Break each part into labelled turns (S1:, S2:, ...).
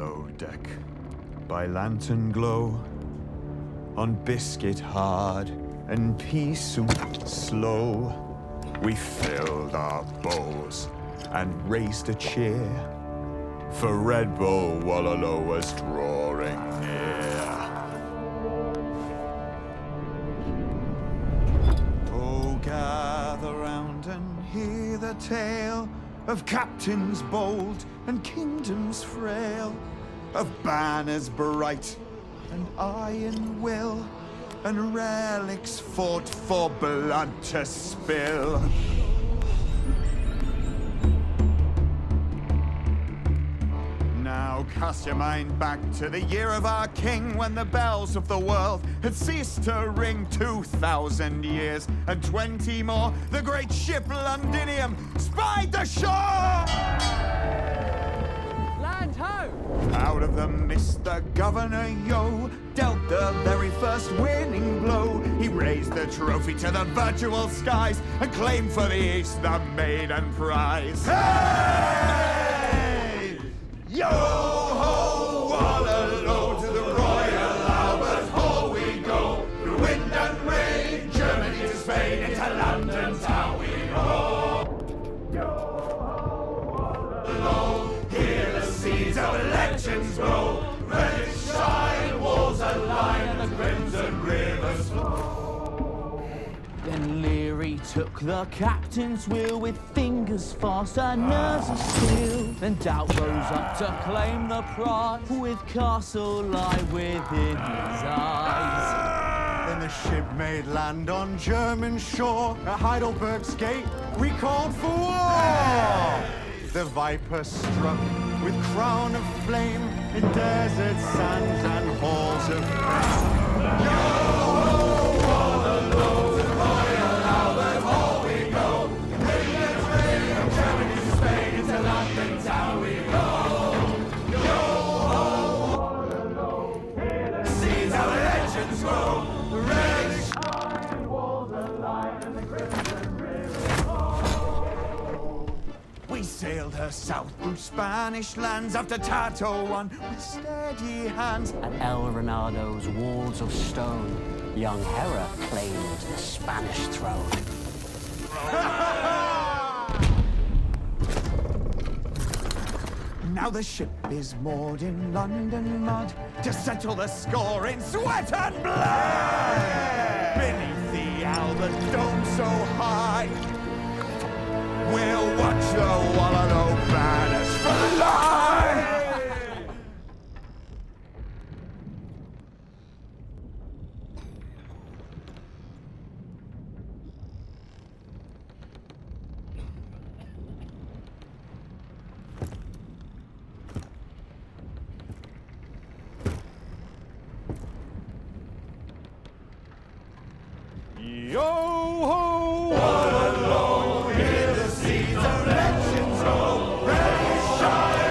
S1: below deck, by lantern glow, on biscuit hard and pea soup slow, we filled our bowls and raised a cheer, for Red Bull Wololo was drawing near. Oh, gather round and hear the tale of captains bold and kingdoms frail, of banners bright and iron will, and relics fought for blood to spill. Now cast your mind back to the year of our king, when the bells of the world had ceased to ring. 2,000 years and 20 more, the great ship Londinium spied the shore!
S2: Land ho!
S1: Out of the mist the governor, yo, dealt the very first winning blow. He raised the trophy to the virtual skies and claimed for the east the maiden prize. Hey! Yo ho, Wololo, to the Royal Albert Hall we go. Through wind and rain, Germany to Spain, into London town we roll. Yo ho, Wololo, hear the seeds of legends grow. Red shine, walls align, and the crimson rivers flow.
S2: Then Leary took the captain's wheel with fingers fast and nerves of steel. Then Doubt rose up to claim the prize, with castle lie within his eyes.
S3: Then the ship made land on German shore. At Heidelberg's gate, we called for war. The Viper struck with crown of flame in desert sands and halls of fame. Yo ho, Wololo, to Royal Albert Hall we go. Wind and rain, from Germany to Spain, into London town we roll. Yo ho, Wololo, hear the seeds of legends grow. The red shine, walls alive, and the crimson rivers flow.
S1: We sailed her south through Spanish lands, after Tato won with steady hands.
S2: At El Renado's walls of stone, young Hera claimed the Spanish throne.
S1: Now the ship is moored in London mud to settle the score in sweat and blood. Beneath the Albert Dome so high, we'll watch the Wololo banners fly. Yo ho, Wololo, hear the seeds of legends grow. Ready, shine.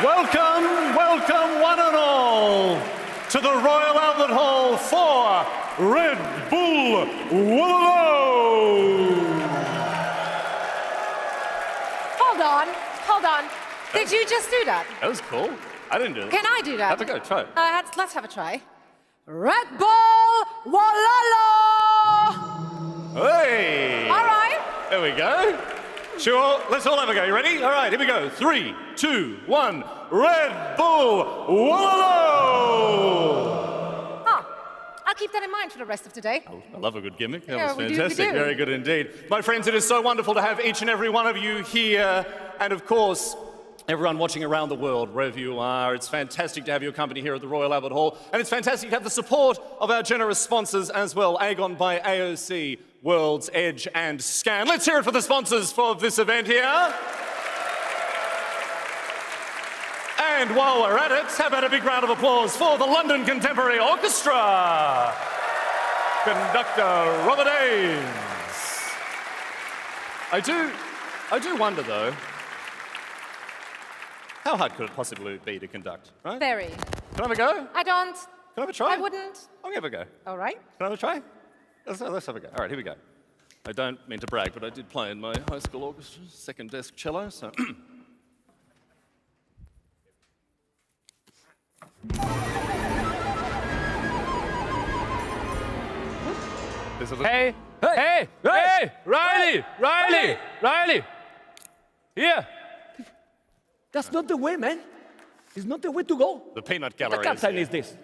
S4: Welcome, welcome one and all to the Royal Albert Hall for Red Bull Wololo.
S5: Hold on. Did you just do that?
S4: That was cool. I didn't do it.
S5: Can I do that?
S4: Have a go, try it.
S5: Let's have a try. Red Bull Wololo!
S4: Hey!
S5: All right.
S4: There we go. Sure, let's all have a go. You ready? All right, here we go. 3, 2, 1. Red Bull Wololo!
S5: I'll keep that in mind for the rest of today.
S4: I love a good gimmick. That
S5: Yeah,
S4: was
S5: we do, we
S4: fantastic.
S5: do.
S4: Very good indeed. My friends, it is so wonderful to have each and every one of you here. And of course, everyone watching around the world, wherever you are, it's fantastic to have your company here at the Royal Albert Hall. And it's fantastic to have the support of our generous sponsors as well, Aegon by AOC, World's Edge and Scan. Let's hear it for the sponsors for this event here. And while we're at it, how about a big round of applause for the London Contemporary Orchestra? Conductor Robert Ames. I do wonder though, how hard could it possibly be to conduct, right?
S5: Very.
S4: Can I have a go?
S5: I don't.
S4: Can I have a try?
S5: I wouldn't.
S4: I'll have a go.
S5: All right.
S4: Can I have a try? Let's have a go. All right, here we go. I don't mean to brag, but I did play in my high school orchestra, second desk cello, so.
S6: Hey, Riley! Here!
S7: That's not the way, man. It's not the way to go.
S4: The peanut
S7: What
S4: gallery
S7: captain
S4: here.
S7: is this?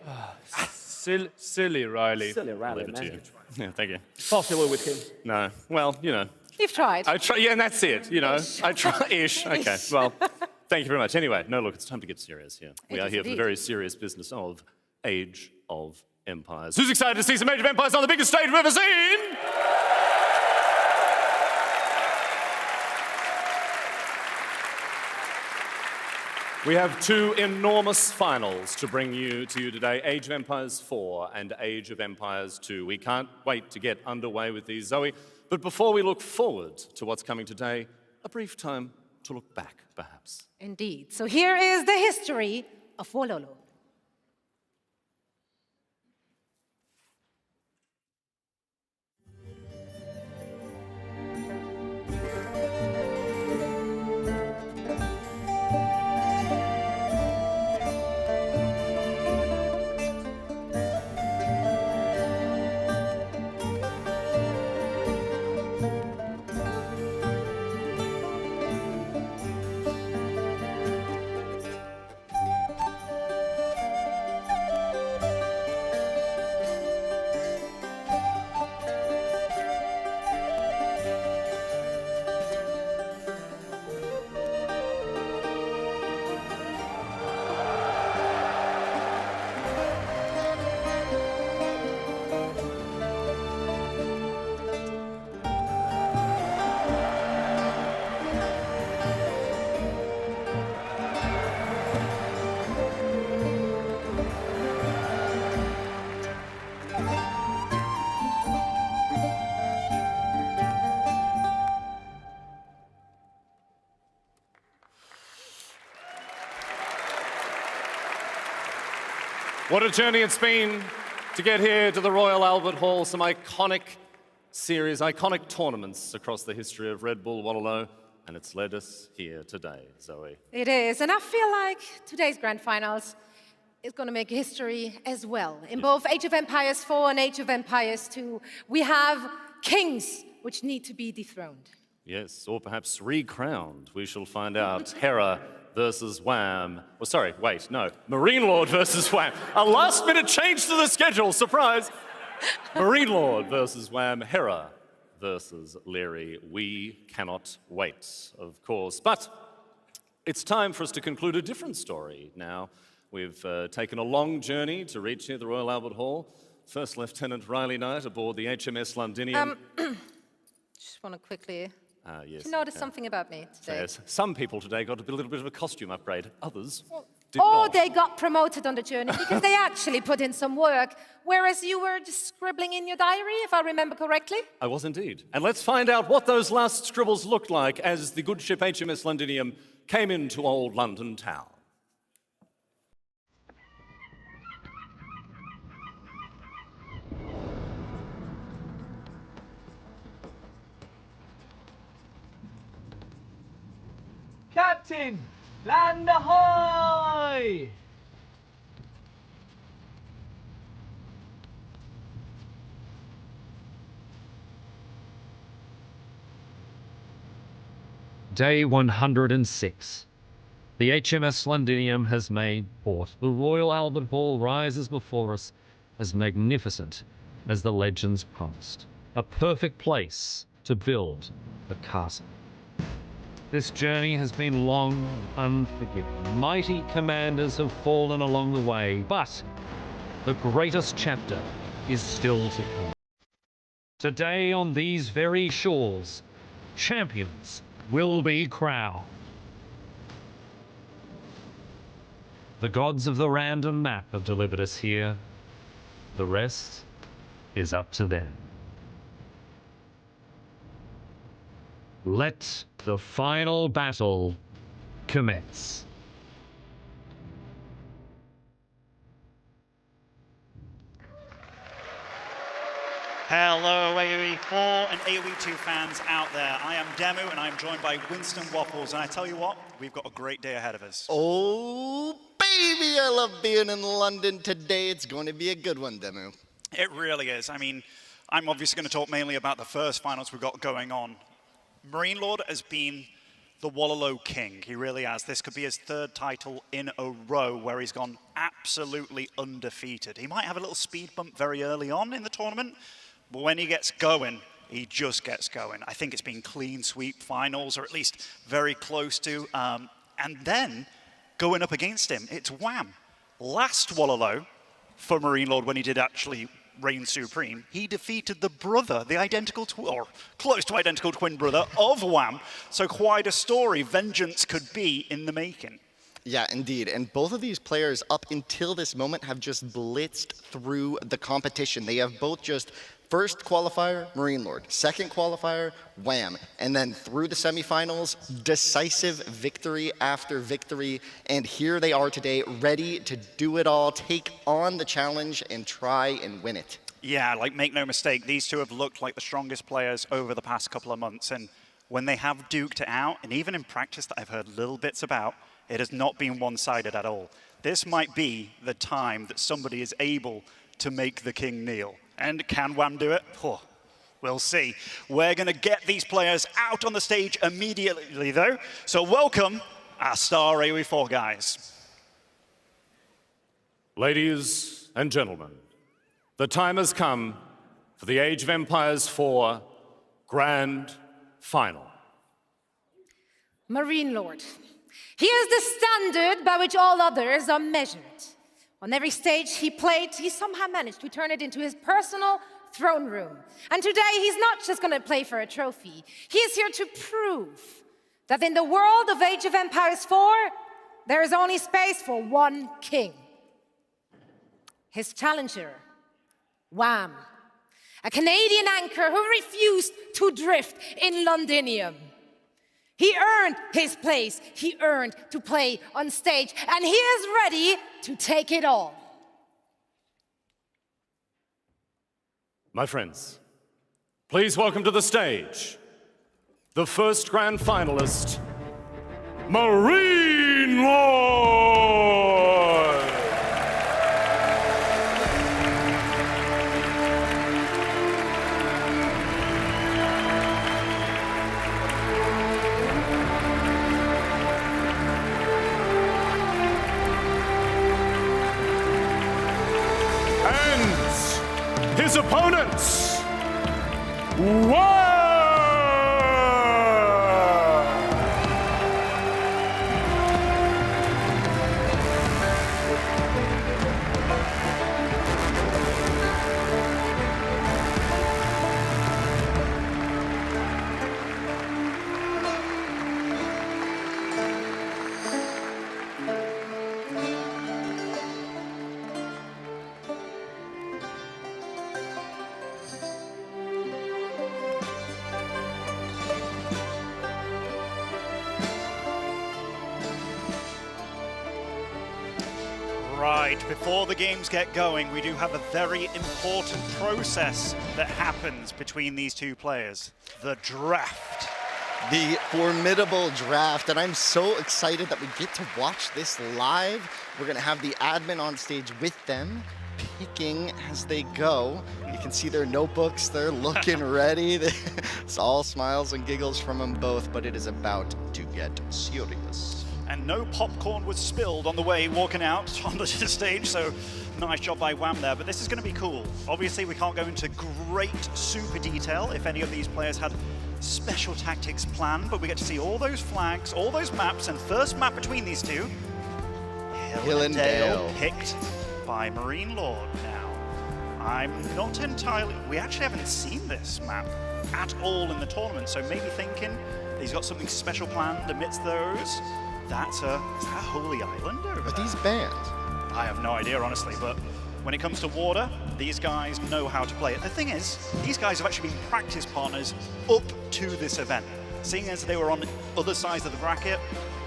S6: Silly Riley.
S7: Silly Riley,
S4: Leave it to you.
S7: man.
S4: Yeah, thank you.
S7: Possible with him.
S4: No, well, you know.
S5: You've tried.
S4: I try, yeah, and that's it, you know. I try, ish. Okay, well, thank you very much. Anyway, no, look, it's time to get serious here. We
S5: It
S4: are
S5: is
S4: here for the
S5: indeed.
S4: very serious business of Age of Empires. Who's excited to see some Age of Empires on the biggest stage we've ever seen? We have two enormous finals to bring you today, Age of Empires 4 and Age of Empires 2. We can't wait to get underway with these, Zoe. But before we look forward to what's coming today, a brief time to look back, perhaps.
S5: Indeed. So here is the history of Wololo.
S4: What a journey it's been to get here to the Royal Albert Hall. Some iconic series, iconic tournaments across the history of Red Bull Wololo, and it's led us here today, Zoe.
S5: It is, and I feel like today's grand finals is going to make history as well. In both Age of Empires 4 and Age of Empires 2, we have kings which need to be dethroned.
S4: Yes, or perhaps recrowned. We shall find out. Hera versus Wham. Oh, sorry, wait, no. Marine Lord versus Wham. A last-minute change to the schedule, surprise. Marine Lord versus Wham. Hera versus Leary. We cannot wait, of course. But it's time for us to conclude a different story now. We've taken a long journey to reach here at the Royal Albert Hall. First Lieutenant Riley Knight aboard the HMS Londinium.
S5: Just want to quickly
S4: Yes.
S5: Did you notice something about me today?
S4: Yes. Some people today got a little bit of a costume upgrade. Others did
S5: Or
S4: not.
S5: they got promoted on the journey because they actually put in some work, whereas you were just scribbling in your diary, if I remember correctly.
S4: I was indeed. And let's find out what those last scribbles looked like as the good ship HMS Londinium came into old London town.
S2: Captain! Land ahoy!
S8: Day 106. The HMS Londinium has made port. The Royal Albert Hall rises before us as magnificent as the legends past. A perfect place to build a castle. This journey has been long, unforgiving. Mighty commanders have fallen along the way, but the greatest chapter is still to come. Today, on these very shores, champions will be crowned. The gods of the random map have delivered us here. The rest is up to them. Let the final battle commence.
S9: Hello, AoE 4 and AoE 2 fans out there. I am Demu, and I'm joined by Winston Waffles. And I tell you what, we've got a great day ahead of us.
S10: Oh, baby, I love being in London today. It's going to be a good one, Demu.
S9: It really is. I mean, I'm obviously going to talk mainly about the first finals we've got going on. Marine Lord has been the Wololo king. He really has. This could be his third title in a row where he's gone absolutely undefeated. He might have a little speed bump very early on in the tournament, but when he gets going, he just gets going. I think it's been clean sweep finals, or at least very close to. And then going up against him, it's Wham. Last Wololo for Marine Lord, when he did actually reign supreme, he defeated the brother, the identical or close to identical twin brother of Wham. So quite a story vengeance could be in the making.
S10: Yeah, indeed. And both of these players, up until this moment, have just blitzed through the competition. They have both just first qualifier, Marine Lord. Second qualifier, Wham. And then through the semifinals, decisive victory after victory. And here they are today, ready to do it all, take on the challenge, and try and win it.
S9: Yeah, like, make no mistake, these two have looked like the strongest players over the past couple of months. And when they have duked it out, and even in practice that I've heard little bits about, it has not been one-sided at all. This might be the time that somebody is able to make the king kneel. And can Wham do it? Oh, we'll see. We're going to get these players out on the stage immediately, though. So welcome our star AoE 4 guys.
S4: Ladies and gentlemen, the time has come for the Age of Empires 4 Grand Final.
S5: Marine Lord. He is the standard by which all others are measured. On every stage he played, he somehow managed to turn it into his personal throne room. And today he's not just going to play for a trophy. He is here to prove that in the world of Age of Empires 4, there is only space for one king. His challenger, Wham, a Canadian anchor who refused to drift in Londinium. He earned his place. He earned to play on stage, and he is ready to take it all.
S4: My friends, please welcome to the stage the first grand finalist, Marine Lord! His opponents, Walo!
S9: Right, before the games get going, we do have a very important process that happens between these two players, the draft.
S10: The formidable draft, and I'm so excited that we get to watch this live. We're gonna have the admin on stage with them, picking as they go. You can see their notebooks, they're looking ready. It's all smiles and giggles from them both, but it is about to get serious.
S9: And no popcorn was spilled on the way walking out on the stage, so nice job by Wham there, but this is going to be cool. Obviously, we can't go into great super detail if any of these players had special tactics planned, but we get to see all those flags, all those maps, and first map between these two, Hill and Dale, picked by Marine Lord. Now, I'm not entirely, we actually haven't seen this map at all in the tournament, so maybe thinking he's got something special planned amidst those. Is that Holy Island over
S10: Are
S9: there?
S10: these banned?
S9: I have no idea, honestly, but when it comes to water, these guys know how to play it. The thing is, these guys have actually been practice partners up to this event. Seeing as they were on other sides of the bracket,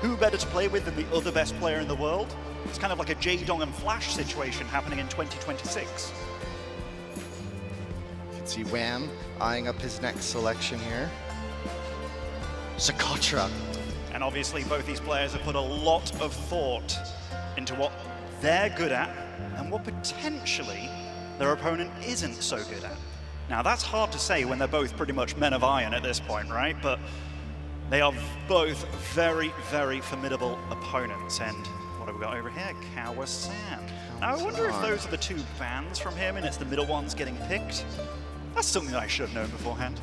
S9: who better to play with than the other best player in the world? It's kind of like a J-Dong and Flash situation happening in 2026.
S10: You can see Wham eyeing up his next selection here. Socotra.
S9: And obviously both these players have put a lot of thought into what they're good at and what potentially their opponent isn't so good at. Now that's hard to say when they're both pretty much men of iron at this point, right? But they are both very, very formidable opponents. And what have we got over here? Kawasan. Now I wonder if those are the two bans from him and it's the middle ones getting picked. That's something that I should have known beforehand.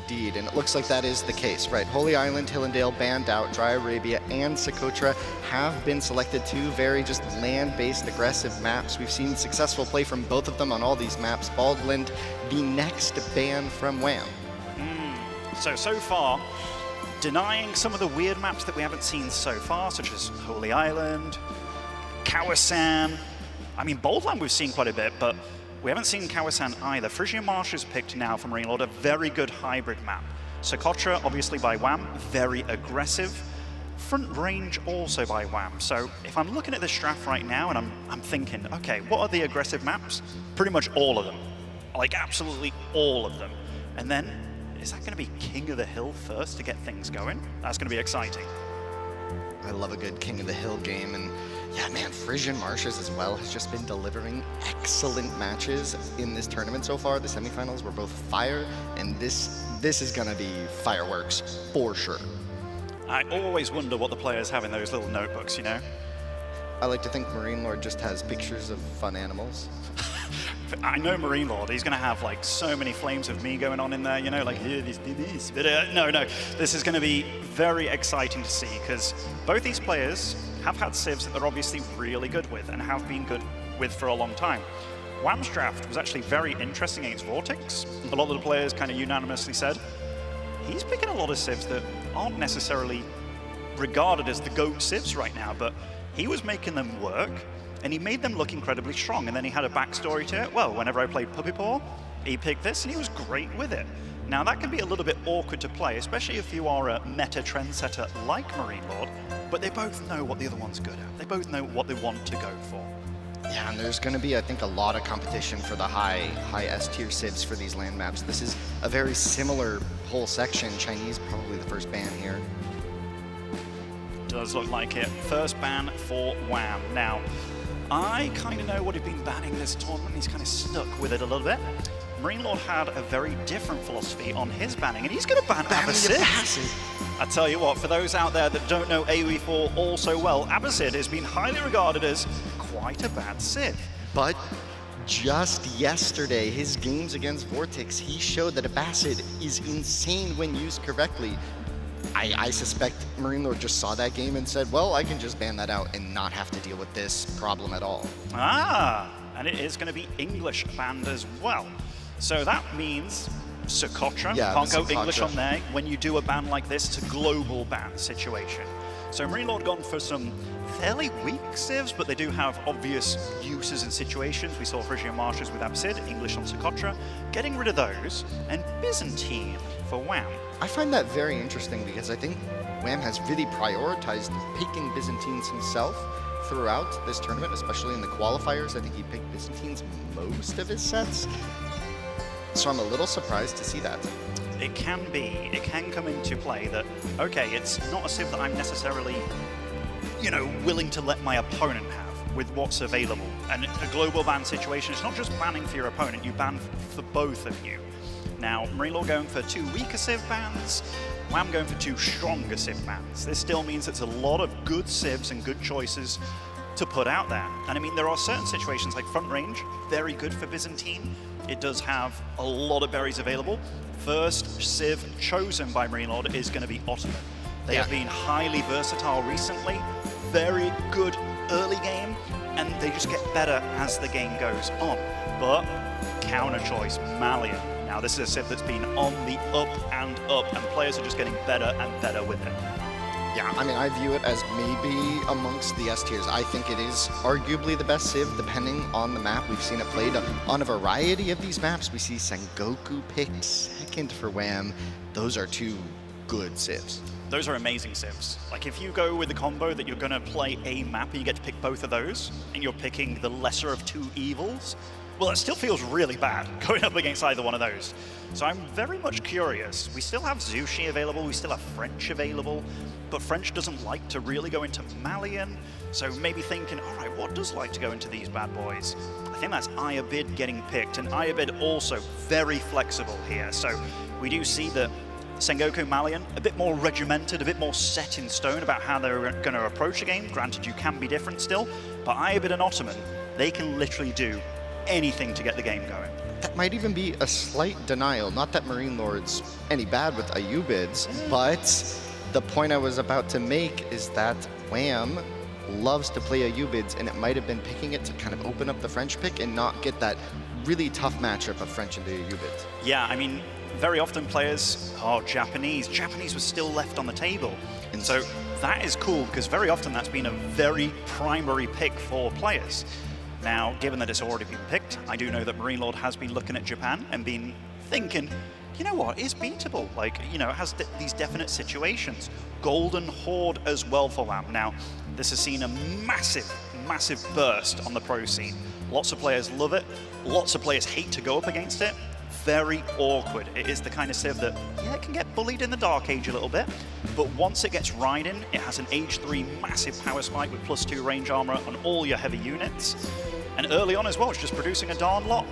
S10: Indeed, and it looks like that is the case, right? Holy Island, Hill and Dale banned out, Dry Arabia and Socotra have been selected, two very just land-based aggressive maps. We've seen successful play from both of them on all these maps. Baldland, the next ban from Wham.
S9: So far, denying some of the weird maps that we haven't seen so far, such as Holy Island, Kawasan. I mean, Baldland we've seen quite a bit, but we haven't seen Kawasan either. Frisian Marsh is picked now from Marine Lord, a very good hybrid map. Socotra, obviously by Wham, very aggressive. Front Range also by Wham. So if I'm looking at this draft right now and I'm thinking, okay, what are the aggressive maps? Pretty much all of them. Like absolutely all of them. And then, is that gonna be King of the Hill first to get things going? That's gonna be exciting.
S10: I love a good King of the Hill game, and yeah, man, Frisian Marshes as well has just been delivering excellent matches in this tournament so far. The semifinals were both fire, and this is gonna be fireworks for sure.
S9: I always wonder what the players have in those little notebooks, you know?
S10: I like to think Marine Lord just has pictures of fun animals.
S9: I know Marine Lord, he's gonna have like so many flames of me going on in there, you know, like here, this, but no, this is gonna be very exciting to see because both these players have had civs that they're obviously really good with and have been good with for a long time. Wham's draft was actually very interesting against Vortex. A lot of the players kind of unanimously said, he's picking a lot of civs that aren't necessarily regarded as the GOAT civs right now, but he was making them work and he made them look incredibly strong. And then he had a backstory to it. Well, whenever I played Puppy Paw, he picked this and he was great with it. Now that can be a little bit awkward to play, especially if you are a meta trendsetter like Marine Lord, but they both know what the other one's good at. They both know what they want to go for.
S10: Yeah, and there's going to be, I think, a lot of competition for the high S-tier civs for these land maps. This is a very similar whole section. Chinese probably the first ban here.
S9: Does look like it. First ban for Wham. Now, I kind of know what he's been banning this tournament. He's kind of stuck with it a little bit. Marine Lord had a very different philosophy on his banning, and he's going to ban Abbasid. I tell you what, for those out there that don't know AoE II all so well, Abbasid has been highly regarded as quite a bad civ.
S10: But just yesterday, his games against Vortex, he showed that Abbasid is insane when used correctly. I suspect Marine Lord just saw that game and said, well, I can just ban that out and not have to deal with this problem at all.
S9: And it is going to be English banned as well. So that means Socotra,
S10: yeah,
S9: can't go English on there. When you do a ban like this, it's a global ban situation. So Marine Lord gone for some fairly weak civs, but they do have obvious uses and situations. We saw Frisian Marshes with Absid, English on Socotra. Getting rid of those, and Byzantine for Wham.
S10: I find that very interesting because I think Wham has really prioritized picking Byzantines himself throughout this tournament, especially in the qualifiers. I think he picked Byzantines most of his sets. So I'm a little surprised to see that.
S9: it can come into play that, okay, it's not a civ that I'm necessarily, you know, willing to let my opponent have with what's available. And a global ban situation, it's not just banning for your opponent, you ban for both of you. Now, Marine Lord going for 2 weaker civ bans, Wham going for 2 stronger civ bans. This still means it's a lot of good civs and good choices to put out there. And I mean, there are certain situations like front range, very good for Byzantine. It does have a lot of berries available. First civ chosen by Marine Lord is going to be Ottoman. They have been highly versatile recently, very good early game, and they just get better as the game goes on. But counter choice, Malian. Now this is a civ that's been on the up, and players are just getting better and better with it.
S10: Yeah, I mean, I view it as maybe amongst the S tiers. I think it is arguably the best civ, depending on the map. We've seen it played on a variety of these maps. We see Sengoku picked second for Wham. Those are 2 good civs.
S9: Those are amazing civs. Like, if you go with the combo that you're going to play a map and you get to pick both of those, and you're picking the lesser of 2 evils, well, it still feels really bad going up against either one of those. So I'm very much curious. We still have Zushi available, we still have French available, but French doesn't like to really go into Malian, so maybe thinking, all right, what does like to go into these bad boys? I think that's Ayabid getting picked, and Ayabid also very flexible here. So we do see that Sengoku Malian, a bit more regimented, a bit more set in stone about how they're going to approach a game. Granted, you can be different still, but Ayabid and Ottoman, they can literally do anything to get the game going.
S10: That might even be a slight denial. Not that Marine Lord's any bad with Ayubids, but the point I was about to make is that Wham loves to play Ayubids, and it might have been picking it to kind of open up the French pick and not get that really tough matchup of French into Ayubids.
S9: Yeah, I mean, very often players, Japanese was still left on the table. And so that is cool, because very often that's been a very primary pick for players. Now, given that it's already been picked, I do know that Marine Lord has been looking at Japan and been thinking, you know what, it's beatable. Like, you know, it has these definite situations. Golden Horde as well for Wham. Now, this has seen a massive, massive burst on the pro scene. Lots of players love it. Lots of players hate to go up against it. Very awkward. It is the kind of civ that, yeah, it can get bullied in the Dark Age a little bit, but once it gets riding, it has an Age 3 massive power spike with +2 range armor on all your heavy units. And early on as well, it's just producing a darn lot.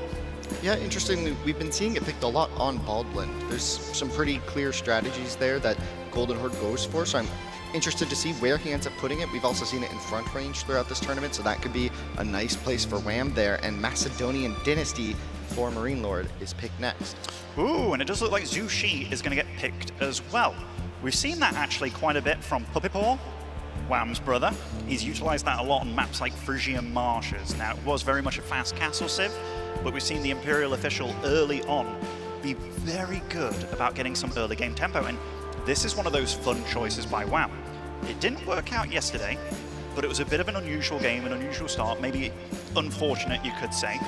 S10: Yeah, interestingly, we've been seeing it picked a lot on Baldwin. There's some pretty clear strategies there that Golden Horde goes for, so I'm interested to see where he ends up putting it. We've also seen it in front range throughout this tournament, so that could be a nice place for Wham there. And Macedonian Dynasty for Marine Lord is picked next.
S9: Ooh, and it does look like Zushi is going to get picked as well. We've seen that actually quite a bit from Puppetpaw, Wham's brother. He's utilized that a lot on maps like Frisian Marshes. Now, it was very much a fast castle civ, but we've seen the Imperial official early on be very good about getting some early game tempo, and this is one of those fun choices by Wham. It didn't work out yesterday, but it was a bit of an unusual game, an unusual start, maybe unfortunate, you could say,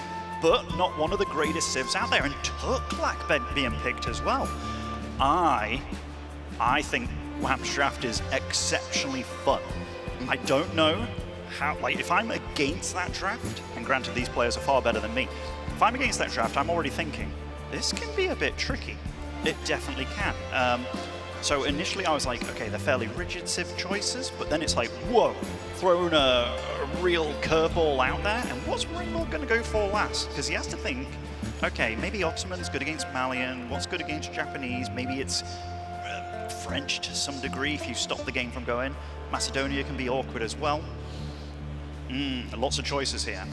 S9: but not one of the greatest civs out there, and Tuklak being picked as well. I think Wham's draft is exceptionally fun. I don't know how, like, if I'm against that draft, and granted these players are far better than me, if I'm against that draft, I'm already thinking, this can be a bit tricky. It definitely can. So initially I was like, okay, they're fairly rigid civ choices, but then it's like, whoa, throwing a real curveball out there, and what's Marine Lord going to go for last? Because he has to think, okay, maybe Ottoman's good against Malian, what's good against Japanese, maybe it's French to some degree if you stop the game from going. Macedonia can be awkward as well. Lots of choices here.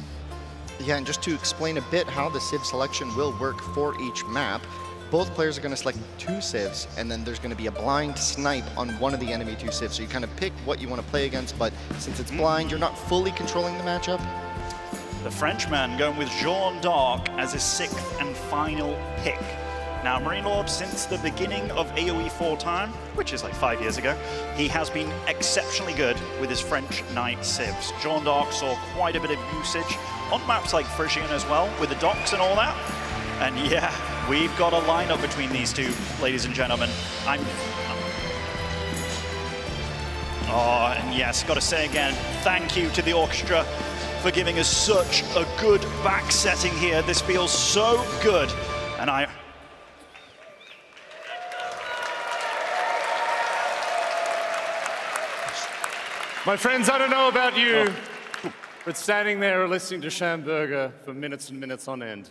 S10: Yeah, and just to explain a bit how the civ selection will work for each map, both players are going to select 2 civs, and then there's going to be a blind snipe on one of the enemy 2 civs. So you kind of pick what you want to play against, but since it's blind, you're not fully controlling the matchup.
S9: The Frenchman going with Jeanne d'Arc as his 6th and final pick. Now, Marine Lord, since the beginning of AoE IV time, which is like 5 years ago, he has been exceptionally good with his French Knight civs. Jeanne d'Arc saw quite a bit of usage on maps like Frisian as well, with the docks and all that. And yeah, we've got a lineup between these two, ladies and gentlemen. Oh, and yes, got to say again, thank you to the orchestra for giving us such a good back setting here. This feels so good. And
S4: My friends, I don't know about you, but standing there listening to Schamberger for minutes and minutes on end,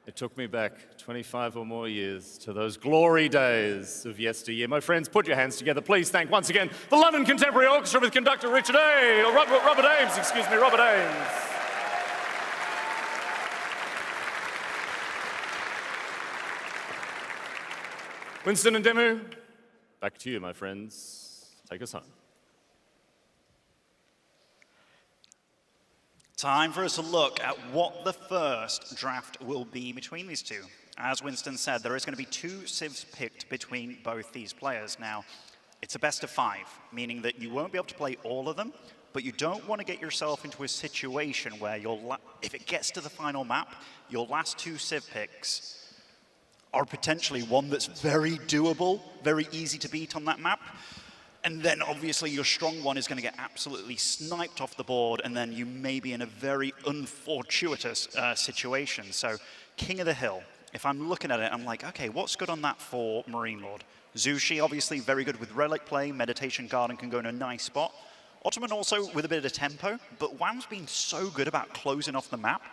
S4: it took me back 25 or more years to those glory days of yesteryear. My friends, put your hands together. Please thank once again the London Contemporary Orchestra with conductor Robert Ames, Robert Ames. Winston and Demu, back to you, my friends. Take us home.
S9: Time for us to look at what the first draft will be between these two. As Winston said, there is going to be 2 civs picked between both these players. Now, it's a best of 5, meaning that you won't be able to play all of them, but you don't want to get yourself into a situation where if it gets to the final map, your last 2 civ picks are potentially one that's very doable, very easy to beat on that map. And then obviously your strong one is going to get absolutely sniped off the board, and then you may be in a very unfortuitous situation. So King of the Hill, if I'm looking at it, I'm like, okay, what's good on that for Marine Lord? Zushi, obviously very good with relic play. Meditation Garden can go in a nice spot. Ottoman also with a bit of tempo, but Wham's been so good about closing off the map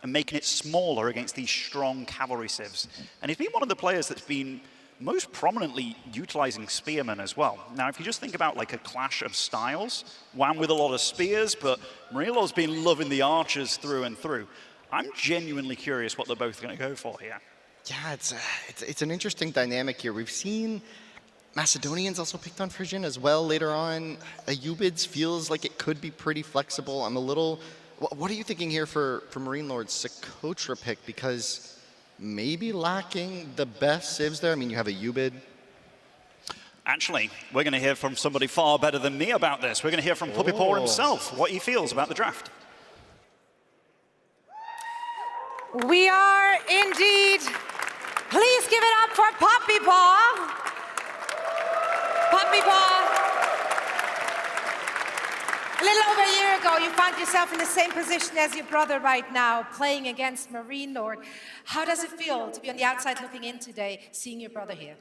S9: and making it smaller against these strong cavalry civs. And he's been one of the players that's been most prominently utilizing spearmen as well. Now, if you just think about like a clash of styles, Wham with a lot of spears, but Marine Lord's been loving the archers through and through. I'm genuinely curious what they're both going to go for here.
S10: Yeah, it's an interesting dynamic here. We've seen Macedonians also picked on Frisian as well later on. Ayubids feels like it could be pretty flexible. I'm a little... What are you thinking here for Marine Lord's Socotra pick? Because maybe lacking the best civs there. I mean, you have a Ayubid.
S9: Actually, we're going to hear from somebody far better than me about this. We're going to hear from Puppy Paw himself, what he feels about the draft.
S5: We are indeed. Please give it up for Puppy Paw. Puppy Paw. A little over a year ago, you found yourself in the same position as your brother right now, playing against Marine Lord. How does it feel to be on the outside looking in today, seeing your brother here?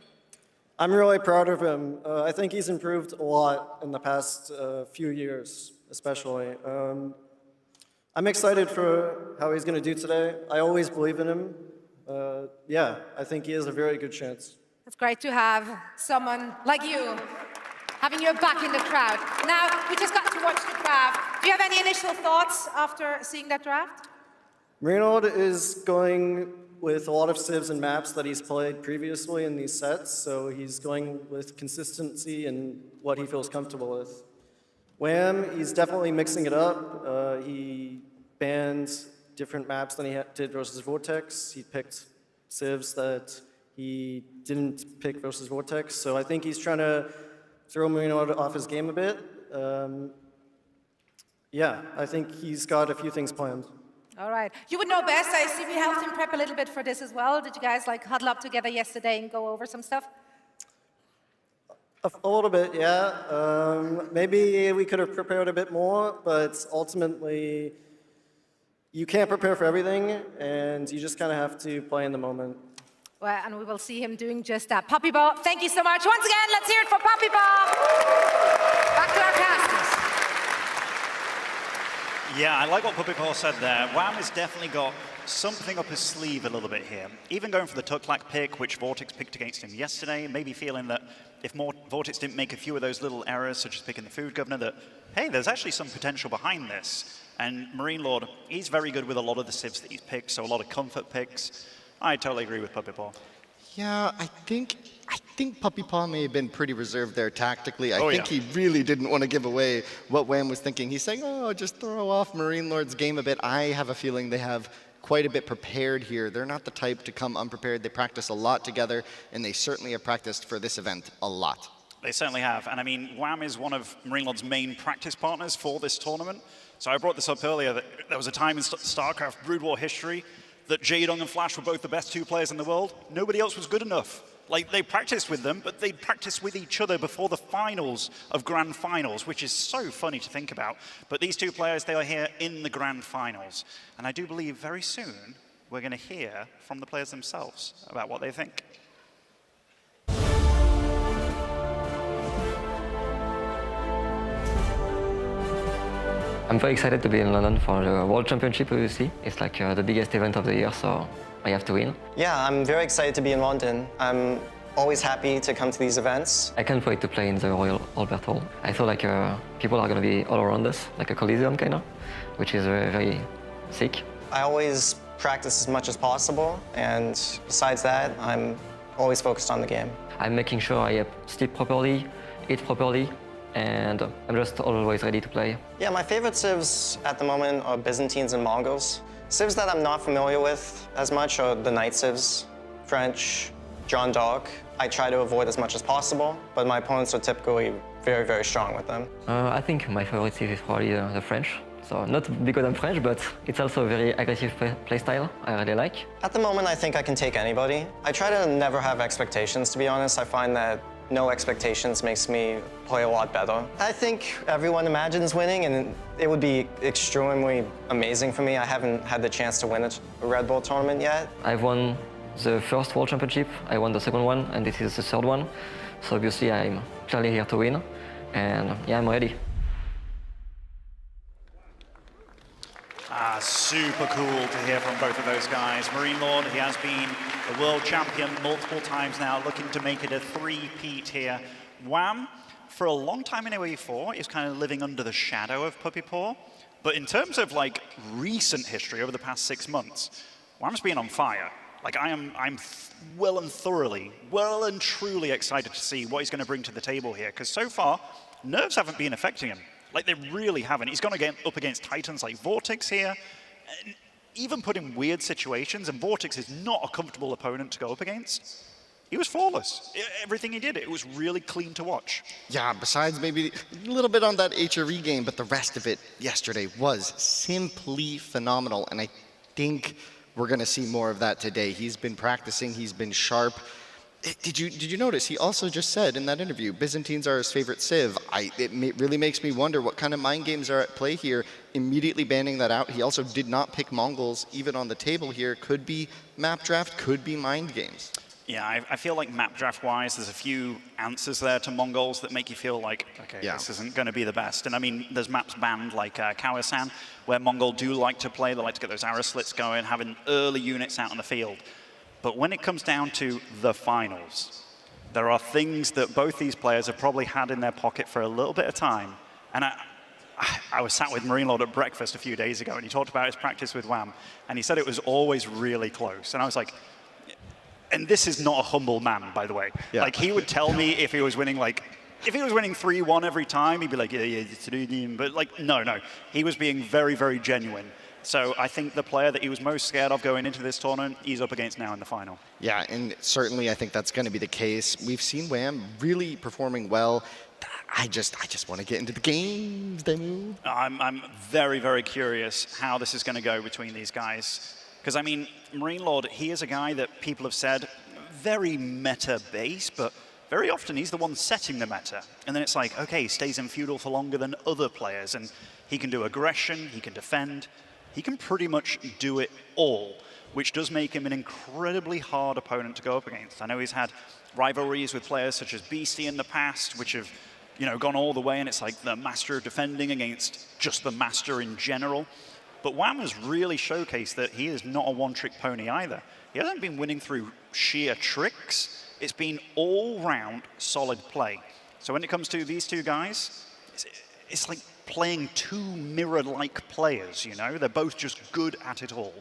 S11: I'm really proud of him. I think he's improved a lot in the past few years, especially. I'm excited for how he's going to do today. I always believe in him. Yeah, I think he has a very good chance.
S5: It's great to have someone like you having your back in the crowd. Now, we just got to watch the draft. Do you have any initial thoughts after seeing that draft?
S11: Marine Lord is going with a lot of civs and maps that he's played previously in these sets, so he's going with consistency and what he feels comfortable with. Wham, he's definitely mixing it up. He banned different maps than he did versus Vortex. He picked civs that he didn't pick versus Vortex, so I think he's trying to throw Marine Lord off his game a bit. Yeah, I think he's got a few things planned.
S5: All right. You would know best. I assume you helped him prep a little bit for this as well. Did you guys like huddle up together yesterday and go over some stuff?
S11: A little bit, yeah. Maybe we could have prepared a bit more, but ultimately, you can't prepare for everything, and you just kind of have to play in the moment.
S5: Well, and we will see him doing just that. Puppy Paw, thank you so much. Once again, let's hear it for Puppy Paw. Back to our casters.
S9: Yeah, I like what Puppy Paw said there. Wham has definitely got something up his sleeve a little bit here. Even going for the Tuklak pick, which Vortex picked against him yesterday, maybe feeling that if Vortex didn't make a few of those little errors, such as picking the Food Governor, that, hey, there's actually some potential behind this. And Marine Lord, he's very good with a lot of the civs that he's picked, so a lot of comfort picks. I totally agree with Puppy Paw.
S10: Yeah, I think Puppy Paw may have been pretty reserved there tactically. I think he really didn't want to give away what Wham was thinking. He's saying, oh, just throw off Marine Lord's game a bit. I have a feeling they have quite a bit prepared here. They're not the type to come unprepared. They practice a lot together, and they certainly have practiced for this event a lot.
S9: They certainly have. And I mean, Wham is one of Marine Lord's main practice partners for this tournament. So I brought this up earlier that there was a time in StarCraft Brood War history that Jaedong and Flash were both the best 2 players in the world. Nobody else was good enough. Like, they practiced with them, but they'd practice with each other before the finals of Grand Finals, which is so funny to think about. But these 2 players, they are here in the Grand Finals. And I do believe very soon we're going to hear from the players themselves about what they think.
S12: I'm very excited to be in London for the World Championship, obviously. It's like the biggest event of the year, so I have to win.
S11: Yeah, I'm very excited to be in London. I'm always happy to come to these events.
S12: I can't wait to play in the Royal Albert Hall. I feel like people are going to be all around us, like a Coliseum kind of, which is very sick.
S11: I always practice as much as possible, and besides that, I'm always focused on the game.
S12: I'm making sure I sleep properly, eat properly, and I'm just always ready to play.
S11: Yeah, my favorite civs at the moment are Byzantines and Mongols. Civs that I'm not familiar with as much are the Knight civs, French, Jeanne d'Arc. I try to avoid as much as possible, but my opponents are typically very, very strong with them.
S12: I think my favorite civ is probably the French. So not because I'm French, but it's also a very aggressive play style I really like.
S11: At the moment, I think I can take anybody. I try to never have expectations, to be honest. I find that no expectations makes me play a lot better. I think everyone imagines winning, and it would be extremely amazing for me. I haven't had the chance to win a Red Bull tournament yet.
S12: I've won the first World Championship, I won the second one, and this is the third one. So obviously I'm clearly here to win, and yeah, I'm ready.
S9: Super cool to hear from both of those guys. Marine Lord, he has been the world champion multiple times now, looking to make it a three-peat here. Wham, for a long time in AoE4, is kind of living under the shadow of Puppy Paw. But in terms of like recent history over the past 6 months, Wham's been on fire. Like I'm well and truly excited to see what he's going to bring to the table here, because so far, nerves haven't been affecting him. Like, they really haven't. He's going to get up against titans like Vortex here, and even put in weird situations, and Vortex is not a comfortable opponent to go up against. He was flawless. Everything he did, it was really clean to watch.
S10: Yeah, besides maybe a little bit on that HRE game, but the rest of it yesterday was simply phenomenal, and I think we're going to see more of that today. He's been practicing, he's been sharp. Did you notice, he also just said in that interview, Byzantines are his favorite civ. Really makes me wonder what kind of mind games are at play here, immediately banning that out. He also did not pick Mongols even on the table here. Could be map draft, could be mind games.
S9: Yeah, I feel like map draft-wise, there's a few answers there to Mongols that make you feel like, okay, this isn't going to be the best. And I mean, there's maps banned like Kawasan, where Mongol do like to play. They like to get those arrow slits going, having early units out on the field. But when it comes down to the finals, there are things that both these players have probably had in their pocket for a little bit of time. And I was sat with Marine Lord at breakfast a few days ago, and he talked about his practice with Wham, and he said it was always really close. And I was like, and this is not a humble man, by the way. Yeah. Like, he would tell me if he was winning, like, if he was winning 3-1 every time, he'd be like, yeah, it's Londinium. But like, no. He was being very, very genuine. So I think the player that he was most scared of going into this tournament, he's up against now in the final.
S10: Yeah, and certainly I think that's going to be the case. We've seen Wham really performing well. I just want to get into the games, Demu.
S9: I'm very, very curious how this is going to go between these guys. Because, I mean, Marine Lord, he is a guy that people have said, very meta-based, but very often he's the one setting the meta. And then it's like, okay, he stays in feudal for longer than other players, and he can do aggression, he can defend. He can pretty much do it all, which does make him an incredibly hard opponent to go up against. I know he's had rivalries with players such as Beastie in the past, which have, you know, gone all the way, and it's like the master of defending against just the master in general. But Wham has really showcased that he is not a one-trick pony either. He hasn't been winning through sheer tricks. It's been all-round solid play. So when it comes to these two guys, it's like playing two mirror-like players, you know? They're both just good at it all.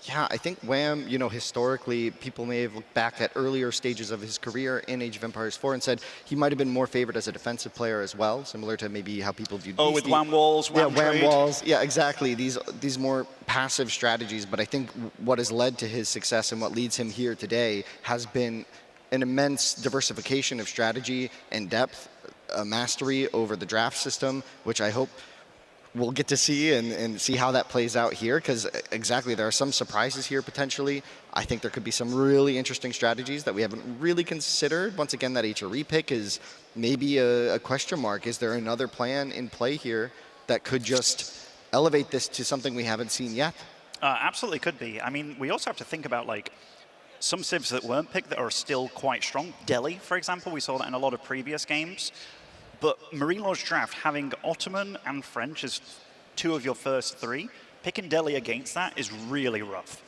S10: Yeah, I think Wham, you know, historically, people may have looked back at earlier stages of his career in Age of Empires 4 and said he might have been more favored as a defensive player as well, similar to maybe how people viewed Beastie.
S9: With Wham walls, Wham trade.
S10: Wham walls. Yeah, exactly. These more passive strategies, but I think what has led to his success and what leads him here today has been an immense diversification of strategy and depth, a mastery over the draft system, which I hope we'll get to see and see how that plays out here, because exactly, there are some surprises here potentially. I think there could be some really interesting strategies that we haven't really considered. Once again, that HRE pick is maybe a question mark. Is there another plan in play here that could just elevate this to something we haven't seen yet?
S9: Absolutely could be. I mean, we also have to think about like some civs that weren't picked that are still quite strong. Delhi, for example, we saw that in a lot of previous games. But Marine Lord's draft, having Ottoman and French is 2 of your first 3, picking Delhi against that is really rough.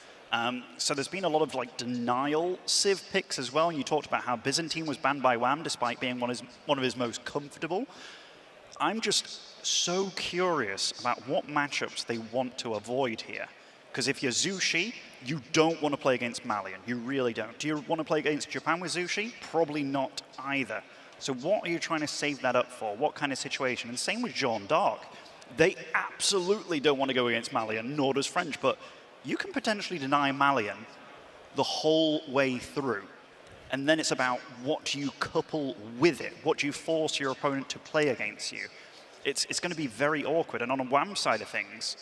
S9: So there's been a lot of like denial Civ picks as well. And you talked about how Byzantine was banned by Wham despite being one of his most comfortable. I'm just so curious about what matchups they want to avoid here. Because if you're Zushi, you don't want to play against Malian. You really don't. Do you want to play against Japan with Zushi? Probably not either. So what are you trying to save that up for? What kind of situation? And same with Jeanne d'Arc. They absolutely don't want to go against Malian, nor does French, but you can potentially deny Malian the whole way through. And then it's about what do you couple with it? What do you force your opponent to play against you? It's going to be very awkward. And on a Wham side of things,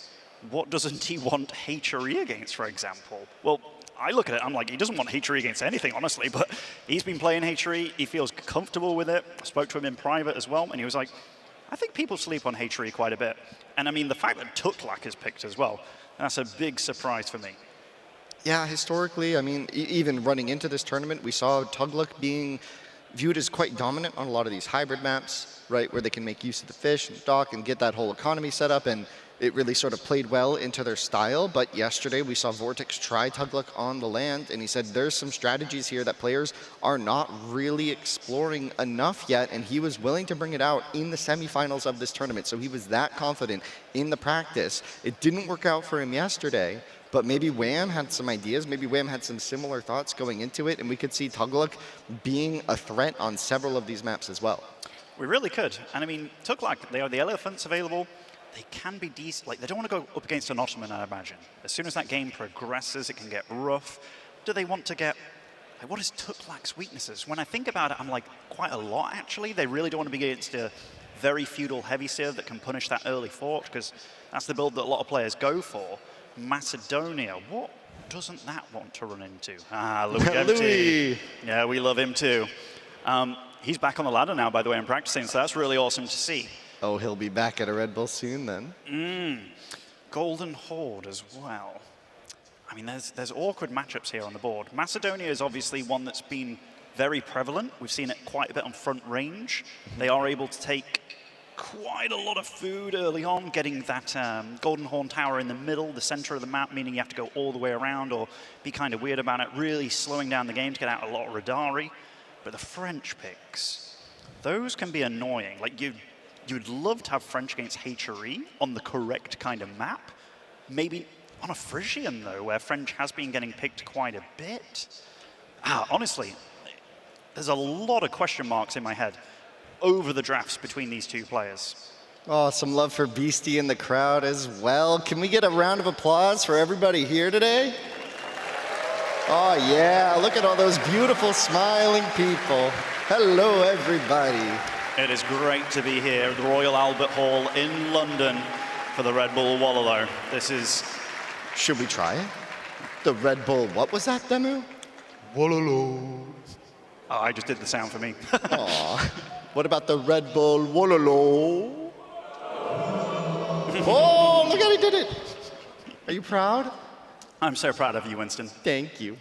S9: what doesn't he want HRE against, for example? Well, I look at it, I'm like, he doesn't want HRE against anything, honestly, but he's been playing HRE, he feels comfortable with it. I spoke to him in private as well, and he was like, I think people sleep on HRE quite a bit. And I mean, the fact that Tuklak is picked as well, that's a big surprise for me.
S10: Yeah, historically, I mean, even running into this tournament, we saw Tuklak being viewed as quite dominant on a lot of these hybrid maps, right, where they can make use of the fish and dock and get that whole economy set up, and it really sort of played well into their style. But yesterday we saw Vortex try Tuklak on the land, and he said there's some strategies here that players are not really exploring enough yet, and he was willing to bring it out in the semifinals of this tournament. So he was that confident in the practice. It didn't work out for him yesterday, but maybe Wham had some ideas, maybe Wham had some similar thoughts going into it, and we could see Tuklak being a threat on several of these maps as well.
S9: We really could. And I mean, Tuklak, they are the elephants available. They can be decent. Like, they don't want to go up against an Ottoman, I imagine. As soon as that game progresses, it can get rough. Do they want to get... Like, what is Tuklak's weaknesses? When I think about it, I'm like, quite a lot, actually. They really don't want to be against a very feudal heavy Civ that can punish that early fort, because that's the build that a lot of players go for. Macedonia, what doesn't that want to run into? Ah, Louis MT. Yeah, we love him too. He's back on the ladder now, by the way, and practicing, so that's really awesome to see.
S10: Oh, he'll be back at a Red Bull soon then.
S9: Golden Horde as well. I mean, there's awkward matchups here on the board. Macedonia is obviously one that's been very prevalent. We've seen it quite a bit on front range. They are able to take quite a lot of food early on, getting that Golden Horn Tower in the middle, the center of the map, meaning you have to go all the way around or be kind of weird about it, really slowing down the game to get out a lot of Radari. But the French picks, those can be annoying. Like, you'd love to have French against HRE on the correct kind of map. Maybe on a Frisian, though, where French has been getting picked quite a bit. Honestly, there's a lot of question marks in my head over the drafts between these two players.
S10: Oh, some love for Beastie in the crowd as well. Can we get a round of applause for everybody here today? Oh, yeah, look at all those beautiful smiling people. Hello, everybody.
S9: It is great to be here at the Royal Albert Hall in London for the Red Bull Wololo. This is...
S10: Should we try it? The Red Bull, what was that, Demu? Wololo.
S9: Oh, I just did the sound for me.
S10: Aw. What about the Red Bull Wololo? Oh, look how he did it. Are you proud?
S9: I'm so proud of you, Winston.
S10: Thank you.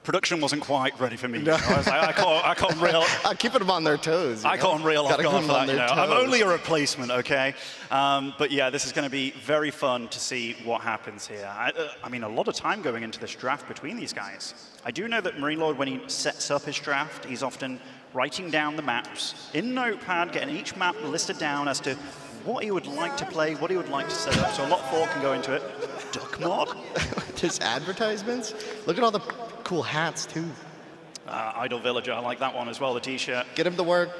S9: Production wasn't quite ready for me. No. I was like, I can't reel.
S10: I'm keeping them on their toes.
S9: I can't reel off guard for that. You know? I'm only a replacement, okay? But yeah, this is going to be very fun to see what happens here. I mean, a lot of time going into this draft between these guys. I do know that Marine Lord, when he sets up his draft, he's often writing down the maps in Notepad, getting each map listed down as to what he would like to play, what he would like to set up. So a lot of thought can go into it. Duck mod.
S10: Just advertisements? Look at all the cool hats, too.
S9: Idle Villager, I like that one as well, the t-shirt.
S10: Get him to work.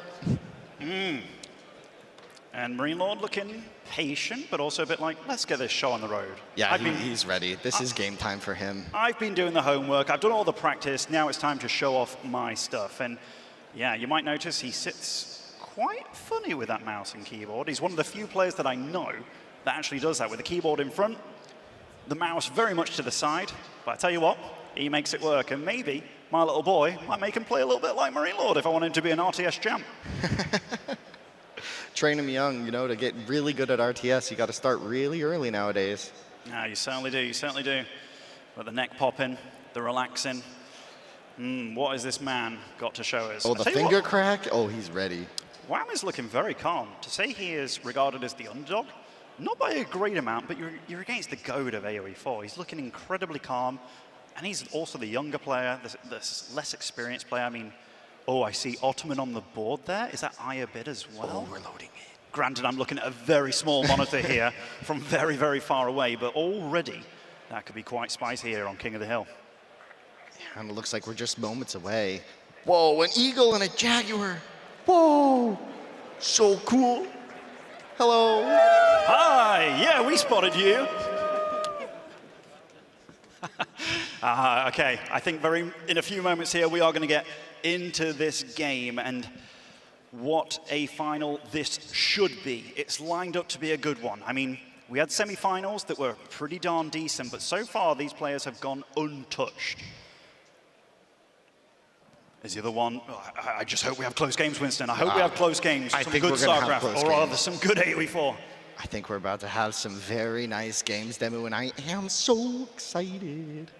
S9: And Marine Lord looking patient, but also a bit like, let's get this show on the road.
S10: Yeah, he's ready. This is game time for him.
S9: I've been doing the homework. I've done all the practice. Now it's time to show off my stuff. And yeah, you might notice he sits quite funny with that mouse and keyboard. He's one of the few players that I know that actually does that, with the keyboard in front, the mouse very much to the side. But I tell you what, he makes it work. And maybe my little boy might make him play a little bit like Marine Lord if I want him to be an RTS champ.
S10: Train him young, you know, to get really good at RTS. You got to start really early nowadays.
S9: Yeah, you certainly do. You certainly do. But the neck popping, the relaxing. What has this man got to show us?
S10: Oh, the finger crack? Oh, he's ready.
S9: Wham is looking very calm. To say he is regarded as the underdog, Not by a great amount, but you're against the goat of AoE IV. He's looking incredibly calm, and he's also the younger player, the less experienced player. I mean, oh, I see Ottoman on the board there. Is that Aya bid as well?
S10: Overloading it.
S9: Granted, I'm looking at a very small monitor here from very, very far away, but already that could be quite spicy here on King of the Hill.
S10: Yeah, and it looks like we're just moments away. Whoa, an eagle and a jaguar. Whoa, so cool. Hello.
S9: Hi, yeah, we spotted you. Okay, I think in a few moments here, we are going to get into this game, and what a final this should be. It's lined up to be a good one. I mean, we had semi-finals that were pretty darn decent, but so far these players have gone untouched. Is the other one? I just hope we have close games, Winston. I hope we have close games.
S10: I
S9: some
S10: think
S9: good
S10: we're gonna have
S9: StarCraft,
S10: close
S9: or rather
S10: games.
S9: some good AoE IV.
S10: I think we're about to have some very nice games, Demu, and I am so excited.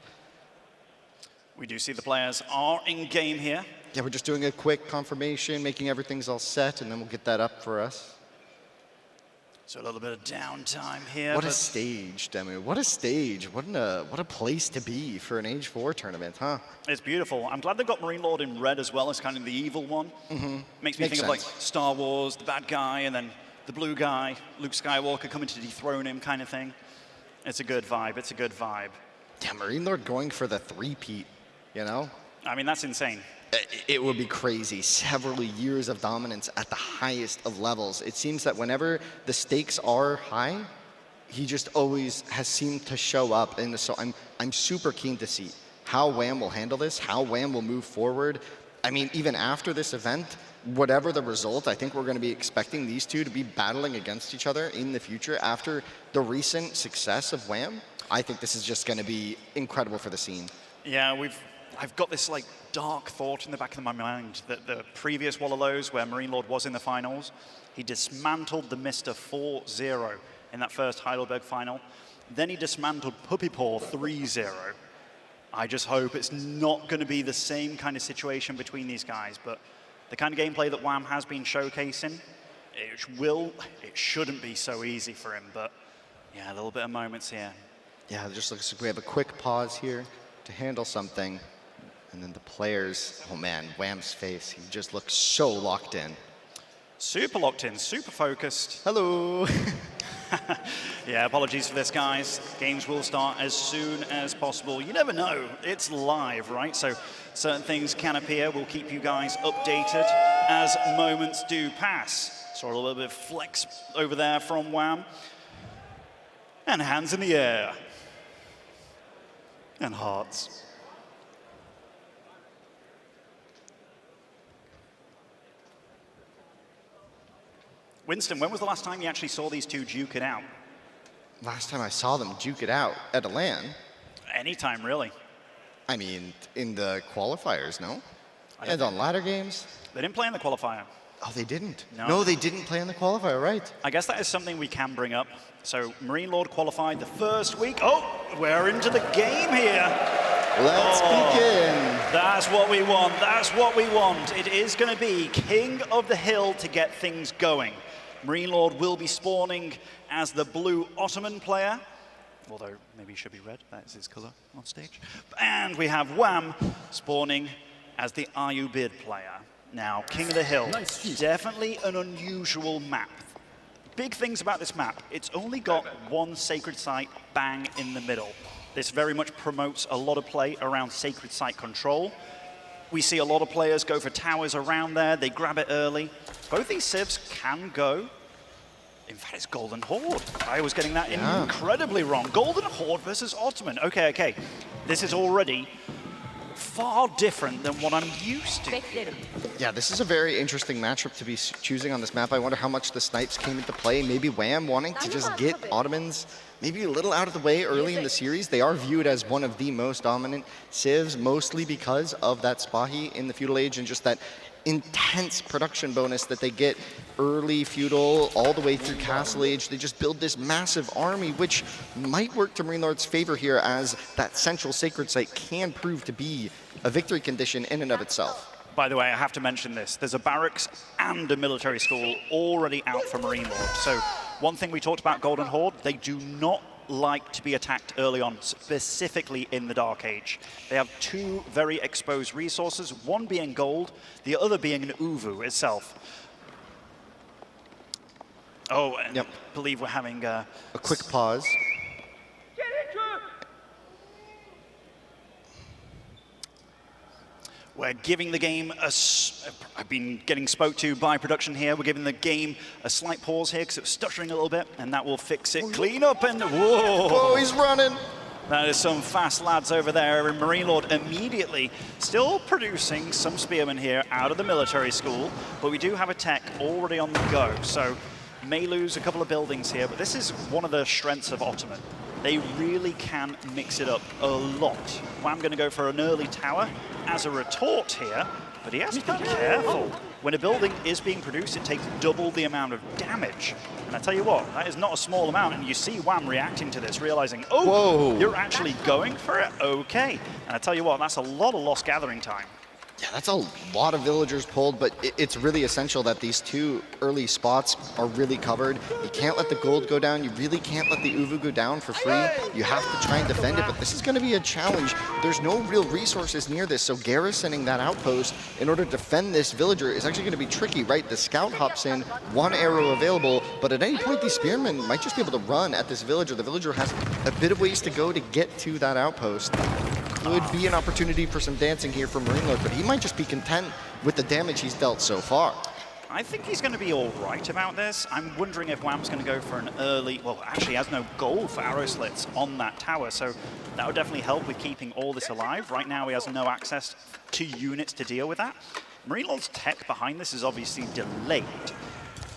S9: We do see the players are in game here.
S10: Yeah, we're just doing a quick confirmation, making everything's all set, and then we'll get that up for us.
S9: So a little bit of downtime here.
S10: What a stage, Demu. What a stage. What a place to be for an Age 4 tournament, huh?
S9: It's beautiful. I'm glad they've got Marine Lord in red as well as kind of the evil one. Makes me think of like Star Wars, the bad guy, and then the blue guy, Luke Skywalker coming to dethrone him kind of thing. It's a good vibe. It's a good vibe.
S10: Yeah, Marine Lord going for the three-peat, you know?
S9: I mean, that's insane.
S10: It would be crazy. Several years of dominance at the highest of levels. It seems that whenever the stakes are high, he just always has seemed to show up. And so I'm super keen to see how Wham will handle this, how Wham will move forward. I mean, even after this event, whatever the result, I think we're going to be expecting these two to be battling against each other in the future. After the recent success of Wham, I think this is just going to be incredible for the scene.
S9: Yeah, I've got this like dark thought in the back of my mind that the previous Wololos, where Marine Lord was in the finals, he dismantled the Mr. 4-0 in that first Heidelberg final. Then he dismantled Puppy Paw 3-0. I just hope it's not going to be the same kind of situation between these guys, but the kind of gameplay that Wham has been showcasing, it shouldn't be so easy for him, but yeah, a little bit of moments here.
S10: Yeah, it just looks like we have a quick pause here to handle something. And then the players, oh man, Wham's face, he just looks so locked in.
S9: Super locked in, super focused.
S10: Hello.
S9: Yeah, apologies for this, guys. Games will start as soon as possible. You never know, it's live, right? So certain things can appear. We'll keep you guys updated as moments do pass. Saw a little bit of flex over there from Wham. And hands in the air. And hearts. Winston, when was the last time you actually saw these two duke it out?
S10: Last time I saw them duke it out at a LAN.
S9: Anytime, really.
S10: I mean, in the qualifiers, no? And on ladder games?
S9: They didn't play in the qualifier.
S10: Oh, they didn't?
S9: No,
S10: they didn't play in the qualifier, right.
S9: I guess that is something we can bring up. So Marine Lord qualified the first week. Oh, we're into the game here.
S10: Let's begin.
S9: That's what we want. That's what we want. It is going to be King of the Hill to get things going. Marine Lord will be spawning as the blue Ottoman player, although maybe he should be red. That is his color on stage. And we have Wham spawning as the AoE bid player. Now, King of the Hill, definitely an unusual map. Big things about this map, it's only got one sacred site bang in the middle. This very much promotes a lot of play around sacred site control. We see a lot of players go for towers around there, they grab it early. Both these civs can go. In fact, it's Golden Horde. I was getting that incredibly wrong. Golden Horde versus Ottoman. Okay. This is already far different than what I'm used to.
S10: Yeah, this is a very interesting matchup to be choosing on this map. I wonder how much the snipes came into play. Maybe Wham wanting to just get Ottomans maybe a little out of the way early in the series. They are viewed as one of the most dominant civs, mostly because of that Spahi in the Feudal Age and just that intense production bonus that they get early Feudal all the way through Castle Age. They just build this massive army, which might work to Marine Lord's favor here, as that central sacred site can prove to be a victory condition in and of itself.
S9: By the way, I have to mention this. There's a barracks and a military school already out for Marine Lord. So One thing we talked about Golden Horde, they do not like to be attacked early on, specifically in the Dark Age. They have two very exposed resources, one being gold, the other being an Uvu itself. Oh, and I believe we're having
S10: a quick pause.
S9: We're giving the game I've been getting spoke to by production here. We're giving the game a slight pause here because it was stuttering a little bit, and that will fix it. Clean up and whoa!
S10: Oh, he's running!
S9: That is some fast lads over there. And Marine Lord immediately still producing some spearmen here out of the military school, but we do have a tech already on the go. So may lose a couple of buildings here, but this is one of the strengths of Ottoman. They really can mix it up a lot. Wham going to go for an early tower as a retort here, but he has to be careful. When a building is being produced, it takes double the amount of damage. And I tell you what, that is not a small amount, and you see Wham reacting to this, realizing, oh, whoa, you're actually going for it? Okay. And I tell you what, that's a lot of lost gathering time.
S10: Yeah, that's a lot of villagers pulled, but it's really essential that these two early spots are really covered. You can't let the gold go down. You really can't let the Uvu go down for free. You have to try and defend it, but this is going to be a challenge. There's no real resources near this, so garrisoning that outpost in order to defend this villager is actually going to be tricky, right? The scout hops in, one arrow available, but at any point these spearmen might just be able to run at this villager. The villager has a bit of ways to go to get to that outpost. Could be an opportunity for some dancing here for Marine Lord, but he might just be content with the damage he's dealt so far.
S9: I think he's going to be all right about this. I'm wondering if Wham's going to go for an early, well, actually he has no gold for arrow slits on that tower, so that would definitely help with keeping all this alive. Right now he has no access to units to deal with that. Marine Lord's tech behind this is obviously delayed,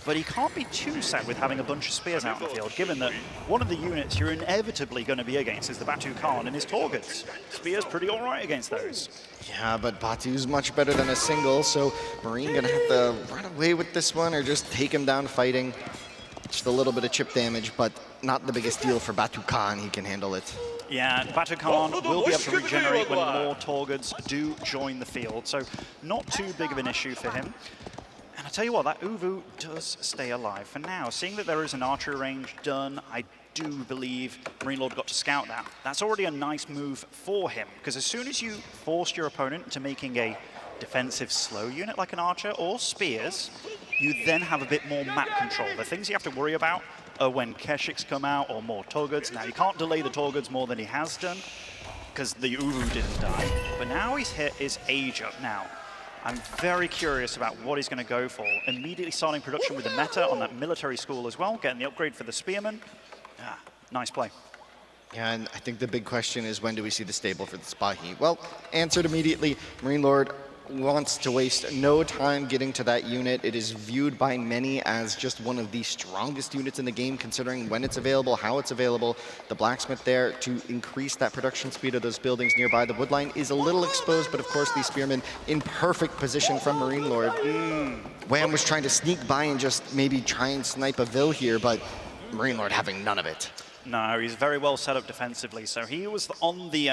S9: but he can't be too sad with having a bunch of spears out in the field, given that one of the units you're inevitably going to be against is the Batu Khan and his Torguds. Spear's pretty all right against those.
S10: Yeah, but Batu's much better than a single, so Marine gonna have to run away with this one or just take him down fighting. Just a little bit of chip damage, but not the biggest deal for Batu Khan. He can handle it.
S9: Yeah, Batu Khan will be able to regenerate when more Torguds do join the field, so not too big of an issue for him. And I tell you what, that Uvu does stay alive for now. Seeing that there is an archery range done, I do believe Marine Lord got to scout that. That's already a nice move for him, because as soon as you forced your opponent into making a defensive slow unit like an archer or spears, you then have a bit more map control. The things you have to worry about are when Keshiks come out or more Torguds. Now, you can't delay the Torguds more than he has done, because the Uvu didn't die. But now he's hit his age up now. I'm very curious about what he's going to go for. Immediately starting production with the meta on that military school as well, getting the upgrade for the spearmen. Ah, nice play.
S10: Yeah, and I think the big question is, when do we see the stable for the Spahi? Well, answered immediately. Marine Lord wants to waste no time getting to that unit. It is viewed by many as just one of the strongest units in the game, considering when it's available, how it's available. The blacksmith there to increase that production speed of those buildings nearby. The woodline is a little exposed, but of course these spearmen in perfect position from Marine Lord. Wham was trying to sneak by and just maybe try and snipe a Vil here, but Marine Lord having none of it.
S9: No, he's very well set up defensively, so he was on the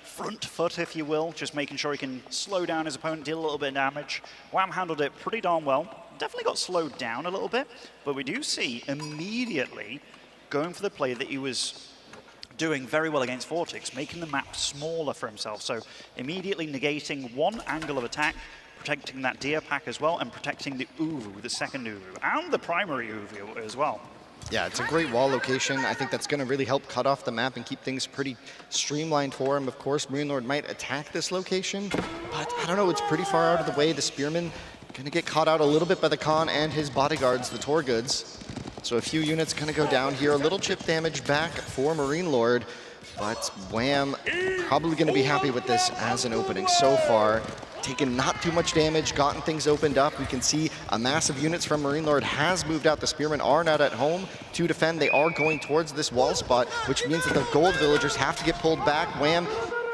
S9: front foot, if you will, just making sure he can slow down his opponent, deal a little bit of damage. Wham handled it pretty darn well. Definitely got slowed down a little bit, but we do see immediately going for the play that he was doing very well against Vortex, making the map smaller for himself. So immediately negating one angle of attack, protecting that deer pack as well, and protecting the Uvu, the second Uvu, and the primary Uvu as well.
S10: Yeah, it's a great wall location. I think that's going to really help cut off the map and keep things pretty streamlined for him. Of course, Marine Lord might attack this location, but I don't know, it's pretty far out of the way. The spearmen going to get caught out a little bit by the Khan and his bodyguards, the Torguds. So a few units going to go down here. A little chip damage back for Marine Lord, but Wham probably going to be happy with this as an opening so far. Taken not too much damage, gotten things opened up. We can see a massive units from Marine Lord has moved out. The spearmen are not at home to defend. They are going towards this wall spot, which means that the gold villagers have to get pulled back. Wham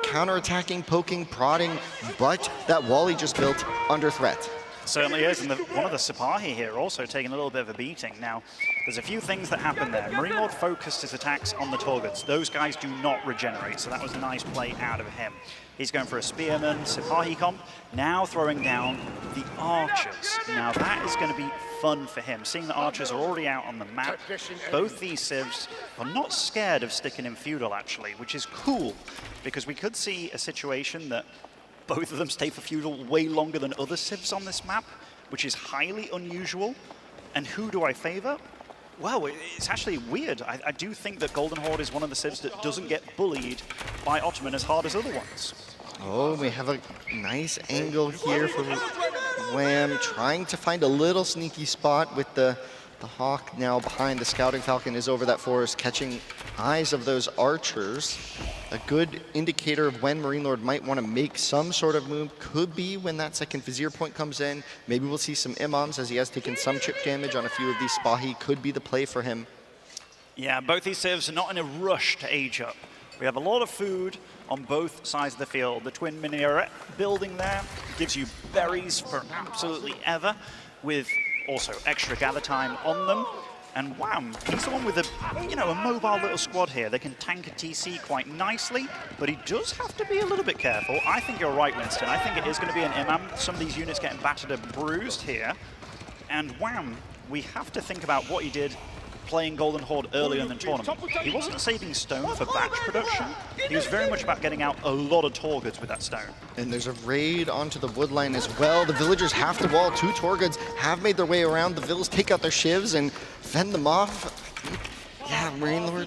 S10: counterattacking, poking, prodding, but that wall he just built under threat.
S9: Certainly is, and one of the Sipahi here also taking a little bit of a beating. Now, there's a few things that happen there. Marine Lord focused his attacks on the Torguds. Those guys do not regenerate, so that was a nice play out of him. He's going for a Spearman, Sipahi comp, now throwing down the Archers. Now that is going to be fun for him, seeing the Archers are already out on the map. Both these civs are not scared of sticking in feudal, actually, which is cool, because we could see a situation that both of them stay for feudal way longer than other civs on this map, which is highly unusual. And who do I favor? Well, it's actually weird. I do think that Golden Horde is one of the civs that doesn't get bullied by Ottoman as hard as other ones.
S10: Oh, we have a nice angle here from Wham, trying to find a little sneaky spot with the Hawk now behind. The Scouting Falcon is over that forest, catching eyes of those Archers. A good indicator of when Marine Lord might want to make some sort of move could be when that second Vizier point comes in. Maybe we'll see some Imams, as he has taken some chip damage on a few of these Sipahi. Could be the play for him.
S9: Yeah, both these civs are not in a rush to age up. We have a lot of food on both sides of the field. The twin minaret building there gives you berries for absolutely ever, with also extra gather time on them. And Wham, he's the one with a mobile little squad here. They can tank a TC quite nicely, but he does have to be a little bit careful. I think you're right, Winston. I think it is going to be an Imam. Some of these units getting battered and bruised here. And Wham, we have to think about what he did playing Golden Horde earlier in the tournament. He wasn't saving stone for batch production. He was very much about getting out a lot of Torguds with that stone.
S10: And there's a raid onto the woodline as well. The villagers have to wall. 2 Torguds have made their way around. The villas take out their shivs and fend them off. Yeah, Marine Lord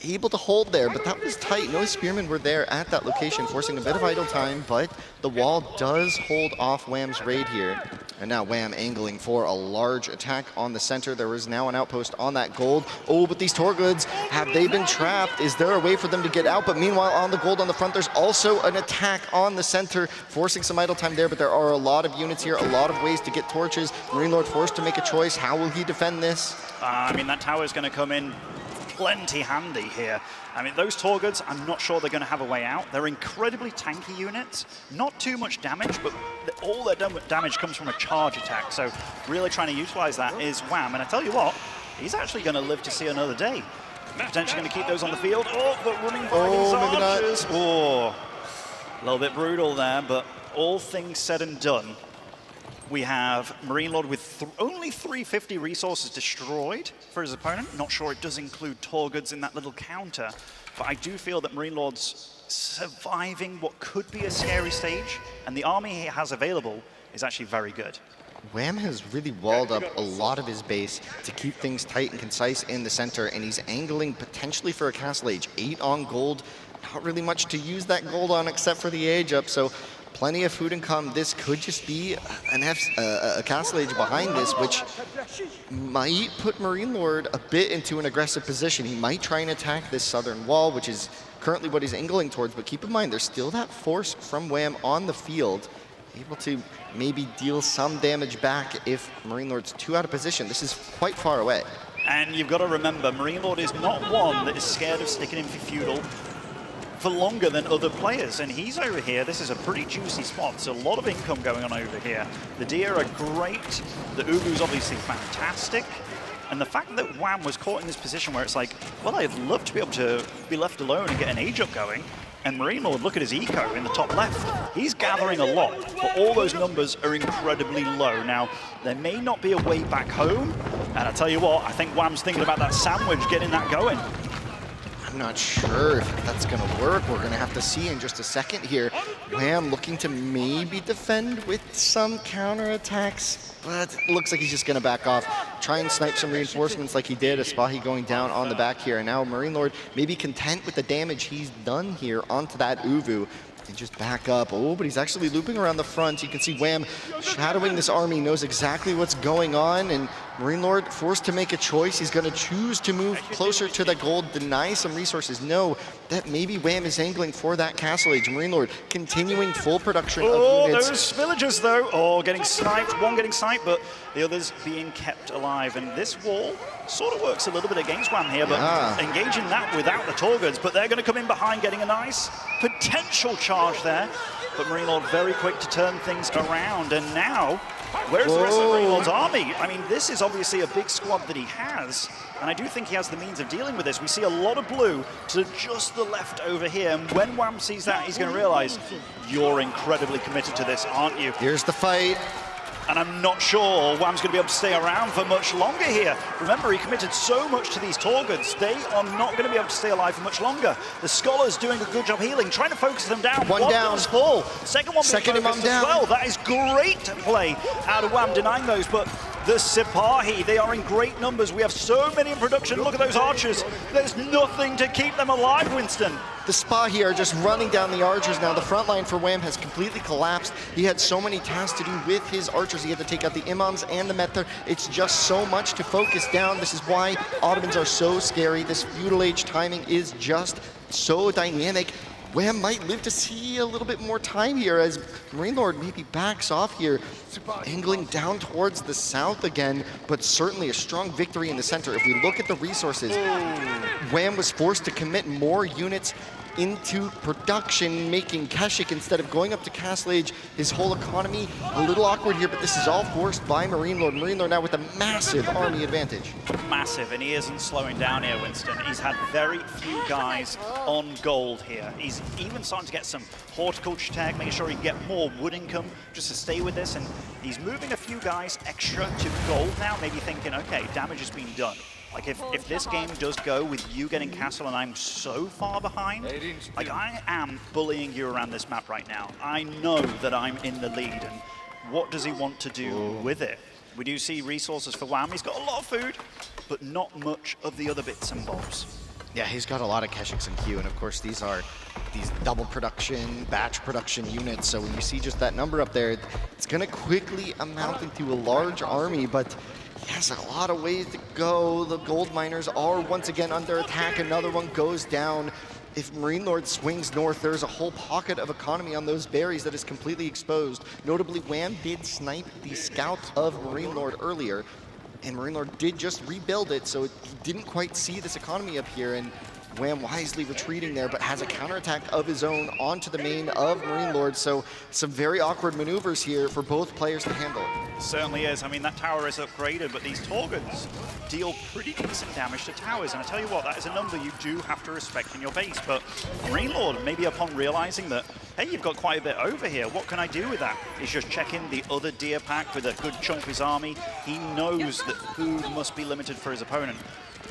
S10: able to hold there, but that was tight. No spearmen were there at that location, forcing a bit of idle time, but the wall does hold off Wham's raid here. And now Wham angling for a large attack on the center. There is now an outpost on that gold. Oh, but these Torguds, have they been trapped? Is there a way for them to get out? But meanwhile, on the gold on the front, there's also an attack on the center, forcing some idle time there, but there are a lot of units here, a lot of ways to get torches. Marine Lord forced to make a choice. How will he defend this?
S9: I mean, that tower is going to come in plenty handy here. I mean, those Torguds, I'm not sure they're going to have a way out. They're incredibly tanky units, not too much damage, but all their damage comes from a charge attack. So really trying to utilize that is Wham. And I tell you what, he's actually going to live to see another day. Potentially going to keep those on the field. Oh, but running by these Archers. Oh, a little bit brutal there, but all things said and done, we have Marine Lord with only 350 resources destroyed for his opponent. Not sure it does include Torguds in that little counter, but I do feel that Marine Lord's surviving what could be a scary stage, and the army he has available is actually very good.
S10: Wham has really walled up a lot of his base to keep things tight and concise in the center, and he's angling potentially for a Castle Age. 8 on gold, not really much to use that gold on except for the age up, so plenty of food income. This could just be a Castle Age behind this, which might put Marine Lord a bit into an aggressive position. He might try and attack this southern wall, which is currently what he's angling towards, but keep in mind, there's still that force from Wham on the field, able to maybe deal some damage back if Marine Lord's too out of position. This is quite far away.
S9: And you've got to remember, Marine Lord is not one that is scared of sticking in for feudal for longer than other players, and he's over here. This is a pretty juicy spot, so a lot of income going on over here. The deer are great, the Ugu's obviously fantastic, and the fact that Wham was caught in this position where it's like, well, I'd love to be able to be left alone and get an age up going, and Marine Lord, look at his eco in the top left. He's gathering a lot, but all those numbers are incredibly low. Now, there may not be a way back home, and I tell you what, I think Wham's thinking about that sandwich, getting that going.
S10: I'm not sure if that's going to work. We're going to have to see in just a second here. Wham looking to maybe defend with some counterattacks, but it looks like he's just going to back off. Try and snipe some reinforcements like he did. A Sipahi going down on the back here. And now Marine Lord maybe content with the damage he's done here onto that Uvu. And just back up. Oh, but he's actually looping around the front. You can see Wham shadowing this army, knows exactly what's going on, and Marine Lord forced to make a choice. He's going to choose to move closer to the gold, deny some resources. No, that maybe Wham is angling for that Castle Age. Marine Lord continuing full production of units.
S9: Those villagers though, getting sniped. One getting sniped, but the others being kept alive. And this wall sort of works a little bit against Wham here, but engaging that without the Torguds, but they're going to come in behind, getting a nice potential charge there. but Marine Lord very quick to turn things around. And now, where's the rest of Marine Lord's army? I mean, this is obviously a big squad that he has, and I do think he has the means of dealing with this. We see a lot of blue to just the left over here, and when Wham sees that, he's going to realize, you're incredibly committed to this, aren't you?
S10: Here's the fight.
S9: And I'm not sure Wham's going to be able to stay around for much longer here. Remember, he committed so much to these Torguds. They are not going to be able to stay alive for much longer. The Scholar's doing a good job healing, trying to focus them down.
S10: One down.
S9: Full. Second one being focused as well. That is great play out of Wham, denying those. But the Sipahi, they are in great numbers. We have so many in production. Look at those archers. There's nothing to keep them alive, Winston.
S10: The Sipahi are just running down the archers now. The front line for Wham has completely collapsed. He had so many tasks to do with his archers. He had to take out the Imams and the Mether. It's just so much to focus down. This is why Ottomans are so scary. This feudal age timing is just so dynamic. Wham might live to see a little bit more time here as Marine Lord maybe backs off here, angling down towards the south again, but certainly a strong victory in the center. If we look at the resources, Wham was forced to commit more units into production, making Keshik instead of going up to Castle Age. His whole economy a little awkward here, but this is all forced by Marine Lord. Marine Lord now with a massive army advantage.
S9: Massive, and he isn't slowing down here, Winston. He's had very few guys on gold here. He's even starting to get some horticulture tech, making sure he can get more wood income just to stay with this, and he's moving a few guys extra to gold now, maybe thinking, okay, damage has been done. Like, if this game does go with you getting castle and I'm so far behind, like, I am bullying you around this map right now. I know that I'm in the lead, and what does he want to do with it? We do see resources for Wham. He's got a lot of food, but not much of the other bits and bobs.
S10: Yeah, he's got a lot of Keshiks in queue, and of course these are these double production, batch production units, so when you see just that number up there, it's gonna quickly amount into a large army, but he has a lot of ways to go. The gold miners are once again under attack. Another one goes down. If Marine Lord swings north, there's a whole pocket of economy on those berries that is completely exposed. Notably, Wham did snipe the scout of Marine Lord earlier, and Marine Lord did just rebuild it, so he didn't quite see this economy up here, and Wham wisely retreating there, but has a counterattack of his own onto the main of Marine Lord, so some very awkward maneuvers here for both players to handle.
S9: Certainly is. I mean, that tower is upgraded, but these Torguds deal pretty decent damage to towers, and I tell you what, that is a number you do have to respect in your base, but Marine Lord, maybe upon realizing that, hey, you've got quite a bit over here, what can I do with that? He's just checking the other deer pack with a good chunk of his army. He knows that food must be limited for his opponent.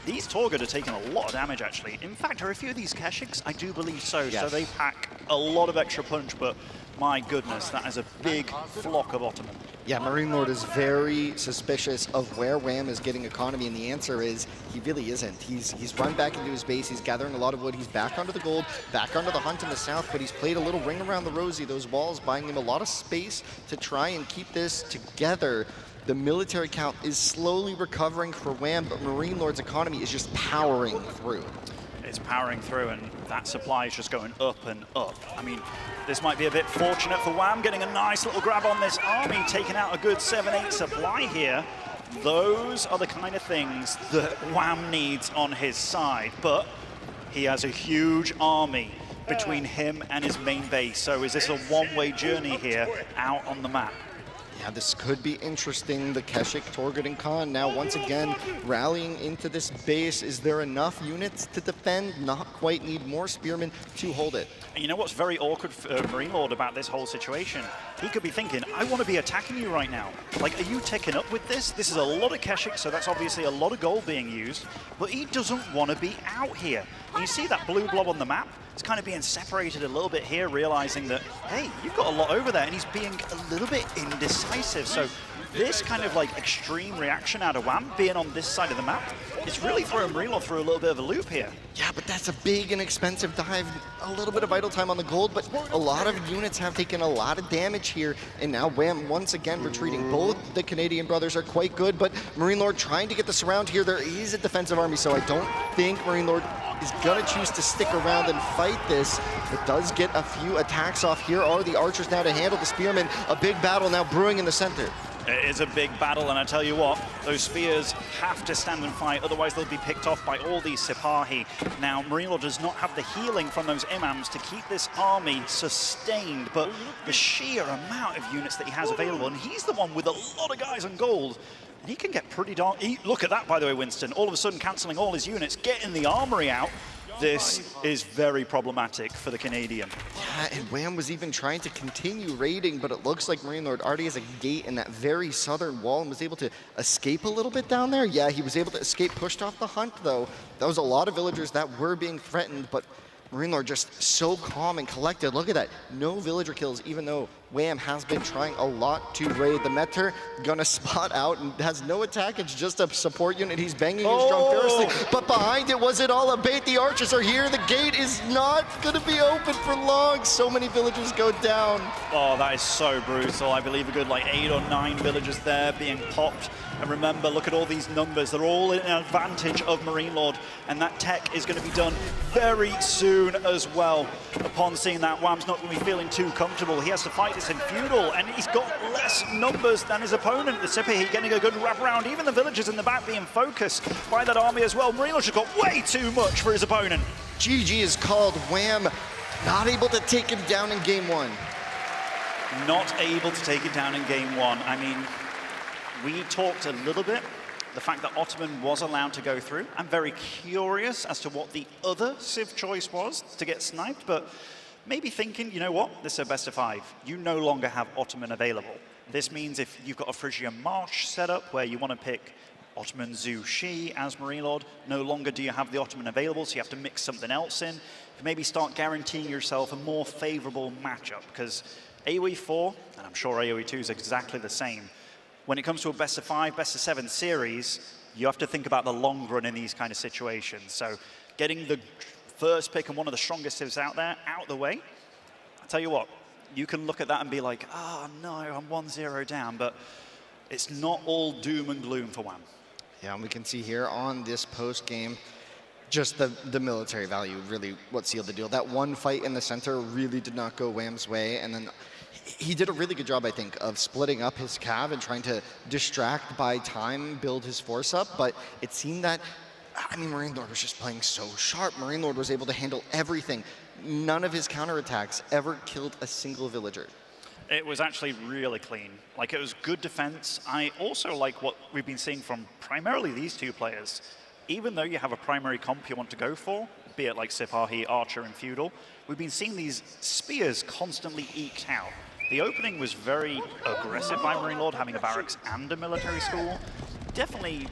S9: These Torgud are taking a lot of damage, actually. In fact, are a few of these Keshiks? I do believe so. Yes. So they pack a lot of extra punch, but my goodness, that is a big flock of Ottoman.
S10: Yeah, Marine Lord is very suspicious of where Wham is getting economy, and the answer is he really isn't. He's run back into his base, he's gathering a lot of wood, he's back onto the gold, back onto the hunt in the south, but he's played a little ring around the rosy, those walls buying him a lot of space to try and keep this together. The military count is slowly recovering for Wham, but Marine Lord's economy is just powering through.
S9: It's powering through, and that supply is just going up and up. I mean, this might be a bit fortunate for Wham, getting a nice little grab on this army, taking out a good 7-8 supply here. Those are the kind of things that Wham needs on his side, but he has a huge army between him and his main base. So is this a one-way journey here out on the map?
S10: Yeah, this could be interesting. The Keshik, Torgud, and Khan now once again rallying into this base. Is there enough units to defend? Not quite. Need more spearmen to hold it.
S9: And you know what's very awkward for Marine Lord about this whole situation? He could be thinking, I want to be attacking you right now. Like, are you taking up with this? This is a lot of Keshik, so that's obviously a lot of gold being used, but he doesn't want to be out here. And you see that blue blob on the map? It's kind of being separated a little bit here, realizing that, hey, you've got a lot over there, and he's being a little bit indecisive. So this kind of like extreme reaction out of Wham being on this side of the map, it's really throwing Marine Lord through a little bit of a loop here.
S10: Yeah, but that's a big and expensive dive. A little bit of idle time on the gold, but a lot of units have taken a lot of damage here, and now Wham once again retreating. Both the Canadian brothers are quite good, but Marine Lord trying to get the surround here. There is a defensive army, so I don't think Marine Lord is gonna choose to stick around and fight this. It does get a few attacks off. Here are the archers now to handle the spearmen. A big battle now brewing in the center.
S9: It is a big battle, and I tell you what, those spears have to stand and fight, otherwise they'll be picked off by all these Sipahi. Now, Marine Lord does not have the healing from those imams to keep this army sustained, but the sheer amount of units that he has available, and he's the one with a lot of guys on gold, and he can get pretty darn... Look at that, by the way, Winston. All of a sudden, cancelling all his units, getting the armory out. This is very problematic for the Canadian.
S10: Yeah, and Wham was even trying to continue raiding, but it looks like Marine Lord already has a gate in that very southern wall and was able to escape a little bit down there. Yeah, he was able to escape, pushed off the hunt, though. That was a lot of villagers that were being threatened, but Marine Lord just so calm and collected. Look at that. No villager kills, even though Wham has been trying a lot to raid. The Meter gonna spot out and has no attack. It's just a support unit. He's banging his drum fiercely. But behind it, was it all a bait? The archers are here. The gate is not gonna be open for long. So many villagers go down.
S9: Oh, that is so brutal. I believe a good like 8 or 9 villagers there being popped. And remember, look at all these numbers. They're all in an advantage of Marine Lord. And that tech is going to be done very soon as well. Upon seeing that, Wham's not going to be feeling too comfortable. He has to fight this in feudal, and he's got less numbers than his opponent. The Sipahi getting a good wrap around. Even the villagers in the back being focused by that army as well. Marine Lord's just got way too much for his opponent.
S10: GG is called. Wham not able to take him down in game 1.
S9: Not able to take it down in game 1. I mean, we talked a little bit, the fact that Ottoman was allowed to go through. I'm very curious as to what the other Civ choice was to get sniped, but maybe thinking, you know what, this is a best of 5. You no longer have Ottoman available. This means if you've got a Phrygian March setup where you want to pick Ottoman Zhu Shi as Marine Lord, no longer do you have the Ottoman available, so you have to mix something else in. Maybe start guaranteeing yourself a more favorable matchup, because AoE 4, and I'm sure AoE 2 is exactly the same, when it comes to a best of 5, best of 7 series, you have to think about the long run in these kind of situations. So getting the first pick and one of the strongest civs out there, out the way, I tell you what, you can look at that and be like, oh no, I'm 1-0 down, but it's not all doom and gloom for Wham.
S10: Yeah, and we can see here on this post game, just the military value really what sealed the deal. That one fight in the center really did not go Wham's way, and then he did a really good job, I think, of splitting up his cav and trying to distract by time, build his force up, but it seemed that, I mean, Marine Lord was just playing so sharp. Marine Lord was able to handle everything. None of his counterattacks ever killed a single villager.
S9: It was actually really clean. Like, it was good defense. I also like what we've been seeing from primarily these two players. Even though you have a primary comp you want to go for, be it like Sipahi, Archer, and Feudal, we've been seeing these spears constantly eked out. The opening was very aggressive by Marine Lord, having a barracks and a military school. Definitely,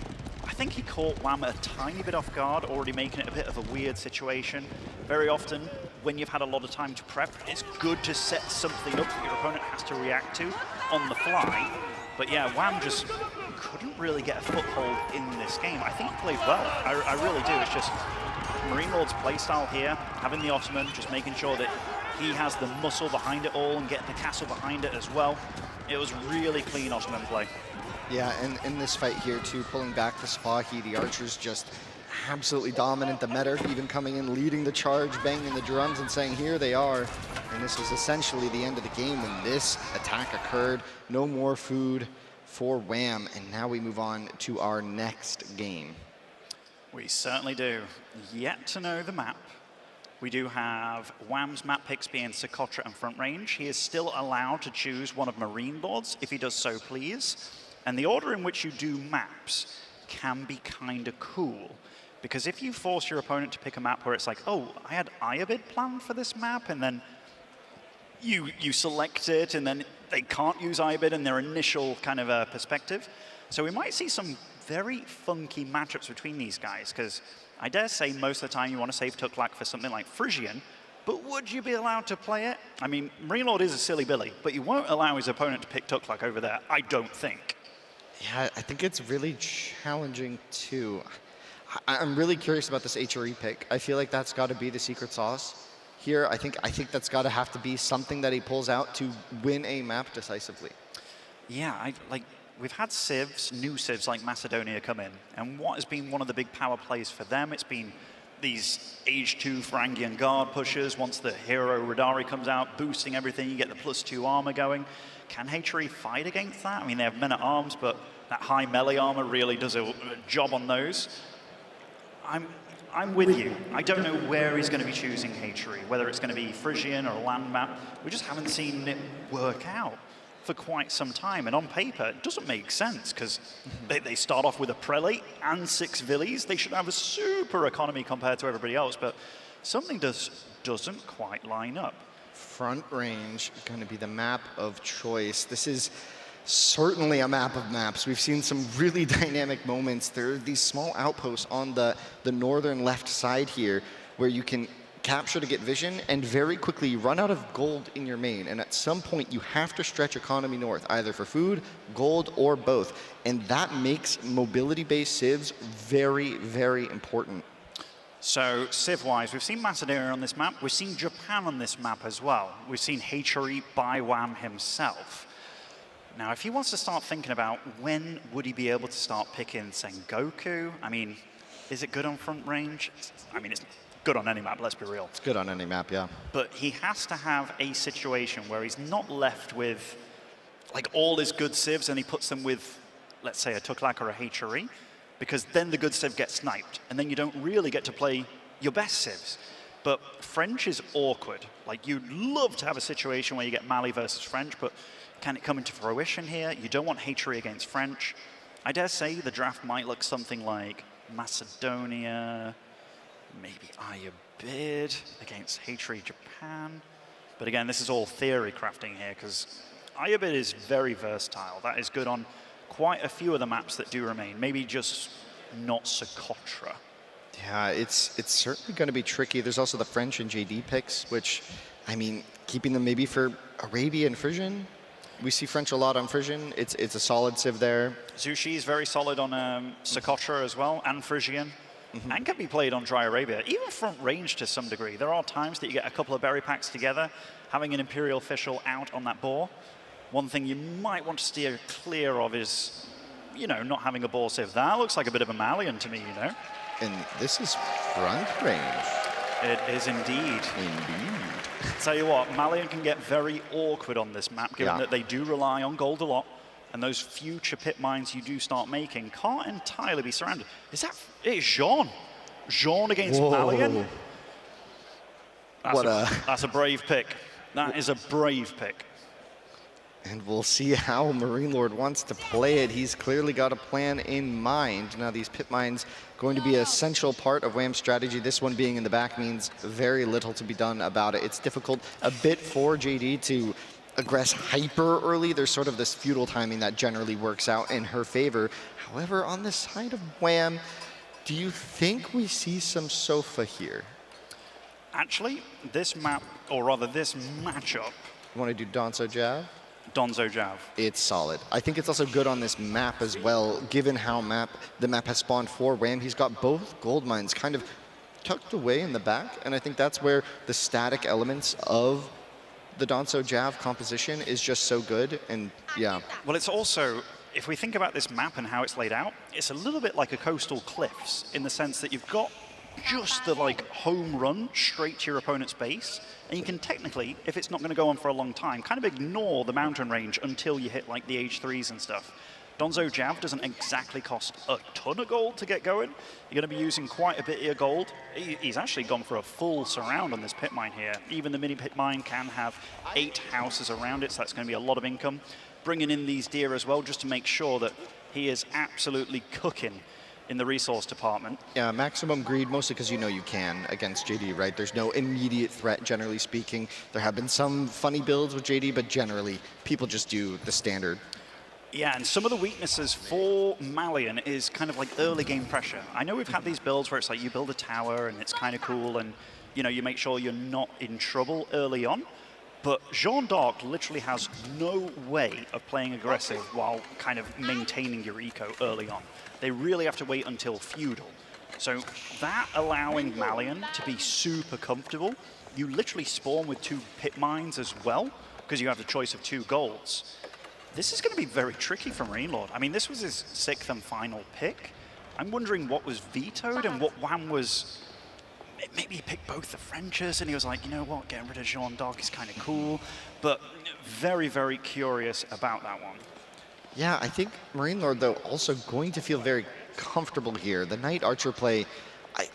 S9: I think he caught Wham a tiny bit off guard, already making it a bit of a weird situation. Very often, when you've had a lot of time to prep, it's good to set something up that your opponent has to react to on the fly. But yeah, Wham just couldn't really get a foothold in this game. I think he played well. I really do. It's just Marine Lord's playstyle here, having the Ottoman, just making sure that he has the muscle behind it all and get the castle behind it as well. It was really clean Ottoman play.
S10: Yeah, and in this fight here too, pulling back the Sipahi, the archers just absolutely dominant. The Meter even coming in, leading the charge, banging the drums and saying, here they are. And this was essentially the end of the game when this attack occurred. No more food for Wham, and now we move on to our next game.
S9: We certainly do. Yet to know the map. We do have Wham's map picks being Socotra and Front Range. He is still allowed to choose one of Marine Lords if he does so please. And the order in which you do maps can be kind of cool. Because if you force your opponent to pick a map where it's like, oh, I had Iobid planned for this map, and then you select it, and then they can't use Iobid in their initial kind of perspective. So we might see some very funky matchups between these guys, because I dare say most of the time you want to save Tuklak for something like Phrygian, but would you be allowed to play it? I mean, Marine Lord is a silly Billy, but you won't allow his opponent to pick Tuklak over there, I don't think.
S10: Yeah, I think it's really challenging too. I'm really curious about this HRE pick. I feel like that's got to be the secret sauce here. I think that's got to have to be something that he pulls out to win a map decisively.
S9: Yeah, we've had civs, new civs like Macedonia come in, and what has been one of the big power plays for them, it's been these Age 2 Varangian Guard pushers. Once the hero Radari comes out, boosting everything, you get the +2 armor going. Can Hatchery fight against that? I mean, they have men-at-arms, but that high melee armor really does a job on those. I'm with you. I don't know where he's going to be choosing Hatchery, whether it's going to be Frisian or land map. We just haven't seen it work out for quite some time. And on paper, it doesn't make sense because they start off with a Prelate and 6 Villies. They should have a super economy compared to everybody else, but something doesn't quite line up.
S10: Front range going to be the map of choice. This is certainly a map of maps. We've seen some really dynamic moments. There are these small outposts on the northern left side here where you can capture to get vision and very quickly run out of gold in your main. And at some point you have to stretch economy north, either for food, gold, or both. And that makes mobility-based civs very, very important.
S9: So civ-wise, we've seen Macedonia on this map. We've seen Japan on this map as well. We've seen Hatchery by Wham himself. Now, if he wants to start thinking about when would he be able to start picking Sengoku, I mean, is it good on front range? I mean, it's good on any map, let's be real.
S10: It's good on any map, yeah.
S9: But he has to have a situation where he's not left with like all his good civs and he puts them with, let's say, a Tuklak or a Hatchery, because then the good civ gets sniped, and then you don't really get to play your best civs. But French is awkward. Like, you'd love to have a situation where you get Mali versus French, but can it come into fruition here? You don't want Hatchery against French. I dare say the draft might look something like Macedonia, maybe Ayabid against Hatchery Japan. But again, this is all theory crafting here, because Ayabid is very versatile. That is good on quite a few of the maps that do remain. Maybe just not Socotra.
S10: Yeah, it's certainly going to be tricky. There's also the French and JD picks, which, I mean, keeping them maybe for Arabia and Frisian. We see French a lot on Frisian. It's a solid civ there.
S9: Zushi is very solid on Socotra as well, and Frisian, and can be played on Dry Arabia, even front range to some degree. There are times that you get a couple of berry packs together, having an Imperial Official out on that boar. One thing you might want to steer clear of is, you know, not having a boar civ. That looks like a bit of a Malian to me, you know.
S10: And this is front range.
S9: It is indeed. Tell you what, Malian can get very awkward on this map, given that they do rely on gold a lot, and those future pit mines you do start making can't entirely be surrounded. Is that, it is Jean. Jean against Malian? That's a brave pick. That is a brave pick.
S10: And we'll see how Marine Lord wants to play it. He's clearly got a plan in mind. Now, these pit mines going to be an essential part of Wham's strategy. This one being in the back means very little to be done about it. It's difficult a bit for JD to aggress hyper early. There's sort of this feudal timing that generally works out in her favor. However, on the side of Wham, do you think we see some Sofa here?
S9: Actually, this map, or rather this matchup.
S10: You want to do Donzo Jav?
S9: Donzo Jav.
S10: It's solid. I think it's also good on this map as well, given how the map has spawned for Wham. He's got both gold mines kind of tucked away in the back, and I think that's where the static elements of the Donzo Jav composition is just so good, and yeah.
S9: Well, it's also, if we think about this map and how it's laid out, it's a little bit like a coastal cliffs in the sense that you've got just the like home run straight to your opponent's base, and you can technically, if it's not going to go on for a long time, kind of ignore the mountain range until you hit like the H3s and stuff. Donzo Jav doesn't exactly cost a ton of gold to get going. You're going to be using quite a bit of your gold. He's actually gone for a full surround on this pit mine here. Even the mini pit mine can have 8 houses around it, so that's going to be a lot of income. Bringing in these deer as well, just to make sure that he is absolutely cooking in the resource department.
S10: Yeah, maximum greed, mostly because you know you can against JD, right? There's no immediate threat, generally speaking. There have been some funny builds with JD, but generally, people just do the standard.
S9: Yeah, and some of the weaknesses for Malian is kind of like early game pressure. I know we've had these builds where it's like you build a tower and it's kind of cool and you know you make sure you're not in trouble early on, but Jeanne d'Arc literally has no way of playing aggressive while kind of maintaining your eco early on. They really have to wait until feudal. So that allowing Malian to be super comfortable, you literally spawn with 2 pit mines as well, because you have the choice of 2 golds. This is going to be very tricky for Marine Lord. I mean, this was his 6th and final pick. I'm wondering what was vetoed and what Wham was maybe he picked both the Frenchers, and he was like, you know what, getting rid of Jean d'Arc is kind of cool, but very, very curious about that one.
S10: Yeah, I think Marine Lord, though, also going to feel very comfortable here. The Knight Archer play,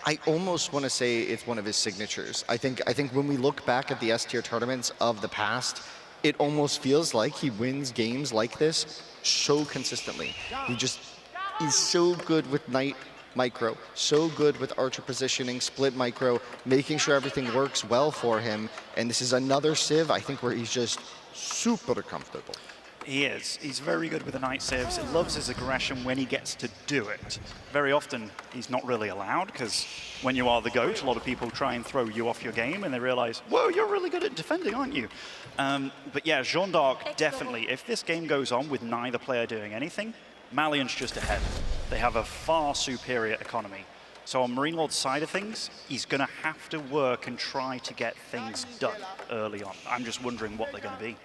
S10: I almost want to say it's one of his signatures. I think when we look back at the S-tier tournaments of the past, it almost feels like he wins games like this so consistently. He's so good with Knight micro, so good with Archer positioning, split micro, making sure everything works well for him. And this is another Civ, I think, where he's just super comfortable.
S9: He is. He's very good with the Knight Civs. He loves his aggression when he gets to do it. Very often, he's not really allowed, because when you are the GOAT, a lot of people try and throw you off your game, and they realize, whoa, you're really good at defending, aren't you? But yeah, Jean d'Arc, definitely. If this game goes on with neither player doing anything, Malian's just ahead. They have a far superior economy. So on Marine Lord's side of things, he's going to have to work and try to get things done early on. I'm just wondering what they're going to be.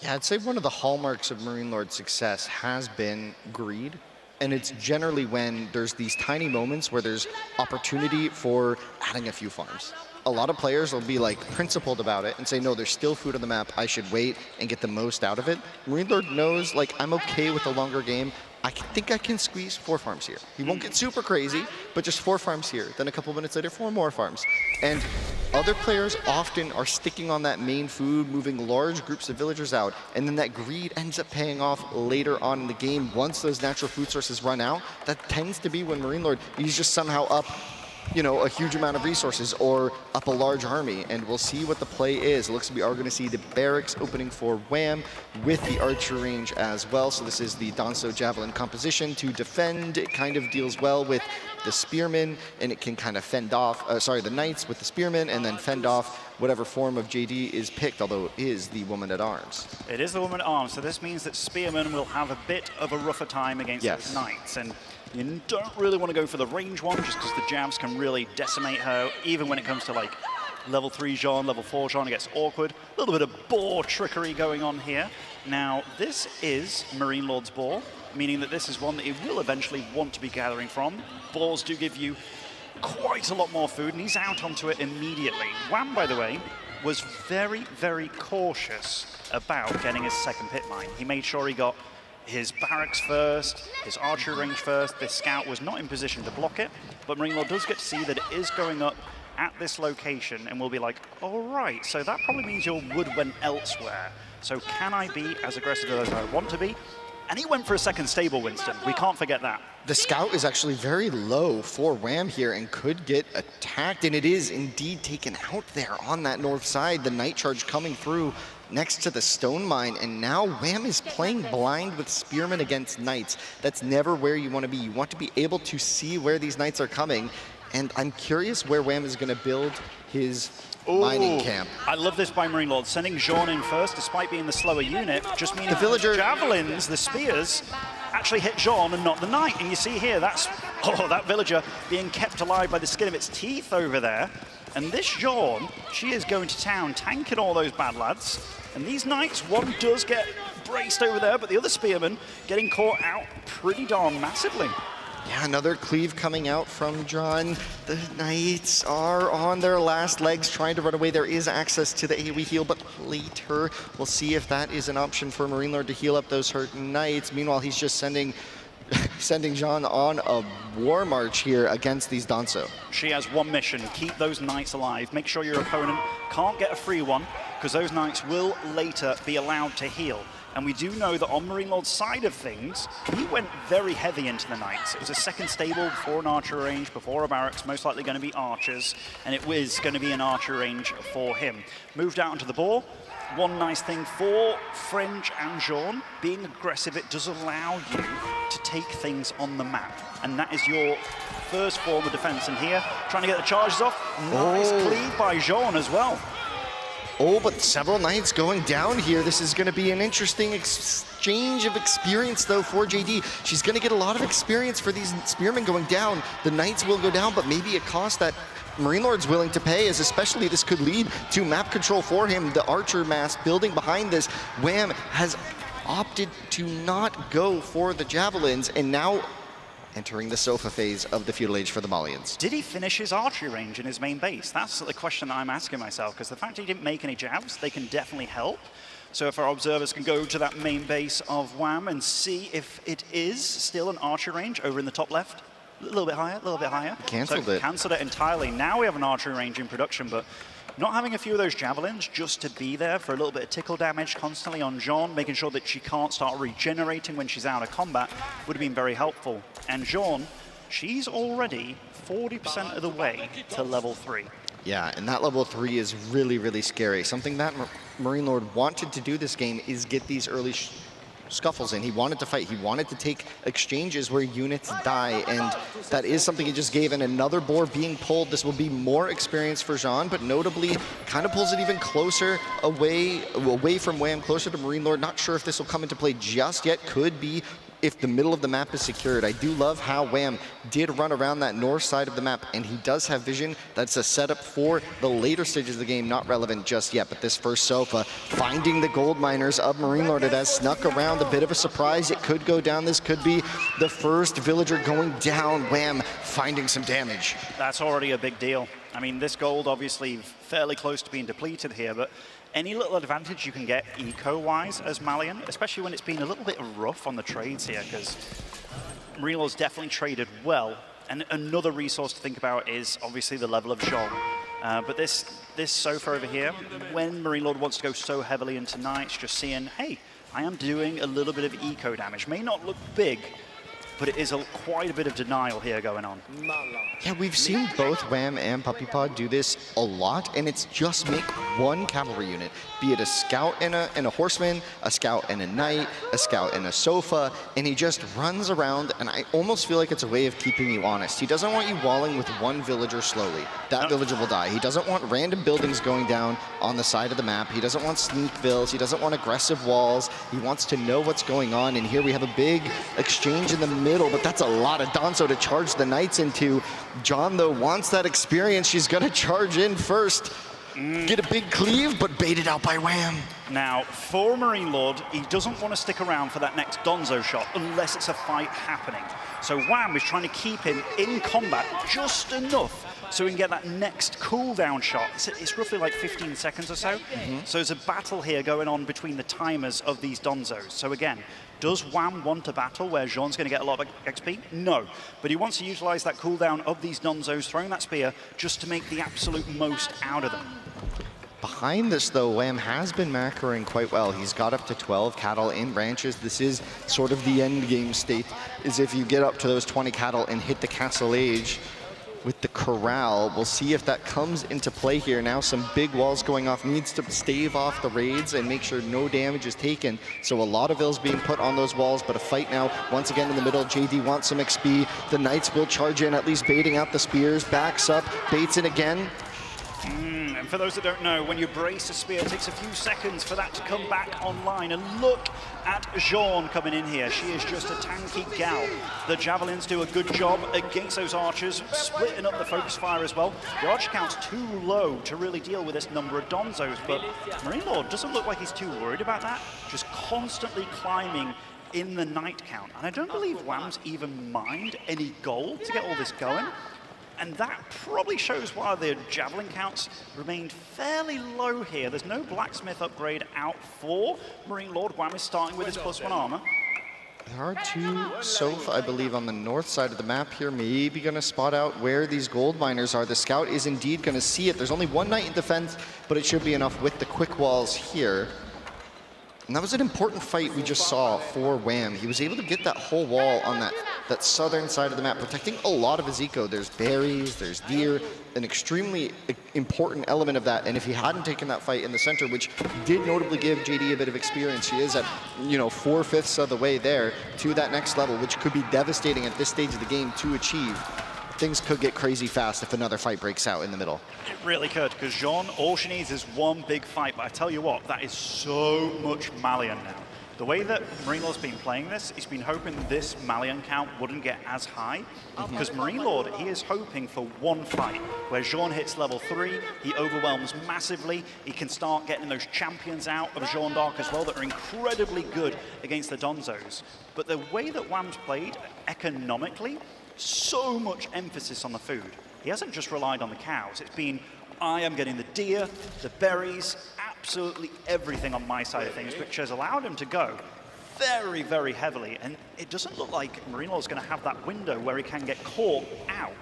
S10: Yeah, I'd say one of the hallmarks of Marine Lord's success has been greed. And it's generally when there's these tiny moments where there's opportunity for adding a few farms. A lot of players will be like principled about it and say, no, there's still food on the map, I should wait and get the most out of it. Marine Lord knows, like, I'm okay with the longer game. I think I can squeeze 4 farms here. He won't get super crazy, but just 4 farms here. Then a couple minutes later, 4 more farms. And other players often are sticking on that main food, moving large groups of villagers out, and then that greed ends up paying off later on in the game. Once those natural food sources run out, that tends to be when Marine Lord, he's just somehow up, you know, a huge amount of resources or up a large army, and we'll see what the play is. It looks like we are going to see the barracks opening for Wham with the archer range as well. So this is the Danso Javelin composition to defend. It kind of deals well with the spearmen, and it can kind of fend off, the knights with the spearmen, and then fend off whatever form of JD is picked, although it is the woman at arms.
S9: It is the woman at arms, so this means that spearmen will have a bit of a rougher time against those knights. And you don't really want to go for the range one, just because the jabs can really decimate her, even when it comes to like level 3 Jean, level 4 Jean, it gets awkward. A little bit of boar trickery going on here. Now, this is Marine Lord's boar, meaning that this is one that he will eventually want to be gathering from. Boars do give you quite a lot more food, and he's out onto it immediately. Wham, by the way, was very, very cautious about getting his second pit mine. He made sure he got his barracks first, his archery range first. This scout was not in position to block it, but Marine Lord does get to see that it is going up at this location, and will be like, all right, so that probably means your wood went elsewhere. So can I be as aggressive as I want to be? And he went for a second stable, Winston. We can't forget that.
S10: The scout is actually very low for Wham here and could get attacked, and it is indeed taken out there on that north side. The night charge coming through next to the stone mine, and now Wham is playing blind with spearmen against knights. That's never where you want to be. You want to be able to see where these knights are coming, and I'm curious where Wham is going to build his mining camp.
S9: I love this by Marine Lord. Sending Jean in first, despite being the slower unit, just means
S10: the villager
S9: javelins, the spears, actually hit Jean and not the knight. And you see here, that's that villager being kept alive by the skin of its teeth over there. And this Jean, she is going to town, tanking all those bad lads. And these knights, one does get braced over there, but the other spearman getting caught out pretty darn massively.
S10: Yeah, another cleave coming out from John. The knights are on their last legs trying to run away. There is access to the AoE heal, but later we'll see if that is an option for Marine Lord to heal up those hurt knights. Meanwhile, he's just sending Jean on a war march here against these Danso.
S9: She has one mission, keep those knights alive. Make sure your opponent can't get a free one, because those knights will later be allowed to heal. And we do know that on Marine Lord's side of things, he went very heavy into the knights. It was a second stable before an archer range, before a barracks, most likely going to be archers, and it was going to be an archer range for him. Moved out onto the boar. One nice thing for French and Jean, being aggressive, it does allow you to take things on the map. And that is your first form of defense. And here, trying to get the charges off. Nice cleave by Jean as well.
S10: Oh, but several knights going down here. This is going to be an interesting exchange of experience, though, for JD. She's going to get a lot of experience for these spearmen going down. The knights will go down, but maybe a cost that Marine Lord's willing to pay, as especially this could lead to map control for him. The archer mass building behind this. Wham has opted to not go for the javelins, and now entering the sofa phase of the feudal age for the Malians.
S9: Did he finish his archery range in his main base? That's the question that I'm asking myself, because the fact he didn't make any jabs, they can definitely help. So if our observers can go to that main base of Wham and see if it is still an archery range over in the top left. A little bit higher, a little bit higher.
S10: Cancelled it.
S9: Cancelled it entirely. Now we have an archery range in production, but not having a few of those javelins just to be there for a little bit of tickle damage constantly on Jean, making sure that she can't start regenerating when she's out of combat, would have been very helpful. And Jean, she's already 40% of the way to level 3.
S10: Yeah, and that level 3 is really, really scary. Something that Marine Lord wanted to do this game is get these early scuffles in. He wanted to fight. He wanted to take exchanges where units die, and that is something he just gave. And another boar being pulled. This will be more experience for Jean, but notably kind of pulls it even closer away from Wham, closer to Marine Lord. Not sure if this will come into play just yet. Could be if the middle of the map is secured. I do love how Wham did run around that north side of the map, and he does have vision. That's a setup for the later stages of the game, not relevant just yet, but this first sofa, finding the gold miners of Marine Lord. It has snuck around, a bit of a surprise. It could go down. This could be the first villager going down. Wham finding some damage.
S9: That's already a big deal. I mean, this gold obviously fairly close to being depleted here, but any little advantage you can get eco-wise as Malian, especially when it's been a little bit rough on the trades here, because Marine Lord's definitely traded well. And another resource to think about is obviously the level of Jean. But this sofa over here, when Marine Lord wants to go so heavily into Knights, just seeing, hey, I am doing a little bit of eco damage. May not look big, but it is quite a bit of denial here going on.
S10: Yeah, we've seen both Wham and Puppy Pod do this a lot, and it's just make one cavalry unit, be it a scout and a horseman, a scout and a knight, a scout and a sofa, and he just runs around, and I almost feel like it's a way of keeping you honest. He doesn't want you walling with one villager slowly. That villager will die. He doesn't want random buildings going down on the side of the map. He doesn't want sneak vills. He doesn't want aggressive walls. He wants to know what's going on, and here we have a big exchange in the middle, but that's a lot of Danzo to charge the Knights into. John, though, wants that experience. She's going to charge in first. Get a big cleave, but baited out by Wham.
S9: Now, for Marine Lord, he doesn't want to stick around for that next Donzo shot unless it's a fight happening. So Wham is trying to keep him in combat just enough so we can get that next cooldown shot. It's roughly like 15 seconds or so. So there's a battle here going on between the timers of these Donzos. So again, does Wham want a battle where Jean's going to get a lot of XP? No. But he wants to utilize that cooldown of these Donzos, throwing that spear, just to make the absolute most out of them.
S10: Behind this, though, Wham has been macroing quite well. He's got up to 12 cattle in ranches. This is sort of the end game state, is if you get up to those 20 cattle and hit the castle age with the corral. We'll see if that comes into play here. Now some big walls going off, needs to stave off the raids and make sure no damage is taken. So a lot of vills being put on those walls, but a fight now once again in the middle. JD wants some XP. The Knights will charge in, at least baiting out the spears, backs up, baits in again.
S9: And for those that don't know, when you brace a spear, it takes a few seconds for that to come back online. And look at Jean coming in here. She is just a tanky gal. The javelins do a good job against those archers, splitting up the focus fire as well. The archer count's too low to really deal with this number of Donzos, but Marine Lord doesn't look like he's too worried about that. Just constantly climbing in the knight count. And I don't believe Wham's even mined any gold to get all this going. And that probably shows why the javelin counts remained fairly low here. There's no blacksmith upgrade out for Marine Lord. Wham is starting with his +1 armor.
S10: There are two sofa, I believe, on the north side of the map here. Maybe going to spot out where these gold miners are. The scout is indeed going to see it. There's only one knight in defense, but it should be enough with the quick walls here. And that was an important fight we just saw for Wham. He was able to get that whole wall on that southern side of the map, protecting a lot of his eco. There's berries, there's deer, an extremely important element of that. And if he hadn't taken that fight in the center, which did notably give JD a bit of experience, she is at, 4/5 of the way there to that next level, which could be devastating at this stage of the game to achieve. Things could get crazy fast if another fight breaks out in the middle.
S9: It really could, because Jean, all she needs is one big fight. But I tell you what, that is so much Malian now. The way that Marine Lord's been playing this, he's been hoping this Malian count wouldn't get as high, because Marine Lord, he is hoping for one fight where Jean hits level 3, he overwhelms massively, he can start getting those champions out of Jean d'Arc as well that are incredibly good against the Donzos. But the way that Wham's played economically, so much emphasis on the food. He hasn't just relied on the cows, it's been, I am getting the deer, the berries, absolutely everything on my side of things, which has allowed him to go very, very heavily. And it doesn't look like Marine Lord's going to have that window where he can get caught out.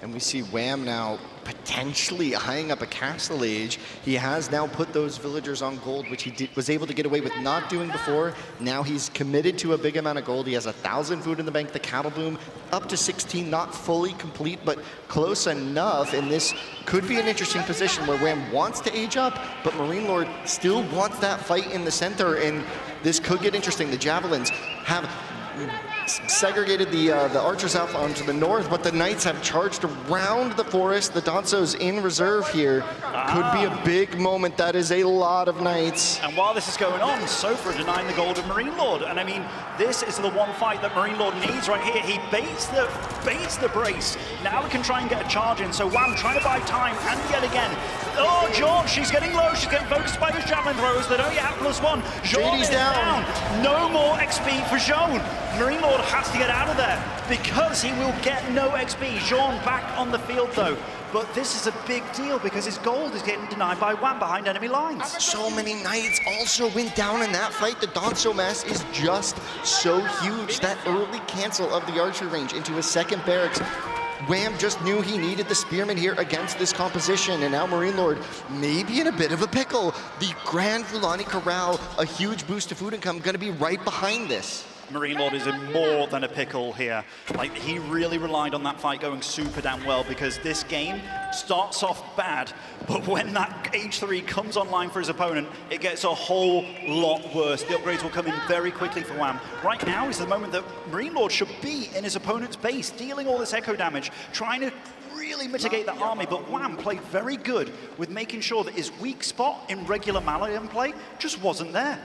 S10: And we see Wham now potentially eyeing up a castle age. He has now put those villagers on gold, which he was able to get away with not doing before. Now he's committed to a big amount of gold. He has 1,000 food in the bank. The cattle boom up to 16, not fully complete, but close enough. And this could be an interesting position where Wham wants to age up, but Marine Lord still wants that fight in the center. And this could get interesting. The Javelins have segregated the archers out onto the north, but the knights have charged around the forest. The Donzos in reserve here. Could be a big moment. That is a lot of knights.
S9: And while this is going on, Sofa denying the gold of Marine Lord. And I mean, this is the one fight that Marine Lord needs right here. He baits the brace. Now we can try and get a charge in. So Wham trying to buy time, and yet again. Oh, Jean, she's getting low. She's getting focused by those javelin throwers. They don't yet have +1. Jean is down. No more XP for Jean. Marine Lord has to get out of there because he will get no XP. Jean back on the field though. But this is a big deal because his gold is getting denied by Wham behind enemy lines.
S10: So many knights also went down in that fight. The Donzo mass is just so huge. That early cancel of the archery range into a second barracks. Wham just knew he needed the spearmen here against this composition, and now Marine Lord may be in a bit of a pickle. The Grand Fulani Corral, a huge boost to food income, going to be right behind this.
S9: Marine Lord is in more than a pickle here. Like, he really relied on that fight going super damn well because this game starts off bad, but when that H3 comes online for his opponent, it gets a whole lot worse. The upgrades will come in very quickly for Wham. Right now is the moment that Marine Lord should be in his opponent's base, dealing all this echo damage, trying to really mitigate that army, but Wham played very good with making sure that his weak spot in regular Malian play just wasn't there.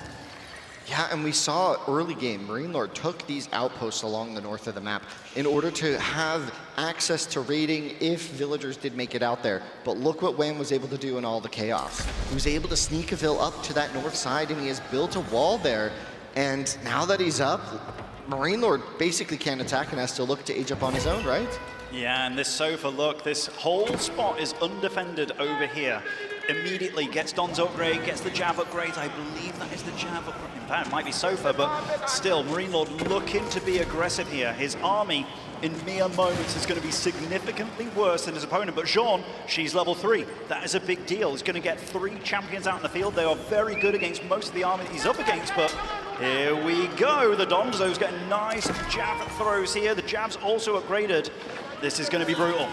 S10: Yeah, and we saw early game, Marine Lord took these outposts along the north of the map in order to have access to raiding if villagers did make it out there. But look what Wham was able to do in all the chaos. He was able to sneak a Vil up to that north side, and he has built a wall there. And now that he's up, Marine Lord basically can't attack and has to look to age up on his own, right?
S9: Yeah, and this Sofa, look, this whole spot is undefended over here. Immediately gets Don's upgrade, gets the Jav upgrade. I believe that is the Jav upgrade. In fact, it might be Sofa, but still, Marine Lord looking to be aggressive here. His army, in mere moments, is going to be significantly worse than his opponent. But Jean, she's level 3. That is a big deal. He's going to get 3 champions out in the field. They are very good against most of the army that he's up against, but here we go. The Donzo's getting nice Jav throws here. The Jav's also upgraded. This is going to be brutal.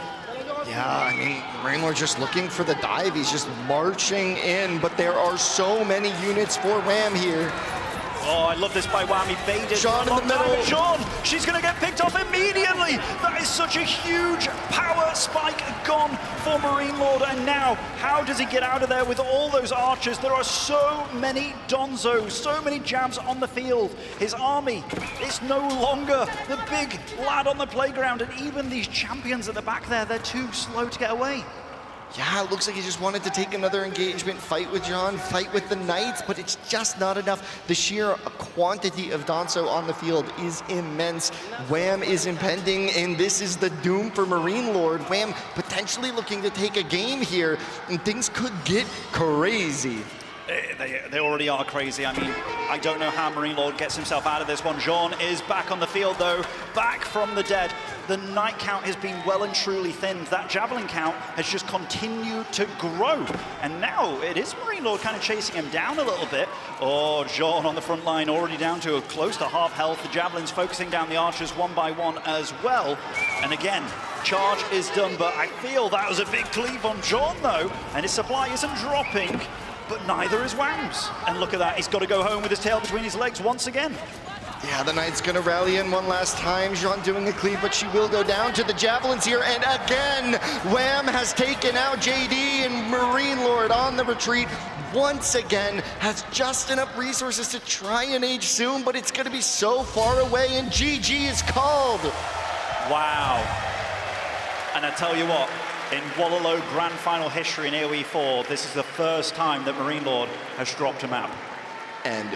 S10: Yeah, I mean, Marine Lord just looking for the dive. He's just marching in, but there are so many units for Wham here.
S9: Oh, I love this by Wham. He baited
S10: Jean in the middle.
S9: Jean, she's going to get picked off immediately. That is such a huge power spike gone for Marine Lord. And now, how does he get out of there with all those archers? There are so many Donzos, so many Javs on the field. His army is no longer the big lad on the playground. And even these champions at the back there, they're too slow to get away.
S10: Yeah, it looks like he just wanted to take another engagement, fight with Jean, fight with the Knights, but it's just not enough. The sheer quantity of Donzo on the field is immense. Wham is impending, and this is the doom for Marine Lord. Wham potentially looking to take a game here, and things could get crazy.
S9: They already are crazy. I mean, I don't know how Marine Lord gets himself out of this one. Jean is back on the field, though, back from the dead. The knight count has been well and truly thinned. That javelin count has just continued to grow. And now it is Marine Lord kind of chasing him down a little bit. Oh, Jean on the front line, already down to close to half health. The javelins focusing down the archers one by one as well. And again, charge is done, but I feel that was a big cleave on Jean, though. And his supply isn't dropping. But neither is Wham's. And look at that, he's got to go home with his tail between his legs once again.
S10: Yeah, the Knight's gonna rally in one last time. Jean doing a cleave, but she will go down to the javelins here. And again, Wham has taken out JD, and Marine Lord on the retreat. once again has just enough resources to try and age soon, but it's going to be so far away, and GG is called.
S9: Wow. And I tell you what, in Wololo Grand Final history in AoE 4, this is the first time that Marine Lord has dropped a map.
S10: And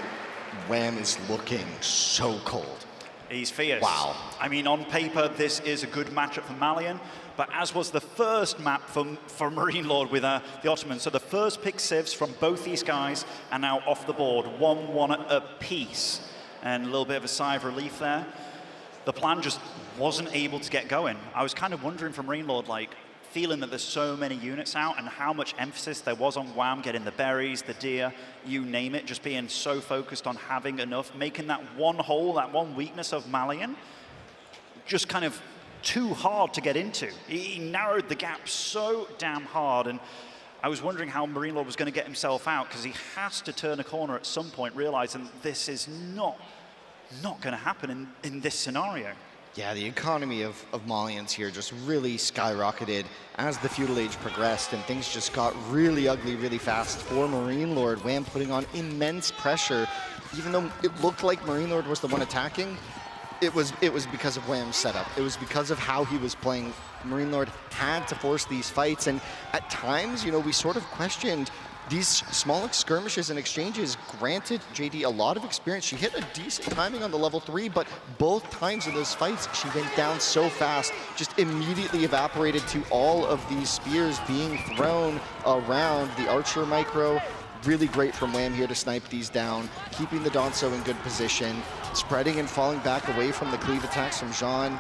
S10: Wham is looking so cold.
S9: He's fierce.
S10: Wow.
S9: I mean, on paper, this is a good matchup for Malian, but as was the first map for Marine Lord with the Ottomans, so the first pick civs from both these guys are now off the board, 1-1 apiece. And a little bit of a sigh of relief there. The plan just wasn't able to get going. I was kind of wondering from Marine Lord, like, feeling that there's so many units out and how much emphasis there was on Wham getting the berries, the deer, you name it, just being so focused on having enough, making that one hole, that one weakness of Malian, just kind of too hard to get into. He narrowed the gap so damn hard, and I was wondering how Marine Lord was going to get himself out, because he has to turn a corner at some point, realizing this is not going to happen in this scenario.
S10: Yeah, the economy of Malians here just really skyrocketed as the feudal age progressed, and things just got really ugly really fast for Marine Lord. Wham putting on immense pressure. Even though it looked like Marine Lord was the one attacking, it was because of Wham's setup. It was because of how he was playing. Marine Lord had to force these fights, and at times, you know, we sort of questioned these small skirmishes and exchanges granted JD a lot of experience. She hit a decent timing on the level 3, but both times in those fights, she went down so fast, just immediately evaporated to all of these spears being thrown around. The archer micro, really great from Wham here to snipe these down, keeping the Danso in good position, spreading and falling back away from the cleave attacks from Jean.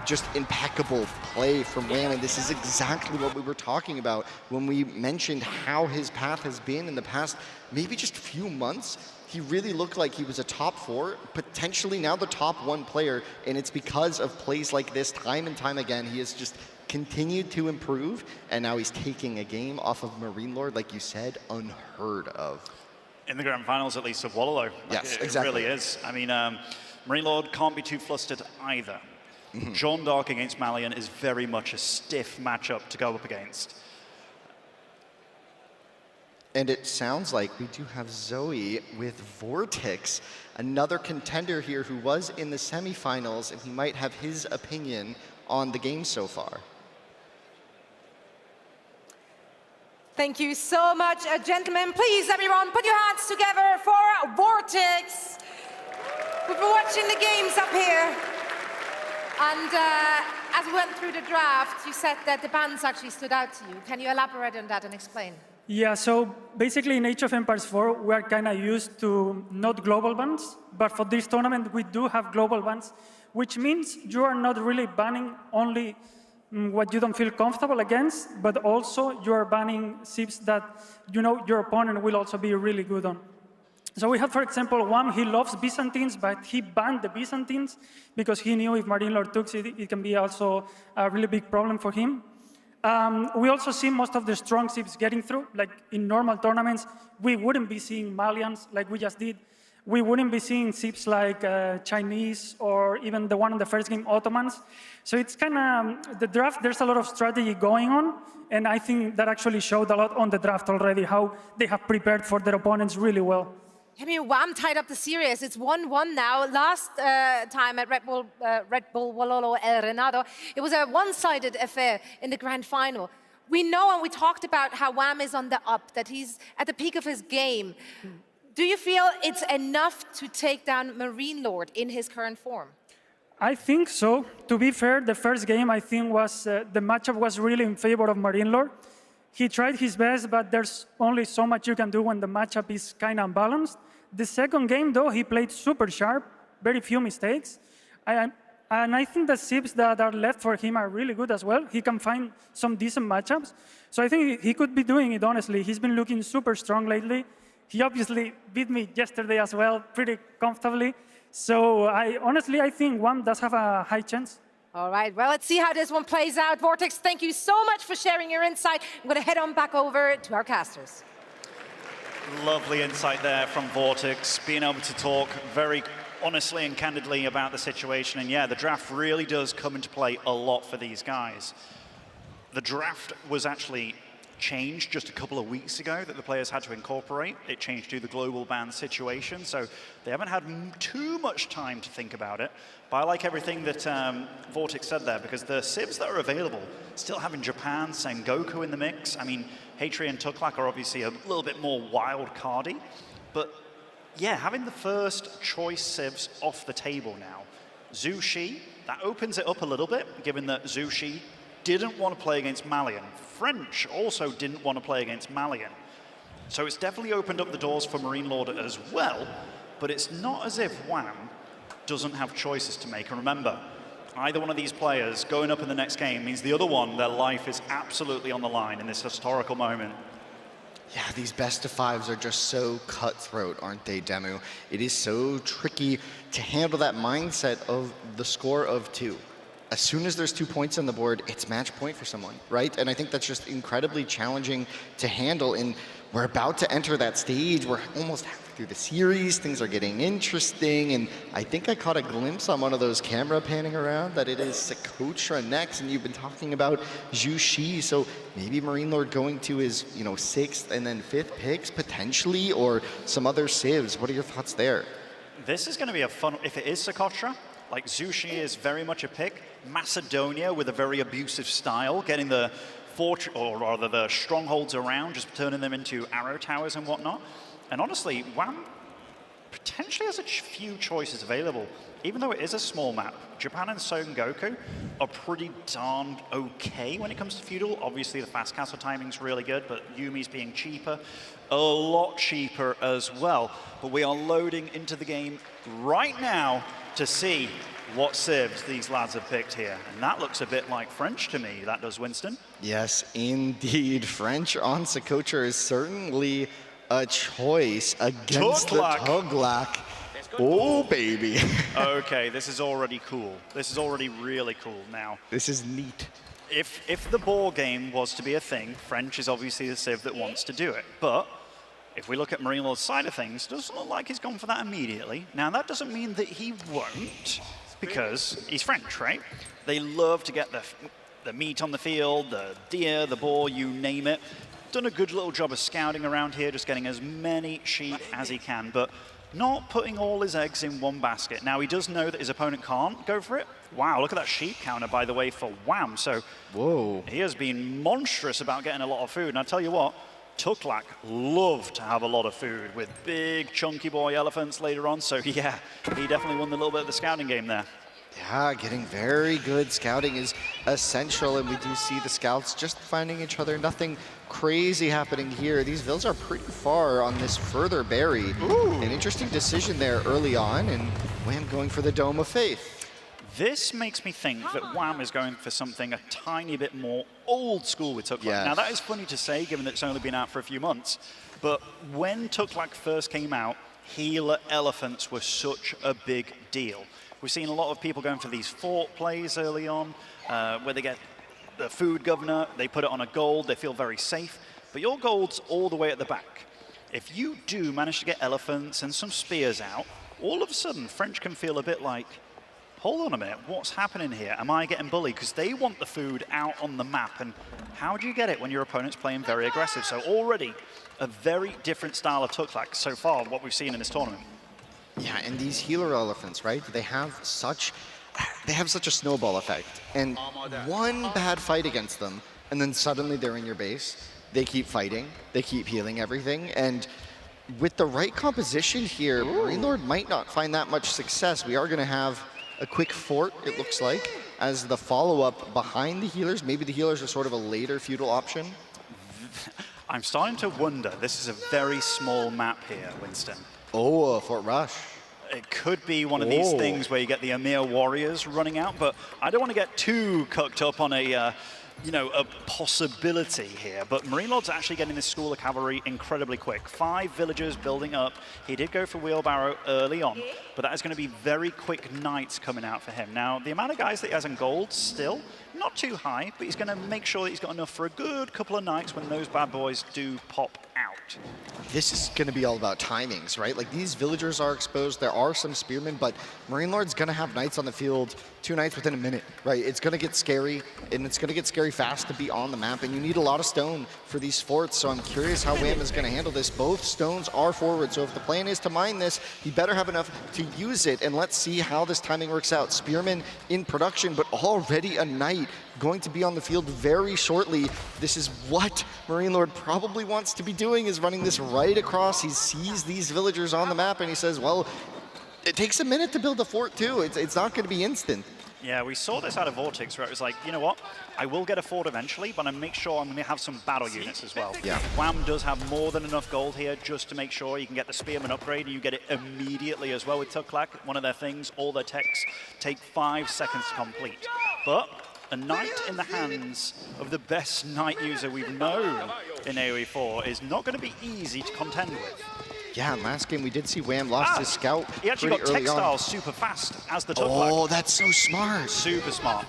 S10: Just impeccable play from Wham, and this is exactly what we were talking about when we mentioned how his path has been in the past maybe just few months. He really looked like he was a top 4, potentially now the top 1 player, and it's because of plays like this time and time again. He has just continued to improve, and now he's taking a game off of Marine Lord, like you said, unheard of.
S9: In the grand finals, at least, of Wololo.
S10: Yes,
S9: it
S10: exactly.
S9: It really is. I mean, Marine Lord can't be too flustered either. Jean d'Arc against Malian is very much a stiff matchup to go up against.
S10: And it sounds like we do have Zoe with Vortex, another contender here who was in the semifinals, and he might have his opinion on the game so far.
S5: Thank you so much, gentlemen. Please, everyone, put your hands together for Vortex. We've been watching the games up here. And as we went through the draft, you said that the bans actually stood out to you. Can you elaborate on that and explain?
S13: Yeah, so basically in Age of Empires 4, we are kind of used to not global bans, but for this tournament, we do have global bans, which means you are not really banning only what you don't feel comfortable against, but also you are banning ships that you know your opponent will also be really good on. So we have, for example, Wham, he loves Byzantines, but he banned the Byzantines because he knew if Marine Lord took it, it can be also a really big problem for him. We also see most of the strong ships getting through. Like in normal tournaments, we wouldn't be seeing Malians like we just did. We wouldn't be seeing ships like Chinese or even the one in the first game, Ottomans. So it's kind of, the draft, there's a lot of strategy going on. And I think that actually showed a lot on the draft already, how they have prepared for their opponents really well.
S5: I mean, Wham tied up the series. It's 1-1 now. Last time at Red Bull Wololo El Renado, it was a one-sided affair in the grand final. We know, and we talked about how Wham is on the up, that he's at the peak of his game. Do you feel it's enough to take down Marine Lord in his current form?
S13: I think so. To be fair, the first game, I think, was the matchup was really in favor of Marine Lord. He tried his best, but there's only so much you can do when the matchup is kind of unbalanced. The second game, though, he played super sharp, very few mistakes. And I think the ships that are left for him are really good as well. He can find some decent matchups. So I think he could be doing it, honestly. He's been looking super strong lately. He obviously beat me yesterday as well, pretty comfortably. So honestly, I think Wham does have a high chance.
S5: All right, well, let's see how this one plays out. Vortex, thank you so much for sharing your insight. I'm going to head on back over to our casters.
S9: Lovely insight there from Vortex, being able to talk very honestly and candidly about the situation. And yeah, the draft really does come into play a lot for these guys. The draft was actually changed just a couple of weeks ago that the players had to incorporate. It changed to the global ban situation, so they haven't had too much time to think about it. But I like everything that Vortex said there, because the civs that are available still have in Japan, Sengoku in the mix. I mean, Hatri and Tuklak are obviously a little bit more wild cardy, but yeah, having the first choice civs off the table now. Zhu Shi, that opens it up a little bit, given that Zhu Shi didn't want to play against Malian. French also didn't want to play against Malian. So it's definitely opened up the doors for Marine Lord as well, but it's not as if Wham doesn't have choices to make. And remember, either one of these players going up in the next game means the other one, their life is absolutely on the line in this historical moment.
S10: Yeah, these best of fives are just so cutthroat, aren't they, Demu? It is so tricky to handle that mindset of the score of 2. As soon as there's 2 points on the board, it's match point for someone, right? And I think that's just incredibly challenging to handle. And we're about to enter that stage. We're almost halfway through the series. Things are getting interesting. And I think I caught a glimpse on one of those camera panning around that it is Socotra next. And you've been talking about Zhu Shi. So maybe Marine Lord going to his, 6th and then 5th picks potentially, or some other civs. What are your thoughts there?
S9: This is going to be a fun, if it is Socotra, like Zhu Shi is very much a pick. Macedonia with a very abusive style, getting the or rather the strongholds around, just turning them into arrow towers and whatnot. And honestly, Wham potentially has a few choices available. Even though it is a small map, Japan and Sengoku are pretty darn okay when it comes to feudal. Obviously, the fast castle timing's really good, but Yumi's being cheaper, a lot cheaper as well. But we are loading into the game right now to see what civs these lads have picked here. And that looks a bit like French to me, that does, Winston.
S10: Yes, indeed. French on Socotra is certainly a choice against the Tuklak. Oh, baby.
S9: Okay, this is already cool. This is already really cool now.
S10: This is neat.
S9: If the ball game was to be a thing, French is obviously the civ that wants to do it. But if we look at Marine Lord's side of things, it doesn't look like he's gone for that immediately. Now, that doesn't mean that he won't, because he's French, right? They love to get the meat on the field, the deer, the boar, you name it. Done a good little job of scouting around here, just getting as many sheep as he can, but not putting all his eggs in one basket. Now, he does know that his opponent can't go for it. Wow, look at that sheep counter, by the way, for Wham. So
S10: whoa,
S9: he has been monstrous about getting a lot of food. And I tell you what, Tuklak love to have a lot of food with big, chunky boy elephants later on. So yeah, he definitely won a little bit of the scouting game there.
S10: Yeah, getting very good scouting is essential, and we do see the scouts just finding each other. Nothing crazy happening here. These vills are pretty far on this further berry. Ooh. An interesting decision there early on, and Wham going for the Dome of Faith.
S9: This makes me think that Wham is going for something a tiny bit more old school with Tuklak. Yes. Now, that is funny to say, given that it's only been out for a few months, but when Tuklak first came out, healer elephants were such a big deal. We've seen a lot of people going for these fort plays early on, where they get the food governor, they put it on a gold, they feel very safe, but your gold's all the way at the back. If you do manage to get elephants and some spears out, all of a sudden French can feel a bit like, hold on a minute, what's happening here? Am I getting bullied? Because they want the food out on the map, and how do you get it when your opponent's playing very aggressive? So already a very different style of Tuklak so far, what we've seen in this tournament.
S10: Yeah, and these healer elephants, right? They have such a snowball effect. And one bad fight against them, and then suddenly they're in your base. They keep fighting, they keep healing everything, and with the right composition here, Marine Lord might not find that much success. We are gonna have a quick fort, it looks like, as the follow-up behind the healers. Maybe the healers are sort of a later feudal option.
S9: I'm starting to wonder, this is a very small map here, Winston.
S10: Oh, Fort Rush.
S9: It could be one of these things where you get the Emir warriors running out, but I don't want to get too cooked up on a possibility here. But Marine Lord's actually getting this school of cavalry incredibly quick. 5 villagers building up. He did go for wheelbarrow early on, but that is going to be very quick knights coming out for him. Now, the amount of guys that he has in gold still not too high, but he's going to make sure that he's got enough for a good couple of nights when those bad boys do pop out.
S10: This is going to be all about timings, right? Like, these villagers are exposed. There are some spearmen, but Marine Lord's going to have knights on the field 2 knights within a minute, right? It's going to get scary, and it's going to get scary fast to be on the map, and you need a lot of stone for these forts, so I'm curious how Wham is going to handle this. Both stones are forward, so if the plan is to mine this, he better have enough to use it, and let's see how this timing works out. Spearman in production, but already a knight going to be on the field very shortly. This is what Marine Lord probably wants to be doing, is running this right across. He sees these villagers on the map, and he says, well, it takes a minute to build a fort too. It's not going to be instant.
S9: Yeah, we saw this out of Vortex, where it was like, you know what? I will get a fort eventually, but I make sure I'm going to have some battle units as well.
S10: Yeah.
S9: Wham does have more than enough gold here just to make sure you can get the Spearman upgrade, and you get it immediately as well with Tuklak. One of their things, all their techs take 5 seconds to complete. But a knight in the hands of the best knight user we've known in AoE 4 is not going to be easy to contend with.
S10: Yeah, last game we did see Wham lost his scout.
S9: He actually got
S10: textiles
S9: textiles super fast as the Tuklak.
S10: Oh, that's so smart.
S9: Super smart.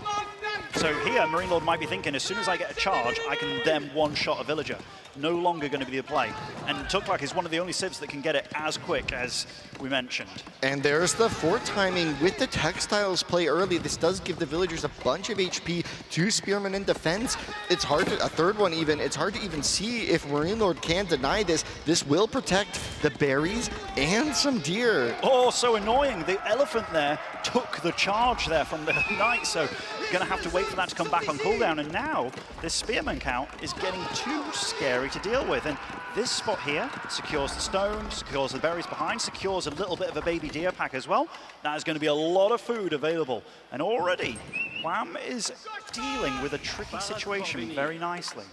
S9: So here, Marine Lord might be thinking, as soon as I get a charge, I can then one-shot a villager. No longer going to be the play. And Tuklak is one of the only civs that can get it as quick as we mentioned.
S10: And there's the fort timing with the textiles play early. This does give the villagers a bunch of HP. 2 spearmen in defense. It's hard to, a third one even, it's hard to even see if Marine Lord can deny this. This will protect the berries and some deer.
S9: Oh, so annoying. The elephant there took the charge there from the knight, so going to have to wait for that to come back on cooldown. And now this spearman count is getting too scary to deal with. And this spot here secures the stone, secures the berries behind, secures a little bit of a baby deer pack as well. That is going to be a lot of food available. And already, Wham is dealing with a tricky situation very nicely.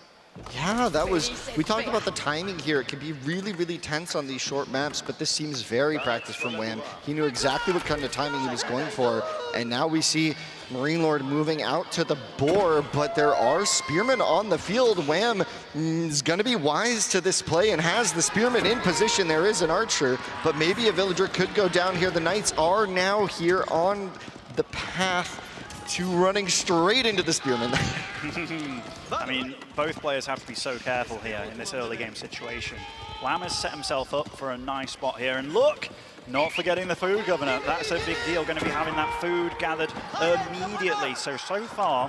S10: Yeah, that was, we talked about the timing here. It can be really, really tense on these short maps, but this seems very practiced from Wham. He knew exactly what kind of timing he was going for, and now we see Marine Lord moving out to the boar, but there are spearmen on the field. Wham is going to be wise to this play and has the spearmen in position. There is an archer, but maybe a villager could go down here. The knights are now here on the path to running straight into the spearmen.
S9: I mean, both players have to be so careful here in this early game situation. Wham has set himself up for a nice spot here, and look, not forgetting the food governor. That's a big deal, going to be having that food gathered immediately. So far,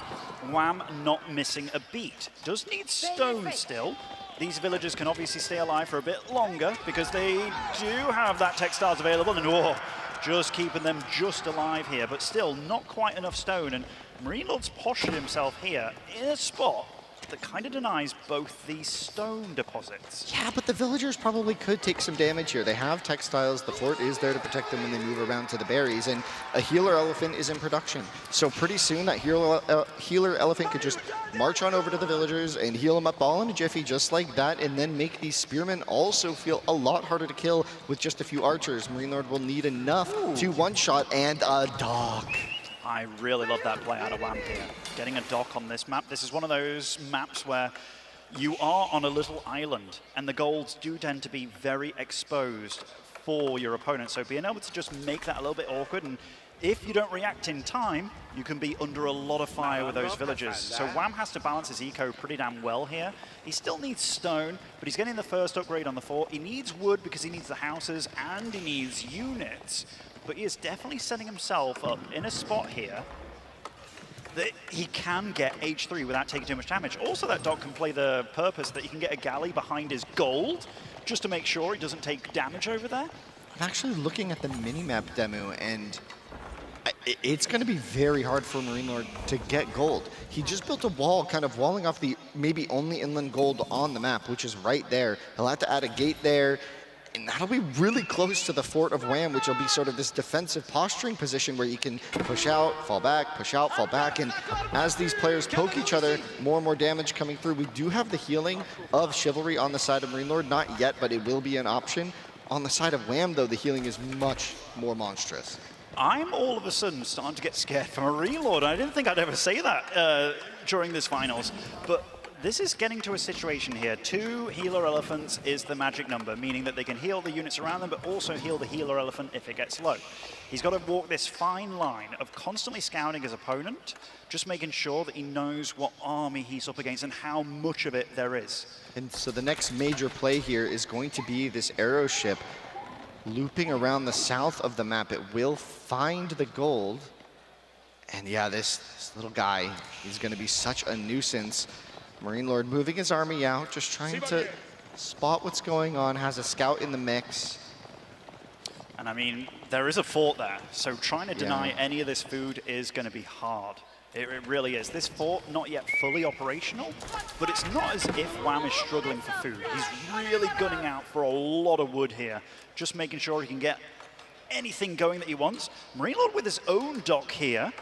S9: Wham not missing a beat. Does need stone still. These villagers can obviously stay alive for a bit longer because they do have that textiles available, and oh, just keeping them just alive here, but still not quite enough stone. And Marine Lord's postured himself here in a spot that kind of denies both these stone deposits.
S10: Yeah, but the villagers probably could take some damage here. They have textiles. The fort is there to protect them when they move around to the berries, and a healer elephant is in production. So pretty soon that healer elephant could just march on over to the villagers and heal them up all in a jiffy just like that, and then make these spearmen also feel a lot harder to kill with just a few archers. Marine Lord will need enough to one-shot, and a dock.
S9: I really love that play out of Wham here. Getting a dock on this map. This is one of those maps where you are on a little island and the golds do tend to be very exposed for your opponent. So being able to just make that a little bit awkward, and if you don't react in time, you can be under a lot of fire with those villagers. So Wham has to balance his eco pretty damn well here. He still needs stone, but he's getting the first upgrade on the fort. He needs wood because he needs the houses and he needs units. But he is definitely setting himself up in a spot here that he can get H3 without taking too much damage. Also, that dog can play the purpose that he can get a galley behind his gold, just to make sure he doesn't take damage over there.
S10: I'm actually looking at the minimap demo, and it's going to be very hard for Marine Lord to get gold. He just built a wall, kind of walling off the maybe only inland gold on the map, which is right there. He'll have to add a gate there, and that'll be really close to the fort of Wham, which will be sort of this defensive posturing position where you can push out, fall back, push out, fall back. And as these players poke each other, more and more damage coming through. We do have the healing of Chivalry on the side of Marine Lord. Not yet, but it will be an option. On the side of Wham, though, the healing is much more monstrous.
S9: I'm all of a sudden starting to get scared for Marine Lord. I didn't think I'd ever say that during this finals, but this is getting to a situation here. 2 healer elephants is the magic number, meaning that they can heal the units around them, but also heal the healer elephant if it gets low. He's got to walk this fine line of constantly scouting his opponent, just making sure that he knows what army he's up against and how much of it there is.
S10: And so the next major play here is going to be this arrow ship looping around the south of the map. It will find the gold, And yeah, this little guy, he's going to be such a nuisance. Marine Lord moving his army out, just trying to spot what's going on, has a scout in the mix.
S9: And I mean, there is a fort there, so trying to deny any of this food is going to be hard. It really is. This fort, not yet fully operational, but it's not as if Wham is struggling for food. He's really gunning out for a lot of wood here, just making sure he can get anything going that he wants. Marine Lord with his own dock here.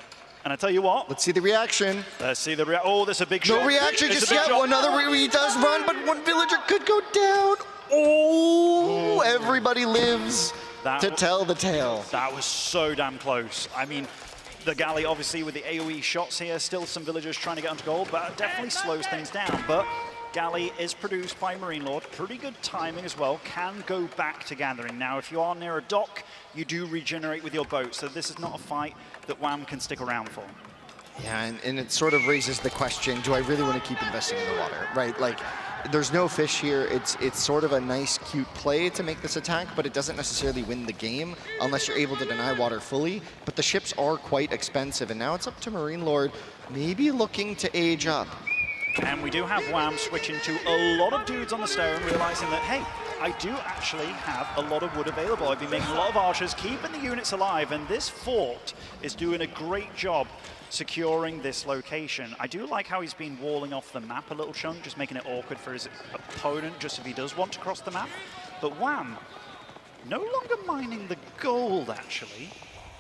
S9: And I tell you what.
S10: Let's see the reaction.
S9: Let's see the reaction. Oh, there's a big shot.
S10: No reaction just yet. He does run, but one villager could go down. Oh, everybody lives to tell the tale.
S9: That was so damn close. I mean, the galley obviously with the AoE shots here, still some villagers trying to get onto gold, but it definitely slows things down. But galley is produced by Marine Lord. Pretty good timing as well. Can go back to gathering. Now, if you are near a dock, you do regenerate with your boat. So this is not a fight that Wham can stick around for.
S10: Yeah, and it sort of raises the question, do I really want to keep investing in the water, right? Like, there's no fish here. It's sort of a nice, cute play to make this attack, but it doesn't necessarily win the game unless you're able to deny water fully. But the ships are quite expensive, and now it's up to Marine Lord, maybe looking to age up.
S9: And we do have Wham switching to a lot of dudes on the stone, realizing that, hey, I do actually have a lot of wood available. I've been making a lot of archers, keeping the units alive, and this fort is doing a great job securing this location. I do like how he's been walling off the map a little chunk, just making it awkward for his opponent, just if he does want to cross the map. But Wham, no longer mining the gold, actually.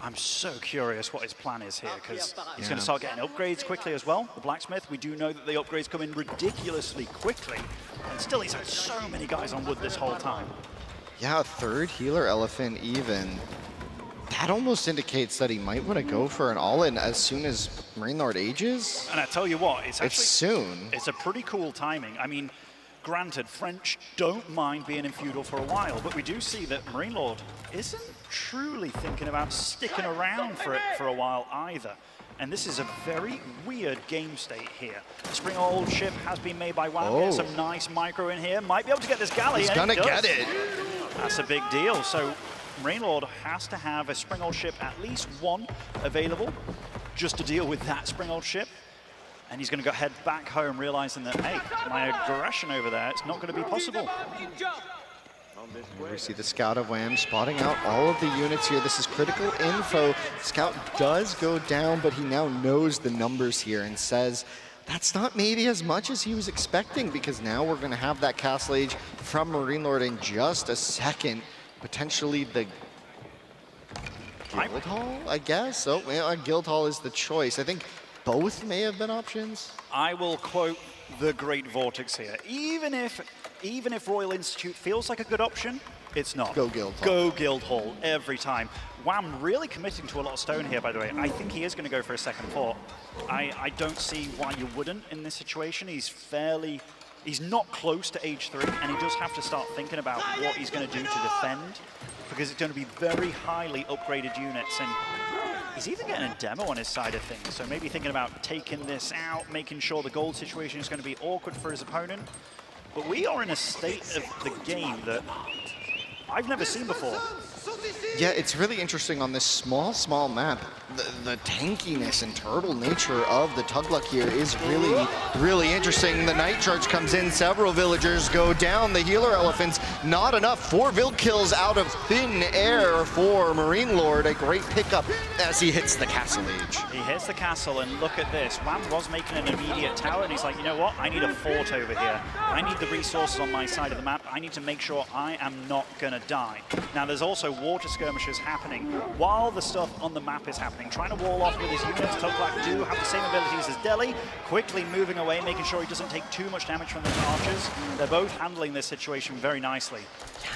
S9: I'm so curious what his plan is here, because he's going to start getting upgrades quickly as well. The blacksmith, we do know that the upgrades come in ridiculously quickly, and still he's had so many guys on wood this whole time.
S10: Yeah, a third healer elephant even. That almost indicates that he might want to go for an all-in as soon as Marine Lord ages.
S9: And I tell you what, it's
S10: soon.
S9: It's a pretty cool timing. I mean, granted, French don't mind being in feudal for a while, but we do see that Marine Lord isn't truly thinking about sticking around for it for a while either. And this is a very weird game state here. The spring old ship has been made by Wham. There's some nice micro in here. Might be able to get this galley.
S10: He's gonna get it.
S9: That's a big deal. So Marine Lord has to have a spring old ship, at least one available, just to deal with that spring old ship. And he's going to go head back home, realizing that, hey, my aggression over there, it's not going to be possible.
S10: We see the scout of Wham spotting out all of the units here. This is critical info. Scout does go down, but he now knows the numbers here and says that's not maybe as much as he was expecting, because now we're going to have that castle age from Marine Lord in just a second. Potentially the Guildhall, I guess. So yeah, Guildhall is the choice. I think both may have been options.
S9: I will quote the great Vortex here. Even if Royal Institute feels like a good option, it's not.
S10: Go Guildhall.
S9: Go Guildhall every time. Wham really committing to a lot of stone here, by the way. I think he is going to go for a second fort. I don't see why you wouldn't in this situation. He's not close to age 3, and he does have to start thinking about what he's going to do to defend, because it's going to be very highly upgraded units, and he's even getting a demo on his side of things, so maybe thinking about taking this out, making sure the gold situation is going to be awkward for his opponent. But we are in a state of the game that I've never seen before.
S10: Yeah, it's really interesting on this small map. The tankiness and turtle nature of the Tugluck here is really interesting. The night charge comes in, several villagers go down. The healer elephants, not enough. 4 vill kills out of thin air for Marine Lord. A great pickup as he hits the castle age.
S9: He hits the castle, and look at this. Wham was making an immediate tower, and he's like, you know what? I need a fort over here. I need the resources on my side of the map. I need to make sure I am not gonna die. Now, there's also water skirmishes happening while the stuff on the map is happening. Trying to wall off with his units. Tugluck do have the same abilities as Delhi. Quickly moving away, making sure he doesn't take too much damage from the archers. They're both handling this situation very nicely.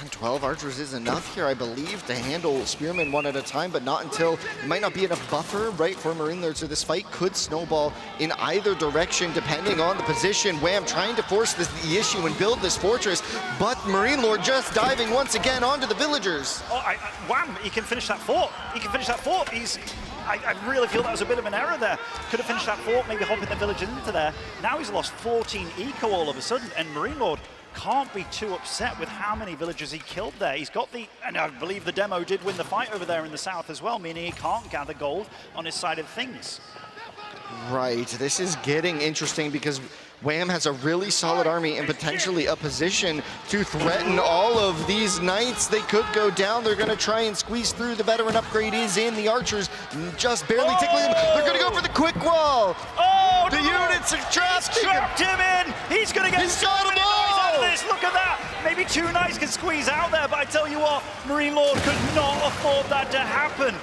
S10: And 12 archers is enough here, I believe, to handle spearmen one at a time, but not until it might not be enough buffer, right, for Marine Lord. So this fight could snowball in either direction, depending on the position. Wham trying to force the issue and build this fortress, but Marine Lord just diving once again onto the villagers.
S9: Oh, Wham, he can finish that fort. He can finish that fort. I really feel that was a bit of an error there. Could have finished that fort, maybe hopping the village into there. Now he's lost 14 eco all of a sudden, and Marine Lord can't be too upset with how many villagers he killed there. He's got the, and I believe the demo did win the fight over there in the south as well, meaning he can't gather gold on his side of things.
S10: Right, this is getting interesting because Wham has a really solid army and potentially a position to threaten all of these knights. They could go down. They're going to try and squeeze through. The veteran upgrade is in. The archers just barely tickling them. They're going to go for the quick wall.
S9: Oh,
S10: the units are trapped.
S9: He's trapped him in. He's going to get so many knights out of this. Look at that. Maybe 2 knights can squeeze out there, but I tell you what, Marine Lord could not afford that to happen.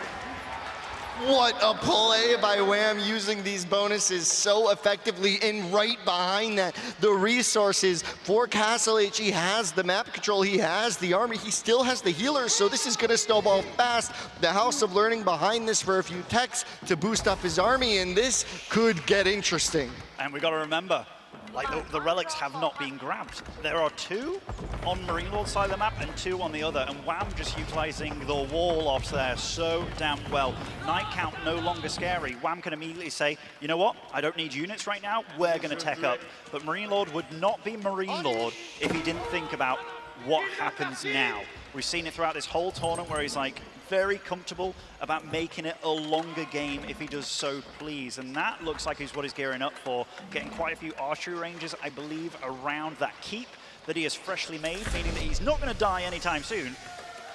S10: What a play by Wham, using these bonuses so effectively, and right behind that, the resources for Castle H. He has the map control, he has the army, he still has the healers, so this is gonna snowball fast. The House of Learning behind this for a few techs to boost up his army, and this could get interesting.
S9: And we gotta remember, like the relics have not been grabbed. There are 2 on Marine Lord's side of the map and 2 on the other, and Wham just utilizing the wall ops there so damn well. Knight count no longer scary. Wham can immediately say, you know what, I don't need units right now, we're gonna tech up. But Marine Lord would not be Marine Lord if he didn't think about what happens now. We've seen it throughout this whole tournament where he's like, very comfortable about making it a longer game if he does so please, and that looks like is what he's gearing up for, getting quite a few archery ranges, I believe, around that keep that he has freshly made, meaning that he's not going to die anytime soon.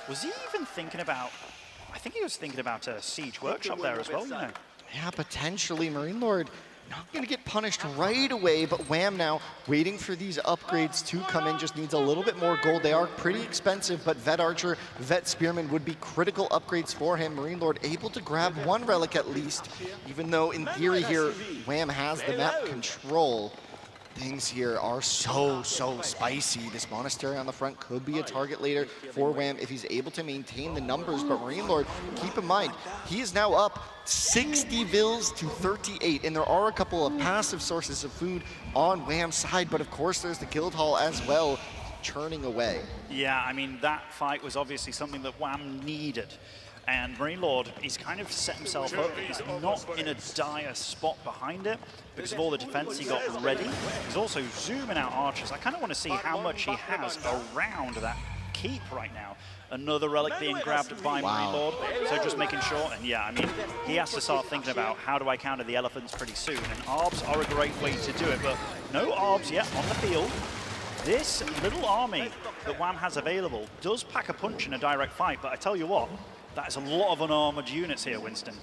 S9: Was he even thinking about, I think he was thinking about a siege workshop there as well, you know?
S10: Yeah, potentially. Marine Lord not going to get punished right away, but Wham now waiting for these upgrades to come in, just needs a little bit more gold. They are pretty expensive, but Vet Archer, Vet Spearman would be critical upgrades for him. Marine Lord able to grab 1 relic at least, even though in theory here, Wham has the map control. Things here are so spicy. This monastery on the front could be a target later for Wham if he's able to maintain the numbers, but Marine Lord, keep in mind, he is now up 60 vills to 38, and there are a couple of passive sources of food on Wham's side, but of course there's the guild hall as well, churning away.
S9: Yeah, I mean, that fight was obviously something that Wham needed. And Marine Lord, he's kind of set himself up. He's not in a dire spot behind it because of all the defense he got ready. He's also zooming out archers. I kind of want to see how much he has around that keep right now. Another relic being grabbed by Marine Lord. So just making sure, and yeah, I mean, he has to start thinking about how do I counter the elephants pretty soon. And ARBs are a great way to do it, but no ARBs yet on the field. This little army that Wham has available does pack a punch in a direct fight, but I tell you what, that is a lot of unarmored units here, Winston.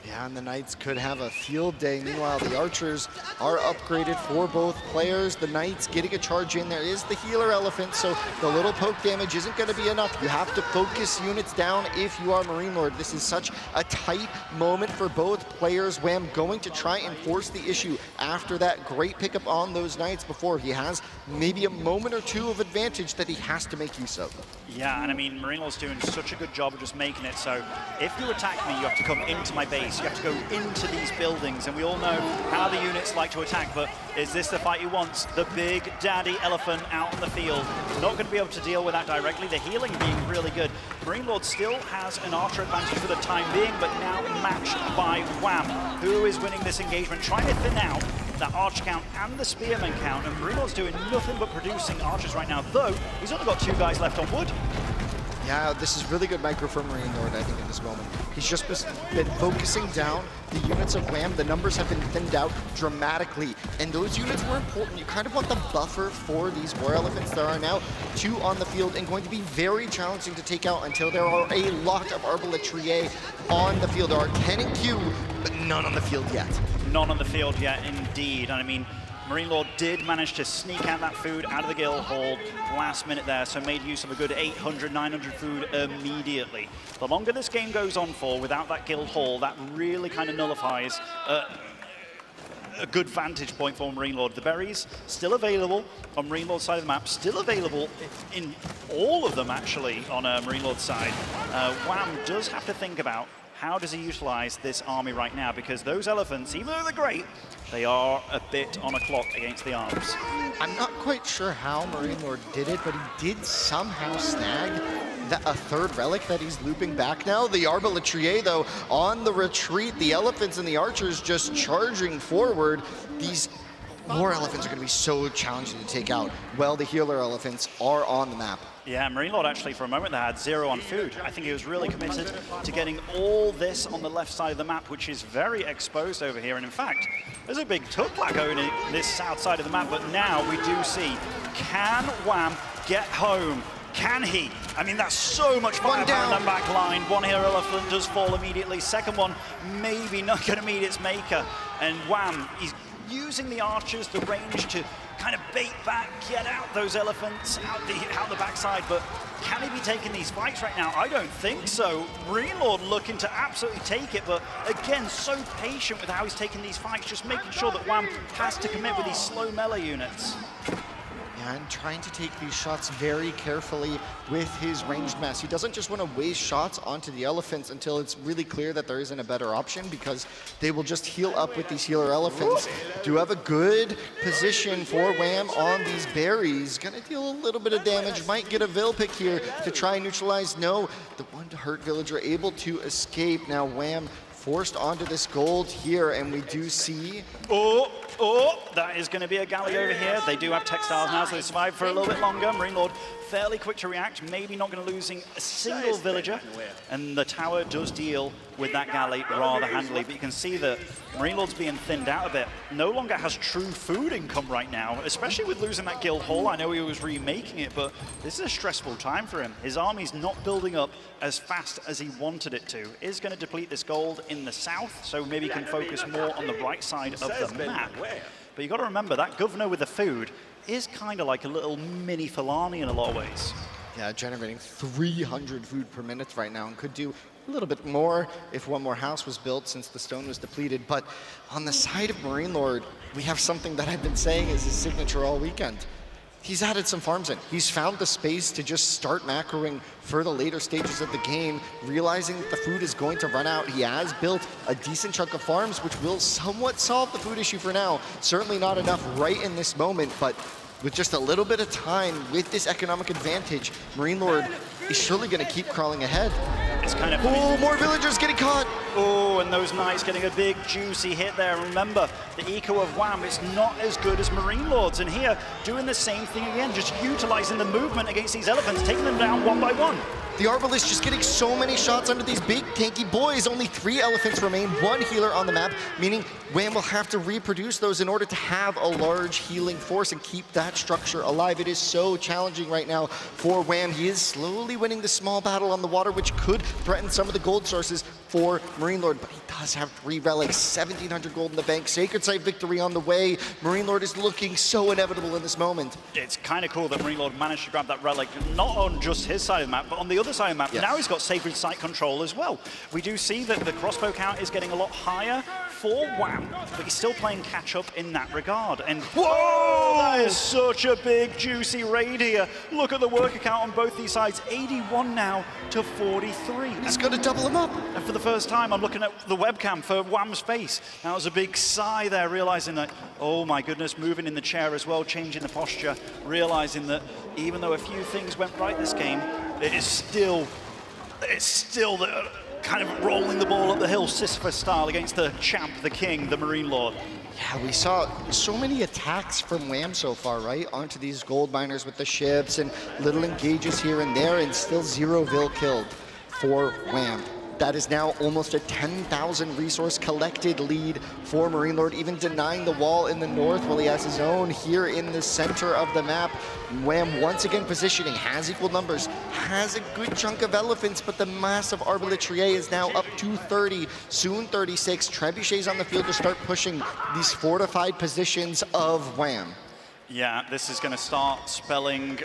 S10: Yeah, and the Knights could have a field day. Meanwhile, the Archers are upgraded for both players. The Knights getting a charge in. There is the healer elephant, so the little poke damage isn't going to be enough. You have to focus units down if you are Marine Lord. This is such a tight moment for both players. Wham going to try and force the issue after that great pickup on those Knights before. He has maybe a moment or 2 of advantage that he has to make use of.
S9: Yeah, and I mean, Marine Lord's doing such a good job of just making it so if you attack me, you have to come into my base. You have to go into these buildings, and we all know how the units like to attack, but is this the fight he wants? The big daddy elephant out on the field. Not going to be able to deal with that directly. The healing being really good. Marine Lord still has an archer advantage for the time being, but now matched by Wham, who is winning this engagement, trying to thin out that archer count and the spearman count, and Marine Lord's doing nothing but producing archers right now, though he's only got 2 guys left on wood.
S10: Yeah, this is really good micro for Marine Lord, I think, in this moment. He's just been focusing down the units of Wham. The numbers have been thinned out dramatically, and those units were important. You kind of want the buffer for these war elephants. There are now 2 on the field and going to be very challenging to take out until there are a lot of arbaletier on the field. There are 10 in queue, but none on the field yet.
S9: None on the field yet, indeed. And I mean, Marine Lord did manage to sneak out that food out of the guild hall last minute there, so made use of a good 800, 900 food immediately. The longer this game goes on for without that guild hall, that really kind of nullifies a good vantage point for Marine Lord. The berries still available on Marine Lord's side of the map, still available in all of them actually on Marine Lord's side. Wham does have to think about how does he utilize this army right now, because those elephants, even though they're great, they are a bit on a clock against the arms.
S10: I'm not quite sure how Marine Lord did it, but he did somehow snag a 3rd relic that he's looping back now. The arbaletier, though, on the retreat. The elephants and the archers just charging forward. These War elephants are going to be so challenging to take out. Well, the healer elephants are on the map.
S9: Yeah, Marine Lord actually for a moment there had 0 on food. I think he was really committed to getting all this on the left side of the map, which is very exposed over here. And in fact, there's a big tug-lag going in this south side of the map, but now we do see, can Wham get home? Can he? I mean, that's so much fire down that back line. One hero elephant does fall immediately. Second one, maybe not going to meet its maker. And Wham, he's using the archers, the range to kind of bait back, get out those elephants out the backside, but can he be taking these fights right now? I don't think so. Marine Lord looking to absolutely take it, but again, so patient with how he's taking these fights, just making sure that Wham has to commit with these slow melee units.
S10: And trying to take these shots very carefully with his ranged mass. He doesn't just want to waste shots onto the elephants until it's really clear that there isn't a better option, because they will just heal up with these healer elephants. Do have a good position for Wham on these berries. Gonna deal a little bit of damage, might get a Vil pick here to try and neutralize. No, the one hurt villager able to escape. Now Wham forced onto this gold here, and we do see...
S9: Oh, that is going to be a galley over here. They do have textiles now, so they survive for a little bit longer. Marine Lord fairly quick to react, maybe not going to losing a single villager. And the tower does deal with that galley rather handily, but you can see that Marine Lord's being thinned out a bit. No longer has true food income right now, especially with losing that guild hall. I know he was remaking it, but this is a stressful time for him. His army's not building up as fast as he wanted it to. Is going to deplete this gold in the south, so maybe he can focus more on the right side of the map. But you got to remember, that governor with the food is kind of like a little mini Fulani in a lot of ways.
S10: Yeah, generating 300 food per minute right now, and could do a little bit more if one more house was built since the stone was depleted. But on the side of Marine Lord, we have something that I've been saying is his signature all weekend. He's added some farms in. He's found the space to just start macroing for the later stages of the game, realizing that the food is going to run out. He has built a decent chunk of farms, which will somewhat solve the food issue for now. Certainly not enough right in this moment, but with just a little bit of time, with this economic advantage, Marine Lord is surely going to keep crawling ahead.
S9: It's kind of...
S10: Oh, more villagers getting caught!
S9: Oh, and those knights getting a big, juicy hit there. Remember, the eco of Wham is not as good as Marine Lord's, and here, doing the same thing again, just utilizing the movement against these elephants, taking them down one by one.
S10: The Arbalist just getting so many shots under these big tanky boys. Only 3 elephants remain, 1 healer on the map, meaning Wham will have to reproduce those in order to have a large healing force and keep that structure alive. It is so challenging right now for Wham. He is slowly winning the small battle on the water, which could threaten some of the gold sources for Marine Lord, but he does have 3 relics, 1,700 gold in the bank, Sacred Site victory on the way. Marine Lord is looking so inevitable in this moment.
S9: It's kind of cool that Marine Lord managed to grab that relic, not on just his side of the map, but on the other side of the map. Yes. Now he's got Sacred Site control as well. We do see that the crossbow count is getting a lot higher for Wham, but he's still playing catch up in that regard. And whoa, that is such a big, juicy raid here. Look at the worker count on both these sides, 81 now to 43.
S10: He's going to double him up.
S9: And for the first time, I'm looking at the webcam for Wham's face. That was a big sigh there, realizing that, oh my goodness, moving in the chair as well, changing the posture, realizing that even though a few things went right this game, it's still the kind of rolling the ball up the hill, Sisyphus style, against the champ, the king, the Marine Lord.
S10: Yeah, we saw so many attacks from Wham so far, right? Onto these gold miners with the ships and little engages here and there, and still 0 Vil killed for Wham. That is now almost a 10,000 resource collected lead for Marine Lord, even denying the wall in the north while he has his own here in the center of the map. Wham once again positioning, has equal numbers, has a good chunk of elephants, but the massive Arbaletier is now up to 30, soon 36. Trebuchets on the field to start pushing these fortified positions of Wham.
S9: Yeah, this is going to start spelling,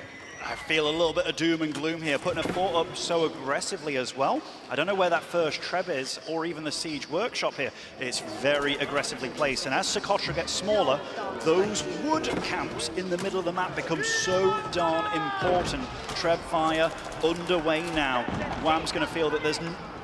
S9: I feel a little bit of doom and gloom here, putting a fort up so aggressively as well. I don't know where that first Treb is, or even the Siege Workshop here. It's very aggressively placed, and as Socotra gets smaller, those wood camps in the middle of the map become so darn important. Treb fire underway now. Wham's going to feel that there's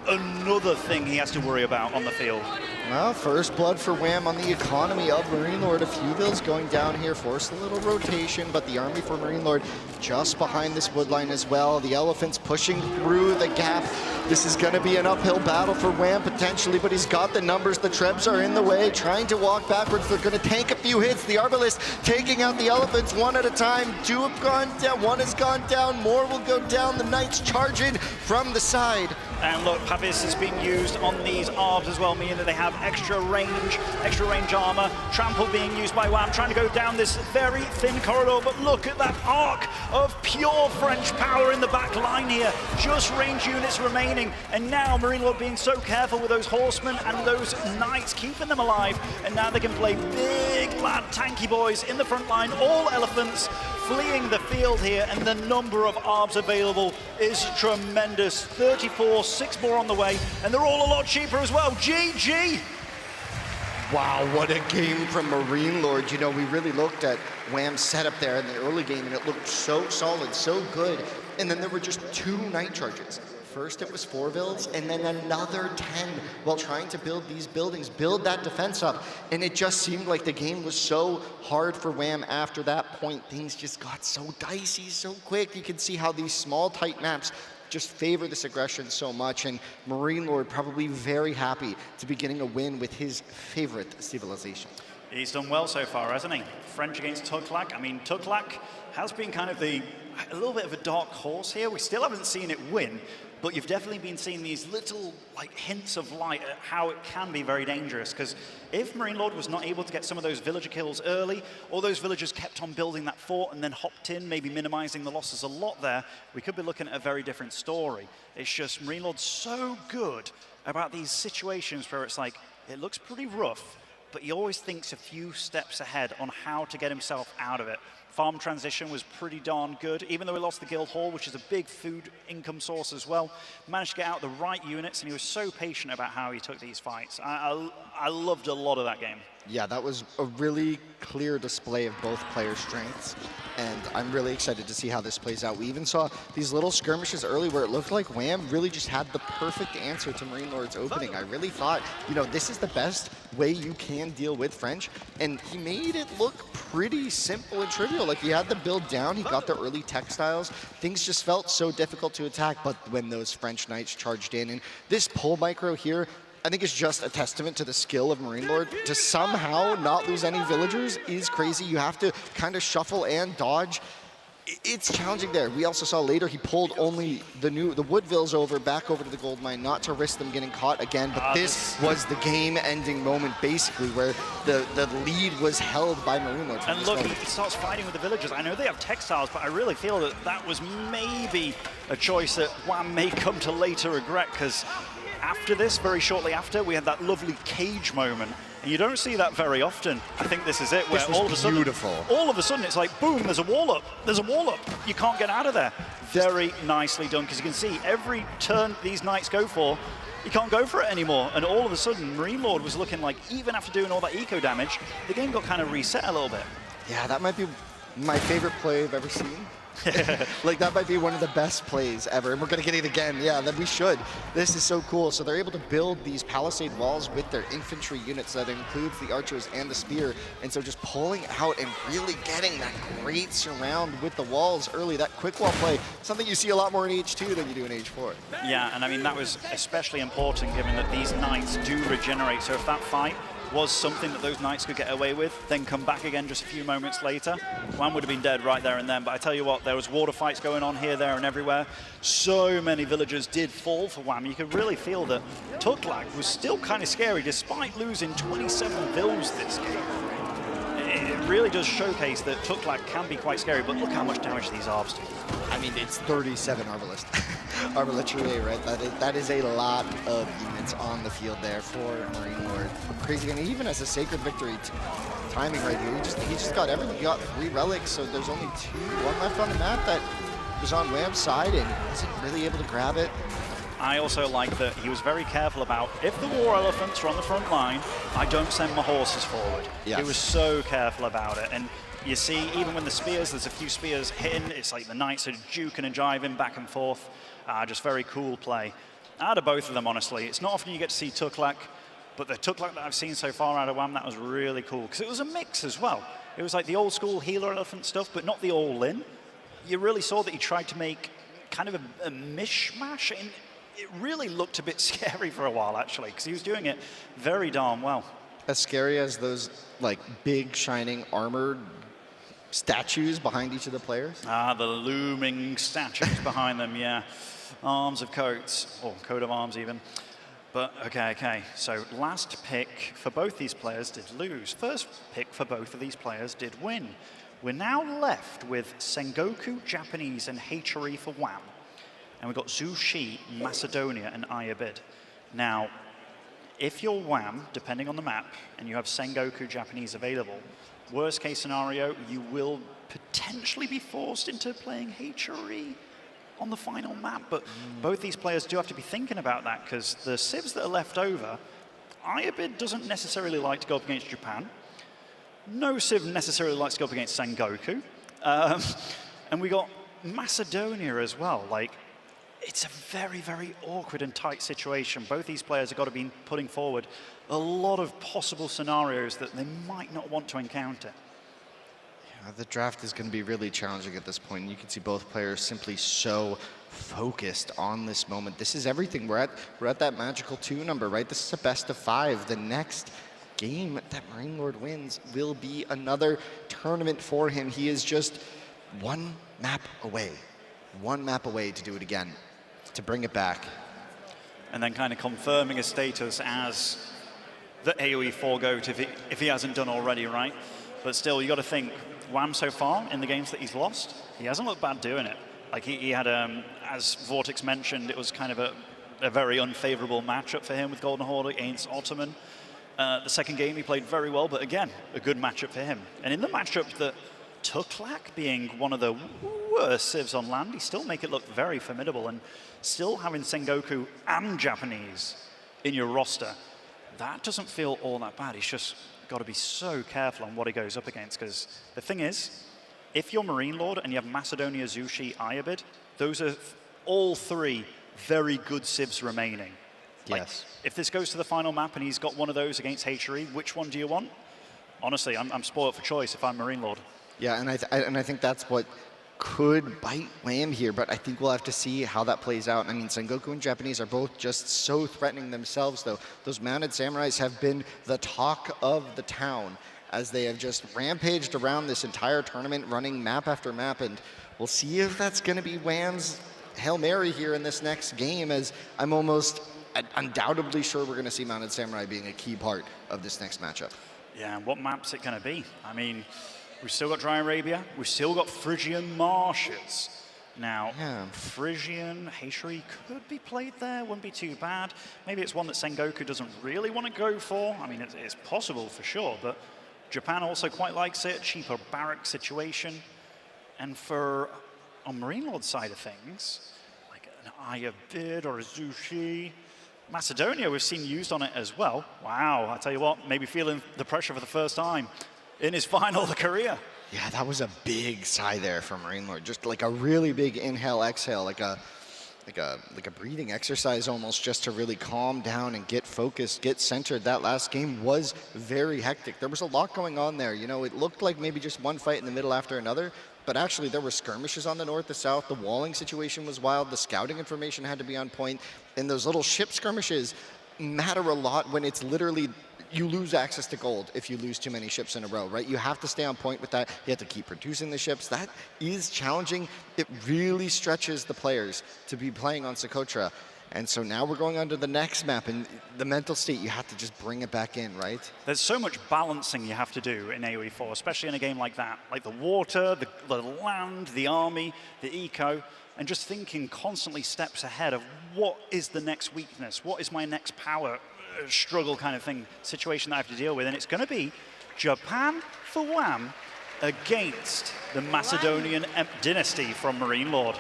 S9: another thing he has to worry about on the field.
S10: Well, first blood for Wham on the economy of Marine Lord. A few bills going down here, forced a little rotation, but the army for Marine Lord just behind this wood line as well. The elephants pushing through the gap. This is going to be an uphill battle for Wham potentially, but he's got the numbers. The Trebs are in the way, trying to walk backwards. They're going to tank a few hits. The Arbalist taking out the elephants one at a time. 2 have gone down, 1 has gone down, more will go down. The Knights charging from the side.
S9: And look, Pavis is being used on these Arbs as well, meaning that they have extra range armor. Trample being used by Wham, trying to go down this very thin corridor, but look at that arc of pure French power in the back line here. Just range units remaining, and now Marine Lord being so careful with those horsemen and those Knights, keeping them alive, and now they can play big, lad, tanky boys in the front line, all elephants fleeing the field here, and the number of Arbs available is tremendous. 34, 6 more on the way, and they're all a lot cheaper as well. GG!
S10: Wow, what a game from Marine Lord. You know, we really looked at Wham's setup there in the early game, and it looked so solid, so good. And then there were just 2 Knight charges. First it was 4 builds, and then another 10 while trying to build these buildings, build that defense up. And it just seemed like the game was so hard for Wham after that point. Things just got so dicey, so quick. You can see how these small, tight maps just favor this aggression so much, and Marine Lord probably very happy to be getting a win with his favorite civilization.
S9: He's done well so far, hasn't he? French against Tuklak. I mean, Tuklak has been kind of a little bit of a dark horse here. We still haven't seen it win, but you've definitely been seeing these little hints of light at how it can be very dangerous, because if Marine Lord was not able to get some of those villager kills early, or those villagers kept on building that fort and then hopped in, maybe minimizing the losses a lot there, we could be looking at a very different story. It's just Marine Lord's so good about these situations where it's like, it looks pretty rough, but he always thinks a few steps ahead on how to get himself out of it. Farm transition was pretty darn good, even though he lost the guild hall, which is a big food income source as well. Managed to get out the right units, and he was so patient about how he took these fights. I loved a lot of that game.
S10: Yeah, that was a really clear display of both players' strengths, and I'm really excited to see how this plays out. We even saw these little skirmishes early where it looked like Wham really just had the perfect answer to Marine Lord's opening. I really thought, you know, this is the best way you can deal with French, and he made it look pretty simple and trivial. Like, he had the build down, he got the early textiles, things just felt so difficult to attack, but when those French Knights charged in, and this pull micro here, I think it's just a testament to the skill of Marine Lord. To somehow not lose any villagers is crazy. You have to kind of shuffle and dodge. It's challenging there. We also saw later he pulled only the Woodvilles back over to the gold mine, not to risk them getting caught again. But this was the game-ending moment, basically, where the lead was held by Marine Lord.
S9: And look, he starts fighting with the villagers. I know they have textiles, but I really feel that that was maybe a choice that Wham may come to later regret, because after this, very shortly after, we had that lovely cage moment. And you don't see that very often. I think this is it, where all of a sudden it's like, boom, there's a wall up. There's a wall up. You can't get out of there. Very nicely done, because you can see every turn these Knights go for, you can't go for it anymore. And all of a sudden, Marine Lord was looking like, even after doing all that eco damage, the game got kind of reset a little bit.
S10: Yeah, that might be my favorite play I've ever seen. Like, that might be one of the best plays ever, and we're gonna get it again. Yeah, that we should. This is so cool. So they're able to build these palisade walls with their infantry units. That includes the archers and the spear, and so just pulling out and really getting that great surround with the walls early, that quick wall play, something you see a lot more in H2 than you do in H4.
S9: Yeah, and I mean, that was especially important given that these Knights do regenerate. So if that fight was something that those Knights could get away with, then come back again just a few moments later, Wham would have been dead right there and then. But I tell you what, there was water fights going on here, there, and everywhere. So many villagers did fall for Wham. You could really feel that Tuklak was still kind of scary, despite losing 27 vills this game. It really does showcase that Tuklak can be quite scary, but look how much damage these Arbs do.
S10: I mean, it's 37 Arbalist. Arbalistry, right? That is a lot of units on the field there for Marine Lord. Crazy, and even as a Sacred Victory timing right here, he just got everything. He got 3 relics, so there's only 1 left on the map that was on Wham's side, and wasn't really able to grab it.
S9: I also like that he was very careful about, if the war elephants are on the front line, I don't send my horses forward. Yes. He was so careful about it. And you see, even when the spears, there's a few spears hitting, it's like the Knights are juking and jiving back and forth. Just very cool play. Out of both of them, honestly. It's not often you get to see Tuklak But the Tuklak that I've seen so far out of Wham, that was really cool, because it was a mix as well. It was like the old school healer elephant stuff, but not the all-in. You really saw that he tried to make kind of a mishmash, and it really looked a bit scary for a while, actually, because he was doing it very darn well.
S10: As scary as those like big shining armored statues behind each of the players?
S9: Ah, the looming statues behind them, yeah. Arms of coats, or coat of arms even. But okay. So last pick for both these players did lose. First pick for both of these players did win. We're now left with Sengoku, Japanese, and Hatori for Wham. And we've got Zhu Shi, Macedonia, and Ayabid. Now, if you're Wham, depending on the map, and you have Sengoku, Japanese available, worst case scenario, you will potentially be forced into playing Hatori on the final map. But both these players do have to be thinking about that, because the civs that are left over, Ayabid doesn't necessarily like to go up against Japan. No civ necessarily likes to go up against Sengoku. And we got Macedonia as well. Like, it's a very, very awkward and tight situation. Both these players have got to be putting forward a lot of possible scenarios that they might not want to encounter.
S10: Yeah, the draft is going to be really challenging at this point. You can see both players simply so focused on this moment. This is everything. We're at that magical 2 number, right? This is a best of 5. The next game that Marine Lord wins will be another tournament for him. He is just one map away to do it again, to bring it back.
S9: And then kind of confirming his status as the AoE 4 GOAT if he hasn't done already, right? But still, you got to think, Wham so far in the games that he's lost, he hasn't looked bad doing it. Like he had, as Vortex mentioned, it was kind of a very unfavorable matchup for him with Golden Horde against Ottoman. The second game he played very well, but again, a good matchup for him. And in the matchup that Tuklak, being one of the worst civs on land, he still make it look very formidable, and still having Sengoku and Japanese in your roster, that doesn't feel all that bad. He's just got to be so careful on what he goes up against, because the thing is, if you're Marine Lord and you have Macedonia, Zhu Shi, Ayabid, those are all 3 very good civs remaining.
S10: Yes.
S9: Like, if this goes to the final map and he's got one of those against Hatori, which one do you want? Honestly, I'm spoiled for choice if I'm Marine Lord.
S10: Yeah, and I think that's what could bite Wham here, but I think we'll have to see how that plays out. I mean, Sengoku and Japanese are both just so threatening themselves, though. Those mounted samurais have been the talk of the town as they have just rampaged around this entire tournament, running map after map, and we'll see if that's going to be Wham's Hail Mary here in this next game, as I'm almost undoubtedly sure we're going to see mounted samurai being a key part of this next matchup.
S9: Yeah, and what map's it going to be? I mean, we've still got Dry Arabia. We've still got Phrygian marshes. Now, Phrygian, Hatori could be played there. Wouldn't be too bad. Maybe it's one that Sengoku doesn't really want to go for. I mean, it's possible for sure, but Japan also quite likes it. Cheaper barrack situation. And for, on Marine Lord's side of things, like an Ayabid or a Zhu Shi, Macedonia we've seen used on it as well. Wow, I tell you what, maybe feeling the pressure for the first time in his final career.
S10: Yeah, that was a big sigh there from Marine Lord. Just like a really big inhale, exhale, like a breathing exercise almost, just to really calm down and get focused, get centered. That last game was very hectic. There was a lot going on there. You know, it looked like maybe just one fight in the middle after another, but actually there were skirmishes on the north, the south. The walling situation was wild. The scouting information had to be on point. And those little ship skirmishes matter a lot when it's literally, you lose access to gold if you lose too many ships in a row, right? You have to stay on point with that. You have to keep producing the ships. That is challenging. It really stretches the players to be playing on Socotra. And so now we're going on to the next map, and the mental state, you have to just bring it back in, right?
S9: There's so much balancing you have to do in AoE 4, especially in a game like that. Like the water, the land, the army, the eco, and just thinking constantly steps ahead of what is the next weakness, what is my next power struggle kind of thing, situation that I have to deal with. And it's going to be Japan for Wham against the Macedonian dynasty from Marine Lord.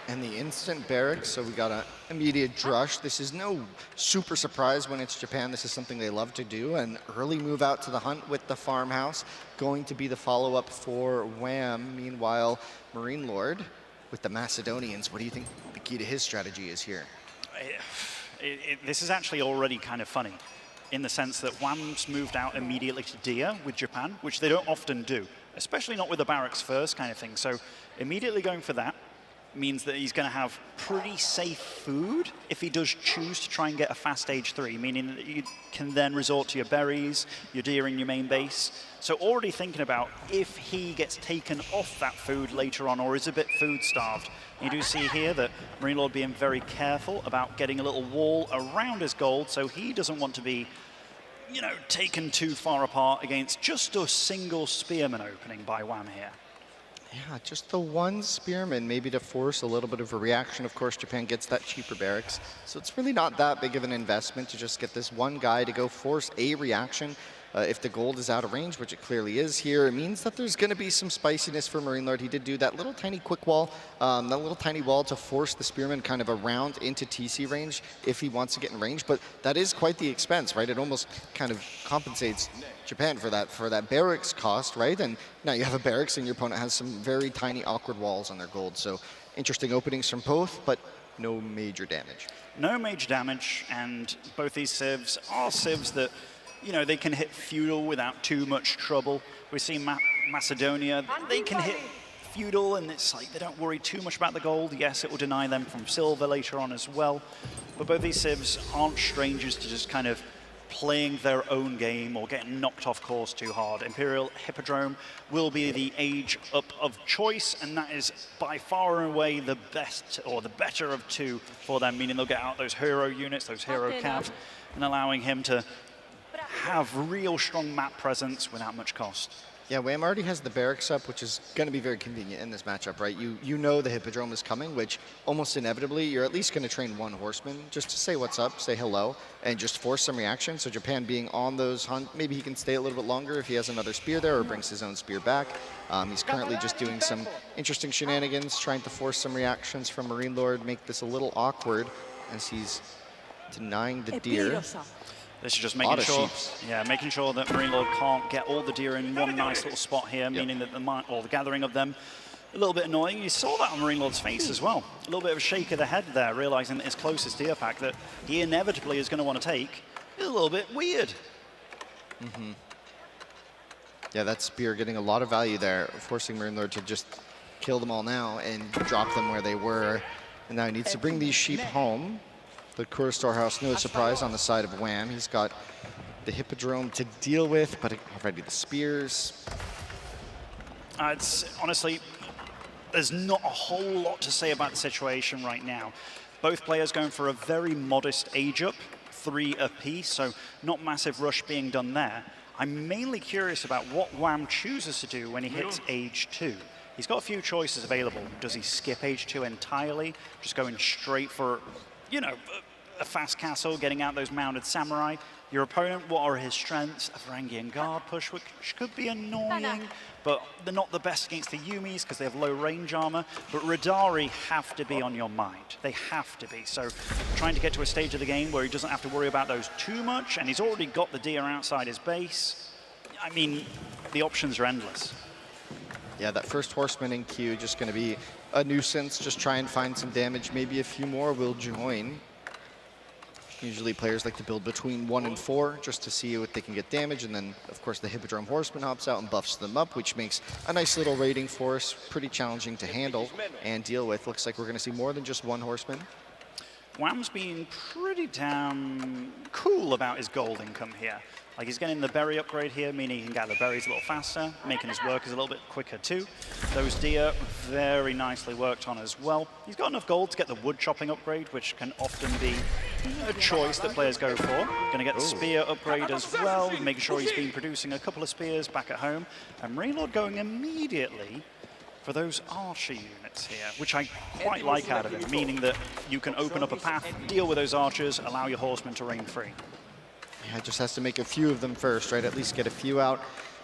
S10: And the instant barracks, so we got an immediate drush. This is no super surprise when it's Japan. This is something they love to do. An early move out to the hunt with the farmhouse, going to be the follow-up for Wham. Meanwhile, Marine Lord with the Macedonians. What do you think the key to his strategy is here?
S9: This is actually already kind of funny. in the sense that Wham's moved out immediately to Dia with Japan, which they don't often do, especially not with the barracks first kind of thing. So immediately going for that means that he's going to have pretty safe food if he does choose to try and get a fast stage 3, meaning that you can then resort to your berries, your deer in your main base. So already thinking about if he gets taken off that food later on or is a bit food starved. You do see here that Marine Lord being very careful about getting a little wall around his gold so he doesn't want to be, you know, taken too far apart against just a single spearman opening by Wham here.
S10: Yeah, just the one spearman, maybe to force a little bit of a reaction. Of course, Japan gets that cheaper barracks. So it's really not that big of an investment to just get this one guy to go force a reaction. If the gold is out of range, which it clearly is here, it means that there's going to be some spiciness for Marine Lord. He did do that little tiny quick wall, that little tiny wall to force the spearman kind of around into TC range if he wants to get in range. But that is quite the expense, right? It almost kind of compensates Japan for that barracks cost, right? And now you have a barracks and your opponent has some very tiny awkward walls on their gold. So interesting openings from both, but no major damage.
S9: No major damage, and both these civs are civs that, you know, they can hit feudal without too much trouble. We see Macedonia, they can hit feudal and it's like they don't worry too much about the gold. Yes, it will deny them from silver later on as well. But both these civs aren't strangers to just kind of playing their own game or getting knocked off course too hard. Imperial Hippodrome will be the age up of choice, and that is by far and away the best or the better of two for them, meaning they'll get out those hero units, those hero cav, and allowing him to have real strong map presence without much cost.
S10: Yeah, Wham already has the barracks up, which is going to be very convenient in this matchup, right? You know the Hippodrome is coming, which almost inevitably, you're at least going to train one horseman just to say what's up, say hello, and just force some reaction. So Japan being on those hunt, maybe he can stay a little bit longer if he has another spear there or brings his own spear back. He's currently just doing some interesting shenanigans, trying to force some reactions from Marine Lord, make this a little awkward as he's denying the deer.
S9: This is just making sure, making sure that Marine Lord can't get all the deer in one nice little spot here, meaning that the gathering of them a little bit annoying. You saw that on Marine Lord's face as well. A little bit of a shake of the head there, realizing that his closest deer pack that he inevitably is going to want to take is a little bit weird.
S10: Yeah, that spear getting a lot of value there, forcing Marine Lord to just kill them all now and drop them where they were. And now he needs to bring these sheep home. The Kura Storehouse, no surprise, on the side of Wham. He's got the Hippodrome to deal with, but already the spears.
S9: It's honestly, there's not a whole lot to say about the situation right now. Both players going for a very modest age up, 3 apiece, so not massive rush being done there. I'm mainly curious about what Wham chooses to do when he hits age 2. He's got a few choices available. Does he skip age 2 entirely, just going straight for, you know, a fast castle, getting out those mounted samurai? Your opponent, what are his strengths? A Varangian guard push, which could be annoying, but they're not the best against the Yumis because they have low range armor. But Radari have to be on your mind. They have to be. So trying to get to a stage of the game where he doesn't have to worry about those too much, and he's already got the deer outside his base. I mean, the options are endless.
S10: Yeah, that first horseman in queue just going to be a nuisance. Just try and find some damage. Maybe a few more will join. Usually players like to build between 1 and 4 just to see what they can get damage. And then, of course, the Hippodrome horseman hops out and buffs them up, which makes a nice little raiding force. Pretty challenging to handle and deal with. Looks like we're going to see more than just one horseman.
S9: Wham's been pretty damn cool about his gold income here. Like, he's getting the berry upgrade here, meaning he can gather berries a little faster, making his workers a little bit quicker too. Those deer, very nicely worked on as well. He's got enough gold to get the wood chopping upgrade, which can often be a choice that players go for. Gonna get the spear upgrade as well, making sure he's been producing a couple of spears back at home. And Marine Lord going immediately for those archer units here, which I quite like out of it, meaning that you can open up a path, deal with those archers, allow your horsemen to reign free.
S10: Yeah, it just has to make a few of them first, right? At least get a few out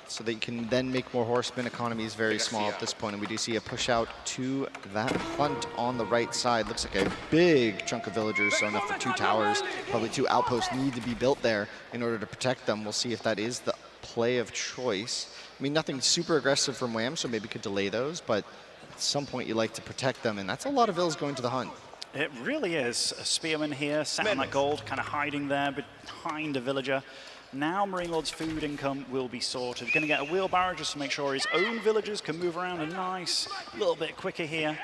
S10: so that you can then make more horsemen. Economy is very small at this point, and we do see a push out to that hunt on the right side. Looks like a big chunk of villagers, so enough for 2 towers. Probably 2 outposts need to be built there in order to protect them. We'll see if that is the play of choice. I mean, nothing super aggressive from Wham, so maybe could delay those, but at some point you like to protect them, and that's a lot of vills going to the hunt.
S9: It really is. A spearman here, sat on that gold, kind of hiding there behind a villager. Now Marine Lord's food income will be sorted. Going to get a wheelbarrow just to make sure his own villagers can move around a nice little bit quicker here.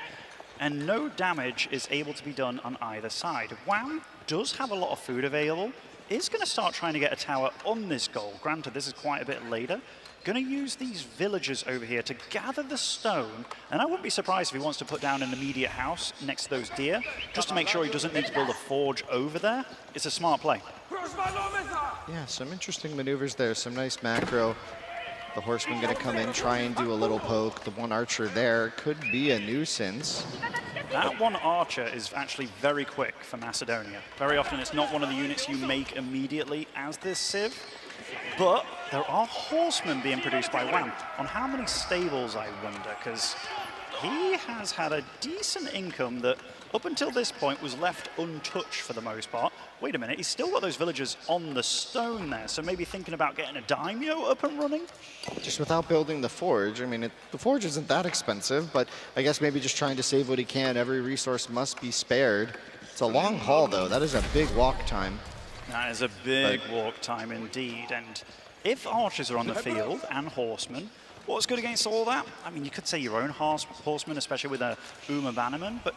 S9: And no damage is able to be done on either side. Wham does have a lot of food available. Is going to start trying to get a tower on this goal. Granted, this is quite a bit later. Going to use these villagers over here to gather the stone, and I wouldn't be surprised if he wants to put down an immediate house next to those deer, just to make sure he doesn't need to build a forge over there. It's a smart play.
S10: Yeah, some interesting maneuvers there, some nice macro. The horseman going to come in, try and do a little poke. The one archer there could be a nuisance.
S9: That one archer is actually very quick for Macedonia. Very often it's not one of the units you make immediately as this Civ. But there are horsemen being produced by Wham. On how many stables, I wonder, because he has had a decent income that up until this point was left untouched for the most part. Wait a minute, he's still got those villagers on the stone there, so maybe thinking about getting a daimyo up and running?
S10: Just without building the forge. I mean, the forge isn't that expensive, but I guess maybe just trying to save what he can. Every resource must be spared. It's a long haul, though. That is a big walk time.
S9: That is a big walk time indeed, and if archers are on the field and horsemen, what's good against all that? I mean, you could say your own horsemen, especially with a Uma Bannerman, but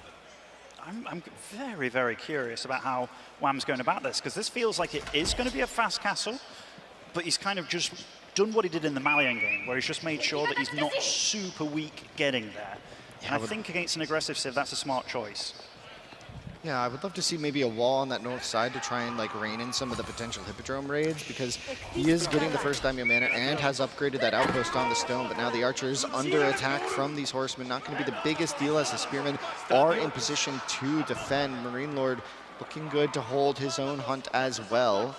S9: I'm very, very curious about how Wham's going about this, because this feels like it is going to be a fast castle, but he's kind of just done what he did in the Malian game, where he's just made sure that he's not super weak getting there. And I think against an aggressive Civ, that's a smart choice.
S10: Yeah, I would love to see maybe a wall on that north side to try and like rein in some of the potential Hippodrome raids, because he is getting the first Daimyo mana and has upgraded that outpost on the stone, but now the archers under attack from these horsemen. Not going to be the biggest deal as the spearmen are in position to defend. Marine Lord looking good to hold his own hunt as well.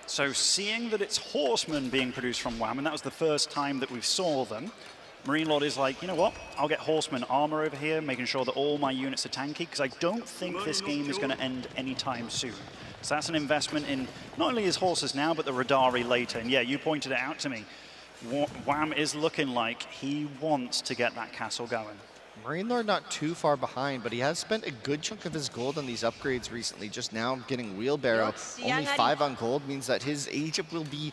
S9: So seeing that it's horsemen being produced from Wham, and that was the first time that we saw them, Marine Lord is like, you know what, I'll get horseman armor over here, making sure that all my units are tanky, because I don't think this game is going to end anytime soon. So that's an investment in not only his horses now, but the Radari later. And yeah, you pointed it out to me. Wham is looking like he wants to get that castle going.
S10: Marine Lord not too far behind, but he has spent a good chunk of his gold on these upgrades recently. Just now getting wheelbarrow. Only 5 on gold means that his Egypt will be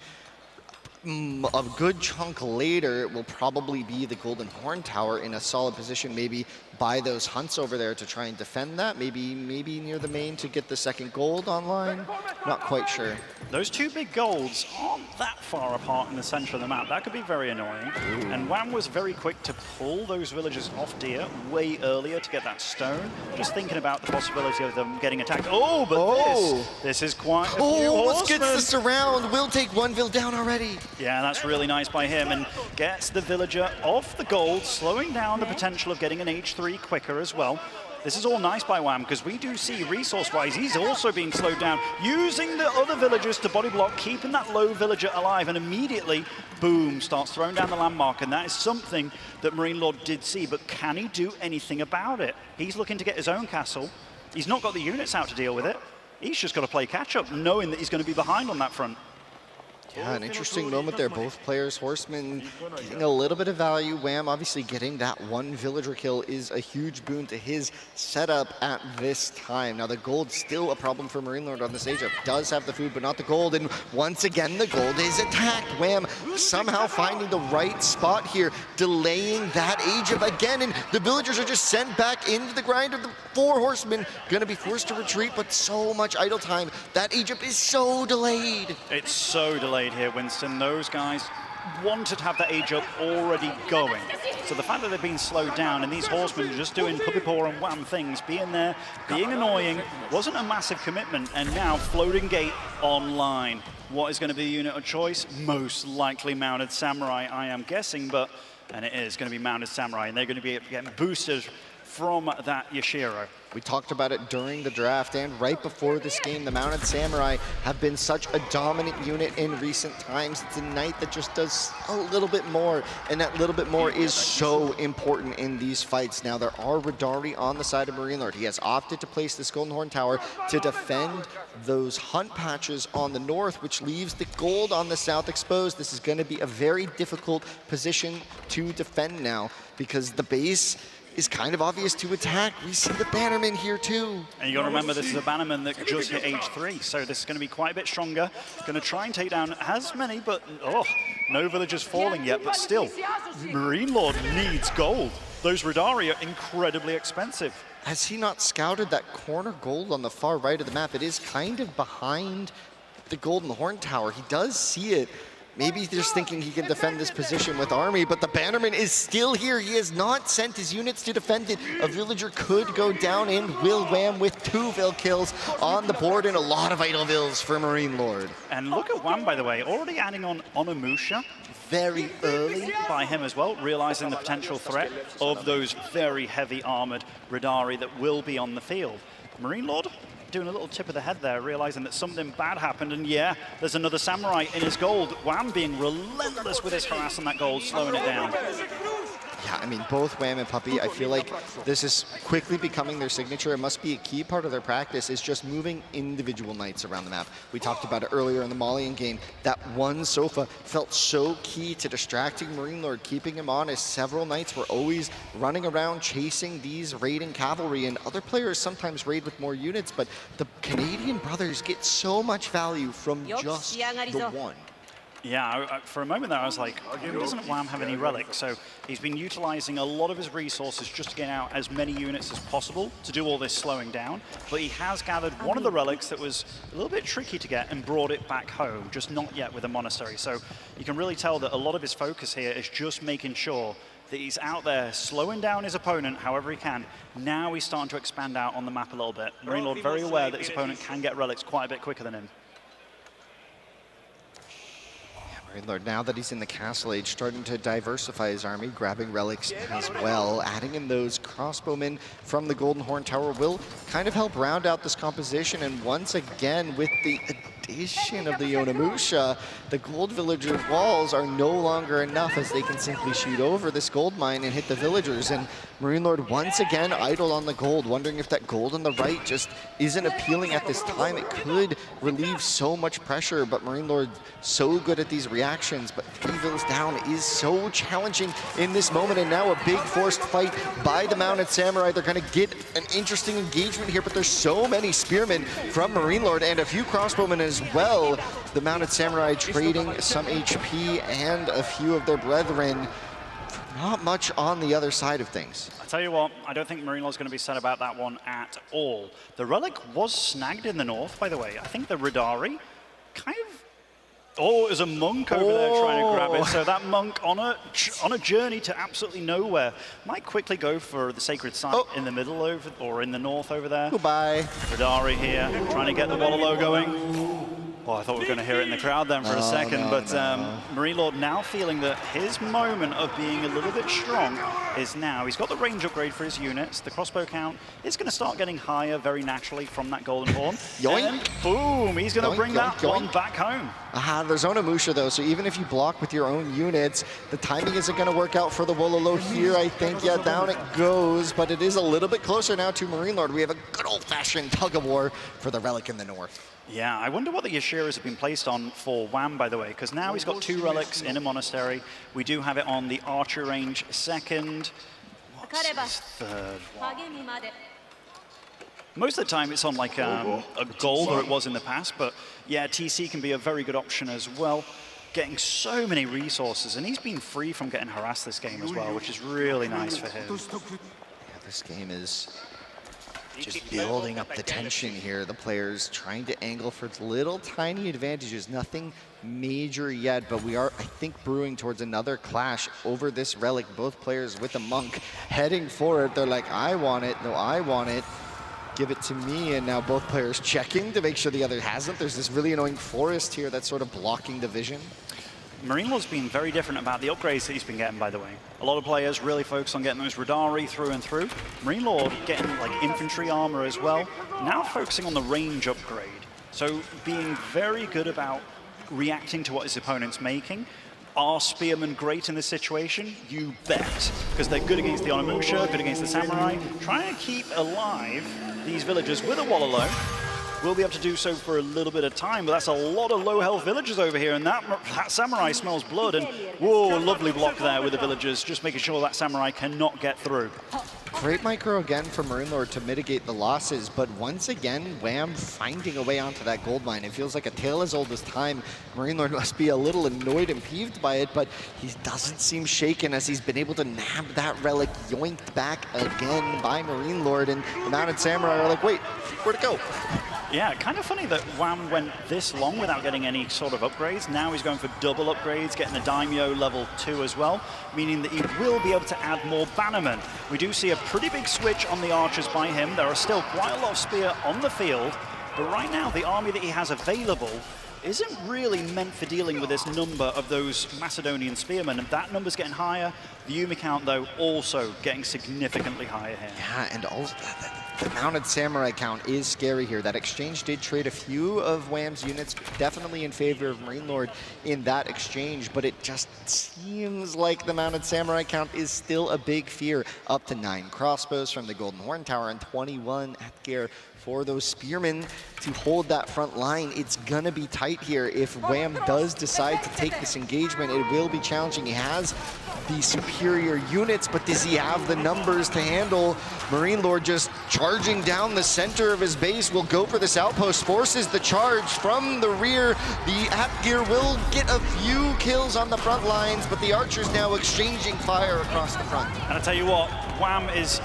S10: a good chunk later. It will probably be the Golden Horn Tower in a solid position, maybe buy those hunts over there to try and defend that, maybe near the main to get the second gold online. Not quite sure.
S9: Those two big golds aren't that far apart in the center of the map. That could be very annoying. Ooh. And Wham was very quick to pull those villagers off deer way earlier to get that stone. Just thinking about the possibility of them getting attacked. Oh, but this is quite a few
S10: almost
S9: horsemen.
S10: gets the surround. Will take one vill down already.
S9: Yeah, that's really nice by him, and gets the villager off the gold, slowing down the potential of getting an H3 quicker as well. This is all nice by Wham, because we do see resource-wise, he's also being slowed down, using the other villagers to body block, keeping that low villager alive, and immediately, boom, starts throwing down the landmark, and that is something that Marine Lord did see, but can he do anything about it? He's looking to get his own castle. He's not got the units out to deal with it. He's just got to play catch-up, knowing that he's going to be behind on that front.
S10: Yeah, an interesting moment there. Both players, horsemen getting a little bit of value. Wham obviously getting that one villager kill is a huge boon to his setup at this time. Now the gold's still a problem for Marine Lord on this age up. Does have the food, but not the gold. And once again, the gold is attacked. Wham somehow finding the right spot here, delaying that age up again. And the villagers are just sent back into the grind of the 4 horsemen. Going to be forced to retreat, but so much idle time. That age up is so delayed.
S9: It's so delayed here, Winston. Those guys wanted to have that age up already going. So the fact that they've been slowed down and these horsemen are just doing puppy paw and Wham things, being there, being annoying, wasn't a massive commitment. And now Floating Gate online. What is going to be the unit of choice? Most likely Mounted Samurai, I am guessing, and it is going to be Mounted Samurai, and they're going to be getting boosted from that Yashiro.
S10: We talked about it during the draft and right before this game. The Mounted Samurai have been such a dominant unit in recent times. It's a knight that just does a little bit more, and that little bit more is so important in these fights. Now, there are Radari on the side of Marine Lord. He has opted to place this Golden Horn Tower to defend those hunt patches on the north, which leaves the gold on the south exposed. This is going to be a very difficult position to defend now, because the base is kind of obvious to attack. We see the Bannerman here too.
S9: And you got to remember, this is a Bannerman that just hit age 3, so this is going to be quite a bit stronger. Going to try and take down as many, but no villagers falling yet, but still, Marine Lord needs gold. Those Radari are incredibly expensive.
S10: Has he not scouted that corner gold on the far right of the map? It is kind of behind the Golden Horn Tower. He does see it. Maybe he's just thinking he can defend this position with army, but the Bannerman is still here. He has not sent his units to defend it. A villager could go down in. Will Wham with 2 Vill kills on the board and a lot of idle Vills for Marine Lord.
S9: And look at Wham, by the way, already adding on Onimusha very early by him as well, realizing the potential threat of those very heavy armored Radari that will be on the field. Marine Lord doing a little tip of the head there, realizing that something bad happened, and yeah, there's another samurai in his gold. Wham being relentless with his harass on that gold, slowing it down.
S10: Yeah, I mean, both Wham and Puppy, I feel like this is quickly becoming their signature. It must be a key part of their practice is just moving individual knights around the map. We talked about it earlier in the Malian game. That one sofa felt so key to distracting Marine Lord, keeping him on as several knights were always running around chasing these raiding cavalry, and other players sometimes raid with more units, but the Canadian brothers get so much value from just the one.
S9: Yeah, for a moment there I was like, doesn't Wham have any relics? So he's been utilizing a lot of his resources just to get out as many units as possible to do all this slowing down. But he has gathered one of the relics that was a little bit tricky to get and brought it back home, just not yet with a monastery. So you can really tell that a lot of his focus here is just making sure that he's out there slowing down his opponent however he can. Now he's starting to expand out on the map a little bit. Marine Lord very aware that his opponent can get relics quite a bit quicker than him.
S10: Lord, now that he's in the Castle Age, starting to diversify his army, grabbing relics as well, adding in those crossbowmen from the Golden Horn Tower will kind of help round out this composition. And once again, with the addition of the Onimusha, the gold villager walls are no longer enough, as they can simply shoot over this gold mine and hit the villagers. And Marine Lord once again idle on the gold, wondering if that gold on the right just isn't appealing at this time. It could relieve so much pressure, but Marine Lord so good at these reactions, but 3 vills down is so challenging in this moment. And now a big forced fight by the Mounted Samurai. They're going to get an interesting engagement here, but there's so many spearmen from Marine Lord and a few crossbowmen as well. The Mounted Samurai trading some HP and a few of their brethren. Not much on the other side of things.
S9: I tell you what, I don't think Marine Lord's going to be sad about that one at all. The relic was snagged in the north, by the way. I think the Radari kind of... Oh, there's a monk over there trying to grab it. So that monk on a journey to absolutely nowhere might quickly go for the sacred site in the middle over, or in the north over there.
S10: Goodbye.
S9: Radari here, trying to get the Wololo going. Oh, I thought we were going to hear it in the crowd then for a second, but Marine Lord now feeling that his moment of being a little bit strong is now. He's got the range upgrade for his units. The crossbow count is going to start getting higher very naturally from that Golden Horn.
S10: Yoink.
S9: And boom, he's going to bring that one back home.
S10: There's Onimusha though, so even if you block with your own units, the timing isn't going to work out for the Wololo here, I think. Yeah, down it goes, but it is a little bit closer now to Marine Lord. We have a good old-fashioned tug-of-war for the relic in the north.
S9: Yeah, I wonder what the Yashiras have been placed on for Wham, by the way, because now he's got 2 relics in a monastery. We do have it on the archer range second. What's his third one? Most of the time it's on like a gold, or it was in the past, but yeah, TC can be a very good option as well. Getting so many resources, and he's been free from getting harassed this game as well, which is really nice for him.
S10: Yeah, this game is just building up the tension here. The players trying to angle for little tiny advantages, nothing major yet, but we are, I think, brewing towards another clash over this relic. Both players with the monk heading for it. They're like, I want it, no, I want it. Give it to me, and now both players checking to make sure the other hasn't. There's this really annoying forest here that's sort of blocking the vision.
S9: Marine Lord's been very different about the upgrades that he's been getting, by the way. A lot of players really focus on getting those Radari through and through. Marine Lord getting like infantry armor as well. Now focusing on the range upgrade. So being very good about reacting to what his opponent's making. Are spearmen great in this situation? You bet. Because they're good against the Onimusha, good against the Samurai. Trying to keep alive these villagers with a Wololo. We'll be able to do so for a little bit of time, but that's a lot of low health villagers over here, and that Samurai smells blood, and whoa, lovely block there with the villagers, just making sure that Samurai cannot get through.
S10: Great micro again for Marine Lord to mitigate the losses, but once again, Wham finding a way onto that gold mine. It feels like a tale as old as time. Marine Lord must be a little annoyed and peeved by it, but he doesn't seem shaken as he's been able to nab that relic yoinked back again by Marine Lord, and the Mounted Samurai are like, wait, where'd it go?
S9: Yeah, kind of funny that Wham went this long without getting any sort of upgrades. Now he's going for double upgrades, getting the Daimyo level 2 as well, meaning that he will be able to add more bannermen. We do see a pretty big switch on the archers by him. There are still quite a lot of spear on the field, but right now the army that he has available isn't really meant for dealing with this number of those Macedonian spearmen, and that number's getting higher. The Yumi count, though, also getting significantly higher here.
S10: Yeah, and also the Mounted Samurai count is scary here. That exchange did trade a few of Wham's units, definitely in favor of Marine Lord in that exchange, but it just seems like the Mounted Samurai count is still a big fear. Up to 9 crossbows from the Golden Horn Tower and 21 at gear for those spearmen to hold that front line. It's gonna be tight here. If Wham does decide to take this engagement, it will be challenging. He has the superior units, but does he have the numbers to handle? Marine Lord just charging down the center of his base, will go for this outpost, forces the charge from the rear. The Atgeir will get a few kills on the front lines, but the archers now exchanging fire across the front.
S9: And I tell you what, Wham is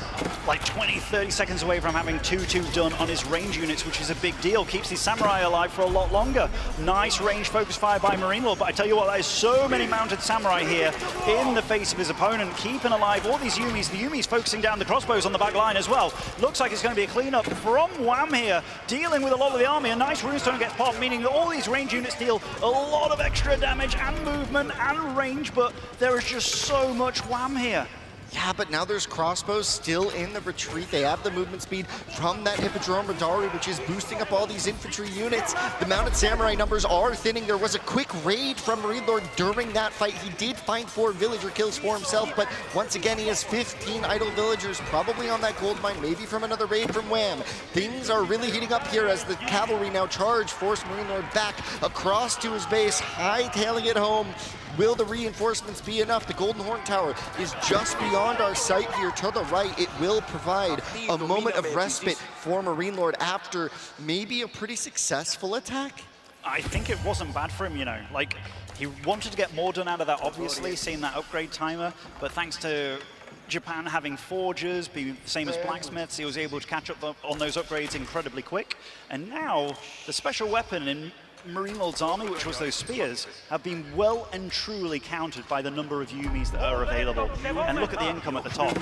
S9: like 20-30 seconds away from having 2-2 done on his range units, which is a big deal. Keeps these samurai alive for a lot longer. Nice range focus fire by Marine Lord, but I tell you what, there's so many mounted samurai here in the face of his opponent, keeping alive all these Yumis. The Yumis focusing down the crossbows on the back line as well. Looks like it's going to be a cleanup from Wham here, dealing with a lot of the army. A nice runestone gets popped, meaning that all these range units deal a lot of extra damage and movement and range, but there is just so much Wham here.
S10: Yeah, but now there's crossbows still in the retreat. They have the movement speed from that Hippodrome Radari, which is boosting up all these infantry units. The Mounted Samurai numbers are thinning. There was a quick raid from Marine Lord during that fight. He did find 4 villager kills for himself, but once again, he has 15 idle villagers, probably on that gold mine, maybe from another raid from Wham. Things are really heating up here as the cavalry now charge, force Marine Lord back across to his base, hightailing it home. Will the reinforcements be enough? The Golden Horn Tower is just beyond our sight here to the right. It will provide a moment of respite for Marine Lord after maybe a pretty successful attack.
S9: I think it wasn't bad for him, you know. Like, he wanted to get more done out of that, obviously, seeing that upgrade timer, but thanks to Japan having forgers, be the same as blacksmiths, he was able to catch up on those upgrades incredibly quick. And now, the special weapon in Marine Lord's army, which was those spears, have been well and truly countered by the number of Yumis that are available. And look at the income at the top.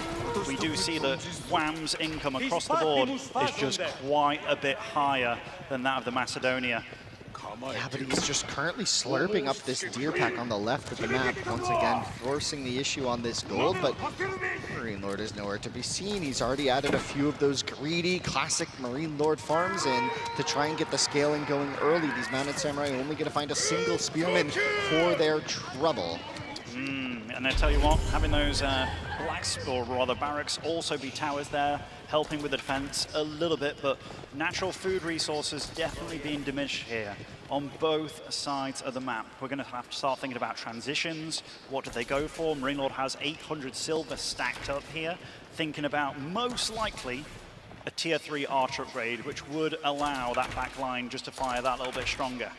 S9: We do see that Wham's income across the board is just quite a bit higher than that of the Macedonia.
S10: Yeah, but he's just currently slurping up this deer pack on the left of the map, once again forcing the issue on this gold, but Marine Lord is nowhere to be seen. He's already added a few of those greedy classic Marine Lord farms in to try and get the scaling going early. These Mounted Samurai only going to find a single spearman for their trouble.
S9: And I tell you what, having those blacks, or rather barracks, also be towers there, helping with the defense a little bit, but natural food resources definitely being diminished here on both sides of the map. We're going to have to start thinking about transitions. What do they go for? Marine Lord has 800 silver stacked up here, thinking about most likely a tier 3 archer upgrade, which would allow that back line just to fire that little bit stronger.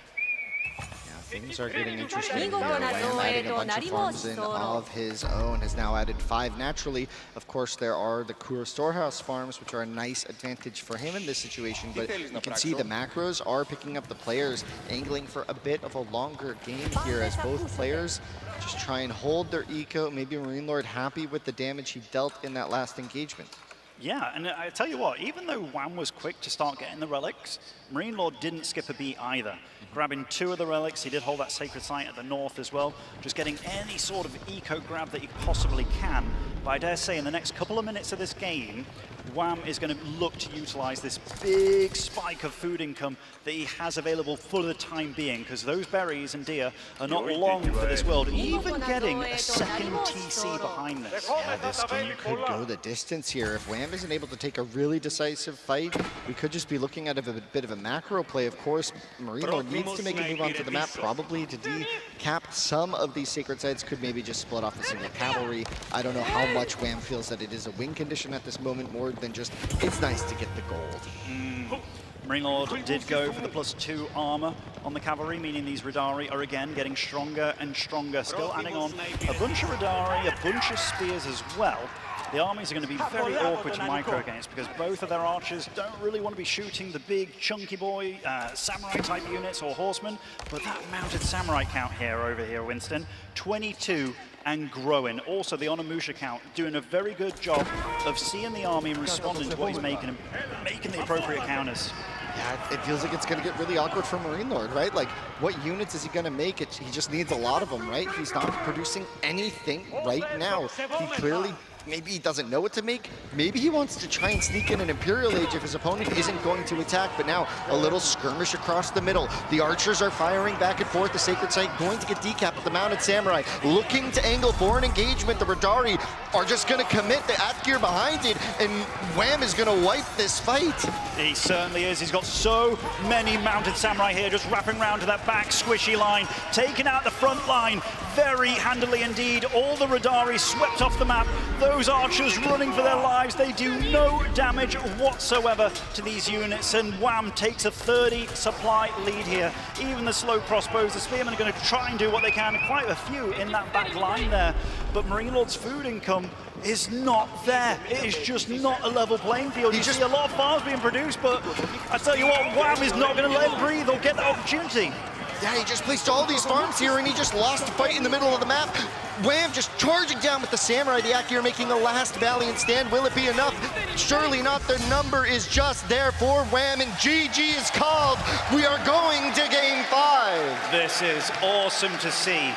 S10: Things are getting interesting. Wham adding a bunch of farms in of his own, has now added 5 naturally. Of course, there are the Kura Storehouse farms, which are a nice advantage for him in this situation, but you can see the macros are picking up the players, angling for a bit of a longer game here as both players just try and hold their eco. Maybe Marine Lord happy with the damage he dealt in that last engagement.
S9: Yeah, and I tell you what, even though Wham was quick to start getting the relics, Marine Lord didn't skip a beat either. Grabbing 2 of the relics, he did hold that sacred site at the north as well, just getting any sort of eco grab that he possibly can. But I dare say in the next couple of minutes of this game, Wham is going to look to utilize this big spike of food income that he has available for the time being, because those berries and deer are not long for this world. Even getting a second TC behind this.
S10: Yeah, this game could go the distance here. If Wham isn't able to take a really decisive fight, we could just be looking at a bit of a macro play. Of course, Marine Lord needs to make a move onto the map, probably to decap some of these sacred sites. Could maybe just split off the single cavalry. I don't know how much Wham feels that it is a win condition at this moment, more than just it's nice to get the gold.
S9: Marine Lord did go for the +2 armor on the cavalry, meaning these Radari are again getting stronger and stronger, still adding on a bunch of Radari, a bunch of spears as well. The armies are going to be very awkward to micro against because both of their archers don't really want to be shooting the big chunky boy samurai type units or horsemen, but that mounted samurai count here over here, Winston, 22 and growing. Also the Onimusha count doing a very good job of seeing the army and responding to what he's making and making the appropriate counters.
S10: Yeah, it feels like it's going to get really awkward for Marine Lord, right? Like, what units is he going to make? He just needs a lot of them, right? He's not producing anything right now. He clearly, maybe he doesn't know what to make. Maybe he wants to try and sneak in an Imperial Age if his opponent isn't going to attack. But now, a little skirmish across the middle. The archers are firing back and forth. The Sacred Site going to get decapped with the Mounted Samurai. Looking to angle for an engagement. The Radari are just going to commit the Athgear behind it. And Wham is going to wipe this fight.
S9: He certainly is. He's got so many Mounted Samurai here, just wrapping around to that back squishy line. Taking out the front line very handily indeed. All the Radari swept off the map. Those archers running for their lives. They do no damage whatsoever to these units, and Wham takes a 30 supply lead here. Even the slow crossbows, the spearmen are going to try and do what they can. Quite a few in that back line there, but Marine Lord's food income is not there. It is just not a level playing field. You see a lot of farms being produced, but I tell you what, Wham is not going to let him breathe or get the opportunity.
S10: Yeah, he just placed all these farms here and he just lost a fight in the middle of the map. Wham just charging down with the Samurai, the Athgear making a last valiant stand. Will it be enough? Surely not. The number is just there for Wham, and GG is called. We are going to game 5.
S9: This is awesome to see.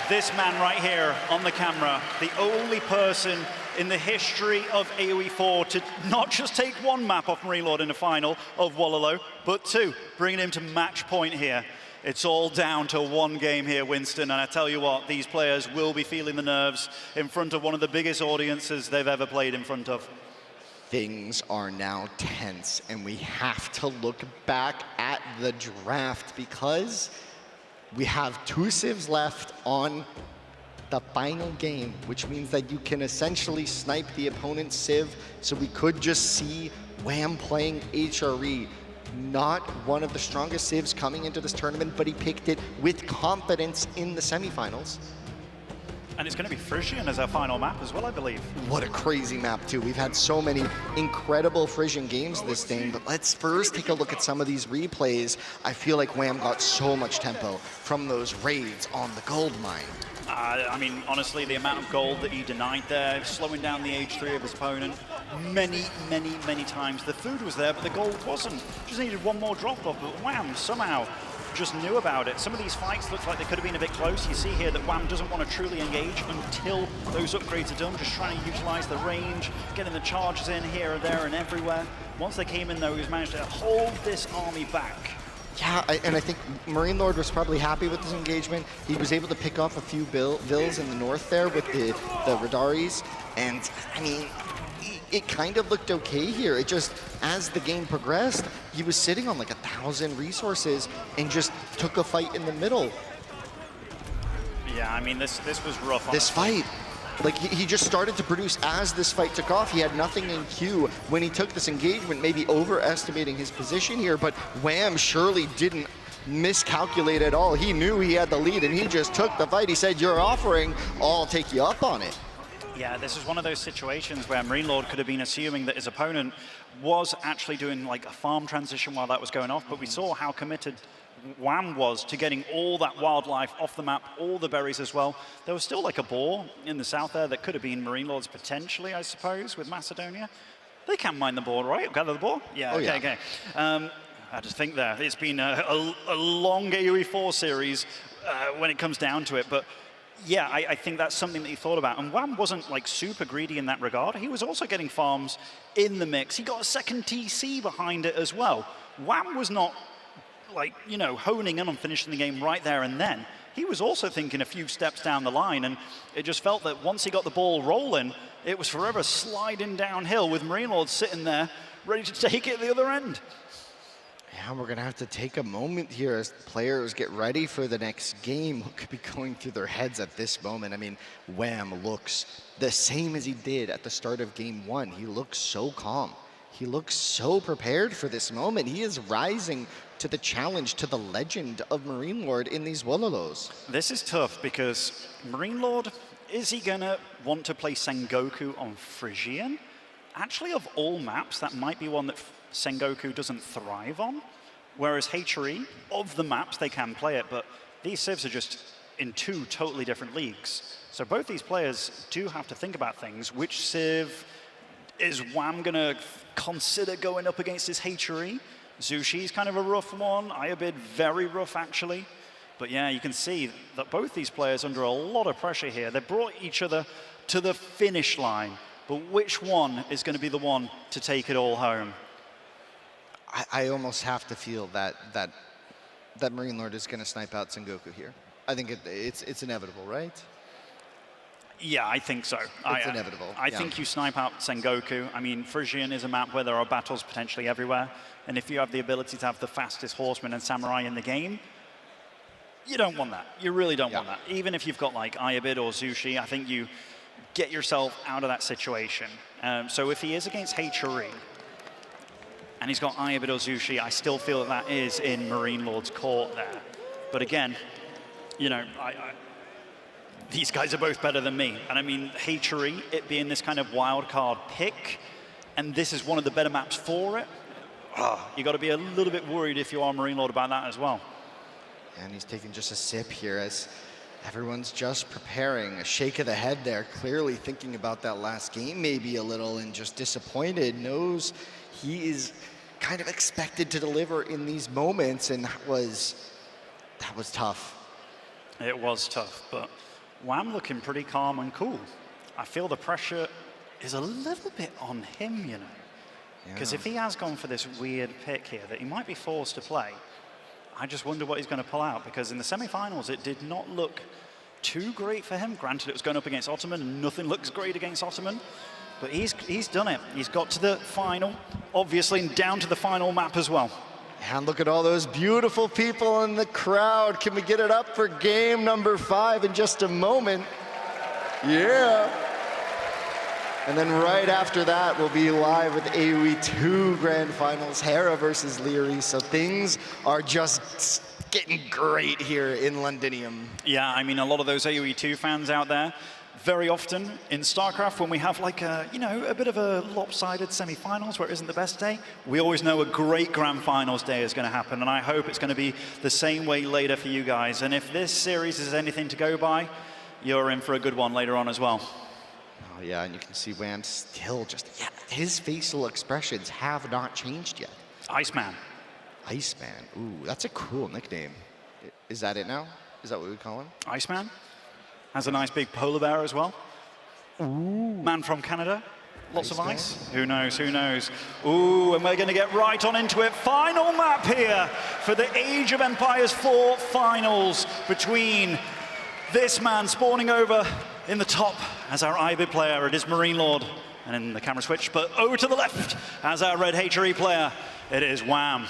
S9: This man right here on the camera, the only person in the history of AoE 4 to not just take one map off Marine Lord in the final of Wololo, but two, bringing him to match point here. It's all down to one game here, Winston, and I tell you what, these players will be feeling the nerves in front of one of the biggest audiences they've ever played in front of.
S10: Things are now tense, and we have to look back at the draft because we have 2 civs left on the final game, which means that you can essentially snipe the opponent's civ, so we could just see Wham playing HRE. Not one of the strongest civs coming into this tournament, but he picked it with confidence in the semifinals.
S9: And it's going to be Frisian as our final map as well, I believe.
S10: What a crazy map, too. We've had so many incredible Frisian games this game, but let's first take a look at some of these replays. I feel like Wham got so much tempo from those raids on the gold mine.
S9: I mean, honestly, the amount of gold that he denied there, slowing down the H3 of his opponent many, many, many times. The food was there, but the gold wasn't. Just needed one more drop-off, but Wham somehow just knew about it. Some of these fights look like they could have been a bit close. You see here that Wham doesn't want to truly engage until those upgrades are done, just trying to utilize the range, getting the charges in here and there and everywhere. Once they came in, though, he's managed to hold this army back.
S10: Yeah, and I think Marine Lord was probably happy with this engagement. He was able to pick off a few vills in the north there with the Radaris, and I mean, it kind of looked okay here. It just, as the game progressed, he was sitting on like 1,000 resources and just took a fight in the middle.
S9: Yeah, I mean, this was rough.
S10: This fight. Like, he just started to produce as this fight took off. He had nothing in queue when he took this engagement, maybe overestimating his position here, but Wham surely didn't miscalculate at all. He knew he had the lead, and he just took the fight. He said, "You're offering, I'll take you up on it."
S9: Yeah, this is one of those situations where Marine Lord could have been assuming that his opponent was actually doing like a farm transition while that was going off, but we saw how committed Wham was to getting all that wildlife off the map, all the berries as well. There was still like a boar in the south there that could have been Marine Lord's potentially, I suppose, with Macedonia. They can mine the boar, right? Gather the boar? Yeah, okay. I just think there. It's been a long AoE 4 series when it comes down to it, but Yeah, I think that's something that he thought about. And Wham wasn't like super greedy in that regard. He was also getting farms in the mix. He got a second TC behind it as well. Wham was not like, you know, honing in on finishing the game right there and then. He was also thinking a few steps down the line, and it just felt that once he got the ball rolling, it was forever sliding downhill with Marine Lord sitting there ready to take it at the other end.
S10: Yeah, we're going to have to take a moment here as players get ready for the next game. What could be going through their heads at this moment? I mean, Wham looks the same as he did at the start of game 1. He looks so calm. He looks so prepared for this moment. He is rising to the challenge, to the legend of Marine Lord in these Wololos.
S9: This is tough because Marine Lord, is he going to want to play Sengoku on Frisian? Actually, of all maps, that might be one that Sengoku doesn't thrive on. Whereas Hatery, of the maps, they can play it, but these civs are just in 2 totally different leagues. So both these players do have to think about things. Which civ is Wham going to consider going up against his Hatery? Zushi's kind of a rough one. Iobid, very rough, actually. But yeah, you can see that both these players under a lot of pressure here. They brought each other to the finish line. But which one is going to be the one to take it all home?
S10: I almost have to feel that Marine Lord is going to snipe out Sengoku here. I think it's inevitable, right?
S9: Yeah, I think so.
S10: It's inevitable.
S9: I think you snipe out Sengoku. I mean, Frisian is a map where there are battles potentially everywhere. And if you have the ability to have the fastest horseman and samurai in the game, you don't want that. You really don't want that. Even if you've got like Iobid or Zushi, I think you get yourself out of that situation. So if he is against Hatery, and he's got Iobid or Zushi, I still feel that that is in Marine Lord's court there. But again, you know, these guys are both better than me. And I mean, Hatery, it being this kind of wild card pick, and this is one of the better maps for it, you got to be a little bit worried if you are Marine Lord about that as well.
S10: And he's taking just a sip here as everyone's just preparing. A shake of the head there, clearly thinking about that last game maybe a little and just disappointed, knows he is kind of expected to deliver in these moments, and that was tough.
S9: It was tough, but Wham looking pretty calm and cool. I feel the pressure is a little bit on him, you know. Because if he has gone for this weird pick here that he might be forced to play, I just wonder what he's going to pull out, because in the semi-finals it did not look too great for him. Granted, it was going up against Ottoman, and nothing looks great against Ottoman, but he's done it. He's got to the final, obviously, and down to the final map as well.
S10: And look at all those beautiful people in the crowd. Can we get it up for game number 5 in just a moment? Yeah. And then right after that, we'll be live with AoE II Grand Finals, Hera versus Leary. So things are just getting great here in Londinium.
S9: Yeah, I mean, a lot of those AoE II fans out there, very often in StarCraft, when we have like a, you know, a bit of a lopsided semi-finals where it isn't the best day, we always know a great Grand Finals day is going to happen. And I hope it's going to be the same way later for you guys. And if this series is anything to go by, you're in for a good one later on as well.
S10: Oh, yeah, and you can see Wham still just, his facial expressions have not changed yet.
S9: Iceman.
S10: Iceman. Ooh, that's a cool nickname. Is that it now? Is that what we call him?
S9: Iceman. Has a nice big polar bear as well. Ooh. Man from Canada. Lots of ice. Who knows, who knows. Ooh, and we're going to get right on into it. Final map here for the Age of Empires 4 finals between this man spawning over in the top as our Iobid player. It is Marine Lord. And then the camera switch, but over to the left as our Red Hatery player. It is Wham.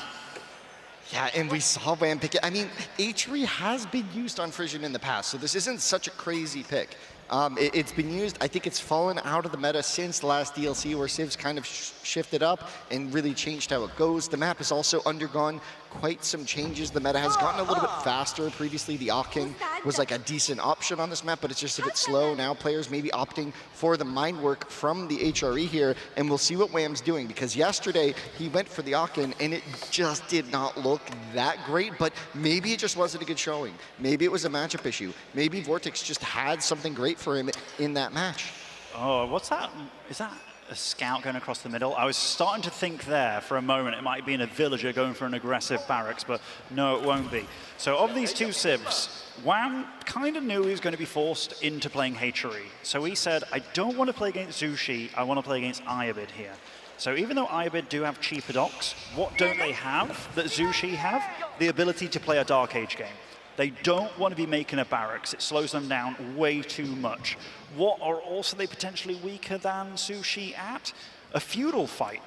S10: Yeah, and we saw Wham pick it. I mean, Hatery has been used on Frisian in the past, so this isn't such a crazy pick. It's been used, I think it's fallen out of the meta since the last DLC where Civ's kind of shifted up and really changed how it goes. The map has also undergone quite some changes. The meta has gotten a little bit faster. Previously, the Aachen was like a decent option on this map, but it's just a bit slow. Now players may be opting for the mind work from the HRE here, and we'll see what Wham's doing, because yesterday he went for the Aachen and it just did not look that great, but maybe it just wasn't a good showing. Maybe it was a matchup issue. Maybe Vortex just had something great for him in that match.
S9: Oh, what's that? Is that a scout going across the middle. I was starting to think there for a moment it might be a villager going for an aggressive barracks, but no, it won't be. So of these two civs, Wham kind of knew he was going to be forced into playing hatchery. So he said, I don't want to play against Zushi, I want to play against Iobid here. So even though Iobid do have cheaper docks, what don't they have that Zushi have? The ability to play a Dark Age game. They don't want to be making a barracks. It slows them down way too much. What are also they potentially weaker than Zushi at? A feudal fight.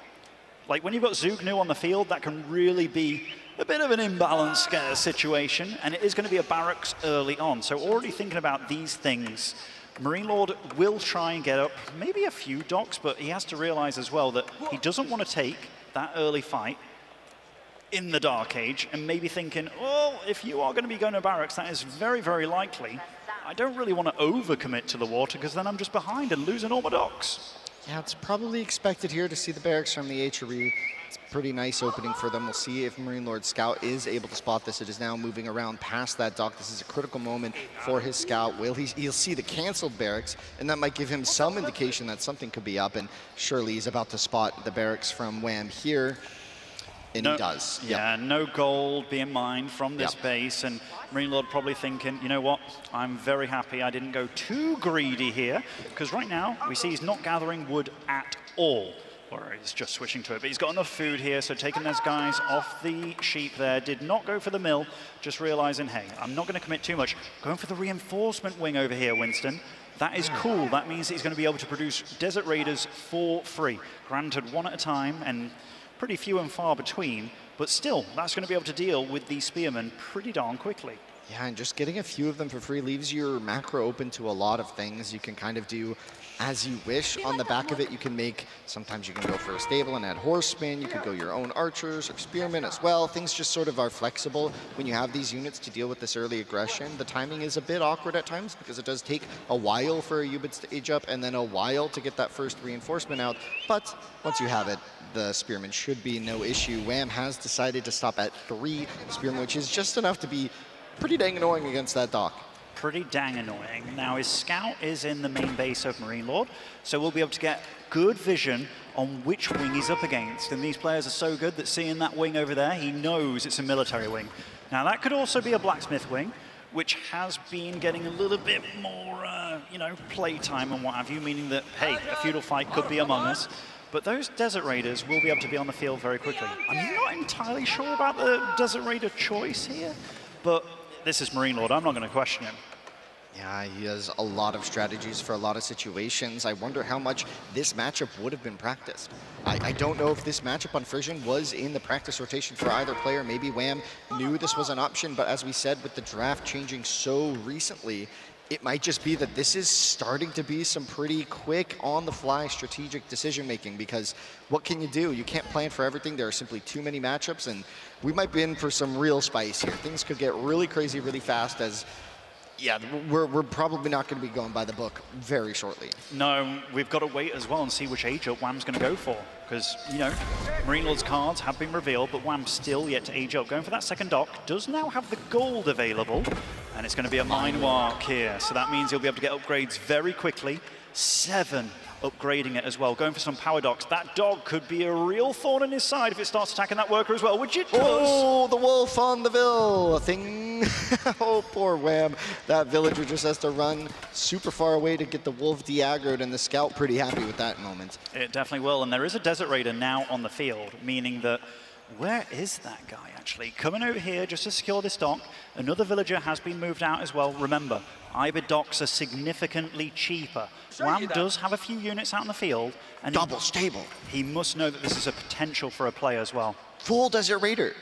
S9: Like when you've got Zugnu on the field, that can really be a bit of an imbalanced situation, and it is going to be a barracks early on. So already thinking about these things, Marine Lord will try and get up maybe a few docks, but he has to realize as well that he doesn't want to take that early fight in the Dark Age and maybe thinking, well, if you are going to be going to barracks, that is very, very likely. I don't really want to overcommit to the water because then I'm just behind and losing all my docks.
S10: Yeah, it's probably expected here to see the barracks from the HRE. It's a pretty nice opening for them. We'll see if Marine Lord Scout is able to spot this. It is now moving around past that dock. This is a critical moment for his Scout. He'll see the canceled barracks, and that might give him some indication that something could be up, and surely he's about to spot the barracks from Wham here. And he does.
S9: Yeah, no gold being mined from this base, and Marine Lord probably thinking, you know what, I'm very happy I didn't go too greedy here, because right now we see he's not gathering wood at all. Or he's just switching to it, but he's got enough food here, so taking those guys off the sheep there, did not go for the mill, just realizing, hey, I'm not going to commit too much. Going for the reinforcement wing over here, Winston. That is cool. That means that he's going to be able to produce Desert Raiders for free. Granted, one at a time, and pretty few and far between, but still, that's going to be able to deal with these spearmen pretty darn quickly.
S10: Yeah, and just getting a few of them for free leaves your macro open to a lot of things. You can kind of do as you wish. On the back of it, you can make, sometimes you can go for a stable and add horsemen. You could go your own archers or spearmen as well. Things just sort of are flexible when you have these units to deal with this early aggression. The timing is a bit awkward at times because it does take a while for Eubids to age up and then a while to get that first reinforcement out. But once you have it, the spearmen should be no issue. Wham has decided to stop at 3 spearmen, which is just enough to be pretty dang annoying against that dock.
S9: Pretty dang annoying. Now his scout is in the main base of Marine Lord, so we'll be able to get good vision on which wing he's up against. And these players are so good that seeing that wing over there, he knows it's a military wing. Now that could also be a blacksmith wing, which has been getting a little bit more, you know, playtime and what have you, meaning that, hey, a feudal fight could be among us. But those Desert Raiders will be able to be on the field very quickly. I'm not entirely sure about the Desert Raider choice here, but this is Marine Lord. I'm not going to question him.
S10: Yeah, he has a lot of strategies for a lot of situations. I wonder how much this matchup would have been practiced. I don't know if this matchup on Frisian was in the practice rotation for either player. Maybe Wham knew this was an option, but as we said, with the draft changing so recently, it might just be that this is starting to be some pretty quick, on-the-fly strategic decision-making, because what can you do? You can't plan for everything. There are simply too many matchups, and we might be in for some real spice here. Things could get really crazy really fast as, yeah, we're probably not going to be going by the book very shortly.
S9: No, we've got to wait as well and see which age up Wham's going to go for, because, you know, Marine Lord's cards have been revealed, but Wham's still yet to age up. Going for that second dock, does now have the gold available, and it's going to be a mine walk here, so that means he'll be able to get upgrades very quickly. 7 upgrading it as well, going for some power docks. That dog could be a real thorn in his side if it starts attacking that worker as well, which it does.
S10: Oh, the wolf on the ville thing. Oh, poor Wham. That villager just has to run super far away to get the wolf de-aggroed, and the scout pretty happy with that moment.
S9: It definitely will, and there is a Desert Raider now on the field, meaning that, where is that guy actually? Coming over here just to secure this dock. Another villager has been moved out as well. Remember, Ibid docks are significantly cheaper. Wham does have a few units out in the field. And
S10: double stable.
S9: He must know that this is a potential for a play as well.
S10: Full Desert Raider.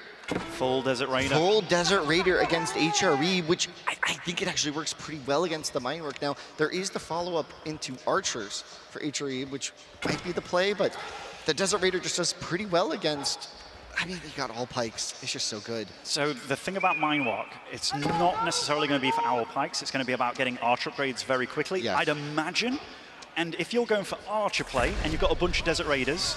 S9: Full Desert Raider.
S10: Full Desert Raider against HRE, which I think it actually works pretty well against the mine work. Now, there is the follow-up into archers for HRE, which might be the play, but the Desert Raider just does pretty well against, I mean, they got all pikes. It's just so good.
S9: So the thing about Mine Walk, it's not necessarily going to be for owl pikes. It's going to be about getting archer upgrades very quickly, yes. I'd imagine. And if you're going for archer play and you've got a bunch of Desert Raiders,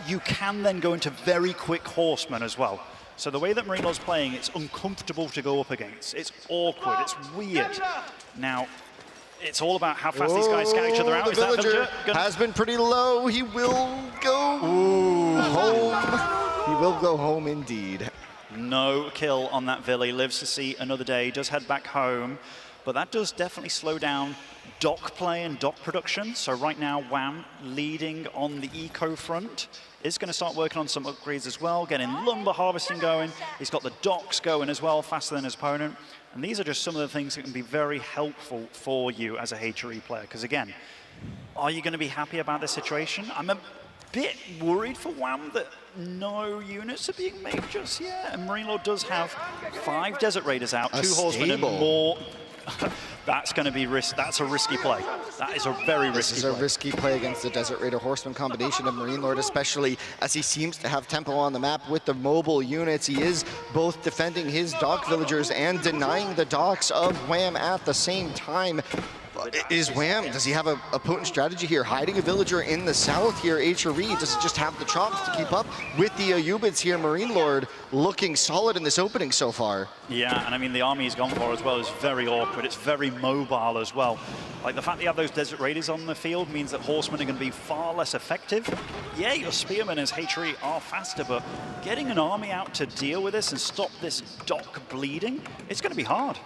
S9: you can then go into very quick horsemen as well. So the way that Marine Lord's playing, it's uncomfortable to go up against. It's awkward. It's weird. Now, it's all about how fast these guys scout each other out.
S10: The
S9: Is that
S10: villager
S9: gonna...
S10: has been pretty low. He will go home. He will go home indeed.
S9: No kill on that Villa. He lives to see another day. He does head back home, but that does definitely slow down dock play and dock production. So right now, Wham leading on the eco front. Is going to start working on some upgrades as well, getting lumber harvesting going. He's got the docks going as well, faster than his opponent. And these are just some of the things that can be very helpful for you as a HRE player. Because again, are you going to be happy about this situation? I'm a bit worried for Wham that no units are being made just yet. And Marine Lord does have 5 Desert Raiders out, 2 Horsemen and more. That's going to be that's a risky play. That is a very risky play.
S10: This is a risky play against the Desert Raider Horseman combination of Marine Lord, especially as he seems to have tempo on the map with the mobile units. He is both defending his dock villagers and denying the docks of Wham at the same time. Is Wham, does he have a potent strategy here? Hiding a villager in the south here, HRE, does he just have the chops to keep up with the Ayubids here? Marine Lord looking solid in this opening so far.
S9: Yeah, and I mean, the army he's gone for as well is very awkward. It's very mobile as well. Like, the fact that you have those Desert Raiders on the field means that Horsemen are going to be far less effective. Yeah, your Spearmen as HRE are faster, but getting an army out to deal with this and stop this dock bleeding, it's going to be hard.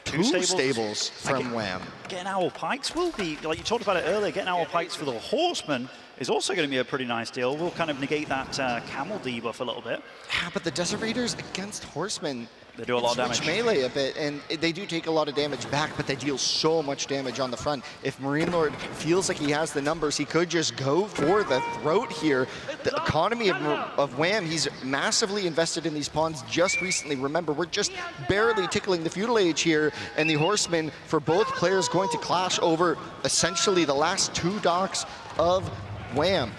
S10: Two stables from Wham.
S9: Getting Owl Pikes will be, like you talked about it earlier, getting Owl Pikes for the Horsemen is also going to be a pretty nice deal. We'll kind of negate that camel debuff a little bit.
S10: Yeah, but the Desert Raiders against Horsemen,
S9: they do a lot of damage.
S10: Melee a bit, and they do take a lot of damage back, but they deal so much damage on the front. If Marine Lord feels like he has the numbers, he could just go for the throat here. The economy of Wham, he's massively invested in these pawns just recently. Remember, we're just barely tickling the feudal age here, and the Horsemen, for both players, going to clash over essentially the last 2 docks of Wham.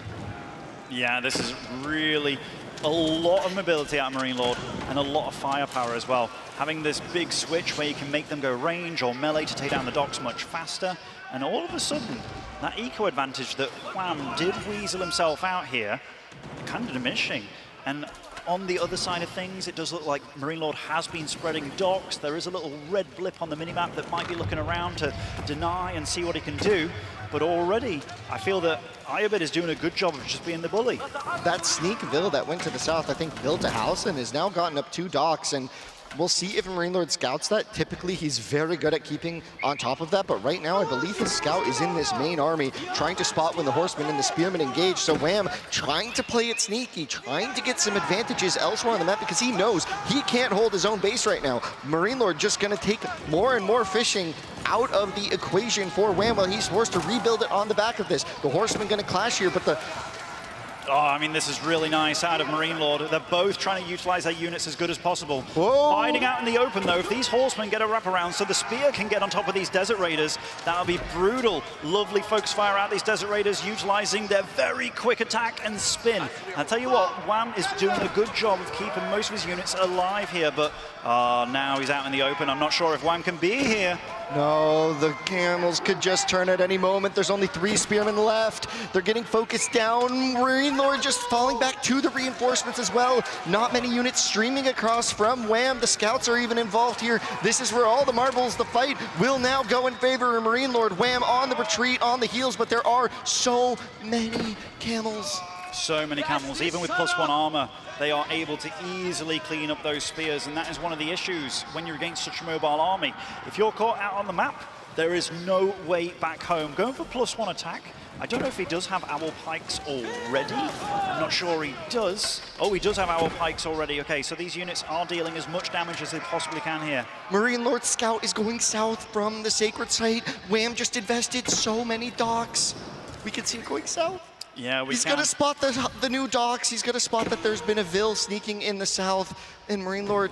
S9: Yeah, this is really a lot of mobility out of Marine Lord and a lot of firepower as well. Having this big switch where you can make them go range or melee to take down the docks much faster. And all of a sudden, that eco advantage that Wham did weasel himself out here, kind of diminishing. And on the other side of things, it does look like Marine Lord has been spreading docks. There is a little red blip on the minimap that might be looking around to deny and see what he can do. But already, I feel that Ayubid is doing a good job of just being the bully.
S10: That sneak Vil that went to the south, I think, built a house and has now gotten up 2 docks. And we'll see if Marine Lord scouts that. Typically, he's very good at keeping on top of that. But right now, I believe his scout is in this main army, trying to spot when the Horsemen and the Spearmen engage. So Wham trying to play it sneaky, trying to get some advantages elsewhere on the map because he knows he can't hold his own base right now. Marine Lord just going to take more and more fishing out of the equation for Wham while he's forced to rebuild it on the back of this. The Horsemen going to clash here, but the...
S9: Oh, I mean, this is really nice out of Marine Lord. They're both trying to utilize their units as good as possible.
S10: Whoa.
S9: Fighting out in the open, though. If these Horsemen get a wraparound so the Spear can get on top of these Desert Raiders, that'll be brutal. Lovely focus fire out these Desert Raiders, utilizing their very quick attack and spin. I'll tell you what, Wham is doing a good job of keeping most of his units alive here, but now he's out in the open. I'm not sure if Wham can be here.
S10: No, the camels could just turn at any moment. There's only 3 spearmen left. They're getting focused down. Marine Lord just falling back to the reinforcements as well. Not many units streaming across from Wham. The scouts are even involved here. This is where all the marbles, the fight will now go in favor of Marine Lord. Wham on the retreat, on the heels, but there are so many camels.
S9: So many camels, even with +1 armor, they are able to easily clean up those spears, and that is one of the issues when you're against such a mobile army. If you're caught out on the map, there is no way back home. Going for +1 attack, I don't know if he does have Owl Pikes already. I'm not sure he does. Oh, he does have Owl Pikes already. Okay, so these units are dealing as much damage as they possibly can here.
S10: Marine Lord Scout is going south from the sacred site. Wham just invested so many docks. We can see it going south.
S9: Yeah,
S10: he's going to spot the new docks. He's going to spot that there's been a Vil sneaking in the south. And Marine Lord,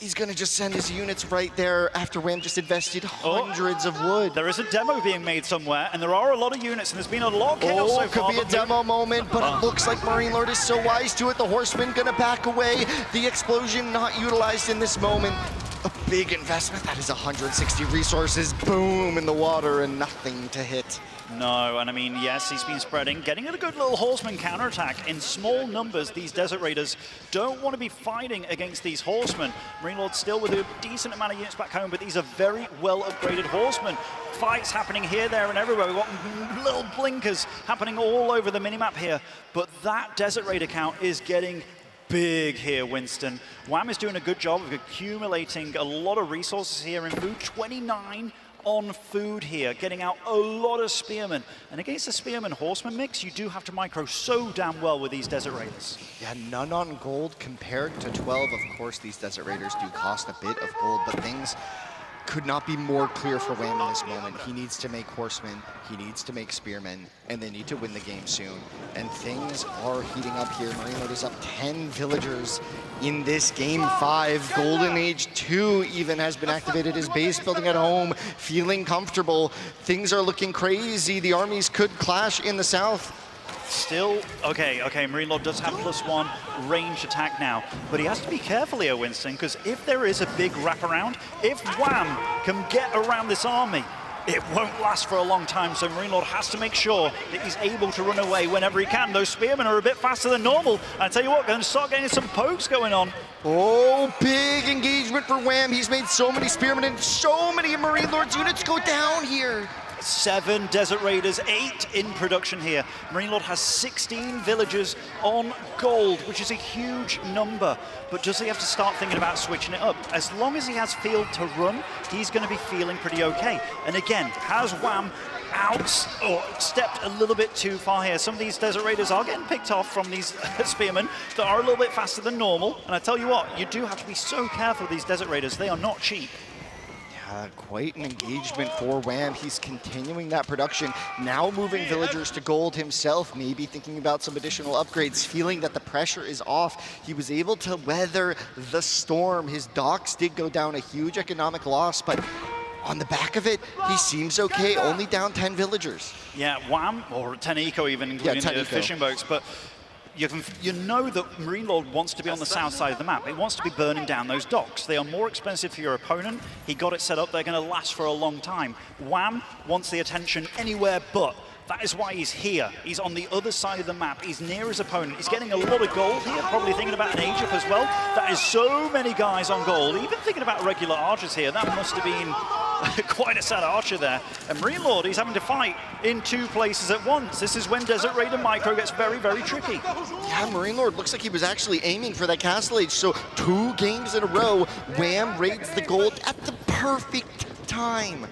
S10: he's going to just send his units right there after Wham just invested hundreds of wood.
S9: There is a demo being made somewhere, and there are a lot of units, and there's been a lot of chaos so far.
S10: Could be a demo moment, but it looks like Marine Lord is so wise to it. The Horsemen going to back away. The explosion not utilized in this moment. A big investment. That is 160 resources, boom, in the water, and nothing to hit.
S9: No, and I mean, yes, he's been spreading, getting a good little horseman counterattack. In small numbers, these Desert Raiders don't want to be fighting against these horsemen. Marine Lord still with a decent amount of units back home, but these are very well upgraded horsemen. Fights happening here, there, and everywhere. We've got little blinkers happening all over the minimap here, but that Desert Raider count is getting big here, Winston. Wham is doing a good job of accumulating a lot of resources here in food. 29 on food here, getting out a lot of spearmen. And against the spearman horseman mix, you do have to micro so damn well with these Desert Raiders.
S10: Yeah, none on gold compared to 12. Of course, these Desert Raiders do cost a bit of gold, but things could not be more clear for Wham in this moment. He needs to make horsemen, he needs to make spearmen, and they need to win the game soon. And things are heating up here. Marine Lord is up 10 villagers in this game 5. Golden Age II even has been activated. His base building at home, feeling comfortable. Things are looking crazy. The armies could clash in the south.
S9: Still, okay, Marine Lord does have +1 range attack now, but he has to be careful here, Winston, because if there is a big wraparound, if Wham can get around this army, it won't last for a long time, so Marine Lord has to make sure that he's able to run away whenever he can. Those spearmen are a bit faster than normal, and I tell you what, going to start getting some pokes going on.
S10: Oh, big engagement for Wham. He's made so many spearmen, and so many of Marine Lord's units go down here.
S9: 7 Desert Raiders, 8 in production here. Marine Lord has 16 villagers on gold, which is a huge number. But does he have to start thinking about switching it up? As long as he has field to run, he's going to be feeling pretty okay. And again, has Wham stepped a little bit too far here? Some of these Desert Raiders are getting picked off from these spearmen that are a little bit faster than normal. And I tell you what, you do have to be so careful with these Desert Raiders. They are not cheap.
S10: Quite an engagement for Wham. He's continuing that production, now moving villagers to gold himself, maybe thinking about some additional upgrades, feeling that the pressure is off. He was able to weather the storm. His docks did go down, a huge economic loss, but on the back of it, he seems okay, only down 10 villagers.
S9: Yeah, Wham, or 10 eco even, including the fishing boats, but you know that Marine Lord wants to be on the south side of the map. It wants to be burning down those docks. They are more expensive for your opponent. He got it set up. They're going to last for a long time. Wham wants the attention anywhere but. That is why he's here. He's on the other side of the map. He's near his opponent. He's getting a lot of gold here, probably thinking about an age up as well. That is so many guys on gold. Even thinking about regular archers here. That must have been quite a sad archer there. And Marine Lord, he's having to fight in 2 places at once. This is when Desert Raider Micro gets very, very tricky.
S10: Yeah, Marine Lord looks like he was actually aiming for that Castle Age. So 2 games in a row, Wham raids the gold at the perfect time.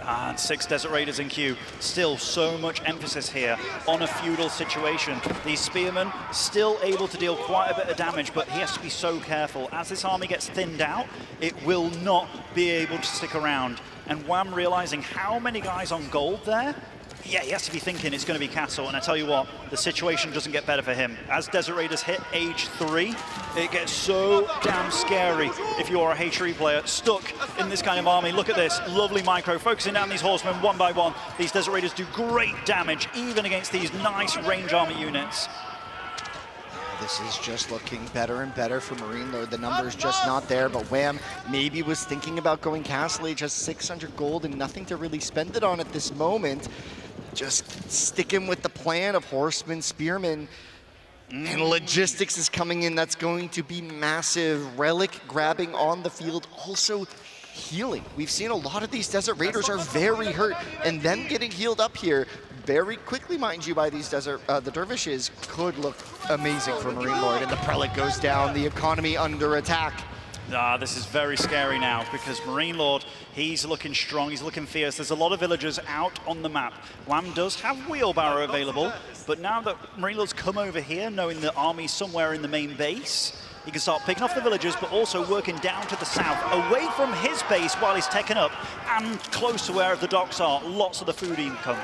S9: And 6 Desert Raiders in queue. Still so much emphasis here on a feudal situation. These spearmen still able to deal quite a bit of damage, but he has to be so careful. As this army gets thinned out, it will not be able to stick around. And Wham realizing how many guys on gold there, yeah, he has to be thinking it's going to be Castle. And I tell you what, the situation doesn't get better for him. As Desert Raiders hit age 3, it gets so damn scary if you're a H3 player stuck in this kind of army. Look at this, lovely micro, focusing down these horsemen one by one. These Desert Raiders do great damage, even against these nice range army units.
S10: This is just looking better and better for Marine Lord. The number's just not there, but Wham maybe was thinking about going Castle Age, has 600 gold and nothing to really spend it on at this moment. Just sticking with the plan of horsemen, spearmen, and logistics is coming in. That's going to be massive. Relic grabbing on the field, also healing. We've seen a lot of these Desert Raiders are very hurt, and them getting healed up here very quickly, mind you, by these the Dervishes could look amazing for Marine Lord. And the Prelate goes down, the economy under attack.
S9: This is very scary now because Marine Lord, he's looking strong, he's looking fierce. There's a lot of villagers out on the map. Wham does have wheelbarrow available, but now that Marine Lord's come over here, knowing the army's somewhere in the main base, he can start picking off the villagers, but also working down to the south, away from his base while he's taken up, and close to where the docks are. Lots of the food income.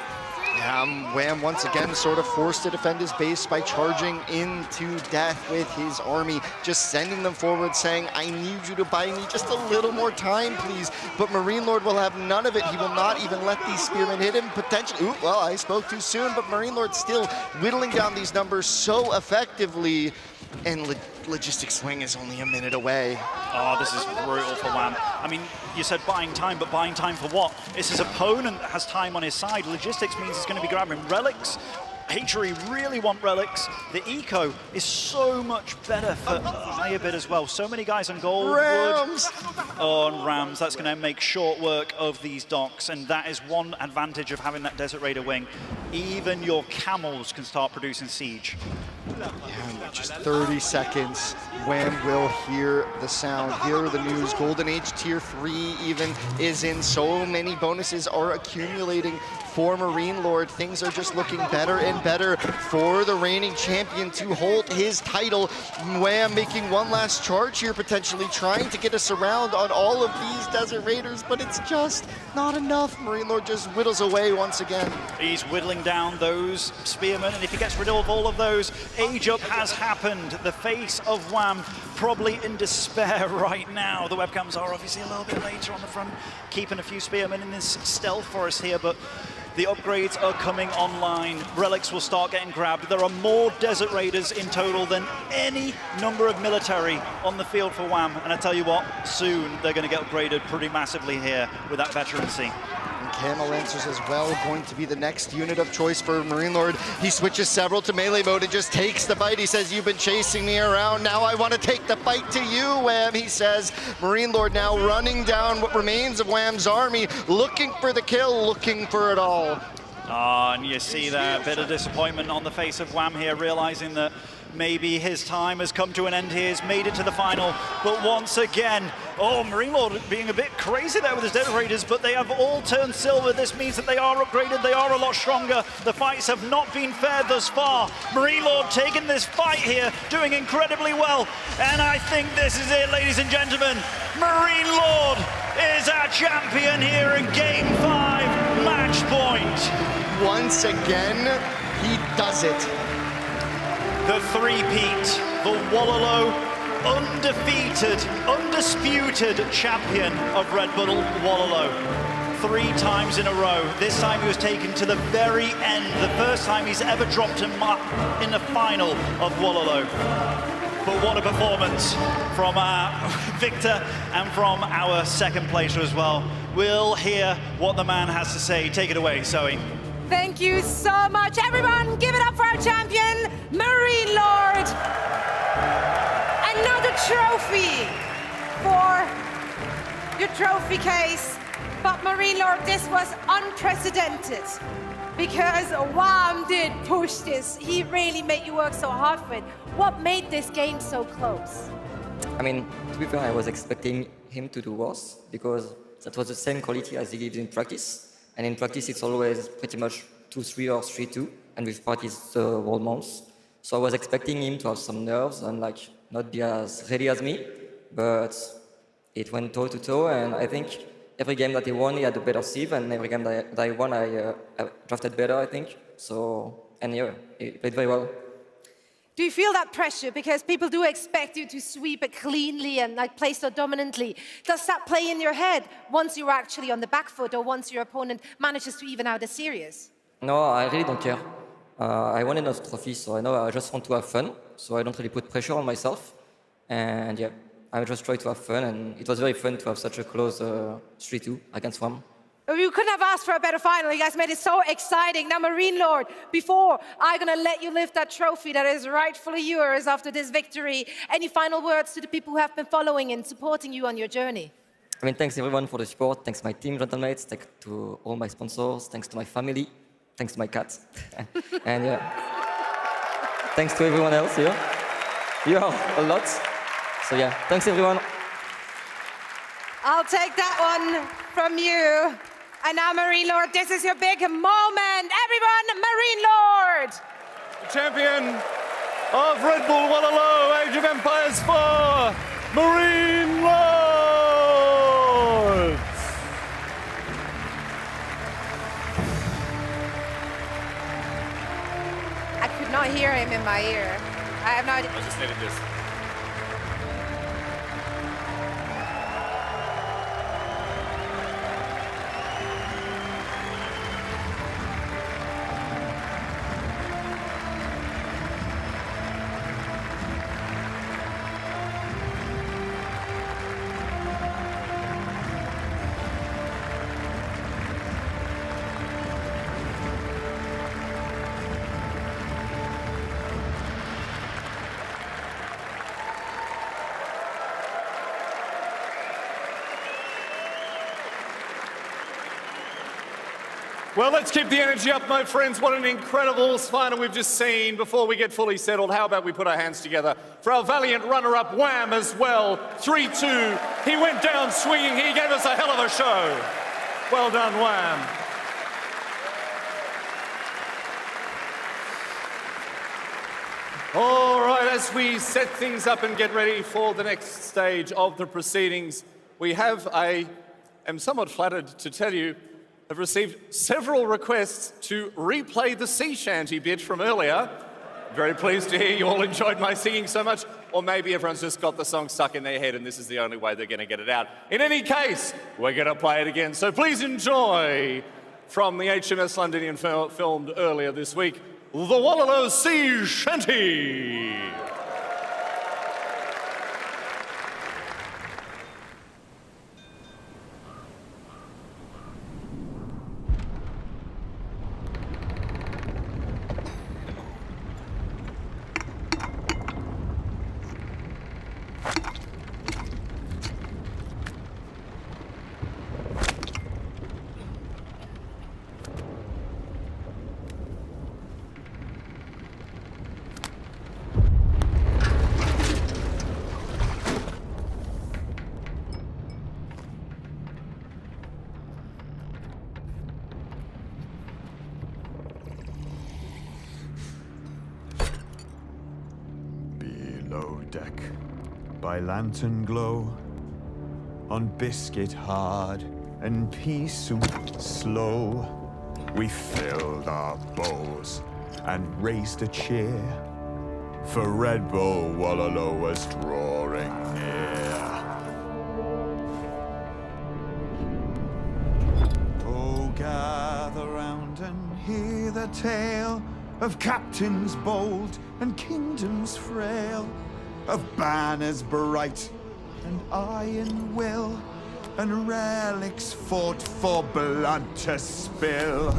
S10: Wham once again sort of forced to defend his base by charging into death with his army, just sending them forward saying, I need you to buy me just a little more time, please. But Marine Lord will have none of it. He will not even let these spearmen hit him. Potentially, ooh, well, I spoke too soon, but Marine Lord still whittling down these numbers so effectively. And Logistics Swing is only a minute away.
S9: Oh, this is brutal for Wham. I mean, you said buying time, but buying time for what? It's his opponent that has time on his side. Logistics means he's going to be grabbing relics. Hatchery really want relics. The eco is so much better for higher bid as well. So many guys on gold.
S10: Rams!
S9: Oh, and Rams. That's going to make short work of these docks. And that is one advantage of having that Desert Raider wing. Even your camels can start producing siege.
S10: Yeah, just 30 seconds. Wham will hear the sound, hear the news. Golden Age Tier 3 even is in. So many bonuses are accumulating for Marine Lord. Things are just looking better and better for the reigning champion to hold his title. Wham making one last charge here, potentially trying to get us around on all of these Desert Raiders, but it's just not enough. Marine Lord just whittles away once again.
S9: He's whittling down those spearmen, and if he gets rid of all of those, age up has happened. The face of Wham probably in despair right now. The webcams are obviously a little bit later on the front, keeping a few spearmen in this stealth forest here, but the upgrades are coming online. Relics will start getting grabbed. There are more Desert Raiders in total than any number of military on the field for Wham. And I tell you what, soon they're going to get upgraded pretty massively here with that veterancy.
S10: Camel Lancers as well, going to be the next unit of choice for Marine Lord. He switches several to melee mode and just takes the bite. He says, you've been chasing me around, now I want to take the fight to you, Wham, he says. Marine Lord now running down what remains of Wham's army, looking for the kill, looking for it all.
S9: And you see that bit of disappointment on the face of Wham here, realizing that maybe his time has come to an end here. He's made it to the final, but once again, oh, Marine Lord being a bit crazy there with his Desert Raiders, but they have all turned silver. This means that they are upgraded, they are a lot stronger. The fights have not been fair thus far. Marine Lord taking this fight here, doing incredibly well, and I think this is it, ladies and gentlemen. Marine Lord is our champion here in Game 5, match point.
S10: Once again, he does it.
S9: The three-peat, the Wololo, undefeated, undisputed champion of Red Bull Wololo. 3 times in a row. This time he was taken to the very end. The first time he's ever dropped him in the final of Wololo. But what a performance from our Victor and from our second placer as well. We'll hear what the man has to say. Take it away, Zoe.
S5: Thank you so much. Everyone, give it up for our champion, Marine Lord. Another trophy for your trophy case. But Marine Lord, this was unprecedented because Wham did push this. He really made you work so hard for it. What made this game so close?
S12: I mean, to be fair, I was expecting him to do worse because that was the same quality as he gives in practice. And in practice, it's always pretty much 2-3 or 3-2, and with practice, the whole months. So I was expecting him to have some nerves and like not be as ready as me, but it went toe to toe, and I think every game that he won, he had a better sieve, and every game that I won, I drafted better, I think. So, and yeah, he played very well.
S5: Do you feel that pressure? Because people do expect you to sweep it cleanly and like play so dominantly. Does that play in your head once you're actually on the back foot or once your opponent manages to even out a series?
S12: No, I really don't care. I won enough trophies, so I know I just want to have fun. So I don't really put pressure on myself. And yeah, I just try to have fun. And it was very fun to have such a close 3-2 against Wham.
S5: You couldn't have asked for a better final. You guys made it so exciting. Now, Marine Lord, before I'm going to let you lift that trophy that is rightfully yours after this victory, any final words to the people who have been following and supporting you on your journey?
S12: I mean, thanks everyone for the support. Thanks my team, Gentlemates. Thanks to all my sponsors. Thanks to my family. Thanks to my cat. And yeah, thanks to everyone else here. You are a lot. So yeah, thanks everyone.
S5: I'll take that one from you. And now, Marine Lord, this is your big moment. Everyone, Marine Lord!
S6: Champion of Red Bull Wololo, Age of Empires 4, Marine Lord!
S5: not hear him in my ear. I have no idea.
S4: I just needed this. Well, let's keep the energy up, my friends. What an incredible final we've just seen. Before we get fully settled, how about we put our hands together for our valiant runner-up, Wham, as well. 3-2. He went down swinging. He gave us a hell of a show. Well done, Wham. All right, as we set things up and get ready for the next stage of the proceedings, we have am somewhat flattered to tell you, have received several requests to replay the sea shanty bit from earlier. Very pleased to hear you all enjoyed my singing so much, or maybe everyone's just got the song stuck in their head and this is the only way they're going to get it out. In any case, we're going to play it again, so please enjoy from the HMS Londinium filmed earlier this week, the Wololo Sea Shanty.
S3: Below deck, by lantern glow, on biscuit hard and pea soup slow, we filled our bowls and raised a cheer, for Red Bull Wololo was drawing near. Oh, gather round and hear the tale of captains bold and kingdoms frail, of banners bright and iron will, and relics fought for blood to spill.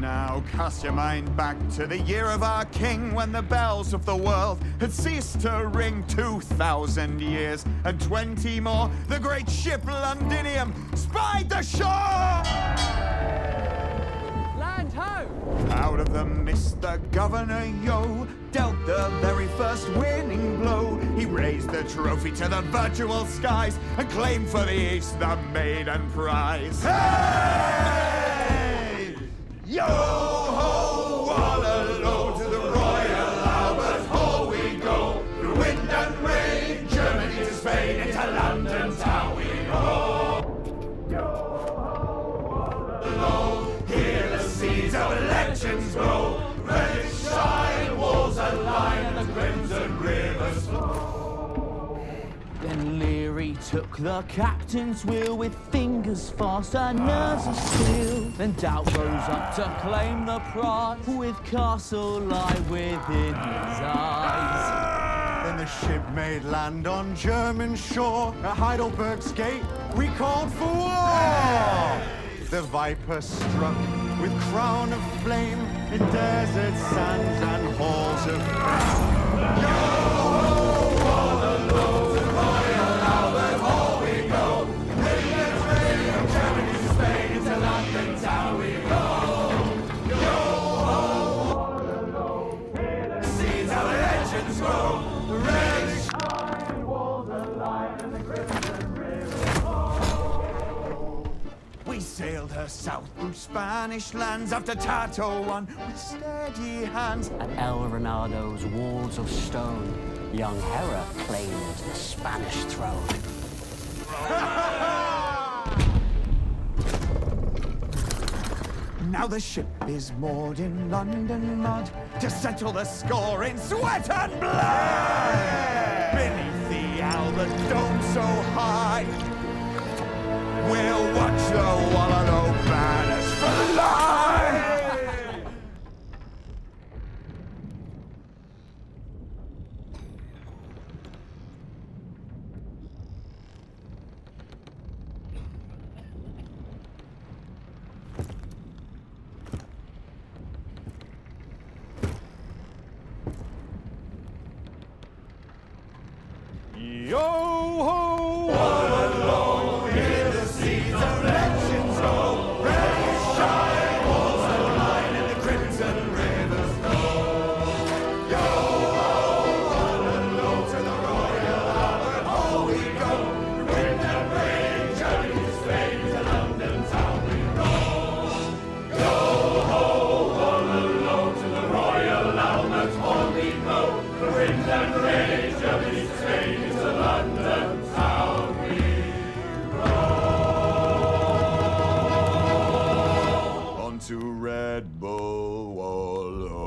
S3: Now cast your mind back to the year of our king, when the bells of the world had ceased to ring. 2,000 years and 20 more, the great ship Londinium spied the shore!
S2: Land ho!
S3: Out of the mist the governor, yo, dealt the very first winning blow. He raised the trophy to the virtual skies and claimed for the east the maiden prize. Hey! Yo ho, Wololo, to the Royal Albert Hall we go. Through wind and rain, Germany to Spain, into London town we roll. Yo ho, Wololo, hear the seeds of legends grow. Red shine, walls align, and the crimson rivers flow.
S2: Then Leary took the captain's wheel with fingers fast and nerves of steel. Then doubt rose up to claim the prize, with castle lie within his eyes.
S3: Then the ship made land on German shore. At Heidelberg's gate, we called for war. The Viper struck with crown of flame in desert sands and halls of fame. Yo ho, Wololo, to Royal Albert Hall we go. Wind and rain, from Germany to Spain, into London town we roll. Yo ho, Wololo, hear the seeds of legends grow. The red shine, walls alive, and the crimson rivers flow. We sailed her south through Spanish lands after Tato won with steady hands.
S14: At El Renado's walls of stone, young Hera claimed the Spanish throne.
S1: Now the ship is moored in London mud to settle the score in sweat and blood. Beneath the Albert Dome so high, we'll watch the Wololo banners fly.
S6: Yo ho!
S1: Wololo, hear the seeds of legends go. Ready to shine, walls of line and the crimson rivers flow. Yo ho, Wololo, to the Royal Albert Hall we go. The wind and rain, journey to Spain, to London town we roll. Yo ho, Wololo, to the Royal Albert Hall we go. The wind and rain, journey to Spain, to London town we roll. Onto Red Bull Wololo.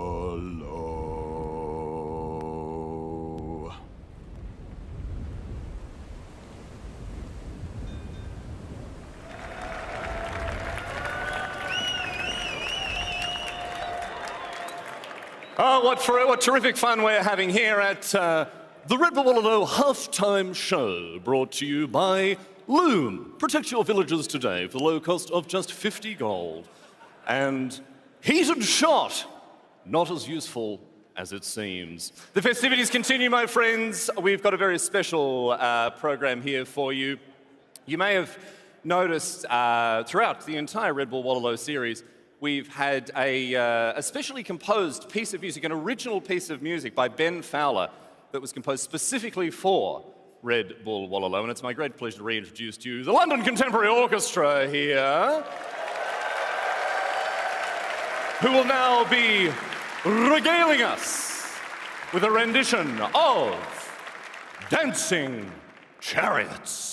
S4: Oh, what terrific fun we're having here at the Red Bull Wololo halftime show, brought to you by Loom. Protect your villagers today for the low cost of just 50 gold. And heated shot, not as useful as it seems. The festivities continue, my friends. We've got a very special program here for you. You may have noticed throughout the entire Red Bull Wololo series, we've had a specially composed piece of music, an original piece of music by Ben Fowler that was composed specifically for Red Bull Wololo. And it's my great pleasure to reintroduce to you the London Contemporary Orchestra here, who will now be regaling us with a rendition of Dancing Chariots.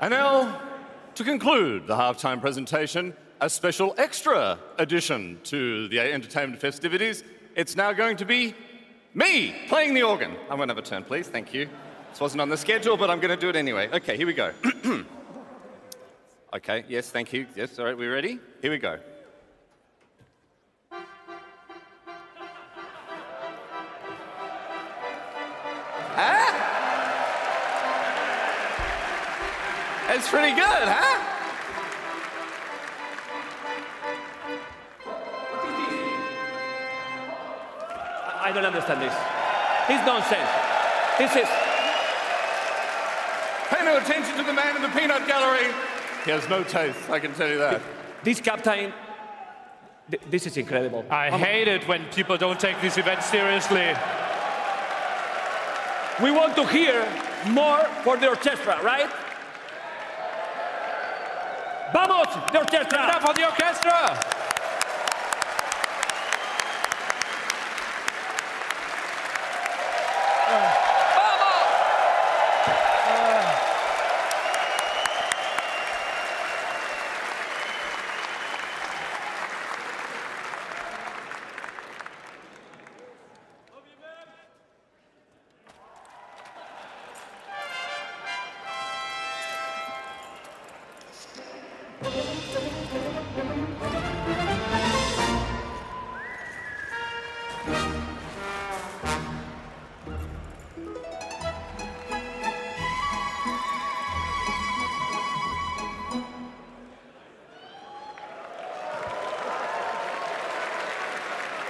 S4: And now, to conclude the halftime presentation, a special extra addition to the entertainment festivities. It's now going to be me playing the organ. I'm going to have a turn, please. Thank you. This wasn't on the schedule, but I'm going to do it anyway. Okay, here we go. Okay, yes, thank you. Yes, all right, we ready? Here we go. Huh? That's pretty good, huh?
S7: I don't understand this. It's nonsense. This is...
S4: Pay no attention to the man in the peanut gallery. He has no taste, I can tell you that.
S7: This captain... This is incredible.
S6: I hate it when people don't take this event seriously.
S7: We want to hear more for the orchestra, right? Vamos, the orchestra!
S6: Enough for the orchestra!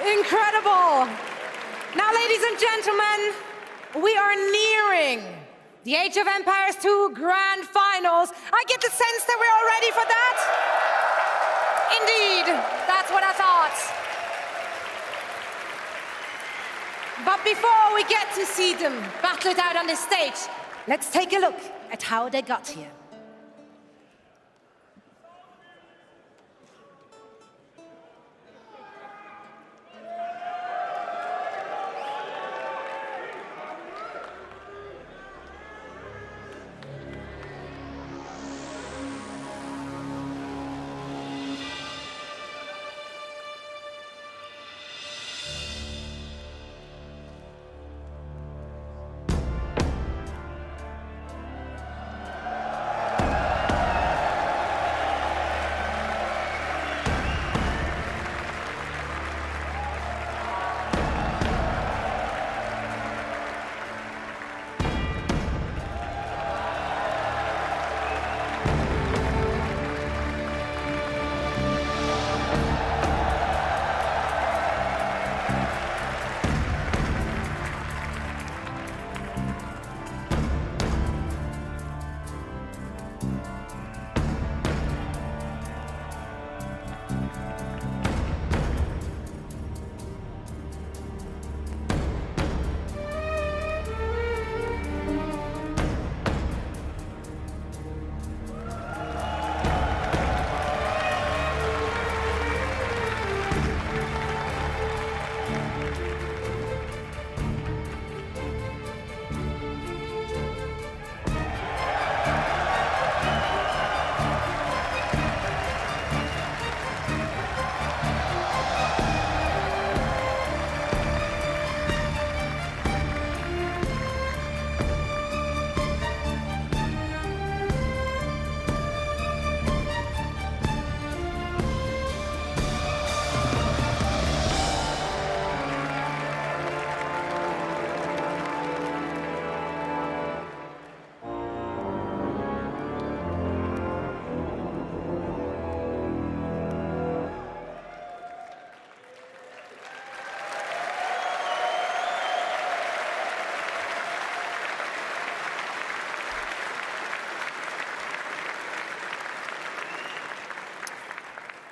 S5: Incredible! Now, ladies and gentlemen, we are nearing the Age of Empires II Grand Finals. I get the sense that we're all ready for that. Indeed, that's what I thought. But before we get to see them battle it out on the stage, let's take a look at how they got here.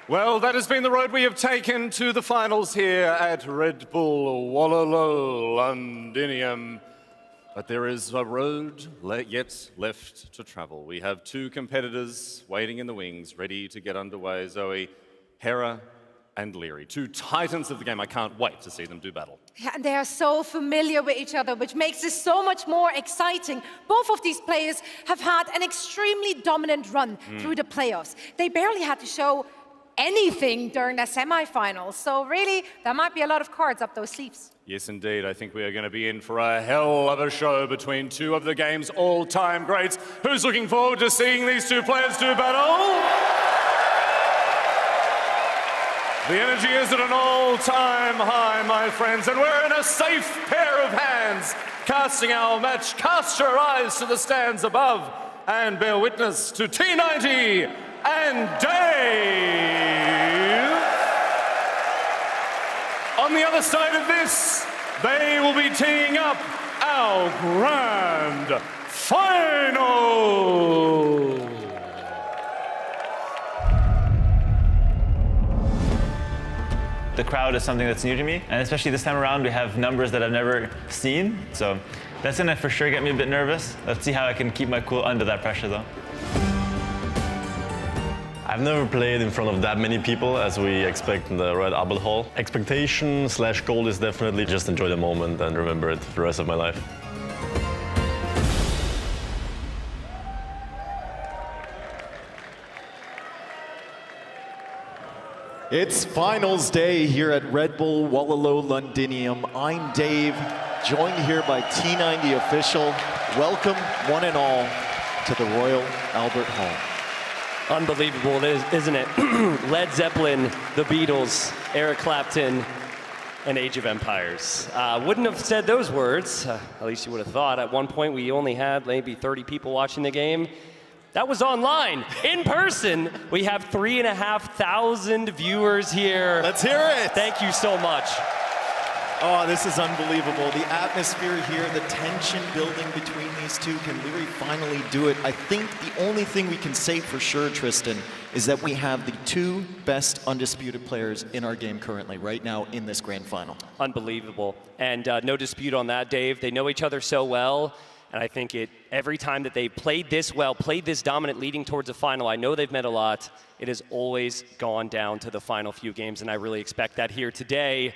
S4: Well, that has been the road we have taken to the finals here at Red Bull Wololo Londinium. But there is a road yet left to travel. We have two competitors waiting in the wings, ready to get underway. Zoe, Hera, and Leary, two titans of the game. I can't wait to see them do battle.
S5: Yeah, and they are so familiar with each other, which makes this so much more exciting. Both of these players have had an extremely dominant run through the playoffs. They barely had to show anything during their semifinals, so really, there might be a lot of cards up those sleeves.
S4: Yes, indeed. I think we are going to be in for a hell of a show between two of the game's all-time greats. Who's looking forward to seeing these two players do battle? The energy is at an all-time high, my friends, and we're in a safe pair of hands. Casting our match, cast your eyes to the stands above and bear witness to T90 and Dave. On the other side of this, they will be teeing up our grand final.
S15: The crowd is something that's new to me, and especially this time around, we have numbers that I've never seen. So that's gonna for sure get me a bit nervous. Let's see how I can keep my cool under that pressure though.
S16: I've never played in front of that many people as we expect in the Red Albert Hall. Expectation / goal is definitely just enjoy the moment and remember it for the rest of my life.
S17: It's finals day here at Red Bull Wololo Londinium. I'm Dave, joined here by T90 official. Welcome, one and all, to the Royal Albert Hall.
S18: Unbelievable, isn't it? Led Zeppelin, the Beatles, Eric Clapton, and Age of Empires. Wouldn't have said those words, at least you would have thought. At one point, we only had maybe 30 people watching the game. That was online. In person, we have 3,500 viewers here.
S17: Let's hear it.
S18: Thank you so much.
S17: Oh, this is unbelievable. The atmosphere here, the tension building between these two. Can Leary finally do it? I think the only thing we can say for sure, Tristan, is that we have the two best undisputed players in our game currently, right now in this grand final.
S18: Unbelievable. And no dispute on that, Dave. They know each other so well. And I think every time that they played this well, played this dominant leading towards a final, I know they've met a lot. It has always gone down to the final few games, and I really expect that here today.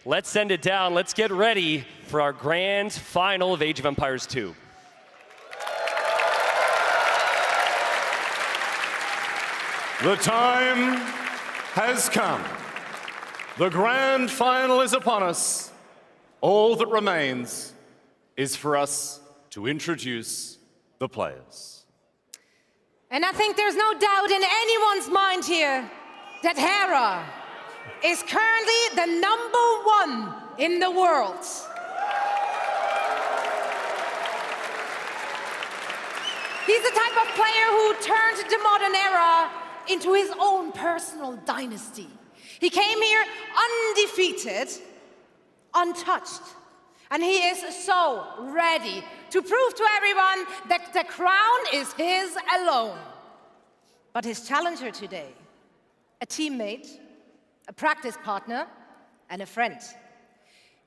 S18: Let's send it down. Let's get ready for our grand final of Age of Empires II.
S4: The time has come. The grand final is upon us. All that remains is for us to introduce the players.
S5: And I think there's no doubt in anyone's mind here that Hera is currently the #1 in the world. He's the type of player who turned the modern era into his own personal dynasty. He came here undefeated, untouched, and he is so ready to prove to everyone that the crown is his alone. But his challenger today, a teammate, a practice partner, and a friend.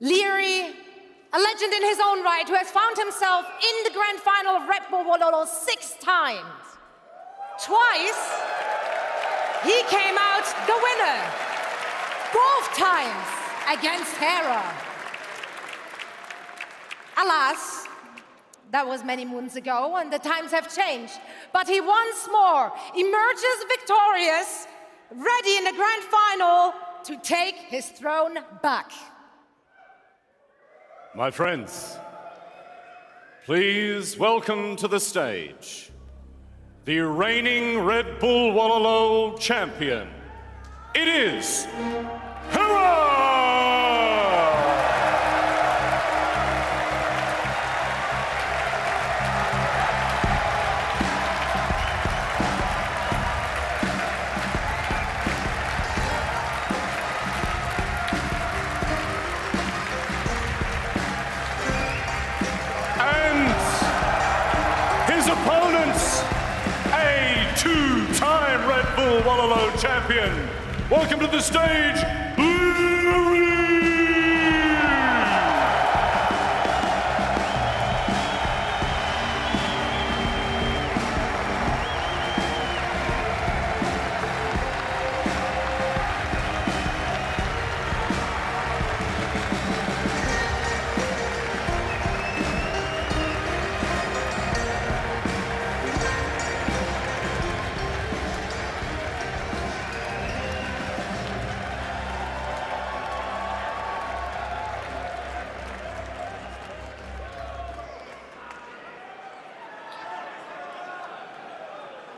S5: Leary, a legend in his own right, who has found himself in the grand final of Red Bull Wololo 6 times. Twice, he came out the winner. Both times against Hera. Alas, that was many moons ago, and the times have changed. But he once more emerges victorious, ready in the grand final to take his throne back.
S4: My friends, please welcome to the stage the reigning Red Bull Wololo champion. It is Hera! His opponents, a 2-time Red Bull Wololo champion. Welcome to the stage, Leary!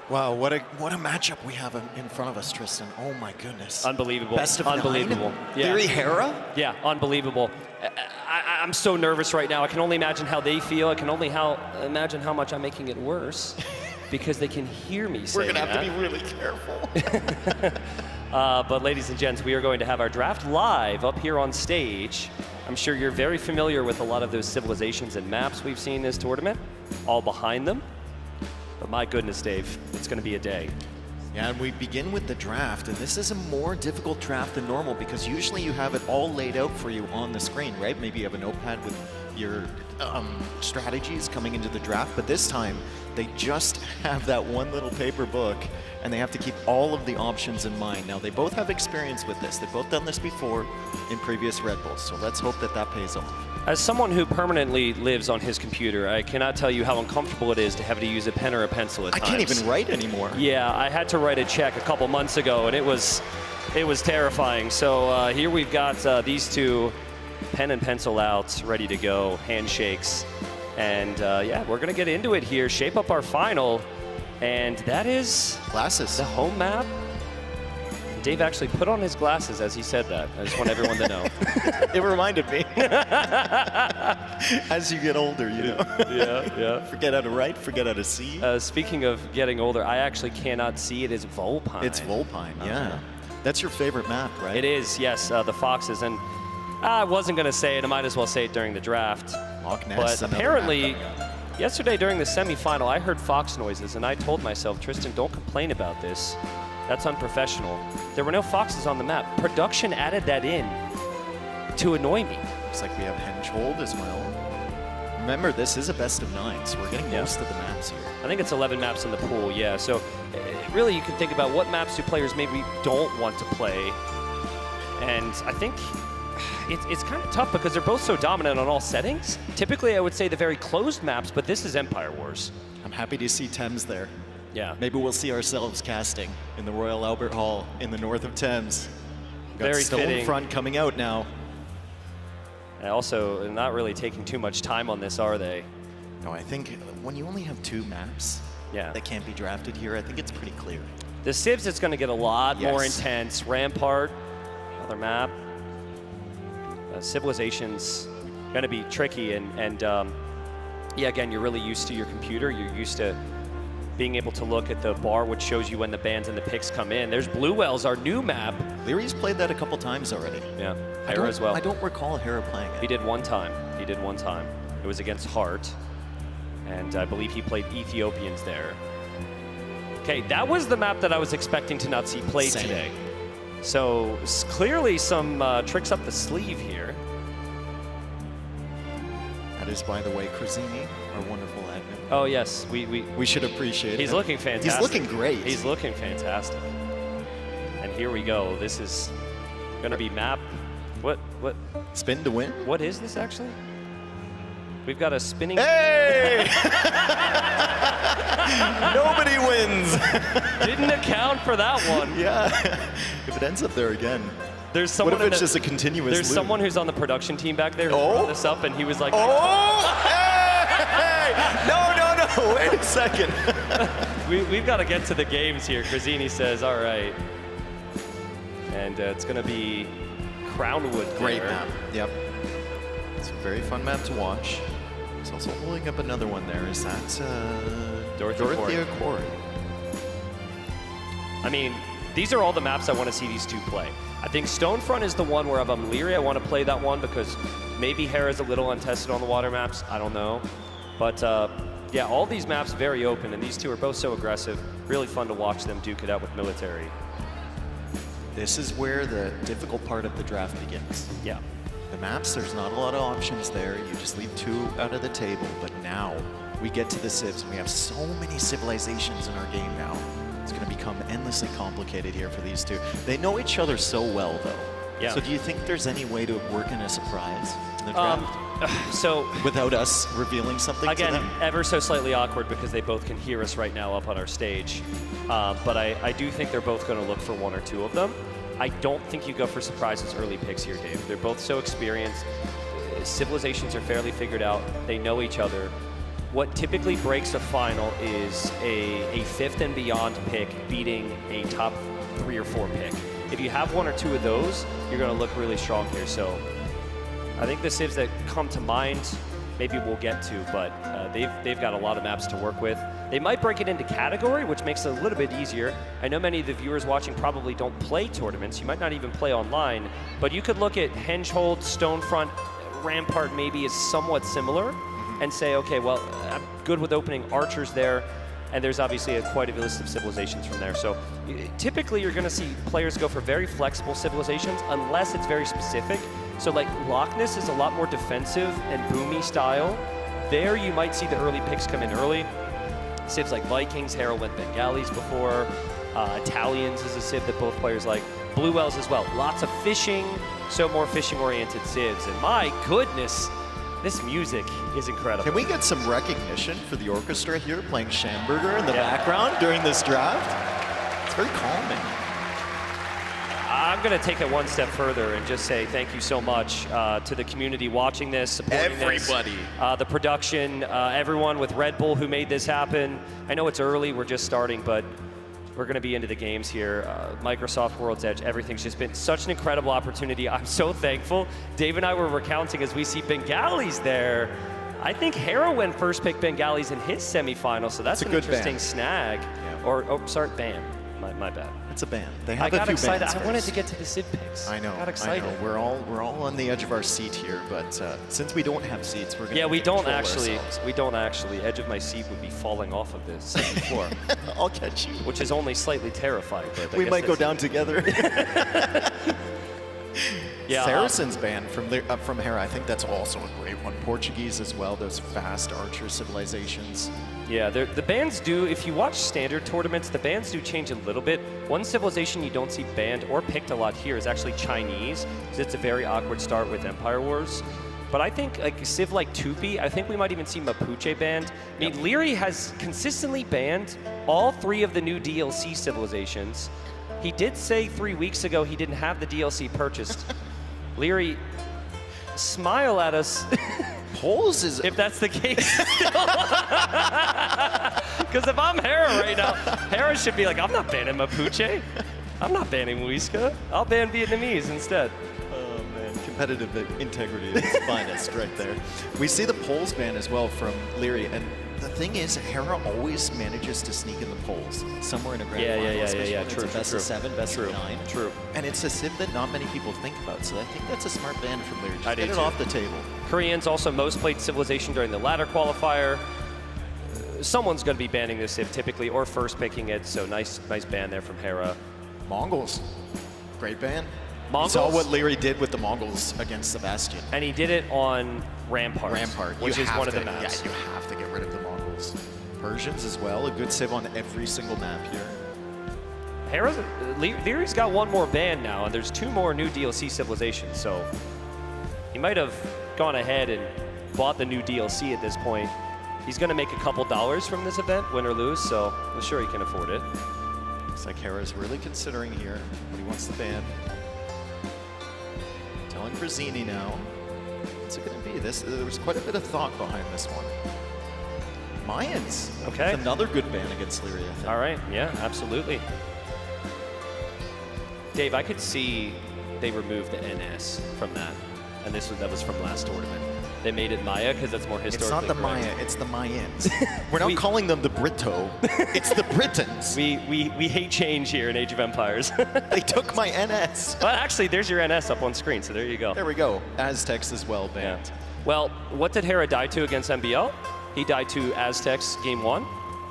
S17: Wow, what a matchup we have in front of us, Tristan. Oh my goodness.
S18: Unbelievable.
S17: Best of
S18: Unbelievable.
S17: 9?
S18: Yeah.
S17: Theory Hera?
S18: Yeah, unbelievable. I'm so nervous right now. I can only imagine how they feel. I can only imagine how much I'm making it worse because they can hear me say
S17: We're going to have
S18: that.
S17: to be really careful.
S18: But ladies and gents, we are going to have our draft live up here on stage. I'm sure you're very familiar with a lot of those civilizations and maps we've seen this tournament, all behind them. But my goodness, Dave, it's going to be a day.
S17: Yeah, and we begin with the draft, and this is a more difficult draft than normal because usually you have it all laid out for you on the screen, right? Maybe you have a notepad with your strategies coming into the draft, but this time they just have that one little paper book and they have to keep all of the options in mind. Now, they both have experience with this. They've both done this before in previous Red Bulls, so let's hope that that pays off.
S18: As someone who permanently lives on his computer, I cannot tell you how uncomfortable it is to have to use a pen or a pencil at times.
S17: I can't even write anymore.
S18: Yeah, I had to write a check a couple months ago, and it was terrifying. So here we've got these two pen and pencil out, ready to go, handshakes. And yeah, we're going to get into it here, shape up our final. And that is
S17: glasses.
S18: The home map. Dave actually put on his glasses as he said that. I just want everyone to know.
S17: It reminded me. As you get older, you know.
S18: Yeah.
S17: Forget how to write, forget how to see.
S18: Speaking of getting older, I actually cannot see. It is Volpine.
S17: It's Volpine, yeah. That's your favorite map, right?
S18: It is, yes, the Foxes. And I wasn't going to say it. I might as well say it during the draft.
S17: Loch Ness,
S18: but apparently, yesterday during the semifinal, I heard fox noises, and I told myself, Tristan, don't complain about this. That's unprofessional. There were no foxes on the map. Production added that in to annoy me.
S17: Looks like we have Henchold as well. Remember, this is a best of 9, so we're getting most of the maps here.
S18: I think it's 11 maps in the pool, yeah. So really you can think about what maps do players maybe don't want to play. And I think it's kind of tough because they're both so dominant on all settings. Typically, I would say the very closed maps, but this is Empire Wars.
S17: I'm happy to see Thames there.
S18: Yeah.
S17: Maybe we'll see ourselves casting in the Royal Albert Hall in the north of Thames. Got
S18: Very fitting.
S17: Stonefront coming out now.
S18: And also, not really taking too much time on this, are they?
S17: No, I think when you only have 2 maps that can't be drafted here, I think it's pretty clear.
S18: The Civs, it's going to get a lot more intense. Rampart, another map. Civilization's going to be tricky, and yeah, again, you're really used to your computer. You're used to being able to look at the bar, which shows you when the bands and the picks come in. There's Blue Wells, our new map.
S17: Leary's played that a couple times already.
S18: Yeah, Hera as well.
S17: I don't recall Hera playing it.
S18: He did one time. It was against Hart, and I believe he played Ethiopians there. Okay, that was the map that I was expecting to not see played today. So clearly some tricks up the sleeve here.
S17: That is, by the way, Crazini, our wonderful admin.
S18: Oh yes,
S17: we should appreciate it.
S18: He's looking fantastic.
S17: He's looking great.
S18: He's looking fantastic. And here we go. This is going to be map. What?
S17: Spin to win?
S18: What is this actually? We've got a spinning.
S17: Hey! Nobody wins.
S18: Didn't account for that one.
S17: Yeah. If it ends up there again.
S18: There's someone.
S17: What if it's just a continuous
S18: There's
S17: loop?
S18: someone who's on the production team back there who brought this up, and he was like,
S17: "Oh, hey! No! Wait a second."
S18: We've got to get to the games here. Crazini says, "All right," and it's going to be Crownwood.
S17: Great map. Yep. It's a very fun map to watch. He's also holding up another one there. Is that Dorothea Quarry?
S18: I mean, these are all the maps I want to see these two play. I think Stonefront is the one where if I'm leery, I want to play that one because maybe Hera's a little untested on the water maps. I don't know. But yeah, all these maps very open, and these two are both so aggressive. Really fun to watch them duke it out with military.
S17: This is where the difficult part of the draft begins.
S18: Yeah.
S17: The maps, there's not a lot of options there. You just leave 2 out of the table. But now we get to the civs, and we have so many civilizations in our game now. It's going to become endlessly complicated here for these two. They know each other so well, though.
S18: Yeah.
S17: So do you think there's any way to work in a surprise in the draft?
S18: So
S17: without us revealing something
S18: again,
S17: to them?
S18: ever so slightly awkward because they both can hear us right now up on our stage. But I do think they're both going to look for 1 or 2 of them. I don't think you go for surprises early picks here, Dave. They're both so experienced. Civilizations are fairly figured out. They know each other. what typically breaks a final is a 5th and beyond pick beating a top 3 or 4 pick. If you have 1 or 2 of those, you're going to look really strong here. So I think the civs that come to mind, maybe we'll get to, but they've got a lot of maps to work with. They might break it into category, which makes it a little bit easier. I know many of the viewers watching probably don't play tournaments. You might not even play online, but you could look at Hengehold, Stonefront, Rampart maybe is somewhat similar, and say, okay, well, I'm good with opening archers there, and there's obviously quite a list of civilizations from there. So typically you're gonna see players go for very flexible civilizations unless it's very specific. So like Loch Ness is a lot more defensive and boomy style. There you might see the early picks come in early. Civs like Vikings, Harrow went Bengalis before. Italians is a civ that both players like. Blue Whales as well. Lots of fishing, so more fishing-oriented civs. And my goodness, this music is incredible.
S17: Can we get some recognition for the orchestra here playing Schamberger in the background during this draft? It's very calming.
S18: I'm going to take it one step further and just say thank you so much to the community watching this, supporting
S17: everybody.
S18: This, the production, everyone with Red Bull who made this happen. I know it's early, we're just starting, but we're going to be into the games here. Microsoft World's Edge, everything's just been such an incredible opportunity. I'm so thankful. Dave and I were recounting as we see Bengalis there. I think Harrow went first pick Bengalis in his semifinal, so that's an interesting snag. Yeah. Or sorry, ban. My bad.
S17: It's a ban. They have
S18: I got
S17: a few
S18: excited.
S17: bans
S18: I
S17: first.
S18: wanted to get to the civ picks.
S17: I know.
S18: I got excited.
S17: I know. We're all on the edge of our seat here, but since we don't have seats, we're going to
S18: we don't actually. We don't actually. Edge of my seat would be falling off of this second floor.
S17: I'll catch you.
S18: Which is only slightly terrifying. But
S17: we might go down together.
S18: Yeah,
S17: Saracen's band from Hera, I think that's also a great one. Portuguese as well, those fast archer civilizations.
S18: Yeah, the bans do, if you watch standard tournaments, the bans do change a little bit. One civilization you don't see banned or picked a lot here is actually Chinese, because it's a very awkward start with Empire Wars. But I think like a civ like Tupi, I think we might even see Mapuche banned. I mean, Leary has consistently banned all 3 of the new DLC civilizations. He did say 3 weeks ago he didn't have the DLC purchased. Leary, smile at us.
S17: Poles is...
S18: If that's the case. Because if I'm Hera right now, Hera should be like, I'm not banning Mapuche. I'm not banning Muisca. I'll ban Vietnamese instead.
S17: Oh, man. Competitive integrity at its finest right there. We see the Poles ban as well from Leary, and the thing is, Hera always manages to sneak in the polls somewhere in a grand final, especially when it's a best of 7, best of 9.
S18: True.
S17: And it's a civ that not many people think about, so I think that's a smart ban from Leary. Just
S18: I
S17: get
S18: do
S17: it
S18: too.
S17: off the table.
S18: Koreans also most played civilization during the ladder qualifier. Someone's going to be banning this civ typically, or first picking it, so nice ban there from Hera.
S17: Mongols, great ban.
S18: Mongols?
S17: You saw what Leary did with the Mongols against Sebastian.
S18: And he did it on Rampart.
S17: Which
S18: is one of the maps.
S17: Yeah, you have to get rid of the Mongols. Persians as well, a good civ on every single map here.
S18: Leary's got one more ban now, and there's 2 more new DLC civilizations, so he might have gone ahead and bought the new DLC at this point. He's going to make a couple dollars from this event, win or lose, so I'm sure he can afford it.
S17: Looks like Hera's really considering here what he wants to ban. Telling Brazini now. What's it going to be? There was quite a bit of thought behind this one. Mayans.
S18: Okay.
S17: That's another good ban against Leary, I think.
S18: All right, yeah, absolutely. Dave, I could see they removed the NS from that, and that was from last tournament. They made it Maya because that's more historically
S17: It's not the
S18: correct.
S17: Maya, it's the Mayans. We're not calling them the Brito. It's the Britons.
S18: We hate change here in Age of Empires.
S17: They took my NS.
S18: Well, actually, there's your NS up on screen, so there you go.
S17: There we go. Aztecs as well banned.
S18: Yeah. Well, what did Hera die to against MBL? He died to Aztecs game 1,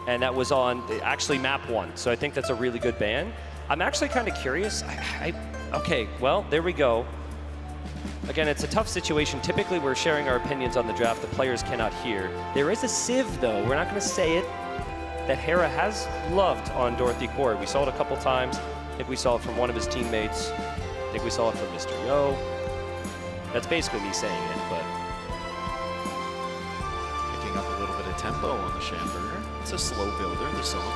S18: and that was on actually map 1. So I think that's a really good ban. I'm actually kind of curious. Okay, well, there we go. Again, it's a tough situation. Typically, we're sharing our opinions on the draft. The players cannot hear. There is a civ, though. We're not going to say it, that Hera has loved on Dorothy Quarry. We saw it a couple times. I think we saw it from one of his teammates. I think we saw it from Mr. Yo. That's basically me saying it, but...
S17: Picking up a little bit of tempo on the Schamberger. It's a slow builder, the song.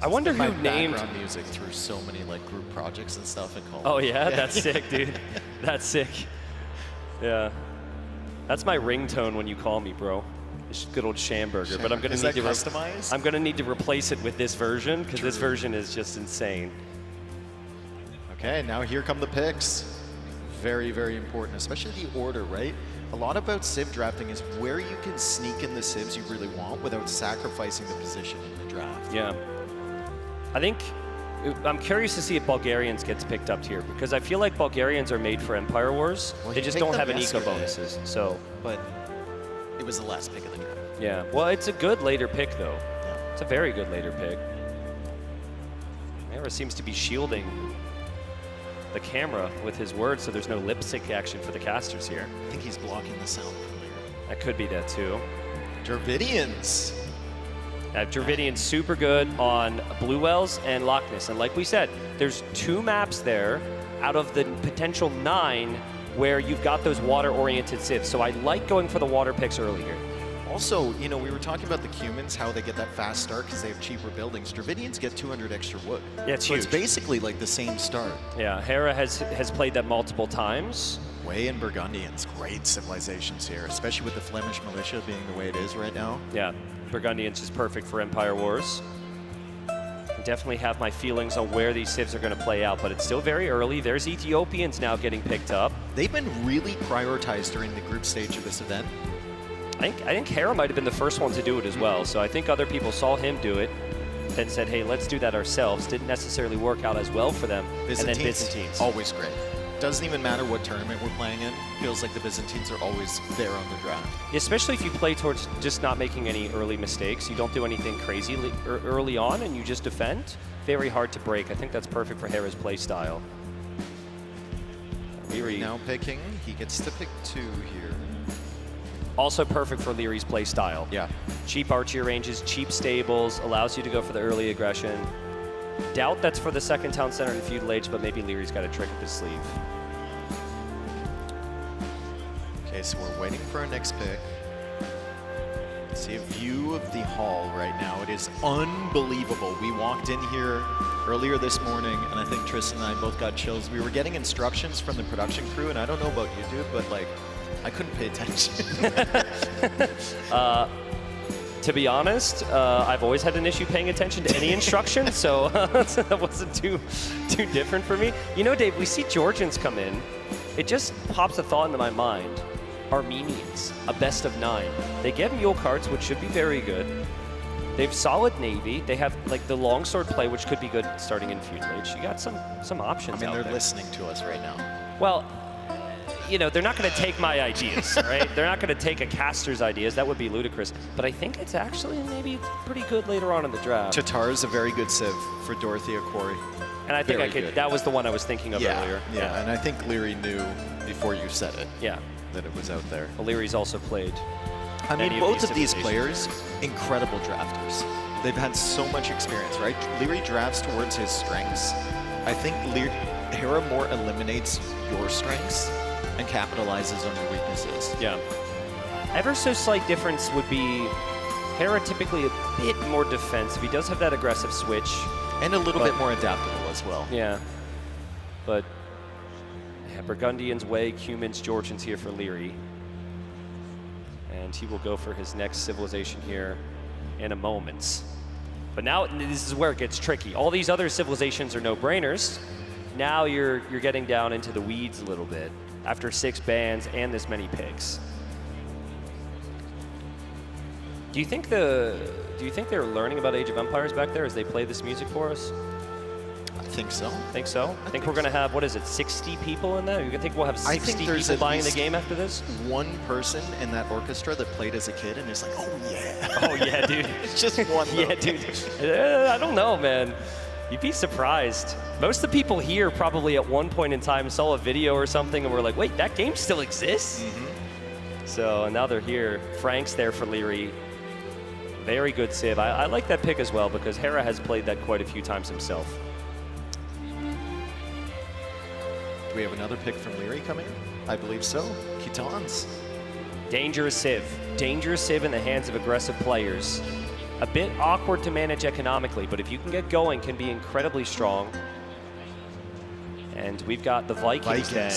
S18: I wonder
S17: my
S18: who named
S17: background music through so many like group projects and stuff and call.
S18: Oh yeah, that's sick, dude. That's sick. Yeah. That's my ringtone when you call me, bro. good old Schamberger, but I'm going
S17: Is
S18: to need
S17: that
S18: to
S17: customized?
S18: I'm going to need to replace it with this version because this version is just insane.
S17: Okay, now here come the picks. Very, very important, especially the order, right? A lot about Civ drafting is where you can sneak in the Civs you really want without sacrificing the position in the draft.
S18: Yeah. I'm curious to see if Bulgarians gets picked up here because I feel like Bulgarians are made for Empire Wars.
S17: Well,
S18: they
S17: he
S18: just
S17: picked
S18: don't
S17: them
S18: have any eco
S17: yesterday.
S18: bonuses. So.
S17: But it was the last pick of the draft.
S18: Yeah. Well, it's a good later pick though. It's a very good later pick. Hera seems to be shielding the camera with his words, so there's no lip sync action for the casters here.
S17: I think he's blocking the sound from there.
S18: That could be that too.
S17: Dravidians.
S18: Dravidian's super good on Blue Wells and Loch Ness. And like we said, there's 2 maps there out of the potential 9 where you've got those water-oriented civs. So I like going for the water picks early here.
S17: Also, you know, we were talking about the Cumans, how they get that fast start because they have cheaper buildings. Dravidians get 200 extra wood.
S18: Yeah, it's
S17: so
S18: huge.
S17: It's basically like the same start.
S18: Yeah, Hera has played that multiple times.
S17: Way and Burgundians, great civilizations here, especially with the Flemish militia being the way it is right now.
S18: Yeah, Burgundians is perfect for Empire Wars. I definitely have my feelings on where these civs are going to play out, but it's still very early. There's Ethiopians now getting picked up.
S17: They've been really prioritized during the group stage of this event.
S18: I think Hera might have been the first one to do it as well, so I think other people saw him do it, then said, hey, let's do that ourselves. Didn't necessarily work out as well for them. And then Byzantines.
S17: Always great. Doesn't even matter what tournament we're playing in. Feels like the Byzantines are always there on the draft.
S18: Especially if you play towards just not making any early mistakes. You don't do anything crazy early on and you just defend. Very hard to break. I think that's perfect for Hera's play style.
S17: Leary now picking. He gets to pick 2 here.
S18: Also perfect for Leary's play style.
S17: Yeah.
S18: Cheap archery ranges, cheap stables, allows you to go for the early aggression. Doubt that's for the second town center in feudal age, but maybe Leary's got a trick up his sleeve.
S17: Okay, so we're waiting for our next pick. See a view of the hall right now. It is unbelievable. We walked in here earlier this morning, and I think Tristan and I both got chills. We were getting instructions from the production crew, and I don't know about you, dude, but like, I couldn't pay attention.
S18: To be honest, I've always had an issue paying attention to any instruction, so that wasn't too different for me. You know, Dave, we see Georgians come in. It just pops a thought into my mind. Armenians, a best of 9. They get mule carts, which should be very good. They have solid navy. They have like the longsword play, which could be good starting in feudal age. You got some options.
S17: I mean,
S18: out
S17: they're
S18: there.
S17: listening to us right now.
S18: Well, you know, they're not going to take my ideas, right? They're not going to take a caster's ideas. That would be ludicrous. But I think it's actually maybe pretty good later on in the draft.
S17: Tatar is a very good civ for Dorothea Quarry.
S18: And I think
S17: Very
S18: I could.
S17: good.
S18: That was the one I was thinking of earlier.
S17: Yeah, and I think Leary knew before you said it.
S18: Yeah.
S17: That it was out there.
S18: Well, Leary's also played.
S17: I mean,
S18: many
S17: both of these
S18: civilizations.
S17: players, incredible drafters. They've had so much experience, right? Leary drafts towards his strengths. I think Hera more eliminates your strengths and capitalizes on your weaknesses.
S18: Yeah. Ever so slight difference would be Hera typically a bit more defensive. He does have that aggressive switch.
S17: And a little bit more adaptable as well.
S18: Yeah. But yeah, Burgundians way, Cumans, Georgians here for Leary. And he will go for his next civilization here in a moment. But now this is where it gets tricky. All these other civilizations are no-brainers. Now you're getting down into the weeds a little bit after 6 bans and this many picks. Do you think they're learning about Age of Empires back there as they play this music for us?
S17: I think so.
S18: Think so? I think we're going to have, what is it, 60 people in that? You think we'll have 60 people buying the game after this?
S17: One person in that orchestra that played as a kid and is like, oh yeah.
S18: Oh yeah, dude.
S17: It's just one though.
S18: Yeah, dude. I don't know, man. You'd be surprised. Most of the people here probably at one point in time saw a video or something and were like, wait, that game still exists? Mm-hmm. So now they're here. Frank's there for Leary. Very good civ. I like that pick as well because Hera has played that quite a few times himself.
S17: Do we have another pick from Leary coming? I believe so. Khitans.
S18: Dangerous civ. Dangerous civ in the hands of aggressive players. A bit awkward to manage economically, but if you can get going, can be incredibly strong. And we've got the Vikings then.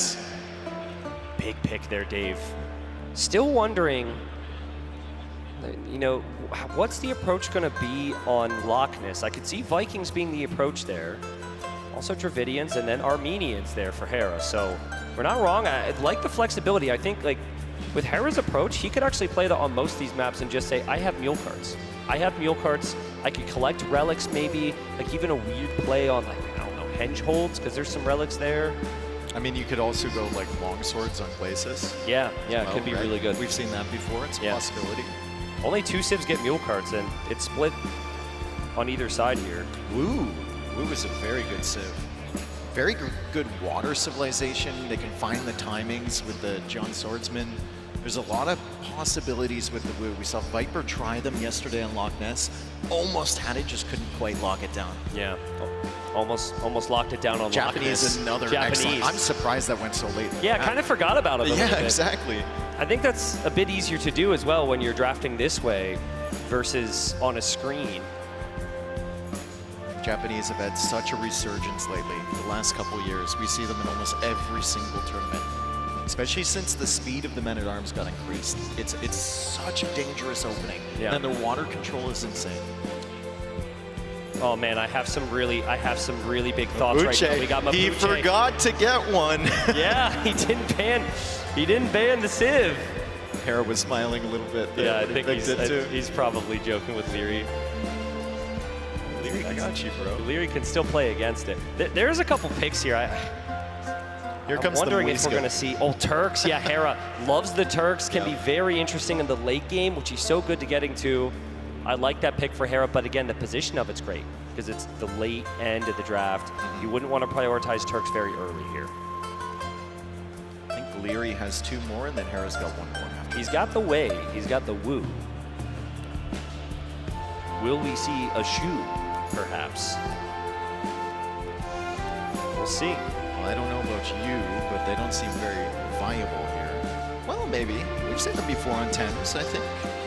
S18: Big pick there, Dave. Still wondering You know, what's the approach going to be on Loch Ness? I could see Vikings being the approach there. Also Dravidians and then Armenians there for Hera. So we're not wrong. I like the flexibility. I think like with Hera's approach, he could actually play that on most of these maps and just say, I have mule carts. I have mule carts. I could collect relics maybe, like even a weird play on like, I don't know, henge holds, because there's some relics there.
S17: I mean, you could also go like long swords on Glacis.
S18: Yeah, it could be really good.
S17: We've seen that before. It's a possibility.
S18: Only 2 civs get mule carts, and it's split on either side here.
S17: Woo! Woo is a very good civ. Very good water civilization. They can find the timings with the John Swordsman. There's a lot of possibilities with the Woo. We saw Viper try them yesterday on Loch Ness. Almost had it, just couldn't quite lock it down.
S18: Yeah, almost locked it down on
S17: Japanese.
S18: Loch Ness.
S17: Another excellent. I'm surprised that went so late.
S18: Yeah, kind of forgot about it a little bit.
S17: Yeah, exactly.
S18: I think that's a bit easier to do as well when you're drafting this way versus on a screen.
S17: Japanese have had such a resurgence lately. The last couple of years, we see them in almost every single tournament. Especially since the speed of the men-at-arms got increased. It's such a dangerous opening.
S18: Yeah.
S17: And their water control is insane.
S18: Oh man, I have some really big thoughts right now. We got Mapuche.
S17: He forgot to get one.
S18: Yeah, he didn't ban the Civ.
S17: Hera was smiling a little bit.
S18: Yeah, I think he's probably joking with Leary.
S17: Leary, I got you, bro.
S18: Leary can still play against it. There's a couple picks here.
S17: Here comes
S18: I'm wondering
S17: the
S18: if we're going to see Turks. Yeah, Hera loves the Turks. Can be very interesting in the late game, which he's so good to getting to. I like that pick for Hera, but again, the position of it's great because it's the late end of the draft. You wouldn't want to prioritize Turks very early here.
S17: I think Leary has 2 more, and then Hera's got 1 more.
S18: He's got the Wei. He's got the Wu. Will we see a Shu, perhaps? We'll see.
S17: Well, I don't know about you, but they don't seem very viable here. Well, maybe. We've seen them before on Thames, I think.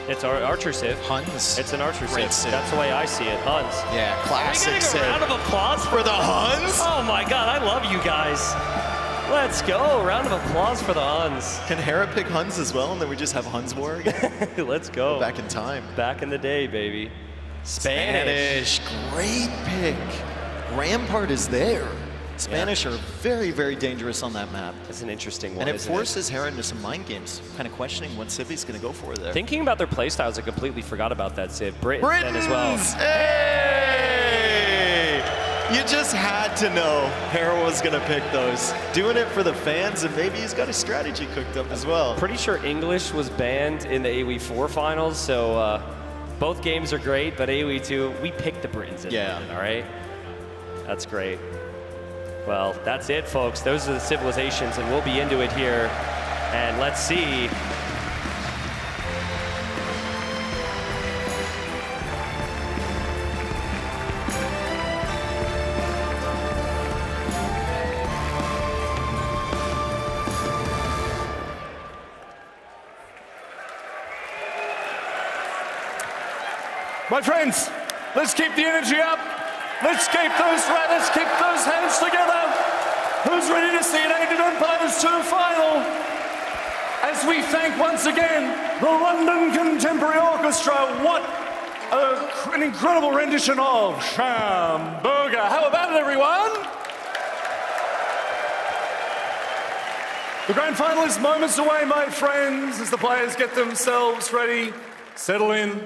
S18: It's our Archer Civ.
S17: Huns.
S18: It's an Archer
S17: Great
S18: Civ. That's the way I see it. Huns.
S17: Yeah, classic Civ.
S18: Are we getting a round of applause
S17: for the Huns?
S18: Oh my God, I love you guys. Let's go. Round of applause for the Huns.
S17: Can Hera pick Huns as well, and then we just have Huns war again?
S18: Let's go.
S17: We're back in time.
S18: Back in the day, baby. Spanish.
S17: Great pick. Rampart is there. Spanish are very, very dangerous on that map.
S18: That's an interesting one,
S17: And it
S18: isn't
S17: forces Hera into some mind games, kind of questioning what Civ he's going to go for there.
S18: Thinking about their playstyles, I completely forgot about that Civ. Britain as well.
S17: Hey! You just had to know Hera was going to pick those. Doing it for the fans, and maybe he's got a strategy cooked up as well.
S18: Pretty sure English was banned in the AoE 4 finals, so both games are great, but AoE 2, we picked the Britons in Britain, all right? That's great. Well, that's it, folks. Those are the civilizations, and we'll be into it here. And let's see.
S6: My friends, let's keep the energy up. Let's keep those hands together. Who's ready to see an Age of Empires 2 final? As we thank once again the London Contemporary Orchestra. What an incredible rendition of Hamburger. How about it, everyone? The grand final is moments away, my friends, as the players get themselves ready, settle in,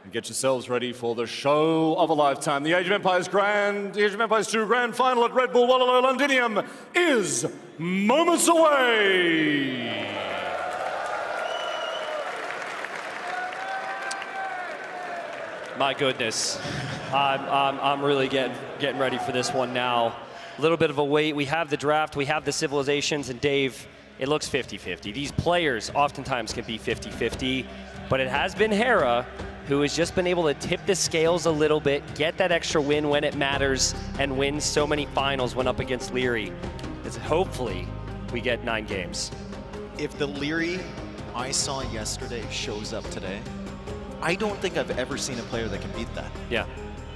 S6: and get yourselves ready for the show of a lifetime. The Age of Empires 2 Grand Final at Red Bull Wololo Londinium is moments away.
S18: My goodness, I'm really getting ready for this one now. A little bit of a wait. We have the draft, we have the civilizations, and Dave, it looks 50-50. These players oftentimes can be 50-50, but it has been Hera who has just been able to tip the scales a little bit, get that extra win when it matters, and win so many finals when up against Leary. Hopefully, we get 9 games.
S17: If the Leary I saw yesterday shows up today, I don't think I've ever seen a player that can beat that.
S18: Yeah.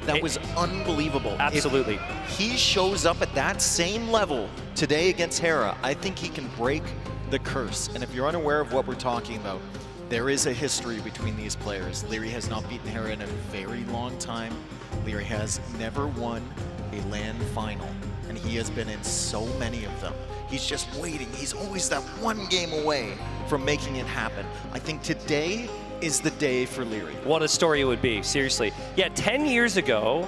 S17: That was unbelievable.
S18: Absolutely.
S17: If he shows up at that same level today against Hera, I think he can break the curse. And if you're unaware of what we're talking about, There is a history between these players. Leary has not beaten Hera in a very long time. Leary has never won a LAN final, and he has been in so many of them. He's just waiting. He's always that one game away from making it happen. I think today is the day for Leary.
S18: What a story it would be, seriously. Yeah, 10 years ago,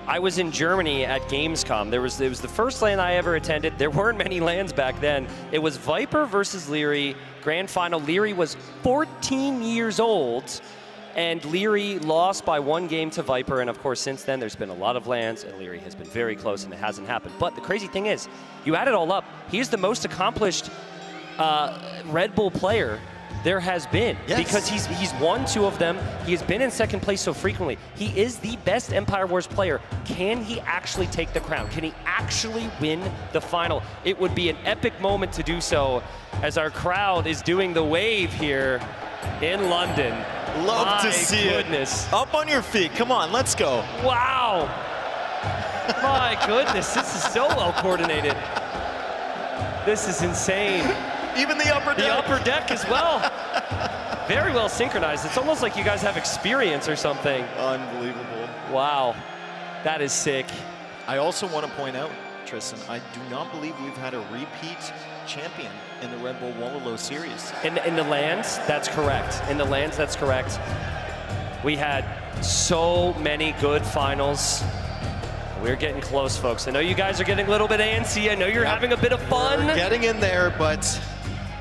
S18: I was in Germany at Gamescom. It was the first LAN I ever attended. There weren't many LANs back then. It was Viper versus Leary, grand final. Leary was 14 years old, and Leary lost by 1 game to Viper. And of course, since then, there's been a lot of LANs, and Leary has been very close, and it hasn't happened. But the crazy thing is, you add it all up, he's the most accomplished Red Bull player there has been. Yes. Because he's won 2 of them. He has been in second place so frequently. He is the best Empire Wars player. Can he actually take the crown? Can he actually win the final? It would be an epic moment to do so as our crowd is doing the wave here in London.
S17: Love to see
S18: goodness.
S17: it. Up on your feet. Come on, let's go.
S18: Wow. My goodness, this is so well coordinated. This is insane.
S17: Even the upper deck.
S18: The upper deck as well. Very well synchronized. It's almost like you guys have experience or something.
S17: Unbelievable.
S18: Wow. That is sick.
S17: I also want to point out, Tristan, I do not believe we've had a repeat champion in the Red Bull Wololo series.
S18: In the LANs, that's correct. In the LANs, that's correct. We had so many good finals. We're getting close, folks. I know you guys are getting a little bit antsy. I know you're having a bit of fun.
S17: We're getting in there, but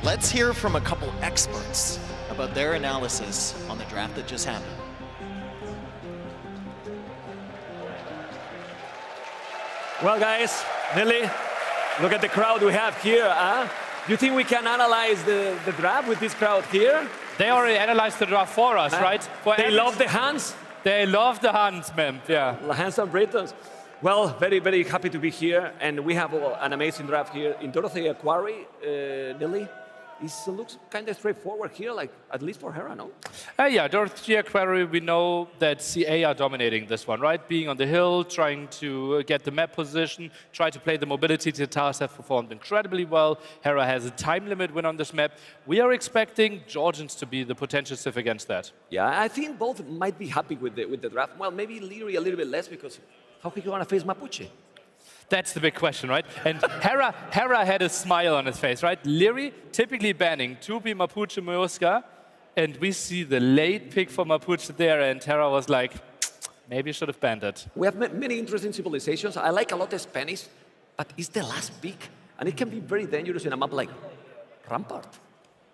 S17: let's hear from a couple experts about their analysis on the draft that just happened.
S7: Well, guys, Nelly, look at the crowd we have here. You think we can analyze the draft with this crowd here?
S19: They already analyzed the draft for us, right?
S7: They love the hands?
S19: They love the hands, man, yeah.
S7: Hands and Britons. Well, very, very happy to be here. And we have an amazing draft here in Dorothea Quarry, Nelly. It looks kind of straightforward here, like at least for Hera, no?
S19: Yeah, Dorothea Quarry, we know that CA are dominating this one, right? Being on the hill, trying to get the map position, try to play the mobility. Tatars have performed incredibly well. Hera has a time limit win on this map. We are expecting Georgians to be the potential civ against that.
S7: Yeah, I think both might be happy with the draft. Well, maybe Leary a little bit less because how can you want to face Mapuche?
S19: That's the big question, right? And Hera had a smile on his face, right? Leary typically banning Tupi, Mapuche, Muisca, and we see the late pick for Mapuche there, and Hera was like, maybe should have banned it.
S7: We have many interesting civilizations. I like a lot of Spanish, but it's the last pick, and it can be very dangerous in a map like Rampart.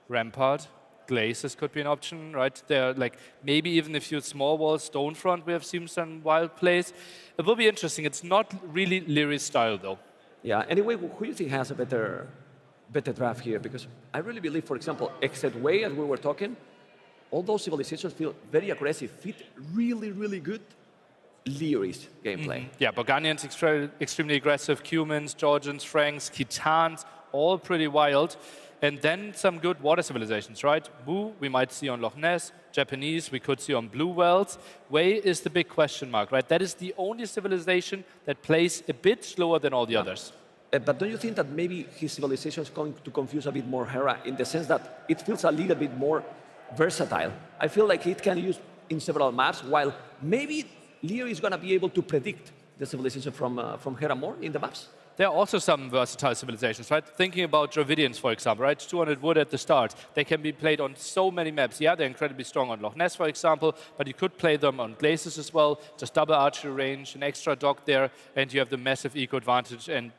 S19: Rampart, Glaciers could be an option, right? There, like maybe even a few small walls, Stonefront, we have seen some wild plays. It will be interesting. It's not really Leary's style, though.
S7: Yeah. Anyway, who do you think has a better draft here? Because I really believe, for example, except Way, as we were talking, all those civilizations feel very aggressive, fit really, really good Leary's gameplay.
S19: Yeah, Boganians extremely aggressive, Cumans, Georgians, Franks, Kitans, all pretty wild. And then some good water civilizations, right? Wu, we might see on Loch Ness. Japanese, we could see on Blue Wells. Wei is the big question mark, right? That is the only civilization that plays a bit slower than all the others.
S7: But don't you think that maybe his civilization is going to confuse a bit more Hera in the sense that it feels a little bit more versatile? I feel like it can use in several maps, while maybe Leo is going to be able to predict the civilization from Hera more in the maps.
S19: There are also some versatile civilizations, right? Thinking about Dravidians, for example, right? 200 wood at the start. They can be played on so many maps. Yeah, they're incredibly strong on Loch Ness, for example, but you could play them on Glaciers as well. Just double archery range, an extra dock there, and you have the massive eco advantage, and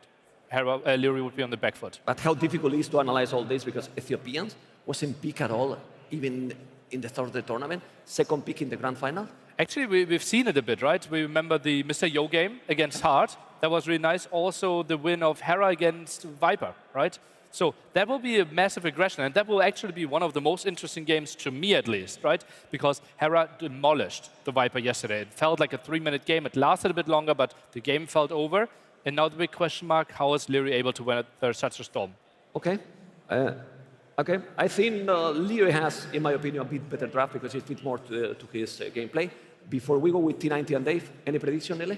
S19: Leary would be on the back foot.
S7: But how difficult it is to analyze all this, because Ethiopians wasn't picked at all, even in the start of the tournament, second pick in the grand final.
S19: Actually, we've seen it a bit, right? We remember the Mr. Yo game against Hart. That was really nice. Also, the win of Hera against Viper, right? So that will be a massive aggression, and that will actually be one of the most interesting games, to me at least, right? Because Hera demolished the Viper yesterday. It felt like a 3-minute game. It lasted a bit longer, but the game felt over. And now the big question mark, how is Leary able to weather such a storm?
S7: Okay. Okay, I think Leary has, in my opinion, a bit better draft because it fits more to his gameplay. Before we go with T90 and Dave, any prediction, Nele?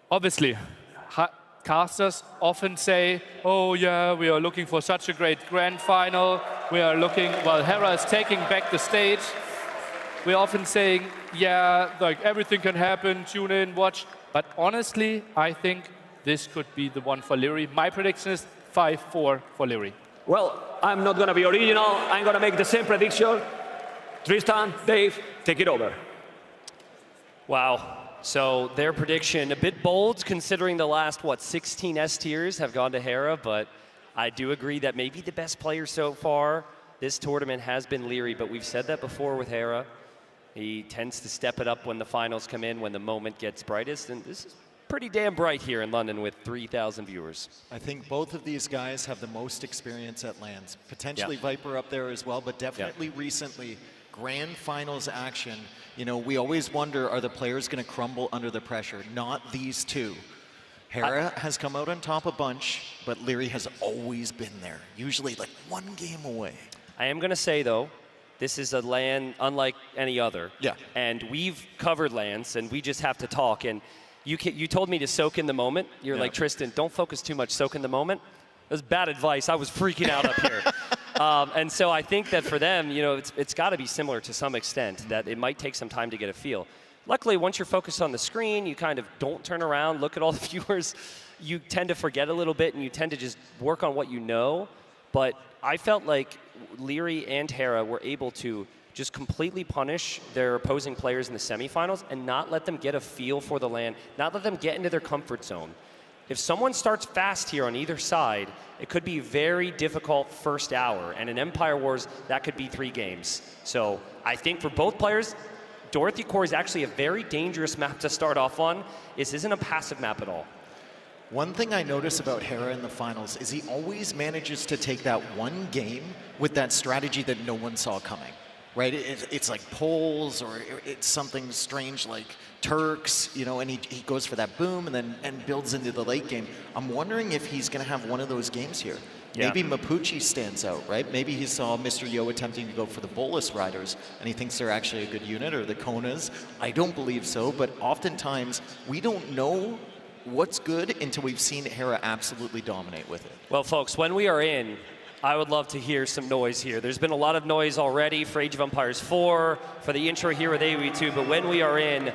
S19: Obviously, casters often say, oh yeah, we are looking for such a great grand final. We are looking, well, Hera is taking back the stage. We're often saying, yeah, like everything can happen, tune in, watch. But honestly, I think this could be the one for Leary. My prediction is 5-4 for Leary.
S7: Well, I'm not going to be original. I'm going to make the same prediction. Tristan, Dave, take it over.
S18: Wow. So their prediction, a bit bold considering the last, 16 S tiers have gone to Hera, but I do agree that maybe the best player so far this tournament has been Leary, but we've said that before with Hera. He tends to step it up when the finals come in, when the moment gets brightest, and this is pretty damn bright here in London with 3,000 viewers.
S17: I think both of these guys have the most experience at LANs. Potentially Viper up there as well, but definitely recently, grand finals action. You know, we always wonder, are the players going to crumble under the pressure? Not these two. Hera has come out on top a bunch, but Leary has always been there, usually like one game away.
S18: I am going to say, though, this is a LAN unlike any other.
S17: Yeah.
S18: And we've covered LANs, and we just have to talk. And you told me to soak in the moment. You're like, Tristan, don't focus too much, soak in the moment. It was bad advice. I was freaking out up here. And so I think that for them, you know, it's got to be similar to some extent, that it might take some time to get a feel. Luckily, once you're focused on the screen, you kind of don't turn around, look at all the viewers. You tend to forget a little bit, and you tend to just work on what you know. But I felt like Leary and Hera were able to just completely punish their opposing players in the semifinals and not let them get a feel for the LAN, not let them get into their comfort zone. If someone starts fast here on either side, it could be very difficult first hour. And in Empire Wars, that could be 3 games. So I think for both players, Dorothy Core is actually a very dangerous map to start off on. This isn't a passive map at all.
S17: One thing I notice about Hera in the finals is he always manages to take that one game with that strategy that no one saw coming, right? It's like Poles, or it's something strange like Turks, you know, and he goes for that boom and builds into the late game. I'm wondering if he's going to have one of those games here.
S18: Yeah.
S17: Maybe Mapuche stands out, right? Maybe he saw Mr. Yo attempting to go for the Bolus Riders, and he thinks they're actually a good unit, or the Konas. I don't believe so, but oftentimes we don't know what's good until we've seen Hera absolutely dominate with it.
S18: Well, folks, when we are in, I would love to hear some noise here. There's been a lot of noise already for Age of Empires 4, for the intro here with AoE II, but when we are in,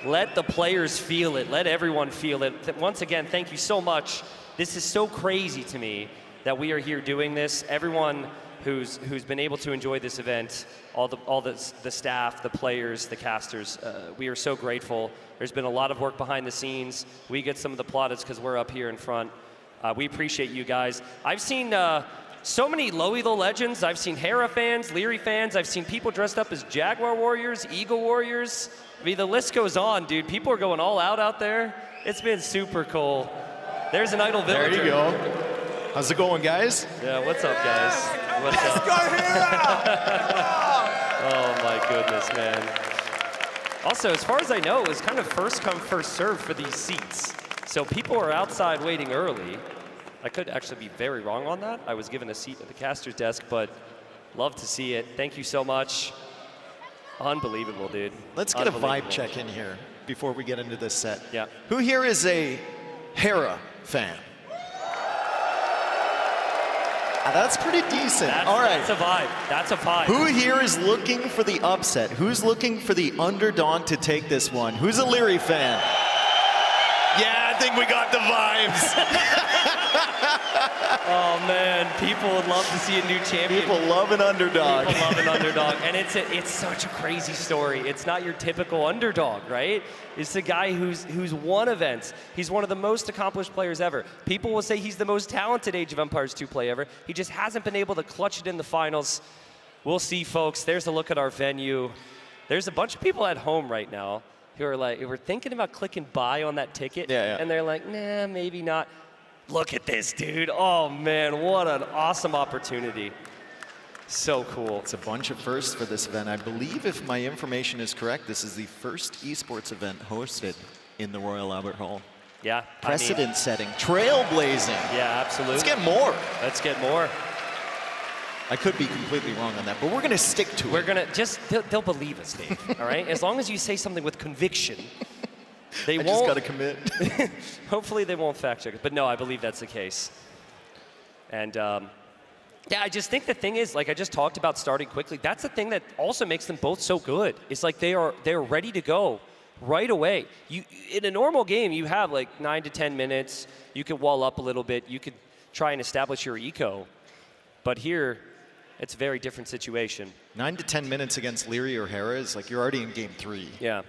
S18: let the players feel it. Let everyone feel it. Once again, thank you so much. This is so crazy to me that we are here doing this. Everyone who's been able to enjoy this event, all the staff, the players, the casters, we are so grateful. There's been a lot of work behind the scenes. We get some of the plaudits because we're up here in front. We appreciate you guys. I've seen so many low elo legends. I've seen Hera fans, Leary fans. I've seen people dressed up as Jaguar Warriors, Eagle Warriors. I mean, the list goes on, dude. People are going all out there. It's been super cool. There's an idle villager.
S17: There you go. How's it going, guys?
S18: Yeah, what's up, guys? What's up? Oh, my goodness, man. Also, as far as I know, it was kind of first come, first served for these seats. So people are outside waiting early. I could actually be very wrong on that. I was given a seat at the caster's desk, but love to see it. Thank you so much. Unbelievable, dude.
S17: Let's get a vibe check in here before we get into this set.
S18: Yeah.
S17: Who here is a Hera fan? That's pretty decent. All right.
S18: That's a vibe. That's a vibe.
S17: Who here is looking for the upset? Who's looking for the underdog to take this one? Who's a Leary fan? Yeah, I think we got the vibes.
S18: Oh man, people would love to see a new champion.
S17: People love an underdog.
S18: People love an underdog, and it's such a crazy story. It's not your typical underdog, right? It's a guy who's won events. He's one of the most accomplished players ever. People will say he's the most talented Age of Empires 2 player ever. He just hasn't been able to clutch it in the finals. We'll see, folks. There's a look at our venue. There's a bunch of people at home right now who are like, we're thinking about clicking buy on that ticket, and they're like, nah, maybe not. Look at this, dude. Oh, man, what an awesome opportunity. So cool.
S17: It's a bunch of firsts for this event. I believe, if my information is correct, this is the first esports event hosted in the Royal Albert Hall.
S18: Yeah.
S17: Precedent setting, trailblazing.
S18: Yeah, absolutely.
S17: Let's get more.
S18: Let's get more.
S17: I could be completely wrong on that, but we're going to stick to it.
S18: We're going to they'll believe us, Dave, all right? As long as you say something with conviction, They
S17: I
S18: won't.
S17: just got to commit.
S18: Hopefully they won't fact check it, but no, I believe that's the case. And yeah, I just think the thing is, like I just talked about starting quickly, that's the thing that also makes them both so good. It's like they're ready to go right away. In a normal game, you have like 9 to 10 minutes. You could wall up a little bit. You could try and establish your eco. But here, it's a very different situation.
S17: 9 to 10 minutes against Leary or Hera is like you're already in game 3.
S18: Yeah.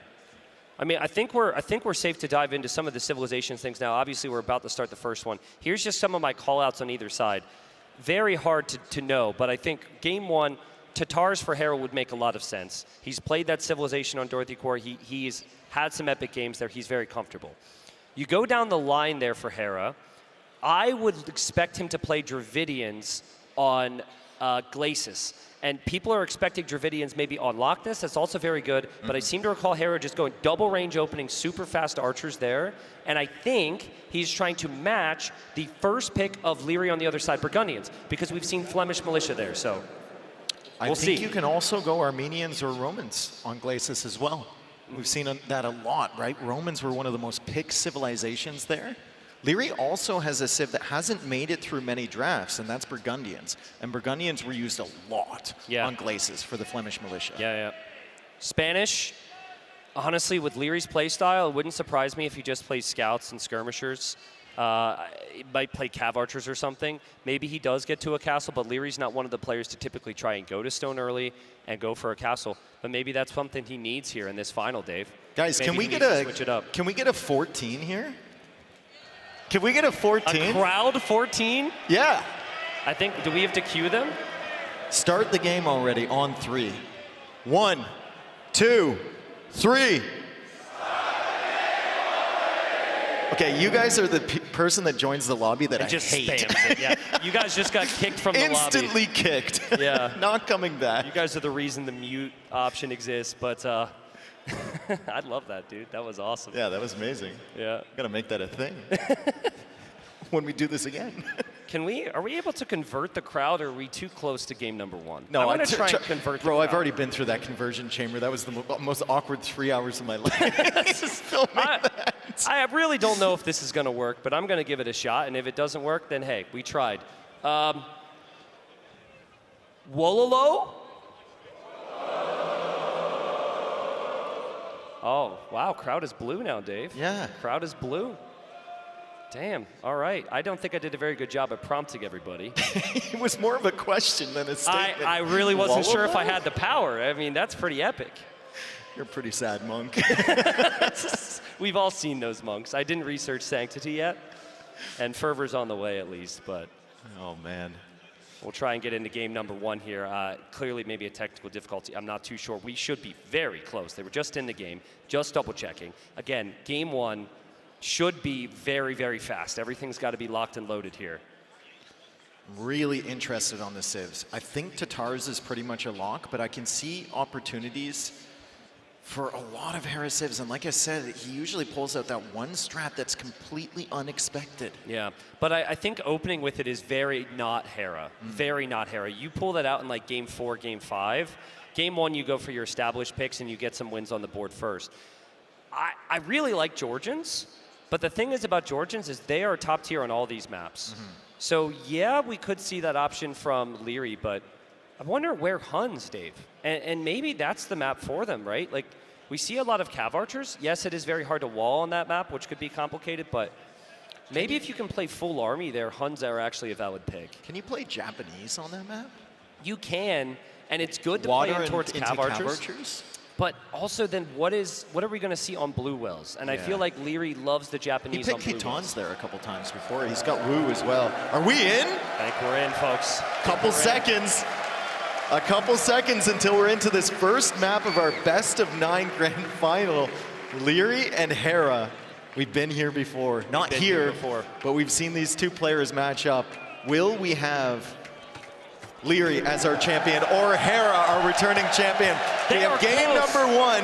S18: I mean, I think we're safe to dive into some of the civilizations things now. Obviously, we're about to start the first one. Here's just some of my call-outs on either side. Very hard to know, but I think game 1, Tatars for Hera would make a lot of sense. He's played that civilization on Dorothy Core. He's had some epic games there. He's very comfortable. You go down the line there for Hera. I would expect him to play Dravidians on Glacis. And people are expecting Dravidians maybe on Loch Ness. That's also very good. But I seem to recall Hera just going double range opening, super fast archers there. And I think he's trying to match the first pick of Leary on the other side, Burgundians, because we've seen Flemish militia there. So we'll see.
S17: I think you can also go Armenians or Romans on Glacis as well. We've seen that a lot, right? Romans were one of the most picked civilizations there. Leary also has a civ that hasn't made it through many drafts, and that's Burgundians. And Burgundians were used a lot on Glacis for the Flemish militia.
S18: Yeah. Spanish, honestly, with Leary's playstyle, it wouldn't surprise me if he just plays scouts and skirmishers. He might play cav archers or something. Maybe he does get to a castle, but Leary's not one of the players to typically try and go to stone early and go for a castle. But maybe that's something he needs here in this final, Dave.
S17: Guys,
S18: maybe
S17: can we get a 14 here? Can we get a 14?
S18: A crowd 14?
S17: Yeah.
S18: I think, do we have to cue them?
S17: Start the game already on 3. 1, 2, 3. Okay, you guys are the person that joins the lobby that I
S18: just
S17: hate.
S18: Spams it, yeah. You guys just got kicked from the lobby.
S17: Instantly kicked.
S18: Yeah.
S17: Not coming back.
S18: You guys are the reason the mute option exists, but I love that, dude. That was awesome.
S17: Yeah, that was amazing.
S18: Yeah.
S17: Gotta make that a thing when we do this again.
S18: Are we able to convert the crowd, or are we too close to game number 1?
S17: No,
S18: I want to try and convert the
S17: Bro,
S18: crowd.
S17: I've already been through that conversion chamber. That was the most awkward 3 hours of my life.
S18: I really don't know if this is going to work, but I'm going to give it a shot, and if it doesn't work, then hey, we tried. Wololo? Oh, wow, crowd is blue now, Dave.
S17: Yeah.
S18: Crowd is blue. Damn, all right. I don't think I did a very good job at prompting everybody.
S17: It was more of a question than a statement.
S18: I really wasn't sure if I had the power. I mean, that's pretty epic.
S17: You're a pretty sad monk.
S18: We've all seen those monks. I didn't research Sanctity yet, and Fervor's on the way at least, but...
S17: Oh, man.
S18: We'll try and get into game number 1 here. Clearly, maybe a technical difficulty. I'm not too sure. We should be very close. They were just in the game, just double-checking. Again, game 1 should be very, very fast. Everything's got to be locked and loaded here.
S17: I'm really interested on the civs. I think Tatars is pretty much a lock, but I can see opportunities for a lot of Hera civs. And like I said, he usually pulls out that one strat that's completely unexpected.
S18: Yeah, but I think opening with it is very not Hera. Very not Hera. You pull that out in like game 4, game 5. Game 1, you go for your established picks and you get some wins on the board first. I really like Georgians, but the thing is about Georgians is they are top tier on all these maps. So yeah, we could see that option from Leary, but I wonder where Huns, Dave. And maybe that's the map for them, right? Like, we see a lot of cav archers. Yes, it is very hard to wall on that map, which could be complicated, but maybe if you can play full army there, Huns are actually a valid pick.
S17: Can you play Japanese on that map?
S18: You can, and it's good to play towards cav archers. But also then what are we going to see on blue wells? And I feel like Leary loves the Japanese on blue wells.
S17: He picked Khitans there a couple times before. He's got Wu as well. Are we in?
S18: I think we're in, folks.
S17: Couple seconds. A couple seconds until we're into this first map of our best of 9 grand final. Leary and Hera. We've been here before. Not here, but we've seen these two players match up. Will we have Leary as our champion or Hera, our returning champion? We have game number 1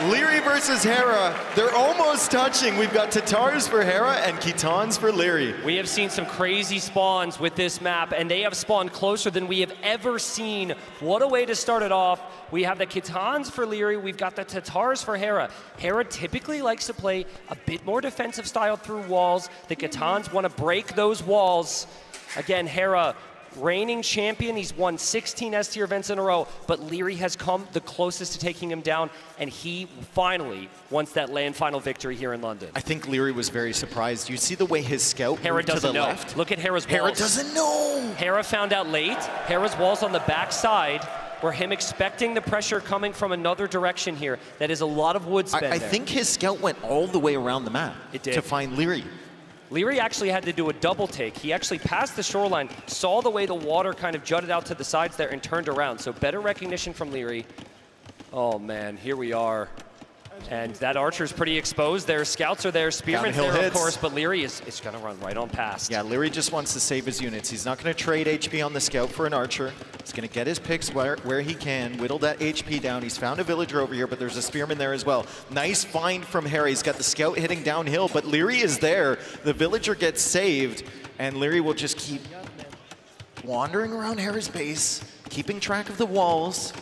S17: Leary versus Hera. They're almost touching. We've got Tatars for Hera and Khitans for Leary.
S18: We have seen some crazy spawns with this map, and they have spawned closer than we have ever seen. What a way to start it off. We have the Khitans for Leary. We've got the Tatars for Hera. Hera typically likes to play a bit more defensive style through walls. The Khitans want to break those walls. Again, Hera, reigning champion, he's won 16 S-tier events in a row, but Leary has come the closest to taking him down, and he finally wants that land final victory here in London.
S17: I think Leary was very surprised. You see the way his scout
S18: Hera
S17: moved to the
S18: doesn't know.
S17: left?
S18: Look at Hera's walls.
S17: Hera doesn't know!
S18: Hera found out late. Hera's walls on the backside were him expecting the pressure coming from another direction here. That is a lot of wood spend
S17: I think his scout went all the way around the map to find Leary.
S18: Leary actually had to do a double take. He actually passed the shoreline, saw the way the water kind of jutted out to the sides there and turned around. So better recognition from Leary. Oh man, here we are. And that archer's pretty exposed. Their scouts are there, spearmen's there, of course, but Leary is going to run right on past.
S17: Yeah, Leary just wants to save his units. He's not going to trade HP on the scout for an archer. He's going to get his picks where he can, whittle that HP down. He's found a villager over here, but there's a spearman there as well. Nice find from Harry. He's got the scout hitting downhill, but Leary is there. The villager gets saved, and Leary will just keep wandering around Harry's base, keeping track of the walls.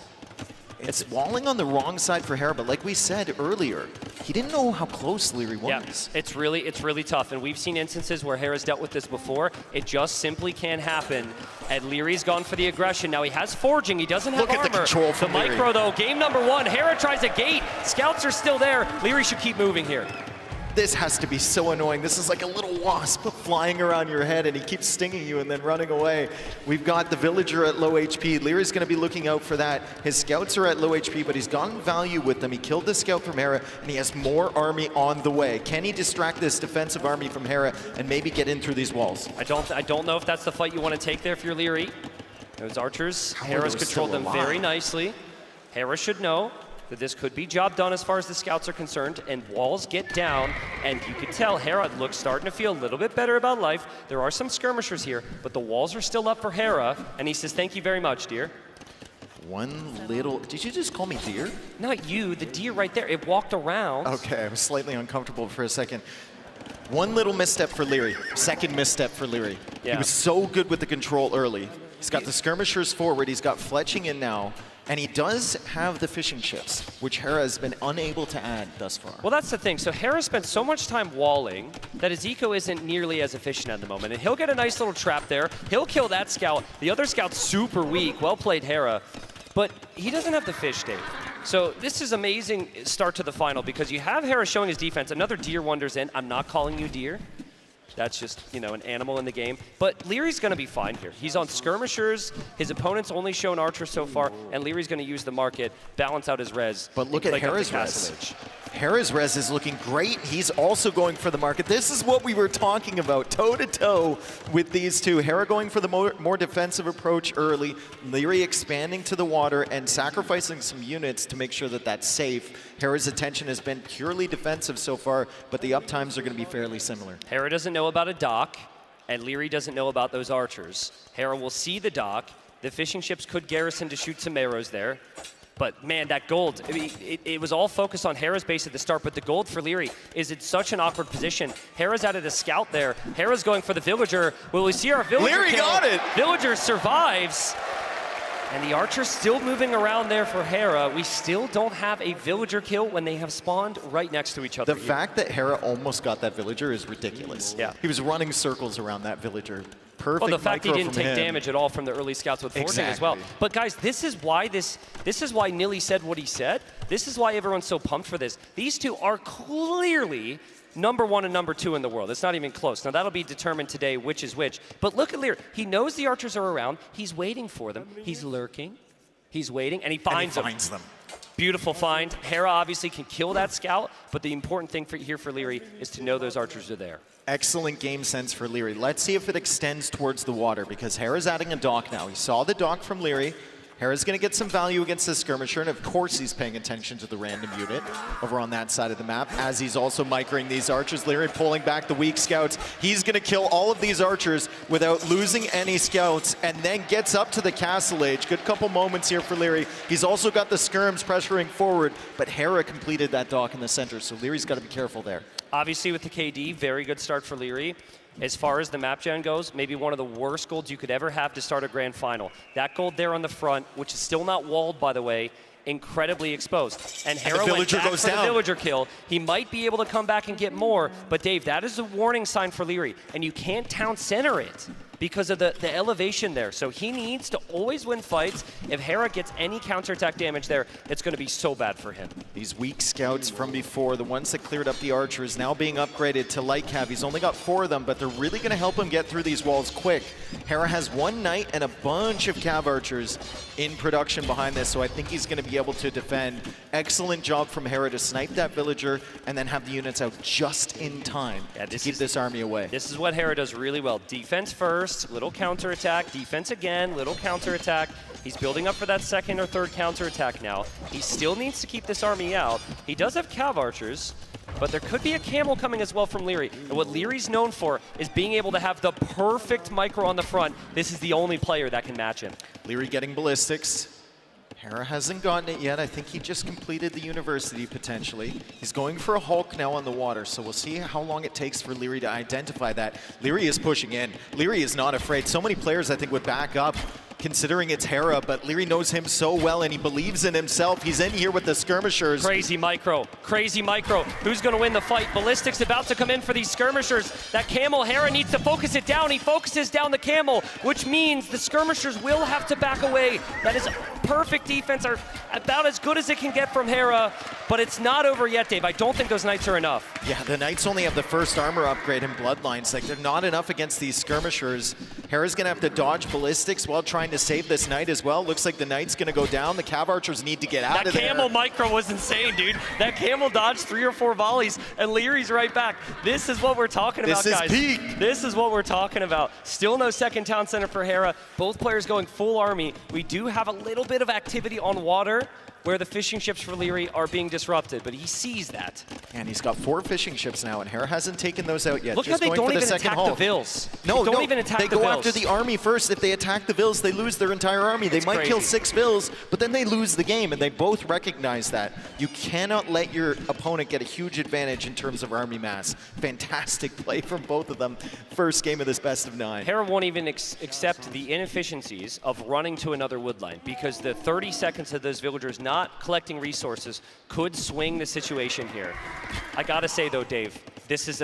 S17: It's walling on the wrong side for Hera, but like we said earlier, he didn't know how close Leary was.
S18: Yeah, it's really tough, and we've seen instances where Hera's dealt with this before. It just simply can't happen. And Leary's gone for the aggression. Now he has forging, he doesn't have
S17: armor. Look at the control from
S18: Leary.
S17: Micro
S18: though, game number 1, Hera tries a gate. Scouts are still there. Leary should keep moving here.
S17: This has to be so annoying. This is like a little wasp flying around your head and he keeps stinging you and then running away. We've got the villager at low HP. Leary's going to be looking out for that. His scouts are at low HP, but he's gotten value with them. He killed the scout from Hera and he has more army on the way. Can he distract this defensive army from Hera and maybe get in through these walls?
S18: I don't know if that's the fight you want to take there if you're Leary. Those archers, Hera's controlled them very nicely. Hera should know that this could be job done as far as the scouts are concerned, and walls get down, and you can tell Hera looks starting to feel a little bit better about life. There are some skirmishers here, but the walls are still up for Hera, and he says, thank you very much, dear.
S17: Did you just call me dear?
S18: Not you, the deer right there. It walked around.
S17: Okay, I was slightly uncomfortable for a second. One little misstep for Leary, second misstep for Leary.
S18: Yeah.
S17: He was so good with the control early. He's got the skirmishers forward, he's got fletching in now, and he does have the fishing ships, which Hera has been unable to add thus far.
S18: Well, that's the thing. So Hera spent so much time walling that his eco isn't nearly as efficient at the moment. And he'll get a nice little trap there. He'll kill that scout. The other scout's super weak. Well played, Hera. But he doesn't have the fish, Dave. So this is amazing start to the final because you have Hera showing his defense. Another deer wanders in. I'm not calling you deer. That's just, you know, an animal in the game. But Leary's going to be fine here. He's on skirmishers. His opponent's only shown archers so far, and Leary's going to use the market, balance out his res.
S17: But look at Hera's res. Hera's res is looking great. He's also going for the market. This is what we were talking about, toe-to-toe with these two. Hera going for the more defensive approach early, Leary expanding to the water and sacrificing some units to make sure that that's safe. Hera's attention has been purely defensive so far, but the uptimes are going to be fairly similar.
S18: Hera doesn't know about a dock, and Leary doesn't know about those archers. Hera will see the dock. The fishing ships could garrison to shoot some arrows there. But man, that gold, I mean, it was all focused on Hera's base at the start, but the gold for Leary is in such an awkward position. Hera's added a scout there. Hera's going for the villager. Will we see our villager
S17: Leary
S18: kill?
S17: got it!
S18: Villager survives. And the archer's still moving around there for Hera. We still don't have a villager kill when they have spawned right next to each other.
S17: The fact that Hera almost got that villager is ridiculous.
S18: Yeah.
S17: He was running circles around that villager. Perfect.
S18: Well, the fact he
S17: micro
S18: didn't
S17: from
S18: take
S17: him.
S18: damage at all from the early scouts with forging as well. But guys, this is why Nilly said what he said. This is why everyone's so pumped for this. These two are clearly number 1 and number 2 in the world. It's not even close. Now, that'll be determined today which is which. But look at Lear. He knows the archers are around. He's waiting for them. He's lurking. He's waiting, and he finds
S17: them.
S18: Beautiful find. Hera obviously can kill that scout, but the important thing here for Leary is to know those archers are there.
S17: Excellent game sense for Leary. Let's see if it extends towards the water, because Hera's adding a dock now. He saw the dock from Leary. Hera's going to get some value against this skirmisher, and of course he's paying attention to the random unit over on that side of the map, as he's also microing these archers. Leary pulling back the weak scouts. He's going to kill all of these archers without losing any scouts, and then gets up to the castle age. Good couple moments here for Leary. He's also got the skirms pressuring forward, but Hera completed that dock in the center, so Leary's got to be careful there.
S18: Obviously with the KD, very good start for Leary. As far as the map gen goes, maybe one of the worst golds you could ever have to start a grand final. That gold there on the front, which is still not walled, by the way, incredibly exposed. And Hera went back for the villager kill. He might be able to come back and get more, but Dave, that is a warning sign for Leary, and you can't town center it because of the elevation there. So he needs to always win fights. If Hera gets any counterattack damage there, it's going to be so bad for him.
S17: These weak scouts from before, the ones that cleared up the archers, now being upgraded to light cav. He's only got 4 of them, but they're really going to help him get through these walls quick. Hera has 1 knight and a bunch of cav archers in production behind this, so I think he's going to be able to defend. Excellent job from Hera to snipe that villager and then have the units out just in time to keep this army away.
S18: This is what Hera does really well. Defense first, little counterattack, defense again, little counterattack. He's building up for that second or third counterattack now. He still needs to keep this army out. He does have cav archers, but there could be a camel coming as well from Leary. And what Leary's known for is being able to have the perfect micro on the front. This is the only player that can match him.
S17: Leary getting ballistics. Hera hasn't gotten it yet. I think he just completed the university potentially. He's going for a Hulk now on the water, so we'll see how long it takes for Leary to identify that. Leary is pushing in. Leary is not afraid. So many players I think would back up considering it's Hera, but Leary knows him so well and he believes in himself. He's in here with the skirmishers.
S18: Crazy micro, crazy micro. Who's gonna win the fight? Ballistics about to come in for these skirmishers. That camel, Hera needs to focus it down. He focuses down the camel, which means the skirmishers will have to back away. That is perfect defense, or about as good as it can get from Hera, but it's not over yet, Dave. I don't think those knights are enough.
S17: Yeah, the knights only have the first armor upgrade in Bloodlines. Like, they're not enough against these skirmishers. Hera's gonna have to dodge ballistics while trying to save this knight as well. Looks like the knight's gonna go down. The cav archers need to get out of there.
S18: That camel micro was insane, dude. That camel dodged 3 or 4 volleys, and Leary's right back. This is what we're talking about, guys.
S17: This is peak.
S18: This is what we're talking about. Still no second town center for Hera. Both players going full army. We do have a little bit of activity on water where the fishing ships for Leary are being disrupted, but he sees that.
S17: And he's got 4 fishing ships now, and Hera hasn't taken those out yet.
S18: Look
S17: just
S18: how they
S17: going
S18: don't
S17: for the
S18: even
S17: second
S18: attack
S17: Hulk.
S18: the Vills.
S17: No,
S18: they don't even attack
S17: they
S18: the
S17: go
S18: Vills.
S17: after the army first. If they attack the Vills, they lose their entire army. They might kill 6 Vills, but then they lose the game, and they both recognize that. You cannot let your opponent get a huge advantage in terms of army mass. Fantastic play from both of them. First game of this best of 9.
S18: Hera won't even accept the inefficiencies of running to another woodline, because the 30 seconds of those villagers not collecting resources could swing the situation here. I gotta say though, Dave, this is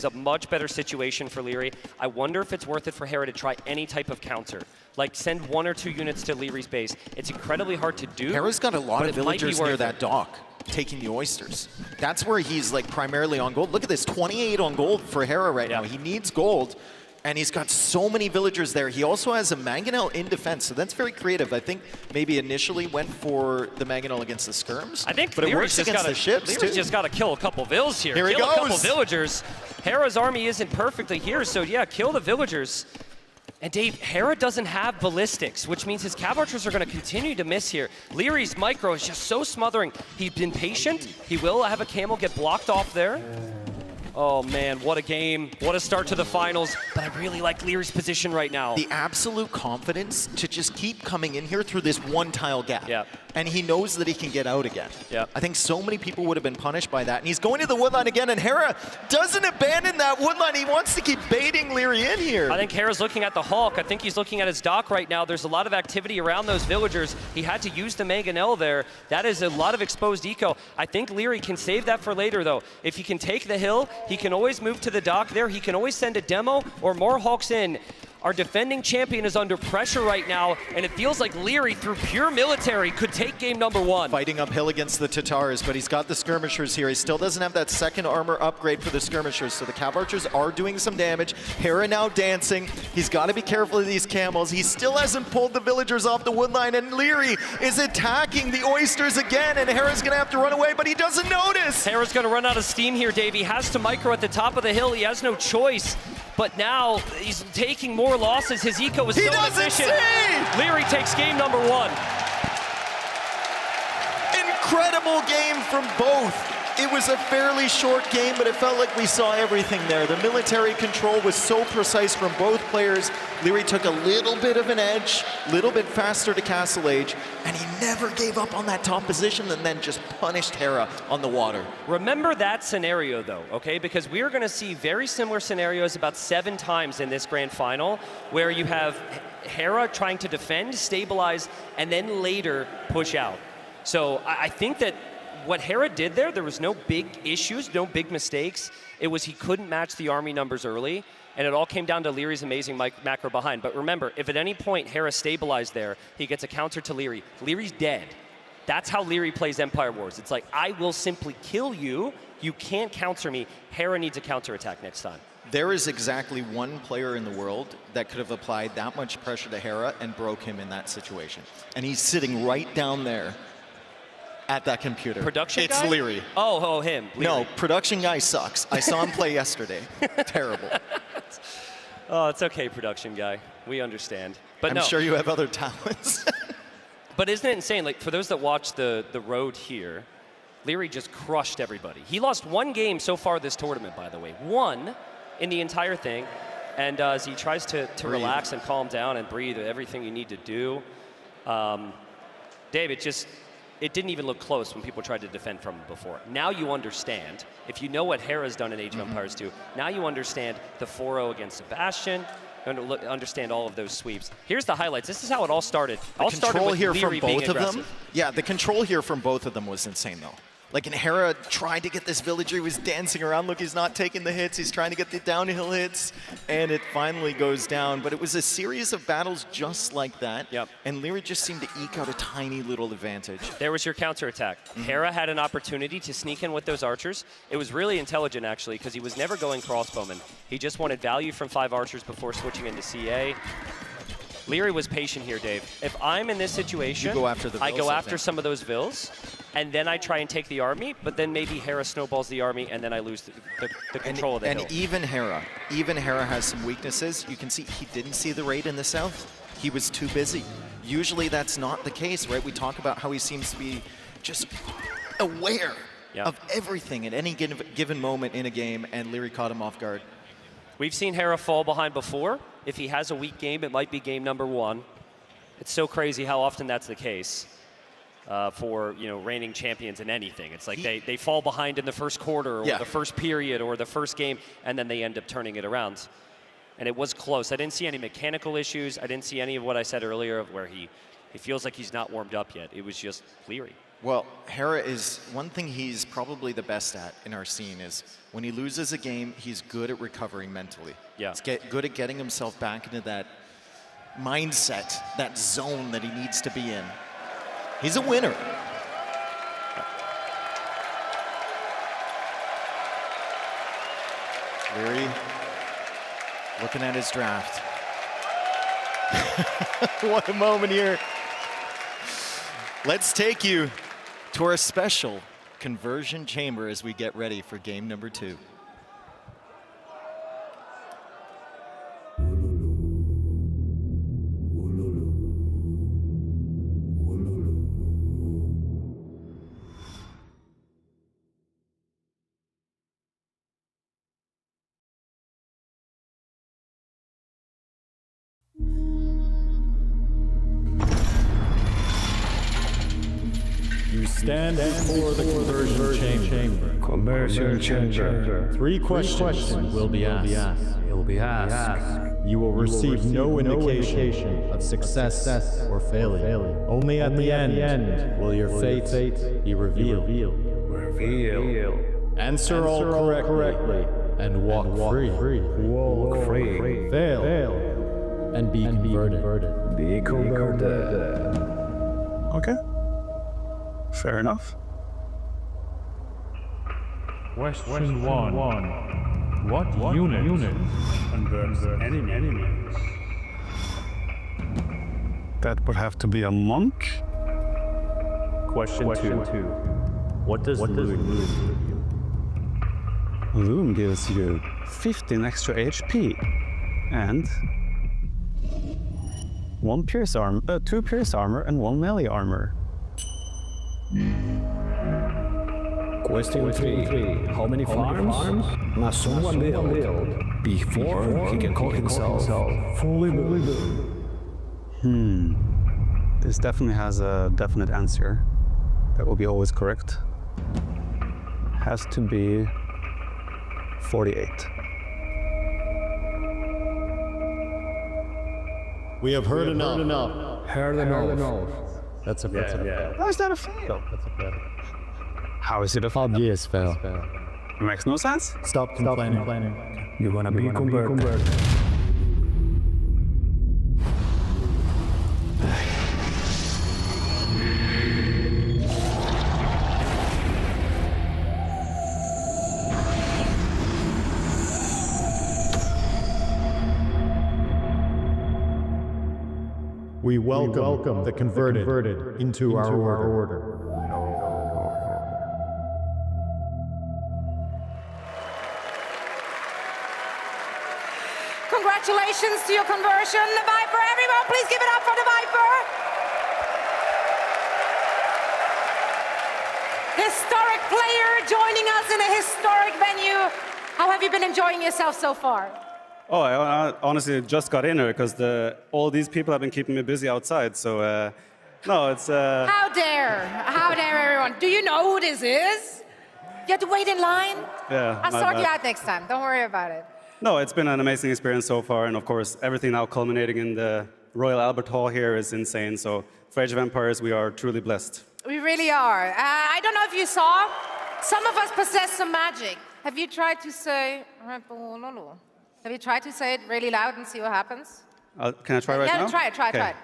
S18: a much better situation for Leary. I wonder if it's worth it for Hera to try any type of counter. Like send 1 or 2 units to Leary's base. It's incredibly hard to do.
S17: Hera's got a lot of villagers near that dock taking the oysters. That's where he's like primarily on gold. Look at this, 28 on gold for Hera right now. He needs gold. And he's got so many villagers there. He also has a Mangonel in defense, so that's very creative. I think maybe initially went for the Mangonel against the skirms.
S18: I think
S17: but it
S18: Leary's
S17: works against the ships
S18: Leary's
S17: too.
S18: just got to kill a couple Vills here.
S17: Here he
S18: kill a couple
S17: goes.
S18: villagers. Hera's army isn't perfectly here, so yeah, kill the villagers. And Dave, Hera doesn't have ballistics, which means his cav archers are going to continue to miss here. Leary's micro is just so smothering. He's been patient. He will have a camel get blocked off there. Oh man, what a game. What a start to the finals. But I really like Leary's position right now.
S17: The absolute confidence to just keep coming in here through this 1 tile gap.
S18: Yeah.
S17: And he knows that he can get out again.
S18: Yeah.
S17: I think so many people would have been punished by that. And he's going to the woodline again, and Hera doesn't abandon that woodline. He wants to keep baiting Leary in here.
S18: I think Hera's looking at the Hulk. I think he's looking at his dock right now. There's a lot of activity around those villagers. He had to use the Mangonel there. That is a lot of exposed eco. I think Leary can save that for later, though. If he can take the hill, he can always move to the dock there. He can always send a demo or more Hulks in. Our defending champion is under pressure right now, and it feels like Leary, through pure military, could take game number 1.
S17: Fighting uphill against the Tatars, but he's got the skirmishers here. He still doesn't have that second armor upgrade for the skirmishers, so the cav archers are doing some damage. Hera now dancing. He's got to be careful of these camels. He still hasn't pulled the villagers off the woodline, and Leary is attacking the oysters again, and Hera's going to have to run away, but he doesn't notice.
S18: Hera's going to run out of steam here, Dave. He has to micro at the top of the hill. He has no choice. but now he's taking more losses. His eco is so efficient. Leary takes game number 1.
S17: Incredible game from both. It was a fairly short game, but it felt like we saw everything there. The military control was so precise from both players. Leary took a little bit of an edge, a little bit faster to Castle Age, and he never gave up on that top position and then just punished Hera on the water.
S18: Remember that scenario though, okay? Because we are gonna see very similar scenarios about 7 times in this grand final, where you have Hera trying to defend, stabilize, and then later push out. So I think that what Hera did there was no big issues, no big mistakes. It was he couldn't match the army numbers early, and it all came down to Leary's amazing macro behind. But remember, if at any point Hera stabilized there, he gets a counter to Leary. Leary's dead. That's how Leary plays Empire Wars. It's like, I will simply kill you. You can't counter me. Hera needs a counterattack next time.
S17: There is exactly one player in the world that could have applied that much pressure to Hera and broke him in that situation. And he's sitting right down there at that computer.
S18: Production
S17: It's
S18: guy?
S17: Leary.
S18: Oh, him. Leary.
S17: No, production guy sucks. I saw him play yesterday. Terrible.
S18: Oh, it's okay, production guy. We understand. But
S17: I'm
S18: no.
S17: sure you have other talents.
S18: But isn't it insane? Like, for those that watch the road here, Leary just crushed everybody. He lost 1 game so far this tournament, by the way. 1 in the entire thing. And as he tries to relax and calm down and breathe, everything you need to do. Dave, it didn't even look close when people tried to defend from him before. Now you understand, if you know what Hera's done in Age of Empires 2, now you understand the 4-0 against Sebastian, you understand all of those sweeps. Here's the highlights. This is how it all started.
S17: The control here from both of them.
S18: aggressive.
S17: Yeah, the control here from both of them was insane, though. Like, and Hera tried to get this villager. He was dancing around. Look, he's not taking the hits. He's trying to get the downhill hits, and it finally goes down. But it was a series of battles just like that.
S18: Yep.
S17: And Leary just seemed to eke out a tiny little advantage.
S18: There was your counterattack. Hera had an opportunity to sneak in with those archers. It was really intelligent, actually, because he was never going crossbowman. He just wanted value from 5 archers before switching into CA. Leary was patient here, Dave. If I'm in this situation,
S17: You go after the
S18: I
S17: vills,
S18: go
S17: I
S18: after
S17: think.
S18: some of those vills, and then I try and take the army, but then maybe Hera snowballs the army, and then I lose the control of the hill.
S17: And even Hera has some weaknesses. You can see he didn't see the raid in the south. He was too busy. Usually that's not the case, right? We talk about how he seems to be just aware of everything at any given moment in a game, and Leary caught him off guard.
S18: We've seen Hera fall behind before. If he has a weak game, it might be game number 1. It's so crazy how often that's the case for reigning champions in anything. It's like they fall behind in the first quarter or the first period or the first game, and then they end up turning it around. And it was close. I didn't see any mechanical issues. I didn't see any of what I said earlier of where he feels like he's not warmed up yet. It was just Leary.
S17: Well, Hera is, one thing he's probably the best at in our scene is when he loses a game, he's good at recovering mentally.
S18: Yeah.
S17: He's good at getting himself back into that mindset, that zone that he needs to be in. He's a winner. Leary looking at his draft. What a moment here. Let's take you to our special conversion chamber as we get ready for game number 2.
S20: You stand before the conversion chamber.
S21: Conversion chamber.
S20: 3 questions will be asked. You will receive no indication of success or failure. Only at the end will your fate be revealed. Answer all correctly and walk free.
S21: Walk free.
S20: Fail and be converted.
S21: Be converted. Okay. Fair enough.
S20: Question 1. What unit converts enemies?
S21: That would have to be a monk.
S20: Question 2. What does Loom give you?
S21: Loom gives you 15 extra HP. And 2 pierce armor and 1 melee armor.
S8: Question 3. How many farms must someone build before he can call himself fully built?
S21: This definitely has a definite answer. That will be always correct. Has to be 48.
S20: We have heard enough.
S8: Heard enough.
S20: That's a fail.
S21: How is that a fail?
S20: That's a fail.
S21: How is it a fail?
S20: Obvious fail.
S21: It makes no sense.
S20: Stop complaining.
S8: You're gonna be converted.
S20: We welcome the converted into our order.
S5: Congratulations to your conversion, the Viper. Everyone, please give it up for the Viper. Historic player joining us in a historic venue. How have you been enjoying yourself so far?
S22: Oh, I honestly just got in here because all these people have been keeping me busy outside. So, no, it's.
S5: How dare everyone? Do you know who this is? You have to wait in line?
S22: Yeah.
S5: I'll sort you out next time. Don't worry about it.
S22: No, it's been an amazing experience so far, and of course, everything now culminating in the Royal Albert Hall here is insane. So, for Age of Empires, we are truly blessed.
S5: We really are. I don't know if you saw, some of us possess some magic. Have you tried to say Wololo? Have you tried to say it really loud and see what happens?
S22: Can I try right now?
S5: Yeah, try it.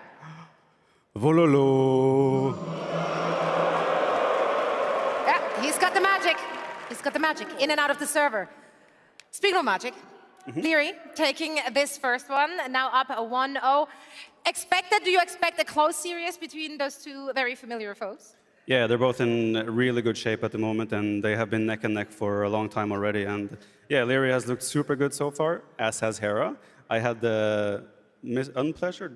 S22: Wololo.
S5: Yeah, he's got the magic. He's got the magic in and out of the server. Speaking of magic, Leary taking this first one, now up 1-0. Do you expect a close series between those two very familiar foes?
S22: Yeah, they're both in really good shape at the moment, and they have been neck and neck for a long time already. And yeah, Leary has looked super good so far, as has Hera. I had the displeasure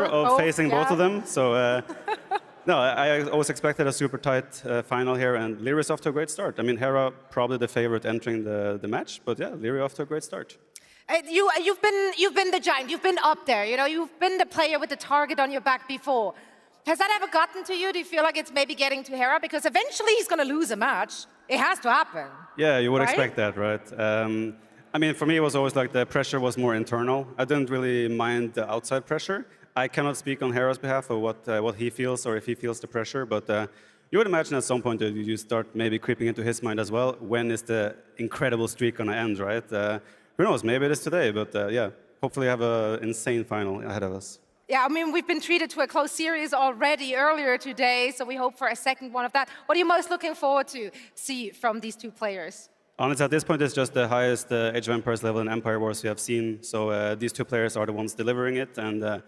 S22: of facing both of them. So no, I always expected a super tight final here, and Leary's off to a great start. I mean, Hera probably the favorite entering the match, but yeah, Leary off to a great start.
S5: You've been the giant. You've been up there. You know, you've been the player with the target on your back before. Has that ever gotten to you? Do you feel like it's maybe getting to Hera? Because eventually he's going to lose a match. It has to happen.
S22: Yeah, you would
S5: right?
S22: expect that, right? I mean, for me, it was always like the pressure was more internal. I didn't really mind the outside pressure. I cannot speak on Hera's behalf of what he feels or if he feels the pressure, but you would imagine at some point that you start maybe creeping into his mind as well. When is the incredible streak going to end, right? Who knows? Maybe it is today, but yeah, hopefully have an insane final ahead of us.
S5: Yeah, I mean, we've been treated to a close series already earlier today, so we hope for a second one of that. What are you most looking forward to see from these two players?
S22: Honestly, at this point, it's just the highest Age of Empires level in Empire Wars we have seen. So these two players are the ones delivering it, and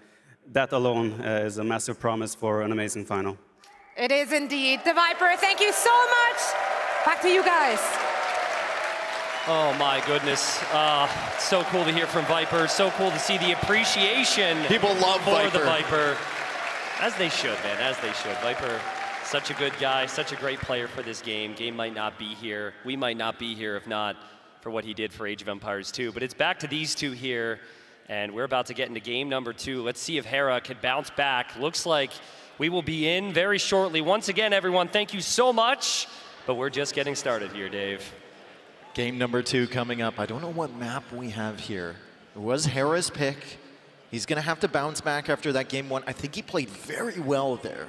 S22: that alone is a massive promise for an amazing final.
S5: It is indeed. The Viper, thank you so much. Back to you guys.
S18: Oh my goodness. So cool to hear from Viper. So cool to see the appreciation.
S17: People love
S18: for the Viper. As they should, man, as they should. Viper, such a good guy, such a great player for this game. Game might not be here. We might not be here if not for what he did for Age of Empires 2. But it's back to these two here, and we're about to get into game number 2. Let's see if Hera can bounce back. Looks like we will be in very shortly. Once again, everyone, thank you so much. But we're just getting started here, Dave.
S17: Game number 2 coming up. I don't know what map we have here. It was Hera's pick. He's going to have to bounce back after that game 1. I think he played very well there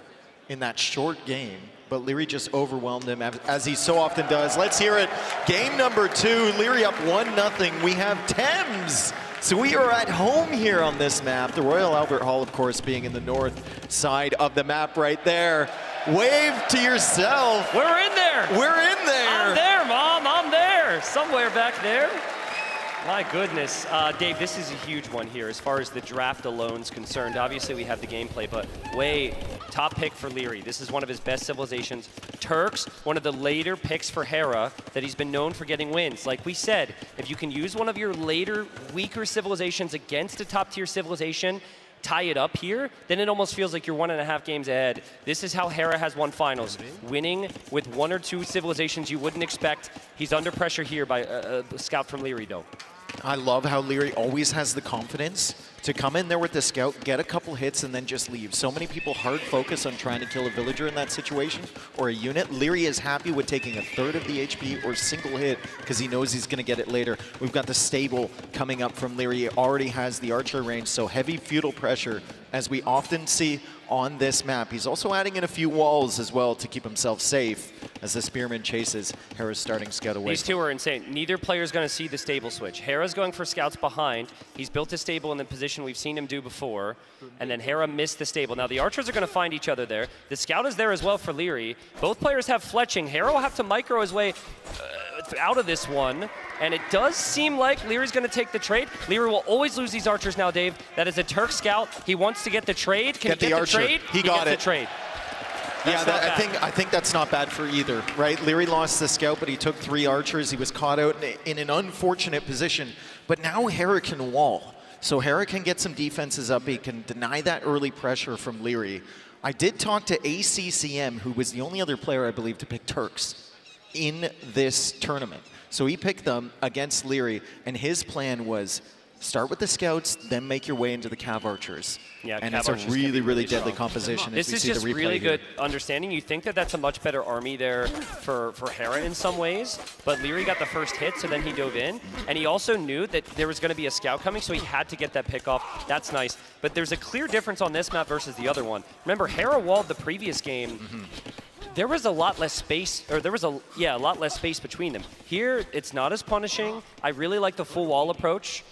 S17: in that short game, but Leary just overwhelmed him, as he so often does. Let's hear it. Game number 2, Leary up 1-0. We have Thames. So we are at home here on this map. The Royal Albert Hall, of course, being in the north side of the map right there. Wave to yourself.
S18: We're in there.
S17: We're in there.
S18: I'm there, Mom. I'm there. Somewhere back there. My goodness. Dave, this is a huge one here as far as the draft alone is concerned. Obviously, we have the gameplay, but top pick for Leary. This is one of his best civilizations. Turks, one of the later picks for Hera that he's been known for getting wins. Like we said, if you can use one of your later, weaker civilizations against a top-tier civilization, tie it up here, then it almost feels like you're 1.5 games ahead. This is how Hera has won finals, winning with 1 or 2 civilizations you wouldn't expect. He's under pressure here by a scout from Leary, though.
S17: I love how Leary always has the confidence to come in there with the scout, get a couple hits, and then just leave. So many people hard focus on trying to kill a villager in that situation or a unit. Leary is happy with taking 1/3 of the HP or single hit because he knows he's going to get it later. We've got the stable coming up from Leary. He already has the archer range, so heavy feudal pressure, as we often see on this map. He's also adding in a few walls as well to keep himself safe as the spearman chases Hera's starting scout away.
S18: These two are insane. Neither player is going to see the stable switch. Hera's going for scouts behind. He's built his stable in the position we've seen him do before, and then Hera missed the stable. Now the archers are going to find each other there. The scout is there as well for Leary. Both players have fletching. Hera will have to micro his way out of this one, and it does seem like Leary's going to take the trade. Leary will always lose these archers now, Dave. That is a Turk scout. He wants to get the trade. Can he get the trade?
S17: He got it.
S18: The trade.
S17: Yeah, I think that's not bad for either, right? Leary lost the scout, but he took 3 archers. He was caught out in an unfortunate position, but now Hera can wall. So Hera can get some defenses up. He can deny that early pressure from Leary. I did talk to ACCM, who was the only other player, I believe, to pick Turks in this tournament. So he picked them against Leary, and his plan was start with the scouts, then make your way into the cav archers.
S18: Yeah,
S17: and it's a really, really deadly composition.
S18: This is just really good understanding. You think that that's a much better army there for Hera in some ways, but Leary got the first hit, so then he dove in, and he also knew that there was going to be a scout coming, so he had to get that pick off. That's nice. But there's a clear difference on this map versus the other one. Remember, Hera walled the previous game. There was a lot less space, or there was a lot less space between them. Here, it's not as punishing. I really like the full wall approach.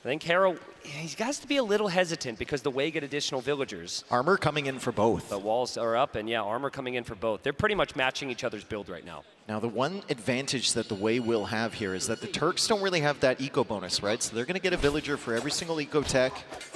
S18: I think Hera, he has to be a little hesitant because the way get additional villagers.
S17: Armor coming in for both.
S18: The walls are up, and yeah, armor coming in for both. They're pretty much matching each other's build right now.
S17: Now, the one advantage that the Way will have here is that the Turks don't really have that eco bonus, right? So they're going to get a villager for every single eco tech.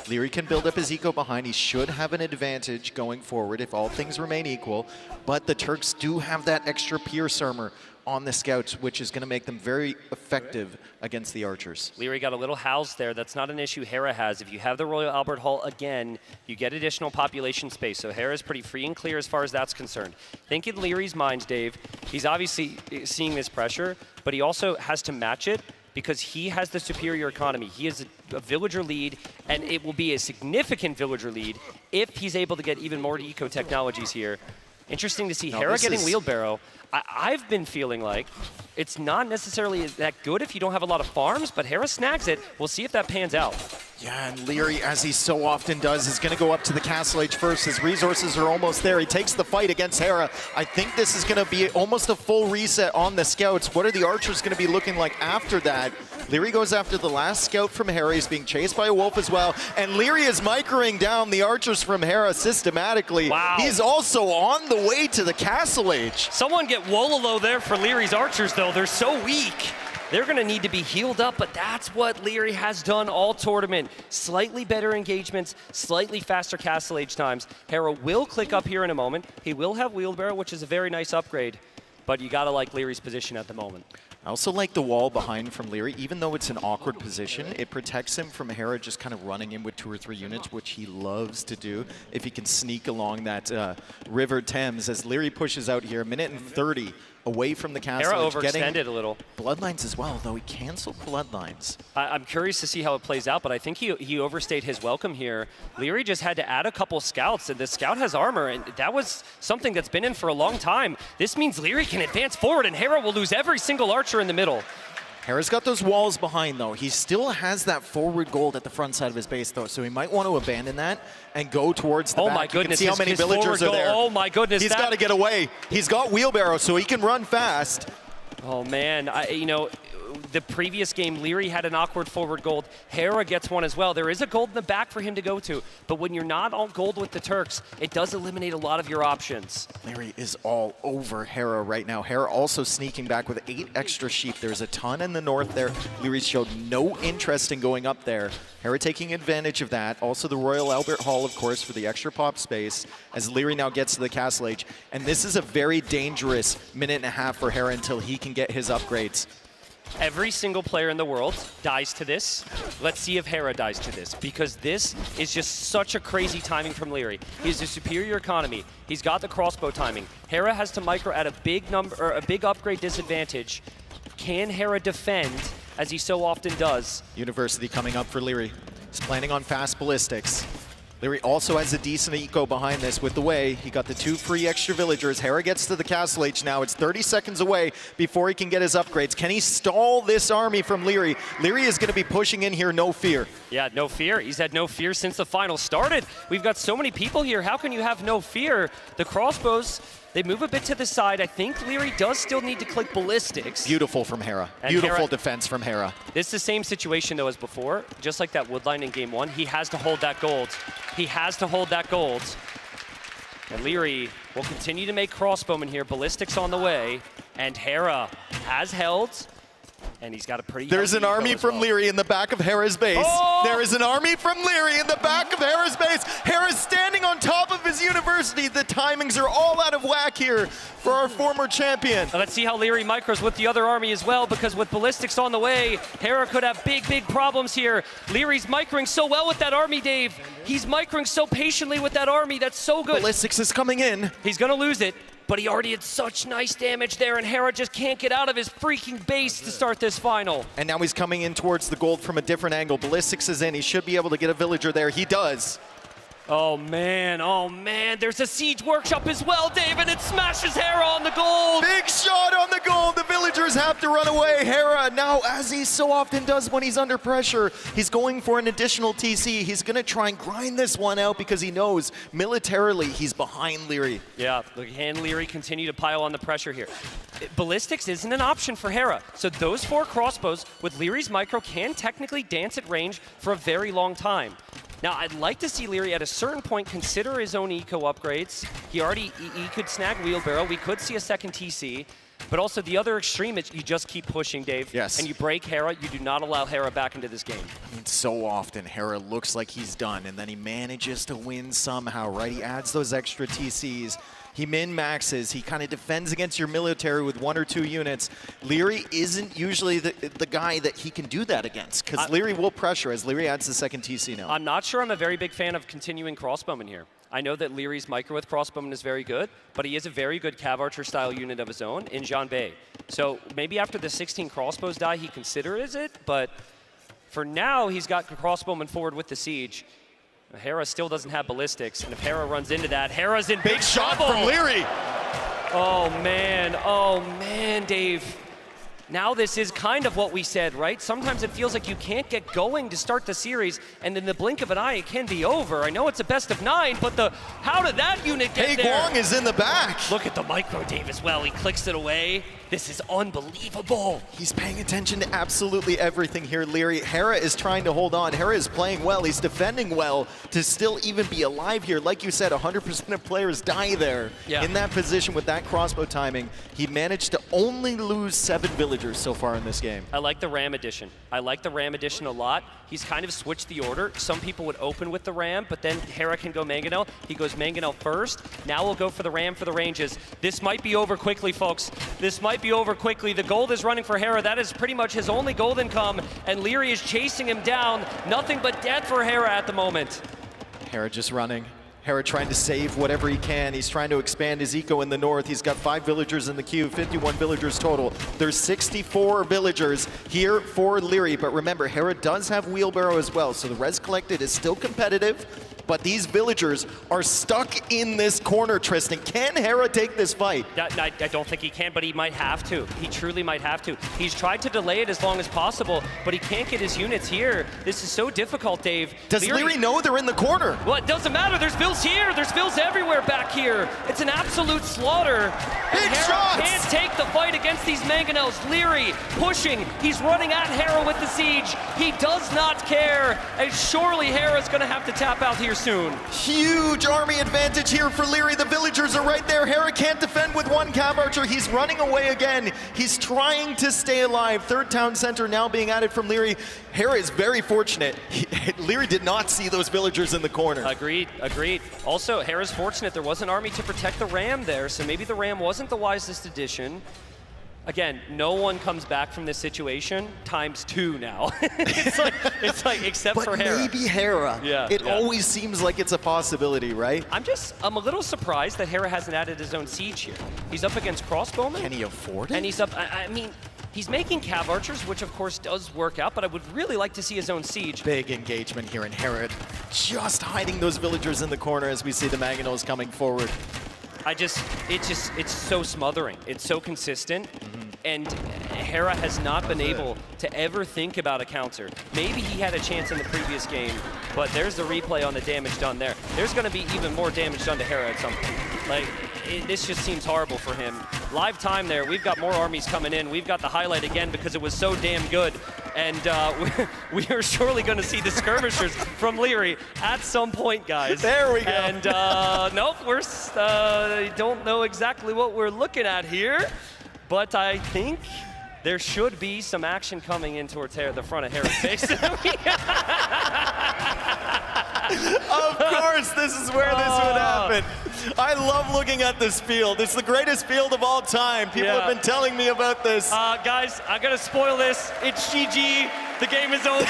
S17: Leary can build up his eco behind. He should have an advantage going forward if all things remain equal. But the Turks do have that extra pierce armor on the scouts, which is going to make them very effective against the archers.
S18: Leary got a little house there. That's not an issue Hera has. If you have the Royal Albert Hall again, you get additional population space. So Hera's pretty free and clear as far as that's concerned. Think in Leary's mind, Dave, he's obviously seeing this pressure, but he also has to match it because he has the superior economy. He has a villager lead, and it will be a significant villager lead if he's able to get even more eco technologies here. Interesting to see Hera getting wheelbarrow. I've been feeling like it's not necessarily that good if you don't have a lot of farms, but Hera snags it. We'll see if that pans out.
S17: Yeah, and Leary, as he so often does, is going to go up to the Castle Age first. His resources are almost there. He takes the fight against Hera. I think this is going to be almost a full reset on the scouts. What are the archers going to be looking like after that? Leary goes after the last scout from Hera. He's being chased by a wolf as well. And Leary is microing down the archers from Hera systematically.
S18: Wow.
S17: He's also on the way to the Castle Age.
S18: Someone get Wololo there for Leary's archers, though. They're so weak. They're going to need to be healed up, but that's what Leary has done all tournament. Slightly better engagements, slightly faster Castle Age times. Hera will click up here in a moment. He will have wheelbarrow, which is a very nice upgrade, but you got to like Leary's position at the moment.
S17: I also like the wall behind from Leary. Even though it's an awkward position, it protects him from Hera just kind of running in with 2 or 3 units, which he loves to do if he can sneak along that River Thames. As Leary pushes out here, 1:30 away from the castle.
S18: Hera overextended a little.
S17: Bloodlines as well, though he canceled bloodlines.
S18: I'm curious to see how it plays out, but I think he overstayed his welcome here. Leary just had to add a couple scouts, and the scout has armor, and that was something that's been in for a long time. This means Leary can advance forward, and Hera will lose every single archer in the middle.
S17: Hera's got those walls behind, though. He still has that forward gold at the front side of his base, though, so he might want to abandon that and go towards the back.
S18: Oh, my goodness.
S17: You can see how many villagers are there.
S18: Oh, my goodness.
S17: He's got to get away. He's got wheelbarrow, so he can run fast.
S18: Oh, man. You know, The previous game, Leary had an awkward forward gold. Hera gets one as well. There is a gold in the back for him to go to, but when you're not on gold with the Turks, it does eliminate a lot of your options.
S17: Leary is all over Hera right now. Hera also sneaking back with 8 extra sheep. There's a ton in the north there. Leary showed no interest in going up there. Hera taking advantage of that. Also the Royal Albert Hall, of course, for the extra pop space as Leary now gets to the castle age. And this is a very dangerous minute and a half for Hera until he can get his upgrades.
S18: Every single player in the world dies to this. Let's see if Hera dies to this, because this is just such a crazy timing from Leary. He has a superior economy. He's got the crossbow timing. Hera has to micro at a big number, or a big upgrade disadvantage. Can Hera defend, as he so often does?
S17: University coming up for Leary. He's planning on fast ballistics. Leary also has a decent eco behind this with the way. He got the 2 free extra villagers. Hera gets to the castle age now. It's 30 seconds away before he can get his upgrades. Can he stall this army from Leary? Leary is going to be pushing in here, no fear.
S18: Yeah, no fear. He's had no fear since the final started. We've got so many people here. How can you have no fear? The crossbows, they move a bit to the side. I think Leary does still need to click ballistics.
S17: Beautiful from Hera. Beautiful defense from Hera.
S18: This is the same situation, though, as before. Just like that wood line in game 1, he has to hold that gold. He has to hold that gold. And Leary will continue to make crossbowmen here. Ballistics on the way. And Hera has held. And he's got a pretty...
S17: There's an army from Leary in the back of Hera's base.
S18: Oh!
S17: There is an army from Leary in the back of Hera's base. Hera's standing on top of his university. The timings are all out of whack here for our former champion.
S18: Let's see how Leary micros with the other army as well, because with ballistics on the way, Hera could have big, big problems here. Leary's microing so well with that army, Dave. He's microing so patiently with that army. That's so good.
S17: Ballistics is coming in.
S18: He's going to lose it. But he already had such nice damage there, and Hera just can't get out of his freaking base to start this final.
S17: And now he's coming in towards the gold from a different angle. Ballistics is in. He should be able to get a villager there. He does.
S18: Oh man, there's a siege workshop as well, Dave, and it smashes Hera on the gold.
S17: Big shot on the gold. The villagers have to run away. Hera now, as he so often does when he's under pressure, he's going for an additional TC. He's going to try and grind this one out because he knows militarily he's behind Leary.
S18: Yeah, can Leary continue to pile on the pressure here? Ballistics isn't an option for Hera, so those 4 crossbows with Leary's micro can technically dance at range for a very long time. Now, I'd like to see Leary at a certain point consider his own eco upgrades. He could snag wheelbarrow. We could see a second TC. But also the other extreme is you just keep pushing, Dave.
S17: Yes.
S18: And you break Hera. You do not allow Hera back into this game.
S17: I mean, so often Hera looks like he's done, and then he manages to win somehow, right? He adds those extra TCs. He min-maxes. He kind of defends against your military with 1 or 2 units. Leary isn't usually the guy that he can do that against, because Leary will pressure as Leary adds the second TC now.
S18: I'm not sure I'm a very big fan of continuing crossbowmen here. I know that Leary's micro with crossbowman is very good, but he is a very good Cav Archer style unit of his own in Jean Bay. So maybe after the 16 crossbows die, he considers it, but for now, he's got crossbowman forward with the siege. Hera still doesn't have ballistics, and if Hera runs into that, Hera's in big
S17: shot
S18: trouble.
S17: from Leary.
S18: Oh man, Dave. Now this is kind of what we said, right? Sometimes it feels like you can't get going to start the series, and in the blink of an eye, it can be over. I know it's a best of 9, but how did that unit get there?
S17: Guang is in the back.
S18: Look at the micro, Dave, as well. He clicks it away. This is unbelievable.
S17: He's paying attention to absolutely everything here, Leary. Hera is trying to hold on. Hera is playing well. He's defending well to still even be alive here. Like you said, 100% of players die there.
S18: Yeah.
S17: In that position with that crossbow timing, he managed to only lose 7 villagers so far in this game.
S18: I like the Ram edition. I like the Ram edition a lot. He's kind of switched the order. Some people would open with the Ram, but then Hera can go Mangonel. He goes Mangonel first. Now we'll go for the Ram for the ranges. This might be over quickly, folks. This might be over quickly. The gold is running for Hera. That is pretty much his only gold income, and Leary is chasing him down. Nothing but death for Hera at the moment.
S17: Hera just running. Hera trying to save whatever he can. He's trying to expand his eco in the north. He's got 5 villagers in the queue, 51 villagers total. There's 64 villagers here for Leary, but remember, Hera does have wheelbarrow as well, so the res collected is still competitive. But these villagers are stuck in this corner, Tristan. Can Hera take this fight?
S18: I don't think he can, but he might have to. He truly might have to. He's tried to delay it as long as possible, but he can't get his units here. This is so difficult, Dave.
S17: Does Leary know they're in the corner?
S18: Well, it doesn't matter. There's vills here. There's vills everywhere back here. It's an absolute slaughter.
S17: Big
S18: Hera
S17: shots!
S18: can't take the fight against these mangonels. Leary pushing. He's running at Hera with the siege. He does not care. And surely Hera's going to have to tap out here soon.
S17: Huge army advantage here for Leary. The villagers are right there. Hera can't defend with one cav archer. He's running away again. He's trying to stay alive. Third town center now being added from Leary. Hera is very fortunate. Leary did not see those villagers in the corner.
S18: Agreed, agreed. Also, Hera's fortunate there was an army to protect the ram there, so maybe the ram wasn't the wisest addition. Again, no one comes back from this situation ×2 now. it's like except
S17: but
S18: for Hera.
S17: Maybe Hera.
S18: Yeah,
S17: it
S18: yeah.
S17: always seems like it's a possibility, right?
S18: I'm a little surprised that Hera hasn't added his own siege here. He's up against crossbowmen.
S17: Can he afford it?
S18: And he's up, I mean, he's making cav archers, which of course does work out, but I would really like to see his own siege.
S17: Big engagement here in Hera. Just hiding those villagers in the corner as we see the mangonels coming forward.
S18: It's so smothering. It's so consistent. And Hera has not been able to ever think about a counter. Maybe he had a chance in the previous game, but there's the replay on the damage done there. There's going to be even more damage done to Hera at some point. Like, this just seems horrible for him. Live time there. We've got more armies coming in. We've got the highlight again because it was so damn good. And we are surely going to see the skirmishers from Leary at some point, guys.
S17: There we go.
S18: And nope, don't know exactly what we're looking at here. But I think there should be some action coming in towards the front of Hera's face.
S17: Of course, this is where this would happen. I love looking at this field. It's the greatest field of all time. People have been telling me about this.
S18: Guys, I'm going to spoil this. It's GG. The game is over.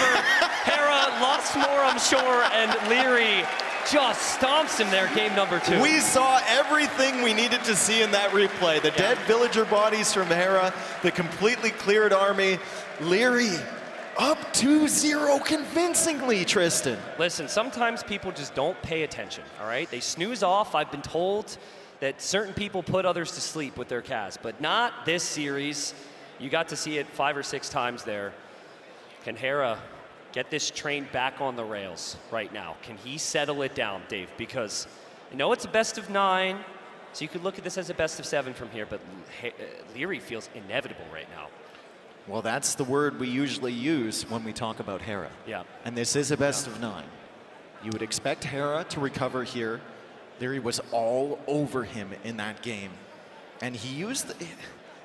S18: Hera lost more, I'm sure, and Leary just stomps him there, game number 2.
S17: We saw everything we needed to see in that replay. The dead villager bodies from Hera, the completely cleared army. Leary up 2-0 convincingly, Tristan.
S18: Listen, sometimes people just don't pay attention, all right? They snooze off. I've been told that certain people put others to sleep with their cast, but not this series. You got to see it 5 or 6 times there. Can Hera get this train back on the rails right now? Can he settle it down, Dave? Because I know it's a best of 9, so you could look at this as a best of 7 from here, but Leary feels inevitable right now.
S17: Well, that's the word we usually use when we talk about Hera.
S18: Yeah.
S17: And this is a best of 9. You would expect Hera to recover here. Leary was all over him in that game. And he used,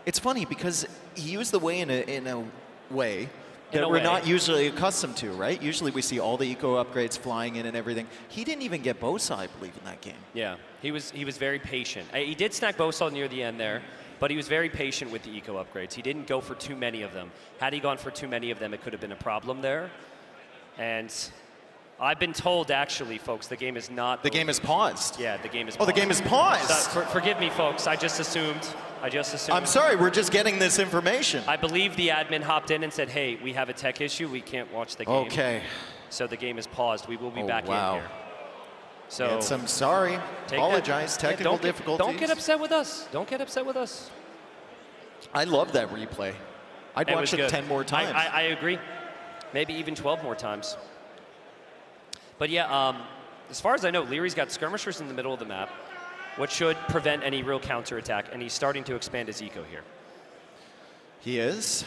S17: it's funny because he used the way in a way that we're not usually accustomed to, right? Usually we see all the eco upgrades flying in and everything. He didn't even get Bosa, I believe, in that game.
S18: Yeah, he was very patient. He did snack Bosa near the end there, but he was very patient with the eco upgrades. He didn't go for too many of them. Had he gone for too many of them, it could have been a problem there. And I've been told, actually, folks, the game is not...
S17: The game is paused?
S18: Yeah, the game is
S17: paused.
S18: paused.
S17: Oh, the game is paused?
S18: Forgive me, folks. I just assumed.
S17: I'm sorry, we're just getting this information.
S18: I believe the admin hopped in and said, hey, we have a tech issue. We can't watch the game.
S17: Okay.
S18: So the game is paused. We will be back in here. So
S17: yes, I'm sorry. Apologize. Technical difficulties.
S18: Don't get upset with us. Don't get upset with us.
S17: I love that replay. I'd watch it 10 more times.
S18: I agree. Maybe even 12 more times. But yeah, as far as I know, Leary's got skirmishers in the middle of the map, which should prevent any real counterattack, and he's starting to expand his eco here.
S17: He is.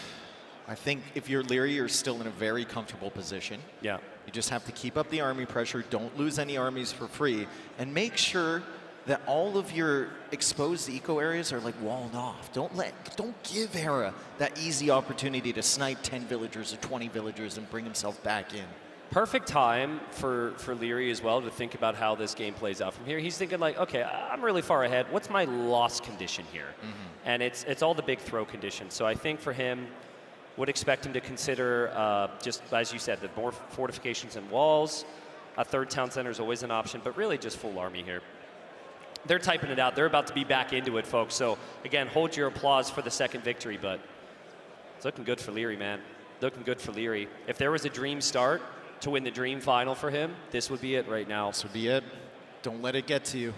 S17: I think if you're Leary, you're still in a very comfortable position.
S18: Yeah.
S17: You just have to keep up the army pressure, don't lose any armies for free, and make sure that all of your exposed eco areas are like walled off. Don't give Hera that easy opportunity to snipe 10 villagers or 20 villagers and bring himself back in.
S18: Perfect time for Leary as well to think about how this game plays out from here. He's thinking like, okay, I'm really far ahead. What's my loss condition here? And it's all the big throw conditions. So I think for him, would expect him to consider, just as you said, the more fortifications and walls. A third town center is always an option, but really just full army here. They're typing it out. They're about to be back into it, folks. So again, hold your applause for the second victory, but it's looking good for Leary, man. Looking good for Leary. If there was a dream start, to win the dream final for him, this would be it right now.
S17: This would be it. Don't let it get to you.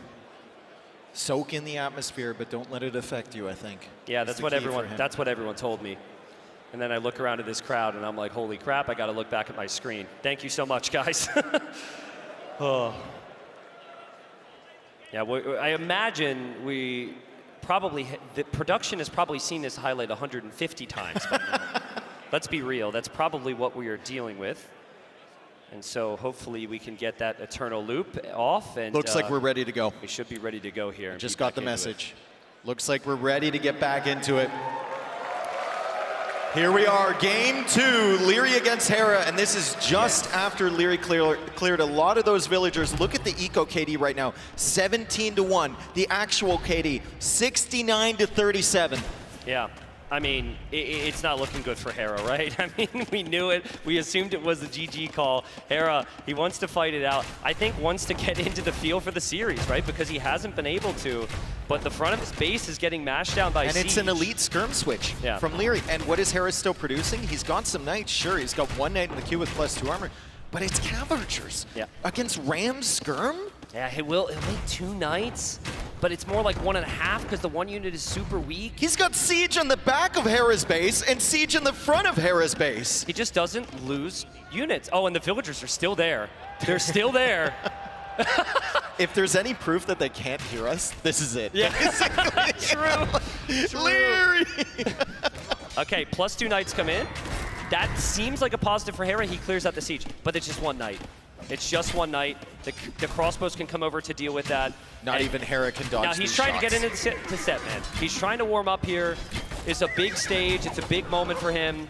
S17: Soak in the atmosphere, but don't let it affect you, I think.
S18: Yeah, that's what everyone told me. And then I look around at this crowd and I'm like, holy crap, I got to look back at my screen. Thank you so much, guys. Oh. Yeah, I imagine the production has probably seen this highlight 150 times by now. Let's be real, that's probably what we are dealing with. And so hopefully we can get that eternal loop off. And
S17: looks like we're ready to go.
S18: We should be ready to go here.
S17: Just got the message. Looks like we're ready to get back into it. Here we are, game 2, Leary against Hera, and this is just after Leary cleared a lot of those villagers. Look at the eco KD right now, 17-1. The actual KD, 69-37.
S18: Yeah. I mean, it's not looking good for Hera, right? I mean, we knew it. We assumed it was a GG call. Hera, he wants to fight it out. I think wants to get into the feel for the series, right? Because he hasn't been able to. But the front of his base is getting mashed down by
S17: And
S18: Siege.
S17: it's an elite skirm switch from Leary. And what is Hera still producing? He's got some knights, sure. He's got 1 knight in the queue with +2 armor. But it's cav archers against Ram's skirm?
S18: Yeah, he'll make 2 knights. But it's more like 1.5 because the 1 unit is super weak.
S17: He's got Siege on the back of Hera's base and Siege in the front of Hera's base.
S18: He just doesn't lose units. Oh, and the villagers are still there. They're still there.
S17: If there's any proof that they can't hear us, this is it.
S18: Yeah, true.
S17: Leary!
S18: Okay, +2 knights come in. That seems like a positive for Hera. He clears out the siege, but it's just 1 knight. It's just 1 knight. The crossbows can come over to deal with that.
S17: Not even Hera can dodge.
S18: Now he's trying to get into the set, man. He's trying to warm up here. It's a big stage. It's a big moment for him,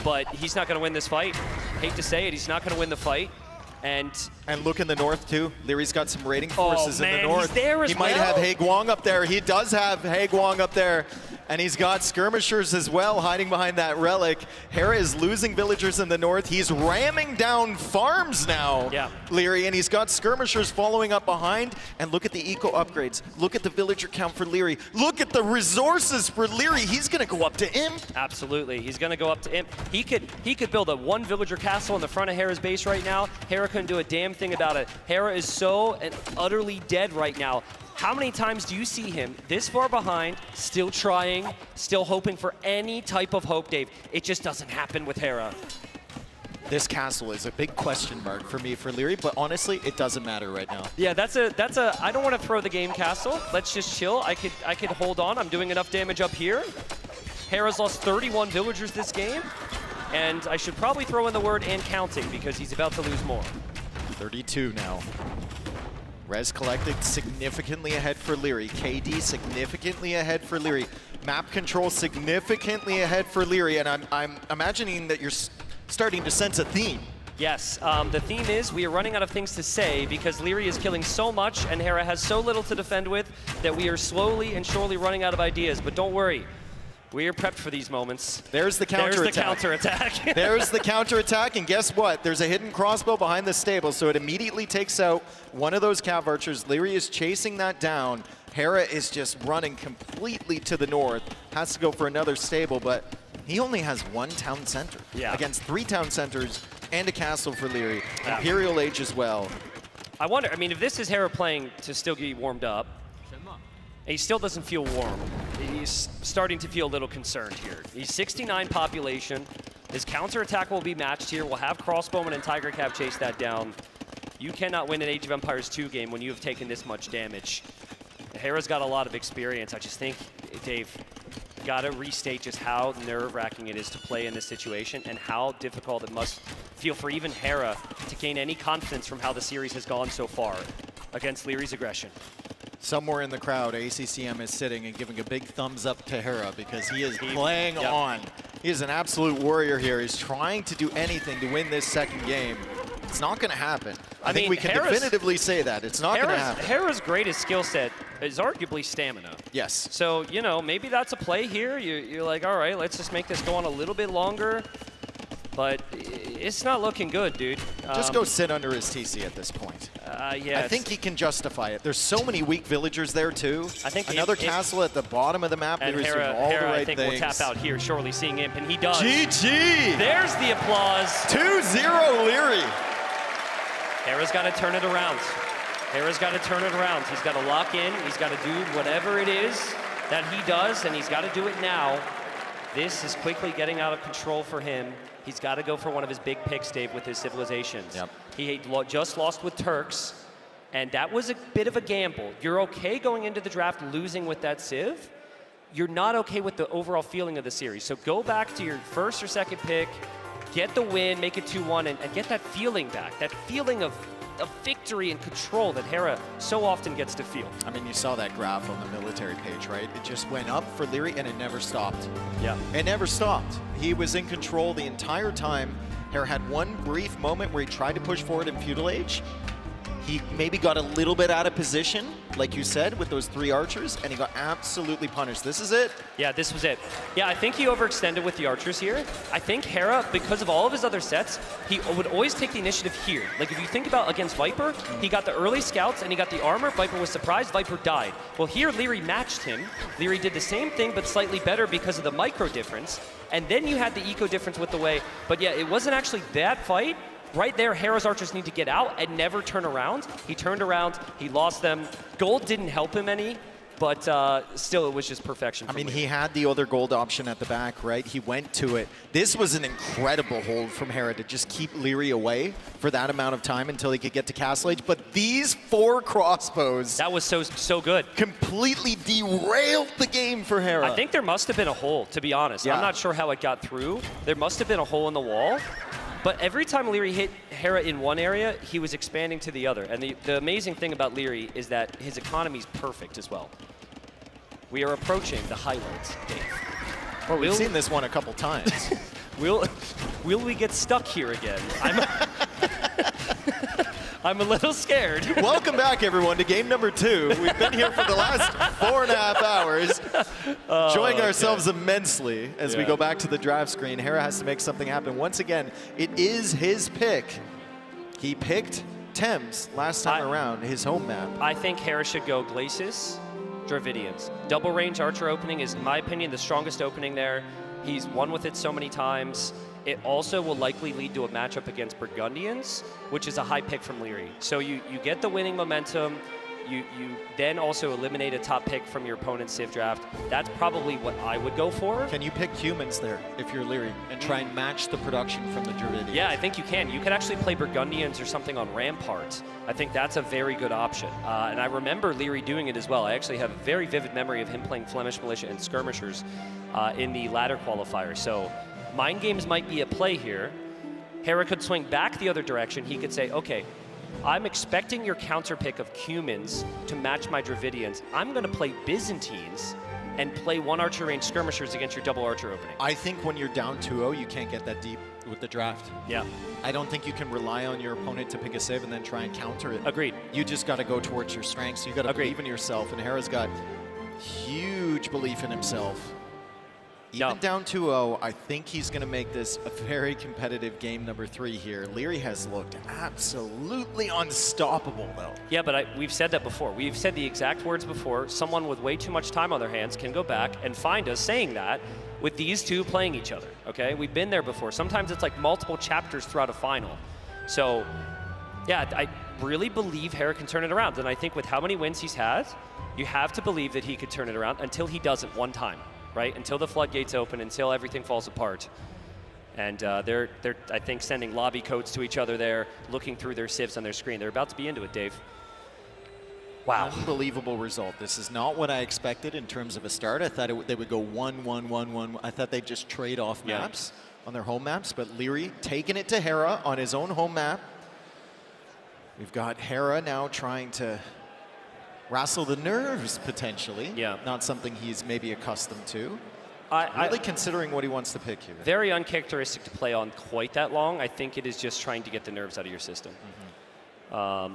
S18: but he's not going to win this fight. Hate to say it, he's not going to win the fight. And
S17: look in the north too. Leary's got some raiding forces in the north.
S18: He's there as
S17: he might have Hae Guang up there. He does have Hae Guang up there. And he's got skirmishers as well hiding behind that relic. Hera is losing villagers in the north. He's ramming down farms now, Leary, and he's got skirmishers following up behind. And look at the eco upgrades. Look at the villager count for Leary. Look at the resources for Leary. He's gonna go up to Imp.
S18: Absolutely, he's gonna go up to Imp. He could build a 1 villager castle in the front of Hera's base right now. Hera couldn't do a damn thing about it. Hera is so utterly dead right now. How many times do you see him this far behind, still trying, still hoping for any type of hope, Dave? It just doesn't happen with Hera.
S17: This castle is a big question mark for me for Leary, but honestly, it doesn't matter right now.
S18: Yeah, that's a. I don't want to throw the game castle. Let's just chill. I could hold on. I'm doing enough damage up here. Hera's lost 31 villagers this game, and I should probably throw in the word "and counting" because he's about to lose more.
S17: 32 now. Res collected significantly ahead for Leary. KD significantly ahead for Leary. Map control significantly ahead for Leary. And I'm imagining that you're starting to sense a theme.
S18: Yes, the theme is we are running out of things to say because Leary is killing so much and Hera has so little to defend with that we are slowly and surely running out of ideas. But don't worry. We are prepped for these moments.
S17: There's the counterattack.
S18: There's the counterattack.
S17: There's the counterattack, and guess what? There's a hidden crossbow behind the stable, so it immediately takes out one of those cav archers. Leary is chasing that down. Hera is just running completely to the north. Has to go for another stable, but he only has 1 town center against 3 town centers and a castle for Leary. Imperial Age as well.
S18: I wonder, I mean, if this is Hera playing to still get warmed up, he still doesn't feel warm. He's starting to feel a little concerned here. He's 69 population. His counterattack will be matched here. We'll have Crossbowman and Tiger Cav chase that down. You cannot win an Age of Empires 2 game when you have taken this much damage. Hera's got a lot of experience. I just think, Dave, got to restate just how nerve-wracking it is to play in this situation and how difficult it must feel for even Hera to gain any confidence from how the series has gone so far against Leary's aggression.
S17: Somewhere in the crowd, ACCM is sitting and giving a big thumbs up to Hera because he is playing on. He is an absolute warrior here. He's trying to do anything to win this second game. It's not going to happen. I think we can definitively say that. It's not going to happen.
S18: Hera's greatest skill set is arguably stamina.
S17: Yes.
S18: So, you know, maybe that's a play here. You're like, all right, let's just make this go on a little bit longer. But it's not looking good, dude.
S17: Just go sit under his TC at this point. I think he can justify it. There's so many weak villagers there too.
S18: I think
S17: another castle at the bottom of the map.
S18: And
S17: Leary's doing all the right
S18: I think
S17: things.
S18: will tap out here shortly, seeing Imp, and he does.
S17: GG!
S18: There's the applause.
S17: 2-0 Leary.
S18: Hera's got to turn it around. Hera's got to turn it around. He's got to lock in. He's got to do whatever it is that he does, and he's got to do it now. This is quickly getting out of control for him. He's got to go for one of his big picks, Dave, with his civilizations.
S17: Yep.
S18: He just lost with Turks, and that was a bit of a gamble. You're okay going into the draft losing with that civ. You're not okay with the overall feeling of the series. So go back to your first or second pick, get the win, make it 2-1, and get that feeling back, that feeling of victory and control that Hera so often gets to feel.
S17: I mean, you saw that graph on the military page, right? It just went up for Leary and it never stopped.
S18: Yeah.
S17: It never stopped. He was in control the entire time. Hera had one brief moment where he tried to push forward in Feudal Age. He maybe got a little bit out of position, like you said, with those 3 archers, and he got absolutely punished. This is it.
S18: Yeah, this was it. Yeah, I think he overextended with the archers here. I think Hera, because of all of his other sets, he would always take the initiative here. Like, if you think about against Viper, he got the early scouts and he got the armor. Viper was surprised, Viper died. Well, here Leary matched him. Leary did the same thing, but slightly better because of the micro difference. And then you had the eco difference with the way. But yeah, it wasn't actually that fight. Right there, Hera's archers need to get out and never turn around. He turned around, he lost them. Gold didn't help him any, but still it was just perfection.
S17: I mean, he had the other gold option at the back, right? He went to it. This was an incredible hold from Hera to just keep Leary away for that amount of time until he could get to Castle Age. But these 4 crossbows...
S18: That was so good.
S17: Completely derailed the game for Hera.
S18: I think there must have been a hole, to be honest.
S17: Yeah.
S18: I'm not sure how it got through. There must have been a hole in the wall. But every time Leary hit Hera in one area, he was expanding to the other. And the amazing thing about Leary is that his economy is perfect as well. We are approaching the highlights, Dave.
S17: Well, we've seen this one a couple times.
S18: Will we get stuck here again? I'm a little scared.
S17: Welcome back, everyone, to game number 2. We've been here for the last 4.5 hours, enjoying ourselves immensely as we go back to the draft screen. Hera has to make something happen. Once again, it is his pick. He picked Thames last time around, his home map.
S18: I think Hera should go Glacis, Dravidians. Double range archer opening is, in my opinion, the strongest opening there. He's won with it so many times. It also will likely lead to a matchup against Burgundians, which is a high pick from Leary. So you get the winning momentum. You then also eliminate a top pick from your opponent's Civ draft. That's probably what I would go for.
S17: Can you pick humans there if you're Leary and try and match the production from the Dravidians?
S18: Yeah, I think you can. You could actually play Burgundians or something on Rampart. I think that's a very good option. And I remember Leary doing it as well. I actually have a very vivid memory of him playing Flemish Militia and Skirmishers in the ladder qualifier. So mind games might be a play here. Hera could swing back the other direction. He could say, okay, I'm expecting your counter pick of Cumans to match my Dravidians. I'm going to play Byzantines and play 1 archer range skirmishers against your double archer opening.
S17: I think when you're down 2-0, you can't get that deep with the draft.
S18: Yeah.
S17: I don't think you can rely on your opponent to pick a save and then try and counter it.
S18: Agreed.
S17: You just got to go towards your strengths. You got to believe in yourself, and Hera's got huge belief in himself. Even down 2-0, I think he's going to make this a very competitive game number 3 here. Leary has looked absolutely unstoppable, though.
S18: Yeah, but we've said that before. We've said the exact words before. Someone with way too much time on their hands can go back and find us saying that with these two playing each other, okay? We've been there before. Sometimes it's like multiple chapters throughout a final. So, yeah, I really believe Hera can turn it around. And I think with how many wins he's had, you have to believe that he could turn it around until he doesn't one time. Right, until the floodgates open, until everything falls apart. And they're, I think, sending lobby codes to each other there, looking through their civs on their screen. They're about to be into it, Dave. Wow.
S17: Unbelievable result. This is not what I expected in terms of a start. I thought they would go 1-1-1-1. I thought they'd just trade off maps on their home maps, but Leary taking it to Hera on his own home map. We've got Hera now trying to wrestle the nerves, potentially.
S18: Yeah.
S17: Not something he's maybe accustomed to. Really considering what he wants to pick here.
S18: Very uncharacteristic to play on quite that long. I think it is just trying to get the nerves out of your system. I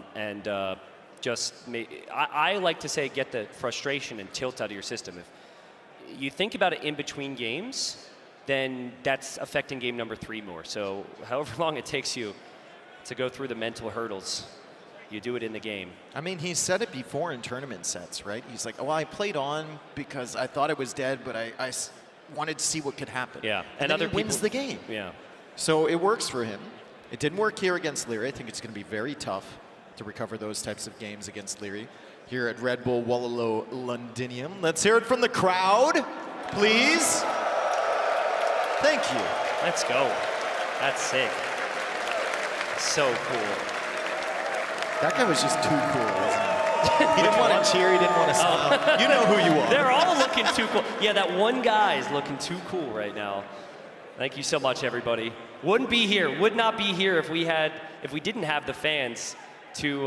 S18: like to say get the frustration and tilt out of your system. If you think about it in between games, then that's affecting game number 3 more. So however long it takes you to go through the mental hurdles. you do it in the game.
S17: I mean, he said it before in tournament sets, right? He's like, well, I played on because I thought it was dead, but I wanted to see what could happen.
S18: Yeah,
S17: and then he wins the game.
S18: Yeah.
S17: So it works for him. It didn't work here against Leary. I think it's going to be very tough to recover those types of games against Leary. Here at Red Bull Wololo Londinium. Let's hear it from the crowd, please. Thank you.
S18: Let's go. That's sick. So cool.
S17: That guy was just too cool, wasn't he? He didn't want to cheer, he didn't want to smile. You know who you are.
S18: They're all looking too cool. Yeah, that one guy is looking too cool right now. Thank you so much, everybody. Would not be here if we didn't have the fans to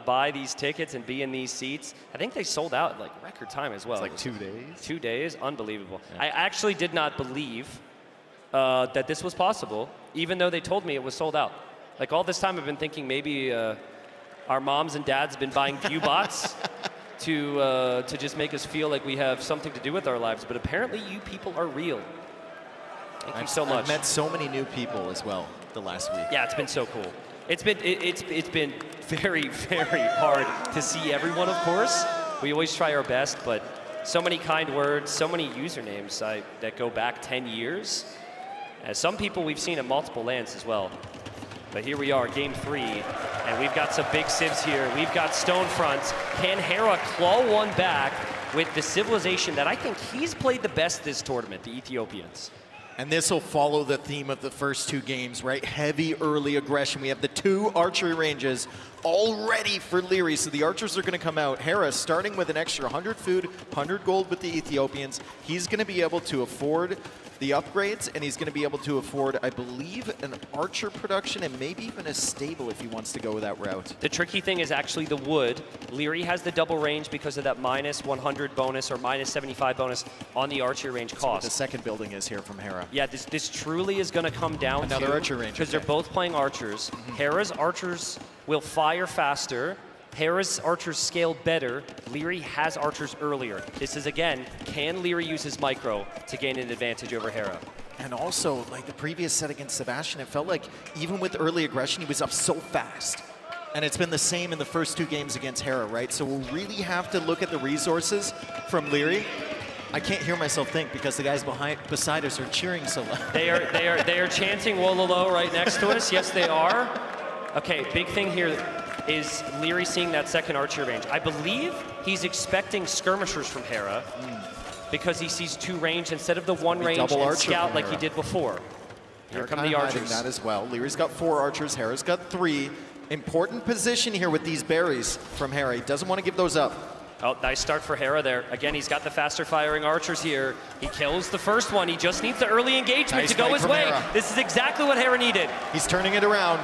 S18: buy these tickets and be in these seats. I think they sold out like record time as well.
S17: It's like 2 days.
S18: 2 days, unbelievable. Yeah. I actually did not believe that this was possible, even though they told me it was sold out. Like all this time I've been thinking maybe our moms and dads have been buying view bots to just make us feel like we have something to do with our lives, but apparently you people are real. Thank you so much.
S17: I've met so many new people as well the last week.
S18: Yeah, it's been so cool. It's been very, very hard to see everyone, of course. We always try our best, but so many kind words, so many usernames that go back 10 years. Some people we've seen at multiple lands as well. But here we are, game 3, and we've got some big civs here. We've got Stonefront. Can Hera claw one back with the civilization that I think he's played the best this tournament, the Ethiopians?
S17: And this will follow the theme of the first 2 games, right? Heavy early aggression. We have the 2 archery ranges all ready for Leary. So the archers are going to come out. Hera starting with an extra 100 food, 100 gold with the Ethiopians. He's going to be able to afford the upgrades, and he's going to be able to afford, I believe, an archer production and maybe even a stable if he wants to go that route.
S18: The tricky thing is actually the wood. Leary has the double range because of that minus 100 bonus or minus 75 bonus on the archery range cost.
S17: What the second building is here from Hera.
S18: Yeah, this truly is going to come down to
S17: another archer range
S18: because they're both playing archers. Hera's archers will fire faster. Hera's archers scale better. Leary has archers earlier. This is, again, can Leary use his micro to gain an advantage over Hera?
S17: And also, like the previous set against Sebastian, it felt like even with early aggression, he was up so fast. And it's been the same in the first 2 games against Hera, right? So we'll really have to look at the resources from Leary. I can't hear myself think because the guys beside us are cheering so loud.
S18: They are chanting Wololo right next to us. Yes, they are. Okay, big thing here is Leary seeing that second archery range. I believe he's expecting skirmishers from Hera because he sees 2 range instead of the 1 range and scout like he did before. Here come the archers.
S17: That as well. Leary's got 4 archers. Hera's got 3. Important position here with these berries from Hera. He doesn't want to give those up.
S18: Oh, nice start for Hera there. Again, he's got the faster firing archers here. He kills the first one. He just needs the early engagement to go his way. Hera. This is exactly what Hera needed.
S17: He's turning it around.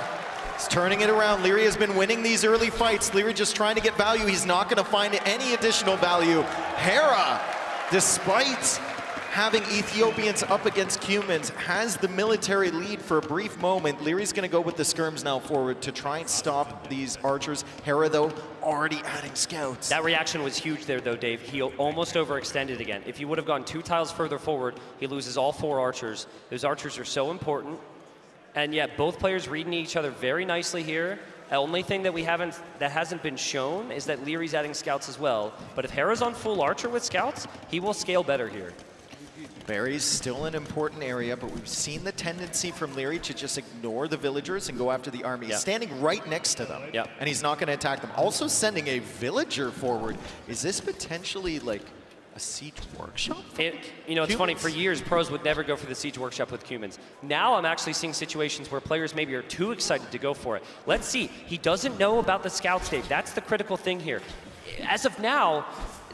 S17: He's turning it around. Leary has been winning these early fights. Leary just trying to get value. He's not going to find any additional value. Hera, despite having Ethiopians up against humans, has the military lead for a brief moment. Leary's going to go with the skirms now forward to try and stop these archers. Hera, though, already adding scouts.
S18: That reaction was huge there, though, Dave. He almost overextended again. If he would have gone 2 tiles further forward, he loses all 4 archers. Those archers are so important. And yet, both players reading each other very nicely here. The only thing that hasn't been shown is that Leary's adding scouts as well. But if Hera's on full archer with scouts, he will scale better here.
S17: Barry's still an important area, but we've seen the tendency from Leary to just ignore the villagers and go after the army. He's standing right next to them, and he's not going to attack them. Also sending a villager forward. Is this potentially like a siege workshop?
S18: It's funny, for years, pros would never go for the siege workshop with humans. Now I'm actually seeing situations where players maybe are too excited to go for it. Let's see. He doesn't know about the scouts, Dave. That's the critical thing here. As of now,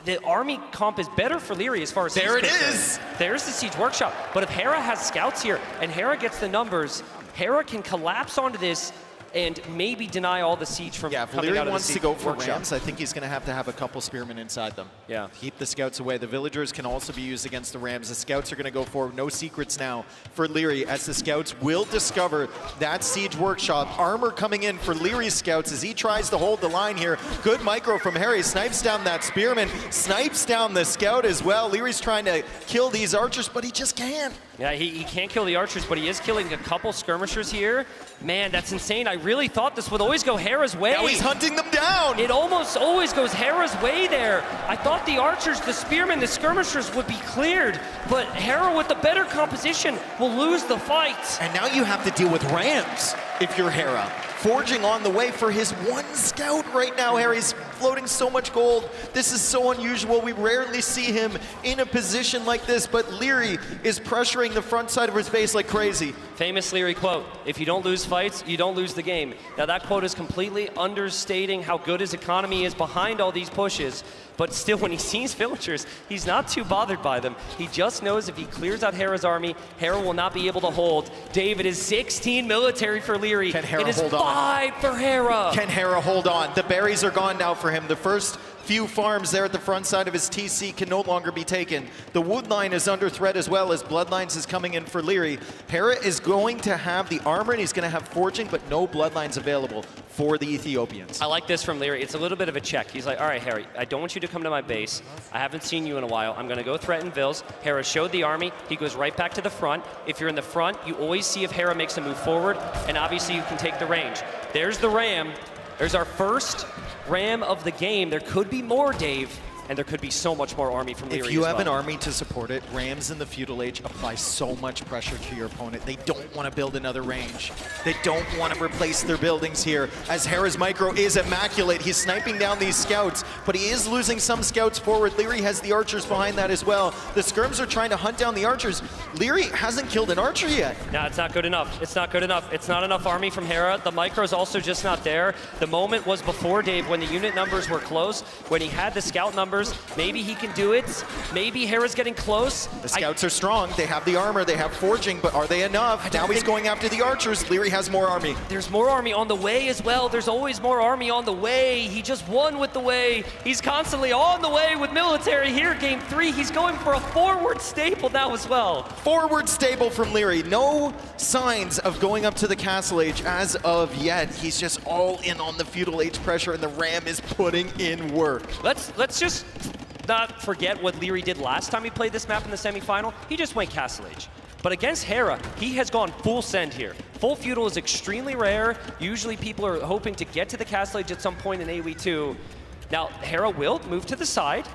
S18: the army comp is better for Leary as far as
S17: there it
S18: concerned.
S17: is.
S18: There's the siege workshop. But if Hera has scouts here and Hera gets the numbers, Hera can collapse onto this and maybe deny all the siege from coming out of the siege workshop.
S17: Leary wants to go for rams. I think he's going to have a couple spearmen inside them.
S18: Yeah.
S17: Keep the scouts away. The villagers can also be used against the rams. The scouts are going to go forward. No secrets now for Leary as the scouts will discover that siege workshop. Armor coming in for Leary's scouts as he tries to hold the line here. Good micro from Harry. Snipes down that spearman. Snipes down the scout as well. Leary's trying to kill these archers, but he just can't.
S18: Yeah, he can't kill the archers, but he is killing a couple skirmishers here. Man, that's insane. I really thought this would always go Hera's way.
S17: Now he's hunting them down.
S18: It almost always goes Hera's way there. I thought the archers, the spearmen, the skirmishers would be cleared, but Hera with the better composition will lose the fight.
S17: And now you have to deal with rams if you're Hera. Forging on the way for his one scout right now. Harry's floating so much gold. This is so unusual. We rarely see him in a position like this, but Leary is pressuring the front side of his base like crazy.
S18: Famous Leary quote, if you don't lose fights, you don't lose the game. Now that quote is completely understating how good his economy is behind all these pushes, but still when he sees villagers, he's not too bothered by them. He just knows if he clears out Hera's army, Hera will not be able to hold. David is 16 military for Leary.
S17: Can Hera
S18: it is
S17: hold on?
S18: 5 for Hera.
S17: Can Hera hold on? The berries are gone now for him. The first few farms there at the front side of his TC can no longer be taken. The wood line is under threat as well as Bloodlines is coming in for Leary. Hera is going to have the armor and he's going to have forging, but no Bloodlines available for the Ethiopians.
S18: I like this from Leary. It's a little bit of a check. He's like, all right, Harry, I don't want you to come to my base. I haven't seen you in a while. I'm going to go threaten Vils. Hera showed the army. He goes right back to the front. If you're in the front, you always see if Hera makes a move forward, and obviously you can take the range. There's the ram. There's our first ram of the game. There could be more, Dave, and there could be so much more army from Leary.
S17: If you
S18: as
S17: have
S18: well.
S17: an army to support it, rams in the feudal age apply so much pressure to your opponent. They don't want to build another range. They don't want to replace their buildings here. As Hera's micro is immaculate, he's sniping down these scouts, but he is losing some scouts forward. Leary has the archers behind that as well. The skirms are trying to hunt down the archers. Leary hasn't killed an archer yet.
S18: No, it's not good enough. It's not good enough. It's not enough army from Hera. The micro's also just not there. The moment was before, Dave, when the unit numbers were close, when he had the scout numbers. Maybe he can do it. Maybe Hera's getting close.
S17: The scouts are strong. They have the armor. They have forging, but are they enough? Now he's going after the archers. Leary has more army.
S18: There's more army on the way as well. There's always more army on the way. He just won with the way. He's constantly on the way with military here. Game 3, he's going for a forward staple now as well.
S17: Forward stable from Leary. No signs of going up to the castle age as of yet. He's just all in on the feudal age pressure, and the ram is putting in work.
S18: Let's just not forget what Leary did last time he played this map in the semifinal. He just went Castle Age. But against Hera, he has gone full send here. Full feudal is extremely rare. Usually people are hoping to get to the Castle Age at some point in AoE II. Now, Hera will move to the side.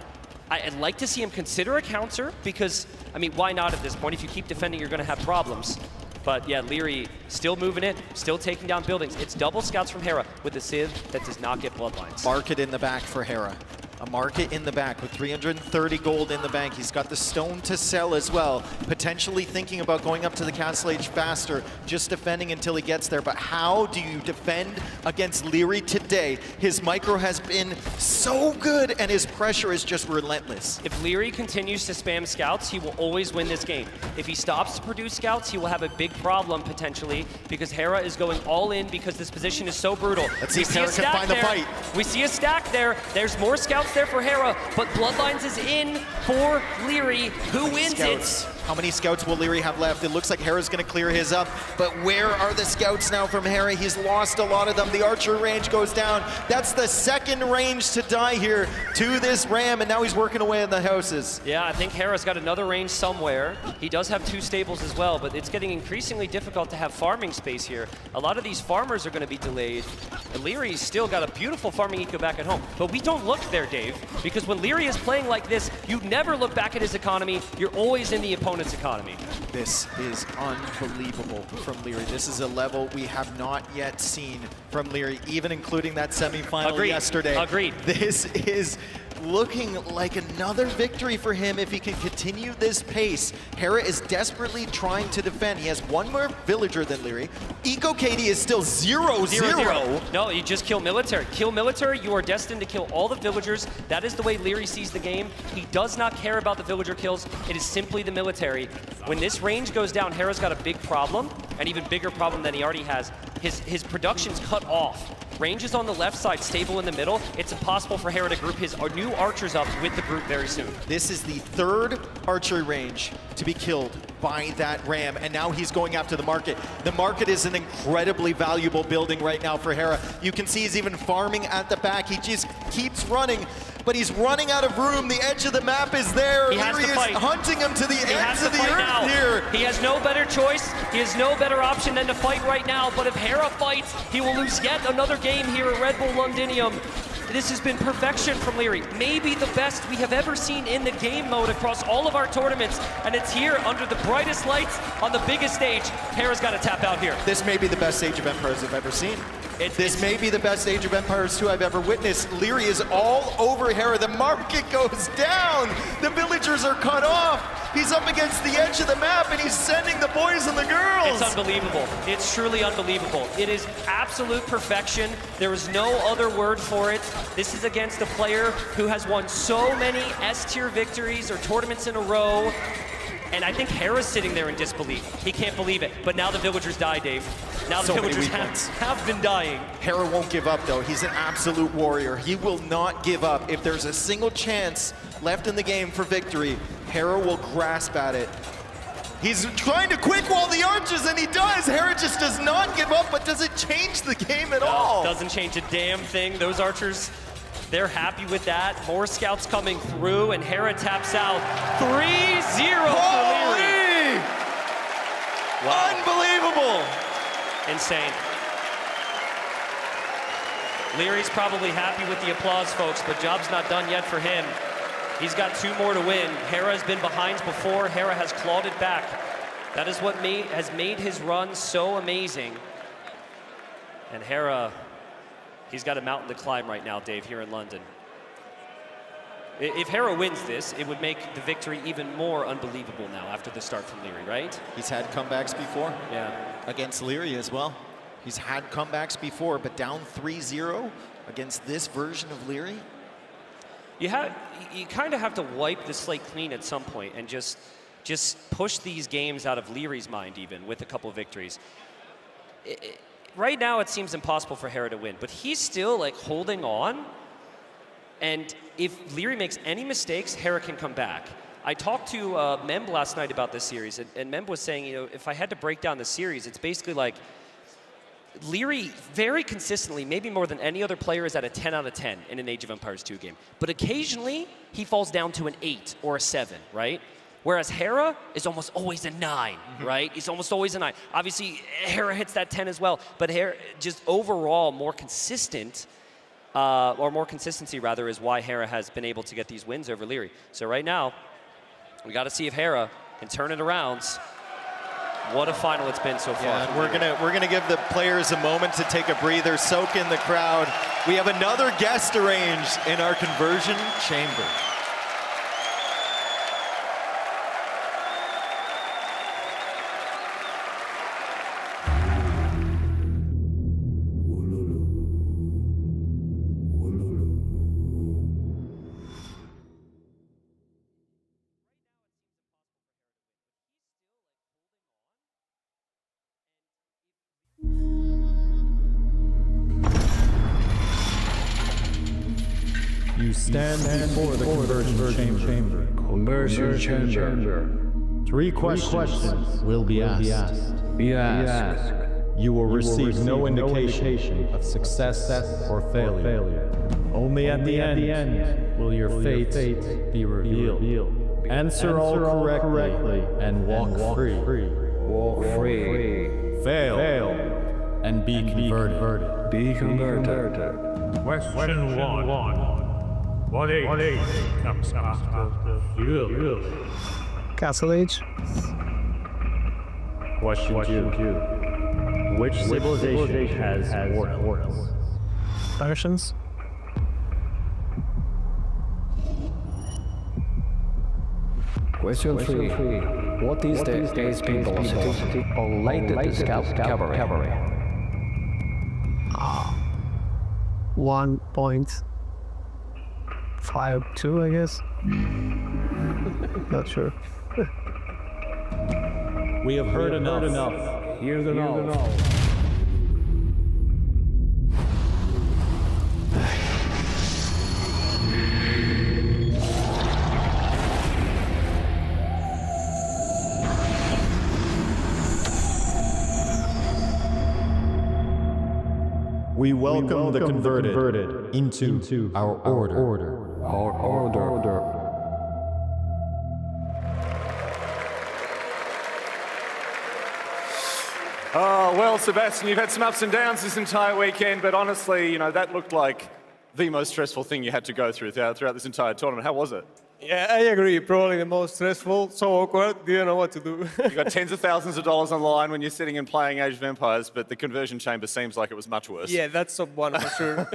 S18: I'd like to see him consider a counter because, I mean, why not at this point? If you keep defending, you're going to have problems. But yeah, Leary still moving it, still taking down buildings. It's double scouts from Hera with a Civ that does not get Bloodlines.
S17: Market in the back for Hera. A market in the back with 330 gold in the bank. He's got the stone to sell as well. Potentially thinking about going up to the castle age faster, just defending until he gets there. But how do you defend against Leary today? His micro has been so good and his pressure is just relentless.
S18: If Leary continues to spam scouts, he will always win this game. If he stops to produce scouts, he will have a big problem potentially because Hera is going all in because this position is so brutal.
S17: Let's see if Hera can find the fight.
S18: We see a stack there. There's more scouts there for Hera, but Bloodlines is in for Leary. Who wins it?
S17: How many scouts will Leary have left? It looks like Hera's going to clear his up, but where are the scouts now from Hera? He's lost a lot of them. The archer range goes down. That's the second range to die here to this ram, and now he's working away in the houses.
S18: Yeah, I think Hera's got another range somewhere. He does have 2 stables as well, but it's getting increasingly difficult to have farming space here. A lot of these farmers are going to be delayed. And Leary's still got a beautiful farming eco back at home, but we don't look there, Dave, because when Leary is playing like this, you never look back at his economy. You're always in the opponent's economy.
S17: This is unbelievable from Leary. This is a level we have not yet seen from Leary, even including that semifinal yesterday.
S18: Agreed.
S17: This is looking like another victory for him if he can continue this pace. Hera is desperately trying to defend. He has 1 more villager than Leary. Eco KD is still 0-0.
S18: No, you just kill military. Kill military, you are destined to kill all the villagers. That is the way Leary sees the game. He does not care about the villager kills. It is simply the military. When this range goes down, Hera's got a big problem, an even bigger problem than he already has. His production's cut off. Range is on the left side, stable in the middle. It's impossible for Hera to group his new archers up with the group very soon.
S17: This is the 3rd archery range to be killed by that ram, and now he's going after the market. The market is an incredibly valuable building right now for Hera. You can see he's even farming at the back. He just keeps running. but he's running out of room. The edge of the map is there.
S18: He has
S17: Leary
S18: to
S17: is
S18: fight.
S17: hunting him to the
S18: He
S17: ends
S18: has to
S17: of the
S18: fight
S17: earth
S18: now.
S17: here.
S18: He has no better choice. He has no better option than to fight right now. But if Hera fights, he will lose yet another game here at Red Bull Londinium. This has been perfection from Leary. Maybe the best we have ever seen in the game mode across all of our tournaments. And it's here under the brightest lights on the biggest stage. Hera's got to tap out here.
S17: This may be the best Age of Empires I've ever seen. This may be the best Age of Empires 2 I've ever witnessed. Leary is all over Hera. The market goes down. The villagers are cut off. He's up against the edge of the map and he's sending the boys and the girls.
S18: It's unbelievable. It's truly unbelievable. It is absolute perfection. There is no other word for it. This is against a player who has won so many S-tier victories or tournaments in a row. And I think Hera's sitting there in disbelief. He can't believe it. But now the villagers die, Dave. Now the villagers have been dying.
S17: Hera won't give up though. He's an absolute warrior. He will not give up. If there's a single chance left in the game for victory, Hera will grasp at it. He's trying to quick wall the archers, and he does. Hera just does not give up, but does it change the game at all?
S18: Doesn't change a damn thing. Those archers, they're happy with that. More scouts coming through, and Hera taps out. 3-0 for Leary.
S17: Wow. Unbelievable.
S18: Insane. Leary's probably happy with the applause, folks, but job's not done yet for him. He's got 2 more to win. Hera has been behind before. Hera has clawed it back. That is what has made his run so amazing. And Hera, he's got a mountain to climb right now, Dave, here in London. If Hera wins this, it would make the victory even more unbelievable now after the start from Leary, right?
S17: He's had comebacks before.
S18: Yeah.
S17: Against Leary as well. He's had comebacks before, but down 3-0 against this version of Leary.
S18: You kind of have to wipe the slate clean at some point and just push these games out of Leary's mind even with a couple of victories. Right now it seems impossible for Hera to win, but he's still like holding on. And if Leary makes any mistakes, Hera can come back. I talked to Memb last night about this series, and Memb was saying, you know, if I had to break down the series, it's basically like Leary very consistently, maybe more than any other player, is at a 10 out of 10 in an Age of Empires 2 game. But occasionally, he falls down to an 8 or a 7, right? Whereas Hera is almost always a 9, right? He's almost always a 9. Obviously, Hera hits that 10 as well, but Hera just overall more consistent, or more consistency rather, is why Hera has been able to get these wins over Leary. So right now, we got to see if Hera can turn it around. What a final it's been so far.
S17: Yeah, we're gonna give the players a moment to take a breather, soak in the crowd. We have another guest arranged in our conversion chamber.
S20: You stand before the conversion chamber.
S8: Conversion chamber.
S20: 3 questions will be asked.
S8: Be asked.
S20: You will receive no indication of success or failure. Only at the end will your fate be revealed. Answer all correctly and walk free.
S8: Walk free.
S20: Fail and be converted.
S8: Be converted.
S11: Question 1. What age comes after you?
S13: Castle Age.
S20: Question 2. Which civilization has mortals?
S13: Persians.
S8: Question 3. What is the speed velocity of lighted scout cavalry?
S13: 1.52, I guess. Not sure.
S20: We have heard enough.
S8: Hear the know.
S20: We welcome the converted into our order. Our order.
S6: Oh, well, Sebastian, you've had some ups and downs this entire weekend, but honestly, you know, that looked like the most stressful thing you had to go through throughout this entire tournament. How was it?
S9: Yeah, I agree. Probably the most stressful, so awkward, didn't know what to do.
S6: You got tens of thousands of dollars on the line when you're sitting and playing Age of Empires, but the conversion chamber seems like it was much worse.
S9: Yeah, that's top one for sure.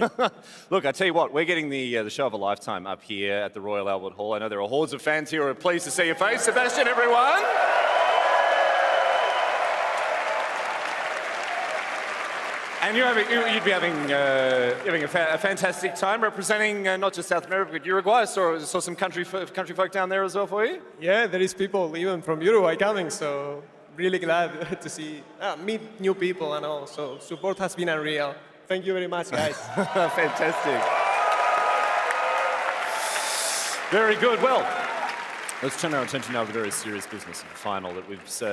S6: Look, I tell you what, we're getting the show of a lifetime up here at the Royal Albert Hall. I know there are hordes of fans here who are pleased to see your face. Sebastian, everyone! And you'd be having a fantastic time representing not just South America, but Uruguay. I saw some country folk down there as well for you.
S9: Yeah, there is people even from Uruguay coming, so really glad to see, meet new people and all. So support has been unreal. Thank you very much, guys.
S6: Fantastic. Very good. Well, let's turn our attention now to the very serious business of the final that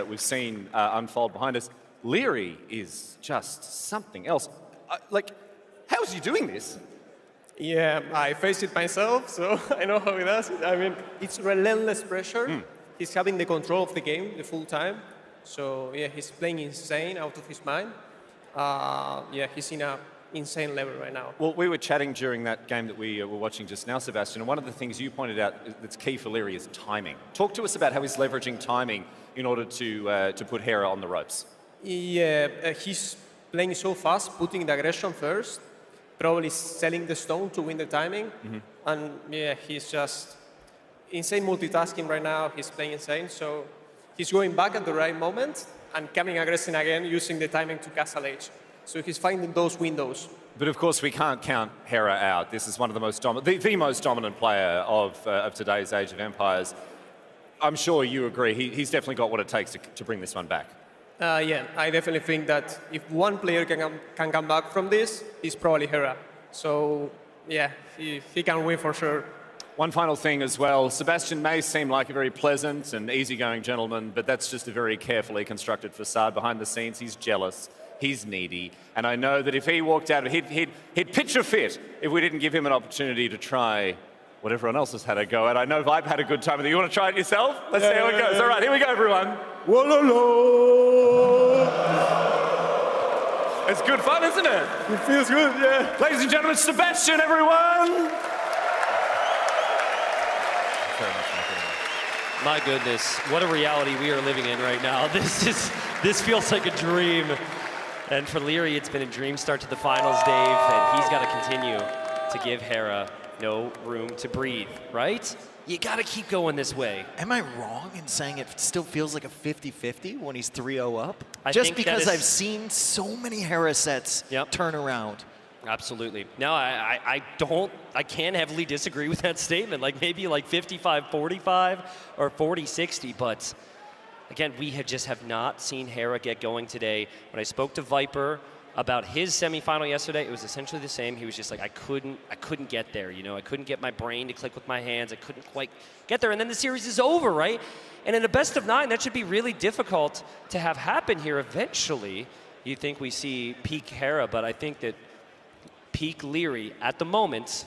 S6: we've seen unfold behind us. Leary is just something else. How is he doing this?
S9: Yeah, I faced it myself, so I know how he does it. I mean, it's relentless pressure. He's having the control of the game the full time. So yeah, he's playing insane, out of his mind. Yeah, he's in an insane level right now.
S6: Well, we were chatting during that game that we were watching just now, Sebastian, and one of the things you pointed out that's key for Leary is timing. Talk to us about how he's leveraging timing in order to put Hera on the ropes.
S9: Yeah, he's playing so fast, putting the aggression first, probably selling the stone to win the timing. And yeah, he's just insane multitasking right now. He's playing insane. So he's going back at the right moment and coming aggressive again, using the timing to castle age. So he's finding those windows.
S6: But of course, we can't count Hera out. This is one of the most the most dominant player of today's Age of Empires. I'm sure you agree. He's definitely got what it takes to bring this one back.
S9: Yeah, I definitely think that if one player can come back from this, it's probably Hera. So yeah, he can win for sure.
S6: One final thing as well. Sebastian may seem like a very pleasant and easygoing gentleman, but that's just a very carefully constructed facade. Behind the scenes, he's jealous, he's needy, and I know that if he walked out, he'd pitch a fit if we didn't give him an opportunity to try what everyone else has had a go at. I know Vipe had a good time with it. You want to try it yourself? Let's see how it goes. All right, here we go, everyone.
S9: Wololo!
S6: It's good fun, isn't it?
S9: It feels good, yeah.
S6: Ladies and gentlemen, Sebastian, everyone!
S18: My goodness, what a reality we are living in right now. This feels like a dream. And for Leary, it's been a dream start to the finals, Dave, and he's got to continue to give Hera no room to breathe, right? You got to keep going this way.
S17: Am I wrong in saying it still feels like a 50-50 when he's 3-0 up?
S18: I
S17: Just
S18: think
S17: because
S18: that is...
S17: I've seen so many Hera sets turn around.
S18: Absolutely. No, I can't heavily disagree with that statement. Like maybe like 55-45 or 40-60, but again, we just have not seen Hera get going today. When I spoke to Viper about his semifinal yesterday, it was essentially the same. He was just like, I couldn't get there, you know? I couldn't get my brain to click with my hands. I couldn't quite get there. And then the series is over, right? And in a best of 9, that should be really difficult to have happen here eventually. You think we see peak Hera, but I think that peak Leary at the moment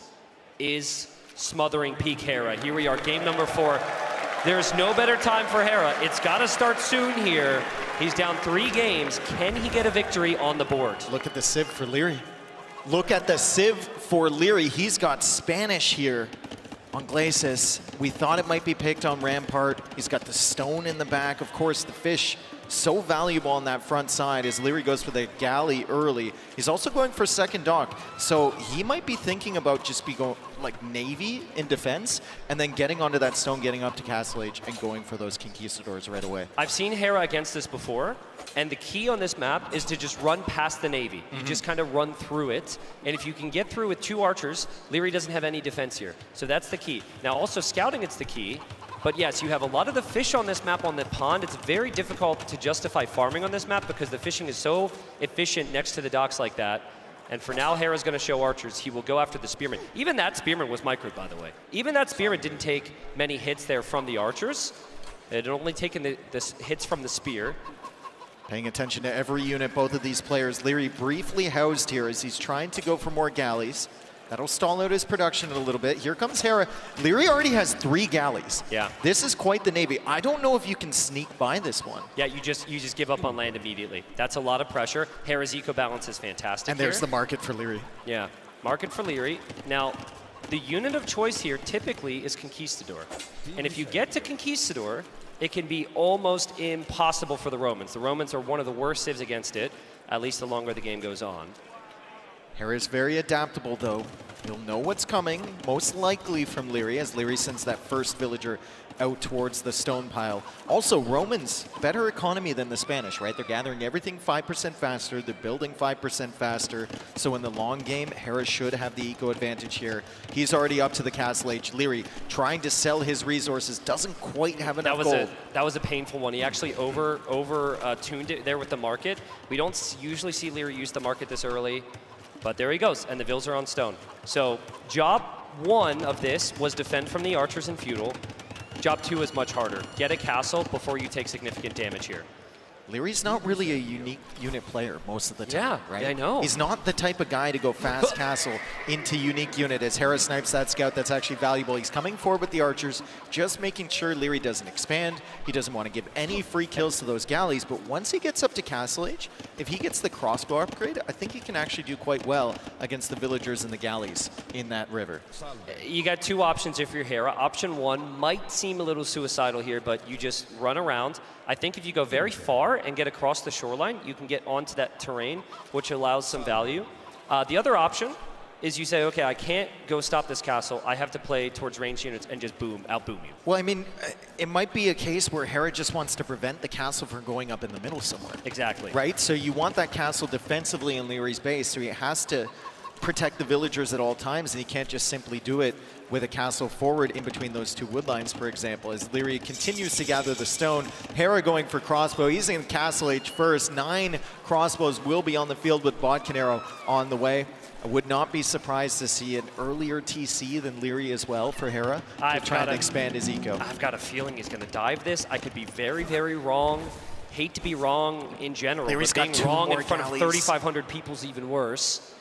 S18: is smothering peak Hera. Here we are, game number 4. There's no better time for Hera. It's got to start soon here. He's down 3 games. Can he get a victory on the board?
S17: Look at the Civ for Leary. Look at the Civ for Leary. He's got Spanish here on Glacis. We thought it might be picked on Rampart. He's got the stone in the back. Of course, the fish, so valuable on that front side as Leary goes for the galley early. He's also going for second dock. So he might be thinking about just going like Navy in defense and then getting onto that stone, getting up to Castle Age and going for those Conquistadors right away.
S18: I've seen Hera against this before, and the key on this map is to just run past the Navy. You just kind of run through it, and if you can get through with 2 archers, Leary doesn't have any defense here. So that's the key. Now also scouting, it's the key. But yes, you have a lot of the fish on this map on the pond. It's very difficult to justify farming on this map because the fishing is so efficient next to the docks like that. And for now, Hera's going to show archers. He will go after the spearman. Even that spearman was microed, by the way. Even that spearman didn't take many hits there from the archers. It had only taken the hits from the spear.
S17: Paying attention to every unit, both of these players. Leary briefly housed here as he's trying to go for more galleys. That'll stall out his production a little bit. Here comes Hera. Leary already has 3 galleys.
S18: Yeah.
S17: This is quite the navy. I don't know if you can sneak by this one.
S18: Yeah, you just give up on land immediately. That's a lot of pressure. Hera's eco balance is fantastic.
S17: And there's
S18: here.
S17: the market for Leary.
S18: Yeah, market for Leary. Now, the unit of choice here typically is Conquistador. And if you get to Conquistador, it can be almost impossible for the Romans. The Romans are one of the worst civs against it, at least the longer the game goes on.
S17: Hera's very adaptable, though. He'll know what's coming, most likely from Leary, as Leary sends that first villager out towards the stone pile. Also, Romans, better economy than the Spanish, right? They're gathering everything 5% faster, they're building 5% faster, so in the long game, Hera should have the eco advantage here. He's already up to the castle age. Leary trying to sell his resources, doesn't quite have enough gold.
S18: That was a painful one. He actually tuned it there with the market. We don't usually see Leary use the market this early. But there he goes, and the Vils are on stone. So job 1 of this was defend from the archers and feudal. Job 2 is much harder. Get a castle before you take significant damage here.
S17: Leary's not really a unique unit player most of the time, right?
S18: Yeah, I know.
S17: He's not the type of guy to go fast castle into unique unit. As Hera snipes that scout, that's actually valuable. He's coming forward with the archers, just making sure Leary doesn't expand. He doesn't want to give any free kills to those galleys, but once he gets up to castle age, if he gets the crossbow upgrade, I think he can actually do quite well against the villagers and the galleys in that river.
S18: You got 2 options if you're Hera. Option 1 might seem a little suicidal here, but you just run around. I think if you go very far and get across the shoreline, you can get onto that terrain, which allows some value. The other option is you say, okay, I can't go stop this castle. I have to play towards ranged units and just out-boom you.
S17: Well, I mean, it might be a case where Hera just wants to prevent the castle from going up in the middle somewhere.
S18: Exactly.
S17: Right? So you want that castle defensively in Leary's base, so he has to protect the villagers at all times, and he can't just simply do it with a castle forward in between those 2 wood lines, for example. As Leary continues to gather the stone, Hera going for crossbow. He's in castle age first. 9 crossbows will be on the field with Bodkin Arrow on the way. I would not be surprised to see an earlier TC than Leary as well for Hera to try to expand his eco.
S18: I've got a feeling he's going to dive this. I could be very, very wrong. Hate to be wrong in general,
S17: Leary's
S18: but being
S17: got 2
S18: wrong
S17: more
S18: in front
S17: galleys.
S18: of 3,500 people's even worse.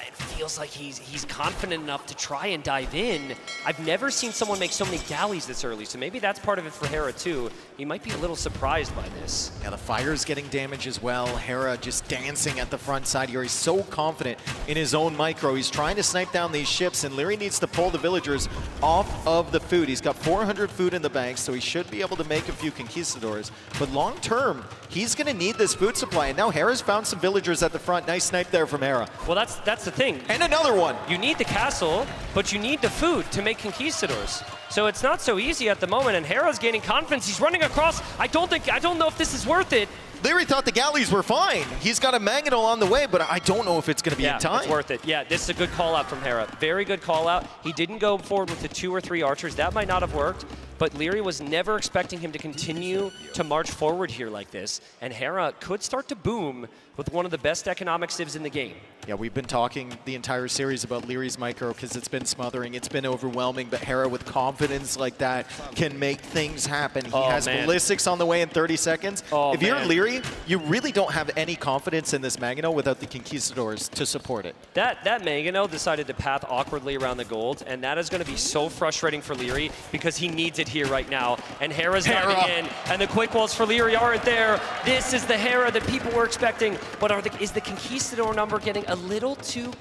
S18: It feels like he's confident enough to try and dive in. I've never seen someone make so many galleys this early, so maybe that's part of it for Hera too. He might be a little surprised by this.
S17: Yeah, the fire's getting damage as well. Hera just dancing at the front side here. He's so confident in his own micro. He's trying to snipe down these ships, and Leary needs to pull the villagers off of the food. He's got 400 food in the bank, so he should be able to make a few conquistadors. But long term, he's going to need this food supply. And now Hera's found some villagers at the front. Nice snipe there from Hera.
S18: Well, that's the thing.
S17: And another one.
S18: You need the castle, but you need the food to make conquistadors. So it's not so easy at the moment, and Hera's gaining confidence. He's running across. I don't know if this is worth it.
S17: Leary thought the galleys were fine. He's got a mangonel on the way, but I don't know if it's going to be in time.
S18: It's worth it. Yeah, this is a good call out from Hera. Very good call out. He didn't go forward with the 2 or 3 archers. That might not have worked, but Leary was never expecting him to continue to march forward here like this, and Hera could start to boom with one of the best economic civs in the game.
S17: Yeah, we've been talking the entire series about Leary's micro because it's been smothering, it's been overwhelming, but Hera with confidence like that can make things happen. He has ballistics on the way in 30 seconds. If you're Leary, you really don't have any confidence in this Mangonel without the Conquistadors to support it.
S18: That Mangonel decided to path awkwardly around the gold, and that is going to be so frustrating for Leary because he needs it here right now. And Hera's diving in, and the quick walls for Leary aren't there. This is the Hera that people were expecting, but is the Conquistador number getting a little too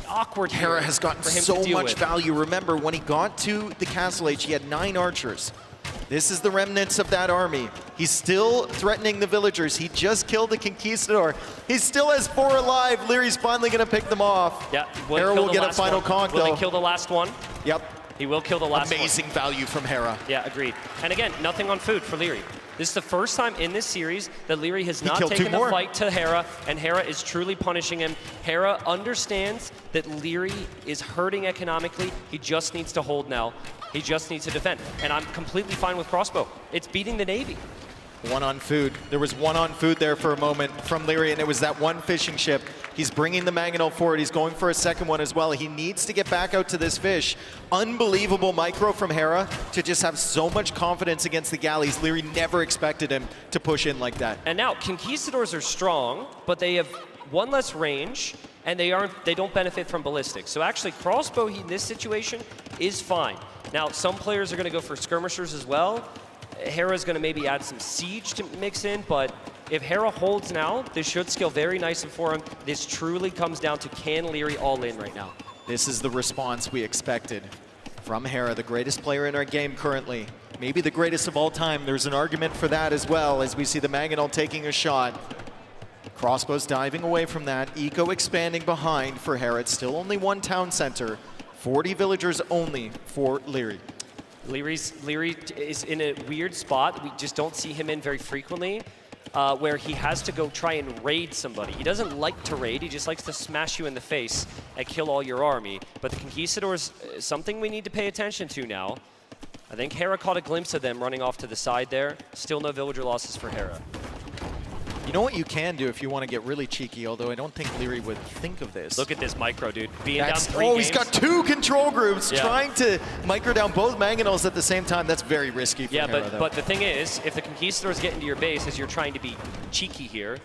S18: awkward here?
S17: Hera has gotten
S18: for him
S17: so
S18: to deal
S17: much
S18: with.
S17: value. Remember, when he got to the castle age, he had 9 archers. This is the remnants of that army. He's still threatening the villagers. He just killed the Conquistador. He still has 4 alive. Leary's finally going to pick them off.
S18: Yeah,
S17: Hera will get a final conk, though.
S18: Will he kill the last one?
S17: Yep.
S18: He will kill the last one.
S17: Amazing value from Hera.
S18: Yeah, agreed. And again, nothing on food for Leary. This is the first time in this series that Leary has not taken the fight to Hera, and Hera is truly punishing him. Hera understands that Leary is hurting economically. He just needs to hold now. He just needs to defend. And I'm completely fine with crossbow. It's beating the Navy.
S17: 1 on food. There was 1 on food there for a moment from Leary, and it was that 1 fishing ship. He's bringing the mangonel forward. He's going for a second one as well. He needs to get back out to this fish. Unbelievable micro from Hera to just have so much confidence against the galleys. Leary never expected him to push in like that.
S18: And now, Conquistadors are strong, but they have one less range, and they don't benefit from ballistics. So actually, crossbow heat in this situation is fine. Now, some players are going to go for skirmishers as well. Hera's going to maybe add some siege to mix in, but if Hera holds now, this should scale very nicely for him. This truly comes down to can Leary all in right now.
S17: This is the response we expected from Hera, the greatest player in our game currently. Maybe the greatest of all time. There's an argument for that as well, as we see the mangonel taking a shot. Crossbows diving away from that. Eco expanding behind for Hera. It's still only one town center. 40 villagers only for Leary.
S18: Leary is in a weird spot. We just don't see him in very frequently, where he has to go try and raid somebody. He doesn't like to raid. He just likes to smash you in the face and kill all your army. But the Conquistadors, something we need to pay attention to now. I think Hera caught a glimpse of them running off to the side there. Still no villager losses for Hera.
S17: You know what you can do if you want to get really cheeky, although I don't think Leary would think of this.
S18: Look at this micro, dude. Being down 3 games.
S17: He's got 2 control groups trying to micro down both mangonels at the same time. That's very risky for Hera,
S18: but the thing is, if the Conquistadors get into your base as you're trying to be cheeky here,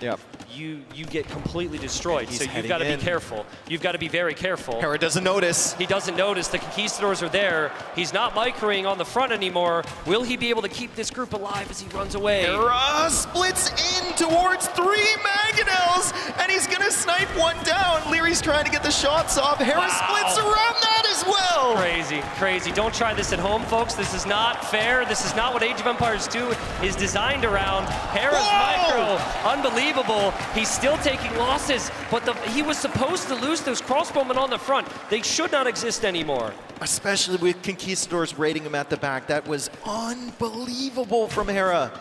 S18: you get completely destroyed. So you've got to be careful. You've got to be very careful.
S17: Hera doesn't notice.
S18: He doesn't notice. The Conquistadors are there. He's not microing on the front anymore. Will he be able to keep this group alive as he runs away?
S17: Hera splits in towards 3 mangonels, and he's gonna snipe one down. Leary's trying to get the shots off. Hera splits around that as well.
S18: Crazy, crazy. Don't try this at home, folks. This is not fair. This is not what Age of Empires 2 is designed around. Hera's micro, unbelievable. He's still taking losses, but he was supposed to lose those crossbowmen on the front. They should not exist anymore.
S17: Especially with Conquistadors raiding him at the back. That was unbelievable from Hera.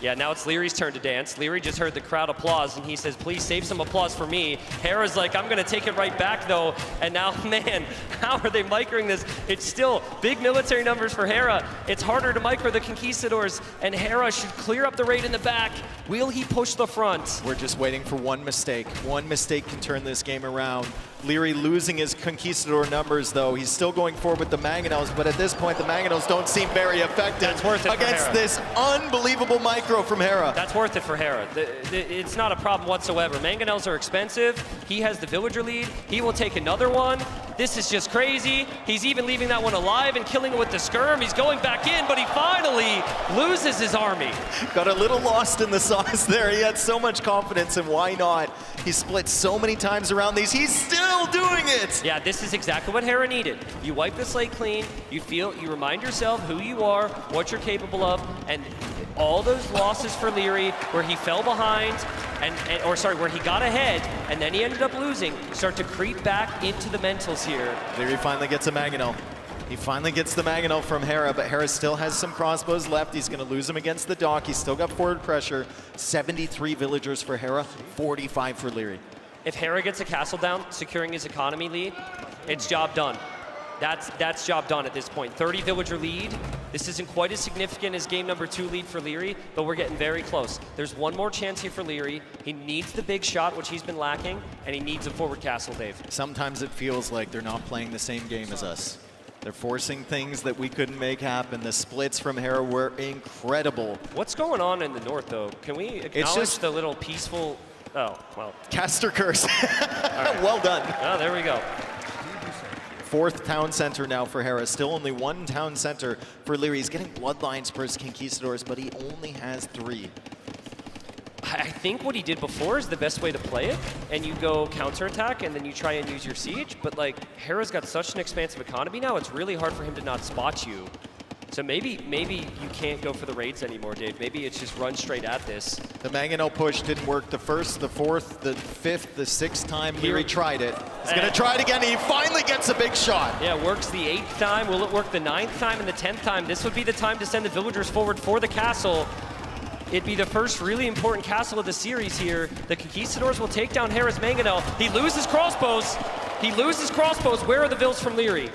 S18: Yeah, now it's Leary's turn to dance. Leary just heard the crowd applause, and he says, please save some applause for me. Hera's like, I'm going to take it right back, though. And now, man, how are they microing this? It's still big military numbers for Hera. It's harder to micro the Conquistadors, and Hera should clear up the raid in the back. Will he push the front?
S17: We're just waiting for one mistake. One mistake can turn this game around. Leary losing his Conquistador numbers, though. He's still going forward with the mangonels, but at this point, the mangonels don't seem very effective against this unbelievable micro from Hera.
S18: That's worth it for Hera. It's not a problem whatsoever. Mangonels are expensive. He has the villager lead. He will take another one. This is just crazy. He's even leaving that one alive and killing it with the skirm. He's going back in, but he finally loses his army.
S17: Got a little lost in the sauce there. He had so much confidence, and why not? He split so many times around these. He's still doing it.
S18: Yeah, this is exactly what Hera needed. You wipe the slate clean. You remind yourself who you are, what you're capable of, and all those losses for Leary, where he fell behind, where he got ahead, and then he ended up losing, start to creep back into the mentals here.
S17: Leary finally gets a mangonel. He finally gets the mangonel from Hera, but Hera still has some crossbows left. He's going to lose them against the dock. He's still got forward pressure. 73 villagers for Hera, 45 for Leary.
S18: If Hera gets a castle down, securing his economy lead, it's job done. That's job done at this point. 30 villager lead. This isn't quite as significant as game number 2 lead for Leary, but we're getting very close. There's one more chance here for Leary. He needs the big shot, which he's been lacking, and he needs a forward castle, Dave.
S17: Sometimes it feels like they're not playing the same game as us. They're forcing things that we couldn't make happen. The splits from Hera were incredible.
S18: What's going on in the north, though? Can we acknowledge the little peaceful... Oh, well.
S17: Caster curse.
S18: Right.
S17: Well done.
S18: Oh, there we go.
S17: 4th town center now for Hera. Still only 1 town center for Leary. He's getting bloodlines for his Conquistadors, but he only has 3.
S18: I think what he did before is the best way to play it, and you go counterattack, and then you try and use your siege, but like, Hera's got such an expansive economy now, it's really hard for him to not spot you. So maybe you can't go for the raids anymore, Dave. Maybe it's just run straight at this.
S17: The mangonel push didn't work the 1st, the 4th, the 5th, the 6th time Leary tried it. He's going to try it again, and he finally gets a big shot.
S18: Yeah, it works the 8th time. Will it work the 9th time and the 10th time? This would be the time to send the villagers forward for the castle. It'd be the first really important castle of the series here. The Conquistadors will take down Hera's mangonel. He loses crossbows. He loses crossbows. Where are the vills from Leary?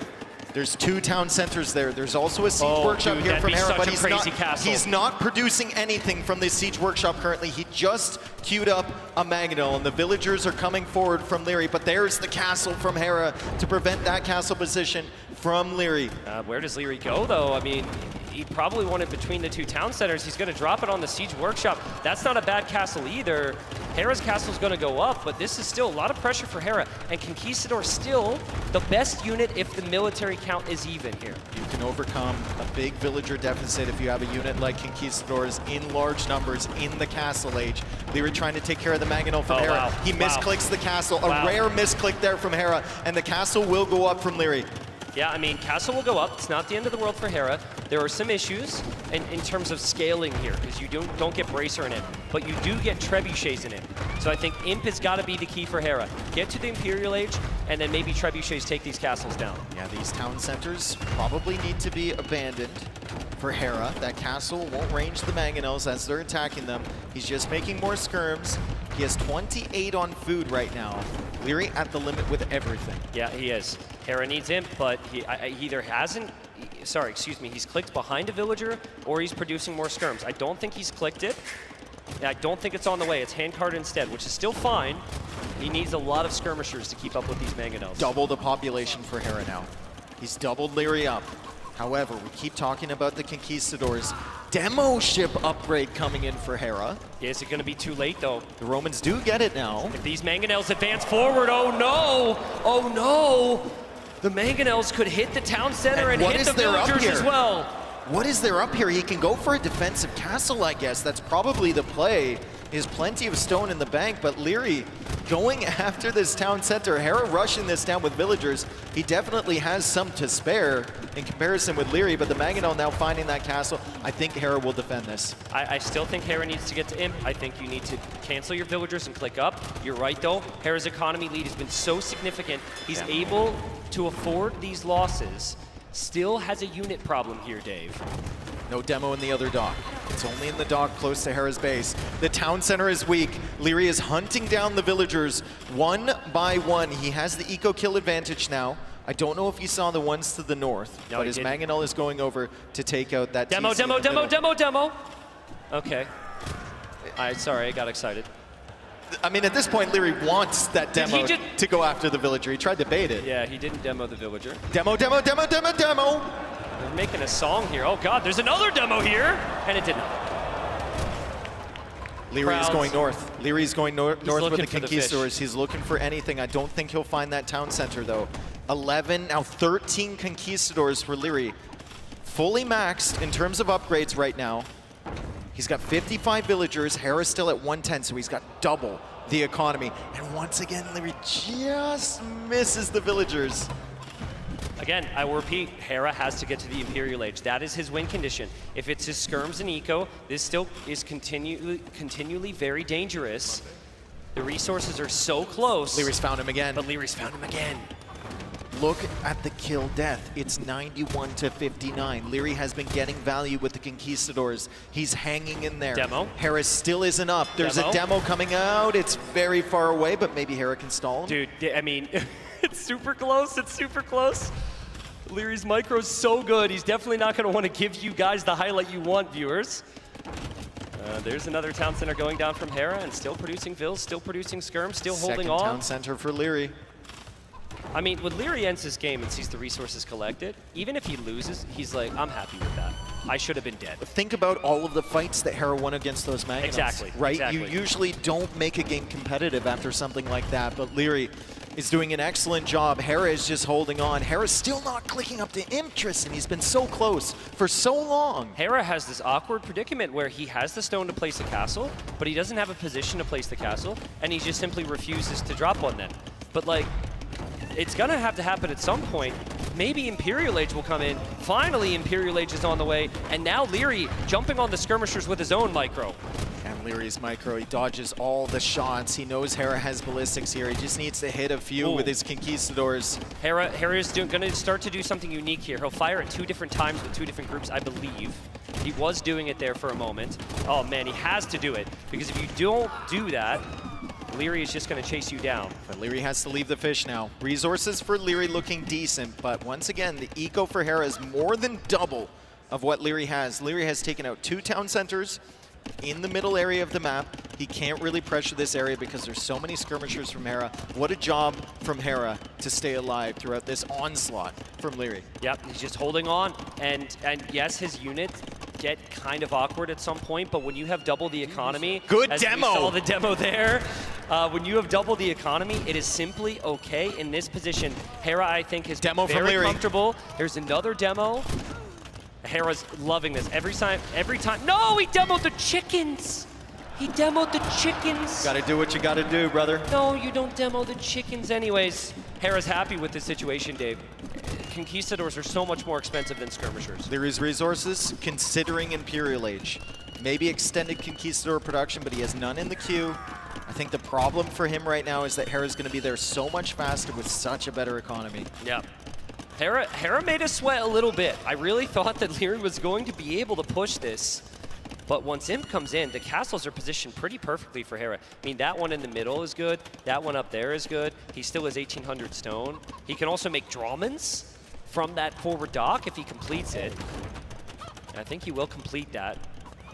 S17: There's 2 town centers there. There's also a siege workshop
S18: dude,
S17: here
S18: that'd
S17: from
S18: be
S17: Hera,
S18: such
S17: but
S18: a crazy castle.
S17: he's not producing anything from this siege workshop currently. He just queued up a Mangonel, and the villagers are coming forward from Leary, but there's the castle from Hera to prevent that castle position from Leary.
S18: Where does Leary go, though? I mean, he probably wanted between the 2 town centers. He's going to drop it on the siege workshop. That's not a bad castle either. Hera's castle is going to go up, but this is still a lot of pressure for Hera. And Conquistador still the best unit if the military count is even here.
S17: You can overcome a big villager deficit if you have a unit like Conquistadors in large numbers in the castle age. Leary trying to take care of the Mangonel from Hera.
S18: Wow.
S17: He misclicks the castle. A
S18: Wow.
S17: rare misclick there from Hera, and the castle will go up from Leary.
S18: Yeah, I mean, castle will go up. It's not the end of the world for Hera. There are some issues in terms of scaling here, because you don't get Bracer in it, but you do get Trebuchets in it. So I think Imp has got to be the key for Hera. Get to the Imperial Age, and then maybe Trebuchets take these castles down.
S17: Yeah, these town centers probably need to be abandoned for Hera. That castle won't range the Mangonels as they're attacking them. He's just making more skirms. He has 28 on food right now. Leary at the limit with everything.
S18: Yeah, he is. Hera needs Imp, but he either hasn't, sorry, excuse me, he's clicked behind a villager or he's producing more skirms. I don't think he's clicked it. I don't think it's on the way. It's handcard instead, which is still fine. He needs a lot of skirmishers to keep up with these Mangonels.
S17: Double the population for Hera now. He's doubled Leary up. However, we keep talking about the Conquistadors. Demo ship upgrade coming in for Hera.
S18: Yeah, is it going to be too late, though?
S17: The Romans do get it now.
S18: If these Mangonels advance forward, oh no! Oh no! The Mangonels could hit the town center and hit the villagers as well.
S17: What is there up here? He can go for a defensive castle, I guess. That's probably the play. He has plenty of stone in the bank, but Leary going after this town center. Hera rushing this down with villagers. He definitely has some to spare in comparison with Leary, but the Mangonel now finding that castle. I think Hera will defend this.
S18: I still think Hera needs to get to Imp. I think you need to cancel your villagers and click up. You're right, though. Hera's economy lead has been so significant. He's able to afford these losses. Still has a unit problem here, Dave.
S17: No demo in the other dock. It's only in the dock close to Hera's base. The town center is weak. Leary is hunting down the villagers one by one. He has the eco-kill advantage now. I don't know if you saw the ones to the north,
S18: No,
S17: but
S18: he
S17: his
S18: didn't.
S17: Mangonel is going over to take out that
S18: Demo,
S17: TC
S18: demo,
S17: in the
S18: demo,
S17: middle.
S18: demo, demo. Okay. Sorry, I got excited.
S17: I mean, at this point, Leary wants that
S18: Did he
S17: demo to go after the villager. He tried to bait it.
S18: Yeah, he didn't demo the villager.
S17: Demo, demo, demo, demo, demo.
S18: They're making a song here. Oh God, there's another demo here, and it didn't.
S17: Leary is going north. Leary is going north with
S18: looking
S17: the
S18: for the
S17: Conquistadors. He's looking for anything. I don't think he'll find that town center, though. 11, now 13 Conquistadors for Leary. Fully maxed in terms of upgrades right now. He's got 55 villagers. Hera's still at 110, so he's got double the economy. And once again, Leary just misses the villagers.
S18: Again, I will repeat, Hera has to get to the Imperial Age. That is his win condition. If it's his skirms and eco, this still is continually very dangerous. The resources are so close.
S17: Leary's found him again.
S18: But Leary's found him again.
S17: Look at the kill death. It's 91 to 59. Leary has been getting value with the Conquistadors. He's hanging in there.
S18: Demo.
S17: Hera still isn't up. There's a demo coming out. It's very far away, but maybe Hera can stall him.
S18: Dude, I mean, it's super close. It's super close. Leary's micro's so good. He's definitely not going to want to give you guys the highlight you want, viewers. There's another town center going down from Hera and still producing vills, still producing skirms, still holding on.
S17: Second town center for Leary.
S18: I mean, when Leary ends this game and sees the resources collected, even if he loses, he's like, I'm happy with that. I should have been dead.
S17: Think about all of the fights that Hera won against those Mangonels.
S18: Exactly.
S17: Right?
S18: Exactly.
S17: You usually don't make a game competitive after something like that, but Leary is doing an excellent job. Hera is just holding on. Hera's still not clicking up to Imp, and he's been so close for so long.
S18: Hera has this awkward predicament where he has the stone to place a castle, but he doesn't have a position to place the castle, and he just simply refuses to drop one then. But like, it's gonna have to happen at some point. Maybe Imperial Age will come in. Finally, Imperial Age is on the way, and now Leary jumping on the skirmishers with his own micro.
S17: And Leary's micro, he dodges all the shots. He knows Hera has ballistics here. He just needs to hit a few with his Conquistadors.
S18: Hera is gonna start to do something unique here. He'll fire at 2 different times with 2 different groups, I believe. He was doing it there for a moment. Oh man, he has to do it, because if you don't do that, Leary is just going to chase you down.
S17: But Leary has to leave the fish now. Resources for Leary looking decent, but once again, the eco for Hera is more than double of what Leary has. Leary has taken out 2 town centers in the middle area of the map. He can't really pressure this area because there's so many skirmishers from Hera. What a job from Hera to stay alive throughout this onslaught from Leary.
S18: Yep, he's just holding on. And yes, his unit get kind of awkward at some point, but when you have double the economy,
S17: good
S18: as
S17: demo.
S18: We saw the demo there. When you have double the economy, it is simply okay in this position. Hera, I think, is very comfortable. There's another demo. Hera's loving this every time. No, he demoed the chickens. He demoed the chickens.
S17: Gotta do what you gotta do, brother.
S18: No, you don't demo the chickens anyways. Hera's happy with this situation, Dave. Conquistadors are so much more expensive than skirmishers.
S17: There is resources considering Imperial Age. Maybe extended Conquistador production, but he has none in the queue. I think the problem for him right now is that Hera's gonna be there so much faster with such a better economy.
S18: Yeah. Hera made us sweat a little bit. I really thought that Leary was going to be able to push this. But once Imp comes in, the castles are positioned pretty perfectly for Hera. I mean, that one in the middle is good. That one up there is good. He still has 1,800 stone. He can also make Drawmans from that forward dock if he completes it. And I think he will complete that.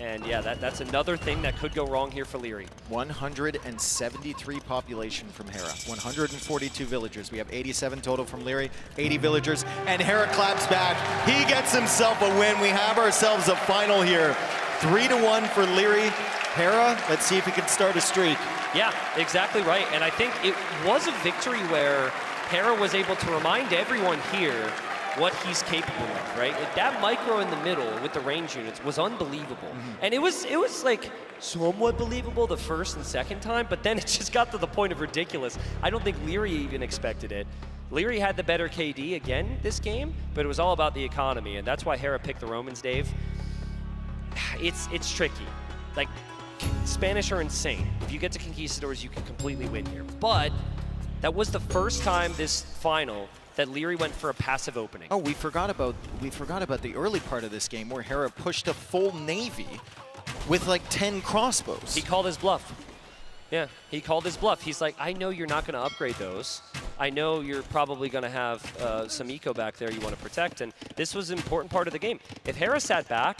S18: And yeah, that's another thing that could go wrong here for Leary.
S17: 173 population from Hera, 142 villagers. We have 87 total from Leary, 80 villagers, and Hera claps back. He gets himself a win. We have ourselves a final here. 3-1 for Leary. Hera, let's see if he can start a streak.
S18: Yeah, exactly right. And I think it was a victory where Hera was able to remind everyone here what he's capable of, right? That micro in the middle with the range units was unbelievable. And it was like somewhat believable the first and second time, but then it just got to the point of ridiculous. I don't think Leary even expected it. Leary had the better KD again this game, but it was all about the economy, and that's why Hera picked the Romans, Dave. It's tricky. Like, Spanish are insane. If you get to Conquistadors, you can completely win here. But that was the first time this final that Leary went for a passive opening.
S17: Oh, we forgot about the early part of this game where Hera pushed a full navy with like 10 crossbows.
S18: He called his bluff. Yeah, he called his bluff. He's like, I know you're not going to upgrade those. I know you're probably going to have some eco back there you want to protect, and this was an important part of the game. If Hera sat back,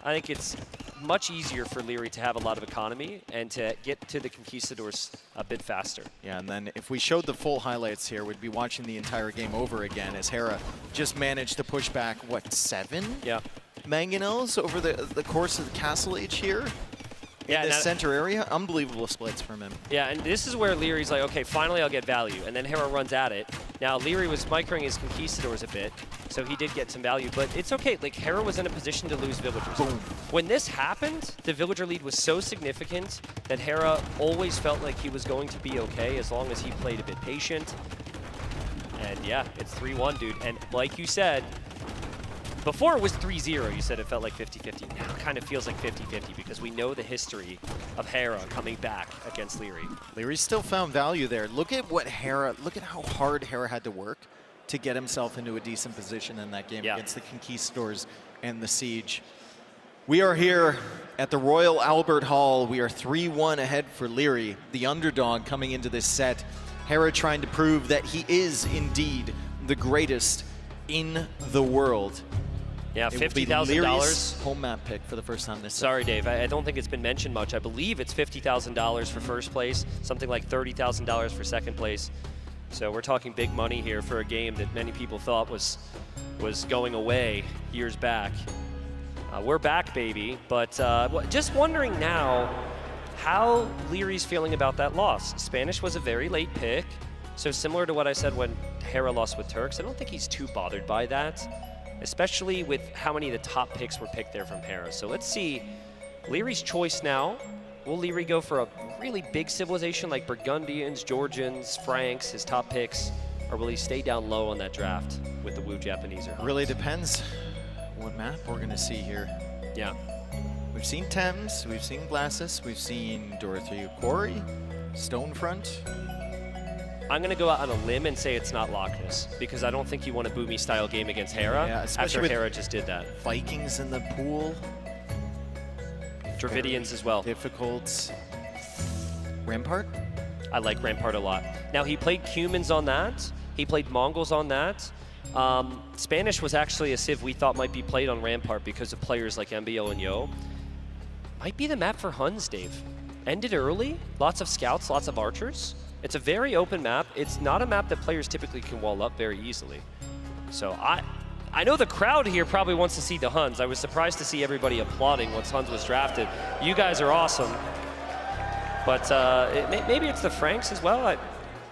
S18: I think it's much easier for Leary to have a lot of economy and to get to the Conquistadors a bit faster.
S17: Yeah, and then if we showed the full highlights here, we'd be watching the entire game over again as Hera just managed to push back, what, 7?
S18: Yeah.
S17: Mangonels over the course of the Castle Age here?
S18: Yeah,
S17: in the center area, unbelievable splits from him.
S18: Yeah, and this is where Leary's like, okay, finally I'll get value. And then Hera runs at it. Now, Leary was microing his Conquistadors a bit, so he did get some value. But it's okay, like, Hera was in a position to lose villagers.
S17: Boom.
S18: When this happened, the villager lead was so significant that Hera always felt like he was going to be okay as long as he played a bit patient. And yeah, it's 3-1, dude. And like you said, before it was 3-0, you said it felt like 50-50. Now it kind of feels like 50-50 because we know the history of Hera coming back against Leary.
S17: Leary still found value there. Look at how hard Hera had to work to get himself into a decent position in that game against the Conquistadors and the Siege. We are here at the Royal Albert Hall. We are 3-1 ahead for Leary, the underdog coming into this set. Hera trying to prove that he is indeed the greatest in the world.
S18: Yeah, $50,000
S17: home map pick for the first time this
S18: Sorry, Dave. I don't think it's been mentioned much. I believe it's $50,000 for first place, something like $30,000 for second place. So we're talking big money here for a game that many people thought was going away years back. We're back, baby. But just wondering now how Leary's feeling about that loss. Spanish was a very late pick. So similar to what I said when Hera lost with Turks, I don't think he's too bothered by that, especially with how many of the top picks were picked there from Hera. So let's see Leary's choice now. Will Leary go for a really big civilization like Burgundians, Georgians, Franks, his top picks, or will he stay down low on that draft with the Wu Japanese?
S17: Really depends what map we're going to see here.
S18: Yeah.
S17: We've seen Thames, we've seen Glasses, we've seen Dorothea Quarry, Stonefront.
S18: I'm going to go out on a limb and say it's not Loch Ness, because I don't think you want a Boomy-style game against Hera after Hera just did that.
S17: Vikings in the pool.
S18: Dravidians as well.
S17: Difficult. Rampart?
S18: I like Rampart a lot. Now, he played Cumans on that. He played Mongols on that. Spanish was actually a civ we thought might be played on Rampart because of players like MBO and Yo. Might be the map for Huns, Dave. Ended early, lots of scouts, lots of archers. It's a very open map. It's not a map that players typically can wall up very easily. So I know the crowd here probably wants to see the Huns. I was surprised to see everybody applauding once Huns was drafted. You guys are awesome. But maybe it's the Franks as well.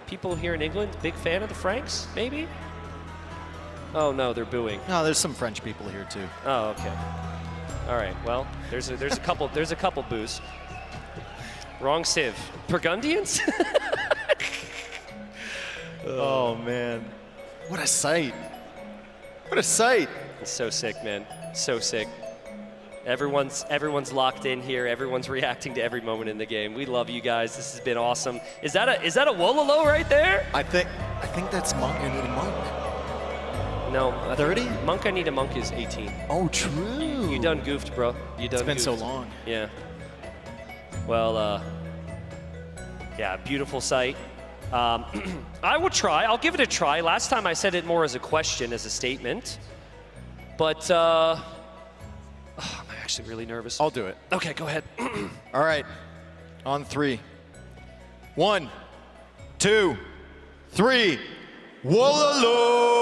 S18: People here in England, big fan of the Franks, maybe? Oh no, they're booing.
S17: No, there's some French people here too.
S18: Oh, okay. All right. Well, there's a couple boos. Wrong civ. Burgundians?
S17: Oh man, what a sight! What a sight!
S18: It's so sick, man. So sick. Everyone's locked in here. Everyone's reacting to every moment in the game. We love you guys. This has been awesome. Is that a Wololo right there?
S17: I think that's Monk. I need a Monk.
S18: No.
S17: 30?
S18: Monk I need a Monk is 18.
S17: Oh, true.
S18: You done goofed, bro. You done
S17: It's been
S18: goofed.
S17: so long.
S18: Yeah. Well, yeah, beautiful sight. I will try. I'll give it a try. Last time I said it more as a question, as a statement. But, I'm actually really nervous.
S17: I'll do it.
S18: Okay, go ahead.
S17: All right, on 3. 1, 2, 3. Wololo!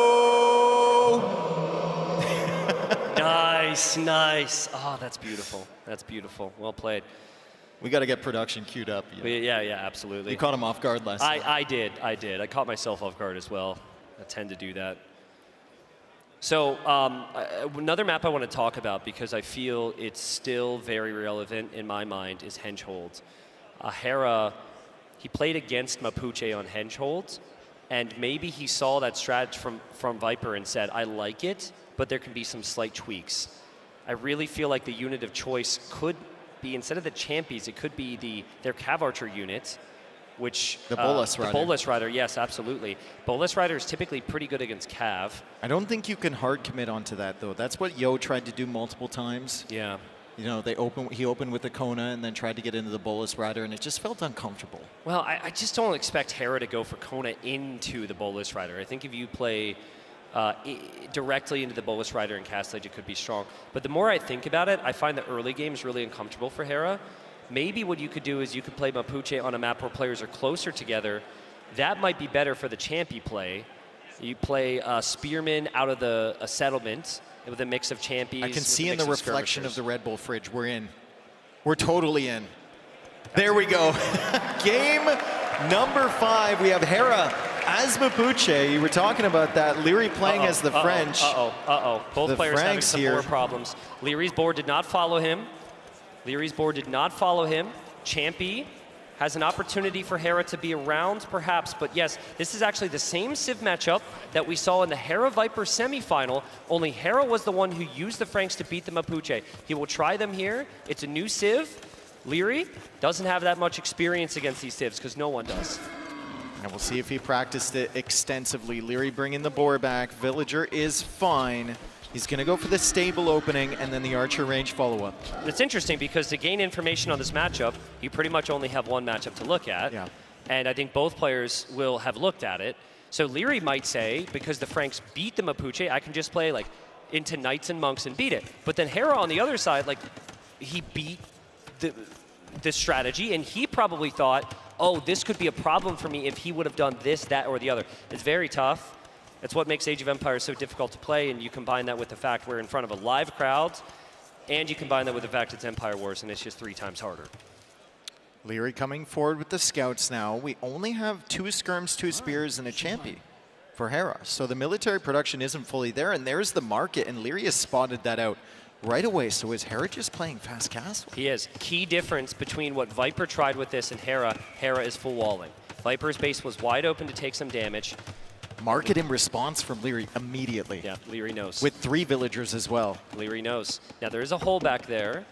S18: Nice, nice. Oh, that's beautiful. That's beautiful. Well played.
S17: We got to get production queued up.
S18: Yeah, absolutely.
S17: You caught him off guard last time.
S18: I did. I caught myself off guard as well. I tend to do that. So another map I want to talk about because I feel it's still very relevant in my mind is Hengehold. Hera, he played against Mapuche on Hengehold, and maybe he saw that strat from Viper and said, I like it, but there can be some slight tweaks. I really feel like the unit of choice could be, instead of the Champies, it could be their Cav Archer unit, which
S17: the Bolus Rider.
S18: The Bolus Rider, yes, absolutely. Bolus Rider is typically pretty good against Cav.
S17: I don't think you can hard commit onto that though. That's what Yo tried to do multiple times.
S18: Yeah.
S17: You know, he opened with the Kona and then tried to get into the Bolus Rider, and it just felt uncomfortable.
S18: Well, I just don't expect Hera to go for Kona into the Bolus Rider. I think if you play directly into the Bolus Rider and Cast Age, it could be strong. But the more I think about it, I find the early game is really uncomfortable for Hera. Maybe what you could do is you could play Mapuche on a map where players are closer together. That might be better for the Champy play. You play Spearman out of a settlement with a mix of Champies.
S17: I can see in the reflection of the Red Bull fridge, we're in. We're totally in. There we go. Game number 5. We have Hera as Mapuche. You were talking about that. Leary playing as the French.
S18: Both players having
S17: Franks
S18: some
S17: here.
S18: more problems. Leary's board did not follow him. Champy has an opportunity for Hera to be around, perhaps. But yes, this is actually the same Civ matchup that we saw in the Hera Viper semifinal, only Hera was the one who used the Franks to beat the Mapuche. He will try them here. It's a new Civ. Leary doesn't have that much experience against these Civs, because no one does.
S17: And we'll see if he practiced it extensively. Leary bringing the boar back. Villager is fine. He's going to go for the stable opening and then the archer range follow-up.
S18: It's interesting because to gain information on this matchup, you pretty much only have one matchup to look at.
S17: Yeah.
S18: And I think both players will have looked at it. So Leary might say, because the Franks beat the Mapuche, I can just play like into Knights and Monks and beat it. But then Hera on the other side, like he beat the strategy, and he probably thought, oh, this could be a problem for me if he would have done this, that, or the other. It's very tough. It's what makes Age of Empires so difficult to play, and you combine that with the fact we're in front of a live crowd, and you combine that with the fact it's Empire Wars, and it's just 3 times harder.
S17: Leary coming forward with the scouts now. We only have 2 skirms, 2 spears, and a Champy for Hera. So the military production isn't fully there, and there's the market, and Leary has spotted that out right away. So is Hera just playing fast castle?
S18: He is. Key difference between what Viper tried with this and Hera is full walling. Viper's base was wide open to take some damage.
S17: Market in response from Leary immediately.
S18: Yeah, Leary knows.
S17: With 3 villagers as well.
S18: Leary knows. Now there is a hole back there.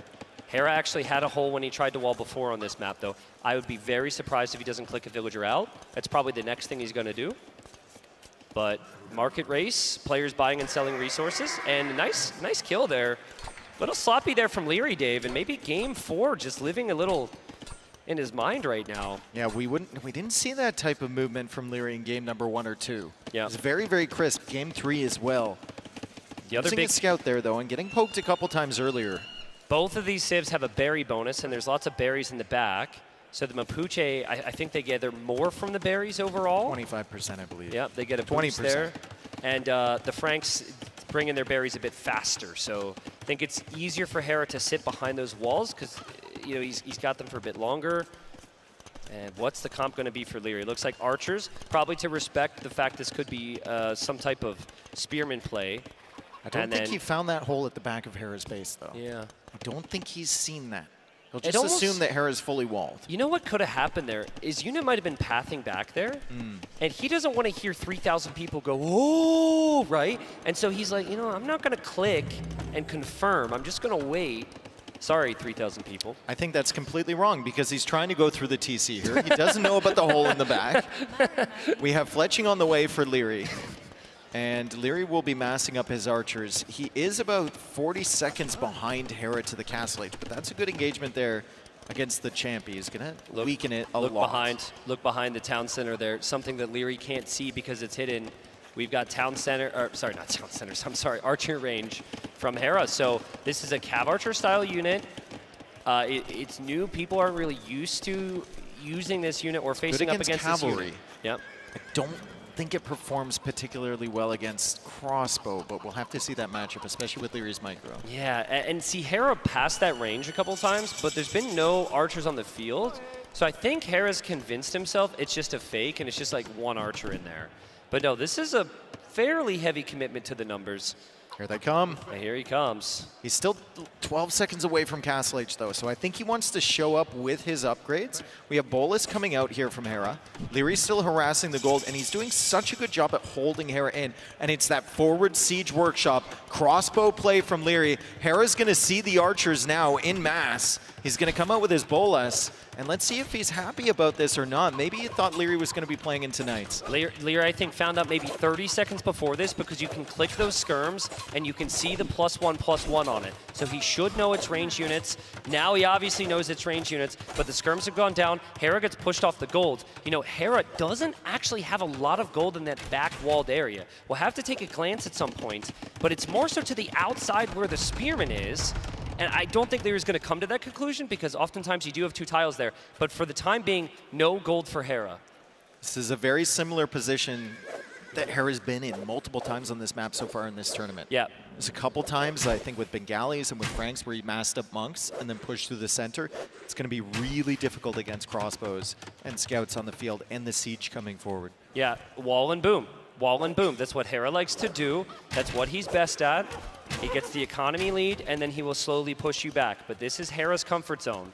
S18: Hera actually had a hole when he tried to wall before on this map though. I would be very surprised if he doesn't click a villager out. That's probably the next thing he's going to do. But market race, players buying and selling resources, and nice kill there. A little sloppy there from Leary, Dave, and maybe game 4 just living a little in his mind right now.
S17: Yeah, we didn't see that type of movement from Leary in game number 1 or 2.
S18: Yeah.
S17: It's very, very crisp. Game 3 as well.
S18: The other
S17: Using
S18: big
S17: a scout there, though, and getting poked a couple times earlier.
S18: Both of these civs have a berry bonus, and there's lots of berries in the back. So the Mapuche, I think they gather more from the berries overall.
S17: 25%, I believe.
S18: Yeah, they get a
S17: 20%.
S18: boost there. And the Franks bring in their berries a bit faster. So I think it's easier for Hera to sit behind those walls because he's got them for a bit longer. And what's the comp going to be for Leary? It looks like archers, probably to respect the fact this could be some type of spearman play.
S17: I don't think he found that hole at the back of Hera's base, though.
S18: Yeah.
S17: I don't think he's seen that. He'll just assume that Hera's fully walled.
S18: You know what could have happened there? His unit might have been pathing back there, and he doesn't want to hear 3,000 people go, oh, right? And so he's like, I'm not going to click and confirm. I'm just going to wait. Sorry, 3,000 people.
S17: I think that's completely wrong because he's trying to go through the TC here. He doesn't know about the hole in the back. We have fletching on the way for Leary. And Leary will be massing up his archers. He is about 40 seconds behind Hera to the castle age, but that's a good engagement there against the champ. He's going to weaken it a lot.
S18: Look behind the town center there. Something that Leary can't see because it's hidden. We've got town center, or sorry, not town centers, I'm sorry, archer range from Hera. So this is a Cav Archer style unit. It's new. People aren't really used to using this unit or facing up against
S17: cavalry.
S18: this unit. Yep.
S17: I don't think it performs particularly well against crossbow, but we'll have to see that matchup, especially with Leary's micro.
S18: Yeah, and see Hera passed that range a couple times, but there's been no archers on the field. So I think Hera's convinced himself it's just a fake and it's just like one archer in there. But no, this is a fairly heavy commitment to the numbers.
S17: Here they come.
S18: And here he comes.
S17: He's still 12 seconds away from Castle H, though, so I think he wants to show up with his upgrades. We have Bolus coming out here from Hera. Leary's still harassing the gold, and he's doing such a good job at holding Hera in. And it's that forward siege workshop, crossbow play from Leary. Hera's going to see the archers now in mass. He's going to come out with his Bolus, and let's see if he's happy about this or not. Maybe he thought Leary was going to be playing into Knights.
S18: Leary, I think, found out maybe 30 seconds before this because you can click those skirms and you can see the +1/+1 on it. So he should know it's range units. Now he obviously knows it's range units, but the skirms have gone down. Hera gets pushed off the gold. Hera doesn't actually have a lot of gold in that back walled area. We'll have to take a glance at some point, but it's more so to the outside where the spearman is. And I don't think Leary's going to come to that conclusion because oftentimes you do have two tiles there. But for the time being, no gold for Hera.
S17: This is a very similar position that Hera's been in multiple times on this map so far in this tournament.
S18: Yeah.
S17: There's a couple times, I think, with Bengalis and with Franks where he masked up monks and then pushed through the center. It's going to be really difficult against crossbows and scouts on the field and the siege coming forward.
S18: Yeah, wall and boom. Wall and boom. That's what Hera likes to do. That's what he's best at. He gets the economy lead, and then he will slowly push you back. But this is Hera's comfort zone.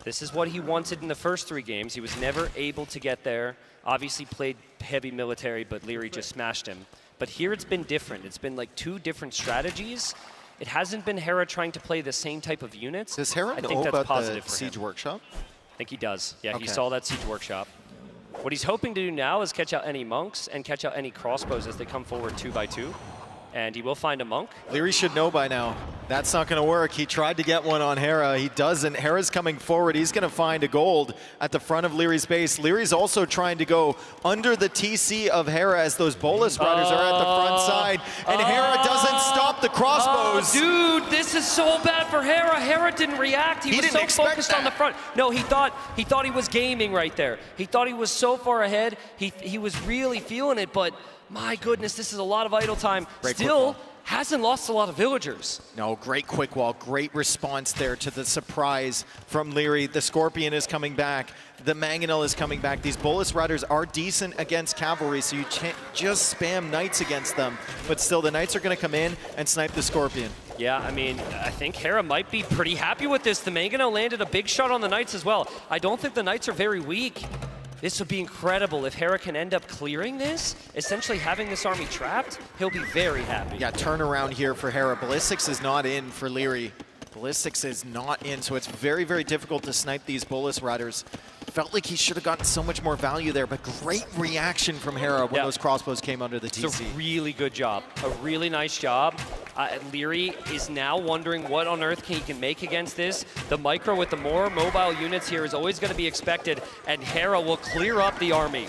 S18: This is what he wanted in the first 3 games. He was never able to get there. Obviously played heavy military, but Leary just smashed him. But here it's been different. It's been like 2 different strategies. It hasn't been Hera trying to play the same type of units.
S17: Does Hera know about the siege workshop?
S18: I think he does. Yeah,
S17: Okay.
S18: He saw that siege workshop. What he's hoping to do now is catch out any monks and catch out any crossbows as they come forward 2 by 2. And he will find a monk.
S17: Leary should know by now. That's not going to work. He tried to get one on Hera. He doesn't. Hera's coming forward. He's going to find a gold at the front of Leary's base. Leary's also trying to go under the TC of Hera as those Bolus riders are at the front side. And Hera doesn't stop the crossbows.
S18: Dude, this is so bad for Hera. Hera didn't react. He was so focused on the front. No, he thought he was gaming right there. He thought he was so far ahead. He was really feeling it, but my goodness, this is a lot of idle time. Still hasn't lost a lot of villagers.
S17: No, great quick wall, great response there to the surprise from Leary. The Scorpion is coming back. The Mangonel is coming back. These Bolus Riders are decent against cavalry, so you can't just spam Knights against them. But still, the Knights are going to come in and snipe the Scorpion.
S18: Yeah, I mean, I think Hera might be pretty happy with this. The Mangonel landed a big shot on the Knights as well. I don't think the Knights are very weak. This would be incredible if Hera can end up clearing this, essentially having this army trapped. He'll be very happy.
S17: Yeah, turnaround here for Hera. Ballistics is not in for Leary. Ballistics is not in, so it's very, very difficult to snipe these Bolus Riders. Felt like he should have gotten so much more value there, but great reaction from Hera when those crossbows came under the TC.
S18: It's a really good job, a really nice job. Leary is now wondering what on earth he can make against this. The micro with the more mobile units here is always going to be expected, and Hera will clear up the army.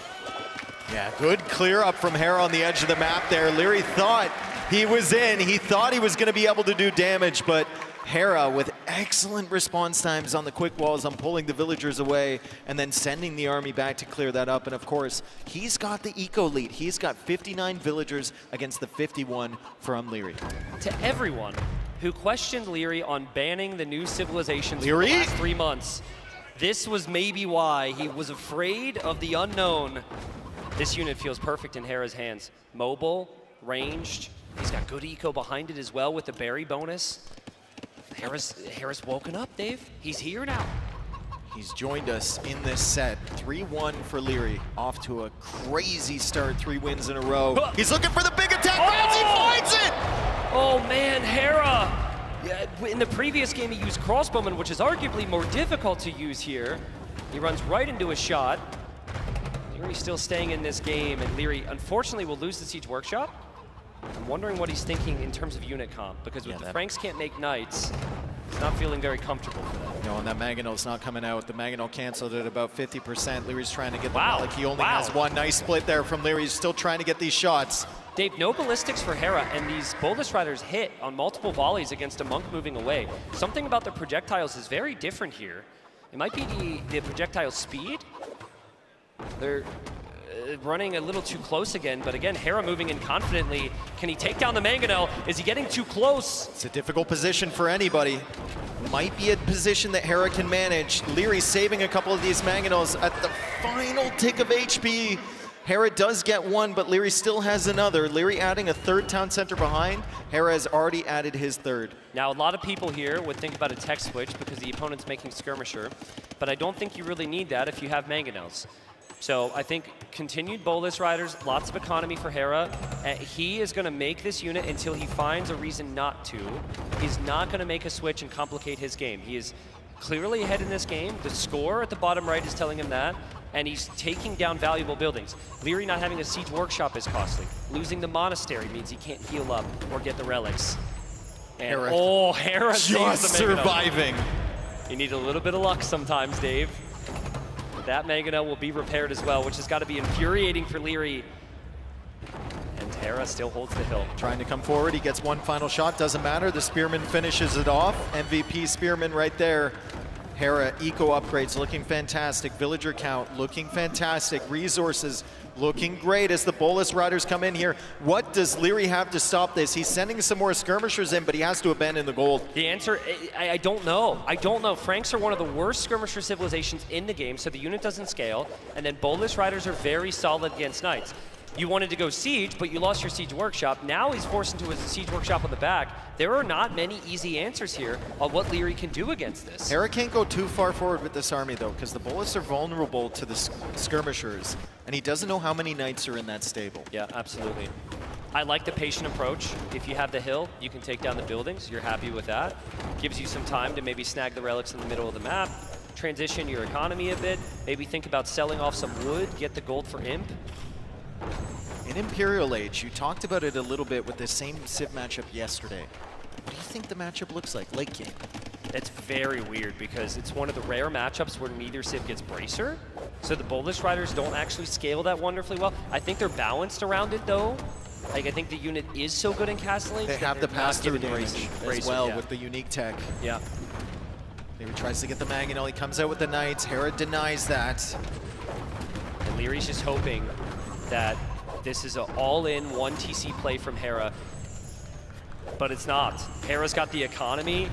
S17: Yeah, good clear up from Hera on the edge of the map there. Leary thought he was in. He thought he was going to be able to do damage, but Hera with excellent response times on the quick walls on pulling the villagers away and then sending the army back to clear that up. And of course, he's got the eco lead. He's got 59 villagers against the 51 from Leary.
S18: To everyone who questioned Leary on banning the new civilizations for the last 3 months, this was maybe why he was afraid of the unknown. This unit feels perfect in Hera's hands. Mobile, ranged. He's got good eco behind it as well with the berry bonus. Hera's woken up, Dave. He's here now.
S17: He's joined us in this set. 3-1 for Leary. Off to a crazy start, 3 wins in a row. He's looking for the big attack. Ramsey finds it!
S18: Oh man, Hera! Yeah, in the previous game, he used crossbowman, which is arguably more difficult to use here. He runs right into a shot. Leary's still staying in this game, and Leary, unfortunately, will lose the Siege Workshop. I'm wondering what he's thinking in terms of unit comp, because with the Franks can't make knights, he's not feeling very comfortable for that.
S17: No, and that Mangonel's not coming out. The Mangonel canceled at about 50%. Leary's trying to get the Malik. He only has one. Nice split there from Leary. He's still trying to get these shots.
S18: Dave, no ballistics for Hera, and these Bolus Riders hit on multiple volleys against a monk moving away. Something about the projectiles is very different here. It might be the projectile speed. They're running a little too close again, but again, Hera moving in confidently. Can he take down the Mangonel? Is he getting too close?
S17: It's a difficult position for anybody. Might be a position that Hera can manage. Leary saving a couple of these Mangonels at the final tick of HP. Hera does get one, but Leary still has another. Leary adding a third town center behind. Hera has already added his third.
S18: Now, a lot of people here would think about a tech switch because the opponent's making Skirmisher, but I don't think you really need that if you have Mangonels. So I think continued Bolus Riders, lots of economy for Hera. He is going to make this unit until he finds a reason not to. He's not going to make a switch and complicate his game. He is clearly ahead in this game. The score at the bottom right is telling him that, and he's taking down valuable buildings. Leary not having a Siege Workshop is costly. Losing the Monastery means he can't heal up or get the relics. And Hera
S17: just surviving.
S18: You need a little bit of luck sometimes, Dave. That Mangonel will be repaired as well, which has got to be infuriating for Leary. And Hera still holds the hill.
S17: Trying to come forward, he gets one final shot, doesn't matter. The Spearman finishes it off. MVP Spearman right there. Hera, eco upgrades looking fantastic. Villager count looking fantastic. Resources looking great as the Bolus Riders come in here. What does Leary have to stop this? He's sending some more skirmishers in, but he has to abandon the gold.
S18: The answer, I don't know. I don't know. Franks are one of the worst skirmisher civilizations in the game, so the unit doesn't scale. And then Bolus Riders are very solid against knights. You wanted to go Siege, but you lost your Siege Workshop. Now he's forced into a Siege Workshop on the back. There are not many easy answers here on what Leary can do against this.
S17: Hera can't go too far forward with this army, though, because the Bolus are vulnerable to the skirmishers, and he doesn't know how many knights are in that stable.
S18: Yeah, absolutely. I like the patient approach. If you have the hill, you can take down the buildings. You're happy with that. Gives you some time to maybe snag the relics in the middle of the map, transition your economy a bit, maybe think about selling off some wood, get the gold for Imp.
S17: In Imperial Age, you talked about it a little bit with the same Civ matchup yesterday. What do you think the matchup looks like late game?
S18: It's very weird because it's one of the rare matchups where neither Civ gets Bracer. So the Bolus Riders don't actually scale that wonderfully well. I think they're balanced around it though. Like I think the unit is so good in Castle Age.
S17: They have the pass-through damage
S18: Bracer,
S17: as well
S18: yeah.
S17: with the unique tech.
S18: Yeah.
S17: Leary tries to get the Mangonel. He comes out with the Knights. Hera denies that.
S18: And Leary's just hoping that this is an all-in 1 TC play from Hera, but it's not. Hera's got the economy,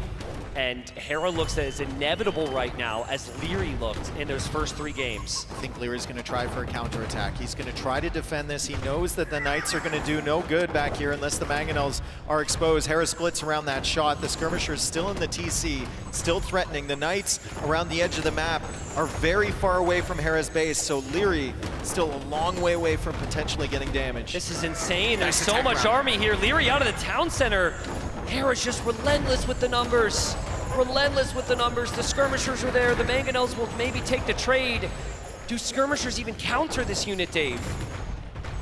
S18: and Hera looks as inevitable right now as Leary looked in those first 3 games.
S17: I think Leary's going to try for a counterattack. He's going to try to defend this. He knows that the Knights are going to do no good back here unless the Mangonels are exposed. Hera splits around that shot. The Skirmishers still in the TC, still threatening. The Knights around the edge of the map are very far away from Hera's base, so Leary still a long way away from potentially getting damage.
S18: This is insane. There's so much army here. Leary out of the town center. Hera's just relentless with the numbers. relentless with the numbers. The skirmishers are there. The mangonels will maybe take the trade. Do skirmishers even counter this unit, Dave?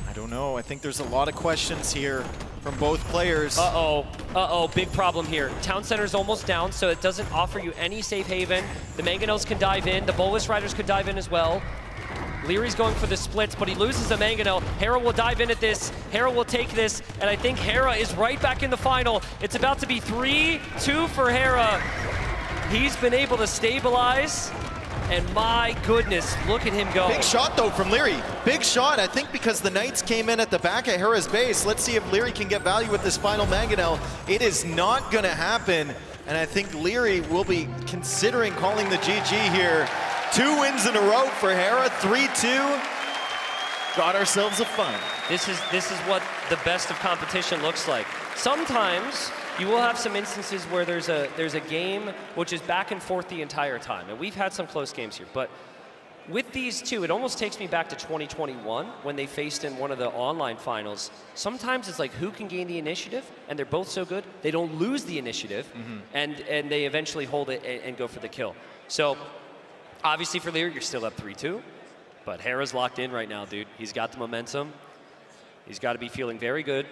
S17: I don't know. I think there's a lot of questions here from both players.
S18: Uh-oh, big problem here. Town center's almost down, so it doesn't offer you any safe haven. The mangonels can dive in. The bolus riders could dive in as well. Leary's going for the splits, but he loses a mangonel. Hera will dive in at this. Hera will take this, and I think Hera is right back in the final. It's about to be 3-2 for Hera. He's been able to stabilize, and my goodness, look at him go.
S17: Big shot though from Leary. Big shot, I think because the Knights came in at the back of Hera's base. Let's see if Leary can get value with this final mangonel. It is not gonna happen, and I think Leary will be considering calling the GG here. 2 wins in a row for Hera, 3-2. Got ourselves a final.
S18: This is what the best of competition looks like. Sometimes you will have some instances where there's a game which is back and forth the entire time, and we've had some close games here. But with these two, it almost takes me back to 2021 when they faced in one of the online finals. Sometimes it's like who can gain the initiative, and they're both so good they don't lose the initiative, and they eventually hold it and go for the kill. So. Obviously for Lear, you're still up 3-2, but Hera's locked in right now, dude. He's got the momentum. He's got to be feeling very good,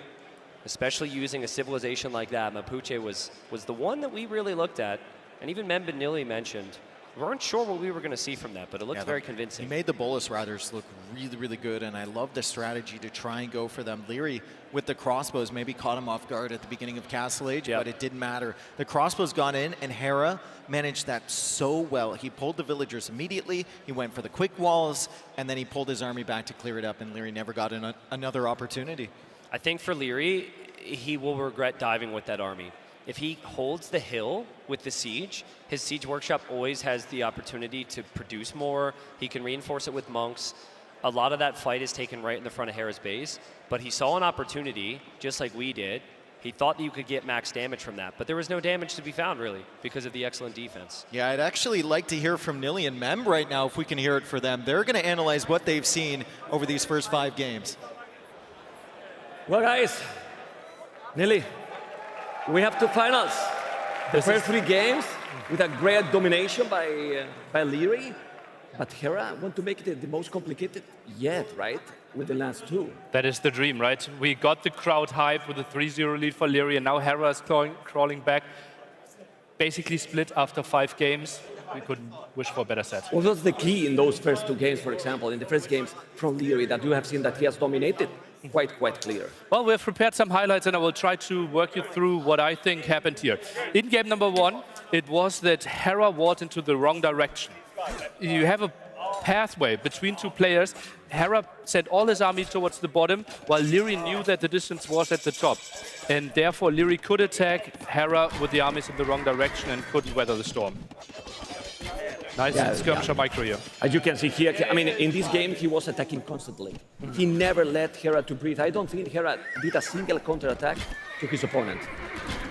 S18: especially using a civilization like that. Mapuche was the one that we really looked at, and even Membenili mentioned. We weren't sure what we were going to see from that, but it looks very convincing.
S17: He made the bolus riders look really, really good, and I love the strategy to try and go for them. Leary, with the crossbows, maybe caught him off guard at the beginning of Castle Age, but it didn't matter. The crossbows got in, and Hera managed that so well. He pulled the villagers immediately, he went for the quick walls, and then he pulled his army back to clear it up, and Leary never got another opportunity.
S18: I think for Leary, he will regret diving with that army. If he holds the hill with the siege, his siege workshop always has the opportunity to produce more. He can reinforce it with monks. A lot of that fight is taken right in the front of Hera's base, but he saw an opportunity, just like we did. He thought that you could get max damage from that, but there was no damage to be found, really, because of the excellent defense.
S17: Yeah, I'd actually like to hear from Nili and Mem right now, if we can hear it for them. They're going to analyze what they've seen over these first 5 games.
S7: Well, guys, Nili, we have 2 finals. The first 3 games with a great domination by Leary, but Hera want to make it the most complicated yet, right? With the last 2.
S19: That is the dream, right? We got the crowd hype with a 3-0 lead for Leary, and now Hera is crawling back. Basically split after 5 games. We couldn't wish for a better set.
S7: What was the key in those first 2 games, for example, in the first games from Leary that you have seen that he has dominated? Quite clear.
S19: Well, we have prepared some highlights, and I will try to work you through what I think happened here. In game number 1, it was that Hera walked into the wrong direction. You have a pathway between 2 players. Hera sent all his army towards the bottom, while Leary knew that the distance was at the top. And therefore, Leary could attack Hera with the armies in the wrong direction and couldn't weather the storm. Nice skirmisher micro here.
S7: As you can see here, I mean, in this game, he was attacking constantly. He never let Hera to breathe. I don't think Hera did a single counterattack to his opponent.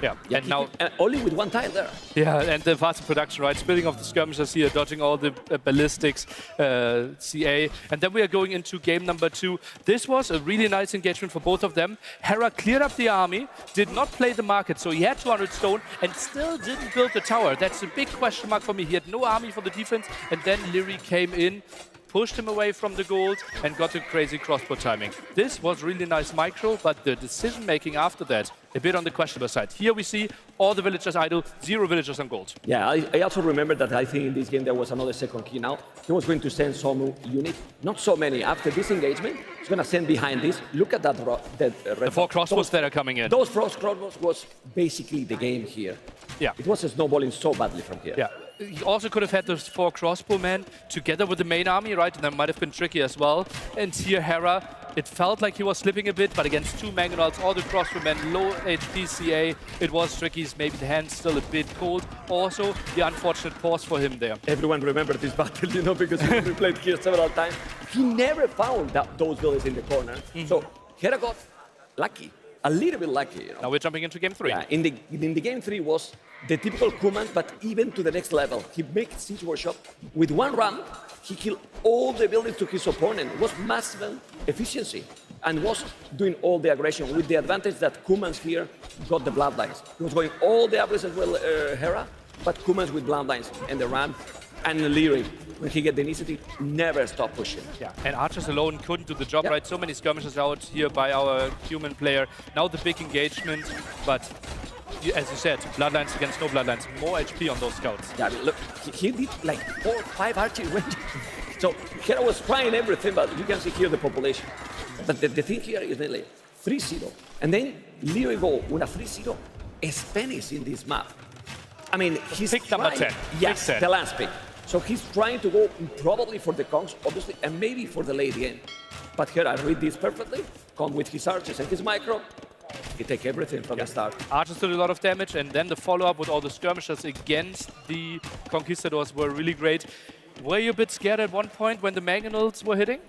S19: Yeah, and now
S7: only with 1 tile there.
S19: Yeah, and the fast production, right? Splitting off the skirmishers here, dodging all the ballistics, CA. And then we are going into game number 2. This was a really nice engagement for both of them. Hera cleared up the army, did not play the market, so he had 200 stone and still didn't build the tower. That's a big question mark for me. He had no army for the defense, and then Leary came in, pushed him away from the gold, and got a crazy crossbow timing. This was really nice micro, but the decision-making after that, a bit on the questionable side. Here we see all the villagers idle, 0 villagers on gold.
S7: Yeah, I also remember that I think in this game there was another second key now. He was going to send some unit, not so many. After this engagement, he's going to send behind this. Look at that.
S19: The 4 crossbows that are coming in.
S7: Those 4 crossbows was basically the game here.
S19: Yeah.
S7: It was snowballing so badly from here.
S19: Yeah. He also could have had those 4 crossbowmen together with the main army, right? And that might have been tricky as well. And here Hera, it felt like he was slipping a bit, but against 2 mangonels, all the crossbowmen, low HP CA, it was tricky. Maybe the hand's still a bit cold. Also, the unfortunate pause for him there.
S7: Everyone remembers this battle, you know, because we played here several times. He never found those villages in the corner. So Hera got lucky. A little bit lucky. You know?
S19: Now we're jumping into game 3.
S7: Yeah, in the game 3 was the typical command, but even to the next level. He made siege workshop with 1 run. He killed all the buildings to his opponent. It was massive efficiency and was doing all the aggression with the advantage that Kumans here got the bloodlines. He was going all the upgrades as well, Hera, But Kumans with bloodlines and the ramp and Leary, when he get the initiative, never stop pushing.
S19: Yeah, and archers alone couldn't do the job, right? So many skirmishes out here by our human player. Now the big engagement, but as you said, bloodlines against no bloodlines, more HP on those scouts.
S7: Yeah, I mean, look, he did like 4 or 5 archery ranges. So Hera was trying everything, but you can see here the population. But the thing here is like 3-0. And then Leary go with a 3-0 Spanish in this map. I mean, he's
S19: pick number 10.
S7: Yes,
S19: Pick 10.
S7: the last pick. So he's trying to go probably for the conks, obviously, and maybe for the late end. But here I read this perfectly. Come with his archers and his micro. He take everything from the start.
S19: Archers did a lot of damage, and then the follow-up with all the skirmishers against the Conquistadors were really great. Were you a bit scared at one point when the Mangonels were hitting?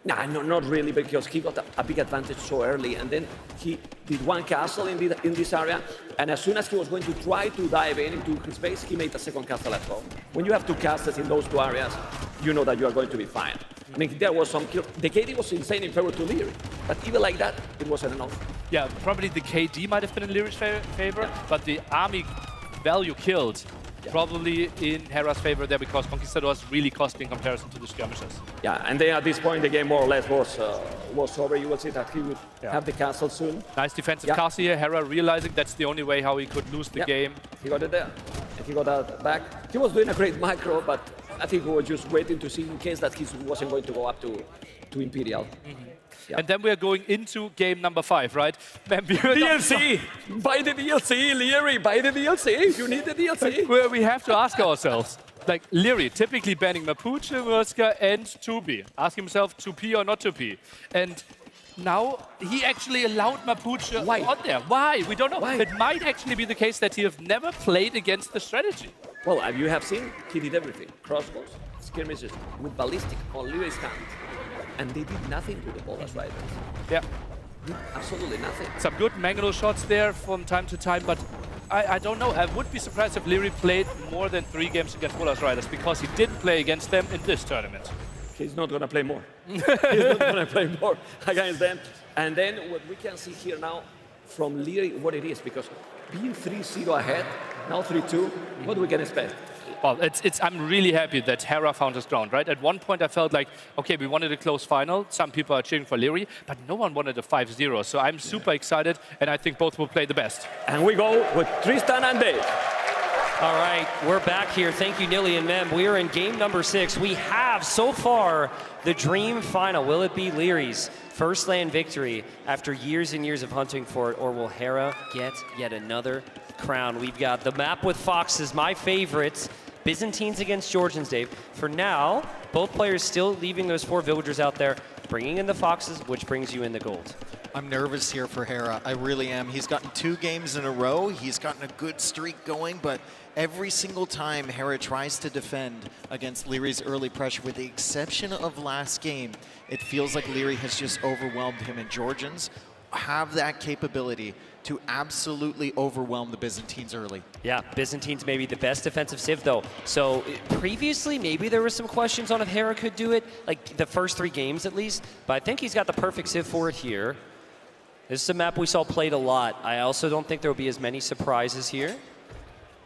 S7: Nah, no, not really, because he got a big advantage so early, and then he did 1 castle in this area, and as soon as he was going to try to dive into his base, he made a 2nd castle at home. When you have 2 castles in those 2 areas, you know that you are going to be fine. I mean, there was some kill. The KD was insane in favor to Leary, but even like that, it wasn't enough.
S19: Yeah, probably the KD might have been in Leary's favor, but the army value killed. Probably in Hera's favor there, because Conquistadors really cost in comparison to the skirmishers.
S7: Yeah, and then at this point the game more or less was over. You will see that he would have the castle soon.
S19: Nice defensive castle here. Hera realizing that's the only way how he could lose the game.
S7: He got it there, and he got that back. He was doing a great micro, but I think we were just waiting to see in case that he wasn't going to go up to Imperial.
S19: Yeah. And then we are going into game number 5, right?
S7: DLC! Buy the DLC, Leary! Buy the DLC! You need the DLC!
S19: Where we have to ask ourselves, like Leary, typically banning Mapuche, Murska, and 2P. Ask himself 2P or not 2P. And now he actually allowed Mapuche on there. Why? We don't know.
S7: Why?
S19: It might actually be the case that he have never played against the strategy.
S7: Well, as you have seen, he did everything. Crossbows, skirmishes, with ballistic on Leary's hand. And they did nothing to the Bolas Riders.
S19: Yeah.
S7: Absolutely nothing.
S19: Some good Mangonel shots there from time to time, but I don't know. I would be surprised if Leary played more than 3 games against Bolas Riders, because he didn't play against them in this tournament.
S7: He's not going to play more. He's not going to play more against them. And then what we can see here now from Leary, what it is, because being 3-0 ahead, now 3-2, what do we can expect?
S19: Well, I'm really happy that Hera found his ground, right? At one point I felt like, okay, we wanted a close final. Some people are cheering for Leary, but no one wanted a 5-0. So I'm super excited, and I think both will play the best.
S7: And we go with Tristan and Dave.
S18: All right, we're back here. Thank you, Nilly and Mem. We are in game number 6. We have, so far, the dream final. Will it be Leary's first land victory after years and years of hunting for it, or will Hera get yet another crown? We've got the map with foxes, my favorites. Byzantines against Georgians, Dave. For now, both players still leaving those 4 villagers out there, bringing in the foxes, which brings you in the gold.
S17: I'm nervous here for Hera. I really am. He's gotten 2 games in a row. He's gotten a good streak going, but every single time Hera tries to defend against Leary's early pressure, with the exception of last game, it feels like Leary has just overwhelmed him, and Georgians have that capability to absolutely overwhelm the Byzantines early.
S18: Yeah, Byzantines may be the best defensive civ, though. So previously, maybe there were some questions on if Hera could do it, like the first 3 games at least, but I think he's got the perfect civ for it here. This is a map we saw played a lot. I also don't think there will be as many surprises here.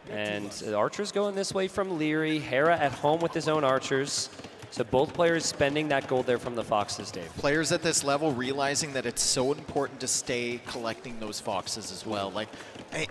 S18: And the archers going this way from Leary, Hera at home with his own archers. So both players spending that gold there from the foxes, Dave.
S17: Players at this level realizing that it's so important to stay collecting those foxes as well. Like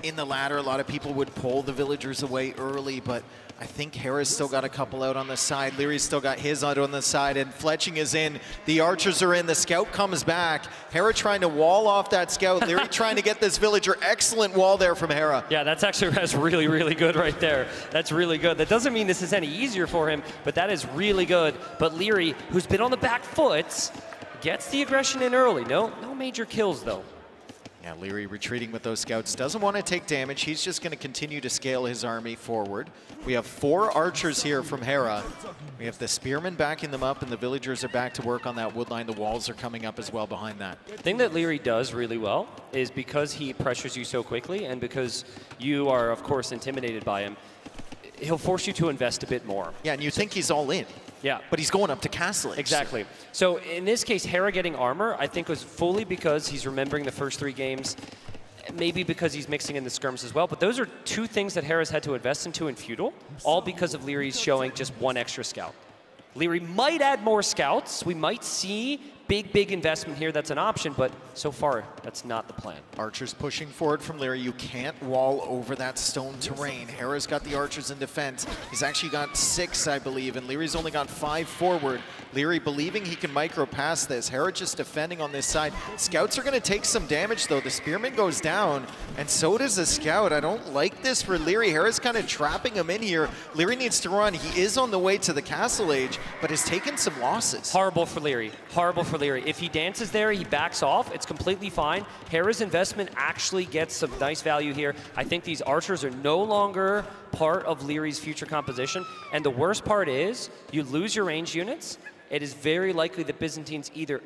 S17: in the ladder, a lot of people would pull the villagers away early, but I think Hera's still got a couple out on the side. Leary's still got his out on the side, and fletching is in. The archers are in. The scout comes back. Hera trying to wall off that scout. Leary trying to get this villager. Excellent wall there from Hera.
S18: Yeah, that's really, really good right there. That's really good. That doesn't mean this is any easier for him, but that is really good. But Leary, who's been on the back foot, gets the aggression in early. No major kills, though.
S17: Yeah, Leary retreating with those scouts. Doesn't want to take damage. He's just going to continue to scale his army forward. We have 4 archers here from Hera. We have the spearmen backing them up, and the villagers are back to work on that wood line. The walls are coming up as well behind that.
S18: The thing that Leary does really well is because he pressures you so quickly, and because you are, of course, intimidated by him, he'll force you to invest a bit more.
S17: Yeah, and you think he's all in.
S18: Yeah.
S17: But he's going up to castling.
S18: Exactly. So in this case, Hera getting armor, I think was fully because he's remembering the first 3 games. maybe because he's mixing in the skirms as well, but those are two things that Hera's had to invest into in Feudal, all because of Leary's showing just one extra scout. Leary might add more scouts. We might see big investment here. That's an option, but so far, that's not the plan.
S17: Archers pushing forward from Leary. You can't wall over that stone terrain. Hera's got the archers in defense. He's actually got 6, I believe, and Leary's only got 5 forward. Leary believing he can micro past this. Hera just defending on this side. Scouts are going to take some damage, though. The spearman goes down, and so does the scout. I don't like this for Leary. Hera's kind of trapping him in here. Leary needs to run. He is on the way to the Castle Age, but has taken some losses.
S18: Horrible for Leary. Horrible for Leary. If he dances there, he backs off. It's completely fine. Hera's investment actually gets some nice value here. I think these archers are no longer part of Leary's future composition. And the worst part is, you lose your range units. It is very likely that Byzantines either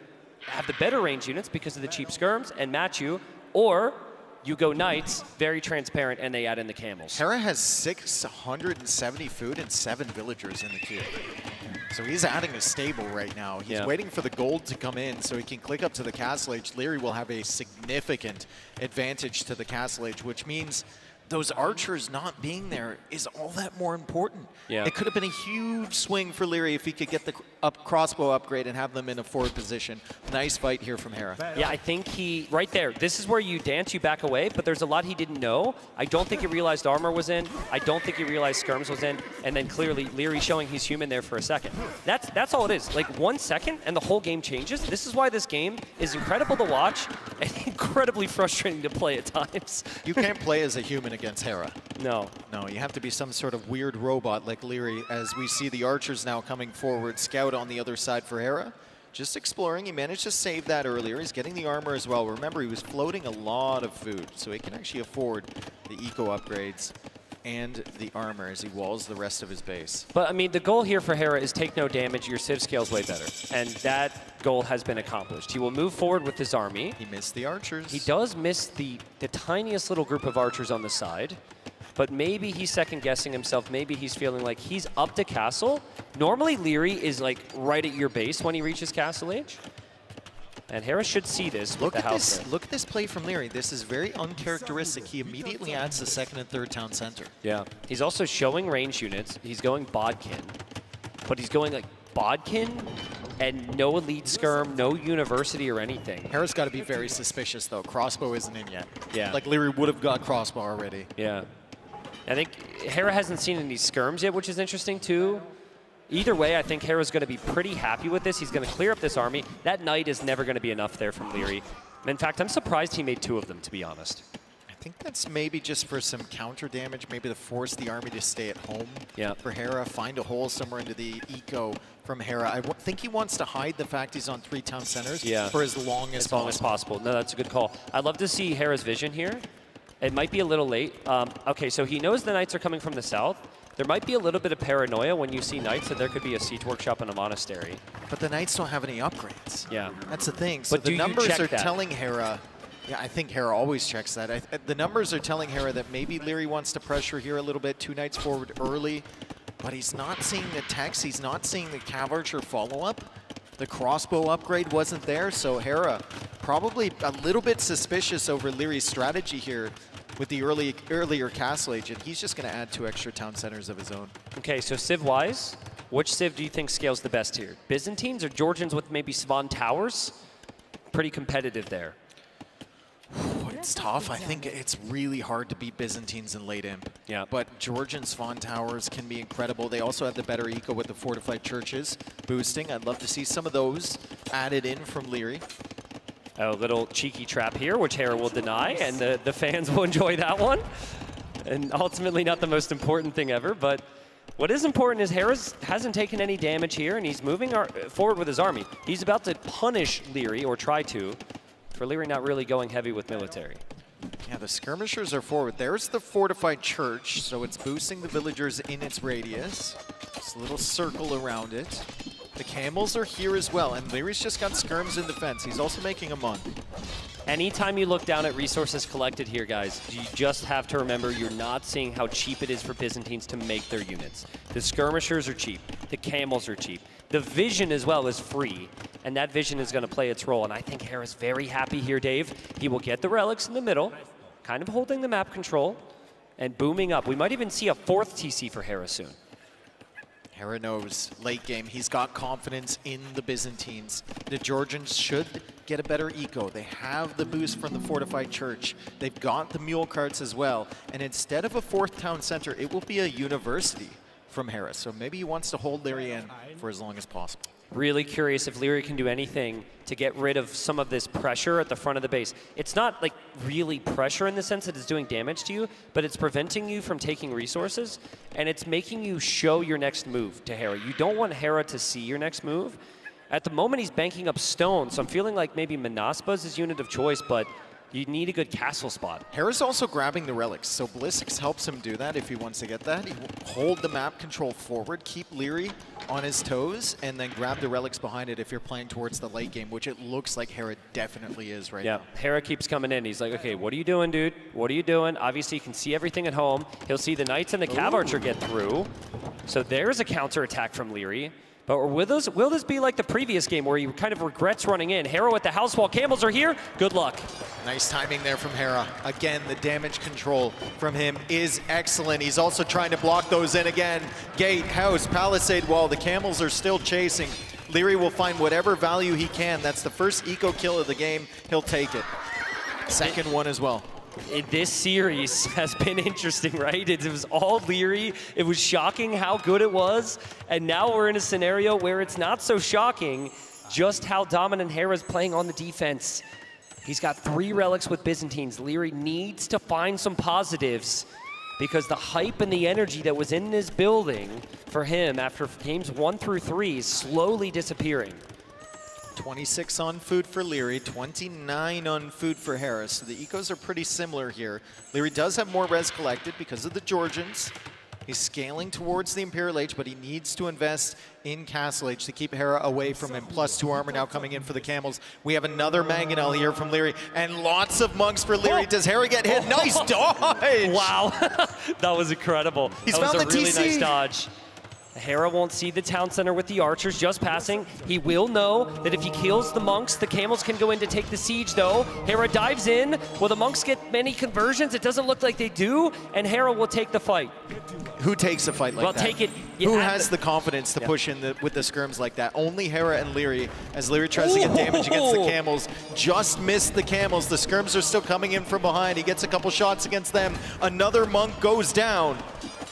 S18: have the better range units because of the cheap skirms and match you, or you go knights, very transparent, and they add in the camels.
S17: Hera has 670 food and 7 villagers in the queue. So he's adding a stable right now. He's waiting for the gold to come in so he can click up to the Castle Age. Leary will have a significant advantage to the Castle Age, which means those archers not being there is all that more important.
S18: Yeah.
S17: It could have been a huge swing for Leary if he could get the crossbow upgrade and have them in a forward position. Nice fight here from Hera.
S18: Yeah, I think he, right there, this is where you dance, you back away, but there's a lot he didn't know. I don't think he realized armor was in. I don't think he realized skirms was in. And then clearly Leary showing he's human there for a second. That's all it is. Like 1 second and the whole game changes. This is why this game is incredible to watch and incredibly frustrating to play at times.
S17: You can't play as a human against Hera.
S18: No.
S17: No, you have to be some sort of weird robot like Leary, as we see the archers now coming forward. Scout on the other side for Hera. Just exploring. He managed to save that earlier. He's getting the armor as well. Remember, he was floating a lot of food, so he can actually afford the eco upgrades and the armor as he walls the rest of his base.
S18: But, I mean, the goal here for Hera is take no damage. Your Civ scale's way better. And that goal has been accomplished. He will move forward with his army.
S17: He missed the archers.
S18: He does miss the tiniest little group of archers on the side. But maybe he's second-guessing himself. Maybe he's feeling like he's up to castle. Normally, Leary is, like, right at your base when he reaches Castle Age. And Hera should see this with the house there.
S17: Look at this play from Leary. This is very uncharacteristic. He immediately adds the 2nd and 3rd town center.
S18: Yeah. He's also showing range units. He's going Bodkin. But he's going, like, Bodkin and no elite skirm, no university or anything.
S17: Hera's got to be very suspicious, though. Crossbow isn't in yet.
S18: Yeah.
S17: Like, Leary would have got crossbow already.
S18: Yeah. I think Hera hasn't seen any skirms yet, which is interesting, too. Either way, I think Hera's going to be pretty happy with this. He's going to clear up this army. That knight is never going to be enough there from Leary. In fact, I'm surprised he made 2 of them, to be honest.
S17: I think that's maybe just for some counter damage, maybe to force the army to stay at home for Hera, find a hole somewhere into the eco from Hera. I think he wants to hide the fact he's on 3 town centers for as long as possible.
S18: No, that's a good call. I'd love to see Hera's vision here. It might be a little late. Okay, so he knows the knights are coming from the south. There might be a little bit of paranoia when you see knights that there could be a siege workshop in a monastery.
S17: But the knights don't have any upgrades.
S18: Yeah.
S17: That's the thing. So
S18: But
S17: the
S18: do you
S17: numbers
S18: check
S17: are
S18: that?
S17: telling Hera, yeah, I think Hera always checks that. The numbers are telling Hera that maybe Leary wants to pressure here a little bit, 2 knights forward early, but he's not seeing the text, he's not seeing the cav archer follow-up. The crossbow upgrade wasn't there, so Hera probably a little bit suspicious over Leary's strategy here with the earlier Castle Age, and he's just going to add 2 extra town centers of his own.
S18: Okay, so Civ-wise, which Civ do you think scales the best here? Byzantines or Georgians with maybe Svan Towers? Pretty competitive there.
S17: It's tough. I think it's really hard to beat Byzantines in late imp.
S18: Yeah.
S17: But Georgian Svan Towers can be incredible. They also have the better eco with the fortified churches boosting. I'd love to see some of those added in from Leary.
S18: A little cheeky trap here, which Hera will deny, and the fans will enjoy that one. And ultimately not the most important thing ever, but what is important is Hera hasn't taken any damage here, and he's moving forward with his army. He's about to punish Leary, or try to, for Leary not really going heavy with military.
S17: Yeah, the skirmishers are forward. There's the fortified church, so it's boosting the villagers in its radius. Just a little circle around it. The camels are here as well, and Leary's just got skirms in defense. He's also making a mun.
S18: Anytime you look down at resources collected here, guys, you just have to remember you're not seeing how cheap it is for Byzantines to make their units. The skirmishers are cheap. The camels are cheap. The vision as well is free, and that vision is going to play its role. And I think Hera's very happy here, Dave. He will get the relics in the middle. kind of holding the map control and booming up. We might even see a 4th TC for Hera soon.
S17: Hera knows late game, he's got confidence in the Byzantines. The Georgians should get a better eco. They have the boost from the fortified church. They've got the mule carts as well. And instead of a 4th town center, it will be a university from Hera. So maybe he wants to hold Leary in for as long as possible.
S18: Really curious if Leary can do anything to get rid of some of this pressure at the front of the base. It's not like really pressure in the sense that it's doing damage to you, but it's preventing you from taking resources, and it's making you show your next move to Hera. You don't want Hera to see your next move. At the moment, he's banking up stone, so I'm feeling like maybe Manaspa is his unit of choice, but you need a good castle spot.
S17: Hera's also grabbing the relics, so Ballistics helps him do that if he wants to get that. He will hold the map control forward, keep Leary on his toes, and then grab the relics behind it if you're playing towards the late game, which it looks like Hera definitely is right now.
S18: Yeah, Hera keeps coming in. He's like, okay, what are you doing, dude? What are you doing? Obviously, he can see everything at home. He'll see the Knights and the Cav Archer get through. So there's a counterattack from Leary. But will this be like the previous game where he kind of regrets running in? Hera with the house wall. Camels are here. Good luck.
S17: Nice timing there from Hera. Again, the damage control from him is excellent. He's also trying to block those in again. Gate, house, palisade wall. The camels are still chasing. Leary will find whatever value he can. That's the first eco kill of the game. He'll take it. Second one as well.
S18: This series has been interesting, right? It was all Leary. It was shocking how good it was. And now we're in a scenario where it's not so shocking just how dominant Hera's playing on the defense. He's got 3 relics with Byzantines. Leary needs to find some positives because the hype and the energy that was in this building for him after games 1 through 3 is slowly disappearing.
S17: 26 on food for Leary, 29 on food for Harris. So the ecos are pretty similar here. Leary does have more res collected because of the Georgians. He's scaling towards the Imperial Age, but he needs to invest in Castle Age to keep Hera away from him. +2 armor now coming in for the Camels. We have another Mangonel here from Leary, and lots of monks for Leary. Does Hera get hit? Nice dodge!
S18: Wow, that was incredible.
S17: He's
S18: that was
S17: found
S18: a
S17: the
S18: really
S17: TC.
S18: nice dodge. Hera won't see the town center with the archers just passing. He will know that if he kills the monks, the camels can go in to take the siege, though. Hera dives in. Will the monks get many conversions? It doesn't look like they do, and Hera will take the fight.
S17: Who takes a fight like
S18: well,
S17: that?
S18: Take it.
S17: Who has the confidence to push in with the skirms like that? Only Hera and Leary. As Leary tries to get damage against the camels, just missed the camels. The skirms are still coming in from behind. He gets a couple shots against them. Another monk goes down.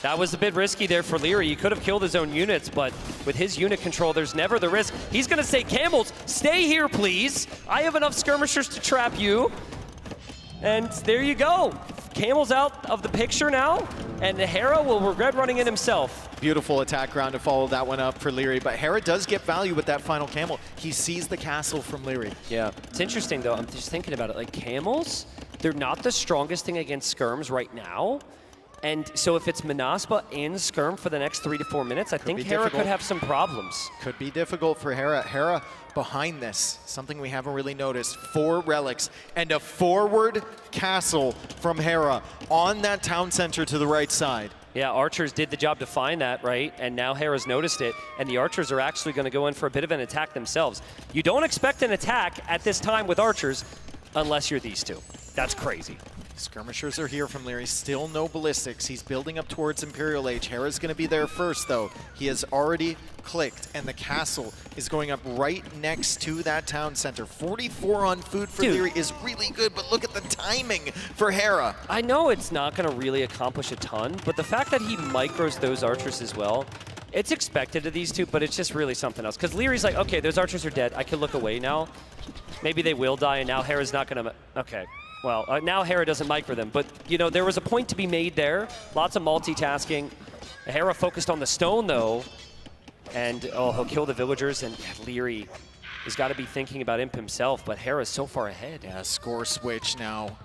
S18: That was a bit risky there for Leary. He could have killed his own units, but with his unit control, there's never the risk. He's going to say, camels, stay here, please. I have enough skirmishers to trap you. And there you go. Camels out of the picture now, and Hera will regret running in himself.
S17: Beautiful attack round to follow that one up for Leary, but Hera does get value with that final camel. He sees the castle from Leary.
S18: Yeah, it's interesting though, I'm just thinking about it, like camels, they're not the strongest thing against skirms right now. And so if it's Manaspa and Skirm for the next 3 to 4 minutes, I think Hera could have some problems.
S17: Could be difficult for Hera. Hera behind this, something we haven't really noticed. 4 relics and a forward castle from Hera on that town center to the right side.
S18: Yeah, archers did the job to find that, right? And now Hera's noticed it, and the archers are actually going to go in for a bit of an attack themselves. You don't expect an attack at this time with archers unless you're these two. That's crazy.
S17: Skirmishers are here from Leary, still no ballistics. He's building up towards Imperial Age. Hera's going to be there first, though. He has already clicked, and the castle is going up right next to that town center. 44 on food for Leary is really good, but look at the timing for Hera.
S18: I know it's not going to really accomplish a ton, but the fact that he micros those archers as well, it's expected of these two, but it's just really something else. Because Leary's like, okay, those archers are dead. I can look away now. Maybe they will die, and now Hera's not going to... Okay. Well, now Hera doesn't micro them, but you know, there was a point to be made there. Lots of multitasking. Hera focused on the stone though, and he'll kill the villagers, and Leary has got to be thinking about Imp himself, but Hera's so far ahead.
S17: Yeah, score switch now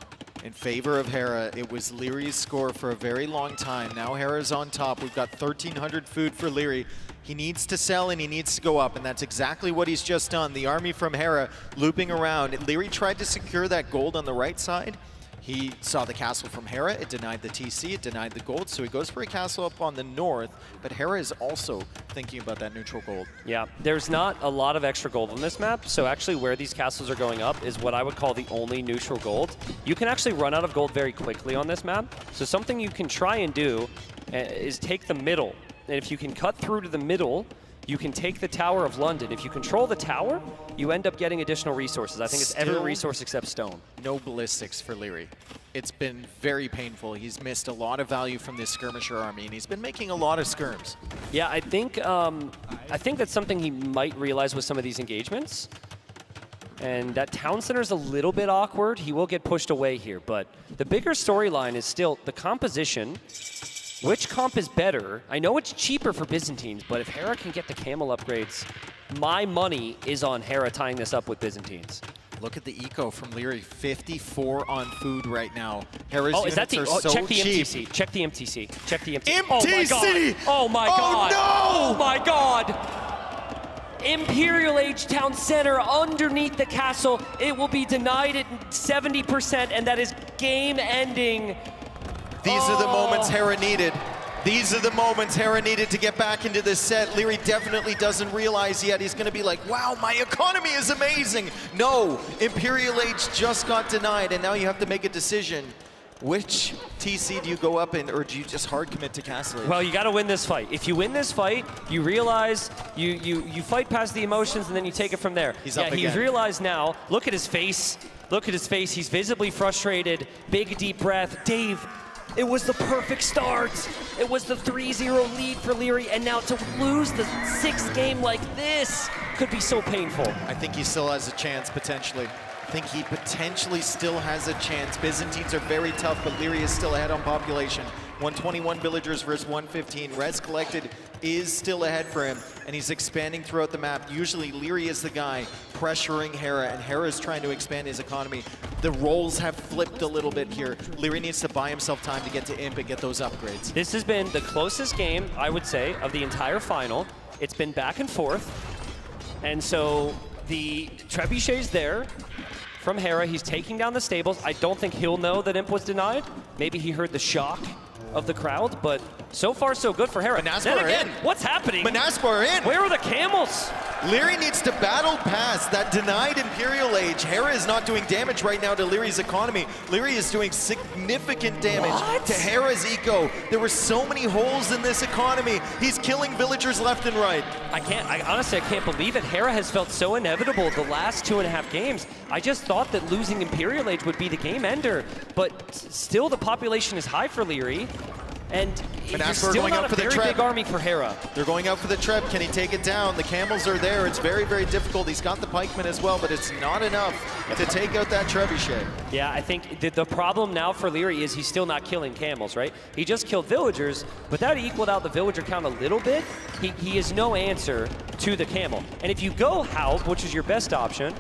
S17: in favor of Hera. It was Leary's score for a very long time. Now Hera's on top. We've got 1,300 food for Leary. He needs to sell and he needs to go up, and that's exactly what he's just done. The army from Hera looping around. Leary tried to secure that gold on the right side. He saw the castle from Hera, it denied the TC, it denied the gold, so he goes for a castle up on the north, but Hera is also thinking about that neutral gold.
S18: Yeah, there's not a lot of extra gold on this map, so actually where these castles are going up is what I would call the only neutral gold. You can actually run out of gold very quickly on this map, so something you can try and do is take the middle, and if you can cut through to the middle, you can take the Tower of London. If you control the tower, you end up getting additional resources. I think it's every resource except stone.
S17: No ballistics for Leary. It's been very painful. He's missed a lot of value from this skirmisher army, and he's been making a lot of skirms.
S18: Yeah, I think that's something he might realize with some of these engagements. And that town center is a little bit awkward. He will get pushed away here, but the bigger storyline is still the composition. Which comp is better? I know it's cheaper for Byzantines, but if Hera can get the camel upgrades, my money is on Hera tying this up with Byzantines.
S17: Look at the eco from Leary, 54 on food right now. Hera's
S18: is that
S17: units are so
S18: check the
S17: cheap.
S18: MTC, check the MTC, check the MTC.
S17: MTC!
S18: Oh my god!
S17: Oh no!
S18: Oh my god! Imperial Age Town Center underneath the castle. It will be denied at 70%, and that is game ending.
S17: These are the moments Hera needed. These are the moments Hera needed to get back into this set. Leary definitely doesn't realize yet. He's going to be like, wow, my economy is amazing. No, Imperial Age just got denied, and now you have to make a decision. Which TC do you go up in, or do you just hard commit to Castle Age?
S18: Well, you got to win this fight. If you win this fight, you realize you fight past the emotions, and then you take it from there.
S17: He's up again.
S18: He's realized now. Look at his face. Look at his face. He's visibly frustrated. Big, deep breath. Dave, it was the perfect start. It was the 3-0 lead for Leary, and now to lose the 6th game like this could be so painful.
S17: I think he still has a chance, potentially. I think he potentially still has a chance. Byzantines are very tough, but Leary is still ahead on population. 121 villagers versus 115. Res collected is still ahead for him, and he's expanding throughout the map. Usually Leary is the guy pressuring Hera, and Hera is trying to expand his economy. The roles have flipped a little bit here. Leary needs to buy himself time to get to Imp and get those upgrades.
S18: This has been the closest game, I would say, of the entire final. It's been back and forth, and so the trebuchet's there from Hera. He's taking down the stables. I don't think he'll know that Imp was denied. Maybe he heard the shock of the crowd, but so far so good for Hera. Then again, what's happening?
S17: Manaspa are in.
S18: Where are the camels?
S17: Leary needs to battle past that denied Imperial Age. Hera is not doing damage right now to Leary's economy. Leary is doing significant damage to Hera's eco. There were so many holes in this economy. He's killing villagers left and right.
S18: I honestly can't believe it. Hera has felt so inevitable the last 2.5 games. I just thought that losing Imperial Age would be the game ender, but still the population is high for Leary. And it's still
S17: going
S18: not
S17: out for
S18: a
S17: the
S18: very
S17: trap.
S18: big army for Hera.
S17: They're going out for the trap. Can he take it down? The camels are there. It's very, very difficult. He's got the pikemen as well, but it's not enough to take out that trebuchet.
S18: Yeah, I think the problem now for Leary is he's still not killing camels, right? He just killed villagers, but that equaled out the villager count a little bit. He is no answer to the camel. And if you go Halb, which is your best option,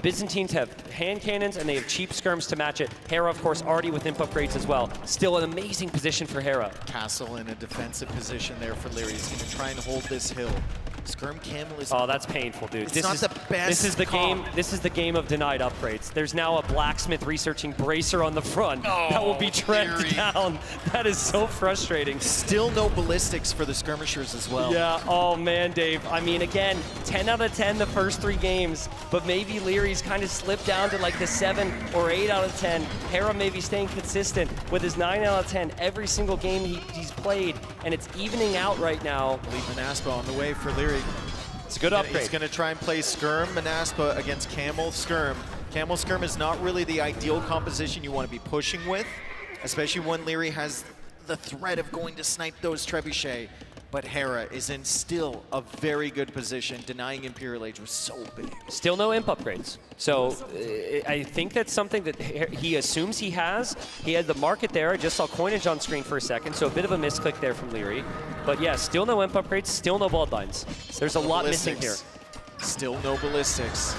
S18: Byzantines have hand cannons and they have cheap skirms to match it. Hera, of course, already with imp upgrades as well. Still an amazing position for Hera.
S17: Castle in a defensive position there for Leary. He's going to try and hold this hill. Skirm camel is...
S18: Oh, that's painful, dude.
S17: It's not the best
S18: This is the
S17: comp.
S18: game. This is the game of denied upgrades. There's now a blacksmith researching bracer on the front that will be tread down. That is so frustrating.
S17: Still no ballistics for the skirmishers as well.
S18: Yeah. Oh man, Dave. I mean, again, 10 out of 10 the first 3 games, but maybe Leary's kind of slipped down to like the 7 or 8 out of 10. Hera maybe staying consistent with his 9 out of 10 every single game he's played, and it's evening out right now.
S17: Lead Manaspa on the way for Leary.
S18: It's a good upgrade.
S17: He's going to try and play Skirm Manaspa against Camel Skirm. Camel Skirm is not really the ideal composition you want to be pushing with, especially when Leary has the threat of going to snipe those trebuchet. But Hera is in still a very good position. Denying Imperial Age was so big.
S18: Still no imp upgrades. So I think that's something that he assumes he has. He had the market there. I just saw coinage on screen for a second, so a bit of a misclick there from Leary. But yeah, still no imp upgrades, still no bloodlines. There's a lot missing here.
S17: Still no ballistics.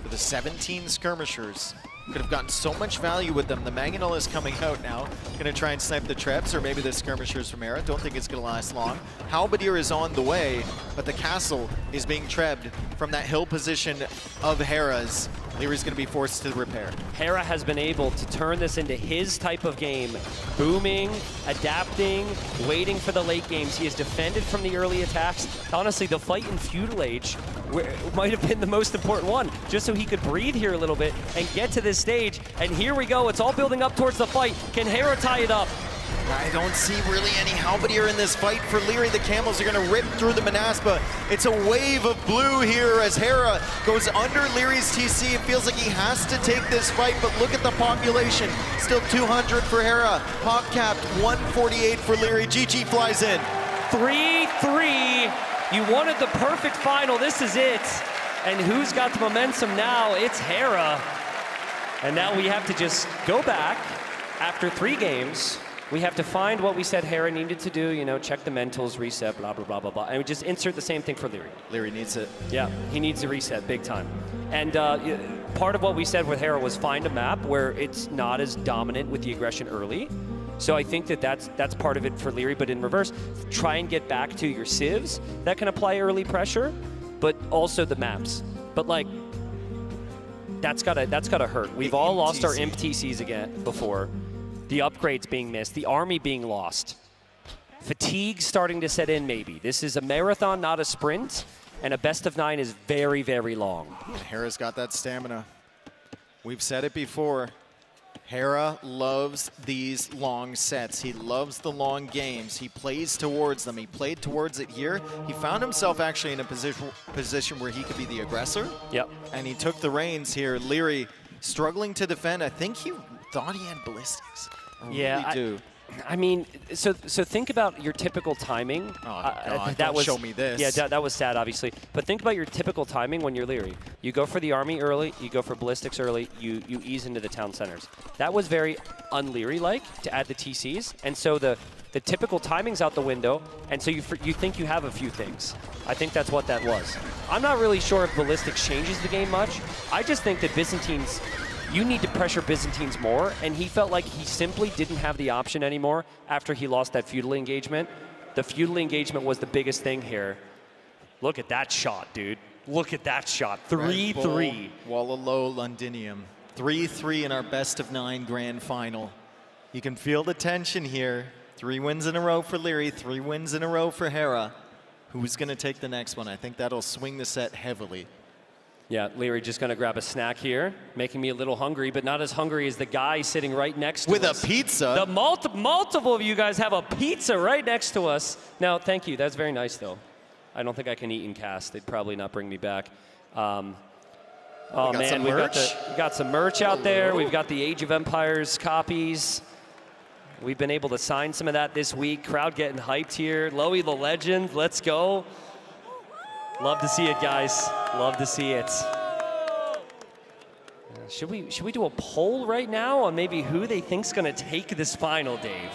S17: For the 17 skirmishers. Could have gotten so much value with them. The Mangonel is coming out now. Going to try and snipe the traps, or maybe the skirmishers from Hera. Don't think it's going to last long. Halberdier is on the way, but the castle is being trebbed from that hill position of Hera's. Leary's going to be forced to repair.
S18: Hera has been able to turn this into his type of game. Booming, adapting, waiting for the late games. He has defended from the early attacks. Honestly, the fight in Feudal Age might have been the most important one, just so he could breathe here a little bit and get to this stage. And here we go. It's all building up towards the fight. Can Hera tie it up?
S17: I don't see really any help here in this fight for Leary. The Camels are going to rip through the Manaspa. It's a wave of blue here as Hera goes under Leary's TC. It feels like he has to take this fight, but look at the population. Still 200 for Hera. Hawk capped 148 for Leary. GG flies in.
S18: 3-3. You wanted the perfect final. This is it. And who's got the momentum now? It's Hera. And now we have to just go back after 3 games. We have to find what we said Hera needed to do, you know, check the mentals, reset, blah, blah, blah, blah, blah. And we just insert the same thing for Leary.
S17: Leary needs it.
S18: Yeah, he needs a reset big time. And part of what we said with Hera was find a map where it's not as dominant with the aggression early. So I think that's part of it for Leary, but in reverse, try and get back to your civs that can apply early pressure, but also the maps. But like, that's gotta hurt. We've all lost our imp TCs again before. The upgrades being missed, the army being lost. Fatigue starting to set in maybe. This is a marathon, not a sprint, and a best of 9 is very, very long.
S17: And Hera's got that stamina. We've said it before. Hera loves these long sets. He loves the long games. He plays towards them. He played towards it here. He found himself actually in a position where he could be the aggressor.
S18: Yep.
S17: And he took the reins here. Leary struggling to defend. I think he thought he had ballistics.
S18: Yeah,
S17: really do.
S18: I mean, so think about your typical timing.
S17: Oh, God,
S18: that was,
S17: show me this.
S18: Yeah, that was sad, obviously. But think about your typical timing when you're Leary. You go for the army early, you go for ballistics early, you ease into the town centers. That was very un-Leary-like to add the TCs, and so the typical timing's out the window, and so you think you have a few things. I think that's what that was. I'm not really sure if ballistics changes the game much. I just think that Byzantines, you need to pressure Byzantines more, and he felt like he simply didn't have the option anymore after he lost that feudal engagement. The feudal engagement was the biggest thing here. Look at that shot, dude. Look at that shot. 3-3.
S17: Wololo, Londinium. 3-3 in our best of 9 grand final. You can feel the tension here. 3 wins in a row for Leary, 3 wins in a row for Hera. Who's going to take the next one? I think that'll swing the set heavily.
S18: Yeah, Leary just going to grab a snack here, making me a little hungry, but not as hungry as the guy sitting right next to us.
S17: With a pizza?
S18: The multiple of you guys have a pizza right next to us. Now, thank you. That's very nice, though. I don't think I can eat in cast. They'd probably not bring me back. Oh, man, we got some merch out there. We've got the Age of Empires copies. We've been able to sign some of that this week. Crowd getting hyped here. Loey the Legend, let's go. Love to see it, guys. Love to see it. Should we do a poll right now on maybe who they think's going to take this final, Dave?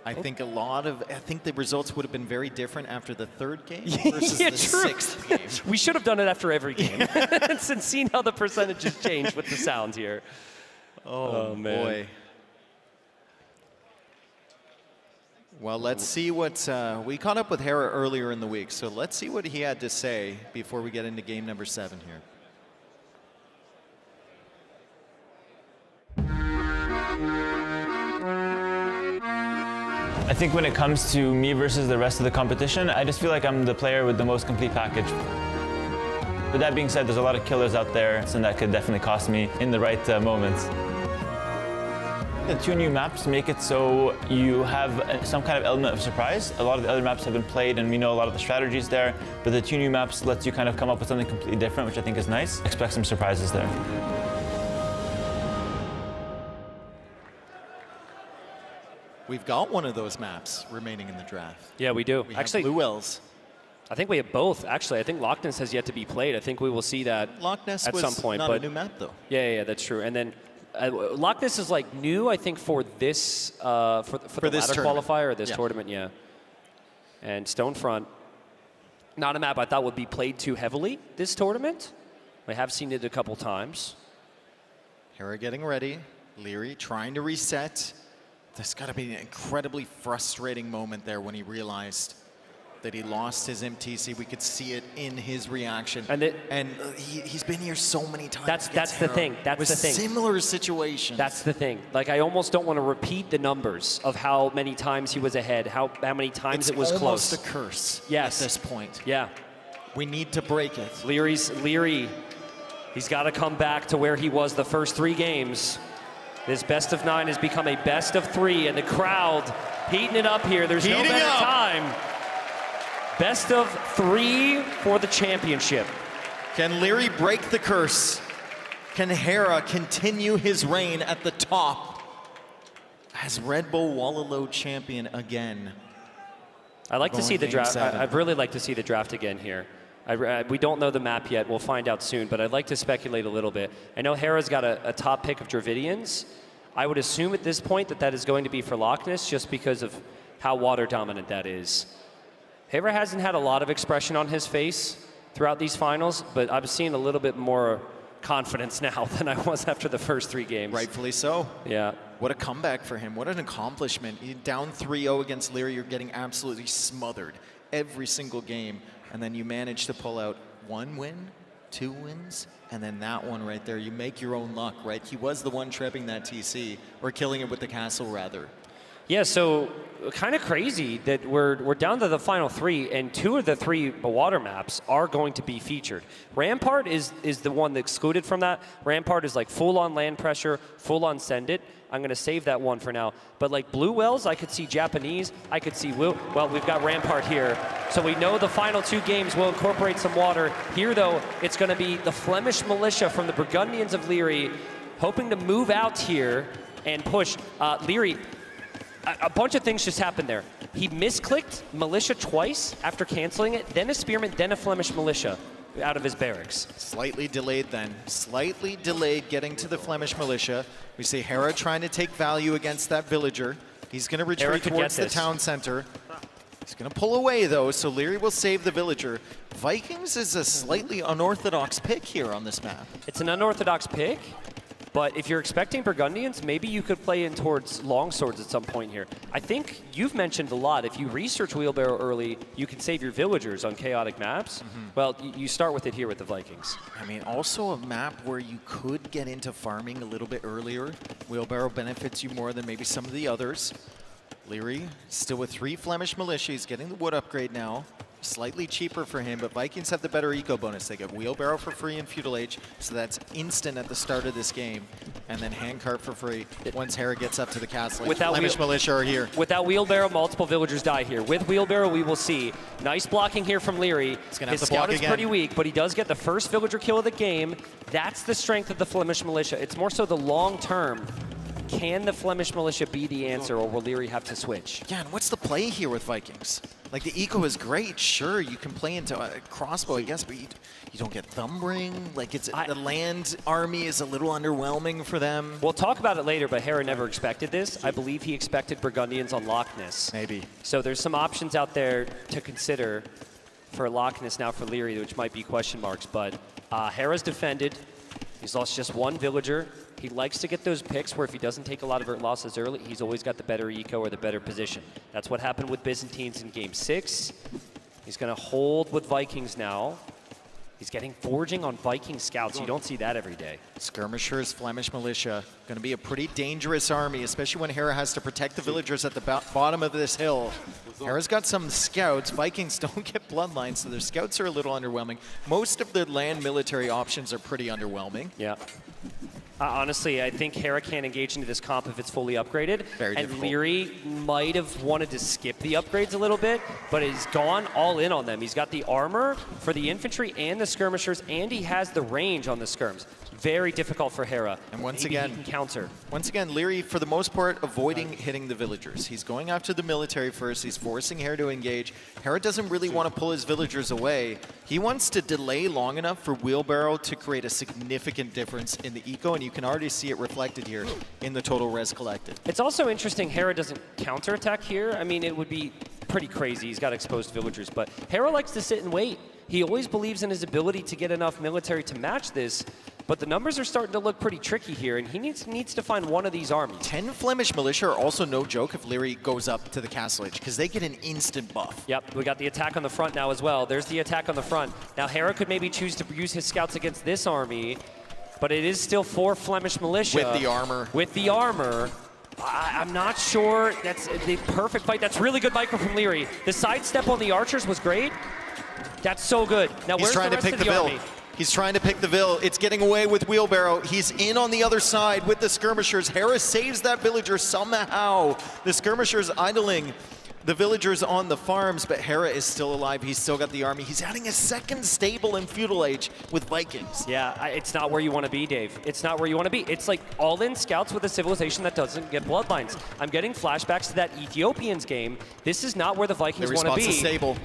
S17: I think the results would have been very different after the 3rd game versus the 6th game.
S18: We should have done it after every game and seen how the percentages change with the sound here.
S17: Oh man. Boy. Well, let's see what, we caught up with Hera earlier in the week, so let's see what he had to say before we get into game number 7 here.
S15: I think when it comes to me versus the rest of the competition, I just feel like I'm the player with the most complete package. With that being said, there's a lot of killers out there, and that could definitely cost me in the right moments. The 2 new maps make it so you have some kind of element of surprise. A lot of the other maps have been played and we know a lot of the strategies there, but the 2 new maps lets you kind of come up with something completely different, which I think is nice. Expect some surprises there.
S17: We've got one of those maps remaining in the draft.
S18: Yeah, we do.
S17: We have
S18: actually,
S17: Blue Wells.
S18: I think we have both. Actually, I think Loch Ness has yet to be played. I think we will see that
S17: Loch Ness
S18: at
S17: was
S18: some point.
S17: not
S18: but
S17: a new map, though.
S18: Yeah, that's true. And then Loch Ness is like new, I think, for this for the
S17: this
S18: ladder
S17: tournament.
S18: qualifier, this tournament, yeah. And Stonefront, not a map I thought would be played too heavily this tournament. I have seen it a couple times.
S17: Hera getting ready. Leary trying to reset. There's got to be an incredibly frustrating moment there when he realized that he lost his MTC. We could see it in his reaction.
S18: And
S17: he's been here so many times.
S18: That's the thing. That's the thing.
S17: Similar situations.
S18: That's the thing. Like, I almost don't want to repeat the numbers of how many times he was ahead, how many times it was close.
S17: It's almost a curse
S18: at
S17: this point.
S18: Yeah.
S17: We need to break it.
S18: Leary, he's got to come back to where he was the first 3 games. This best of 9 has become a best of 3, and the crowd heating it up here. There's no better time. Best of 3 for the championship.
S17: Can Leary break the curse? Can Hera continue his reign at the top as Red Bull Wololo champion again?
S18: I'd like to see the draft. I'd really like to see the draft again here. We don't know the map yet. We'll find out soon, but I'd like to speculate a little bit. I know Hera's got a top pick of Dravidians. I would assume at this point that is going to be for Loch Ness just because of how water dominant that is. Hera hasn't had a lot of expression on his face throughout these finals, but I'm seeing a little bit more confidence now than I was after the first 3 games.
S17: Rightfully so.
S18: Yeah.
S17: What a comeback for him. What an accomplishment. You're down 3-0 against Leary. You're getting absolutely smothered every single game. And then you manage to pull out 1 win, 2 wins, and then that one right there. You make your own luck, right? He was the one tripping that TC, or killing it with the castle, rather.
S18: Yeah, so kind of crazy that we're down to the final 3, and 2 of the 3 water maps are going to be featured. Rampart is the one that's excluded from that. Rampart is like full-on land pressure, full-on send it. I'm going to save that one for now. But like Blue Wells, I could see Japanese. I could see, well, we've got Rampart here. So we know the final 2 games will incorporate some water. Here, though, it's going to be the Flemish militia from the Burgundians of Leary, hoping to move out here and push. Leary, a bunch of things just happened there. He misclicked militia twice after canceling it, then a spearman, then a Flemish militia out of his barracks.
S17: Slightly delayed then. Slightly delayed getting to the Flemish militia. We see Hera trying to take value against that villager. He's going to retreat towards the town center. He's going to pull away, though, so Leary will save the villager. Vikings is a slightly unorthodox pick here on this map.
S18: It's an unorthodox pick, but if you're expecting Burgundians, maybe you could play in towards longswords at some point here. I think you've mentioned a lot. If you research wheelbarrow early, you can save your villagers on chaotic maps. Well, you start with it here with the Vikings.
S17: I mean, also a map where you could get into farming a little bit earlier. Wheelbarrow benefits you more than maybe some of the others. Leary still with 3 Flemish militia. He's getting the wood upgrade now. Slightly cheaper for him, but Vikings have the better eco bonus. They get Wheelbarrow for free in Feudal Age, so that's instant at the start of this game. And then Handcart for free once Hera gets up to the castle. Flemish militia are here.
S18: Without Wheelbarrow, multiple villagers die here. With Wheelbarrow, we will see. Nice blocking here from Leary. His scout is pretty weak, but he does get the first villager kill of the game. That's the strength of the Flemish militia. It's more so the long term. Can the Flemish militia be the answer, or will Leary have to switch?
S17: Yeah, and what's the play here with Vikings? Like, the eco is great, sure, you can play into a crossbow, I guess, but you don't get Thumbring. Like, the land army is a little underwhelming for them.
S18: We'll talk about it later, but Hera never expected this. I believe he expected Burgundians on Loch Ness.
S17: Maybe.
S18: So there's some options out there to consider for Loch Ness now for Leary, which might be question marks, but Hera's defended. He's lost just 1 villager. He likes to get those picks where if he doesn't take a lot of losses early, he's always got the better eco or the better position. That's what happened with Byzantines in Game 6. He's going to hold with Vikings now. He's getting foraging on Viking scouts. You don't see that every day.
S17: Skirmishers, Flemish militia, going to be a pretty dangerous army, especially when Hera has to protect the villagers at the bottom of this hill. Hera's got some scouts. Vikings don't get bloodlines, so their scouts are a little underwhelming. Most of the land military options are pretty underwhelming.
S18: Yeah. Honestly, I think Hera can't engage into this comp if it's fully upgraded.
S17: Very
S18: and
S17: difficult.
S18: Leary might have wanted to skip the upgrades a little bit, but he's gone all in on them. He's got the armor for the infantry and the skirmishers, and he has the range on the skirms. Very difficult for Hera.
S17: And once
S18: Maybe
S17: again,
S18: he can counter.
S17: Once again, Leary, for the most part, avoiding hitting the villagers. He's going after the military first. He's forcing Hera to engage. Hera doesn't really want to pull his villagers away. He wants to delay long enough for Wheelbarrow to create a significant difference in the eco, and you can already see it reflected here in the total res collected.
S18: It's also interesting Hera doesn't counterattack here. I mean, it would be pretty crazy. He's got exposed villagers, but Hera likes to sit and wait. He always believes in his ability to get enough military to match this, but the numbers are starting to look pretty tricky here, and he needs to find one of these armies.
S17: 10 Flemish militia are also no joke if Leary goes up to the castle edge, because they get an instant buff.
S18: Yep, we got the attack on the front now as well. There's the attack on the front. Now Hera could maybe choose to use his scouts against this army, but it is still 4 Flemish militia.
S17: With the armor.
S18: With the armor. I'm not sure that's the perfect fight. That's really good micro from Leary. The sidestep on the archers was great. That's so good. Now
S17: He's
S18: where's
S17: trying
S18: the
S17: to
S18: rest
S17: pick
S18: of
S17: the
S18: the
S17: Vil.
S18: army?
S17: He's trying to pick the Vil. It's getting away with Wheelbarrow. He's in on the other side with the skirmishers. Hera saves that villager somehow. The skirmishers idling the villagers on the farms, but Hera is still alive. He's still got the army. He's adding a second stable in Feudal Age with Vikings.
S18: Yeah, it's not where you want to be, Dave. It's not where you want to be. It's like all-in scouts with a civilization that doesn't get bloodlines. I'm getting flashbacks to that Ethiopians game. This is not where the Vikings want to be.
S17: Stable.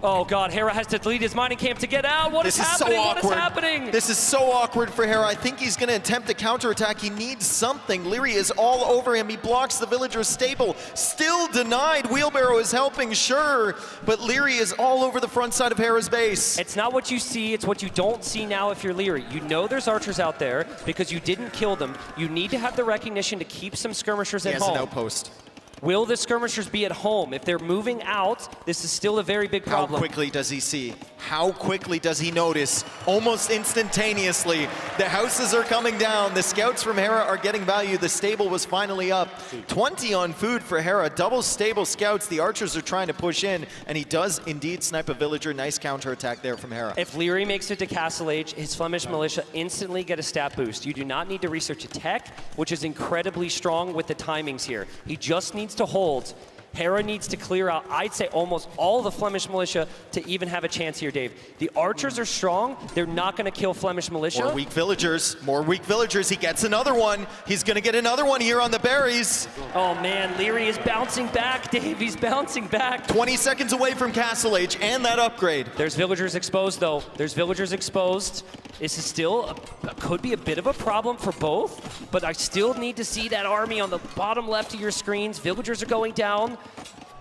S18: Oh God, Hera has to delete his mining camp to get out. What is happening?
S17: So
S18: what is happening?
S17: This is so awkward for Hera. I think he's going to attempt a counterattack. He needs something. Leary is all over him. He blocks the villager's stable. Still denied. Wheelbarrow is helping, sure, but Leary is all over the front side of Hera's base.
S18: It's not what you see, it's what you don't see now if you're Leary. You know there's archers out there because you didn't kill them. You need to have the recognition to keep some skirmishers at home.
S17: He has an outpost.
S18: Will the skirmishers be at home? If they're moving out, this is still a very big problem.
S17: How quickly does he see? How quickly does he notice? Almost instantaneously. The houses are coming down. The scouts from Hera are getting value. The stable was finally up. 20 on food for Hera. Double stable scouts. The archers are trying to push in, and he does indeed snipe a villager. Nice counterattack there from Hera.
S18: If Leary makes it to Castle Age, his Flemish militia instantly get a stat boost. You do not need to research a tech, which is incredibly strong with the timings here. He just needs to hold. Hera needs to clear out, I'd say, almost all the Flemish militia to even have a chance here, Dave. The archers are strong. They're not going to kill Flemish militia.
S17: More weak villagers. More weak villagers. He gets another one. He's going to get another one here on the berries.
S18: Oh, man. Leary is bouncing back, Dave. He's bouncing back.
S17: 20 seconds away from Castle Age and that upgrade.
S18: There's villagers exposed, though. There's villagers exposed. This is still, could be a bit of a problem for both, but I still need to see that army on the bottom left of your screens. Villagers are going down.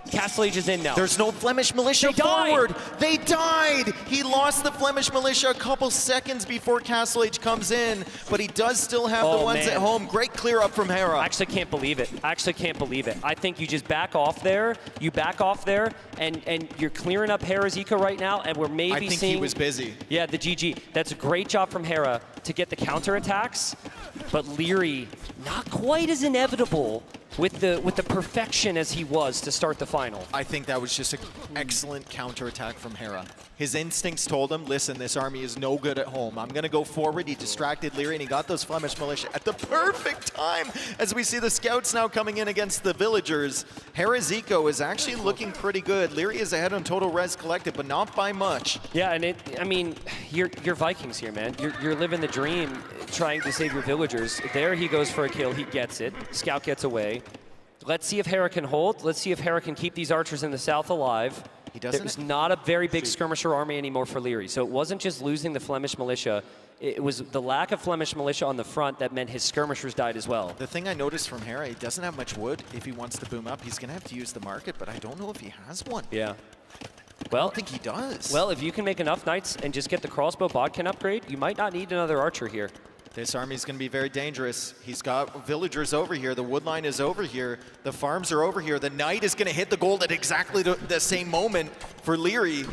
S18: Castle Age is in now.
S17: There's no Flemish militia forward. They died. He lost the Flemish militia a couple seconds before Castle Age comes in, but he does still have the ones at home. Great clear up from Hera.
S18: I actually can't believe it. I actually can't believe it. I think you just back off there. You back off there, and you're clearing up Hera's eco right now, and we're maybe seeing...
S17: I think he was busy.
S18: Yeah, the GG. That's a great job from Hera to get the counterattacks, but Leary, not quite as inevitable with the perfection as he was to start the final.
S17: I think that was just an excellent counterattack from Hera. His instincts told him, listen, this army is no good at home. I'm going to go forward. He distracted Leary, and he got those Flemish militia at the perfect time as we see the scouts now coming in against the villagers. Hera's eco is actually looking pretty good. Leary is ahead on total res collected, but not by much.
S18: Yeah, and I mean, you're Vikings here, man. You're living the dream trying to save your villagers. There he goes for a kill. He gets it. Scout gets away. Let's see if Hera can hold. Let's see if Hera can keep these archers in the south alive.
S17: He doesn't.
S18: There's not a very big skirmisher army anymore for Leary. So it wasn't just losing the Flemish militia. It was the lack of Flemish militia on the front that meant his skirmishers died as well.
S17: The thing I noticed from Hera, he doesn't have much wood. If he wants to boom up, he's going to have to use the market, but I don't know if he has one.
S18: Yeah. Well,
S17: I don't think he does.
S18: Well, if you can make enough knights and just get the crossbow bodkin upgrade, you might not need another archer here.
S17: This army is going to be very dangerous. He's got villagers over here. The wood line is over here. The farms are over here. The knight is going to hit the gold at exactly the same moment for Leary.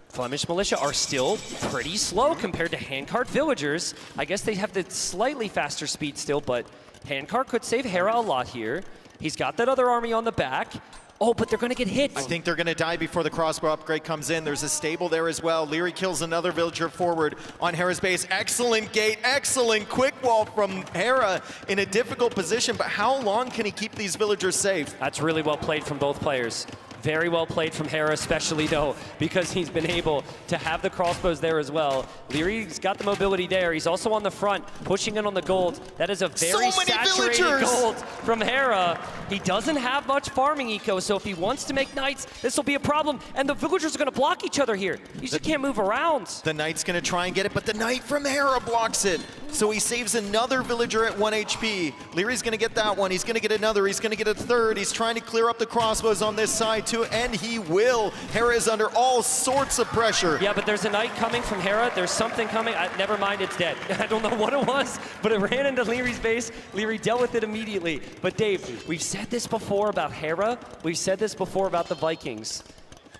S18: Flemish militia are still pretty slow compared to handcart villagers. I guess they have the slightly faster speed still, but handcart could save Hera a lot here. He's got that other army on the back. Oh, but they're going to get hit.
S17: I think they're going to die before the crossbow upgrade comes in. There's a stable there as well. Leary kills another villager forward on Hera's base. Excellent gate, excellent quick wall from Hera in a difficult position, but how long can he keep these villagers safe?
S18: That's really well played from both players. Very well played from Hera, especially though, because he's been able to have the crossbows there as well. Leary's got the mobility there. He's also on the front, pushing in on the gold. That is a very saturated gold from Hera. He doesn't have much farming eco, so if he wants to make knights, this will be a problem. And the villagers are going to block each other here. You just can't move around.
S17: The knight's going to try and get it, but the knight from Hera blocks it. So he saves another villager at 1 HP. Leary's gonna get that one. He's gonna get another. He's gonna get a third. He's trying to clear up the crossbows on this side too, and he will. Hera is under all sorts of pressure.
S18: Yeah, but there's a knight coming from Hera. There's something coming. Never mind, it's dead. I don't know what it was, but it ran into Leary's base. Leary dealt with it immediately. But Dave, we've said this before about Hera. We've said this before about the Vikings.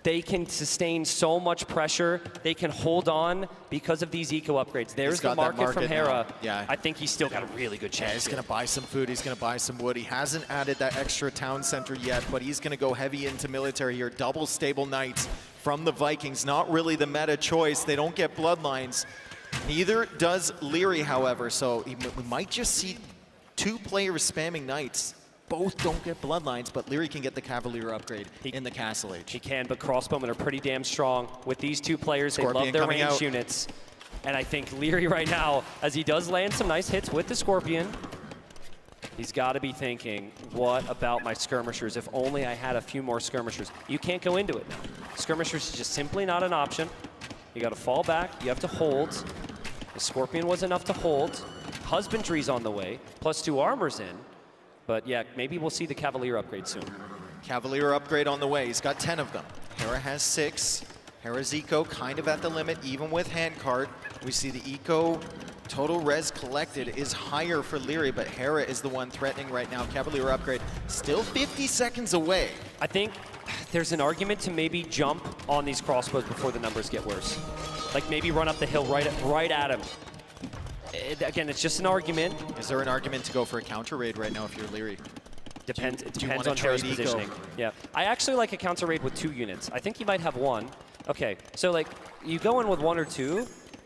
S18: They can sustain so much pressure. They can hold on because of these eco upgrades. There's the market from Hera.
S17: Yeah.
S18: I think he's still got a really good chance.
S17: Yeah, he's going to buy some food. He's going to buy some wood. He hasn't added that extra town center yet, but he's going to go heavy into military here. Double stable knights from the Vikings. Not really the meta choice. They don't get bloodlines. Neither does Leary, however. So we might just see 2 players spamming knights. Both don't get bloodlines, but Leary can get the Cavalier upgrade in the Castle Age.
S18: He can, but crossbowmen are pretty damn strong. With these 2 players, they love their ranged units. And I think Leary right now, as he does land some nice hits with the Scorpion, he's got to be thinking, what about my skirmishers? If only I had a few more skirmishers. You can't go into it now. Skirmishers is just simply not an option. You got to fall back. You have to hold. The Scorpion was enough to hold. Husbandry's on the way, plus 2 armor's in. But yeah, maybe we'll see the Cavalier upgrade soon.
S17: Cavalier upgrade on the way. He's got 10 of them. Hera has 6. Hera's eco kind of at the limit, even with handcart. We see the eco total res collected is higher for Leary, but Hera is the one threatening right now. Cavalier upgrade still 50 seconds away.
S18: I think there's an argument to maybe jump on these crossbows before the numbers get worse. Like maybe run up the hill right at him. Again, it's just an argument.
S17: Is there an argument to go for a counter raid right now if you're Leary?
S18: Depends. It depends on Hera's positioning. Yeah, I actually like a counter raid with 2 units. I think he might have 1. Okay, so like you go in with 1 or 2.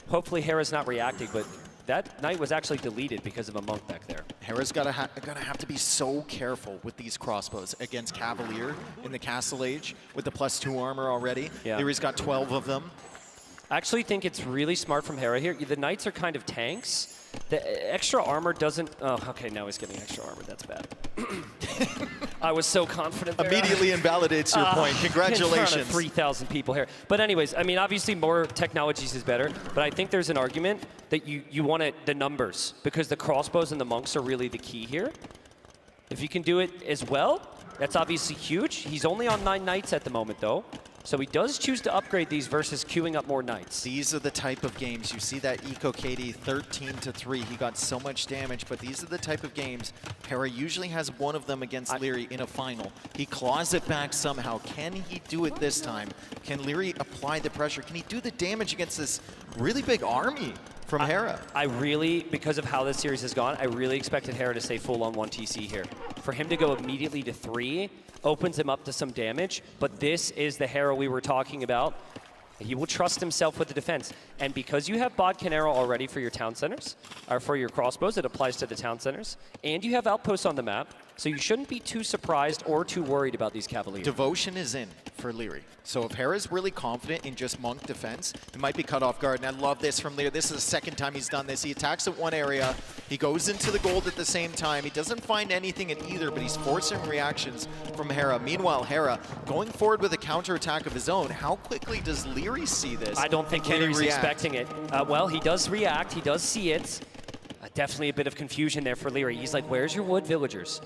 S18: Hopefully Hera's not reacting, but that knight was actually deleted because of a monk back there.
S17: Hera's gonna have to be so careful with these crossbows against Cavalier in the Castle Age with the +2 armor already.
S18: Yeah.
S17: Leary's got 12 of them.
S18: I actually think it's really smart from Hera here. The knights are kind of tanks. The extra armor doesn't... Oh, okay, now he's getting extra armor. That's bad. I was so confident there.
S17: Immediately invalidates your point. Congratulations.
S18: In front of 3,000 people here. But anyways, I mean, obviously more technologies is better, but I think there's an argument that you want the numbers, because the crossbows and the monks are really the key here. If you can do it as well, that's obviously huge. He's only on 9 knights at the moment, though. So he does choose to upgrade these versus queuing up more knights.
S17: These are the type of games. You see that Eco KD 13-3. He got so much damage, but these are the type of games. Hera usually has one of them against Leary in a final. He claws it back somehow. Can he do it this time? Can Leary apply the pressure? Can he do the damage against this really big army from Hera?
S18: I really, because of how this series has gone, I really expected Hera to stay full on 1 TC here. For him to go immediately to 3 opens him up to some damage, but this is the Hera we were talking about. He will trust himself with the defense. And because you have Bodkin Arrow already for your town centers, or for your crossbows, it applies to the town centers, and you have outposts on the map, so you shouldn't be too surprised or too worried about these Cavaliers.
S17: Devotion is in for Leary. So if Hera's really confident in just monk defense, he might be cut off guard. And I love this from Leary. This is the second time he's done this. He attacks at one area. He goes into the gold at the same time. He doesn't find anything in either, but he's forcing reactions from Hera. Meanwhile, Hera going forward with a counterattack of his own. How quickly does Leary see this?
S18: I don't think Leary's expecting it. Well, he does react. He does see it. Definitely a bit of confusion there for Leary. He's like, where's your wood villagers?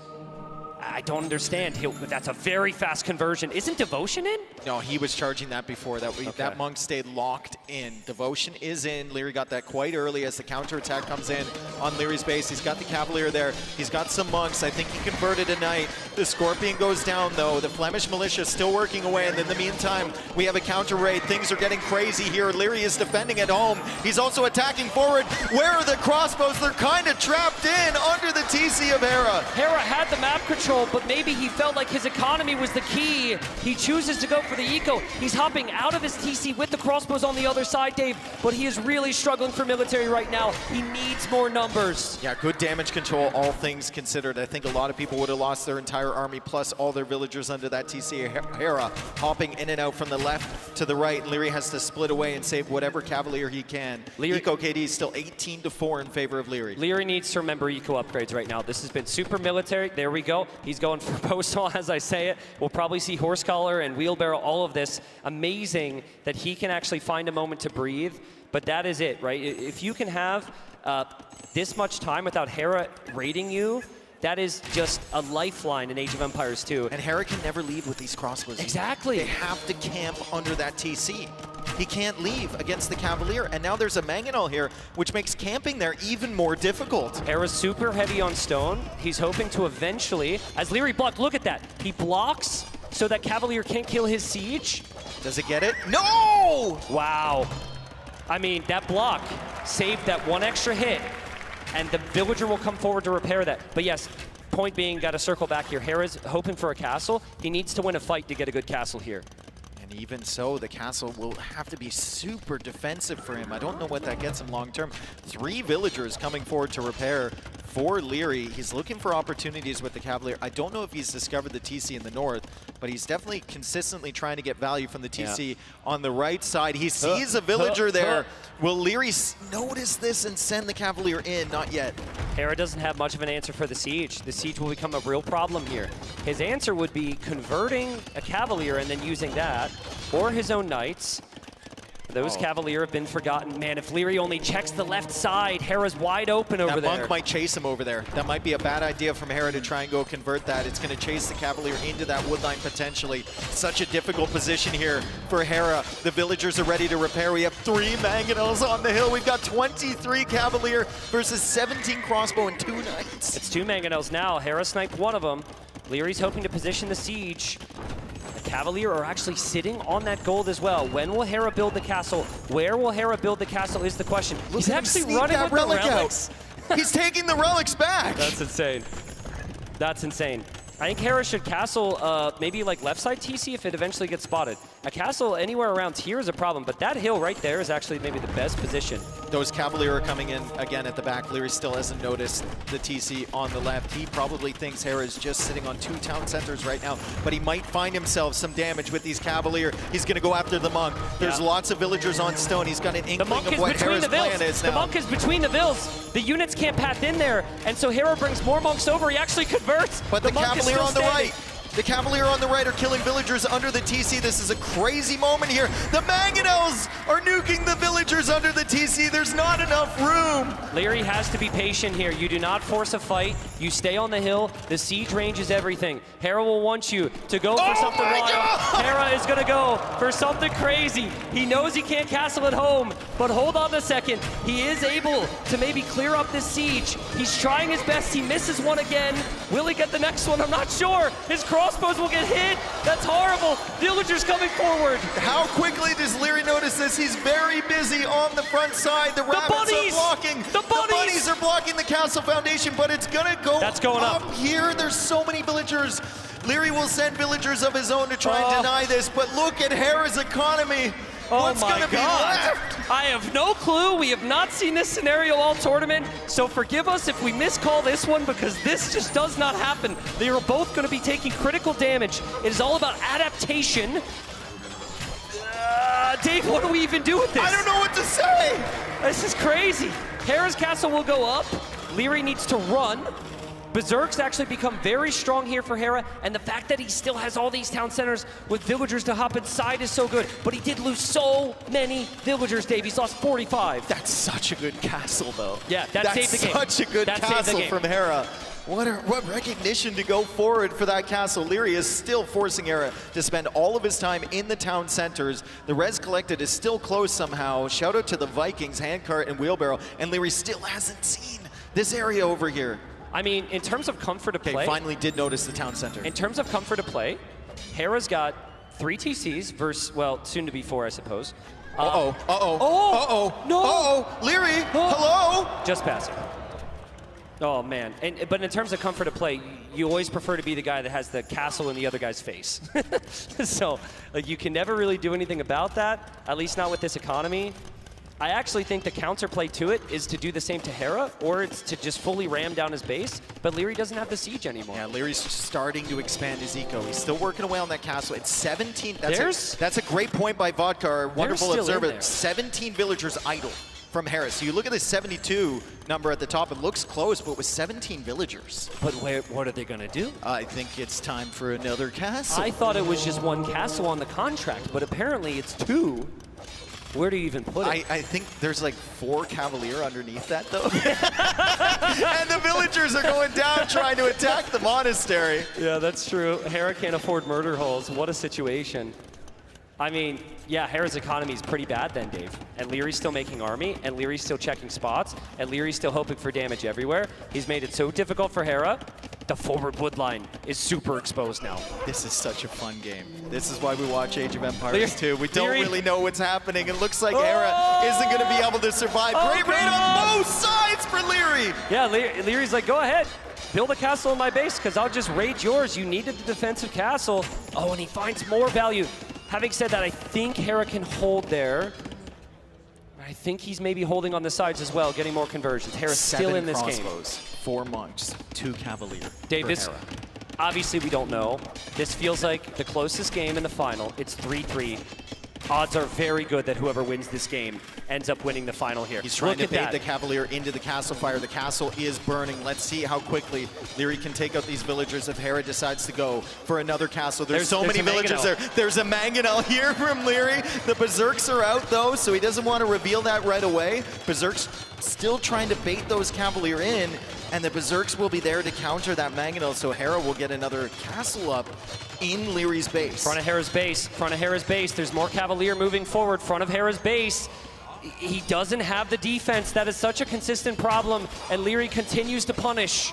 S18: I don't understand. That's a very fast conversion. Isn't Devotion in?
S17: No, he was charging that before. That monk stayed locked in. Devotion is in. Leary got that quite early as the counterattack comes in on Leary's base. He's got the Cavalier there. He's got some monks. I think he converted a knight. The Scorpion goes down, though. The Flemish militia is still working away. And in the meantime, we have a counter raid. Things are getting crazy here. Leary is defending at home. He's also attacking forward. Where are the crossbows? They're kind of trapped in under the TC of Hera.
S18: Hera had the map control, but maybe he felt like his economy was the key. He chooses to go for the eco. He's hopping out of his TC with the crossbows on the other side, Dave, but he is really struggling for military right now. He needs more numbers.
S17: Yeah, good damage control, all things considered. I think a lot of people would have lost their entire entire army plus all their villagers under that TC. Hera hopping in and out from the left to the right. Leary has to split away and save whatever Cavalier he can. Eco KD is still 18-4 in favor of Leary.
S18: Leary needs to remember eco upgrades right now. This has been super military. There we go. He's going for postal as I say it. We'll probably see horse collar and wheelbarrow, all of this. Amazing that he can actually find a moment to breathe. But that is it, right? If you can have this much time without Hera raiding you, that is just a lifeline in Age of Empires 2.
S17: And Hera can never leave with these crossbows.
S18: Exactly.
S17: They have to camp under that TC. He can't leave against the Cavalier, and now there's a Mangonel here, which makes camping there even more difficult.
S18: Hera's super heavy on stone. He's hoping to eventually, as Leary blocked, look at that. He blocks so that Cavalier can't kill his siege.
S17: Does it get it? No!
S18: Wow. I mean, that block saved that one extra hit, and the villager will come forward to repair that. But yes, point being, got to circle back here. Hera's hoping for a castle. He needs to win a fight to get a good castle here.
S17: And even so, the castle will have to be super defensive for him. I don't know what that gets him long term. 3 villagers coming forward to repair for Leary. He's looking for opportunities with the Cavalier. I don't know if he's discovered the TC in the north, but he's definitely consistently trying to get value from the TC on the right side. He sees a villager there. Will Leary notice this and send the Cavalier in? Not yet.
S18: Hera doesn't have much of an answer for the siege. The siege will become a real problem here. His answer would be converting a Cavalier and then using that, or his own knights. Those Cavalier have been forgotten. Man, if Leary only checks the left side, Hera's wide open over there.
S17: That monk might chase him over there. That might be a bad idea from Hera to try and go convert that. It's going to chase the Cavalier into that woodline potentially. Such a difficult position here for Hera. The villagers are ready to repair. We have 3 Mangonels on the hill. We've got 23 Cavalier versus 17 crossbow and 2 knights.
S18: It's 2 Mangonels now. Hera sniped one of them. Leary's hoping to position the siege. Cavalier are actually sitting on that gold as well. When will Hera build the castle? Where will Hera build the castle is the question. He's actually running with the relics.
S17: He's taking the relics back.
S18: That's insane. That's insane. I think Hera should castle maybe like left side TC if it eventually gets spotted. A castle anywhere around here is a problem, but that hill right there is actually maybe the best position.
S17: Those Cavalier are coming in again at the back. Leary still hasn't noticed the TC on the left. He probably thinks Hera is just sitting on 2 town centers right now, but he might find himself some damage with these Cavalier. He's going to go after the monk. There's lots of villagers on stone. He's got an inkling of what Hera's plan is now.
S18: The monk is between the vills. The units can't path in there, and so Hera brings more monks over. He actually converts.
S17: But the Cavalier on the right. The Cavalier on the right are killing villagers under the TC. This is a crazy moment here. The Mangonels are nuking the villagers under the TC. There's not enough room.
S18: Leary has to be patient here. You do not force a fight. You stay on the hill. The siege range is everything. Hera will want you to go for something wild. Hera is going to go for something crazy. He knows he can't castle at home, but hold on a second. He is able to maybe clear up this siege. He's trying his best. He misses one again. Will he get the next one? I'm not sure. His crossbows will get hit. That's horrible. Villagers coming forward.
S17: How quickly does Leary notice this? He's very busy on the front side. The rabbits are blocking. The bunnies are blocking the castle foundation, but it's gonna go up here. There's so many villagers. Leary will send villagers of his own to try and deny this, but look at Hera's economy. What's gonna be left?
S18: I have no clue. We have not seen this scenario all tournament, so forgive us if we miscall this one because this just does not happen. They are both going to be taking critical damage. It is all about adaptation. Dave, what do we even do with this?
S17: I don't know what to say.
S18: This is crazy. Hera's castle will go up. Leary needs to run. Berserk's actually become very strong here for Hera, and the fact that he still has all these town centers with villagers to hop inside is so good, but he did lose so many villagers, Dave. He's lost 45.
S17: That's such a good castle, though.
S18: Yeah, that saved the game.
S17: That's such a good castle from Hera. What recognition to go forward for that castle. Leary is still forcing Hera to spend all of his time in the town centers. The res collected is still close somehow. Shout out to the Vikings, handcart and wheelbarrow, and Leary still hasn't seen this area over here.
S18: I mean, in terms of comfort of play...
S17: finally did notice the town center.
S18: In terms of comfort of play, Hera's got 3 TCs versus, well, soon to be 4, I suppose.
S17: No! Leary, hello?
S18: Just passing. Oh, man. But in terms of comfort of play, you always prefer to be the guy that has the castle in the other guy's face. So, like, you can never really do anything about that, at least not with this economy. I actually think the counterplay to it is to do the same to Hera, or it's to just fully ram down his base, but Leary doesn't have the siege anymore.
S17: Yeah, Leary's starting to expand his eco. He's still working away on that castle. It's 17. That's a great point by Vodka, our wonderful observer. 17 villagers idle from Hera. So you look at this 72 number at the top, it looks close, but with 17 villagers.
S18: But what are they going to do?
S17: I think it's time for another castle.
S18: I thought it was just one castle on the contract, but apparently it's 2. Where do you even put it?
S17: I think there's like 4 Cavalier underneath that, though. And the villagers are going down trying to attack the monastery.
S18: Yeah, that's true. Hera can't afford murder holes. What a situation. I mean, yeah, Hera's economy is pretty bad then, Dave. And Leary's still making army, and Leary's still checking spots, and Leary's still hoping for damage everywhere. He's made it so difficult for Hera. The forward wood line is super exposed now.
S17: This is such a fun game. This is why we watch Age of Empires 2. We don't really know what's happening. It looks like Hera isn't going to be able to survive. Great raid on both sides for Leary.
S18: Yeah, Leary's like, go ahead. Build a castle in my base, because I'll just raid yours. You needed the defensive castle. Oh, and he finds more value. Having said that, I think Hera can hold there. I think he's maybe holding on the sides as well, getting more conversions. Hera's still in this game.
S17: 4 monks, 2 Cavalier.
S18: Dave, this, obviously we don't know. This feels like the closest game in the final. It's 3-3. Odds are very good that whoever wins this game ends up winning the final here.
S17: He's trying to bait the Cavalier into the castle fire. The castle is burning. Let's see how quickly Leary can take out these villagers if Hera decides to go for another castle. There's so many villagers there. There's a Mangonel here from Leary. The Berserks are out, though, so he doesn't want to reveal that right away. Berserks still trying to bait those Cavalier in, and the Berserks will be there to counter that Mangonel, so Hera will get another castle up in Leary's base.
S18: Front of Hera's base, front of Hera's base. There's more Cavalier moving forward, front of Hera's base. He doesn't have the defense. That is such a consistent problem, and Leary continues to punish.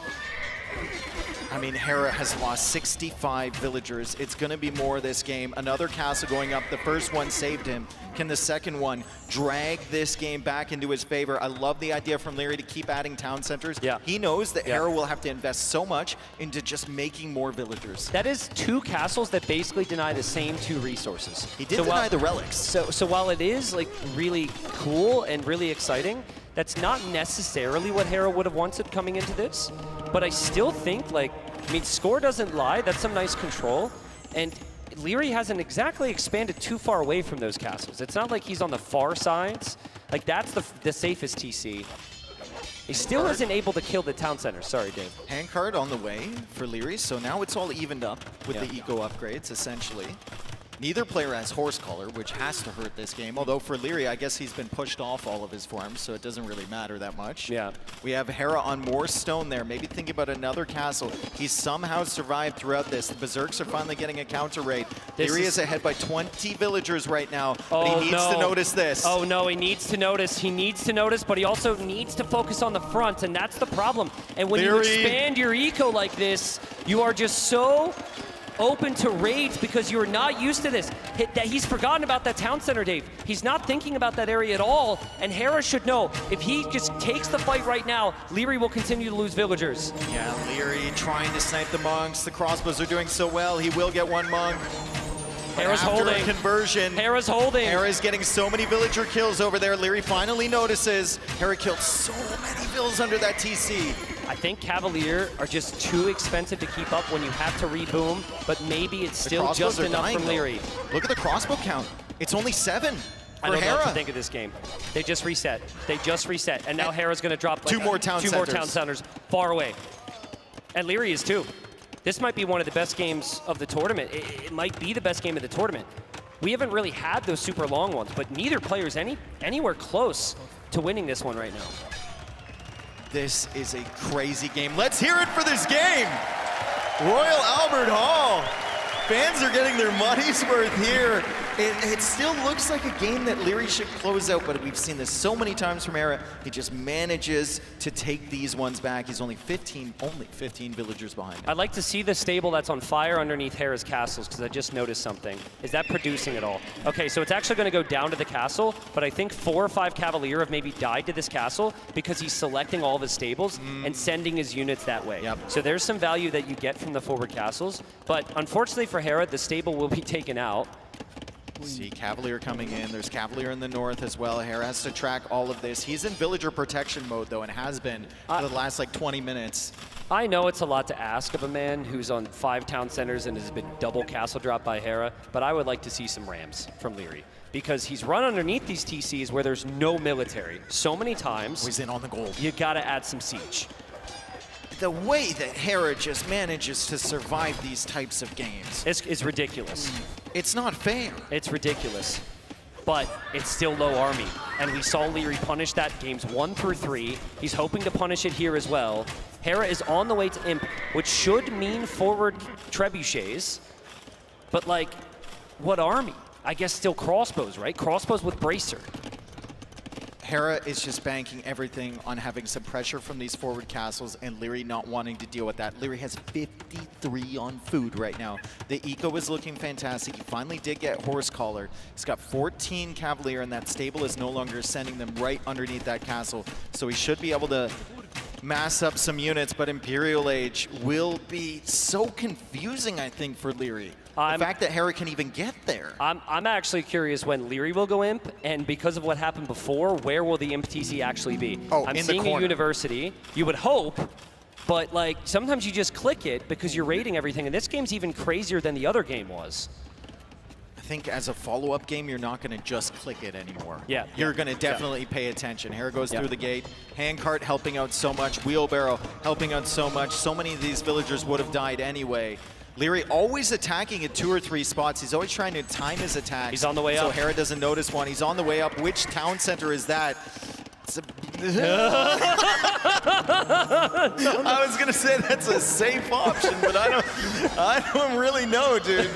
S17: I mean, Hera has lost 65 villagers. It's going to be more this game. Another castle going up. The first one saved him. Can the second one drag this game back into his favor? I love the idea from Leary to keep adding town centers.
S18: Yeah.
S17: He knows that Hera will have to invest so much into just making more villagers.
S18: That is 2 castles that basically deny the same 2 resources.
S17: He did deny the relics.
S18: So while it is like really cool and really exciting, that's not necessarily what Hera would have wanted coming into this. But I still think, like, I mean, score doesn't lie. That's some nice control. And Leary hasn't exactly expanded too far away from those castles. It's not like he's on the far sides. Like, that's the safest TC. He still isn't able to kill the town center. Sorry, Dave.
S17: Handcard on the way for Leary, so now it's all evened up with the eco upgrades, essentially. Neither player has Horse Collar, which has to hurt this game. Although for Leary, I guess he's been pushed off all of his farms, so it doesn't really matter that much.
S18: Yeah.
S17: We have Hera on more stone there. Maybe thinking about another castle. He's somehow survived throughout this. The Berserks are finally getting a counter raid. Leary is ahead by 20 villagers right now, but he needs to notice this.
S18: Oh no, he needs to notice. He needs to notice, but he also needs to focus on the front, and that's the problem. And when you expand your eco like this, you are just so open to raids because you're not used to this. He's forgotten about that town center, Dave. He's not thinking about that area at all, and Hera should know if he just takes the fight right now, Leary will continue to lose villagers.
S17: Yeah, Leary trying to snipe the monks. The crossbows are doing so well. He will get one monk.
S18: Hera's holding.
S17: Conversion.
S18: Hera's holding.
S17: Hera's getting so many villager kills over there. Leary finally notices. Hera killed so many vills under that TC.
S18: I think Cavalier are just too expensive to keep up when you have to reboom, but maybe it's still just enough from Leary.
S17: Look at the crossbow count. It's only 7
S18: I don't know what to think of this game. They just reset. They just reset. And now Hera's going to drop like
S17: 2 more town
S18: centers far away. And Leary is too. This might be one of the best games of the tournament. It might be the best game of the tournament. We haven't really had those super long ones, but neither player's anywhere close to winning this one right now.
S17: This is a crazy game. Let's hear it for this game. Royal Albert Hall. Fans are getting their money's worth here. It still looks like a game that Leary should close out, but we've seen this so many times from Hera. He just manages to take these ones back. He's only 15 villagers behind him.
S18: I'd like to see the stable that's on fire underneath Hera's castles, because I just noticed something. Is that producing at all? Okay, so it's actually going to go down to the castle, but I think 4 or 5 Cavalier have maybe died to this castle because he's selecting all of his stables and sending his units that way.
S17: Yep.
S18: So there's some value that you get from the forward castles, but unfortunately for Hera, the stable will be taken out.
S17: See Cavalier coming in. There's Cavalier in the north as well. Hera has to track all of this. He's in villager protection mode, though, and has been for the last, like, 20 minutes.
S18: I know it's a lot to ask of a man who's on 5 town centers and has been double castle dropped by Hera, but I would like to see some Rams from Leary. Because he's run underneath these TCs where there's no military so many times.
S17: He's in on the gold.
S18: You gotta add some siege.
S17: The way that Hera just manages to survive these types of games.
S18: It's ridiculous.
S17: It's not fair.
S18: It's ridiculous. But it's still low army. And we saw Leary punish that games 1 through 3. He's hoping to punish it here as well. Hera is on the way to Imp, which should mean forward trebuchets. But like, what army? I guess still crossbows, right? Crossbows with bracer.
S17: Hera is just banking everything on having some pressure from these forward castles and Leary not wanting to deal with that. Leary has 53 on food right now. The eco is looking fantastic. He finally did get Horse Collar. He's got 14 Cavalier, and that stable is no longer sending them right underneath that castle. So he should be able to mass up some units, but Imperial Age will be so confusing, I think, for Leary. The fact that Hera can even get there.
S18: I'm actually curious when Leary will go Imp, and because of what happened before, where will the Imp TC actually be?
S17: Oh,
S18: I'm
S17: in the
S18: seeing
S17: corner.
S18: a university. You would hope, but like sometimes you just click it because you're raiding everything, and this game's even crazier than the other game was.
S17: I think as a follow-up game, you're not going to just click it anymore.
S18: Yeah.
S17: You're going to definitely pay attention. Hera goes through the gate. Handcart helping out so much. Wheelbarrow helping out so much. So many of these villagers would have died anyway. Leary always attacking at 2 or 3 spots. He's always trying to time his attacks.
S18: He's on the way up.
S17: So Hera doesn't notice one. He's on the way up. Which town center is that? I was going to say that's a safe option, but I don't really know, dude.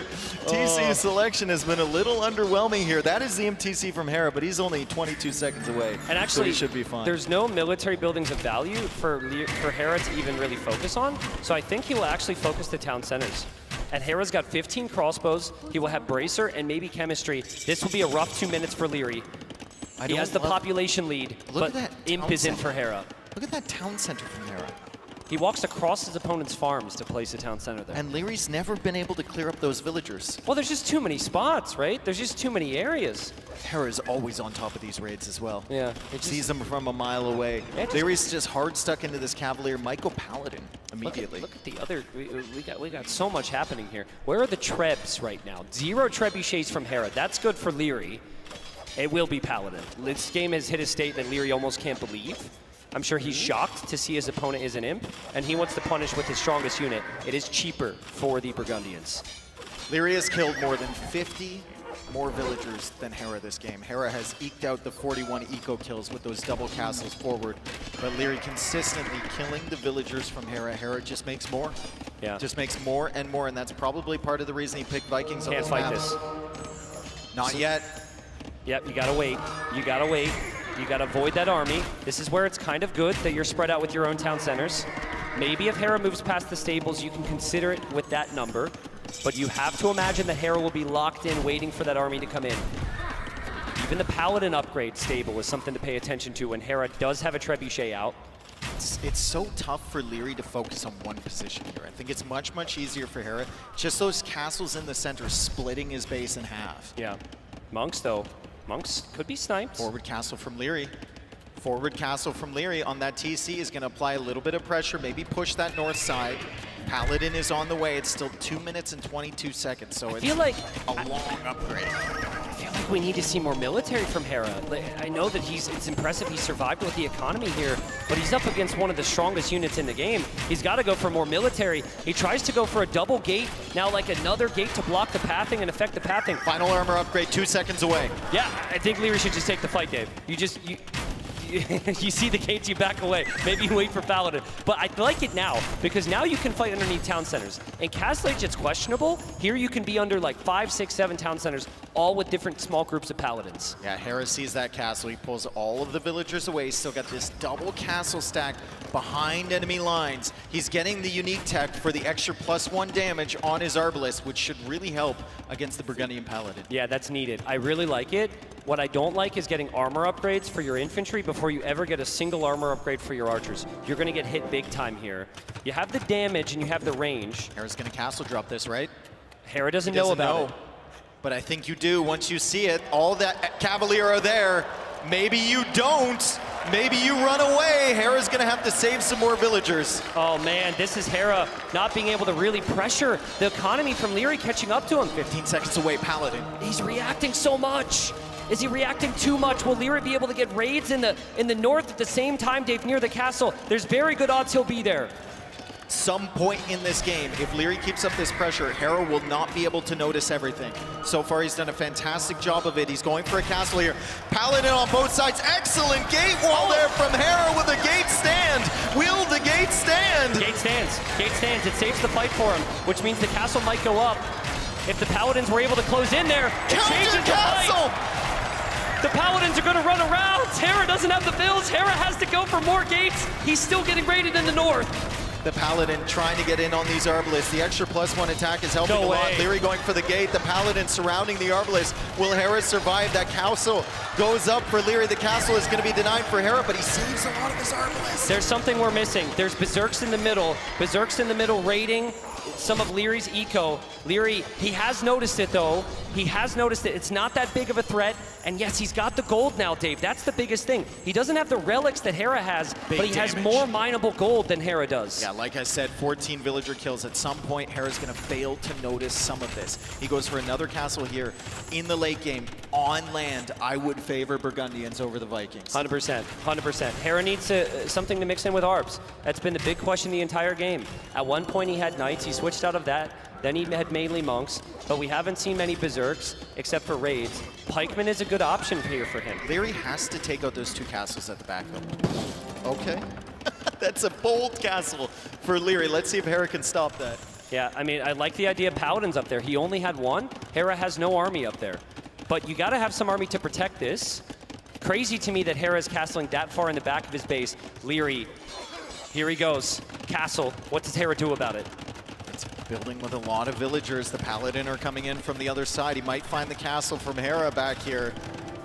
S17: TC selection has been a little underwhelming here. That is the MTC from Hera, but he's only 22 seconds away.
S18: And actually,
S17: so he should be fine.
S18: There's no military buildings of value for Hera to even really focus on. So I think he will actually focus the town centers. And Hera's got 15 crossbows. He will have Bracer and maybe Chemistry. This will be a rough 2 minutes for Leary. He has the population lead, but Imp is in for Hera.
S17: Look at that town center from Hera.
S18: He walks across his opponent's farms to place a town center there.
S17: And Leary's never been able to clear up those villagers.
S18: Well, there's just too many spots, right? There's just too many areas.
S17: Hera's always on top of these raids as well.
S18: Yeah.
S17: Sees them from a mile away. Leary's just hard stuck into this Cavalier. Might go Paladin immediately.
S18: Look at the other, we got so much happening here. Where are the Trebs right now? 0 trebuchets from Hera. That's good for Leary. It will be Paladin. This game has hit a state that Leary almost can't believe. I'm sure he's shocked to see his opponent is an Imp, and he wants to punish with his strongest unit. It is cheaper for the Burgundians.
S17: Leary has killed more than 50 more villagers than Hera this game. Hera has eked out the 41 eco kills with those double castles forward, but Leary consistently killing the villagers from Hera. Hera just makes more.
S18: Yeah.
S17: Just makes more and more, and that's probably part of the reason he picked Vikings on
S18: Can't
S17: this
S18: fight
S17: map.
S18: this.
S17: Not yet.
S18: Yep, you gotta wait. You gotta wait. You gotta avoid that army. This is where it's kind of good that you're spread out with your own town centers. Maybe if Hera moves past the stables, you can consider it with that number. But you have to imagine that Hera will be locked in, waiting for that army to come in. Even the Paladin upgrade stable is something to pay attention to when Hera does have a trebuchet out.
S17: It's so tough for Leary to focus on one position here. I think it's much, much easier for Hera. Just those castles in the center splitting his base in half.
S18: Yeah. Monks, though. Monks could be sniped.
S17: Forward castle from Leary. Forward castle from Leary on that TC is going to apply a little bit of pressure, maybe push that north side. Paladin is on the way. It's still 2 minutes and 22 seconds, so it's
S18: feel like
S17: a long upgrade.
S18: I feel like we need to see more military from Hera. I know that it's impressive he survived with the economy here, but he's up against one of the strongest units in the game. He's got to go for more military. He tries to go for a double gate, now like another gate to block the pathing and affect the pathing.
S17: Final armor upgrade 2 seconds away.
S18: Yeah, I think Leary should just take the fight, Gabe. You see the gates, you back away. Maybe you wait for Paladin. But I like it now, because now you can fight underneath town centers. In Castle Age, it's questionable. Here you can be under like 5, 6, 7 town centers, all with different small groups of Paladins.
S17: Yeah, Hera sees that castle. He pulls all of the villagers away. He's still got this double castle stack behind enemy lines. He's getting the unique tech for the extra +1 damage on his Arbalest, which should really help against the Burgundian Paladin.
S18: Yeah, that's needed. I really like it. What I don't like is getting armor upgrades for your infantry before you ever get a single armor upgrade for your archers. You're going to get hit big time here. You have the damage and you have the range.
S17: Hera's going to castle drop this, right?
S18: Hera doesn't know about it.
S17: But I think you do once you see it. All that Cavalier are there. Maybe you don't. Maybe you run away. Hera's gonna have to save some more villagers.
S18: Oh man, this is Hera not being able to really pressure the economy from Leary catching up to him.
S17: 15 seconds away, Paladin.
S18: He's reacting so much. Is he reacting too much? Will Leary be able to get raids in the north at the same time, Dave, near the castle? There's very good odds he'll be there.
S17: Some point in this game, if Leary keeps up this pressure, Hera will not be able to notice everything. So far, he's done a fantastic job of it. He's going for a castle here. Paladin on both sides. Excellent gate wall there from Hera with a gate stand. Will the gate stand?
S18: Gate stands. Gate stands. It saves the fight for him, which means the castle might go up. If the Paladins were able to close in there, it changes the fight. The Paladins are going to run around. Hera doesn't have the builds. Hera has to go for more gates. He's still getting raided in the north.
S17: The Paladin trying to get in on these Arbalists. The extra +1 attack is helping a lot. Leary going for the gate. The Paladin surrounding the Arbalist. Will Hera survive? That castle goes up for Leary. The castle is going to be denied for Hera, but he saves a lot of his Arbalists.
S18: There's something we're missing. There's Berserks in the middle. Berserks in the middle raiding some of Leary's eco. Leary, he has noticed it though. He has noticed it. It's not that big of a threat. And yes, he's got the gold now, Dave. That's the biggest thing. He doesn't have the relics that Hera has, but he has more mineable gold than Hera does.
S17: Yeah, like I said, 14 villager kills. At some point, Hera's going to fail to notice some of this. He goes for another castle here in the late game. On land, I would favor Burgundians over the Vikings.
S18: 100%, 100%. Hera needs something to mix in with Arbs. That's been the big question the entire game. At one point, he had Knights. He switched out of that. Then he had mainly monks, but we haven't seen many berserks except for raids. Pikeman is a good option here for him.
S17: Leary has to take out those two castles at the back though. Okay. That's a bold castle for Leary. Let's see if Hera can stop that.
S18: Yeah, I mean, I like the idea of Paladins up there. He only had one. Hera has no army up there. But you gotta have some army to protect this. Crazy to me that Hera is castling that far in the back of his base. Leary, here he goes. Castle, what does Hera do about it?
S17: Building with a lot of villagers. The Paladin are coming in from the other side. He might find the castle from Hera back here.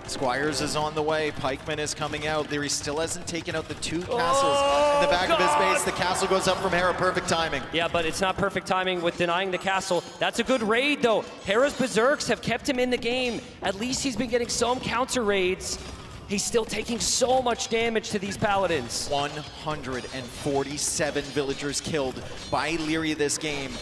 S17: Squires is on the way. Pikeman is coming out. Leary still hasn't taken out the two castles in the back of his base. The castle goes up from Hera. Perfect timing.
S18: Yeah, but it's not perfect timing with denying the castle. That's a good raid, though. Hera's Berserks have kept him in the game. At least he's been getting some counter raids. He's still taking so much damage to these Paladins.
S17: 147 villagers killed by Leary this game.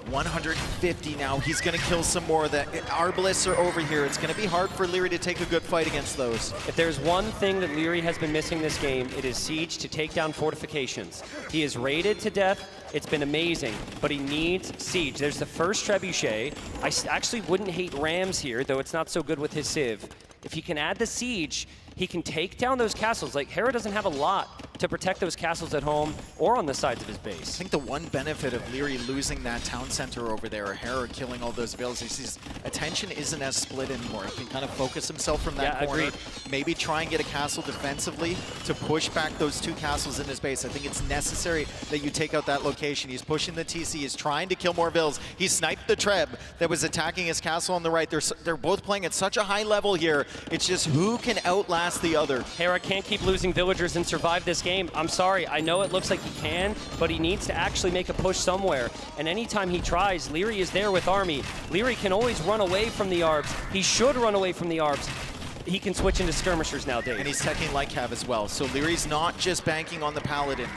S17: 150 now. He's going to kill some more. The Arbalists are over here. It's going to be hard for Leary to take a good fight against those.
S18: If there's one thing that Leary has been missing this game, it is siege to take down fortifications. He is raided to death. It's been amazing, but he needs siege. There's the first trebuchet. I actually wouldn't hate Rams here, though it's not so good with his Civ. If he can add the siege, he can take down those castles. Like, Hera doesn't have a lot to protect those castles at home or on the sides of his base.
S17: I think the one benefit of Leary losing that town center over there, or Hera killing all those villages, his attention isn't as split anymore. He can kind of focus himself from that corner.
S18: Agreed.
S17: Maybe try and get a castle defensively to push back those two castles in his base. I think it's necessary that you take out that location. He's pushing the TC. He's trying to kill more vills. He sniped the Treb that was attacking his castle on the right. They're both playing at such a high level here. It's just who can outlast the other.
S18: Hera can't keep losing villagers and survive this game. I'm sorry, I know it looks like he can, but he needs to actually make a push somewhere. And anytime he tries, Leary is there with army. Leary can always run away from the Arbs. He should run away from the Arbs. He can switch into skirmishers now, Dave.
S17: And he's teching Lycav as well. So Leary's not just banking on the Paladin.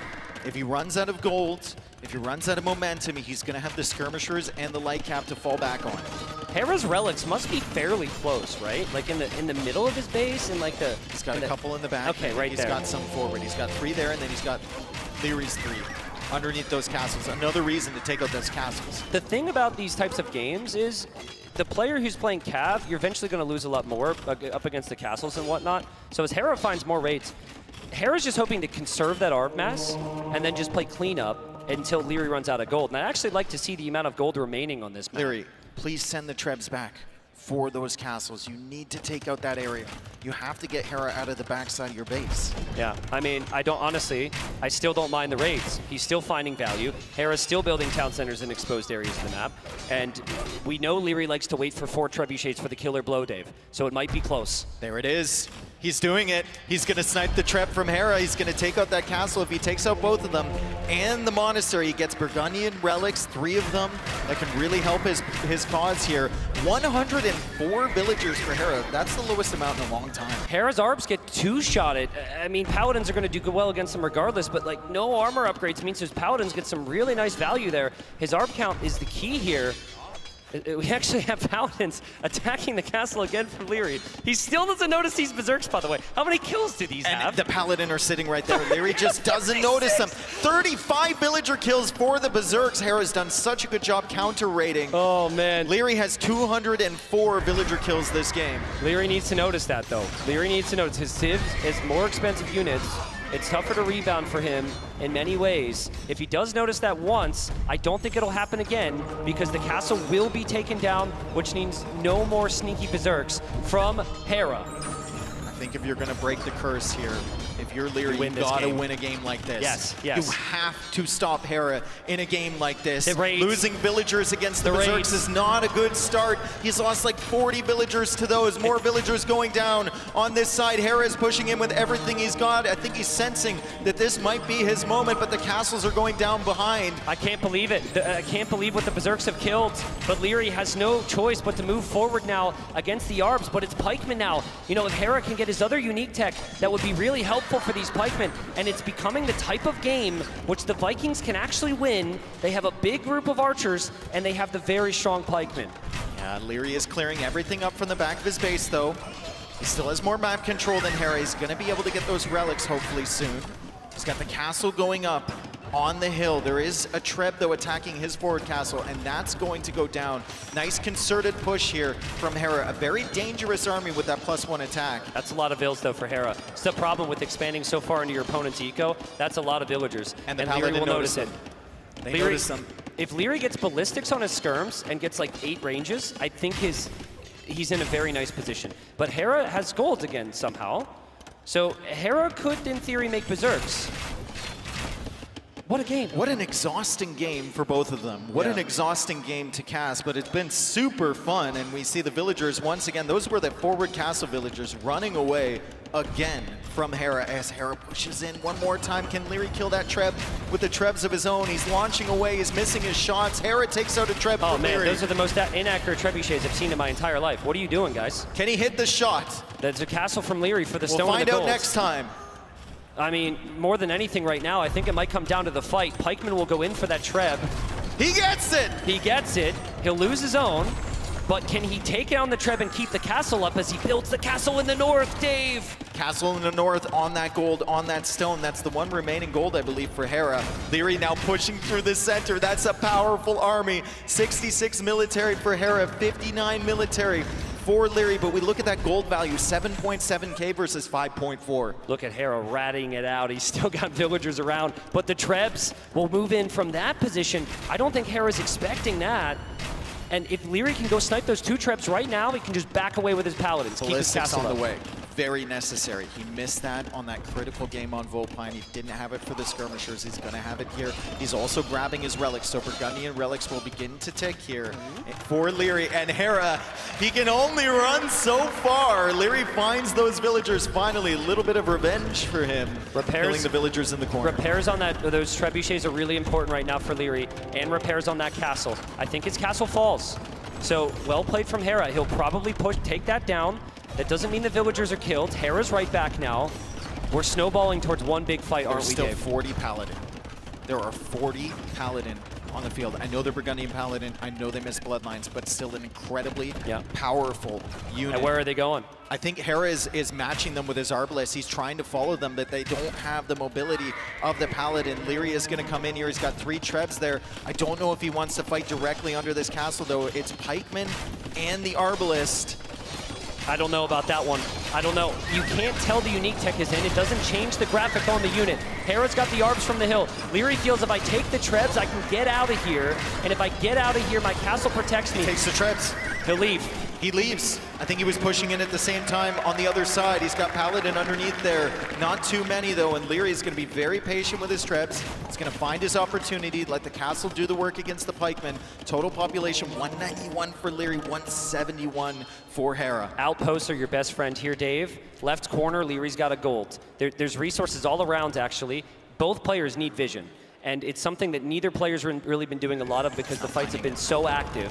S17: If he runs out of gold, if he runs out of momentum, he's going to have the skirmishers and the Lycav to fall back on.
S18: Hera's relics must be fairly close, right? Like in the middle of his base, and like the.
S17: He's got a couple in the back.
S18: Okay, right there.
S17: He's got some forward. He's got 3 there, and then he's got Leary's 3 underneath those castles. Another reason to take out those castles.
S18: The thing about these types of games is the player who's playing Cav, you're eventually going to lose a lot more up against the castles and whatnot. So as Hera finds more raids, Hera's just hoping to conserve that Arb mass and then just play cleanup until Leary runs out of gold. And I'd actually like to see the amount of gold remaining on this map.
S17: Leary, please send the Trebs back for those castles. You need to take out that area. You have to get Hera out of the backside of your base.
S18: Yeah, I mean, I still don't mind the raids. He's still finding value. Hera's still building town centers in exposed areas of the map. And we know Leary likes to wait for 4 trebuchets for the killer blow, Dave. So it might be close.
S17: There it is. He's doing it. He's going to snipe the trap from Hera. He's going to take out that castle. If he takes out both of them and the monastery, he gets Burgundian relics, 3 of them, that can really help his cause here. 104 villagers for Hera. That's the lowest amount in a long time.
S18: Hera's ARBs get 2-shotted. I mean, Paladins are going to do well against him regardless, but like no armor upgrades means his Paladins get some really nice value there. His ARB count is the key here. We actually have Paladins attacking the castle again from Leary. He still doesn't notice these Berserks, by the way. How many kills do these have?
S17: And the Paladin are sitting right there. Leary just doesn't notice them. 35 villager kills for the Berserks. Hera's done such a good job counter-rating.
S18: Oh, man.
S17: Leary has 204 villager kills this game.
S18: Leary needs to notice that, though. Leary needs to notice his Civ is more expensive units. It's tougher to rebound for him in many ways. If he does notice that once, I don't think it'll happen again because the castle will be taken down, which means no more sneaky Berserks from Hera.
S17: I think if you're going to break the curse here, if you're Leary, you gotta win a game like this.
S18: Yes, yes.
S17: You have to stop Hera in a game like this.
S18: The raids.
S17: Losing villagers against the
S18: The
S17: Berserks
S18: raids.
S17: is not a good start. He's lost like 40 villagers to those. More villagers going down on this side. Hera is pushing in with everything he's got. I think he's sensing that this might be his moment, but the castles are going down behind.
S18: I can't believe it. I can't believe what the Berserks have killed, but Leary has no choice but to move forward now against the ARBs, but it's pikemen now. You know, if Hera can get his other unique tech, that would be really helpful for these pikemen, and it's becoming the type of game which the Vikings can actually win. They have a big group of archers, and they have the very strong pikemen.
S17: Yeah, Leary is clearing everything up from the back of his base, though. He still has more map control than Hera. He's going to be able to get those relics hopefully soon. He's got the castle going up on the hill. There is a Treb, though, attacking his forward castle, and that's going to go down. Nice concerted push here from Hera. A very dangerous army with that +1 attack.
S18: That's a lot of vills, though, for Hera. It's the problem with expanding so far into your opponent's eco. That's a lot of villagers.
S17: And the
S18: Leary
S17: Paladin
S18: will notice it.
S17: They notice them.
S18: If Leary gets ballistics on his skirms and gets like 8 ranges, I think he's in a very nice position. But Hera has gold again somehow. So Hera could, in theory, make Berserks. What a game.
S17: What an exhausting game for both of them. What an exhausting game to cast, but it's been super fun, and we see the villagers once again. Those were the forward castle villagers running away again from Hera as Hera pushes in one more time. Can Leary kill that Treb with the Trebs of his own? He's launching away, he's missing his shots. Hera takes out a Treb
S18: Oh
S17: from
S18: man,
S17: Leary.
S18: those are the most inaccurate trebuchets I've seen in my entire life. What are you doing, guys?
S17: Can he hit the shot?
S18: That's a castle from Leary for the stone
S17: We'll
S18: and the
S17: find out
S18: gold.
S17: next time.
S18: I mean, more than anything right now, I think it might come down to the fight. Pikeman will go in for that Treb.
S17: He gets it!
S18: He gets it. He'll lose his own. But can he take down the Treb and keep the castle up as he builds the castle in the north, Dave?
S17: Castle in the north on that gold, on that stone. That's the one remaining gold, I believe, for Hera. Leary now pushing through the center. That's a powerful army. 66 military for Hera, 59 military for Leary, but we look at that gold value, 7.7k versus 5.4.
S18: Look at Hera ratting it out. He's still got villagers around, but the Trebs will move in from that position. I don't think Hera's expecting that. And if Leary can go snipe those 2 Trebs right now, he can just back away with his Paladins, keep his
S17: Ballistics
S18: castle
S17: on
S18: up.
S17: the way. Very necessary. He missed that on that critical game on Volpine. He didn't have it for the skirmishers. He's going to have it here. He's also grabbing his relics, so Burgundian relics will begin to tick here for Leary. And Hera, he can only run so far. Leary finds those villagers finally. A little bit of revenge for him. Killing the villagers in the corner.
S18: Repairs on those trebuchets are really important right now for Leary, and repairs on that castle. I think his castle falls. So well played from Hera. He'll probably take that down. That doesn't mean the villagers are killed. Hera's right back now. We're snowballing towards one big fight, aren't we,
S17: There's still
S18: Dave?
S17: 40 Paladin. There are 40 Paladin on the field. I know they're Burgundian Paladin. I know they miss Bloodlines, but still an incredibly powerful unit.
S18: And where are they going?
S17: I think Hera is matching them with his Arbalest. He's trying to follow them, but they don't have the mobility of the Paladin. Leary is going to come in here. He's got 3 Trebs there. I don't know if he wants to fight directly under this castle, though. It's Pikeman and the Arbalest.
S18: I don't know about that one. I don't know. You can't tell the unique tech is in. It doesn't change the graphic on the unit. Hera's got the ARBs from the hill. Leary feels if I take the Trebs, I can get out of here. And if I get out of here, my castle protects me.
S17: Takes the Trebs.
S18: He'll leave.
S17: He leaves. I think he was pushing in at the same time on the other side. He's got Paladin underneath there. Not too many though, and Leary's gonna be very patient with his trebs. He's gonna find his opportunity, let the castle do the work against the pikemen. Total population 191 for Leary, 171 for Hera.
S18: Outposts are your best friend here, Dave. Left corner, Leary's got a gold. There's resources all around, actually. Both players need vision, and it's something that neither player's really been doing a lot of because the fights have been so active.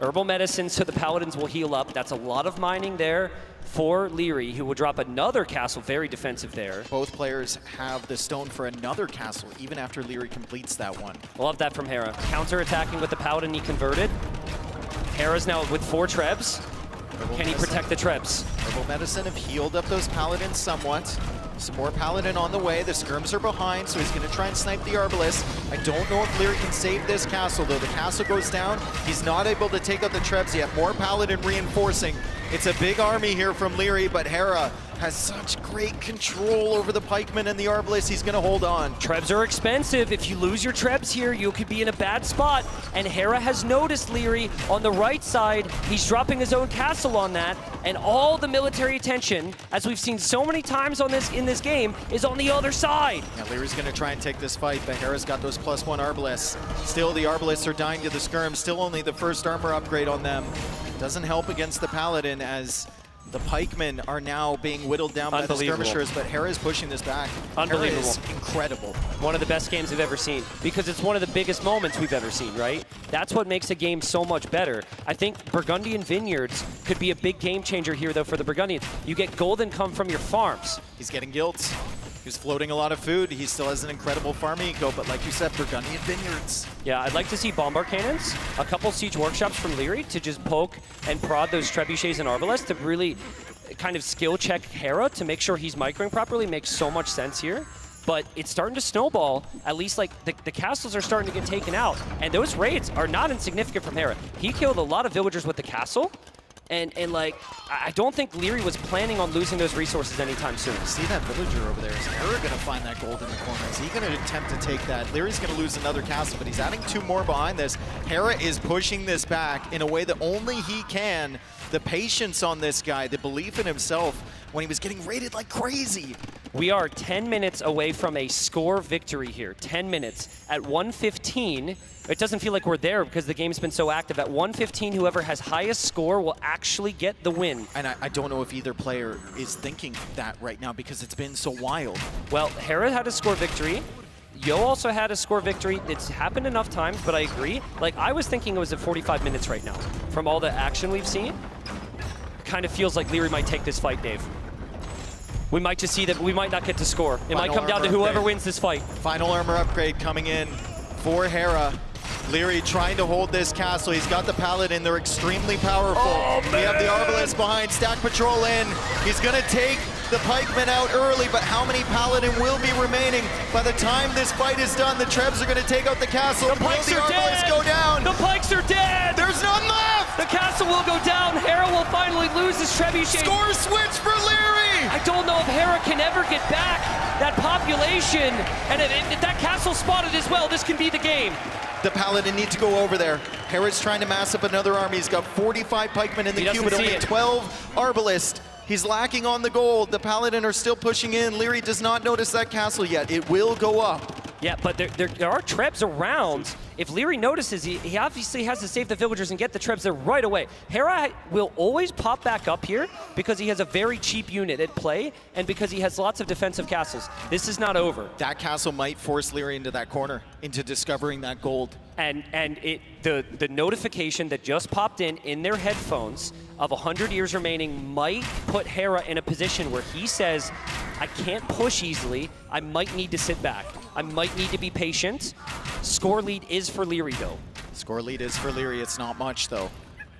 S18: Herbal medicine, so the paladins will heal up. That's a lot of mining there for Leary, who will drop another castle, very defensive there.
S17: Both players have the stone for another castle, even after Leary completes that one.
S18: Love that from Hera. Counter-attacking with the paladin he converted. Hera's now with 4 trebs. Can he protect the trebs?
S17: Herbal medicine have healed up those paladins somewhat. Some more paladin on the way. The skirms are behind, so he's going to try and snipe the arbalest. I don't know if Leary can save this castle, though. The castle goes down. He's not able to take out the trebs yet. More paladin reinforcing. It's a big army here from Leary, but Hera has such great control over the pikemen and the arbalest. He's going to hold on.
S18: Trebs are expensive. If you lose your trebs here, you could be in a bad spot. And Hera has noticed Leary on the right side. He's dropping his own castle on that, and all the military attention, as we've seen so many times in this game, is on the other side.
S17: Yeah, Leary's going to try and take this fight, but Hera's got those +1 arbalests. Still, the arbalests are dying to the skirms. Still only the first armor upgrade on them. Doesn't help against the paladin as the pikemen are now being whittled down by the skirmishers, but Hera is pushing this back.
S18: Unbelievable.
S17: Hera is incredible.
S18: One of the best games we've ever seen, because it's one of the biggest moments we've ever seen, right? That's what makes a game so much better. I think Burgundian Vineyards could be a big game changer here, though, for the Burgundians. You get gold income from your farms.
S17: He's getting guilt. He's floating a lot of food. He still has an incredible farming eco, but like you said, Burgundian Vineyards.
S18: Yeah, I'd like to see bombard cannons, a couple siege workshops from Leary to just poke and prod those trebuchets and arbalests to really kind of skill check Hera to make sure he's microing properly. Makes so much sense here. But it's starting to snowball. At least like the castles are starting to get taken out. And those raids are not insignificant from Hera. He killed a lot of villagers with the castle. And like, I don't think Leary was planning on losing those resources anytime soon.
S17: See that villager over there? Is Hera going to find that gold in the corner? Is he going to attempt to take that? Leary's going to lose another castle, but he's adding 2 more behind this. Hera is pushing this back in a way that only he can. The patience on this guy, the belief in himself when he was getting raided like crazy.
S18: We are 10 minutes away from a score victory here. 10 minutes. At 1:15, it doesn't feel like we're there because the game's been so active. At 1:15, whoever has highest score will actually get the win.
S17: And I don't know if either player is thinking that right now because it's been so wild.
S18: Well, Hera had a score victory. Yo also had a score victory. It's happened enough times, but I agree. Like, I was thinking it was at 45 minutes right now. From all the action we've seen, it kind of feels like Leary might take this fight, Dave. We might just see that we might not get to score. It might come down to whoever wins this fight.
S17: Final armor upgrade coming in for Hera. Leary trying to hold this castle. He's got the paladin. They're extremely powerful. We have the arbalest behind. Stack patrol in. He's going to take the pikemen out early, but how many paladin will be remaining? By the time this fight is done, the trebs are going to take out the castle.
S18: The pikes
S17: will the
S18: are dead.
S17: Go down?
S18: The pikes are dead.
S17: There's none left.
S18: The castle will go down. Hera will finally lose his trebuchet.
S17: Score switch for Leary.
S18: I don't know if Hera can ever get back that population. And if that castle spotted as well, this can be the game.
S17: The paladin needs to go over there. Hera's trying to mass up another army. He's got 45 pikemen in the queue, but only 12 arbalest. He's lacking on the gold. The paladin are still pushing in. Leary does not notice that castle yet. It will go up.
S18: Yeah, but there are trebs around. If Leary notices, he obviously has to save the villagers and get the trebs there right away. Hera will always pop back up here because he has a very cheap unit at play and because he has lots of defensive castles. This is not over.
S17: That castle might force Leary into that corner, into discovering that gold.
S18: And the notification that just popped in their headphones of 100 years remaining might put Hera in a position where he says, I can't push easily. I might need to sit back. I might need to be patient. Score lead is for Leary, though.
S17: Score lead is for Leary. It's not much, though.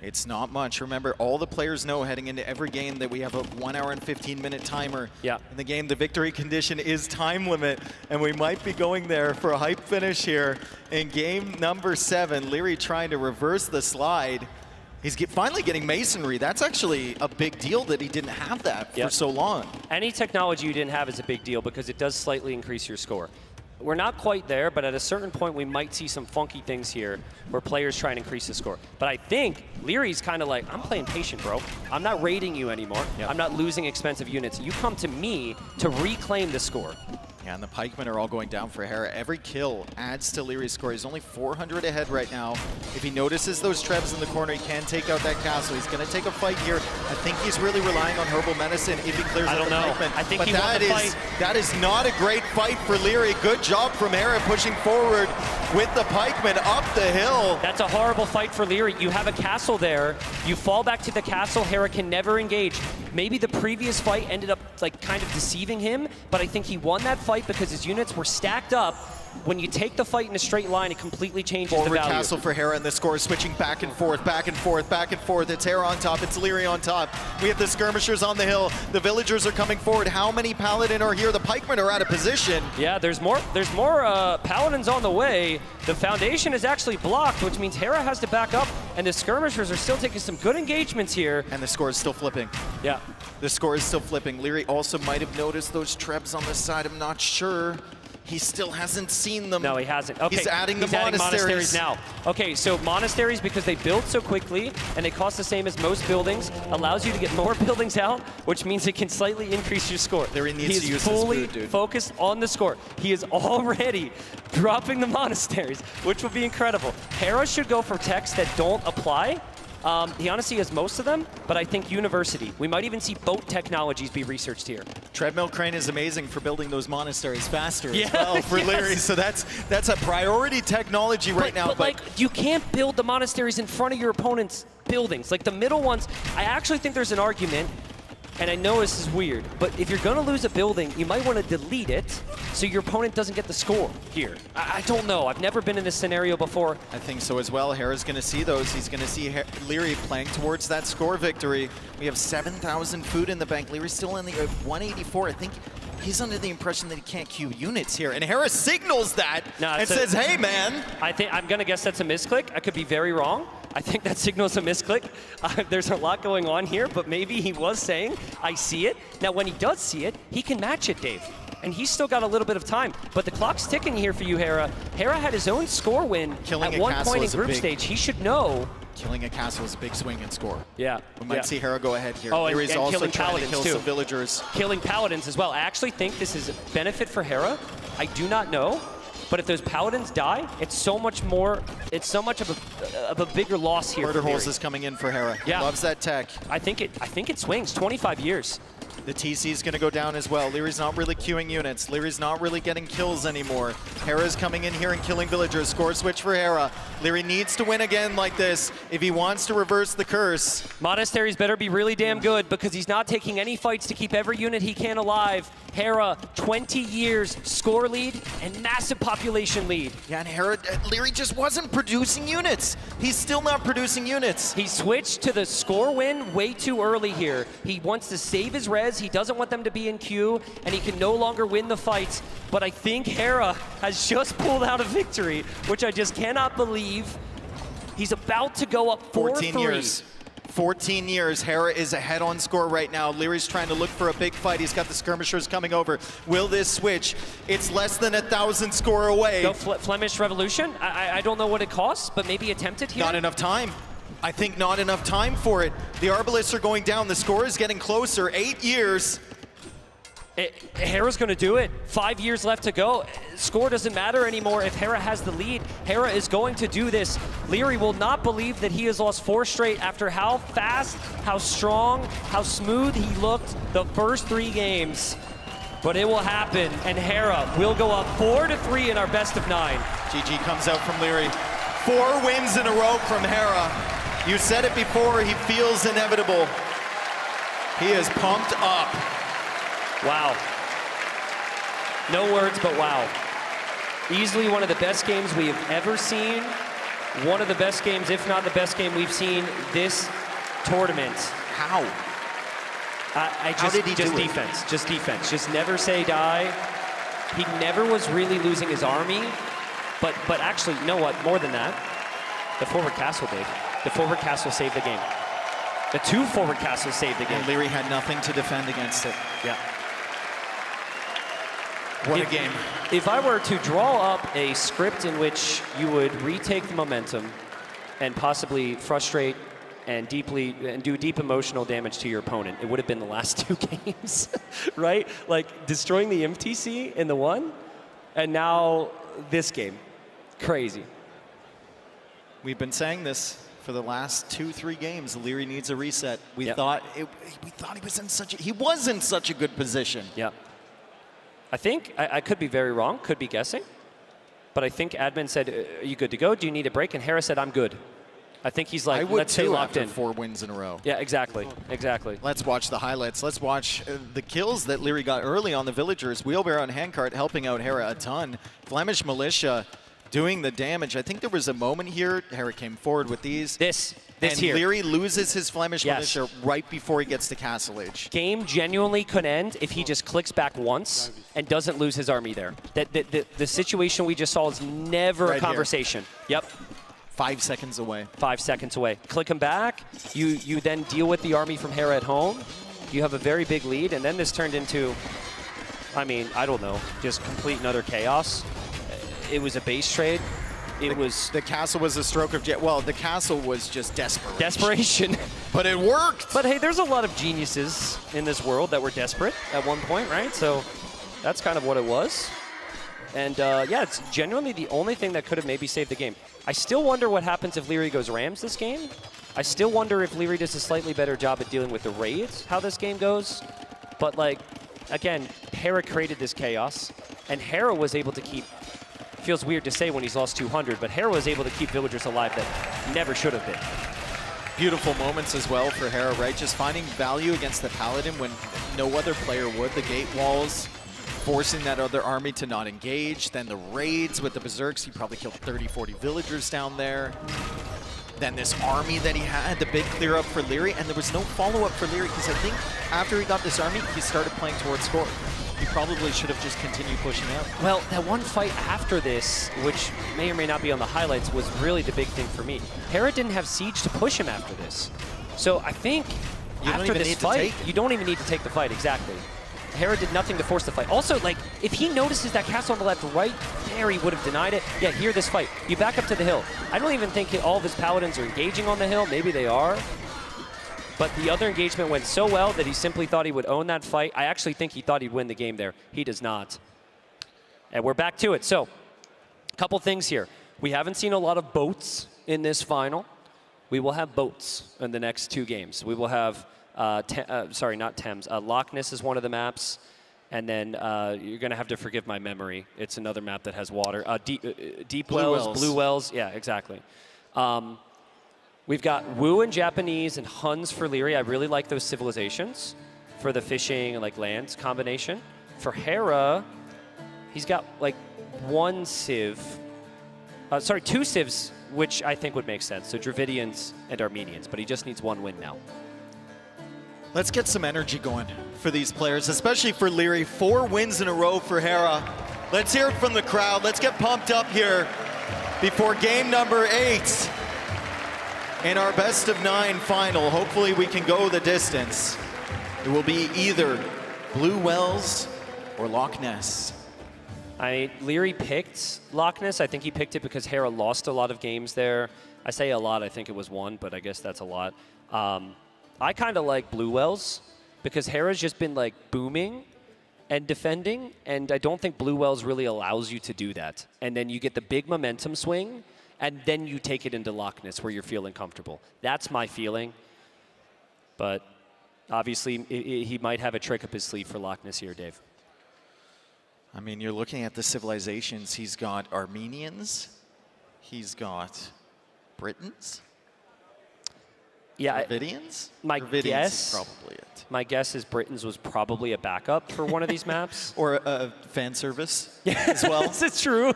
S17: It's not much. Remember, all the players know heading into every game that we have a 1 hour and 15-minute timer.
S18: Yeah.
S17: In the game, the victory condition is time limit, and we might be going there for a hype finish here in game number 7. Leary trying to reverse the slide. He's finally getting masonry. That's actually a big deal that he didn't have that for so long.
S18: Any technology you didn't have is a big deal because it does slightly increase your score. We're not quite there, but at a certain point, we might see some funky things here where players try and increase the score. But I think Leary's kind of like, I'm playing patient, bro. I'm not raiding you anymore. Yep. I'm not losing expensive units. You come to me to reclaim the score.
S17: Yeah, and the pikemen are all going down for Hera. Every kill adds to Leary's score. He's only 400 ahead right now. If he notices those trebs in the corner, he can take out that castle. He's going to take a fight here. I think he's really relying on Herbal Medicine if he clears out the pikemen.
S18: I think
S17: but
S18: he won the fight.
S17: That is not a great fight for Leary. Good job from Hera pushing forward with the pikemen up the hill.
S18: That's a horrible fight for Leary. You have a castle there. You fall back to the castle. Hera can never engage. Maybe the previous fight ended up like kind of deceiving him, but I think he won that fight because his units were stacked up. When you take the fight in a straight line, it completely changes the value.
S17: Forward castle for Hera, and the score is switching back and forth, back and forth, back and forth. It's Hera on top, it's Leary on top. We have the skirmishers on the hill. The villagers are coming forward. How many paladin are here? The pikemen are out of position.
S18: Yeah, there's more paladins on the way. The foundation is actually blocked, which means Hera has to back up, and the skirmishers are still taking some good engagements here.
S17: And the score is still flipping.
S18: Yeah.
S17: The score is still flipping. Leary also might have noticed those trebs on the side. I'm not sure. He still hasn't seen them.
S18: No, he hasn't. Okay,
S17: he's adding the
S18: monasteries now. Okay, so monasteries, because they build so quickly and they cost the same as most buildings, allows you to get more buildings out, which means it can slightly increase your score.
S17: Leary needs to use
S18: his food, dude.
S17: He is fully
S18: focused on the score. He is already dropping the monasteries, which will be incredible. Hera should go for texts that don't apply. He honestly has most of them, but I think university. We might even see boat technologies be researched here.
S17: Treadmill crane is amazing for building those monasteries faster as well for Leary. So that's a priority technology right now.
S18: But like, you can't build the monasteries in front of your opponent's buildings. Like the middle ones, I actually think there's an argument, and I know this is weird, but if you're going to lose a building, you might want to delete it so your opponent doesn't get the score here. I don't know. I've never been in this scenario before.
S17: I think so as well. Hera's going to see those. He's going to see Leary playing towards that score victory. We have 7,000 food in the bank. Leary's still in the 184. I think he's under the impression that he can't queue units here. And Hera signals that and says, hey, man.
S18: I'm going to guess that's a misclick. I could be very wrong. I think that signals a misclick. There's a lot going on here, but maybe he was saying, I see it. Now, when he does see it, he can match it, Dave. And he's still got a little bit of time. But the clock's ticking here for you, Hera. Hera had his own score win at one point in group stage. He should know.
S17: Killing a castle is a big swing in score.
S18: Yeah.
S17: We might see Hera go ahead here.
S18: Oh,
S17: Leary's
S18: and
S17: also
S18: killing
S17: trying
S18: paladins
S17: to kill
S18: too.
S17: some villagers.
S18: Killing paladins as well. I actually think this is a benefit for Hera. I do not know. But if those paladins die, it's so much more. It's so much of a bigger loss here.
S17: Murder Holes is coming in for Hera.
S18: Yeah,
S17: loves that tech.
S18: I think it swings. 25 years.
S17: The TC is going to go down as well. Leary's not really queuing units. Leary's not really getting kills anymore. Hera's coming in here and killing villagers. Score switch for Hera. Leary needs to win again like this if he wants to reverse the curse.
S18: Monasteries better be really damn good because he's not taking any fights to keep every unit he can alive. Hera, 20 years, score lead, and massive population lead.
S17: Yeah, and Leary just wasn't producing units. He's still not producing units.
S18: He switched to the score win way too early here. He wants to save his res. He doesn't want them to be in queue, and he can no longer win the fights. But I think Hera has just pulled out a victory, which I just cannot believe. He's about to go up 4-3.
S17: 14 years. 14 years. Hera is ahead on score right now. Leary's trying to look for a big fight. He's got the skirmishers coming over. Will this switch? It's less than 1,000 score away.
S18: Go Flemish Revolution. I don't know what it costs, but maybe attempt it here.
S17: Not enough time. I think not enough time for it. The Arbalists are going down. The score is getting closer. 8 years.
S18: Hera's going to do it. 5 years left to go. Score doesn't matter anymore if Hera has the lead. Hera is going to do this. Leary will not believe that he has lost 4 straight after how fast, how strong, how smooth he looked the first 3 games. But it will happen, and Hera will go up 4-3 in our best of 9.
S17: GG comes out from Leary. 4 wins in a row from Hera. You said it before, he feels inevitable. He is pumped up.
S18: Wow. No words, but wow. Easily one of the best games we have ever seen. One of the best games, if not the best game we've seen this tournament.
S17: How?
S18: How did he do defense. Just defense. Just never say die. He never was really losing his army. But actually, you know what? More than that, the forward castle, Dave. The forward castle saved the game. The 2 forward castles saved the game.
S17: And Leary had nothing to defend against it.
S18: Yeah.
S17: What a game.
S18: If I were to draw up a script in which you would retake the momentum and possibly frustrate and do deep emotional damage to your opponent, it would have been the last 2 games, right? Like destroying the MTC in the 1, and now this game. Crazy.
S17: We've been saying this for the last 2-3 games. Leary needs a reset. We thought he was in such a good position.
S18: Yeah. I think, I could be very wrong, could be guessing, but I think admin said, are you good to go? Do you need a break? And Hera said, I'm good. I think he's like, let's stay locked in.
S17: 4 wins in a row.
S18: Yeah, exactly, exactly.
S17: Let's watch the highlights. Let's watch the kills that Leary got early on the villagers. Wheelbarrow and handcart helping out Hera a ton. Flemish Militia doing the damage. I think there was a moment here, Hera came forward with these.
S18: This
S17: and
S18: here.
S17: Leary loses his Flemish Militia right before he gets to Castle Age.
S18: Game genuinely could end if he just clicks back once and doesn't lose his army there. The situation we just saw is never a conversation. Yep.
S17: 5 seconds away.
S18: 5 seconds away. Click him back. You then deal with the army from Hera at home. You have a very big lead, and then this turned into, I mean, I don't know, just complete and utter chaos. It was a base trade. The
S17: castle was a stroke of well, the castle was just desperation.
S18: Desperation.
S17: But it worked.
S18: But hey, there's a lot of geniuses in this world that were desperate at one point, right? So that's kind of what it was. And yeah, it's genuinely the only thing that could have maybe saved the game. I still wonder what happens if Leary goes Rams this game. I still wonder if Leary does a slightly better job at dealing with the raids, how this game goes. But like, again, Hera created this chaos, and Hera was able to keep, feels weird to say when he's lost 200, but Hera was able to keep villagers alive that never should have been.
S17: Beautiful moments as well for Hera, right? Just finding value against the Paladin when no other player would. The gate walls, forcing that other army to not engage. Then the raids with the Berserks, he probably killed 30, 40 villagers down there. Then this army that he had, the big clear up for Leary, and there was no follow-up for Leary because I think after he got this army, he started playing towards score. He probably should have just continued pushing out.
S18: Well, that one fight after this, which may or may not be on the highlights, was really the big thing for me. Hera didn't have siege to push him after this. So I think after this fight, you don't even need to take the fight, exactly. Hera did nothing to force the fight. Also, like, if he notices that castle on the left right there, he would have denied it. Yeah, here, this fight. You back up to the hill. I don't even think all of his paladins are engaging on the hill. Maybe they are. But the other engagement went so well that he simply thought he would own that fight. I actually think he thought he'd win the game there. He does not. And we're back to it. So, a couple things here. We haven't seen a lot of boats in this final. We will have boats in the next 2 games. We will have... sorry, not Thames. Loch Ness is one of the maps, and then you're going to have to forgive my memory. It's another map that has water. Deep Wells, Blue Wells. Yeah, exactly. We've got Wu in Japanese and Huns for Leary. I really like those civilizations for the fishing and like lands combination. For Hera, he's got like 1 civ. Sorry, 2 civs, which I think would make sense. So Dravidians and Armenians, but he just needs 1 win now.
S17: Let's get some energy going for these players, especially for Leary. 4 wins in a row for Hera. Let's hear it from the crowd. Let's get pumped up here before game number 8 in our best of 9 final. Hopefully we can go the distance. It will be either Blue Wells or Loch Ness.
S18: Leary picked Loch Ness. I think he picked it because Hera lost a lot of games there. I say a lot, I think it was 1, but I guess that's a lot. I kind of like Blue Wells because Hera's just been like booming and defending, and I don't think Blue Wells really allows you to do that. And then you get the big momentum swing, and then you take it into Loch Ness where you're feeling comfortable. That's my feeling. But obviously, he might have a trick up his sleeve for Loch Ness here, Dave.
S17: I mean, you're looking at the civilizations. He's got Armenians. He's got Britons.
S18: Yeah,
S17: Dravidians?
S18: My
S17: Dravidians
S18: guess,
S17: is probably it.
S18: My guess is Britons was probably a backup for one of these maps.
S17: Or a fan service as well.
S18: Yes, it's true.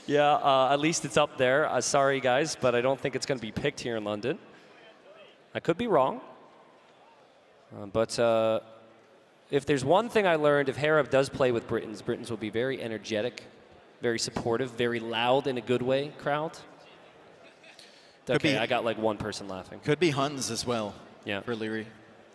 S18: Yeah, at least it's up there. Sorry, guys, but I don't think it's going to be picked here in London. I could be wrong. But if there's one thing I learned, if Hera does play with Britons, Britons will be very energetic, very supportive, very loud in a good way crowd. Okay, I got like 1 person laughing.
S17: Could be Huns as well.
S18: Yeah.
S17: For Leary.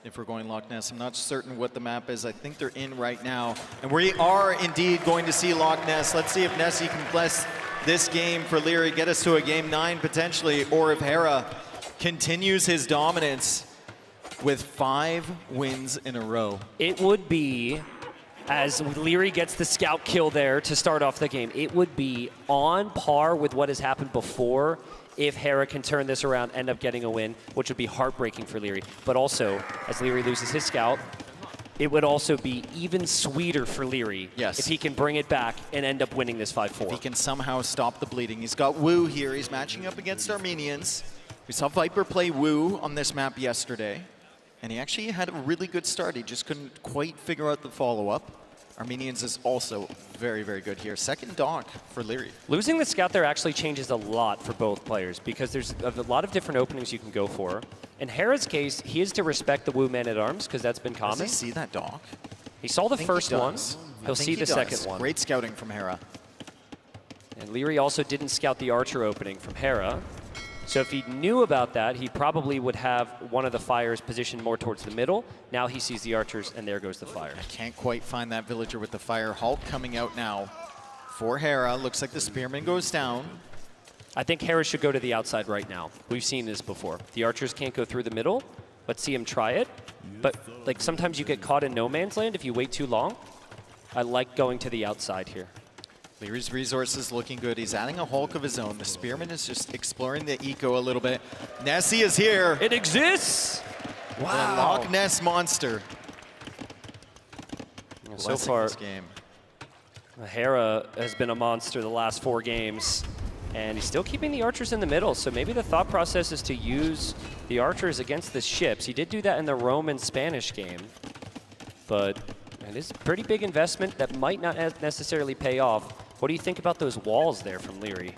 S17: if we're going Loch Ness. I'm not certain what the map is. I think they're in right now. And we are indeed going to see Loch Ness. Let's see if Nessie can bless this game for Leary, get us to a game 9 potentially, or if Hera continues his dominance with 5 wins in a row.
S18: It would be, as Leary gets the scout kill there to start off the game, it would be on par with what has happened before if Hera can turn this around, end up getting a win, which would be heartbreaking for Leary. But also, as Leary loses his scout, it would also be even sweeter for Leary if he can bring it back and end up winning this 5-4.
S17: If he can somehow stop the bleeding. He's got Wu here. He's matching up against Armenians. We saw Viper play Wu on this map yesterday, and he actually had a really good start. He just couldn't quite figure out the follow-up. Armenians is also very, very good here. Second dock for Leary.
S18: Losing the scout there actually changes a lot for both players because there's a lot of different openings you can go for. In Hera's case, he is to respect the Wu Man-at-Arms because that's been common.
S17: Does he see that dock?
S18: He saw the first one. He'll see the second one.
S17: Great scouting from Hera.
S18: And Leary also didn't scout the archer opening from Hera. So if he knew about that, he probably would have one of the fires positioned more towards the middle. Now he sees the archers, and there goes the fire.
S17: I can't quite find that villager with the fire. Hulk coming out now for Hera. Looks like the spearman goes down.
S18: I think Hera should go to the outside right now. We've seen this before. The archers can't go through the middle. Let's see him try it. But like sometimes you get caught in no man's land if you wait too long. I like going to the outside here.
S17: Leary's resources looking good. He's adding a Hulk of his own. The spearman is just exploring the eco a little bit. Nessie is here.
S18: It exists.
S17: Wow. The Loch Ness monster.
S18: So far,
S17: this game.
S18: Hera has been a monster the last 4 games, and he's still keeping the archers in the middle. So maybe the thought process is to use the archers against the ships. He did do that in the Roman-Spanish game, but it is a pretty big investment that might not necessarily pay off. What do you think about those walls there from Leary?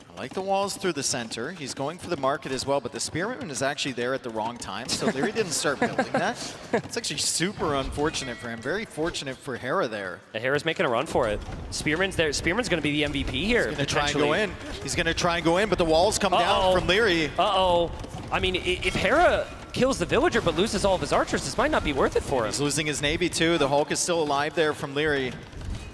S17: I like the walls through the center. He's going for the market as well, but the spearman is actually there at the wrong time, so Leary didn't start building that. It's actually super unfortunate for him. Very fortunate for Hera there.
S18: Hera's making a run for it. Spearman's there. Spearman's going to be the MVP here.
S17: He's going to try and go in. He's going to try and go in, but the walls come down from Leary.
S18: Uh-oh. I mean, if Hera kills the villager but loses all of his archers, this might not be worth it for him.
S17: He's losing his navy too. The Hulk is still alive there from Leary.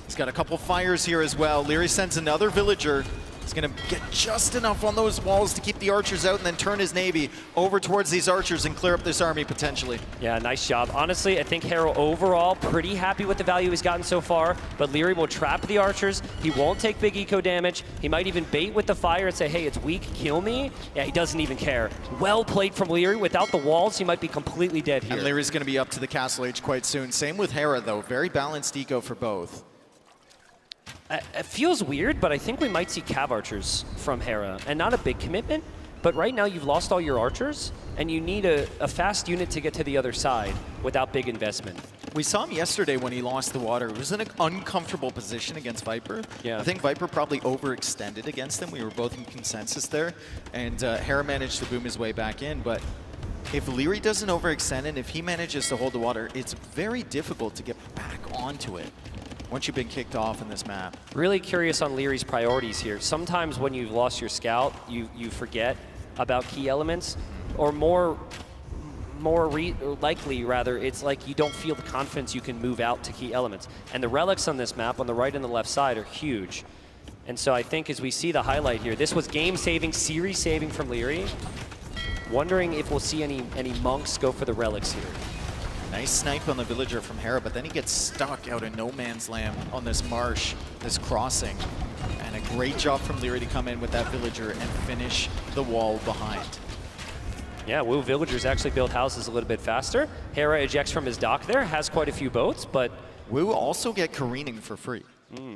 S17: He's got a couple fires here as well. Leary sends another villager. He's going to get just enough on those walls to keep the archers out and then turn his navy over towards these archers and clear up this army potentially.
S18: Yeah, nice job. Honestly, I think Hera overall pretty happy with the value he's gotten so far, but Leary will trap the archers. He won't take big eco damage. He might even bait with the fire and say, hey, it's weak, kill me. Yeah, he doesn't even care. Well played from Leary. Without the walls, he might be completely dead here.
S17: And Leary's going to be up to the castle age quite soon. Same with Hera though. Very balanced eco for both.
S18: It feels weird, but I think we might see cav archers from Hera, and not a big commitment, but right now you've lost all your archers, and you need a fast unit to get to the other side without big investment.
S17: We saw him yesterday when he lost the water. He was in an uncomfortable position against Viper.
S18: Yeah.
S17: I think Viper probably overextended against him. We were both in consensus there, and Hera managed to boom his way back in, but if Leary doesn't overextend and if he manages to hold the water, it's very difficult to get back onto it once you've been kicked off in this map.
S18: Really curious on Leary's priorities here. Sometimes when you've lost your scout, you forget about key elements, or more likely, rather, it's like you don't feel the confidence you can move out to key elements. And the relics on this map, on the right and the left side, are huge. And so I think as we see the highlight here, this was game-saving, series-saving from Leary. Wondering if we'll see any monks go for the relics here.
S17: Nice snipe on the villager from Hera, but then he gets stuck out in no man's land on this marsh, this crossing. And a great job from Leary to come in with that villager and finish the wall behind.
S18: Yeah, Wu villagers actually build houses a little bit faster. Hera ejects from his dock there, has quite a few boats, but
S17: Wu also get careening for free.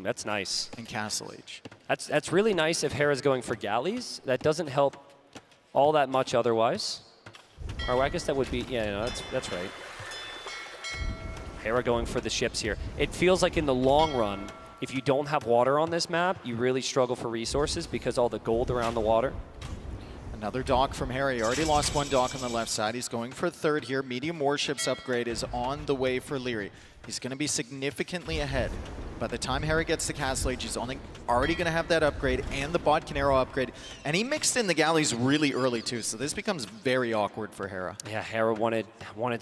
S18: That's nice.
S17: In Castle Age.
S18: That's really nice if Hera's going for galleys. That doesn't help all that much otherwise. Or I guess that would be, yeah, no, that's right. Hera going for the ships here. It feels like in the long run, if you don't have water on this map, you really struggle for resources because all the gold around the water.
S17: Another dock from Hera. He already lost one dock on the left side. He's going for a third here. Medium warships upgrade is on the way for Leary. He's going to be significantly ahead By the time Hera gets to Castle Age, he's already going to have that upgrade and the Bodkin Arrow upgrade. And he mixed in the galleys really early too, so this becomes very awkward for Hera.
S18: Yeah, Hera wanted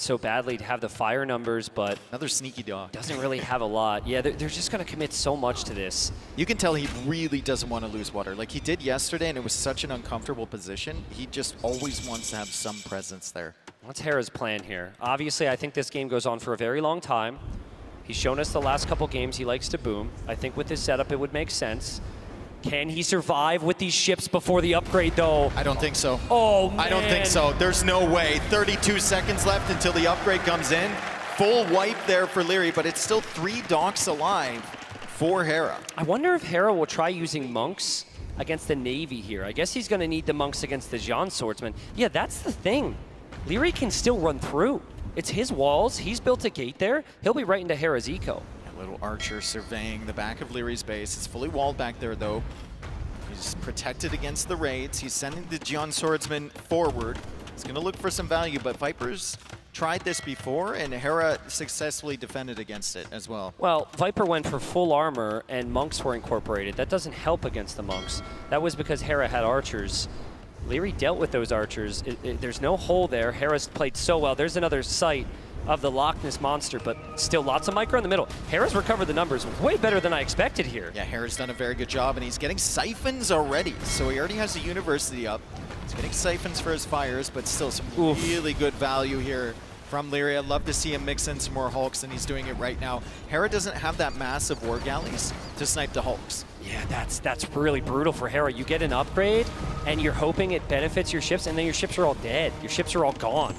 S18: so badly to have the fire numbers, but
S17: another sneaky dog.
S18: Doesn't really have a lot. Yeah, they're just going to commit so much to this.
S17: You can tell he really doesn't want to lose water. Like he did yesterday, and it was such an uncomfortable position. He just always wants to have some presence there.
S18: What's Hera's plan here? Obviously, I think this game goes on for a very long time. He's shown us the last couple games he likes to boom. I think with this setup, it would make sense. Can he survive with these ships before the upgrade, though?
S17: I don't think so.
S18: Oh, man.
S17: I don't think so. There's no way. 32 seconds left until the upgrade comes in. Full wipe there for Leary, but it's still 3 docks alive for Hera.
S18: I wonder if Hera will try using monks against the Navy here. I guess he's going to need the monks against the Jean Swordsman. Yeah, that's the thing. Leary can still run through. It's his walls. He's built a gate there. He'll be right into Hera's eco.
S17: A little archer surveying the back of Leary's base. It's fully walled back there, though. He's protected against the raids. He's sending the Jean Swordsman forward. He's going to look for some value, but Vipers tried this before, and Hera successfully defended against it as well.
S18: Well, Viper went for full armor, and monks were incorporated. That doesn't help against the monks. That was because Hera had archers. Leary dealt with those archers. There's no hole there. Hera's played so well. There's another sight of the Loch Ness Monster, but still lots of micro in the middle. Hera's recovered the numbers way better than I expected here.
S17: Yeah, Hera's done a very good job, and he's getting siphons already. So he already has the university up. He's getting siphons for his fires, but still some really good value here from Leary. I'd love to see him mix in some more Hulks, and he's doing it right now. Hera doesn't have that massive war galleys to snipe the Hulks.
S18: Yeah, that's really brutal for Hera. You get an upgrade, and you're hoping it benefits your ships, and then your ships are all dead. Your ships are all gone.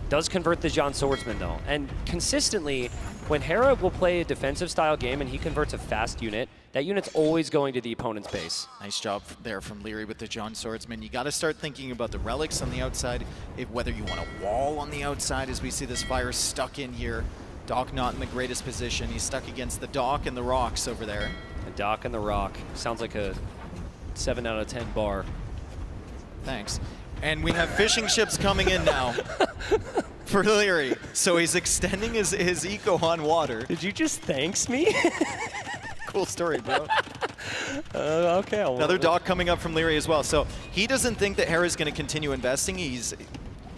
S18: Does convert the Jean Swordsman, though. And consistently, when Hera will play a defensive style game and he converts a fast unit, that unit's always going to the opponent's base.
S17: Nice job there from Leary with the Jean Swordsman. You got to start thinking about the relics on the outside, whether you want a wall on the outside as we see this fire stuck in here. Doc not in the greatest position. He's stuck against the dock and the rocks over there.
S18: The dock and the rock. Sounds like a 7 out of 10 bar.
S17: Thanks. And we have fishing ships coming in now for Leary. So he's extending his eco on water.
S18: Did you just thanks me?
S17: Cool story, bro.
S18: Okay.
S17: Another dock coming up from Leary as well. So he doesn't think that Hera's going to continue investing. He's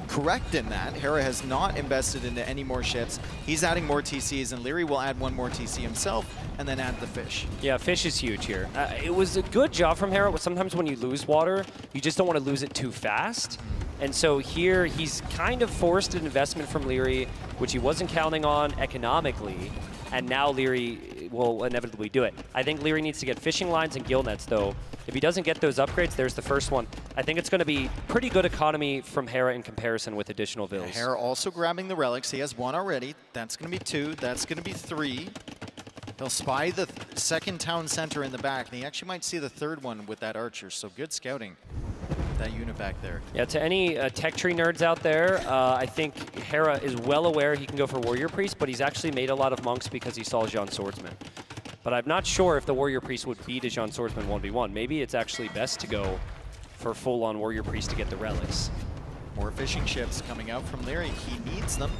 S17: correct in that. Hera has not invested into any more ships. He's adding more TCs, and Leary will add 1 more TC himself and then add the fish.
S18: Yeah, fish is huge here. It was a good job from Hera, but sometimes when you lose water, you just don't want to lose it too fast. And so here, he's kind of forced an investment from Leary, which he wasn't counting on economically, and now Leary will inevitably do it. I think Leary needs to get fishing lines and gill nets, though. If he doesn't get those upgrades, there's the first one. I think it's going to be pretty good economy from Hera in comparison with additional vills.
S17: Hera also grabbing the relics. He has 1 already. That's going to be 2. That's going to be 3. He'll spy the second town center in the back, and he actually might see the 3rd one with that archer, so good scouting. That unit back there.
S18: Yeah, to any tech tree nerds out there, I think Hera is well aware he can go for Warrior Priest, but he's actually made a lot of monks because he saw Jean Swordsman. But I'm not sure if the Warrior Priest would beat a Jean Swordsman 1v1. Maybe it's actually best to go for full-on Warrior Priest to get the relics.
S17: More fishing ships coming out from Leary. He needs them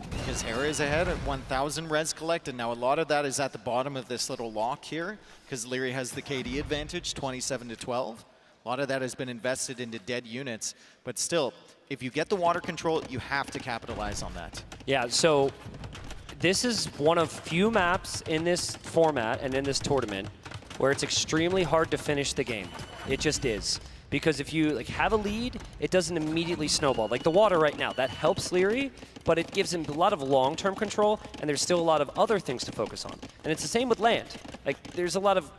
S17: because Hera is ahead at 1,000 res collected. Now, a lot of that is at the bottom of this little lock here because Leary has the KD advantage, 27 to 12. A lot of that has been invested into dead units, but still, if you get the water control, you have to capitalize on that.
S18: Yeah, so this is one of few maps in this format and in this tournament where it's extremely hard to finish the game. It just is. Because if you have a lead, it doesn't immediately snowball. Like the water right now, that helps Leary, but it gives him a lot of long-term control, and there's still a lot of other things to focus on. And it's the same with land. Like there's a lot of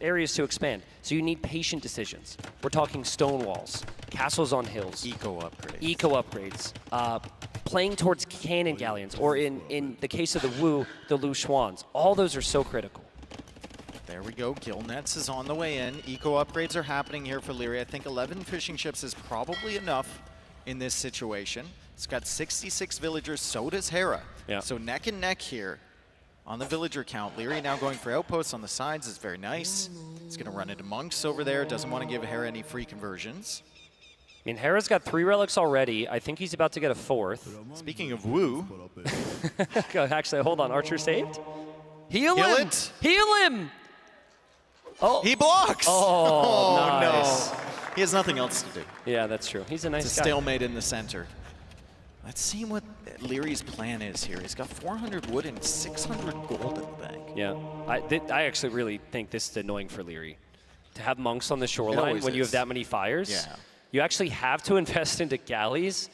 S18: areas to expand, so you need patient decisions. We're talking stone walls, castles on hills,
S17: eco upgrades,
S18: playing towards cannon galleons, or in the case of the Wu, the Lu Schwans. All those are so critical.
S17: There we go. Gill Nets is on the way in. Eco upgrades are happening here for Leary. I think 11 fishing ships is probably enough in this situation. It's got 66 villagers. So does Hera.
S18: Yeah.
S17: So neck and neck here on the villager count. Leary now going for outposts on the sides is very nice. He's going to run into monks over there. Doesn't want to give Hera any free conversions.
S18: I mean, Hera's got 3 relics already. I think he's about to get a 4th.
S17: Speaking of Wu.
S18: Actually, hold on. Archer saved? Heal
S17: Heal
S18: him!
S17: it.
S18: Heal him! Oh.
S17: He blocks!
S18: Oh, nice.
S17: no. He has nothing else to do.
S18: Yeah, that's true. He's a nice
S17: It's a
S18: guy.
S17: stalemate in the center. Let's see what Leary's plan is here. He's got 400 wood and 600 gold in the bank.
S18: Yeah, I actually really think this is annoying for Leary. To have monks on the shoreline when you have that many fires, you actually have to invest into galleys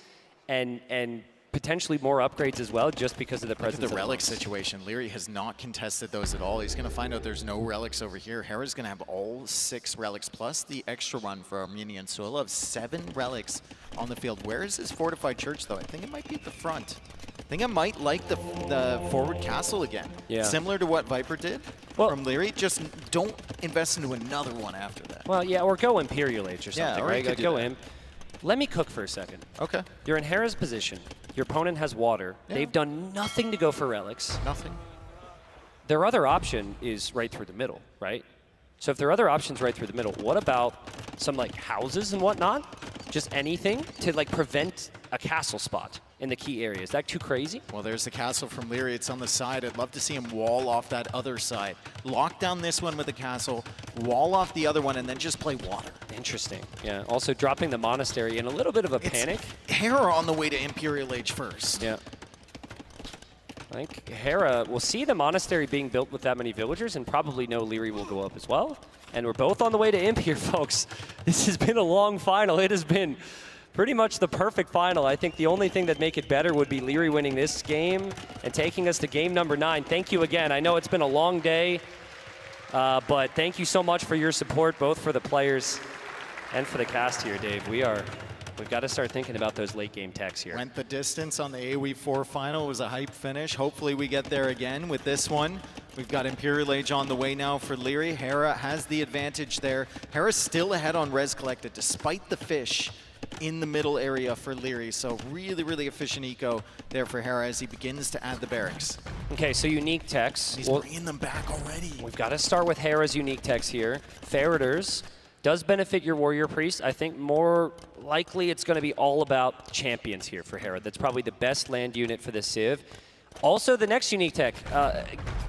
S18: and potentially more upgrades as well, just because of the presence
S17: Look at the
S18: of
S17: relic
S18: monks.
S17: situation. Leary has not contested those at all. He's going to find out there's no relics over here. Hera's going to have all 6 relics, plus the extra one for Armenian. So he'll have 7 relics on the field. Where is his fortified church, though? I think it might be at the front. I think I might like the forward castle again.
S18: Yeah.
S17: Similar to what Viper did from Leary. Just don't invest into another one after that.
S18: Well, yeah, or go Imperial Age or something,
S17: or
S18: right?
S17: you could do
S18: Go
S17: that.
S18: in. Let me cook for a second.
S17: Okay.
S18: You're in Hera's position. Your opponent has water.
S17: Yeah.
S18: They've done nothing to go for relics.
S17: Nothing.
S18: Their other option is right through the middle, right? So if there are other options right through the middle, what about some like houses and whatnot? Just anything to like prevent a castle spot in the key area. Is that too crazy?
S17: Well, there's the castle from Leary. It's on the side. I'd love to see him wall off that other side. Lock down this one with the castle, wall off the other one, and then just play water.
S18: Interesting. Yeah. Also dropping the monastery in a little bit of a panic.
S17: Hera on the way to Imperial Age first.
S18: Yeah. I think Hera will see the monastery being built with that many villagers and probably know Leary will go up as well. And we're both on the way to Imp here, folks. This has been a long final. It has been pretty much the perfect final. I think the only thing that make it better would be Leary winning this game and taking us to game number 9. Thank you again. I know it's been a long day, but thank you so much for your support, both for the players and for the cast here, Dave. We've got to start thinking about those late game techs here.
S17: Went the distance on the AoE 4 final. It was a hype finish. Hopefully we get there again with this one. We've got Imperial Age on the way now for Leary. Hera has the advantage there. Hera's still ahead on res collected despite the fish in the middle area for Leary. So really, really efficient eco there for Hera as he begins to add the barracks.
S18: Okay, so unique techs.
S17: He's bringing them back already.
S18: We've got to start with Hera's unique techs here. Ferreters does benefit your warrior priest. I think more likely it's going to be all about champions here for Hera. That's probably the best land unit for this Civ. Also, the next unique tech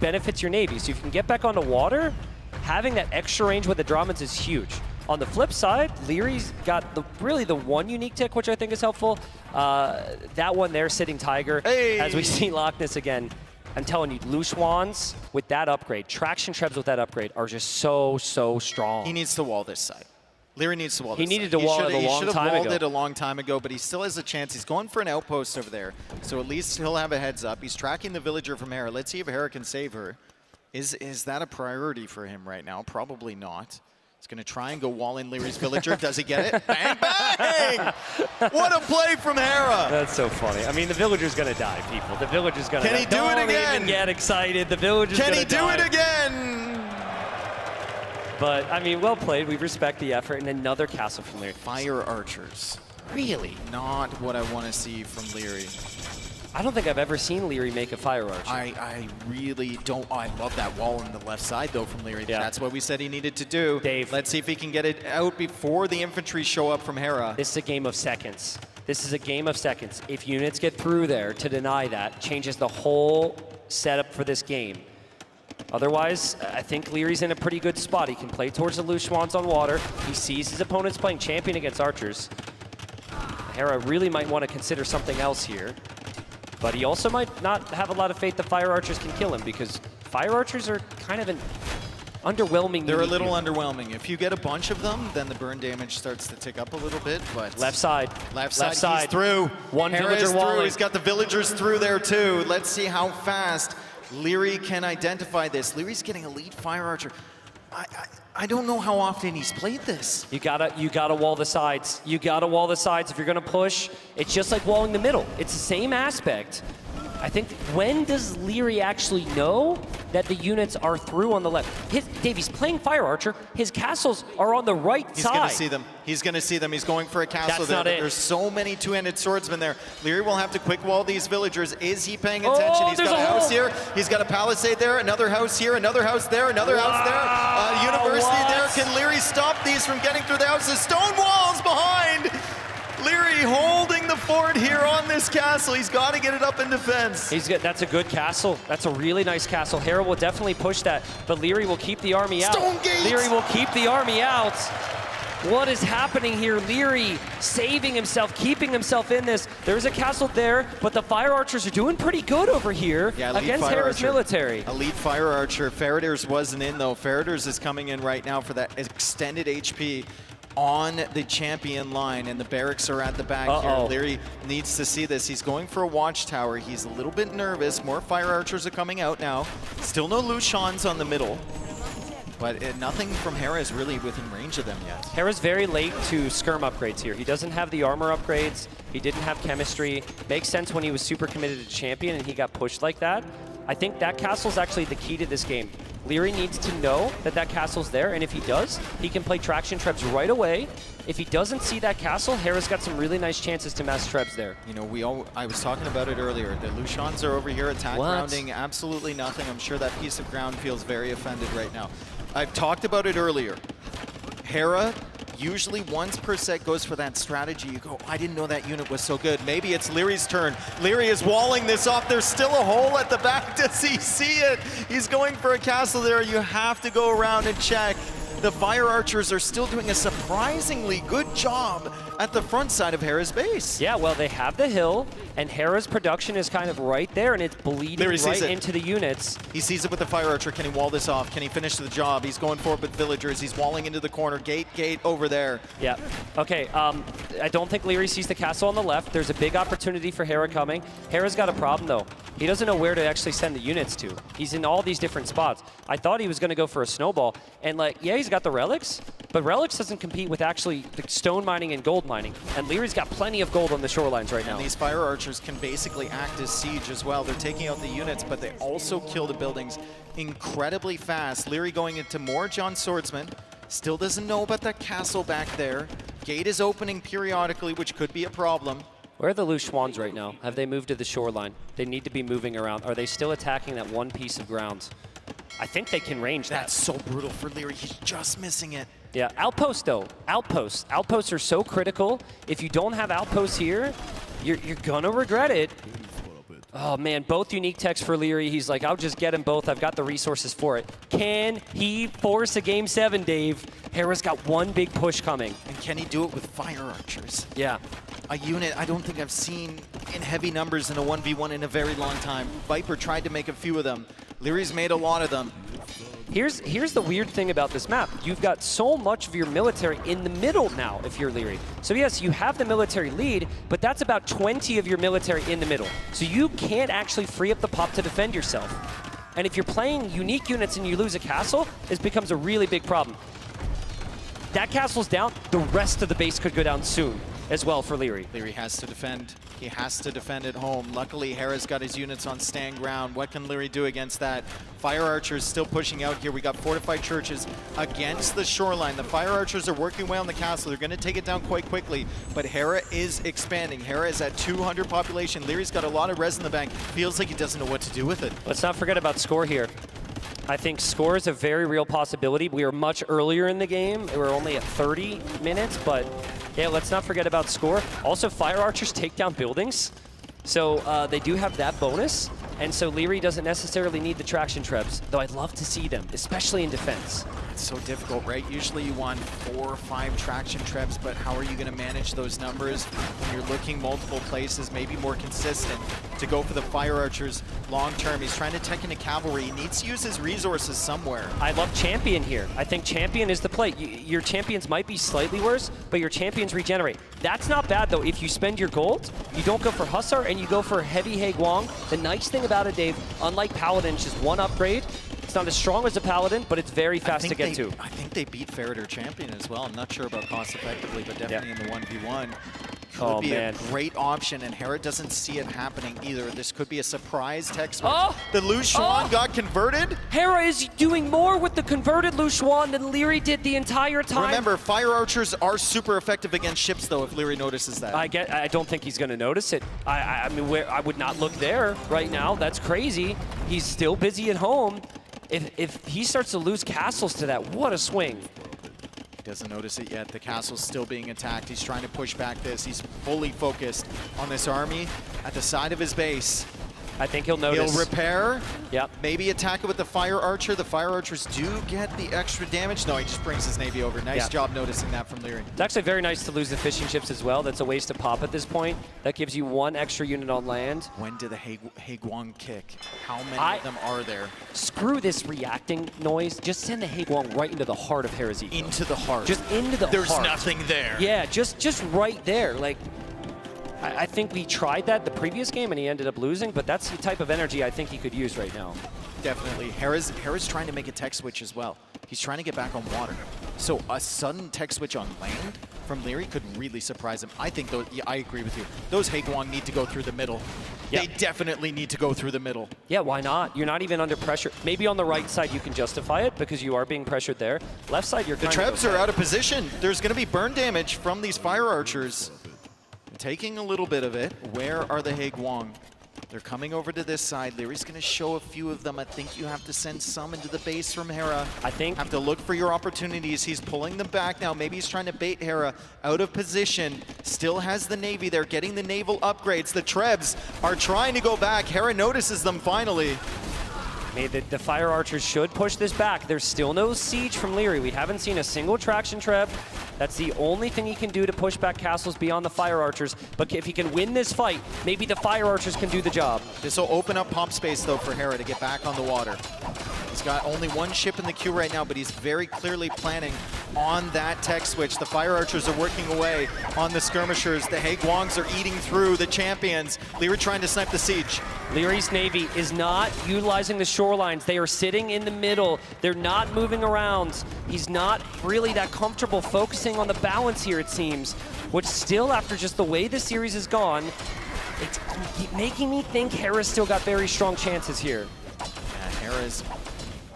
S18: benefits your navy. So if you can get back onto water, having that extra range with the Dramans is huge. On the flip side, Leary's got really the one unique tech, which I think is helpful. That one there, Sitting Tiger, as we see Loch Ness again. I'm telling you, Lushwans with that upgrade, Traction Trebs with that upgrade are just so, so strong.
S17: He needs to wall this side. Leary needs to wall
S18: He
S17: this
S18: needed
S17: side.
S18: to wall it a long
S17: He should have
S18: time
S17: walled
S18: ago.
S17: it a long time ago, but he still has a chance. He's going for an outpost over there, so at least he'll have a heads up. He's tracking the villager from Hera. Let's see if Hera can save her. Is that a priority for him right now? Probably not. He's going to try and go wall in Leary's villager. Does he get it? Bang, bang! What a play from Hera!
S18: That's so funny. I mean, the villager's going to die, people. The villager's going to die.
S17: Can he do it again?
S18: Don't even get excited. The villager's going to die.
S17: Can he do it again?
S18: But, I mean, well played. We respect the effort. And another castle from Leary.
S17: Fire archers.
S18: Really?
S17: Not what I want to see from Leary.
S18: I don't think I've ever seen Leary make a fire archer.
S17: I really don't. I love that wall on the left side, though, from Leary. Yeah. That's what we said he needed to do.
S18: Dave.
S17: Let's see if he can get it out before the infantry show up from Hera.
S18: This is a game of seconds. This is a game of seconds. If units get through there to deny that, changes the whole setup for this game. Otherwise, I think Leary's in a pretty good spot. He can play towards the Lushwans on water. He sees his opponent's playing champion against archers. Hera really might want to consider something else here. But he also might not have a lot of faith that fire archers can kill him, because fire archers are kind of an underwhelming.
S17: They're a little underwhelming. If you get a bunch of them, then the burn damage starts to tick up a little bit. But
S18: left side.
S17: Left side. He's through.
S18: One
S17: Hera
S18: villager
S17: is through.
S18: walling.
S17: He's got the villagers through there too. Let's see how fast Leary can identify this. Leary's getting a lead fire archer. I don't know how often he's played this.
S18: You gotta wall the sides. You gotta wall the sides if you're gonna push. It's just like walling the middle. It's the same aspect. I think, when does Leary actually know that the units are through on the left? Dave, he's playing fire archer. His castles are on the right side.
S17: He's gonna see them. He's gonna see them. He's going for a castle.
S18: That's
S17: there.
S18: not it.
S17: There's so many two-handed swordsmen there. Leary will have to quick wall these villagers. Is he paying attention? He's got a house here. He's got a palisade there. Another house here. Another house there. Another house there. University there. Can Leary stop these from getting through the houses? Stone walls behind. Leary holding the fort here on this castle. He's got to get it up in defense.
S18: That's a good castle. That's a really nice castle. Hera will definitely push that, but Leary will keep the army out.
S17: Stonegate!
S18: Leary will keep the army out. What is happening here? Leary saving himself, keeping himself in this. There's a castle there, but the fire archers are doing pretty good over here against Hera's military.
S17: Elite fire archer. Faraday's wasn't in though. Faraday's is coming in right now for that extended HP on the champion line, and the barracks are at the back here. Leary needs to see this. He's going for a watchtower. He's a little bit nervous. More fire archers are coming out now. Still no Lushans on the middle. But nothing from Hera is really within range of them yet.
S18: Hera's very late to skirm upgrades here. He doesn't have the armor upgrades. He didn't have chemistry. Makes sense when he was super committed to champion and he got pushed like that. I think that castle's actually the key to this game. Leary needs to know that that castle's there, and if he does, he can play traction trebs right away. If he doesn't see that castle, Hera's got some really nice chances to mass trebs there.
S17: You know, I was talking about it earlier. The Lushans are over here attack grounding absolutely nothing. I'm sure that piece of ground feels very offended right now. I've talked about it earlier. Hera usually once per set goes for that strategy. You go, I didn't know that unit was so good. Maybe it's Leary's turn. Leary is walling this off. There's still a hole at the back. Does he see it? He's going for a castle there. You have to go around and check. The fire archers are still doing a surprisingly good job at the front side of Hera's base.
S18: Yeah, well, they have the hill, and Hera's production is kind of right there, and it's bleeding right into the units.
S17: He sees it with the fire archer. Can he wall this off? Can he finish the job? He's going for it with villagers. He's walling into the corner. Gate over there.
S18: Yeah. Okay, I don't think Leary sees the castle on the left. There's a big opportunity for Hera coming. Hera's got a problem, though. He doesn't know where to actually send the units to. He's in all these different spots. I thought he was going to go for a snowball, and yeah, he's got the relics, but relics doesn't compete with actually the stone mining and gold mining, and Leary's got plenty of gold on the shorelines right now.
S17: And these fire archers can basically act as siege as well. They're taking out the units, but they also kill the buildings incredibly fast. Leary going into more John Swordsman. Still doesn't know about that castle back there. Gate is opening periodically, which could be a problem.
S18: Where are the loose swans right now? Have they moved to the shoreline? They need to be moving around. Are they still attacking that one piece of ground? I think they can range that.
S17: That's so brutal for Leary. He's just missing it.
S18: Yeah, outposts though. Outposts. Outposts are so critical. If you don't have outposts here, you're gonna regret it. Oh man, both unique techs for Leary. He's like, I'll just get them both. I've got the resources for it. Can he force a Game 7, Dave? Hera's got one big push coming.
S17: And can he do it with fire archers?
S18: Yeah.
S17: A unit I don't think I've seen in heavy numbers in a 1v1 in a very long time. Viper tried to make a few of them. Leary's made a lot of them.
S18: Here's the weird thing about this map. You've got so much of your military in the middle now if you're Leary. So yes, you have the military lead, but that's about 20 of your military in the middle. So you can't actually free up the pop to defend yourself. And if you're playing unique units and you lose a castle, it becomes a really big problem. That castle's down, the rest of the base could go down soon as well for Leary.
S17: Leary has to defend. He has to defend at home. Luckily, Hera's got his units on stand ground. What can Leary do against that? Fire archers still pushing out here. We got fortified churches against the shoreline. The fire archers are working away on the castle. They're going to take it down quite quickly, but Hera is expanding. Hera is at 200 population. Leary's got a lot of res in the bank. Feels like he doesn't know what to do with it.
S18: Let's not forget about score here. I think score is a very real possibility. We are much earlier in the game. We're only at 30 minutes, but yeah, let's not forget about score. Also, fire archers take down buildings, so they do have that bonus. And so Leary doesn't necessarily need the traction trebs, though I'd love to see them, especially in defense.
S17: It's so difficult, right? Usually you want 4 or 5 traction trebs, but how are you going to manage those numbers when you're looking multiple places, maybe more consistent to go for the fire archers long term? He's trying to tech into cavalry. He needs to use his resources somewhere.
S18: I love champion here. I think champion is the play. Your champions might be slightly worse, but your champions regenerate. That's not bad, though. If you spend your gold, you don't go for Hussar and you go for Heavy Haegwang. The nice thing about it, Dave, unlike Paladin, it's just one upgrade. It's not as strong as a Paladin, but it's very fast to get to.
S17: I think they beat Faraday Champion as well. I'm not sure about cost effectively, but definitely in the 1v1. Could be a great option, and Hera doesn't see it happening either. This could be a surprise tech switch. The Lu Xuan got converted.
S18: Hera is doing more with the converted Lu Xuan than Leary did the entire time.
S17: Remember, fire archers are super effective against ships, though, if Leary notices that.
S18: I don't think he's going to notice it. I mean, I would not look there right now. That's crazy. He's still busy at home. If he starts to lose castles to that, what a swing.
S17: He doesn't notice it yet. The castle's still being attacked. He's trying to push back this. He's fully focused on this army at the side of his base.
S18: I think he'll notice.
S17: He'll repair.
S18: Yep.
S17: Maybe attack it with the Fire Archer. The Fire Archers do get the extra damage. No, he just brings his Navy over. Nice job noticing that from Leary.
S18: It's actually very nice to lose the fishing ships as well. That's a waste to pop at this point. That gives you 1 extra unit on land.
S17: When do the Haegwang kick? How many of them are there?
S18: Screw this reacting noise. Just send the Haegwang right into the heart of Hera's ego.
S17: Into the heart.
S18: Just into the heart.
S17: There's nothing there.
S18: Yeah, just right there. Like, I think we tried that the previous game and he ended up losing, but that's the type of energy I think he could use right now.
S17: Definitely. Hera's trying to make a tech switch as well. He's trying to get back on water. So a sudden tech switch on land from Leary could really surprise him. I think, though, yeah, I agree with you. Those Haegwang need to go through the middle. They definitely need to go through the middle.
S18: Yeah, why not? You're not even under pressure. Maybe on the right side you can justify it because you are being pressured there. Left side, you're
S17: The Trebs are out of position. There's going to be burn damage from these Fire Archers. Taking a little bit of it. Where are the Haegwang? They're coming over to this side. Leary's going to show a few of them. I think you have to send some into the base from Hera.
S18: I think.
S17: Have to look for your opportunities. He's pulling them back now. Maybe he's trying to bait Hera out of position. Still has the Navy there, getting the naval upgrades. The Trebs are trying to go back. Hera notices them finally.
S18: The Fire Archers should push this back. There's still no siege from Leary. We haven't seen a single traction Treb. That's the only thing he can do to push back castles beyond the Fire Archers. But if he can win this fight, maybe the Fire Archers can do the job.
S17: This will open up pump space, though, for Hera to get back on the water. He's got only 1 ship in the queue right now, but he's very clearly planning on that tech switch. The Fire Archers are working away on the skirmishers. The Haegwangs are eating through the champions. Leary trying to snipe the siege.
S18: Leary's Navy is not utilizing the shorelines. They are sitting in the middle. They're not moving around. He's not really that comfortable focusing on the balance here, it seems. Which still, after just the way the series has gone, it's making me think Hera's still got very strong chances here.
S17: Yeah, Hera's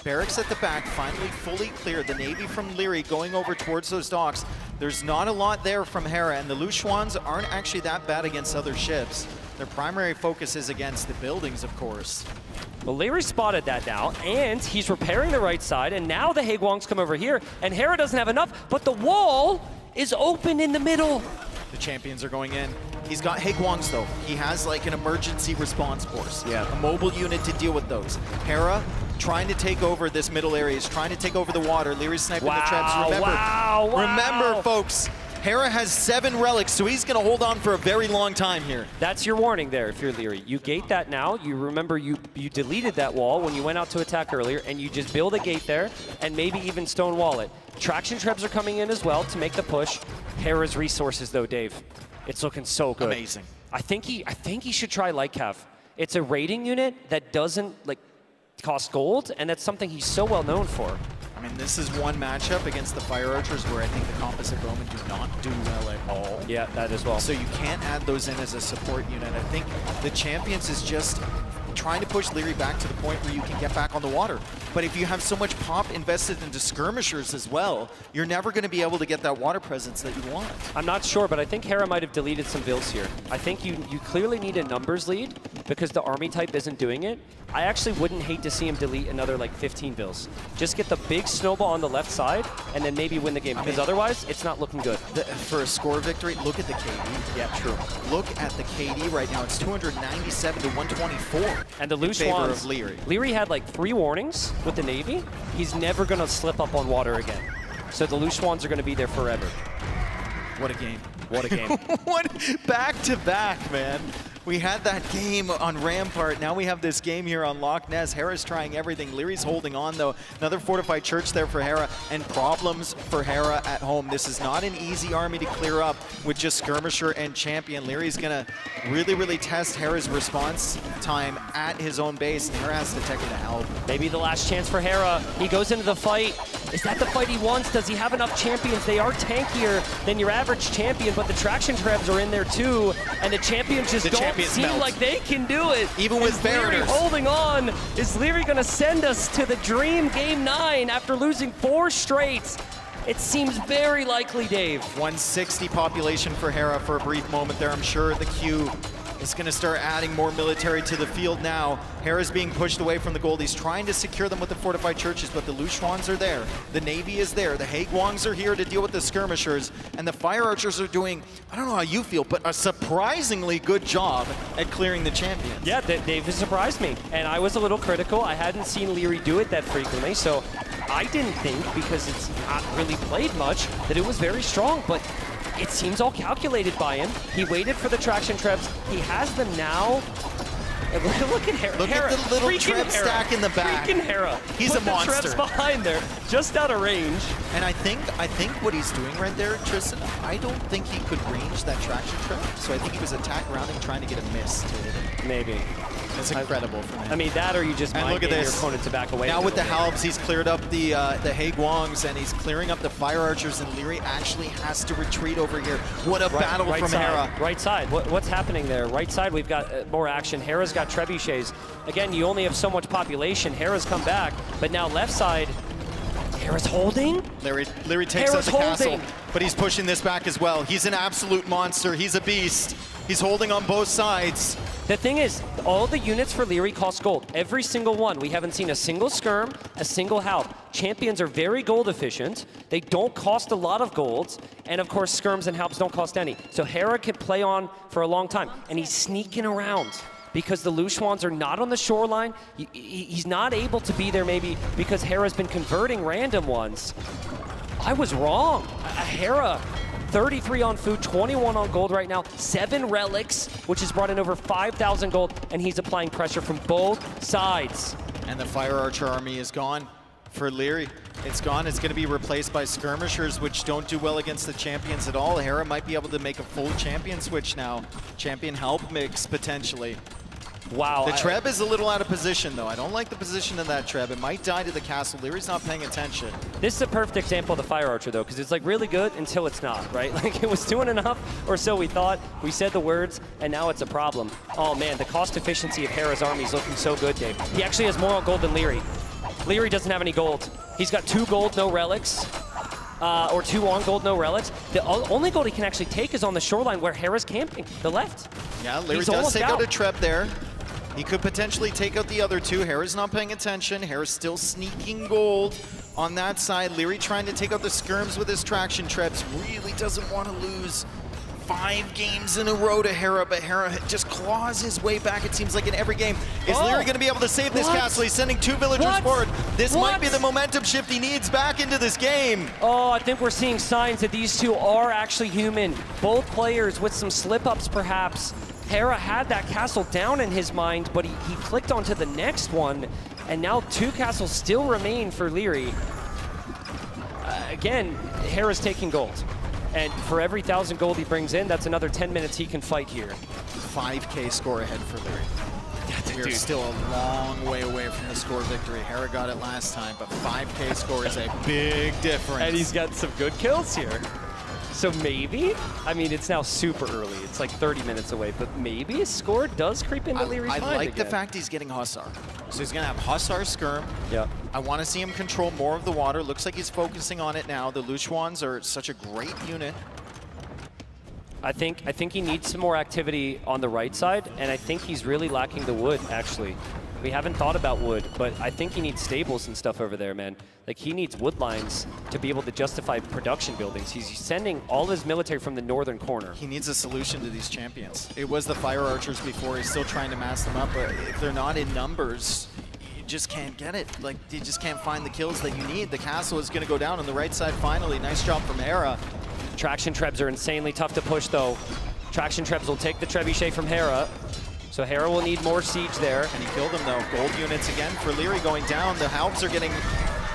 S17: barracks at the back, finally fully clear. The Navy from Leary going over towards those docks. There's not a lot there from Hera, and the Luchuans aren't actually that bad against other ships. Their primary focus is against the buildings, of course.
S18: Well, Leary spotted that now, and he's repairing the right side, and now the Haegwangs come over here, and Hera doesn't have enough, but the wall is open in the middle.
S17: The champions are going in. He's got Haegwangs, though. He has like an emergency response force. Yeah. A mobile unit to deal with those. Hera trying to take over this middle area. He's trying to take over the water. Leary's sniping the Trebs. Remember, folks, Hera has 7 relics, so he's going to hold on for a very long time here.
S18: That's your warning there if you're Leary. You gate that now. You remember you deleted that wall when you went out to attack earlier, and you just build a gate there and maybe even stonewall it. Traction Trebs are coming in as well to make the push. Hera's resources, though, Dave, it's looking so good.
S17: Amazing.
S18: I think he should try Light Cav. It's a raiding unit that doesn't cost gold, and that's something he's so well known for.
S17: I mean, this is one matchup against the Fire Archers where I think the Composite Bowmen do not do well at all.
S18: Yeah, that as well.
S17: So you can't add those in as a support unit. I think the Champions is just trying to push Leary back to the point where you can get back on the water. But if you have so much pop invested into skirmishers as well, you're never going to be able to get that water presence that you want.
S18: I'm not sure, but I think Hera might have deleted some builds here. I think you clearly need a numbers lead because the army type isn't doing it. I actually wouldn't hate to see him delete another 15 bills. Just get the big snowball on the left side and then maybe win the game, because otherwise it's not looking good.
S17: For a score victory, look at the KD. Yeah, true. Look at the KD right now. It's 297 to 124.
S18: And the Luchuans,
S17: in favor of Leary.
S18: Leary had 3 warnings with the Navy. He's never going to slip up on water again. So the Luchuans are going to be there forever.
S17: What a game.
S18: What a game.
S17: Back to back, man. We had that game on Rampart. Now we have this game here on Loch Ness. Hera's trying everything. Leary's holding on, though. Another fortified church there for Hera, and problems for Hera at home. This is not an easy army to clear up with just Skirmisher and Champion. Leary's going to really, really test Hera's response time at his own base, and Hera has to take it to help.
S18: Maybe the last chance for Hera. He goes into the fight. Is that the fight he wants? Does he have enough champions? They are tankier than your average champion, but the traction Trebs are in there too, and the champions just don't seem like they can do it.
S17: Even with barriers.
S18: Leary holding on. Is Leary going to send us to the dream game 9 after losing 4 straight? It seems very likely, Dave.
S17: 160 population for Hera for a brief moment there. I'm sure the queue is going to start adding more military to the field now. Hera's being pushed away from the gold. He's trying to secure them with the fortified churches, but the Lushwans are there. The Navy is there. The Haegwangs are here to deal with the skirmishers. And the Fire Archers are doing, I don't know how you feel, but a surprisingly good job at clearing the champions.
S18: Yeah, they've surprised me. And I was a little critical. I hadn't seen Leary do it that frequently, so I didn't think, because it's not really played much, that it was very strong, but it seems all calculated by him. He waited for the traction traps. He has them now. Look at Hera.
S17: Look at the little trap stack in the back.
S18: Freaking Hera.
S17: He's
S18: Put
S17: a monster.
S18: The traps behind there, just out of range.
S17: And I think what he's doing right there, Tristan, I don't think he could range that traction trap. So I think he was attack rounding, trying to get a miss to hit it.
S18: Maybe.
S17: It's incredible from him.
S18: I mean, that or you just
S17: and look at this.
S18: your opponent to back away.
S17: Now with the Halbs, he's cleared up the Haegwangs, and he's clearing up the Fire Archers, and Leary actually has to retreat over here. What a battle from
S18: side,
S17: Hera.
S18: Right side. What's happening there? Right side, we've got more action. Hera's got trebuchets. Again, you only have so much population. Hera's come back, but now left side, Hera's holding?
S17: Leary takes out the castle, but he's pushing this back as well. He's an absolute monster. He's a beast. He's holding on both sides.
S18: The thing is, all the units for Leary cost gold. Every single one. We haven't seen a single skirm, a single halp. Champions are very gold efficient. They don't cost a lot of gold. And of course, skirms and halps don't cost any. So Hera can play on for a long time. And he's sneaking around because the Lushwans are not on the shoreline. He's not able to be there maybe because Hera's been converting random ones. I was wrong. Hera, 33 on food, 21 on gold right now, 7 relics, which has brought in over 5,000 gold, and he's applying pressure from both sides.
S17: And the Fire Archer army is gone for Leary. It's gone. It's going to be replaced by skirmishers, which don't do well against the champions at all. Hera might be able to make a full champion switch now. Champion help mix, potentially.
S18: Wow.
S17: The Treb is a little out of position, though. I don't like the position of that Treb. It might die to the castle. Leary's not paying attention.
S18: This is a perfect example of the Fire Archer, though, because it's like really good until it's not, right? Like it was doing enough, or so we thought. We said the words, and now it's a problem. Oh man, the cost efficiency of Hera's army is looking so good, Dave. He actually has more on gold than Leary. Leary doesn't have any gold. He's got 2 gold, no relics. Or 2 on gold, no relics. The only gold he can actually take is on the shoreline where Hera's camping, the left.
S17: Yeah, Leary does take out a Treb there. He could potentially take out the other 2. Hera's not paying attention. Hera's still sneaking gold on that side. Leary trying to take out the skirms with his traction trebs. Really doesn't want to lose 5 games in a row to Hera, but Hera just claws his way back, it seems like, in every game. Is Leary going to be able to save this castle? He's sending 2 villagers forward. This might be the momentum shift he needs back into this game.
S18: Oh, I think we're seeing signs that these 2 are actually human. Both players with some slip-ups, perhaps. Hera had that castle down in his mind, but he clicked onto the next one, and now 2 castles still remain for Leary. Again, Hera's taking gold. And for every 1,000 gold he brings in, that's another 10 minutes he can fight here.
S17: 5K score ahead for Leary. We're still a long way away from the score victory. Hera got it last time, but 5K score is a big difference.
S18: And he's got some good kills here. So maybe, I mean, it's now super early. It's like 30 minutes away, but maybe his score does creep into Leary's mind
S17: I like
S18: again.
S17: the fact he's getting Hussar. So he's gonna have Hussar skirm.
S18: Yeah.
S17: I want to see him control more of the water. Looks like he's focusing on it now. The Lushwans are such a great unit.
S18: I think he needs some more activity on the right side, and I think he's really lacking the wood, actually. We haven't thought about wood, but I think he needs stables and stuff over there, man. Like, he needs wood lines to be able to justify production buildings. He's sending all his military from the northern corner.
S17: He needs a solution to these champions. It was the Fire Archers before. He's still trying to mass them up, but if they're not in numbers, you just can't get it. Like, you just can't find the kills that you need. The castle is going to go down on the right side finally. Nice job from Hera.
S18: Traction trebs are insanely tough to push, though. Traction trebs will take the trebuchet from Hera. So Hera will need more siege there.
S17: And he killed him, though. Gold units again for Leary going down. The Halbs are getting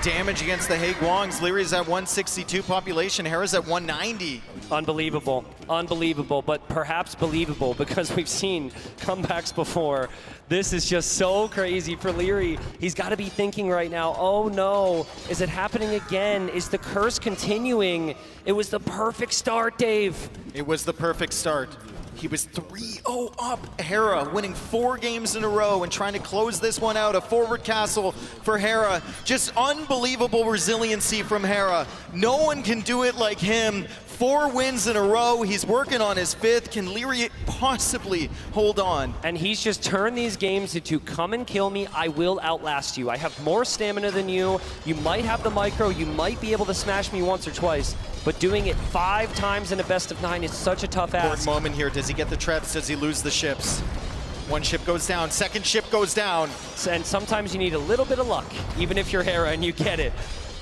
S17: damage against the Haegwangs. Leary's at 162 population. Hera's at 190.
S18: Unbelievable. Unbelievable, but perhaps believable because we've seen comebacks before. This is just so crazy for Leary. He's got to be thinking right now, oh no, is it happening again? Is the curse continuing? It was the perfect start, Dave.
S17: It was the perfect start. He was 3-0 up. Hera winning 4 games in a row and trying to close this one out. A forward castle for Hera. Just unbelievable resiliency from Hera. No one can do it like him. 4 wins in a row. He's working on his 5th. Can Leary possibly hold on?
S18: And he's just turned these games into come and kill me, I will outlast you. I have more stamina than you. You might have the micro, you might be able to smash me once or twice, but doing it 5 times in a best of 9 is such a tough ask.
S17: Important moment here. Does he get the trebs? Does he lose the ships? One ship goes down, 2nd ship goes down.
S18: And sometimes you need a little bit of luck, even if you're Hera and you get it.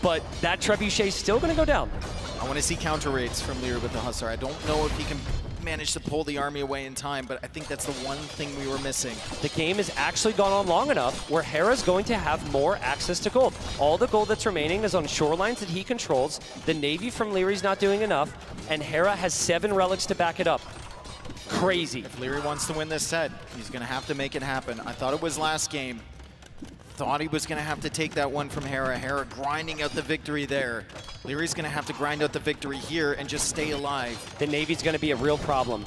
S18: But that trebuchet's still gonna go down.
S17: I want to see counter rates from Leary with the Hussar. I don't know if he can manage to pull the army away in time, but I think that's the one thing we were missing.
S18: The game has actually gone on long enough where Hera's going to have more access to gold. All the gold that's remaining is on shorelines that he controls. The Navy from Leary's not doing enough, and Hera has 7 relics to back it up. Crazy.
S17: If Leary wants to win this set, he's going to have to make it happen. I thought it was last game. Thought he was going to have to take that one from Hera. Hera grinding out the victory there. Leary's going to have to grind out the victory here and just stay alive.
S18: The Navy's going to be a real problem.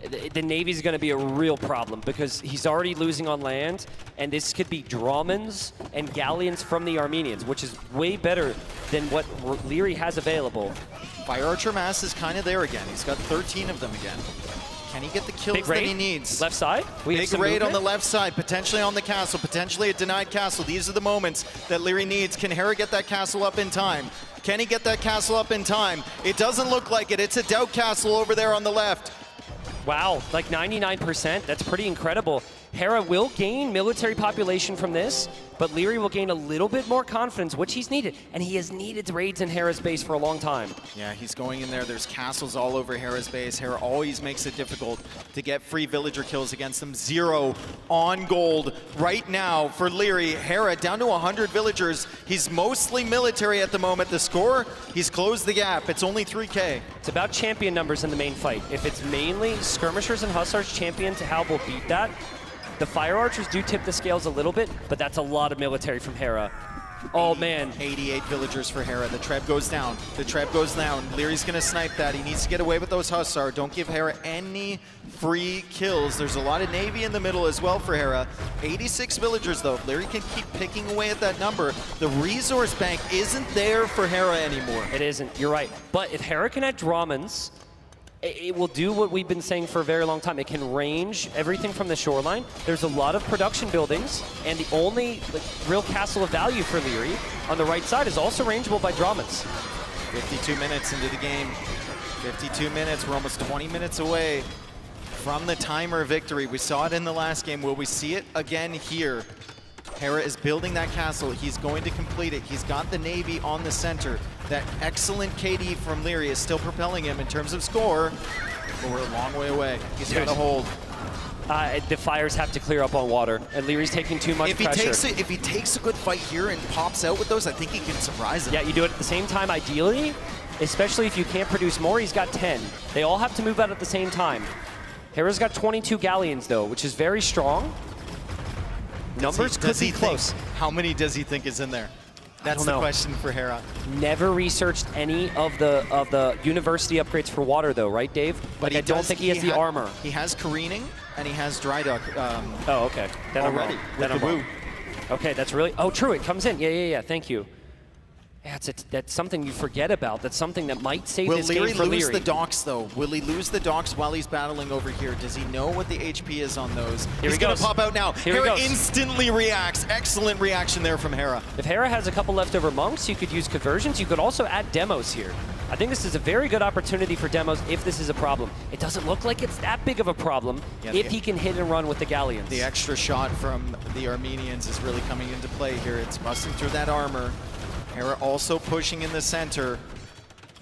S18: The Navy's going to be a real problem because he's already losing on land, and this could be Dramans and galleons from the Armenians, which is way better than what Leary has available.
S17: Fire Archer mass is kind of there again. He's got 13 of them again. Can he get the kills that he needs?
S18: Left side?
S17: Big raid on the left side, potentially on the castle, potentially a denied castle. These are the moments that Leary needs. Can Hera get that castle up in time? Can he get that castle up in time? It doesn't look like it. It's a doubt castle over there on the left.
S18: Wow, like 99%. That's pretty incredible. Hera will gain military population from this, but Leary will gain a little bit more confidence, which he's needed. And he has needed raids in Hera's base for a long time.
S17: Yeah, he's going in there. There's castles all over Hera's base. Hera always makes it difficult to get free villager kills against them. 0 on gold right now for Leary. Hera down to 100 villagers. He's mostly military at the moment. The score, he's closed the gap. It's only 3K.
S18: It's about champion numbers in the main fight. If it's mainly skirmishers and hussars, champion to Hal will beat that. The fire archers do tip the scales a little bit, but that's a lot of military from Hera. Oh, man.
S17: 88 villagers for Hera. The Treb goes down. The Treb goes down. Leary's going to snipe that. He needs to get away with those Hussar. Don't give Hera any free kills. There's a lot of Navy in the middle as well for Hera. 86 villagers, though. Leary can keep picking away at that number. The resource bank isn't there for Hera anymore.
S18: It isn't. You're right. But if Hera can add Dramans, it will do what we've been saying for a very long time. It can range everything from the shoreline. There's a lot of production buildings, and the only real castle of value for Leary on the right side is also rangeable by Dramans.
S17: 52 minutes into the game. 52 minutes. We're almost 20 minutes away from the timer victory. We saw it in the last game. Will we see it again here? Hera is building that castle. He's going to complete it. He's got the Navy on the center. That excellent KD from Leary is still propelling him in terms of score, but we're a long way away. He's got to hold.
S18: The fires have to clear up on water, and Leary's taking too much pressure.
S17: If he takes a good fight here and pops out with those, I think he can surprise him.
S18: Yeah, you do it at the same time, ideally, especially if you can't produce more. He's got 10. They all have to move out at the same time. Hera's got 22 galleons, though, which is very strong. Numbers could be close.
S17: How many does he think is in there? That's the question for Hera.
S18: Never researched any of the university upgrades for water, though, right, Dave? But I don't think he has the armor.
S17: He has careening and he has dry dock.
S18: Oh, okay. Then
S17: already
S18: I'm wrong. Okay, that's really. Oh, true. It comes in. Yeah. Thank you. Yeah, that's something you forget about. That's something that might save this game for Leary.
S17: Will Leary lose the docks, though? Will he lose the docks while he's battling over here? Does he know what the HP is on those? He's going to pop out now. Hera instantly reacts. Excellent reaction there from Hera.
S18: If Hera has a couple leftover monks, you could use conversions. You could also add demos here. I think this is a very good opportunity for demos if this is a problem. It doesn't look like it's that big of a problem if he can hit and run with the galleons.
S17: The extra shot from the Armenians is really coming into play here. It's busting through that armor. Hera also pushing in the center.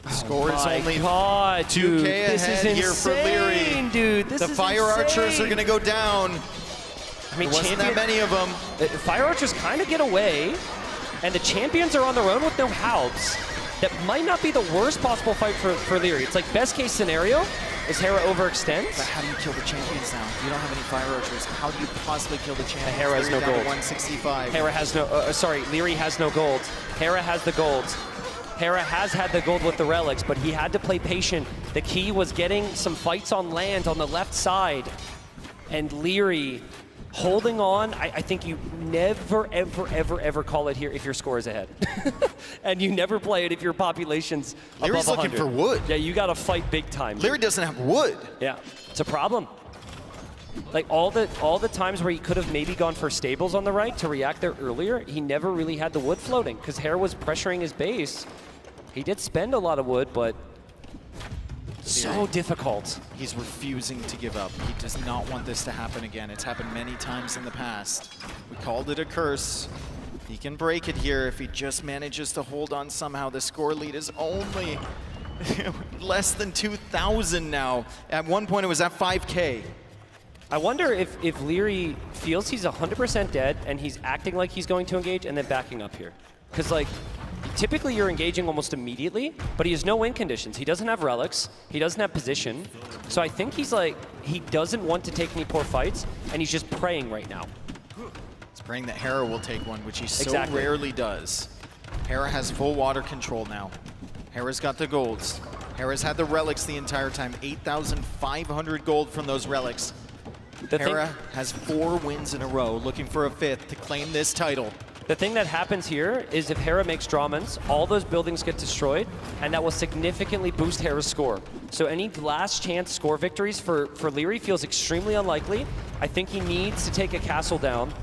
S17: The score is only 2K ahead here for Leary.
S18: Dude,
S17: the Fire Archers are going to go down.
S18: I mean,
S17: there wasn't that many of them.
S18: Fire Archers kind of get away, and the champions are on their own with no halbs. That might not be the worst possible fight for Leary. It's like best case scenario is Hera overextends.
S17: But how do you kill the champions now? You don't have any Fire Archers. How do you possibly kill the champions?
S18: Hera has no gold.
S17: 165.
S18: Hera has no, Leary has no gold. Hera has the gold. Hera has had the gold with the relics, but he had to play patient. The key was getting some fights on land on the left side. And Leary holding on, I think you never, ever, ever, ever call it here if your score is ahead. And you never play it if your population's
S17: Leary's
S18: above 100.
S17: looking for wood.
S18: Yeah, you got to fight big time.
S17: Leary doesn't have wood.
S18: Yeah, it's a problem. Like all the times where he could have maybe gone for stables on the right to react there earlier, he never really had the wood floating because Hera was pressuring his base. He did spend a lot of wood, but so difficult.
S17: He's refusing to give up. He does not want this to happen again. It's happened many times in the past. We called it a curse. He can break it here if he just manages to hold on somehow. The score lead is only less than 2,000 now. At one point, it was at 5K.
S18: I wonder if Leary feels he's 100% dead and he's acting like he's going to engage and then backing up here. Because, like, typically you're engaging almost immediately, but he has no win conditions. He doesn't have relics. He doesn't have position. So I think he's like, he doesn't want to take any poor fights, and he's just praying right now.
S17: He's praying that Hera will take one, which he so
S18: Exactly.
S17: rarely does. Hera has full water control now. Hera's got the golds. Hera's had the relics the entire time. 8,500 gold from those relics. Hera has 4 wins in a row, looking for a 5th to claim this title.
S18: The thing that happens here is if Hera makes Drawmans, all those buildings get destroyed, and that will significantly boost Hera's score. So any last chance score victories for Leary feels extremely unlikely. I think he needs to take a castle down,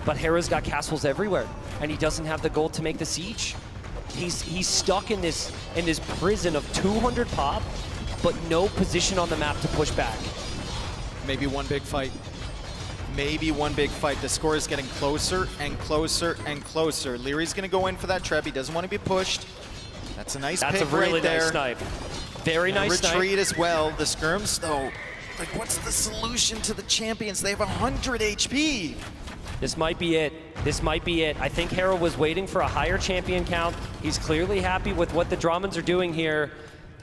S18: but Hera's got castles everywhere, and he doesn't have the gold to make the siege. He's stuck in this prison of 200 pop, but no position on the map to push back.
S17: Maybe one big fight. Maybe one big fight. The score is getting closer and closer and closer. Leary's going to go in for that trap. He doesn't want to be pushed. That's a nice pick
S18: That's a really
S17: right there.
S18: nice snipe. Very nice snipe.
S17: Retreat as well. The skirms, though, like, what's the solution to the champions? They have 100 HP.
S18: This might be it. This might be it. I think Hera was waiting for a higher champion count. He's clearly happy with what the Drawmans are doing here.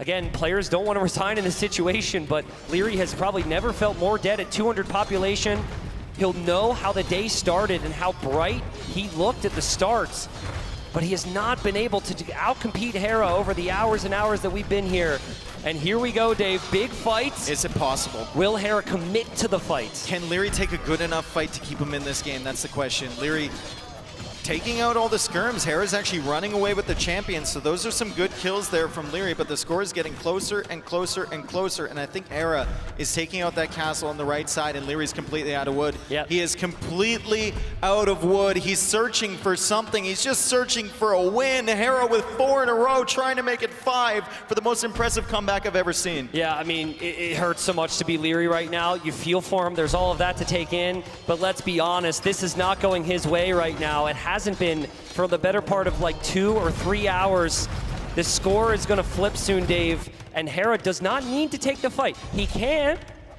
S18: Again, players don't want to resign in this situation, but Leary has probably never felt more dead at 200 population. He'll know how the day started and how bright he looked at the starts, but he has not been able to outcompete Hera over the hours and hours that we've been here. And here we go, Dave. Big fights.
S17: Is it possible?
S18: Will Hera commit to the fight?
S17: Can Leary take a good enough fight to keep him in this game? That's the question. Leary taking out all the skirms. Hera's actually running away with the champions, so those are some good kills there from Leary, but the score is getting closer and closer and closer, and I think Hera is taking out that castle on the right side, and Leary's completely out of wood.
S18: Yep.
S17: He is completely out of wood. He's searching for something. He's just searching for a win. Hera with 4 in a row, trying to make it 5 for the most impressive comeback I've ever seen.
S18: Yeah, I mean, it hurts so much to be Leary right now. You feel for him. There's all of that to take in, but let's be honest, this is not going his way right now. It hasn't been for the better part of like 2 or 3 hours. The score is going to flip soon, Dave, and Hera does not need to take the fight. He can,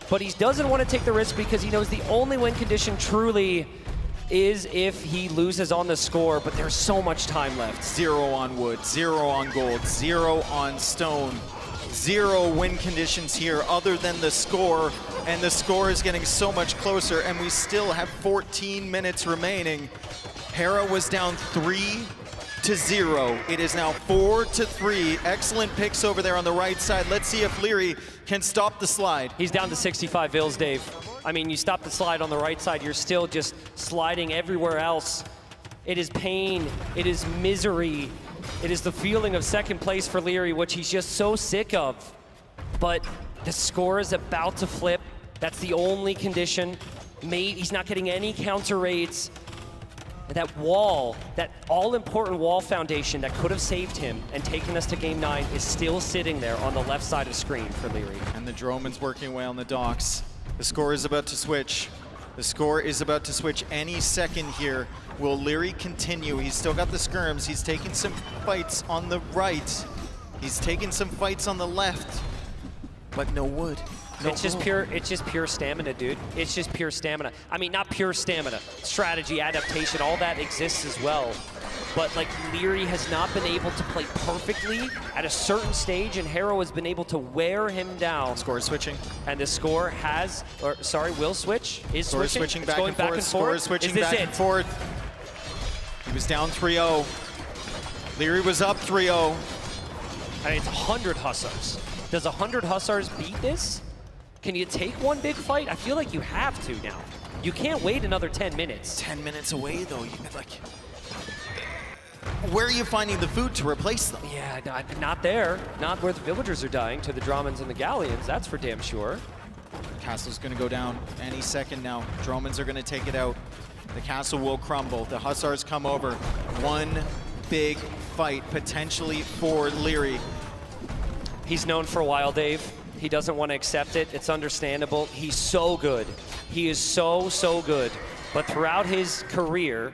S18: but he doesn't want to take the risk because he knows the only win condition truly is if he loses on the score, but there's so much time left.
S17: 0 on wood, 0 on gold, 0 on stone. 0 win conditions here other than the score, and the score is getting so much closer, and we still have 14 minutes remaining. Hera was down 3-0. It is now 4-3. Excellent picks over there on the right side. Let's see if Leary can stop the slide.
S18: He's down to 65 vills, Dave. I mean, you stop the slide on the right side, you're still just sliding everywhere else. It is pain, it is misery. It is the feeling of second place for Leary, which he's just so sick of. But the score is about to flip. That's the only condition. He's not getting any counter raids. That wall, that all-important wall foundation that could have saved him and taken us to Game 9 is still sitting there on the left side of the screen for Leary.
S17: And the Droman's working away on the docks. The score is about to switch. The score is about to switch any second here. Will Leary continue? He's still got the skirms. He's taking some fights on the right. He's taking some fights on the left, but no wood.
S18: It's just pure stamina, dude. It's just pure stamina. I mean, not pure stamina. Strategy, adaptation, all that exists as well. But like Leary has not been able to play perfectly at a certain stage, and Hera has been able to wear him down.
S17: Score is switching.
S18: And the score has, or sorry, will switch. Is
S17: score
S18: switching.
S17: Switching
S18: It's
S17: back
S18: going
S17: and
S18: back
S17: forth.
S18: and
S17: Score
S18: forth.
S17: is switching
S18: Is this
S17: back
S18: it?
S17: and forth. He was down 3-0. Leary was up 3-0.
S18: I mean, it's 100 Hussars. Does 100 Hussars beat this? Can you take one big fight? I feel like you have to now. You can't wait another 10 minutes.
S17: 10 minutes away, though. Where are you finding the food to replace them?
S18: Yeah, not there. Not where the villagers are dying, to the Dromans and the Galleons, that's for damn sure.
S17: Castle's going to go down any second now. Dromans are going to take it out. The castle will crumble. The Hussars come over. One big fight, potentially for Leary.
S18: He's known for a while, Dave. He doesn't want to accept it. It's understandable. He's so good. He is so, so good. But throughout his career,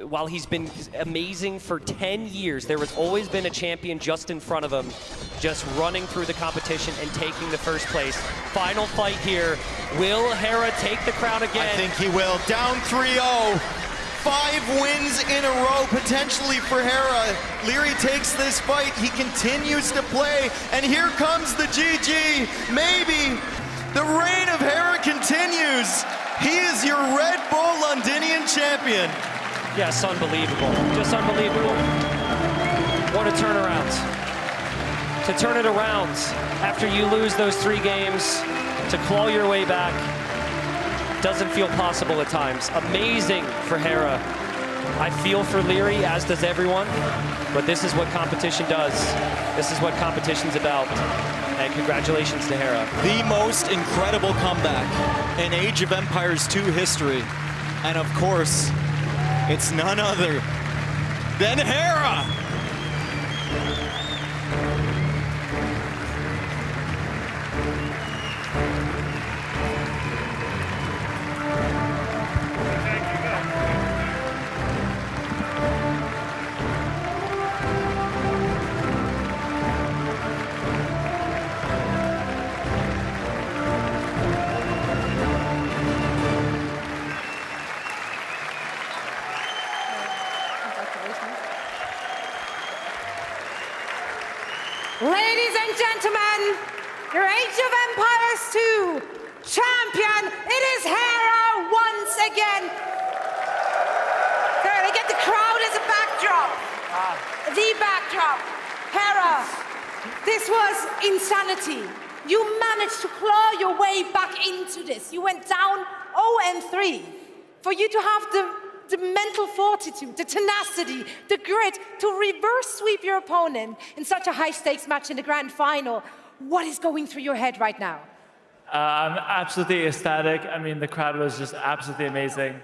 S18: while he's been amazing for 10 years, there has always been a champion just in front of him, just running through the competition and taking the first place. Final fight here. Will Hera take the crown again?
S17: I think he will. Down 3-0. 5 wins in a row, potentially for Hera. Leary takes this fight. He continues to play. And here comes the GG. Maybe the reign of Hera continues. He is your Red Bull Londinium champion.
S18: Yes, unbelievable. Just unbelievable. What a turnaround. To turn it around after you lose those 3 games, to claw your way back, doesn't feel possible at times. Amazing for Hera. I feel for Leary, as does everyone, but this is what competition does. This is what competition's about. And congratulations to Hera.
S17: The most incredible comeback in Age of Empires 2 history. And of course, it's none other than Hera!
S5: Ladies and gentlemen, your Age of Empires 2 champion, it is Hera once again. There, they get the crowd as a backdrop. The backdrop. Hera, this was insanity. You managed to claw your way back into this. You went down 0-3. For you to have the mental fortitude, the tenacity, the grit to reverse sweep your opponent in such a high-stakes match in the grand final. What is going through your head right now?
S10: I'm absolutely ecstatic. I mean, the crowd was just absolutely amazing.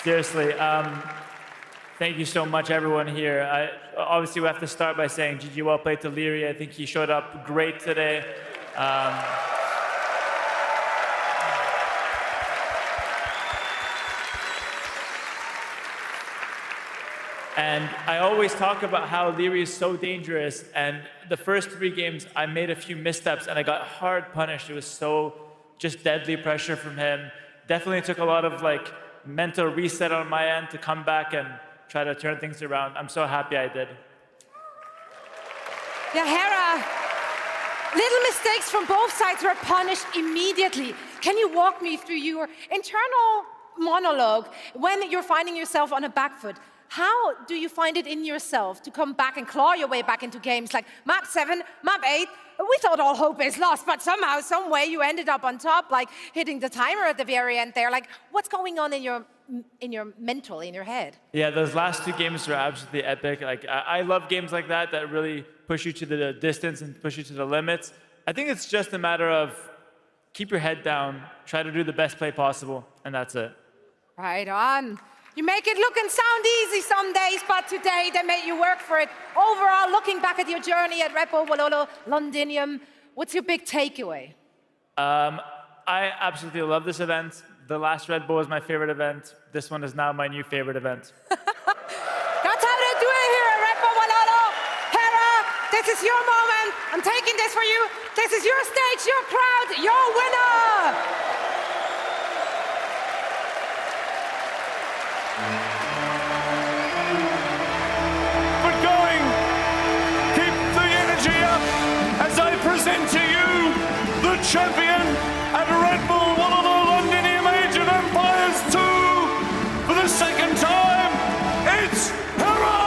S10: Seriously, thank you so much, everyone here. Obviously, we have to start by saying GG, well played to Leary. I think he showed up great today. And I always talk about how Leary is so dangerous, and the first 3 games I made a few missteps and I got hard punished. It was so just deadly pressure from him. Definitely took a lot of mental reset on my end to come back and try to turn things around. I'm so happy I did.
S5: Yeah, Hera, little mistakes from both sides were punished immediately. Can you walk me through your internal monologue when you're finding yourself on a back foot? How do you find it in yourself to come back and claw your way back into games like map 7, map 8? We thought all hope is lost, but somehow, some way you ended up on top, hitting the timer at the very end there. What's going on in your mental, in your head?
S10: Yeah, those last 2 games were absolutely epic. I love games like that really push you to the distance and push you to the limits. I think it's just a matter of keep your head down, try to do the best play possible, and that's it.
S5: Right on. You make it look and sound easy some days, but today they made you work for it. Overall, looking back at your journey at Red Bull, Wololo, Londinium, what's your big takeaway?
S10: I absolutely love this event. The last Red Bull was my favorite event. This one is now my new favorite event.
S5: That's how they do it here at Red Bull, Wololo. Hera, this is your moment. I'm taking this for you. This is your stage, your crowd, your winner.
S6: But going, keep the energy up as I present to you the champion at Red Bull Wololo Londinium Age of Empires 2 for the second time. It's Hera!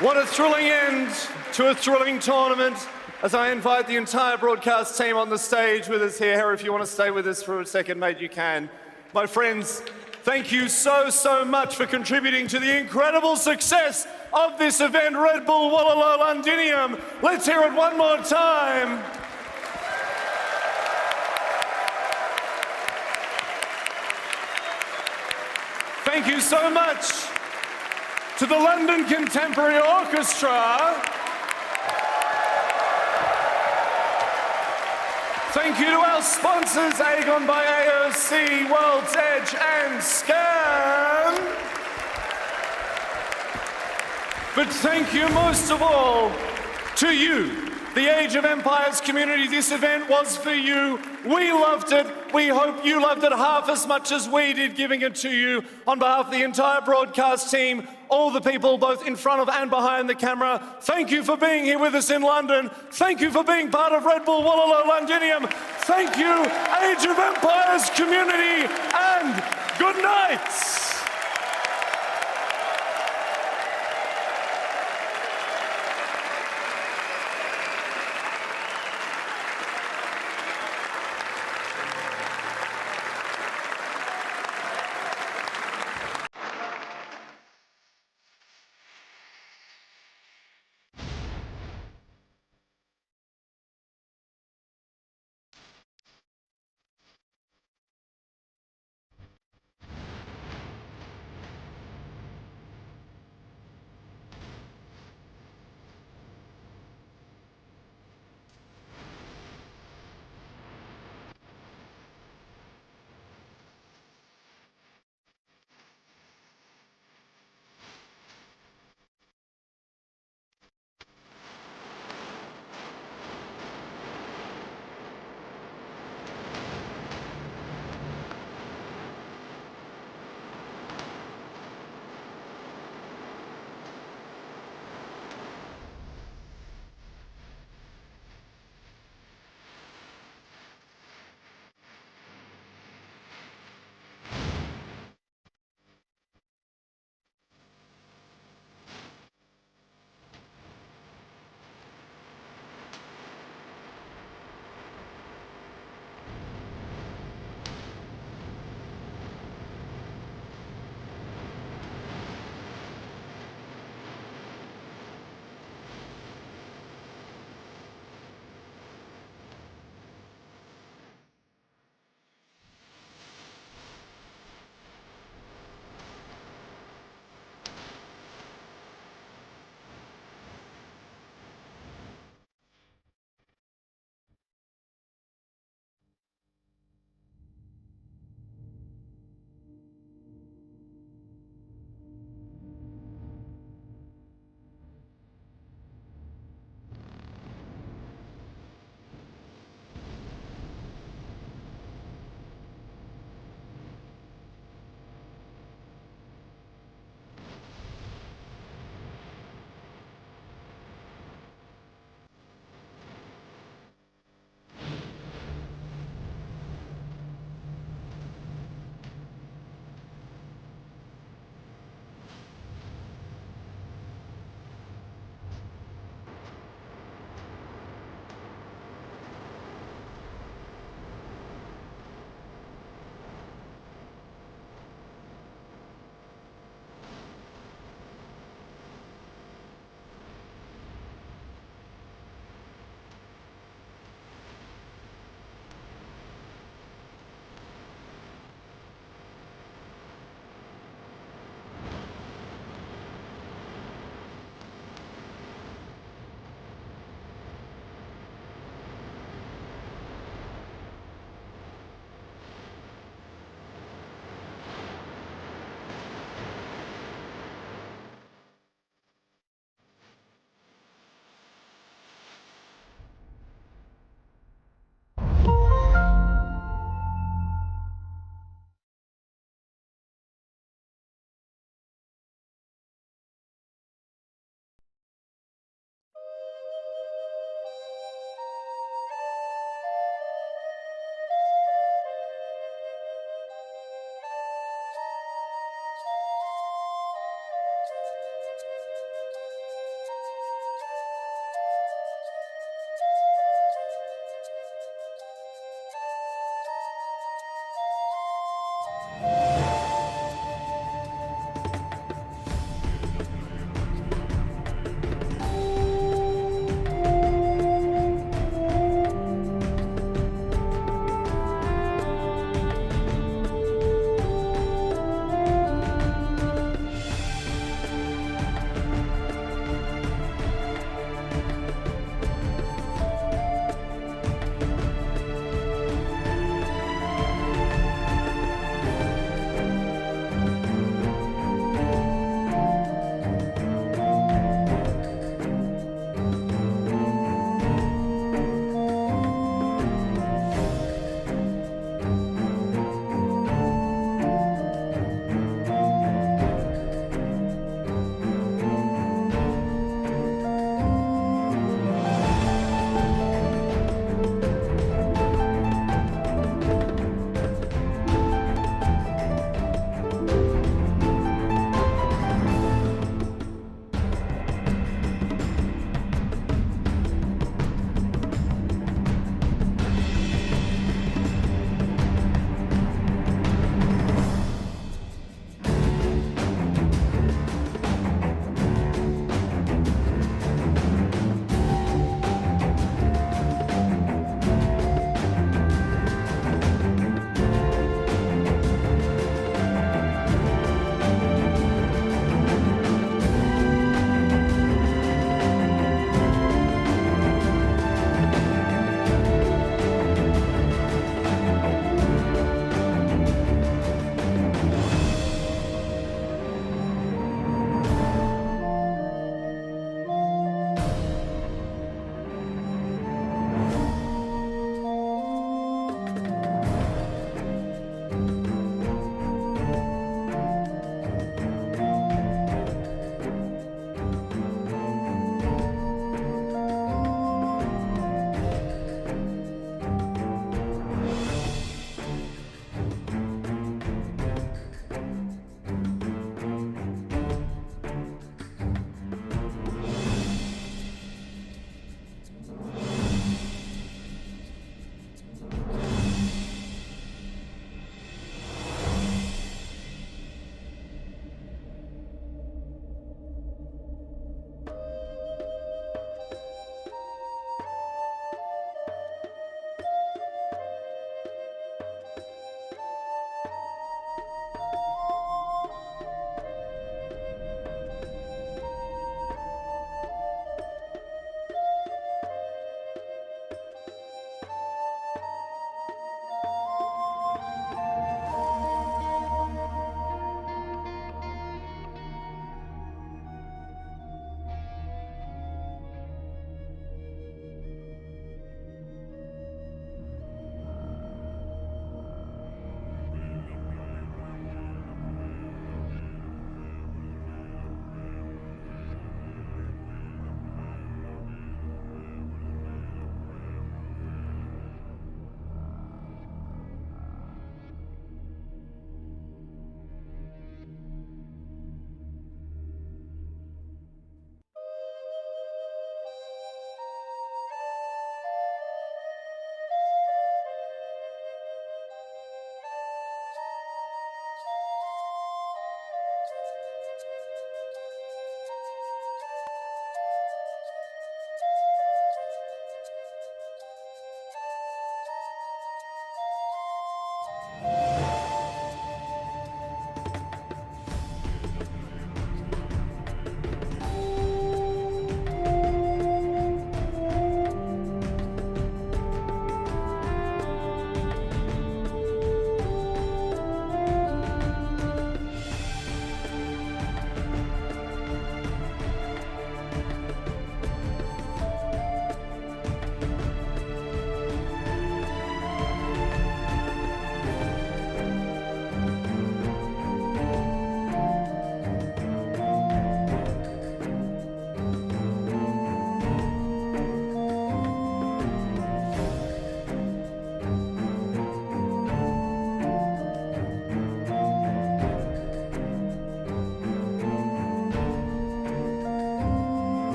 S6: What a thrilling end to a thrilling tournament. As I invite the entire broadcast team on the stage with us here. Hera, if you want to stay with us for a second, mate, you can. My friends, thank you so much for contributing to the incredible success of this event, Red Bull Wololo Londinium. Let's hear it one more time. Thank you so much to the London Contemporary Orchestra. Thank you to our sponsors, Aegon by AOC, World's Edge, and Scan. But thank you most of all to you, the Age of Empires community. This event was for you. We loved it. We hope you loved it half as much as we did giving it to you. On behalf of the entire broadcast team, all the people both in front of and behind the camera, thank you for being here with us in London. Thank you for being part of Red Bull Wololo Londinium. Thank you, Age of Empires community, and good night.